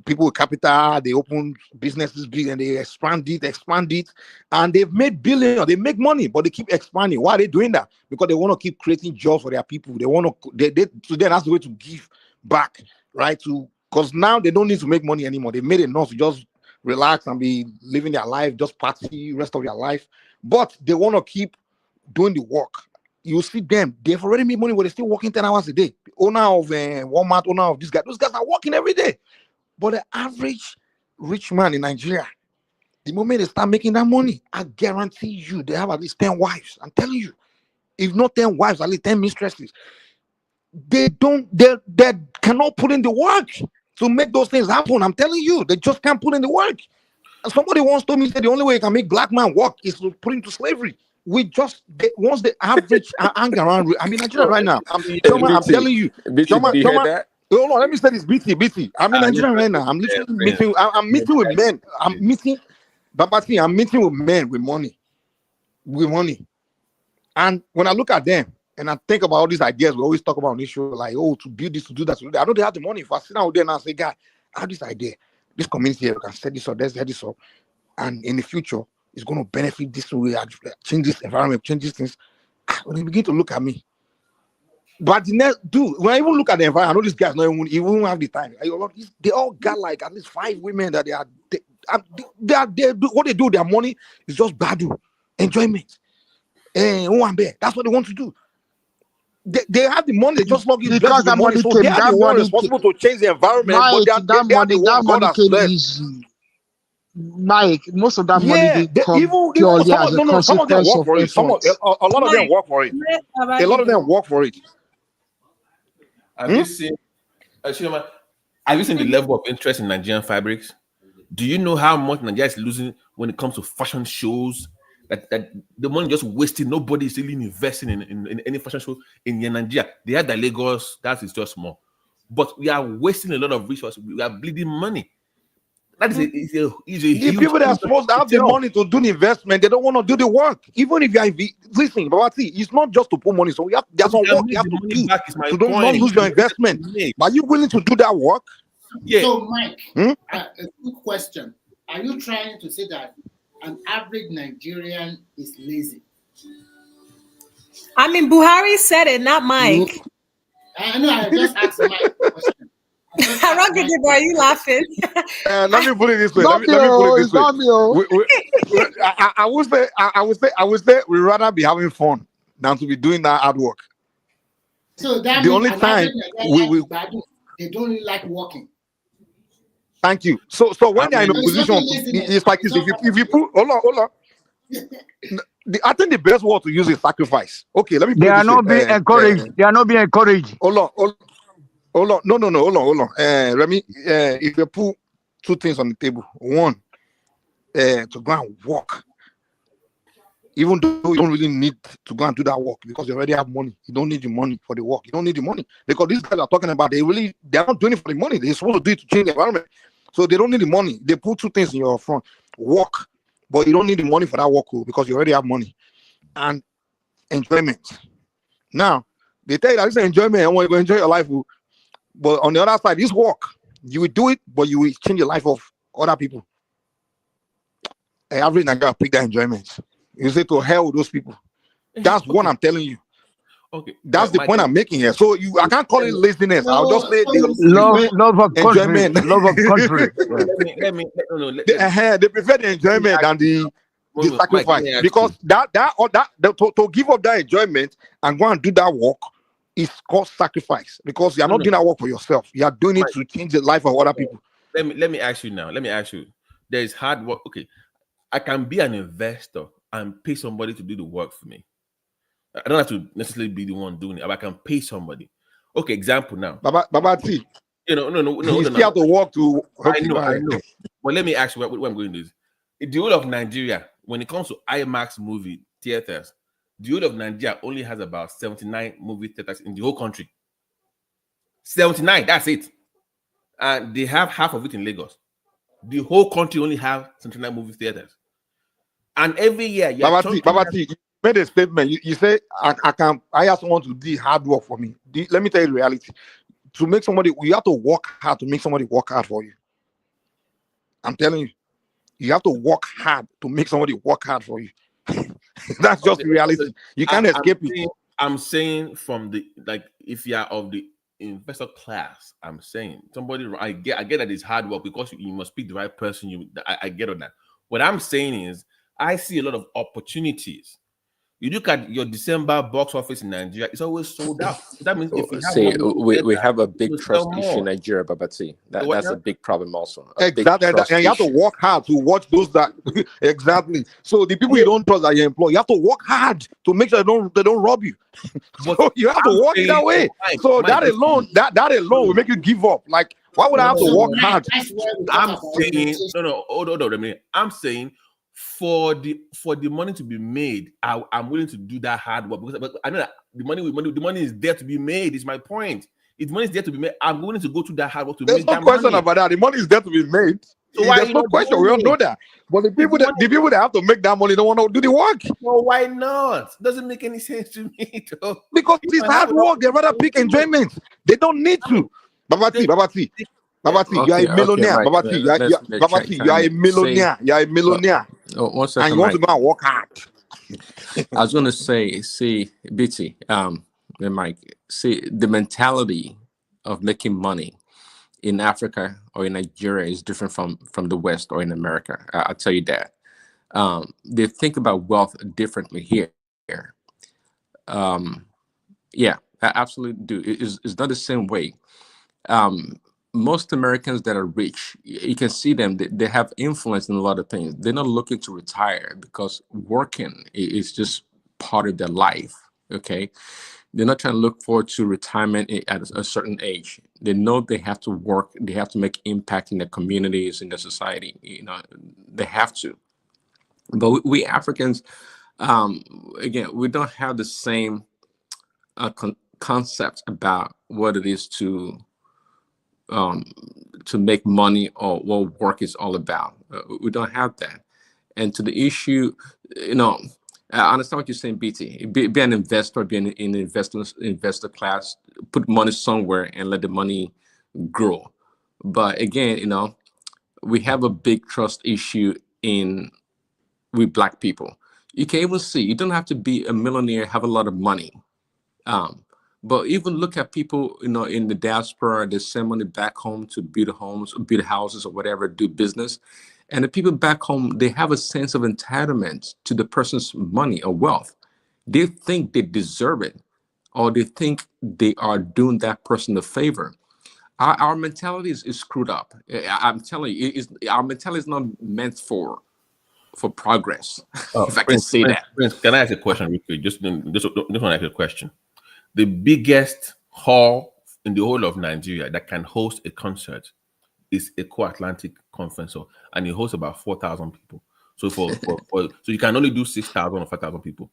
people with capital. They open businesses big and they expand it, and they've made billions. They make money, but they keep expanding. Why are they doing that? Because they want to keep creating jobs for their people. They want to. So then that's the way to give back, right? Because now they don't need to make money anymore. They made enough to just relax and be living their life, just party rest of their life. But they want to keep doing the work. You see them, they've already made money, but they're still working 10 hours a day. The owner of Walmart, owner of this guy, those guys are working every day. But the average rich man in Nigeria, the moment they start making that money, I guarantee you they have at least 10 wives. I'm telling you, if not 10 wives, at least 10 mistresses. They cannot put in the work to make those things happen. I'm telling you, they just can't put in the work. And somebody once told me, said the only way you can make black man work is to put into slavery. Once the average anger around, I mean, Nigeria right now. I'm telling you, Choma, hold on, let me say this, BT. I'm in Nigeria right now. I'm literally meeting. I'm meeting with men. I'm meeting with men with money, And when I look at them and I think about all these ideas, we always talk about on this show, like, oh, to build this, to do that, to do that. I know they have the money. If I sit down with them and I say, guy, I have this idea, this community here, we can set this up, let's set this up, and in the future, it's going to benefit this way, change this environment, change these things. When they begin to look at me, but the next, dude, when I even look at the environment, I know these guys don't even have the time. They all got like at least 5 women that what they do, their money is just badu, enjoyment. That's what they want to do. They have the money, they just log in because the money, so they are the one responsible to change the environment, Mike, but they are the one God has blessed. Easy. Mike, most of that money they come purely as a consequence some of them work for it. A lot of them work for it. A lot of them work for it. Have you seen the level of interest in Nigerian fabrics? Do you know how much Nigeria is losing when it comes to fashion shows? That the money just wasting. Nobody is really investing in any fashion show in Nigeria. They had the Lagos, that is just small. But we are wasting a lot of resources. We are bleeding money. That is a the people that are supposed to have the money to do the investment, they don't want to do the work. Even if you are listen, but see, it's not just to put money. So there's some work you have to do to not lose your investment. But are you willing to do that work? Yeah. So, Mike, a quick question: are you trying to say that an average Nigerian is lazy? I mean, Buhari said it, not Mike. I know. I just asked Mike a question. Are you laughing? Let me put it this way. Let me put it this way. I would say we'd rather be having fun than to be doing that hard work. So that the means only time they don't really like working. Thank you. So when they're in a position, it's like this. If you put hold on. I think the best word to use is sacrifice. Okay, let me put They it are this not way. being encouraged. They are not being encouraged. Hold on. No. Hold on. Remy, if you put 2 things on the table, one, to go and work, even though you don't really need to go and do that work because you already have money. You don't need the money for the work. You don't need the money because these guys are talking about they're not doing it for the money. They're supposed to do it to change the environment. So they don't need the money. They put 2 things in your front: work, but you don't need the money for that work because you already have money, and enjoyment. Now they tell you that this is enjoyment. I want you to enjoy your life. But on the other side, this work, you will do it, but you will change the life of other people. Average Nigeria pick that enjoyment. You say to hell with those people. That's what I'm telling you. Okay. That's the point I'm making here. So I can't call it laziness. I'll just say love of enjoyment. Country. Love of country. They prefer the enjoyment than the sacrifice. Mike, because to give up that enjoyment and go and do that work is called sacrifice, because you are not doing that work for yourself. You are doing it to change the life of other people. Let me ask you now. There is hard work. Okay, I can be an investor and pay somebody to do the work for me. I don't have to necessarily be the one doing it, but I can pay somebody. Okay, example now. Baba T. No. You still have to work to. Okay, I know. But let me ask you what I'm going to do. The whole of Nigeria, when it comes to IMAX movie theaters, the whole of Nigeria only has about 79 movie theaters in the whole country. 79, that's it. And they have half of it in Lagos. The whole country only have 79 movie theaters. And every year, Baba T, you made a statement. You say, I ask someone to do hard work for me. Let me tell you the reality. To make somebody, you have to work hard to make somebody work hard for you. I'm telling you. You have to work hard to make somebody work hard for you. That's just the reality. You can't escape it. I'm saying from if you are of the investor class. I'm saying somebody. I get that it's hard work because you must pick the right person. I get on that. What I'm saying is, I see a lot of opportunities. You look at your December box office in Nigeria; it's always sold out. That means if you have See, money to we get have a that, big you trust sell issue in more. Nigeria, Babati. So what That's a now? big problem also. A big Exactly, trust and you have to issue. work hard to watch those that exactly. So the people you don't trust that you employ, you have to work hard to make sure they don't rob you. But So you have to I'm work it saying, that way. So Mike, that alone, that alone will make you give up. Like, why would I have to So, work Mike, hard? that's where we talk I'm about saying, limitation. no, hold on a minute. I'm saying for the money to be made, I'm willing to do that hard work because I know that the money is there to be made. Is my point. If money is there to be made, I'm willing to go through that hard work to There's make no that question money. about that. The money is there to be made. So why are There's you no not question. We all doing know it? that. But the If people that have to make that money don't want to do the work. well, why not? Doesn't make any sense to me, though. Because If it's I have hard enough work. They rather pick money, enjoyment. They don't need to. Babati, yeah. you are a Okay, millionaire. Mike. Babati, Let's you are a say. millionaire. You are a millionaire. One And second, you want to Mike. go and work hard. I was gonna say, see, BT, and Mike, see, the mentality of making money in Africa or in Nigeria is different from the West or in America. I'll tell you that. They think about wealth differently here. Um, yeah, I absolutely do. It's not the same way. Most Americans that are rich, you can see them, they have influence in a lot of things. They're not looking to retire because working is just part of their life. Okay. They're not trying to look forward to retirement at a certain age. They know they have to work, they have to make impact in their communities, in their society. They have to. But we Africans, again, we don't have the same concept about what it is to make money or what work is all about. We don't have that. And to the issue, I understand what you're saying, BT. Be an investor, be in investor class, put money somewhere and let the money grow. But again, we have a big trust issue with Black people. You can even see you don't have to be a millionaire, have a lot of money. But even look at people, in the diaspora, they send money back home to build homes, build houses, or whatever, do business. And the people back home, they have a sense of entitlement to the person's money or wealth. They think they deserve it, or they think they are doing that person a favor. Our mentality is screwed up. I'm telling you, our mentality is not meant for progress, if I can say that. Prince, can I ask a question real quick? Just want to ask a question. The biggest hall in the whole of Nigeria that can host a concert is Eco Atlantic Conference Hall, and it hosts about 4,000 people. So so you can only do 6,000 or 5,000 people.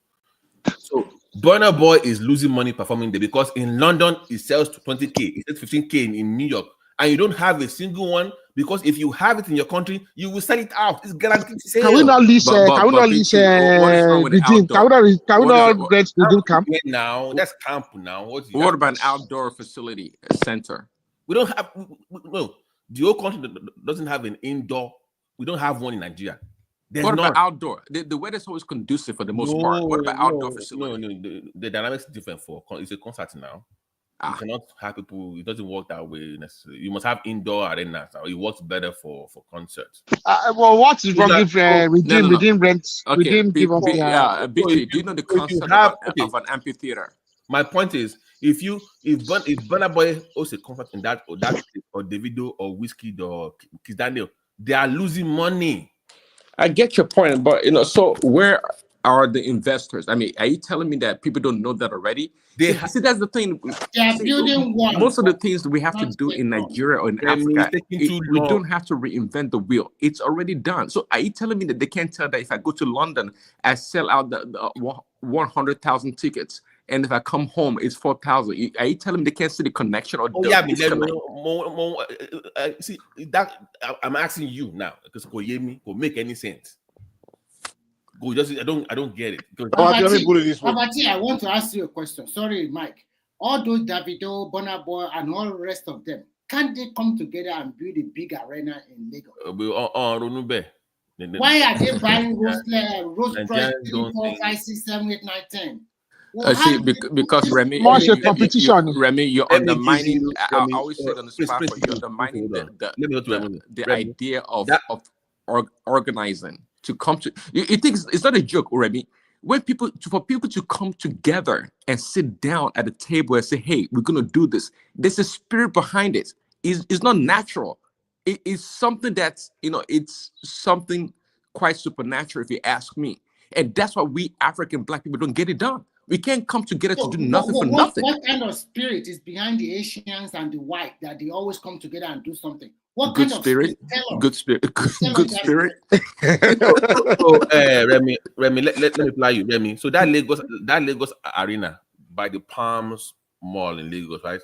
So Burna Boy is losing money performing there because in London it sells to 20K, it sells 15K in New York, and you don't have a single one because if you have it in your country, you will sell it out. It's guaranteed sale. Can we not lease? Can we not lease what is wrong with the gym? outdoor? Can we not rent the gym camp? Now that's camp now. What about an outdoor facility, a center? We don't have. No, the whole country doesn't have an indoor. We don't have one in Nigeria. What about outdoor? The weather's always conducive for the most part. What about outdoor facility? No. The dynamics is different it's a concert now. You cannot have people. It doesn't work that way necessarily. You must have indoor arenas. It works better for concerts. Well, what is wrong if we didn't rent? Okay, we didn't give up BT, do you know the concept of an amphitheater? My point is, if Burna Boy hosts a concert in that or Davido or Whiskey or Kiss Daniel, they are losing money. I get your point, but so where are the investors? I mean, are you telling me that people don't know that already? See, that's the thing. They are building one. Most of the things that we have to do in Nigeria or in Africa, we don't have to reinvent the wheel. It's already done. So are you telling me that they can't tell that if I go to London, I sell out the 100,000 tickets, and if I come home, it's 4,000? Are you telling me they can't see the connection or see that? I'm asking you now because could make any sense. I don't get it. Babati, I want to ask you a question. Sorry, Mike. All those Davido, Burna Boy, and all the rest of them, can't they come together and build a big arena in Lagos? Why are they buying Rolls Royce 3, 4, 5, 6, 7, 8, 9, 10? See, because Remy, More a competition. Remy, you're Let me give undermining. you, I Remy, always say it on this Prince, platform. You're Prince, undermining hold on. Let me go to Remy. the Remy, idea of that organizing to come to. You think it's not a joke, Remy? When for people to come together and sit down at a table and say, "Hey, we're gonna do this." There's a spirit behind it. It's not natural. It is something that's it's something quite supernatural, if you ask me. And that's why we African Black people don't get it done. We can't come together to do nothing for nothing. What kind of spirit is behind the Asians and the white that they always come together and do something? What Good kind spirit, of spirit? good spirit, good spirit. So, Remy, let me fly you, Remy. So that Lagos arena by the Palms Mall in Lagos, right?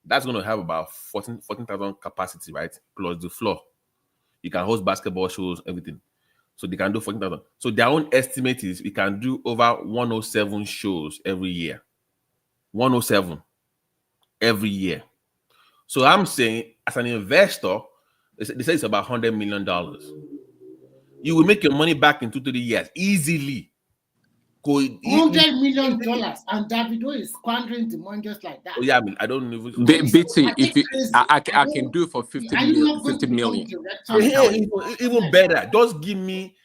That's going to have about 14,000 capacity, right? Plus the floor. You can host basketball shows, everything. So they can do 14,000. So their own estimate is we can do over 107 shows every year. 107 every year. So I'm saying, as an investor, they say it's about $100 million. You will make your money back in 2-3 years easily. $100 million, and Davido is squandering the money just like that. Oh yeah, I mean, I don't know. BT, if you, I can do it for 50 million. Even better. Just give me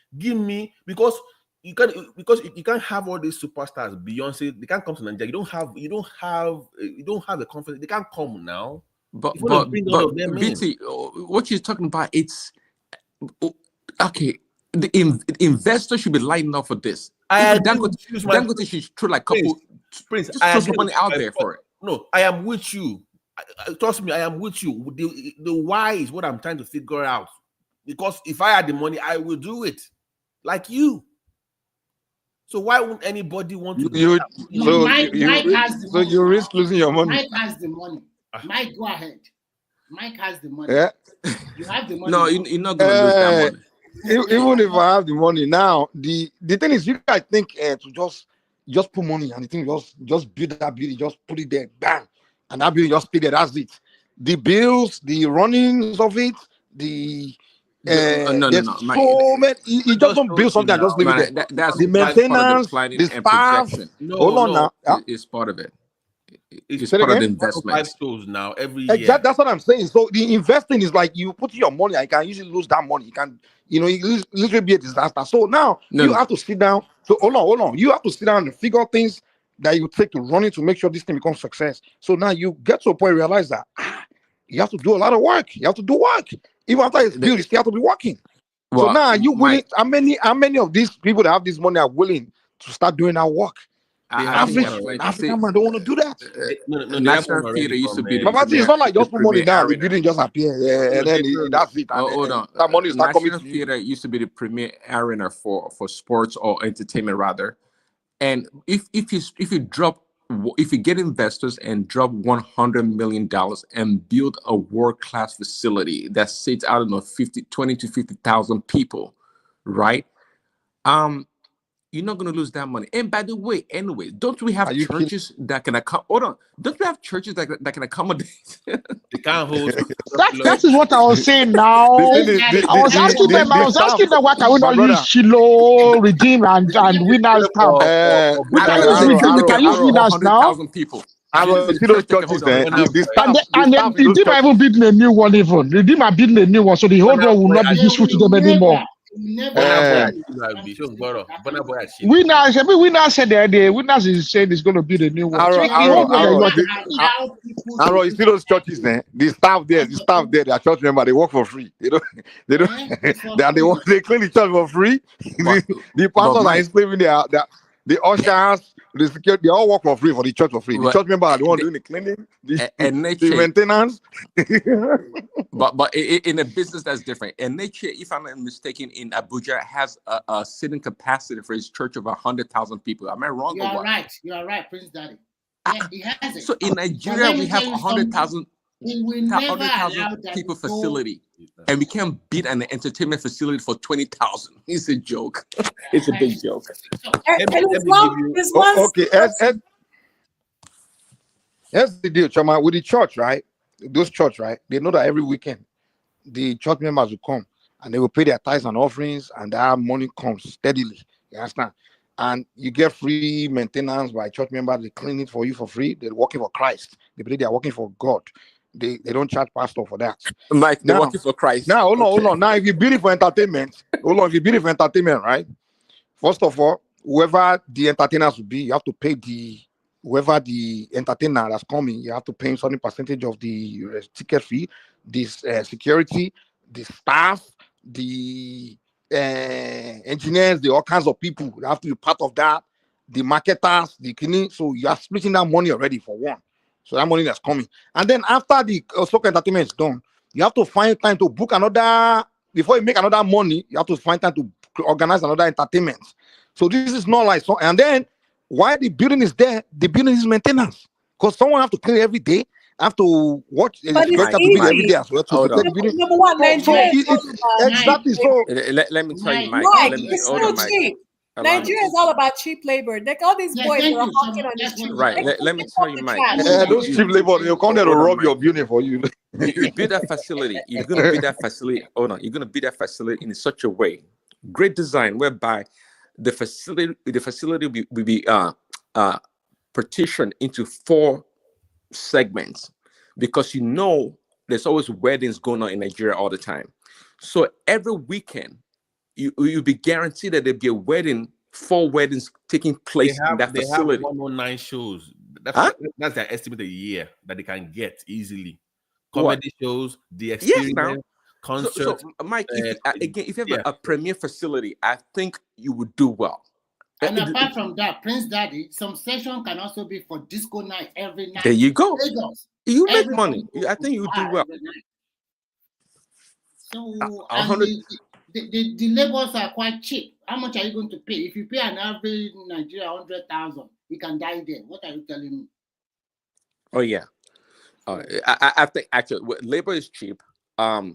because you can't have all these superstars. Beyonce, they can't come to Nigeria. You don't have the confidence. They can't come now. But BT, what you're talking about, it's okay. The investor should be lining up for this. Dangote should throw like couple Prince, just throw some money out there for it. No, I am with you. Trust me, I am with you. The why is what I'm trying to figure out. Because if I had the money, I will do it. Like you. So why wouldn't anybody want to do that? So you risk losing your money. Mike has the money. Mike, go ahead. Mike has the money. Yeah. You have the money. No, you're not going to lose that money. Even if I have the money now, the thing is, you guys think to just put money and the thing just build that building, just put it there, bang, and that building just stay there. That's it. The bills, the runnings of it, there's so many. You just don't build something and just leave it there. That's the maintenance, part of the planning the and staff. projection. Hold on now. It's part of it. It's part of the five investment. shows now every year. Exactly, that's what I'm saying. So the investing is like you put your money, and you can usually lose that money. You can, it literally be a disaster. So now you have to sit down. So hold on. You have to sit down and figure out things that you take to run it to make sure this thing becomes success. So now you get to a point, realize that you have to do a lot of work. You have to do work. Even after it's built, you still have to be working. Well, so now are you willing? How many of these people that have this money are willing to start doing that work? African man don't want to do that. National Theatre used to be the But it's not like just put money down. arena. The building just appear, and then that's it. Hold on. That money start coming National to you. Theatre used to be the premier arena for sports or entertainment rather. And if you get investors and drop $100 million and build a world-class facility that sits out of 20 to 50,000 people, right? You're not going to lose that money. And by the way, anyway, don't we have churches that can accommodate? Hold on. Don't we have churches that can accommodate? They can't host. That is what I was saying now. I was asking them why can we not use Shiloh, Redeem, and Winners Camp? We can use Redeem, we can use Winners now. 100,000 people. And then Redeem are even building a new one even. Redeem are building a new one, so the whole world will not be useful to them anymore. Winners said the Winners is saying it's going to be the new one. You see those churches there? The staff there, their church member, they work for free. They clean the church for free. The pastors are enslaving the ushers, the security, they all work for free for the church for free. The church member are the one doing the cleaning, the maintenance. But in a business that's different. And nature, if I'm not mistaken, in Abuja has a sitting capacity for his church of 100,000 people. Am I wrong? You are right. You are right, Prince Daddy. Yeah, he has it. So in Nigeria, we have 100,000 people facility, and we can't beat an entertainment facility for 20,000. It's a joke. It's a big joke. Here's the deal, Chama. With the church, right? Those church, right? They know that every weekend the church members will come and they will pay their tithes and offerings, and that money comes steadily. You understand? and you get free maintenance by church members. They clean it for you for free. They're working for Christ. They believe they are working for God. They don't charge pastor for that. Mike, they're Now, working for Christ. Now, hold Okay. on. Now, if you build it for entertainment, right? First of all, whoever the entertainers will be, you have to pay whoever the entertainer that's coming, you have to pay some percentage of the ticket fee, this security, the staff, the engineers, all kinds of people that have to be part of that, the marketers, the cleaning. So you are splitting that money already for one. So that money that's coming. And then after the soccer entertainment is done, you have to find time to book another, before you make another money, you have to find time to organize another entertainment. So this is not like so. And then while the building is there, the building is maintenance. Because someone have to clean every day, have to watch But it's to be every day as well to protect the building. Number one, Nigeria exactly. So let me tell you, Mike. Mike, Let me, it's hold so on, Mike. cheap. Allow me. Nigeria is all about cheap labor. Like all these boys thank are you. hawking on the street. Right. Let me tell you, Mike. those cheap labor, they'll come there to Hold on, rob Mike. your building for you. You build that facility. You're gonna build that facility. Hold on. You're gonna build that facility in such a way, great design, whereby the facility will be partitioned into 4 segments, because you know there's always weddings going on in Nigeria all the time. So every weekend, you'll be guaranteed that there'll be a wedding, 4 weddings taking place in that facility. They have 109 shows. That's their estimated year that they can get easily. Comedy shows, the experience, concerts. So Mike, if you have a premier facility, I think you would do well. And apart from that, Prince Daddy, some session can also be for disco night every night. There you go. Lagos. You make money. I think you do well. So and the labors are quite cheap. How much are you going to pay? If you pay an average Nigeria 100,000, you can die there. What are you telling me? Oh yeah. I think actually labor is cheap. I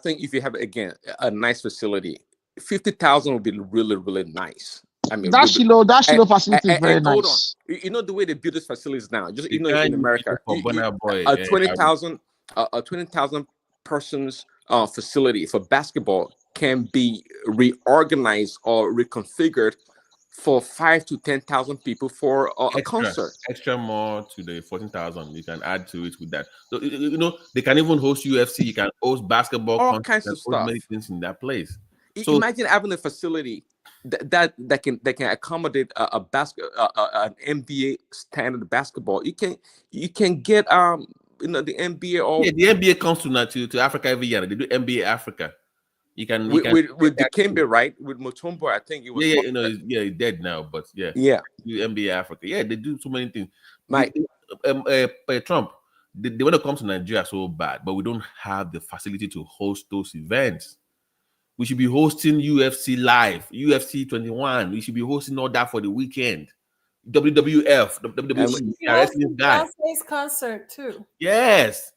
think if you have again a nice facility, 50,000 would be really, really nice. I mean, that Shiloh facility is very hold nice. on. You know the way they build these facilities now. Just You in America, a 20,000 persons facility for basketball can be reorganized or reconfigured for 5 to 10,000 people for a concert. Extra more to the 14,000 you can add to it with that. So you know they can even host UFC. You can host basketball, all kinds of stuff. Many things in that place. So imagine having a facility that can accommodate an NBA standard basketball. You can get the NBA or the NBA comes to Africa every year. They do NBA Africa. You can with Dikembe, right? With Mutombo, I think it was. He's dead now, but do NBA Africa. Yeah, they do so many things. Mike, Trump, they want to come to Nigeria so bad, but we don't have the facility to host those events. We should be hosting UFC Live, UFC 21. We should be hosting all that for the weekend. WWF, WWE, Beyonce's concert too. Yes.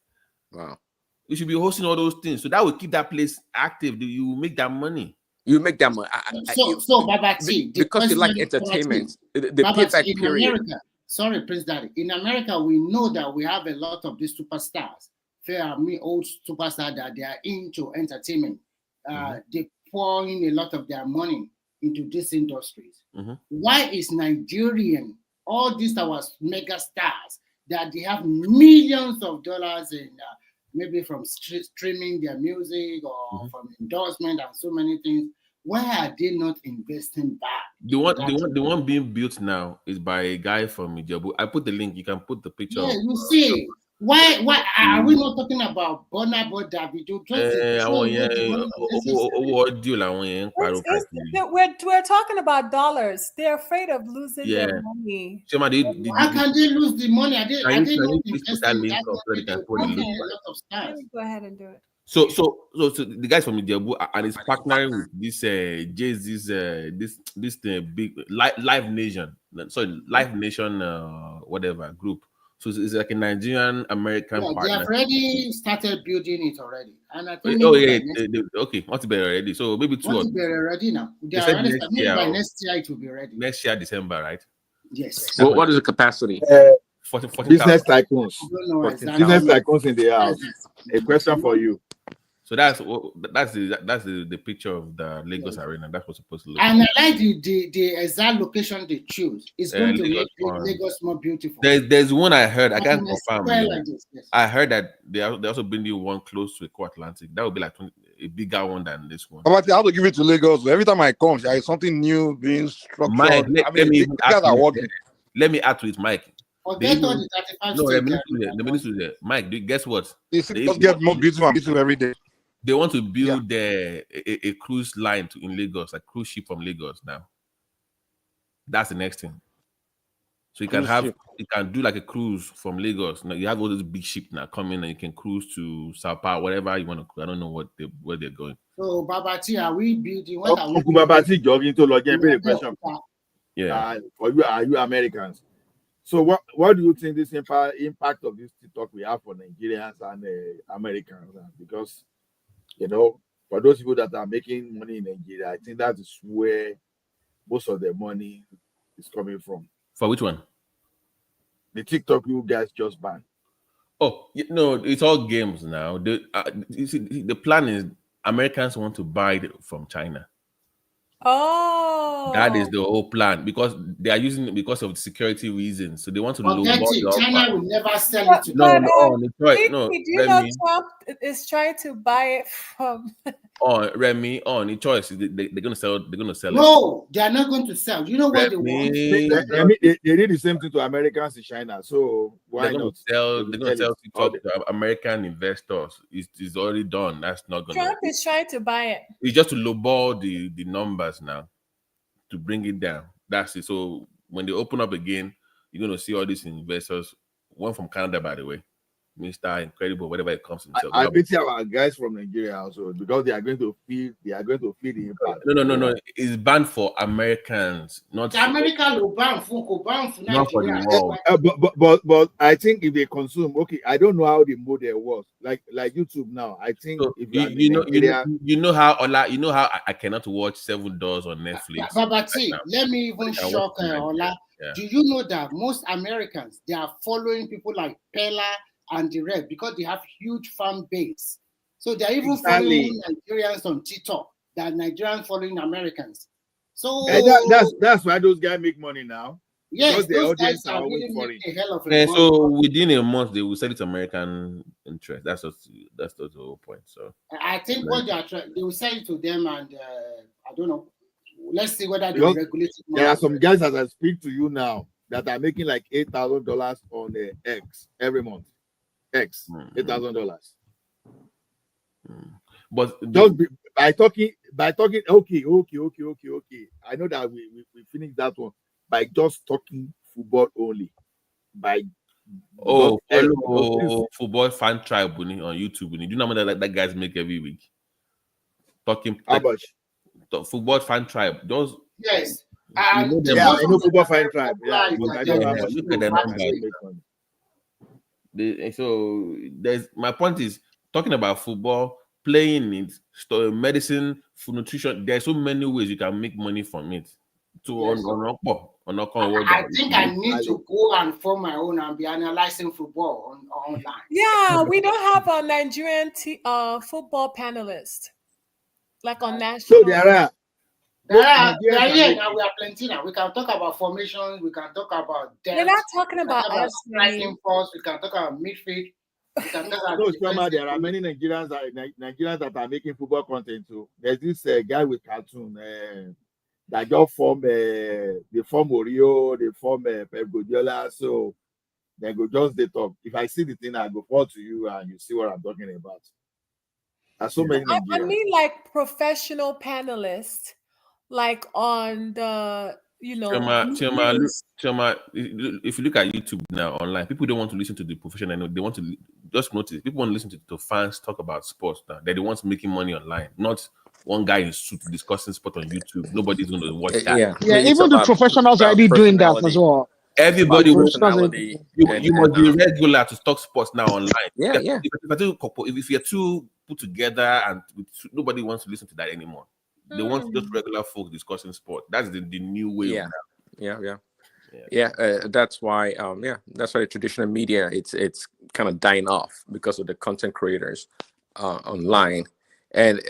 Wow. We should be hosting all those things. So that will keep that place active. You make that money. You make that money. So Babati, because you like entertainment, the payback period. America, sorry, Prince Daddy. In America, we know that we have a lot of these superstars. Old superstars that they are into entertainment. They pour in a lot of their money into these industries. Why is Nigerian, all these our mega stars, that they have millions of dollars in maybe from streaming their music or from endorsement and so many things, why are they not investing back? The one being built now is by a guy from Ijebu. I put the link. You can put the picture. Yeah, you see. Why are we not talking about Burna Boy Davido? We're talking about dollars. They're afraid of losing their money. How can they lose the money? Are they not investing in that? Go ahead and do it. So the guys from Ijebu and is partnering with this Jay-Z's this big Live Nation whatever group. So it's like a Nigerian American partner. They have already started building it already, and I think okay, what's it already? So maybe 2 what's ready now? They are already starting. By next year it will be ready. Next year December, right? Yes. What is the capacity? 40, business tycoons. Business tycoons in the house. A question for you. So that's the picture of the Lagos Arena. That's what's supposed to look And like. I like the exact location they choose. It's going to Lagos make on. Lagos more beautiful. There's one I heard. I can't And confirm. square Yeah. like this, yes. I heard that they also bring you one close to Eco Atlantic. That would be like a bigger one than this one. But I have to give it to Lagos. Every time I come, there is something new being structured. Mike, let me these guys are working. Let me add to it, Mike. Forget all the 35 the ministry there. Mike, guess what? They just get more beautiful and beautiful every day. They want to build a cruise line in Lagos, a cruise ship from Lagos now. That's the next thing. So you can do like a cruise from Lagos. Now you have all those big ships now coming, and you can cruise to Sao Paulo, whatever you want to. I don't know where they're going. So Babati, are we building? What are we building? Babati jogging to log in question. Yeah. For you, are you Americans? So what do you think this impact of this TikTok we have for Nigerians and Americans? Because for those people that are making money in Nigeria, I think that is where most of the money is coming from. For which one? The TikTok you guys just banned. Oh, no, it's all games now. You see, the plan is Americans want to buy it from China. Oh, that is the whole plan, because they are using it because of security reasons. So they want to forget lower it. China will never sell it to no, them. Detroit, no. Do you know Trump is trying to buy it from? Remy, the choice. They're gonna sell. They're gonna sell it. No, they are not going to sell. You know what they want? They did the same thing to Americans in China. So why they're not? They're gonna sell TikTok to American investors. It's already done. That's not gonna. Trump is trying to buy it. It's just to lowball the numbers now, to bring it down. That's it. So when they open up again, you're gonna see all these investors. One from Canada, by the way. Mr. Incredible, whatever it comes himself. I bet our guys from Nigeria also, because they are going to feel the impact. No. It's banned for Americans, not the American will ban for Nigeria. But I think if they consume, okay, I don't know how the model works. Like YouTube now, I think so if you know how I cannot watch 7 Doors on Netflix. Babati, let me even shock Ola. Yeah. Do you know that most Americans, they are following people like Pella and the rest because they have huge fan base. So they're even following Nigerians on TikTok that Nigerians following Americans. So that's why those guys make money now. Yes, because the audience are really for it. So within a month they will sell it to American interest. That's the whole point. So I think what they will sell it to them, and I don't know. Let's see whether they regulate it. There are some guys as I speak to you now that are making like $8,000 on X every month. $8,000. But just by talking, okay. I know that we finished that one by just talking football only. Follow Football Fan Tribe on YouTube. Do you know how much that guys make every week? Talking how much? Football Fan Tribe. Those yes. I know Football Fan Tribe. Yeah, look at the numbers. So there's my point is talking about football, playing it, medicine, food, nutrition. There's so many ways you can make money from it. I think I need to go and form my own and be analyzing football online. Yeah, we don't have a Nigerian football panelist like on national. So there are. There are here now. We are plenty now. We can talk about formations. We can talk about depth. We're not talking about striking force. We can talk about midfield. We can talk about there are many Nigerians that are making football content too. There's this guy with cartoon that just form they form Oreo, they form Pep Guardiola. So they go just they talk. If I see the thing, I go forward to you and you see what I'm talking about. There's so many Nigerians. I mean, like professional panelists. Like on the, Chema, if you look at YouTube now online, people don't want to listen to the professional. They want to just notice. People want to listen to fans talk about sports now. They're the ones making money online, not one guy in suit discussing sport on YouTube. Nobody's going to watch that. Yeah, even the professionals are already doing that as well. Everybody wants you must be regular to talk sports now online. Yeah. If you're too put together and nobody wants to listen to that anymore. They want just regular folk discussing sport. That's the new way. Yeah. That's why. That's why the traditional media it's kind of dying off because of the content creators online. and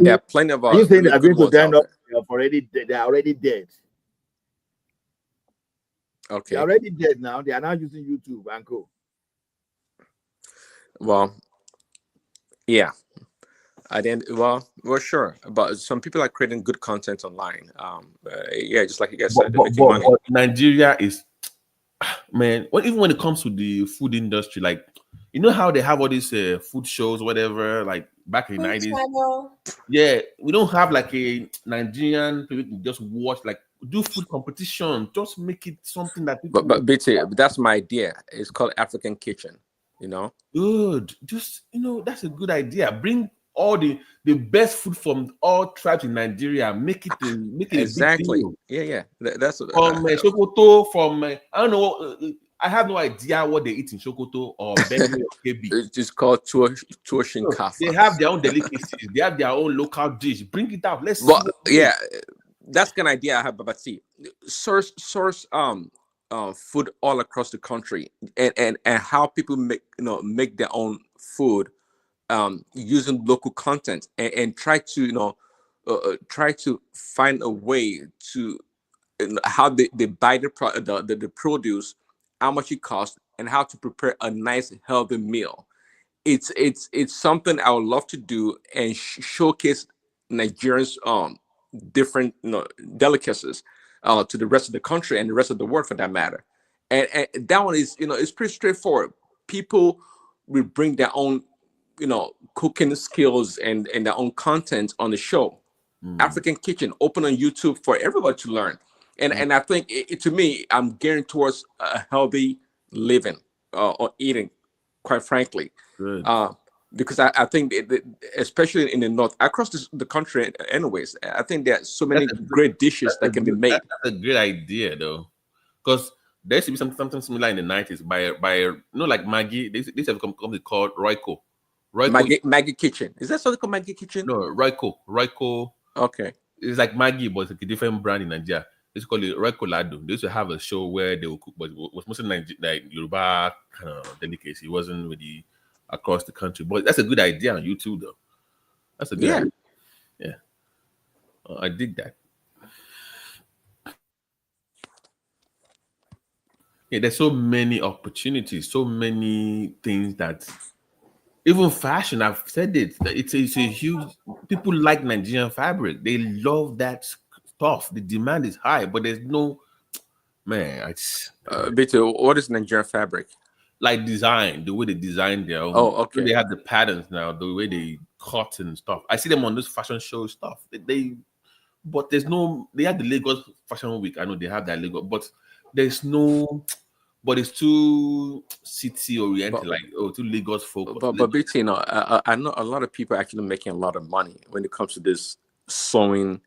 there are plenty of Are you saying really they are good going to ones end out up? there. They are already dead. They Okay. are already dead now. They are now using YouTube and co. Well, yeah. I didn't. Well, sure. But some people are creating good content online. Yeah, just like you guys said, they're making money. But Nigeria is, man. Even when it comes to the food industry, like you know how they have all these food shows, whatever. Like back in the Food 90s, channel. yeah, we don't have like a Nigerian people can just watch, like do food competition. Just make it something that people But BT, that's my idea. It's called African Kitchen. You know. good. Just that's a good idea. Bring all the best food from all tribes in Nigeria. Make it a big Exactly. deal. Yeah. That's From Sokoto, from I don't know. I have no idea what they eat in Sokoto or Benue or KB. It's called Tuoshin Kafa. They have their own delicacies. They have their own local dish. Bring it out. Let's see Well, what it yeah, is. that's kind of idea I have. But see, source food all across the country, and how people make their own food, using local content, and try to try to find a way to how they buy the produce, how much it costs, and how to prepare a nice healthy meal. It's something I would love to do and showcase Nigerians different delicacies to the rest of the country and the rest of the world for that matter. And that one is it's pretty straightforward. People will bring their own cooking skills and their own content on the show. African Kitchen open on YouTube for everybody to learn. And I think to me, I'm gearing towards a healthy living or eating, quite frankly. Good. Because I think especially in the north, across the country anyways, I think there are so many great dishes that can be made. That's a great idea though, because there used to be something similar in the 90s by like Maggie. They used to have a company called Royco. Maggie Kitchen. Is that something called Maggie Kitchen? No, Royco. Okay. It's like Maggie, but it's like a different brand in Nigeria. It's called Royco Lado. They used to have a show where they would cook, but it was mostly like Yoruba kind of delicacy. It wasn't really across the country. But that's a good idea on YouTube though. That's a good idea. Yeah. I dig that. Yeah, there's so many opportunities, so many things that even fashion, I've said it, that it's a huge, people like Nigerian fabric. They love that stuff. The demand is high, but there's no, man, it's Beto, what is Nigerian fabric? Like design, the way they design their own. Oh, okay. They have the patterns now, the way they cut and stuff. I see them on this fashion show stuff. But there's no, they have the Lagos Fashion Week. I know they have that Lagos, but there's no, but it's too city oriented, too Lagos focused. But BT, I know a lot of people are actually making a lot of money when it comes to this sewing.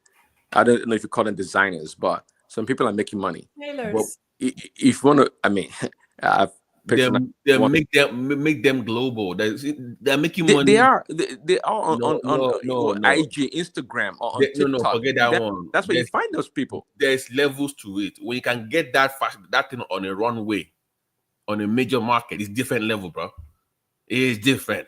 I don't know if you call them designers, but some people are making money. Tailors. If you want to, I mean, I've make them global. They're making money. They are on IG, Instagram, or on TikTok. No, forget that one. That's where you find those people. There's levels to it. When you can get that thing on a runway, on a major market, it's different level, bro. It is different.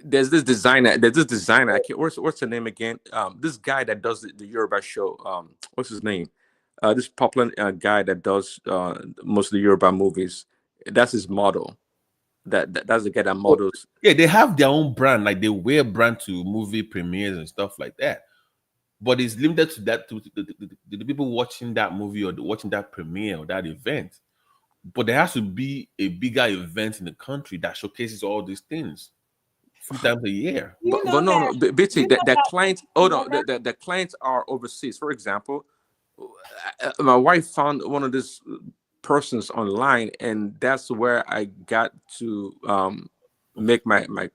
There's this designer. I can't, what's the name again? This guy that does the Yoruba show. What's his name? This popular guy that does most of the Yoruba movies. That's his model. That's the guy that models. Yeah, they have their own brand. Like they wear brand to movie premieres and stuff like that. But it's limited to that to the people watching that movie or watching that premiere or that event. But there has to be a bigger event in the country that showcases all these things 3 times a year. But no, BT, the clients. Oh no, the clients are overseas. For example, my wife found one of these persons online, and that's where I got to make my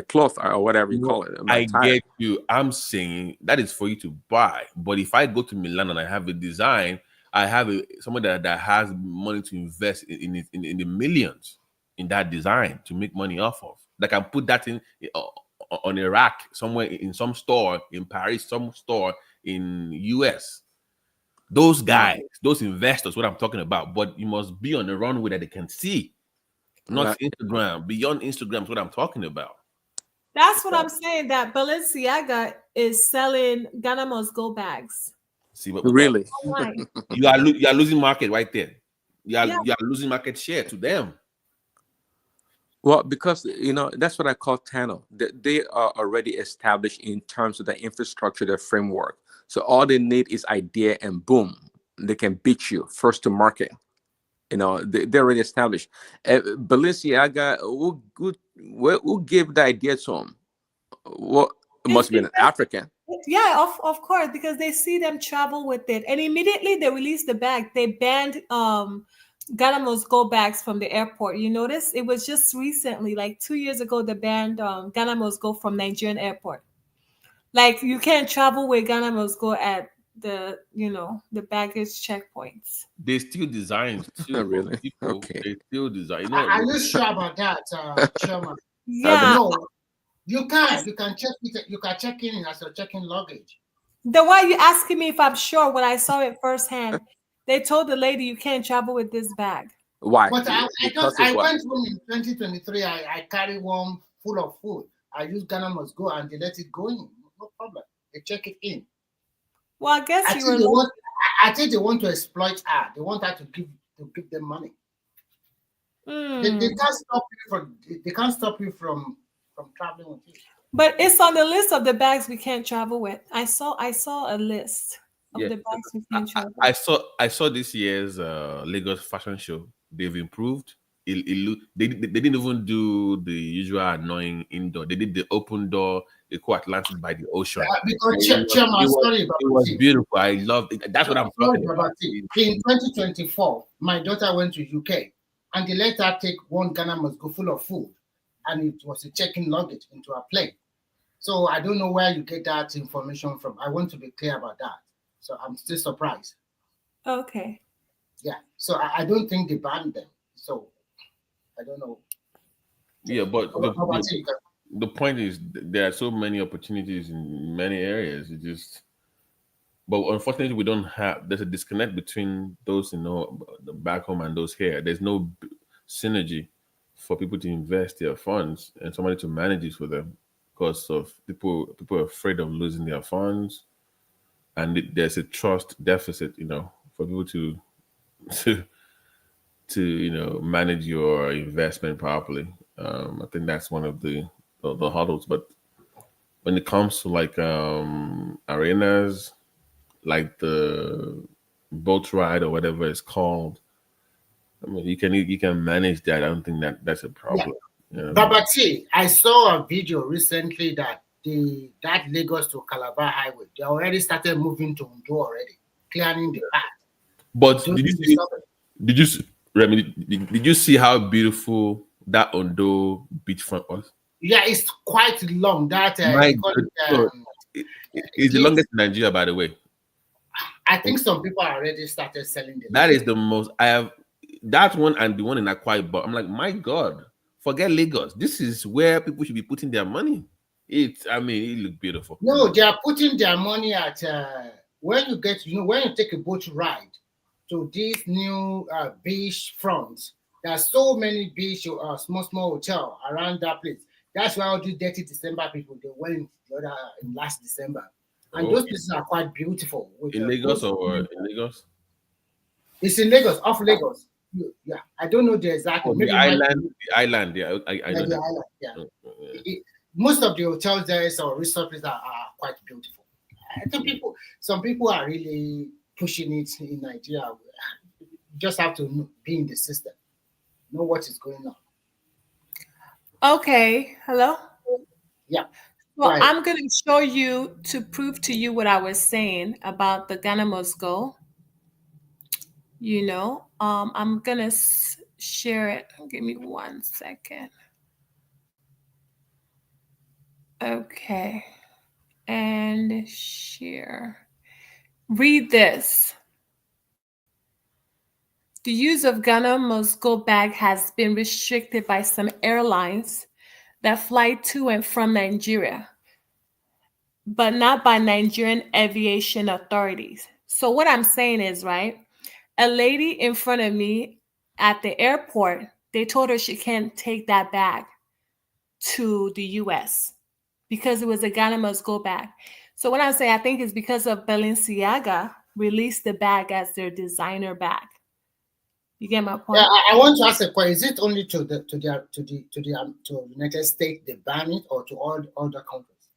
cloth or whatever you call it. I get you. I'm saying that is for you to buy. But if I go to Milan and I have a design, I have someone that has money to invest in the millions in that design to make money off of. That can put that in on a rack somewhere in some store in Paris, some store in US. Those guys, those investors, what I'm talking about. But you must be on the runway that they can see, not Instagram. Beyond Instagram is what I'm talking about. That's what I'm saying. That Balenciaga is selling Ghana Must Go bags. See what? Really? Online. You are losing market right there. You Yeah. are losing market share to them. Well, because that's what I call Tano. They are already established in terms of the infrastructure, the framework. So all they need is idea, and boom, they can beat you first to market. They're already established. Balenciaga, who gave the idea to him? Well, it must have been an African. Yeah, of course, because they see them travel with it, and immediately they released the bag. They banned Ghana Must Go bags from the airport. You notice it was just recently, like 2 years ago, they banned Ghana Must Go from Nigerian airport. Like you can't travel with Ghana Must Go at the baggage checkpoints. They still design too. Really? People, Okay. they still design. Are you sure about that, Chairman? Yeah. No, you can. You can check it. You can check in as you're checking luggage. The why you asking me if I'm sure when I saw it firsthand, they told the lady you can't travel with this bag. Why? But I what? went home in 2023. I carry one full of food. I use Ghana Must Go and they let it go in. No problem. They check it in. Well, I guess I think they want to exploit her. They want her to give them money. They can't stop you from traveling with you. But it's on the list of the bags we can't travel with. I saw a list of the bags we can't travel. I saw this year's Lagos fashion show. They've improved. They didn't even do the usual annoying indoor. They did the open door. They call Atlantic by the ocean. Because Chairman, sorry about it was beautiful. I loved it. That's what I'm talking about. In 2024, my daughter went to UK and they let her take one Ghana Must Go full of food, and it was a check-in luggage into a plane. So I don't know where you get that information from. I want to be clear about that. So I'm still surprised. Okay. Yeah. So I don't think they banned them. So I don't know. Yeah, but the point is there are so many opportunities in many areas. But unfortunately, we don't have. There's a disconnect between those back home and those here. There's no synergy for people to invest their funds and somebody to manage it for them, because of people are afraid of losing their funds, and there's a trust deficit. For people to manage your investment properly. I think that's one of the hurdles. But when it comes to like arenas, like the boat ride or whatever it's called, I mean, you can manage that. I don't think that's a problem. Yeah. Babati, I saw a video recently that that Lagos to Calabar highway, they already started moving to Undo already, clearing the path. But did you see how beautiful that Ondo beachfront was? Yeah, it's quite long. That it's the longest in Nigeria, by the way. I think some people already started selling them. That is the most I have. That one and the one in Akwa Ibom. I'm like, my God, forget Lagos. This is where people should be putting their money. It looked beautiful. No, they are putting their money at when you take a boat ride to these new beach fronts. There are so many beach small hotel around that place. That's why all the dirty December people they went in last December, and those places are quite beautiful. In Lagos or in Lagos? It's in Lagos, off Lagos. Yeah, I don't know the exact. The island. Yeah, I know the island. Yeah. Most of the hotels there or resorts are quite beautiful. I think some people are really pushing it in Nigeria. You just have to be in the system, know what is going on. Okay, hello? Yeah. Well, I'm going to show you to prove to you what I was saying about the Ghana Must Go. I'm going to share it. Give me 1 second. Okay. And share. Read this. The use of Ghana Must Go bag has been restricted by some airlines that fly to and from Nigeria, but not by Nigerian aviation authorities. So what I'm saying is, right, a lady in front of me at the airport, they told her she can't take that bag to the US. because it was a Ghana must go bag. So when I say I think it's because of Balenciaga released the bag as their designer bag. You get my point? Yeah, I want to ask a question. Is it only to United States they ban it, or to all other countries?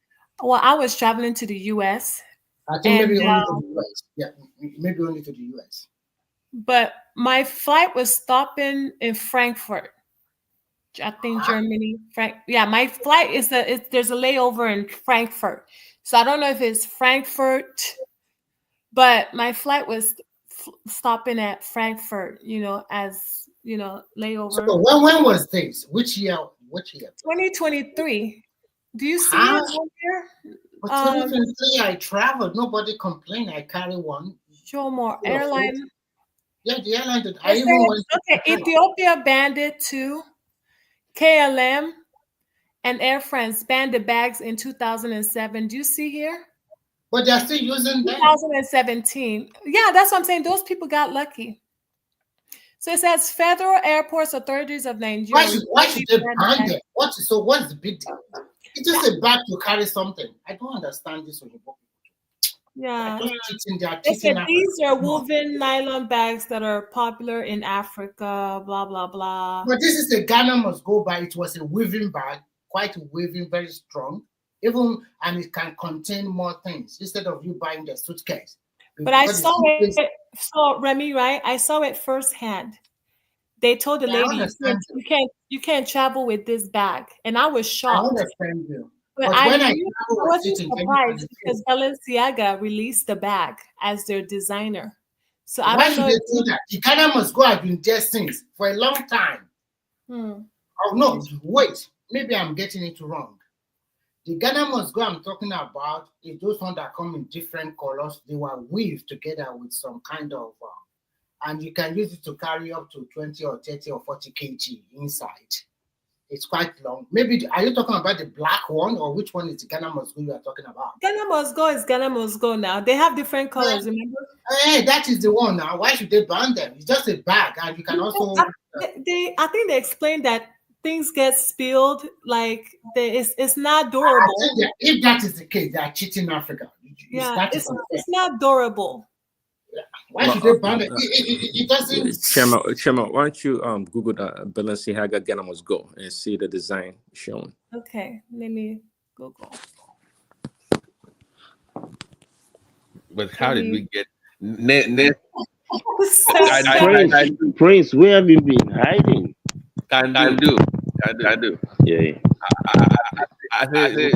Well, I was traveling to the U.S. I think maybe only to the U.S. Yeah, maybe only to the U.S. But my flight was stopping in Frankfurt. I think Germany. My flight is there's a layover in Frankfurt. So I don't know if it's Frankfurt, but my flight was stopping at Frankfurt, as layover. So when was this? Which year? 2023. Do you see it on here? But 2023, I traveled. Nobody complained. I carry one. Show more airline. Yeah, the airline that I even went. Okay, Ethiopia banned it too. KLM and Air France banned the bags in 2007. Do you see here? But they're still using them. 2017. Yeah, that's what I'm saying. Those people got lucky. So it says Federal Airports Authorities of Nigeria. Why should they ban them? What's the big deal? It's just a bag to carry something. I don't understand this. Yeah. These are woven nylon bags that are popular in Africa, blah, blah, blah. But this is the Ghana must go by. It was a weaving bag, quite weaving, very strong. And it can contain more things instead of you buying the suitcase. But I saw it, so Remy, right? I saw it firsthand. They told the lady you can't travel with this bag, and I was shocked. I understand you. But I wasn't surprised because Balenciaga released the bag as their designer. So I don't know. Why should they do that? The Ghana must go have been there since for a long time. Oh no, wait. Maybe I'm getting it wrong. The Ghana must go I'm talking about is those ones that come in different colors. They were weaved together with some kind of, and you can use it to carry up to 20 or 30 or 40 kg inside. It's quite long. Maybe, are you talking about the black one, or which one is the Ghana must go you are talking about? Ghana must go is Ghana must go now. They have different colors, remember? Hey, that is the one now. Why should they ban them? It's just a bag, and you can also... I think they explained that things get spilled, like it's not durable. If that is the case, they are cheating Africa. It's not durable. Yeah. Why should they ban it? It doesn't. Chema, why don't you Google the Balenciaga Ghana must go and see the design shown? Okay, let me Google. But how did we get? Prince, where have you been hiding? Can do. Yeah. I think.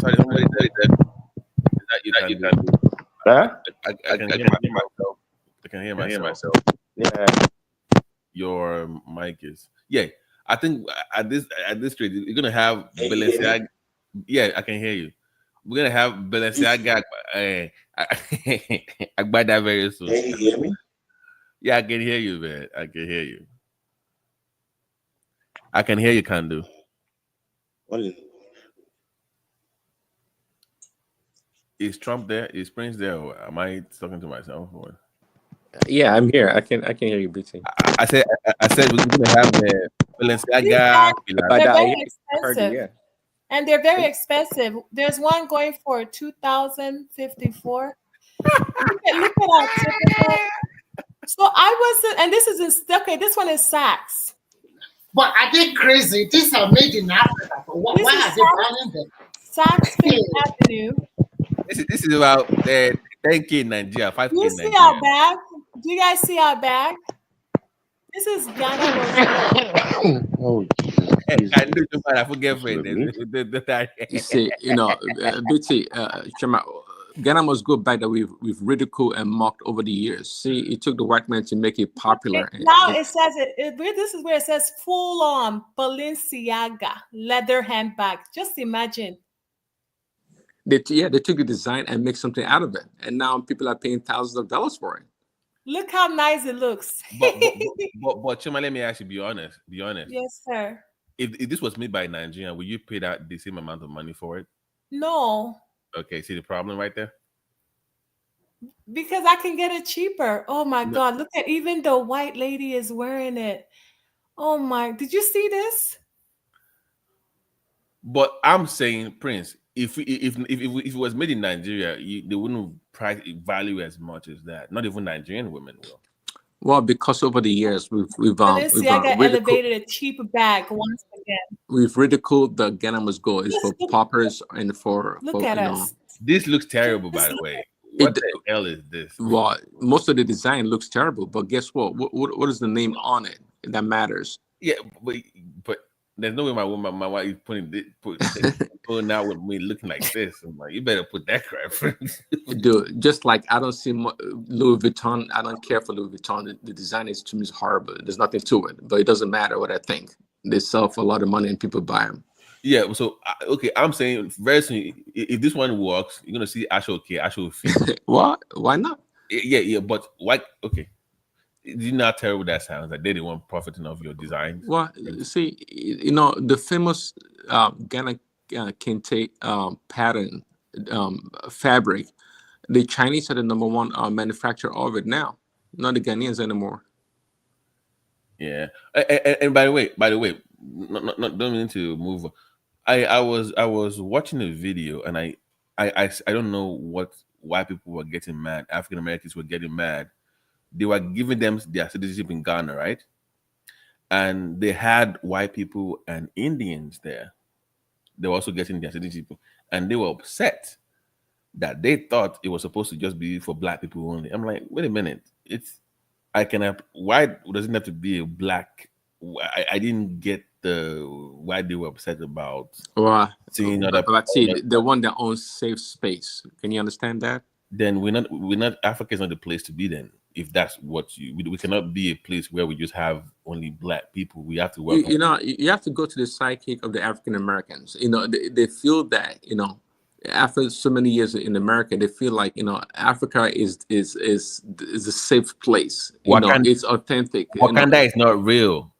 Sorry, somebody said that you can do. Huh? I can hear myself. I can hear myself. Yeah. Your mic is. Yeah. I think at this rate, you're gonna have Balenciaga. Yeah, I can hear you. We're gonna have Balenciaga. I buy that very soon. Can you hear me? Yeah, I can hear you, man. I can hear you. I can hear you, Kandu. Is Trump there? Is Prince there? Or am I talking to myself? Or? Yeah, I'm here. I can hear you, BT. I said we're gonna have the Balenciaga. They're very expensive. And they're very expensive. There's one going for $2,054. Look at our typical. So I wasn't, and this is okay. This one is Saks. But are they crazy? These are made in Africa. Why are they banning them? Saks Fifth Avenue. This is about 10K in Nigeria, 5K in Nigeria. Do you see our bag? Do you guys see our bag? This is Ghana. Oh, I do too bad. I forget for it. You see, BT, Chema, Ghana must go back that we've ridiculed and mocked over the years. See, it took the white man to make it popular. Now it says this is where it says full on Balenciaga leather handbag. Just imagine. They took the design and make something out of it, and now people are paying thousands of dollars for it. Look how nice it looks. but Chima, let me actually be honest. Yes, sir. If this was made by Nigeria, would you pay that the same amount of money for it? No. Okay, see the problem right there? Because I can get it cheaper. Oh my God. Look at, even the white lady is wearing it. Oh my, did you see this? But I'm saying, Prince, if it was made in Nigeria, they wouldn't price value as much as that. Not even Nigerian women will. Well, because over the years Balenciaga elevated a cheap bag once again. we've ridiculed the Ghana must go is for poppers and for Look at you us. know. This looks terrible, by the way. What the hell is this? Well, most of the design looks terrible, but guess what? What is the name on it that matters? Yeah, but there's no way my wife is putting out with me looking like this. I'm like, you better put that crap. Dude, just like I don't see Louis Vuitton. I don't care for Louis Vuitton. The design is to me is horrible. There's nothing to it, but it doesn't matter what I think. They sell for a lot of money and people buy them. Yeah, so okay, I'm saying very soon, if this one works, you're gonna see Asho okay, Asho fit. What? Why not? Yeah, but why? Okay, do you know how terrible that sounds? Like they didn't want profiting off your design. Well, see, you know the famous Ghana kente pattern fabric. The Chinese are the number one manufacturer of it now, not the Ghanaians anymore. Yeah, and by the way, not don't mean to move. I was watching a video and I don't know why people were getting mad. African Americans were getting mad. They were giving them their citizenship in Ghana, right? And they had white people and Indians there. They were also getting their citizenship, and they were upset that they thought it was supposed to just be for black people only. I'm like, wait a minute, why does it have to be a black? I didn't get why they were upset about seeing other. But see, they want their own safe space. Can you understand that? Then we're not Africa is not the place to be. Then if that's what we cannot be a place where we just have only black people. We have to work. You know, you have to go to the psychic of the African Americans. You know, they feel that after so many years in America, they feel like Africa is a safe place. It's authentic. Wakanda is not real.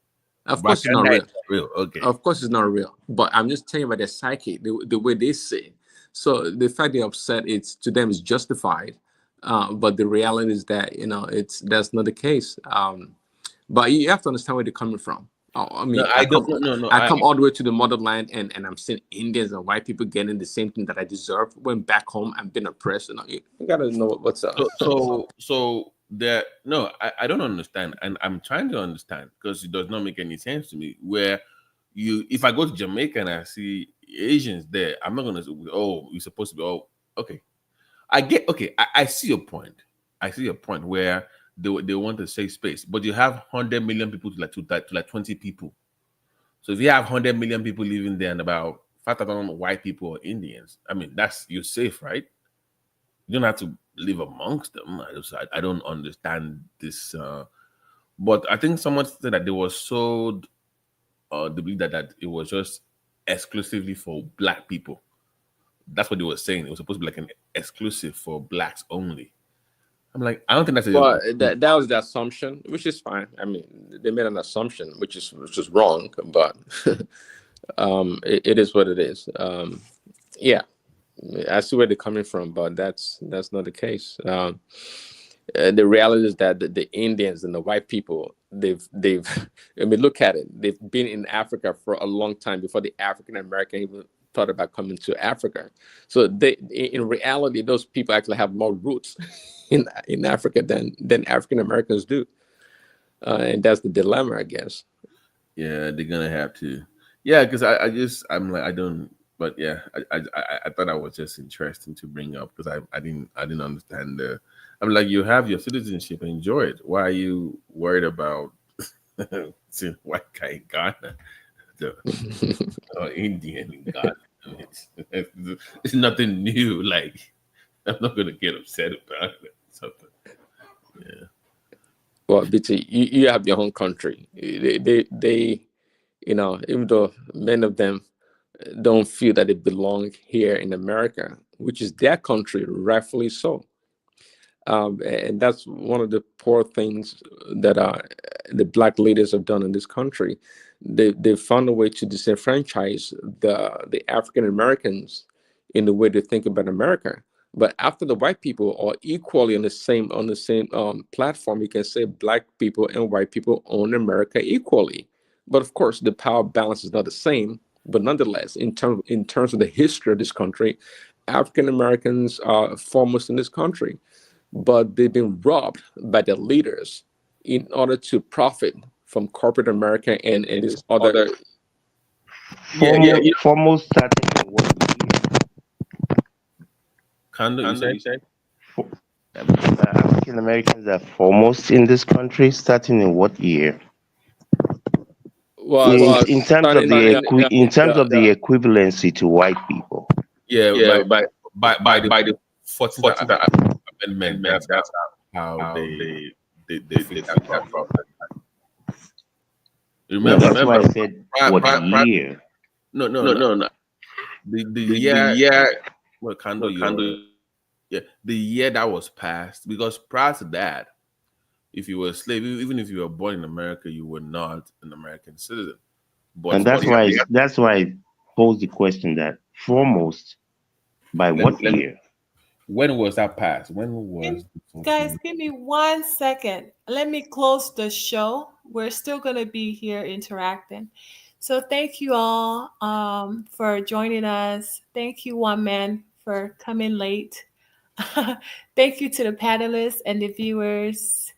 Of course, it's not real. Okay. Of course, it's not real. But I'm just telling you about their psyche, the way they say. So the fact they're upset, to them is justified. But the reality is that that's not the case. But you have to understand where they're coming from. I mean, I come all the way to the motherland, and I'm seeing Indians and white people getting the same thing that I deserve. When back home, I'm being oppressed. You gotta know what's up. So there, no, I don't understand, and I'm trying to understand because it does not make any sense to me. Where if I go to Jamaica and I see Asians there, I'm not gonna say, oh, you're supposed to be. Oh, okay, I see your point. I see your point where they want a safe space, but you have 100 million people to 20 people. So if you have 100 million people living there and about 5,000 white people or Indians, I mean, you're safe, right? You don't have to live amongst them. I don't understand this. But I think someone said that they were sold they believe that it was just exclusively for black people. That's what they were saying. It was supposed to be like an exclusive for blacks only. I'm like, I don't think that's well, that was the assumption, which is fine. I mean, they made an assumption, which is wrong, but it is what it is. Yeah, I see where they're coming from, but that's not the case. The reality is that the Indians and the white people, they've I mean, look at it. They've been in Africa for a long time before the African American even thought about coming to Africa. So in reality, those people actually have more roots in Africa than African Americans do, and that's the dilemma, I guess. Yeah, they're gonna have to. Yeah, because I'm like I don't. But yeah, I thought that was just interesting to bring up because I didn't understand I'm like, you have your citizenship, enjoy it. Why are you worried about seeing white guy in Ghana? Or Indian in Ghana? I mean, it's nothing new. Like, I'm not gonna get upset about it. Something. Yeah. Well, BT, you have your own country. They even though many of them don't feel that they belong here in America, which is their country, rightfully so. And that's one of the poor things that the black leaders have done in this country. They found a way to disenfranchise the African Americans in the way they think about America. But after the white people are equally on the same platform, you can say black people and white people own America equally. But of course, the power balance is not the same. But nonetheless, in terms of the history of this country, African Americans are foremost in this country, but they've been robbed by their leaders in order to profit from corporate America and these other. Foremost starting in what Kando, you said? year? African Americans are foremost in this country starting in what year? In terms of the equivalency to white people. Yeah, by the 14th Amendment, that's how they fix that problem. Remember, that's why I said what year? No. The year. Well, Kando, yeah, the year that was passed, because prior to that, if you were a slave, even if you were born in America, you were not an American citizen. But and that's why I pose the question that foremost by what year? When was that passed? When was Guys, give me 1 second. Let me close the show. We're still going to be here interacting. So thank you all for joining us. Thank you, One Man, for coming late. Thank you to the panelists and the viewers.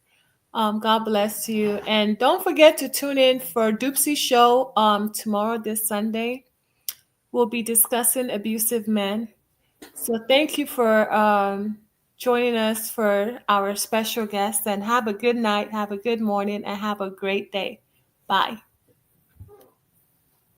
God bless you. And don't forget to tune in for Doopsy Show tomorrow, this Sunday. We'll be discussing abusive men. So thank you for joining us for our special guest, and have a good night, have a good morning, and have a great day. Bye.